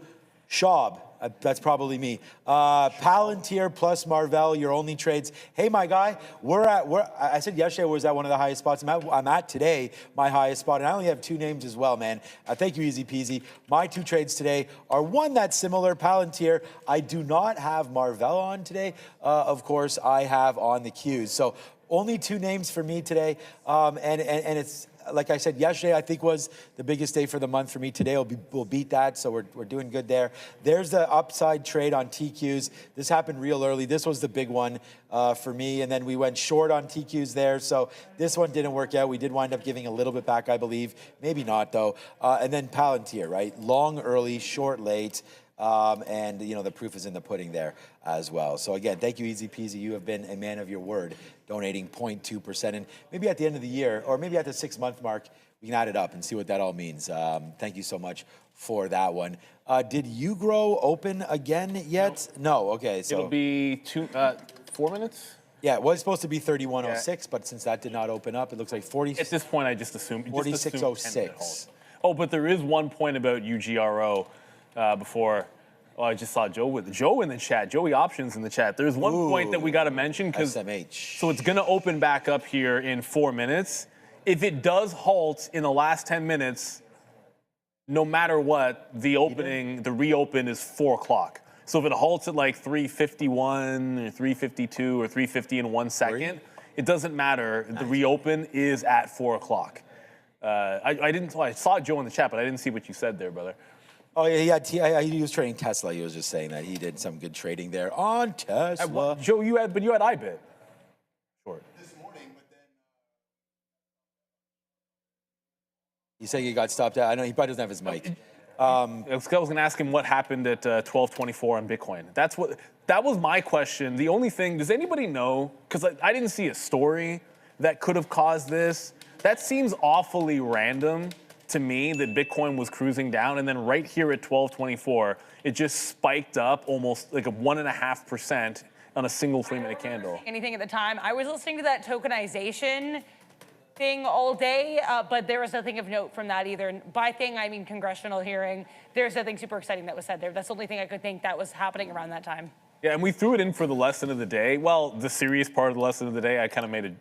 Schaub. That's probably me. Palantir plus Marvell, your only trades. Hey, my guy, I said yesterday was at one of the highest spots. I'm at today, my highest spot, and I only have two names as well, man. Thank you, easy peasy. My two trades today are one that's similar, Palantir. I do not have Marvell on today. Of course, I have on the queues. So only two names for me today, and it's, like I said yesterday, I think was the biggest day for the month for me. Today we'll beat that, so we're doing good there. There's the upside trade on TQs. This happened real early. This was the big one for me, and then we went short on TQs there. So this one didn't work out. We did wind up giving a little bit back, I believe. Maybe not though. And then Palantir, right? Long early, short late. And the proof is in the pudding there as well. So again, thank you, easy peasy. You have been a man of your word, donating 0.2%. And maybe at the end of the year, or maybe at the 6-month mark, we can add it up and see what that all means. Thank you so much for that one. Did Ugro open again yet? No. Okay. So it'll be 4 minutes. Yeah, it was supposed to be 3106, but since that did not open up, it looks like 40. At this point, I just assume 4606. Oh, but there is one point about UGRO. Before, I just saw Joe in the chat, Joey Options in the chat. There's one point that we got to mention because SMH. So it's going to open back up here in 4 minutes. If it does halt in the last 10 minutes, no matter what, the reopen is 4 o'clock. So if it halts at like 3:51 or 3:52 or 3:50 in 1 second, it doesn't matter. The reopen is at 4 o'clock. I saw Joe in the chat, but I didn't see what you said there, brother. Oh, yeah, he was trading Tesla. He was just saying that he did some good trading there on Tesla. Joe, you had IBIT. Short. This morning, but then. You say he got stopped out? I know he probably doesn't have his mic. I was going to ask him what happened at 12:24 on Bitcoin. That was my question. The only thing, does anybody know? Because I didn't see a story that could have caused this. That seems awfully random to me that Bitcoin was cruising down, and then right here at 12:24, it just spiked up almost like a 1.5%, on a single 3-minute candle. Anything at the time. I was listening to that tokenization thing all day, but there was nothing of note from that either. And by thing, I mean congressional hearing. There's nothing super exciting that was said there. That's the only thing I could think that was happening around that time. Yeah, and we threw it in for the lesson of the day. Well, the serious part of the lesson of the day, I kind of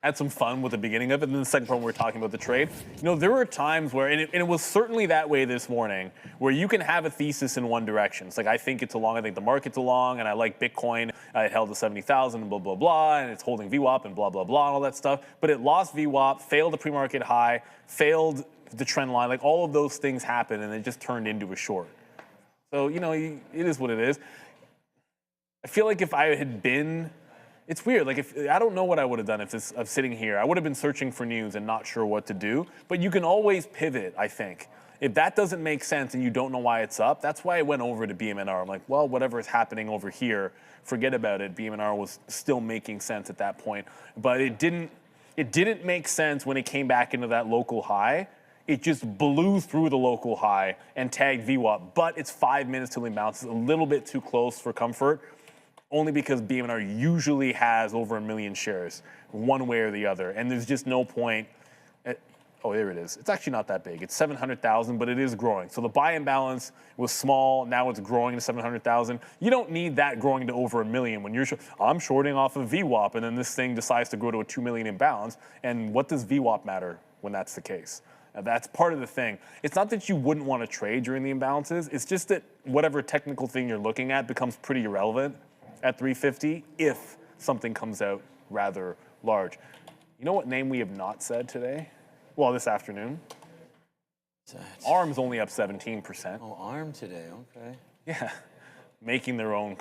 had some fun with the beginning of it, and then the second part when we were talking about the trade. You know, there were times where, and it was certainly that way this morning, where you can have a thesis in one direction. It's like, I think it's along, I think the market's along, and I like Bitcoin. It held to 70,000 and blah, blah, blah, and it's holding VWAP and blah, blah, blah, and all that stuff. But it lost VWAP, failed the pre-market high, failed the trend line. Like, all of those things happened, and it just turned into a short. So, you know, it is what it is. I feel like if I had been... It's weird. Like, I don't know what I would have done of sitting here. I would have been searching for news and not sure what to do. But you can always pivot, I think. If that doesn't make sense and you don't know why it's up, that's why I went over to BMNR. I'm like, well, whatever is happening over here, forget about it. BMNR was still making sense at that point. But it didn't make sense when it came back into that local high. It just blew through the local high and tagged VWAP. But it's 5 minutes till it bounces, a little bit too close for comfort. Only because BMNR usually has over 1 million shares, one way or the other. And there's just no point. Oh, there it is. It's actually not that big. It's 700,000, but it is growing. So the buy imbalance was small. Now it's growing to 700,000. You don't need that growing to over 1 million when you're, I'm shorting off of VWAP, and then this thing decides to grow to a 2 million imbalance. And what does VWAP matter when that's the case? That's part of the thing. It's not that you wouldn't want to trade during the imbalances. It's just that whatever technical thing you're looking at becomes pretty irrelevant at 350 if something comes out rather large. You know what name we have not said today? Well, this afternoon. ARM's only up 17%. Oh, ARM today, okay. Yeah. Making their own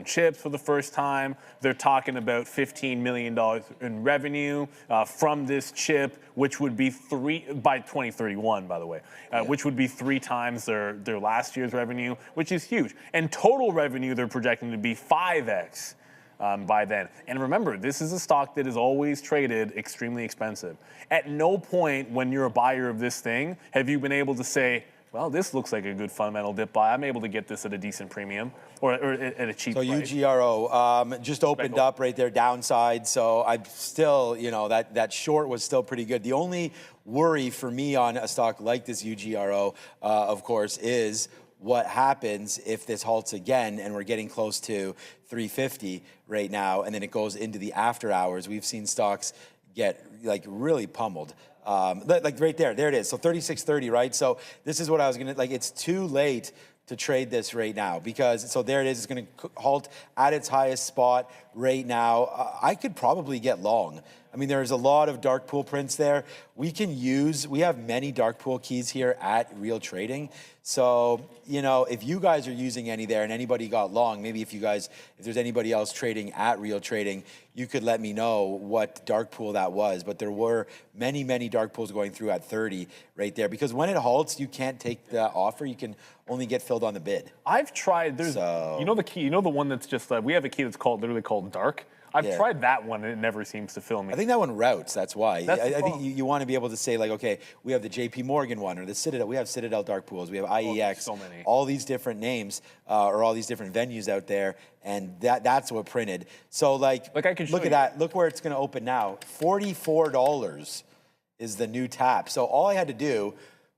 chips for the first time. They're talking about $15 million in revenue from this chip, which would be by 2031, by the way, which would be 3 times their last year's revenue, which is huge. And total revenue they're projecting to be 5x by then. And remember, this is a stock that is always traded extremely expensive. At no point when you're a buyer of this thing have you been able to say, well, this looks like a good fundamental dip buy. I'm able to get this at a decent premium or at a cheap price. So UGRO just opened up right there downside. So I'm still, you know, that short was still pretty good. The only worry for me on a stock like this UGRO, of course, is what happens if this halts again and we're getting close to 350 right now and then it goes into the after hours. We've seen stocks get like really pummeled. Like right there it is. So 36.30, right? So this is what I was gonna, like, it's too late to trade this right now because, so there it is, it's gonna halt at its highest spot right now. I could probably get long. I mean, there's a lot of dark pool prints there. We have many dark pool keys here at Real Trading. So, you know, if you guys are using any there and anybody got long, maybe if there's anybody else trading at Real Trading, you could let me know what dark pool that was. But there were many, many dark pools going through at 30 right there. Because when it halts, you can't take the offer. You can only get filled on the bid. I've tried, you know the key, you know the one that's just, we have a key that's literally called dark. I've tried that one, and it never seems to fill me. I think that one routes, that's why. I think you want to be able to say, like, okay, we have the JP Morgan one, or the Citadel. We have Citadel dark pools. We have IEX. So many. All these different names, or all these different venues out there, and that's what printed. So, like I can show look at that. Look where it's going to open now. $44 is the new tap. So all I had to do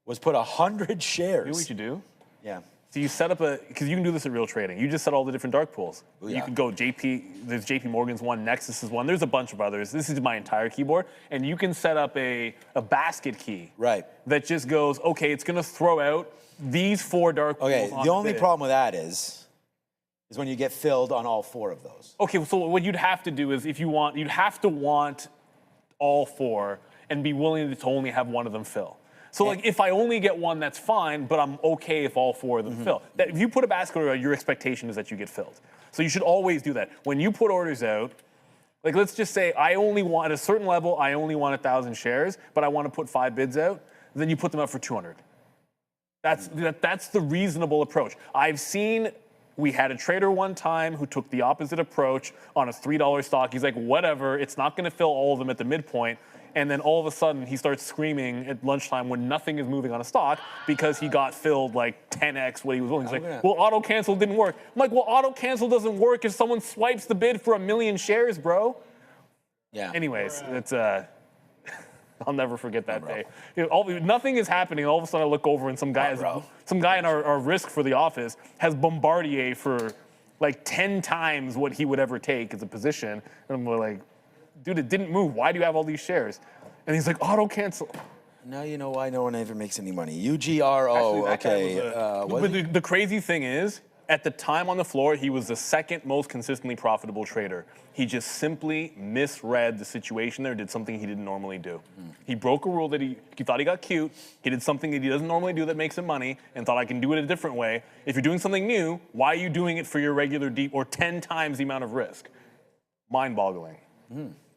was put 100 shares. You know what you do? Yeah. So you set up because you can do this at Real Trading. You just set all the different dark pools. Ooh, You yeah. could go there's JP Morgan's one, Nexus is one. There's a bunch of others. This is my entire keyboard. And you can set up a basket key. Right. That just goes, okay, it's going to throw out these 4 dark pools. Okay, the only problem with that is when you get filled on all 4 of those. Okay, so what you'd have to do is you'd have to want all 4 and be willing to only have one of them fill. So, like, if I only get one, that's fine, but I'm okay if all 4 of them fill. If you put a basket order out, your expectation is that you get filled. So you should always do that. When you put orders out, like, let's just say I only want, at a certain level, I only want 1,000 shares, but I want to put 5 bids out, then you put them out for 200. That's the reasonable approach. We had a trader one time who took the opposite approach on a $3 stock. He's like, whatever, it's not going to fill all of them at the midpoint. And then all of a sudden, he starts screaming at lunchtime when nothing is moving on a stock because he got filled like 10x what he was willing. He's like, well, auto cancel didn't work. I'm like, well, auto cancel doesn't work if someone swipes the bid for 1 million shares, bro. Yeah. Anyways, it's I'll never forget that day. You know, nothing is happening. All of a sudden, I look over and some guy in our risk for the office has Bombardier for like 10 times what he would ever take as a position. And we're like, dude, it didn't move. Why do you have all these shares? And he's like, auto cancel. Now you know why no one ever makes any money. UGRO, Actually, okay. But the crazy thing is, at the time on the floor, he was the second most consistently profitable trader. He just simply misread the situation there, did something he didn't normally do. He broke a rule that he thought he got cute. He did something that he doesn't normally do that makes him money and thought I can do it a different way. If you're doing something new, why are you doing it for your regular deep or 10 times the amount of risk? Mind-boggling.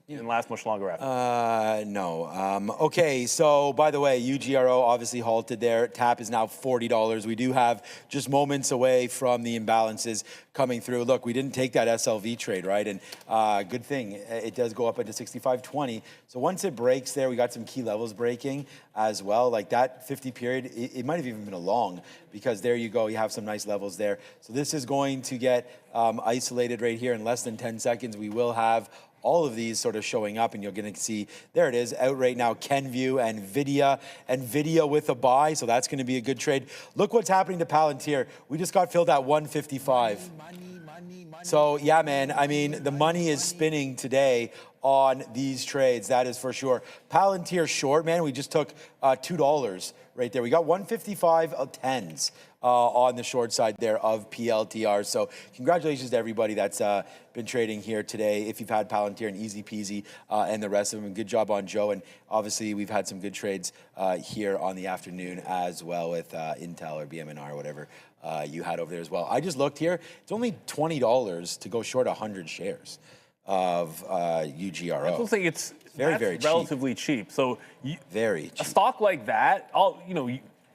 Didn't last much longer after. No. Okay, so by the way, UGRO obviously halted there. TAP is now $40. We do have just moments away from the imbalances coming through. Look, we didn't take that SLV trade, right? And good thing, it does go up into 65.20. So once it breaks there, we got some key levels breaking as well. Like that 50 period, it might have even been a long because there you go, you have some nice levels there. So this is going to get isolated right here in less than 10 seconds. We will have all of these sort of showing up, and you're going to see, there it is, out right now, Kenvue and NVIDIA with a buy, so that's going to be a good trade. Look what's happening to Palantir. We just got filled at 155. So, yeah, man, I mean, the money is spinning today on these trades, that is for sure. Palantir short, man, we just took $2 right there. We got 155 of 10s. On the short side there of PLTR. So congratulations to everybody that's been trading here today. If you've had Palantir and Easy Peasy and the rest of them, good job on Joe. And obviously we've had some good trades here on the afternoon as well with Intel or BMNR or whatever you had over there as well. I just looked here. It's only $20 to go short 100 shares of UGRO. I don't think it's very relatively cheap. So very cheap. A stock like that,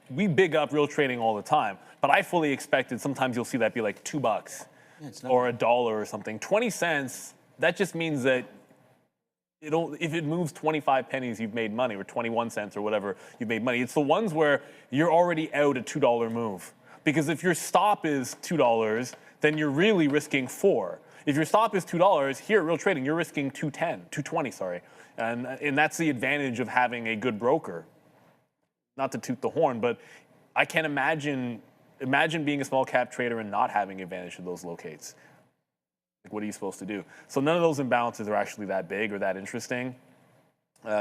we big up real trading all the time, but I fully expected sometimes you'll see that be like $2 or $1 or something. 20 cents, that just means that if it moves 25 pennies, you've made money, or 21 cents or whatever, you've made money. It's the ones where you're already out a $2 move. Because if your stop is $2, then you're really risking $4. If your stop is $2, here at real trading, you're risking $2.20, sorry. And that's the advantage of having a good broker. Not to toot the horn, but I can't imagine being a small cap trader and not having advantage of those locates. Like, what are you supposed to do? So none of those imbalances are actually that big or that interesting.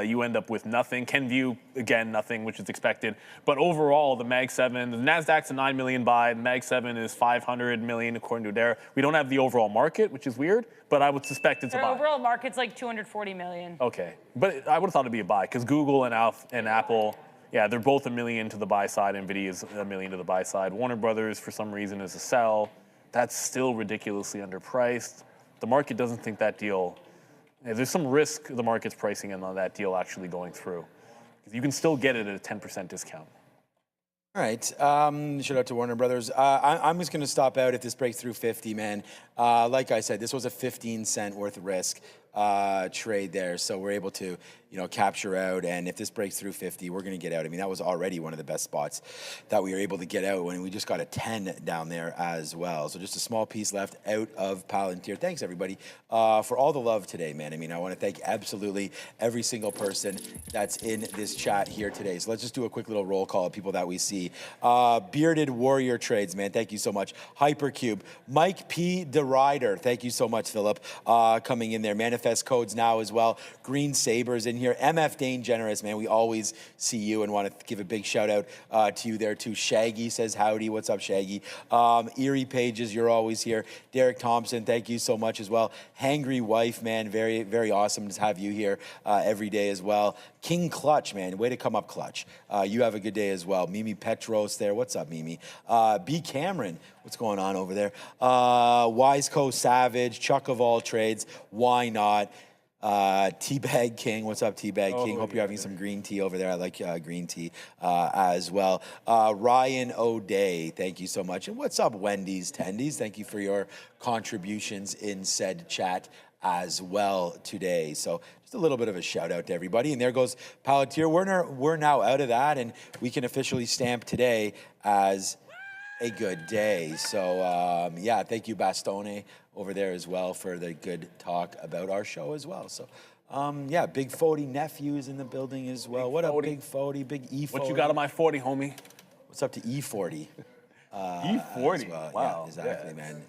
You end up with nothing. Kenvue, again, nothing, which is expected. But overall, the Mag 7, the NASDAQ's a 9 million buy. The Mag 7 is 500 million according to Adair. We don't have the overall market, which is weird, but I would suspect it's a buy. The overall market's like 240 million. Okay, but I would have thought it'd be a buy because Google and Apple, yeah, they're both $1 million to the buy side. NVIDIA is $1 million to the buy side. Warner Brothers, for some reason, is a sell. That's still ridiculously underpriced. The market doesn't think that deal. There's some risk the market's pricing in on that deal actually going through. You can still get it at a 10% discount. All right. Shout out to Warner Brothers. I'm just going to stop out if this breaks through 50, man. Like I said, this was a 15-cent worth of risk trade there, so we're able to, capture out. And if this breaks through 50, we're going to get out. I mean, that was already one of the best spots that we were able to get out when we just got a 10 down there as well. So just a small piece left out of Palantir. Thanks, everybody, for all the love today, man. I mean, I want to thank absolutely every single person that's in this chat here today. So let's just do a quick little roll call of people that we see. Bearded Warrior Trades, man. Thank you so much. Hypercube. Mike P. DeRider. Thank you so much, Philip, coming in there. Manifest Codes now as well. Green Sabers in here. MF Dane Generous, man. We always see you and want to give a big shout out to you there too. Shaggy says howdy. What's up, Shaggy? Erie Pages, you're always here. Derek Thompson, thank you so much as well. Hangry Wife, man. Very, very awesome to have you here every day as well. King Clutch, man. Way to come up, Clutch. You have a good day as well. Mimi Petros there. What's up, Mimi? B. Cameron. What's going on over there? Wiseco Savage. Chuck of all trades. Why not? Teabag King, what's up, Teabag King? Hope you're having some green tea over there. I like green tea as well. Ryan O'Day, thank you so much. And what's up, Wendy's Tendies? Thank you for your contributions in said chat as well today. So just a little bit of a shout out to everybody. And there goes Palantir. We're now out of that, and we can officially stamp today as a good day. So yeah, thank you Bastone over there as well for the good talk about our show as well. So yeah, Big 40 nephews in the building as well. What up, Big 40, Big E40? What you got on my 40, homie? What's up to E40? E40. Well. Wow. Yeah, exactly, man.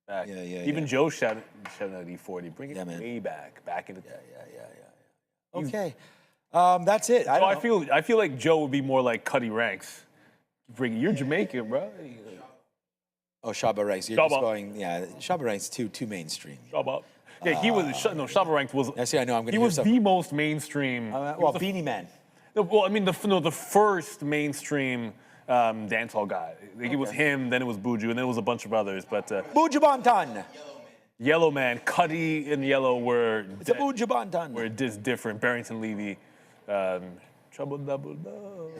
Back. Yeah. Even Joe shouted out E40. Bring it man. way back in the. Yeah. Okay, that's it. I feel like Joe would be more like Cuddy Ranks. You're Jamaican, bro. Oh, Shabba Ranks. You're just going. Yeah, Shabba Ranks too mainstream. Shabba. Yeah, he was. No, Shabba Ranks was. I know. I'm going to. He was the most mainstream. Well, Beanie Man. Well, I mean, the first mainstream dancehall guy. Like, it was him, then it was Buju, and then it was a bunch of others. But Buju Banton. Yellow Man, Cuddy and Yellow were. It's a Buju Banton. Were just different. Barrington Levy, Trouble Double No.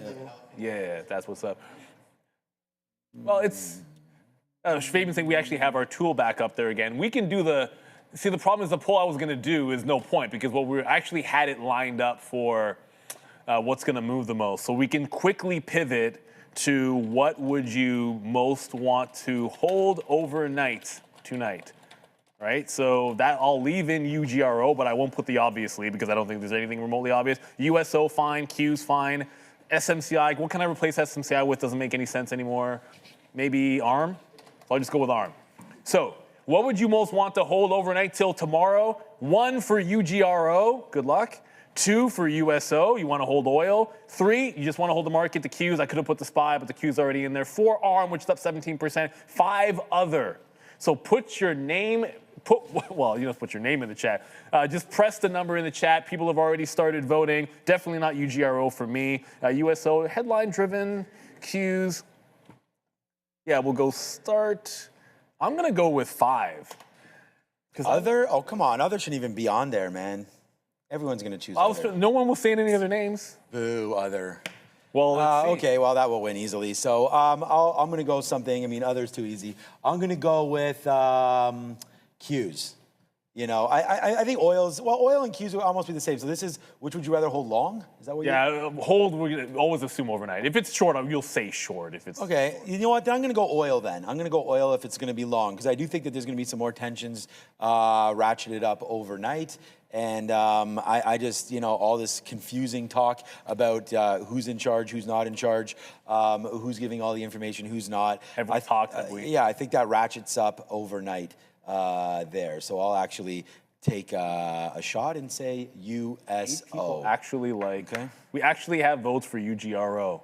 Yeah, that's what's up. Well, it's famous thing. We actually have our tool back up there again. We can do the. See, the problem is the poll I was going to do is no point because we actually had it lined up for what's going to move the most. So we can quickly pivot to what would you most want to hold overnight tonight, right? So that I'll leave in UGRO, but I won't put the obviously because I don't think there's anything remotely obvious. USO fine, Q's fine, SMCI. What can I replace SMCI with? Doesn't make any sense anymore. Maybe ARM. So I'll just go with ARM. So what would you most want to hold overnight till tomorrow? 1 for UGRO. Good luck. 2 for USO, you want to hold oil. 3, you just want to hold the market, the Qs. I could have put the SPY, but the Q's already in there. 4, ARM, which is up 17%. 5, other. So put your name, well, you don't put your name in the chat. Just press the number in the chat. People have already started voting. Definitely not UGRO for me. USO, headline-driven, Qs. Yeah, we'll go start. I'm going to go with 5. Other? Oh, come on. Other shouldn't even be on there, man. Everyone's going to choose other. No one was saying any other names. Boo, other. Well, let's see. Okay, well, that will win easily. So I'm going to go something. I mean, other's too easy. I'm going to go with Qs. You know, I think oil and Qs will almost be the same. So this is, which would you rather hold long? Is that what hold, we're going to always assume overnight. If it's short, you'll say short. If it's okay, you know what? Then I'm going to go oil then. I'm going to go oil if it's going to be long because I do think that there's going to be some more tensions ratcheted up overnight. And I just, you know, all this confusing talk about who's in charge, who's not in charge, who's giving all the information, who's not. Everyone talks that week. Yeah, I think that ratchets up overnight there. So I'll actually take a shot and say USO. People actually like. Okay. We actually have votes for UGRO.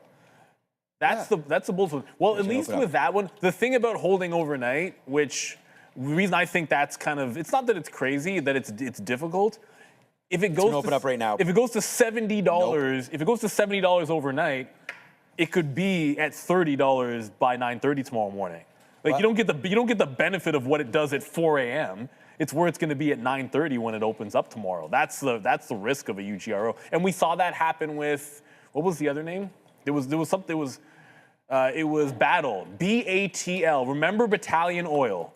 That's the bullshit. Well, at least with that one, the thing about holding overnight, which. The reason I think that's kind of, it's not that it's crazy, that it's difficult. If it goes open up right now. If it goes to $70, if it goes to $70 overnight, it could be at $30 by 9:30 tomorrow morning. Like you don't get the benefit of what it does at 4 a.m. It's where it's going to be at 9:30 when it opens up tomorrow. That's the risk of a UGRO. And we saw that happen with, what was the other name? It was Battle, BATL. Remember Battalion Oil,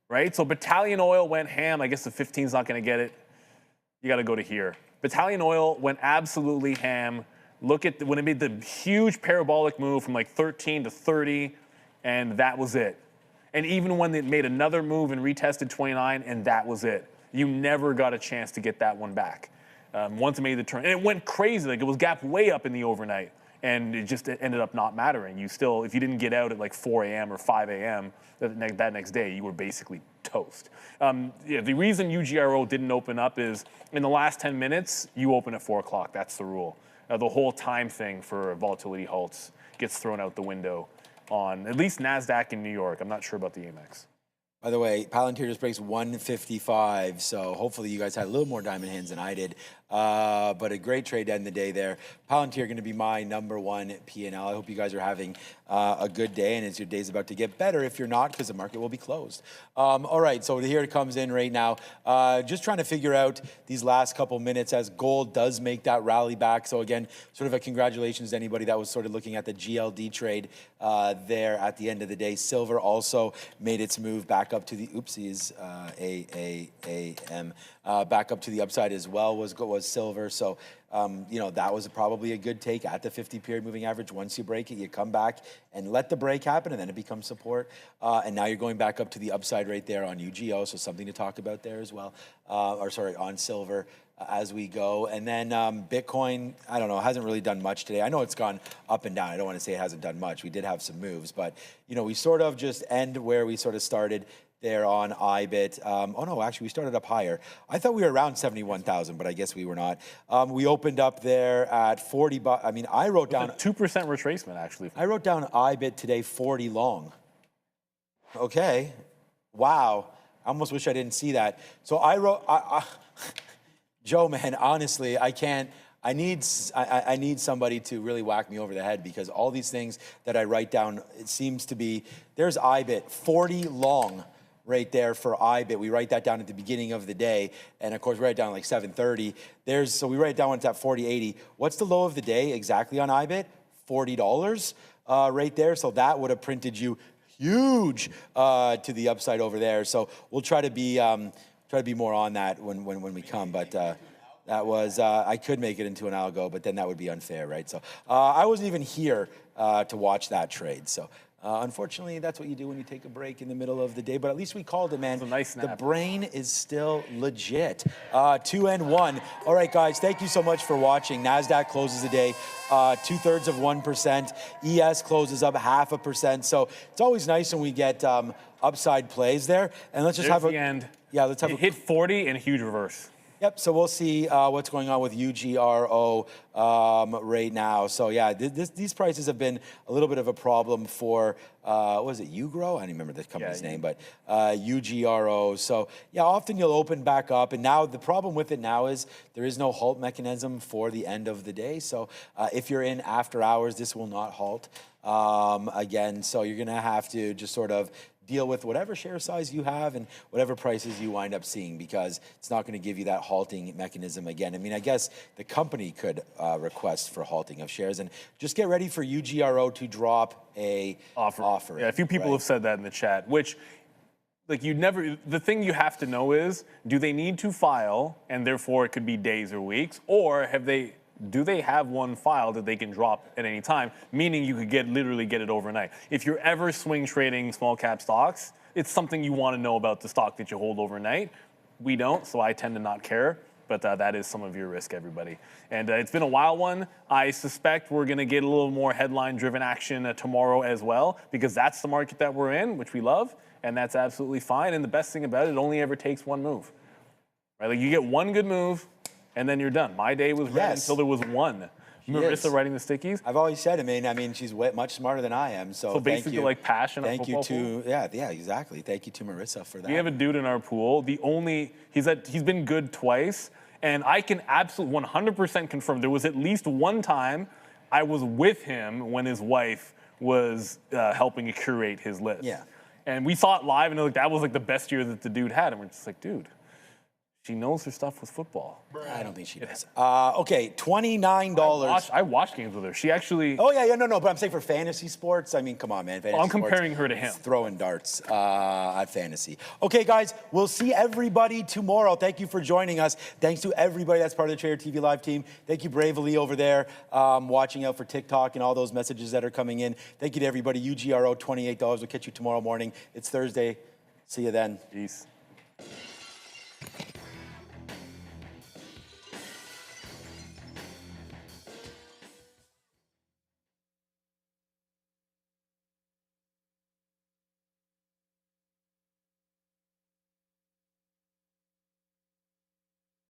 right? So Battalion Oil went ham. I guess the 15's not going to get it. You got to go to here. Battalion Oil went absolutely ham. Look at when it made the huge parabolic move from like 13 to 30, and that was it. And even when it made another move and retested 29, and that was it. You never got a chance to get that one back. Once it made the turn, and it went crazy. Like it was gapped way up in the overnight. And it ended up not mattering. You still, if you didn't get out at like 4 a.m. or 5 a.m. that next day, you were basically toast. The reason UGRO didn't open up is in the last 10 minutes, you open at 4 o'clock. That's the rule. The whole time thing for volatility halts gets thrown out the window on at least NASDAQ in New York. I'm not sure about the AMEX. By the way, Palantir just breaks 155, so hopefully you guys had a little more diamond hands than I did. But a great trade to end the day there. Palantir going to be my #1 P&L. I hope you guys are having a good day, and as your day's about to get better if you're not, because the market will be closed. All right, so here it comes in right now. Just trying to figure out these last couple minutes as gold does make that rally back. So again, sort of a congratulations to anybody that was sort of looking at the GLD trade there at the end of the day. Silver also made its move back up to the, oopsies, AAAM, back up to the upside as well was silver. So, you know, that was probably a good take at the 50-period moving average. Once you break it, you come back and let the break happen, and then it becomes support. And now you're going back up to the upside right there on UGO, so something to talk about there as well. On silver as we go. And then Bitcoin, I don't know, hasn't really done much today. I know it's gone up and down. I don't want to say it hasn't done much. We did have some moves, but, you know, we sort of just end where we sort of started there on IBIT. Oh no, actually we started up higher. I thought we were around 71,000, but I guess we were not. We opened up there at 40 bucks. I mean, I wrote down 2% retracement actually. I wrote down IBIT today 40 long. Okay, wow. I almost wish I didn't see that. So I wrote, Joe, man, honestly, I can't. I need somebody to really whack me over the head, because all these things that I write down, it seems to be, there's IBIT 40 long. Right there for IBIT. We write that down at the beginning of the day. And of course, we write it down like 7:30. So we write it down when it's at 40.80. What's the low of the day exactly on IBIT? $40 right there. So that would have printed you huge to the upside over there. So we'll try to be more on that when we come. But that was, I could make it into an algo, but then that would be unfair, right? So I wasn't even here to watch that trade. So unfortunately, that's what you do when you take a break in the middle of the day. But at least we called it, man. It was a nice snap. The brain is still legit. 2 and 1. All right, guys, thank you so much for watching. NASDAQ closes the day 2/3 of 1%. ES closes up 0.5%. So it's always nice when we get upside plays there. And let's just There's have the end. Yeah, let's have it hit 40 and a huge reverse. Yep, so we'll see what's going on with UGRO right now. So yeah, these prices have been a little bit of a problem for, what was it, UGRO? I don't remember the company's name, but UGRO. So yeah, often you'll open back up, and now the problem with it now is there is no halt mechanism for the end of the day. So if you're in after hours, this will not halt again. So you're gonna have to just sort of deal with whatever share size you have and whatever prices you wind up seeing, because it's not going to give you that halting mechanism again. I mean, I guess the company could request for halting of shares, and just get ready for UGRO to drop a offer. Yeah, a few people have said that in the chat, which, like, the thing you have to know is, do they need to file, and therefore it could be days or weeks, or do they have one file that they can drop at any time, meaning you could literally get it overnight? If you're ever swing trading small cap stocks, it's something you want to know about the stock that you hold overnight. We don't, so I tend to not care, but that is some of your risk, everybody. And it's been a wild one. I suspect we're going to get a little more headline-driven action tomorrow as well, because that's the market that we're in, which we love, and that's absolutely fine. And the best thing about it only ever takes one move, right? Like, you get one good move, and then you're done. My day was red until there was one. Marissa writing the stickies. I've always said, I mean, she's much smarter than I am. So basically, thank you. like passion. Thank you to yeah, exactly. Thank you to Marissa for that. We have a dude in our pool. He's been good twice, and I can absolutely 100% confirm there was at least one time I was with him when his wife was helping curate his list. Yeah. And we saw it live, and that was like the best year that the dude had, and we're just like, dude. She knows her stuff with football. I don't think she does. Okay, $29. I watched games with her. She actually. Oh yeah, no. But I'm saying for fantasy sports, I mean, come on, man. I'm comparing her to him. Throwing darts at fantasy. Okay, guys, we'll see everybody tomorrow. Thank you for joining us. Thanks to everybody that's part of the Trader TV Live team. Thank you, Bravely, over there, watching out for TikTok and all those messages that are coming in. Thank you to everybody. UGRO, $28. We'll catch you tomorrow morning. It's Thursday. See you then. Peace.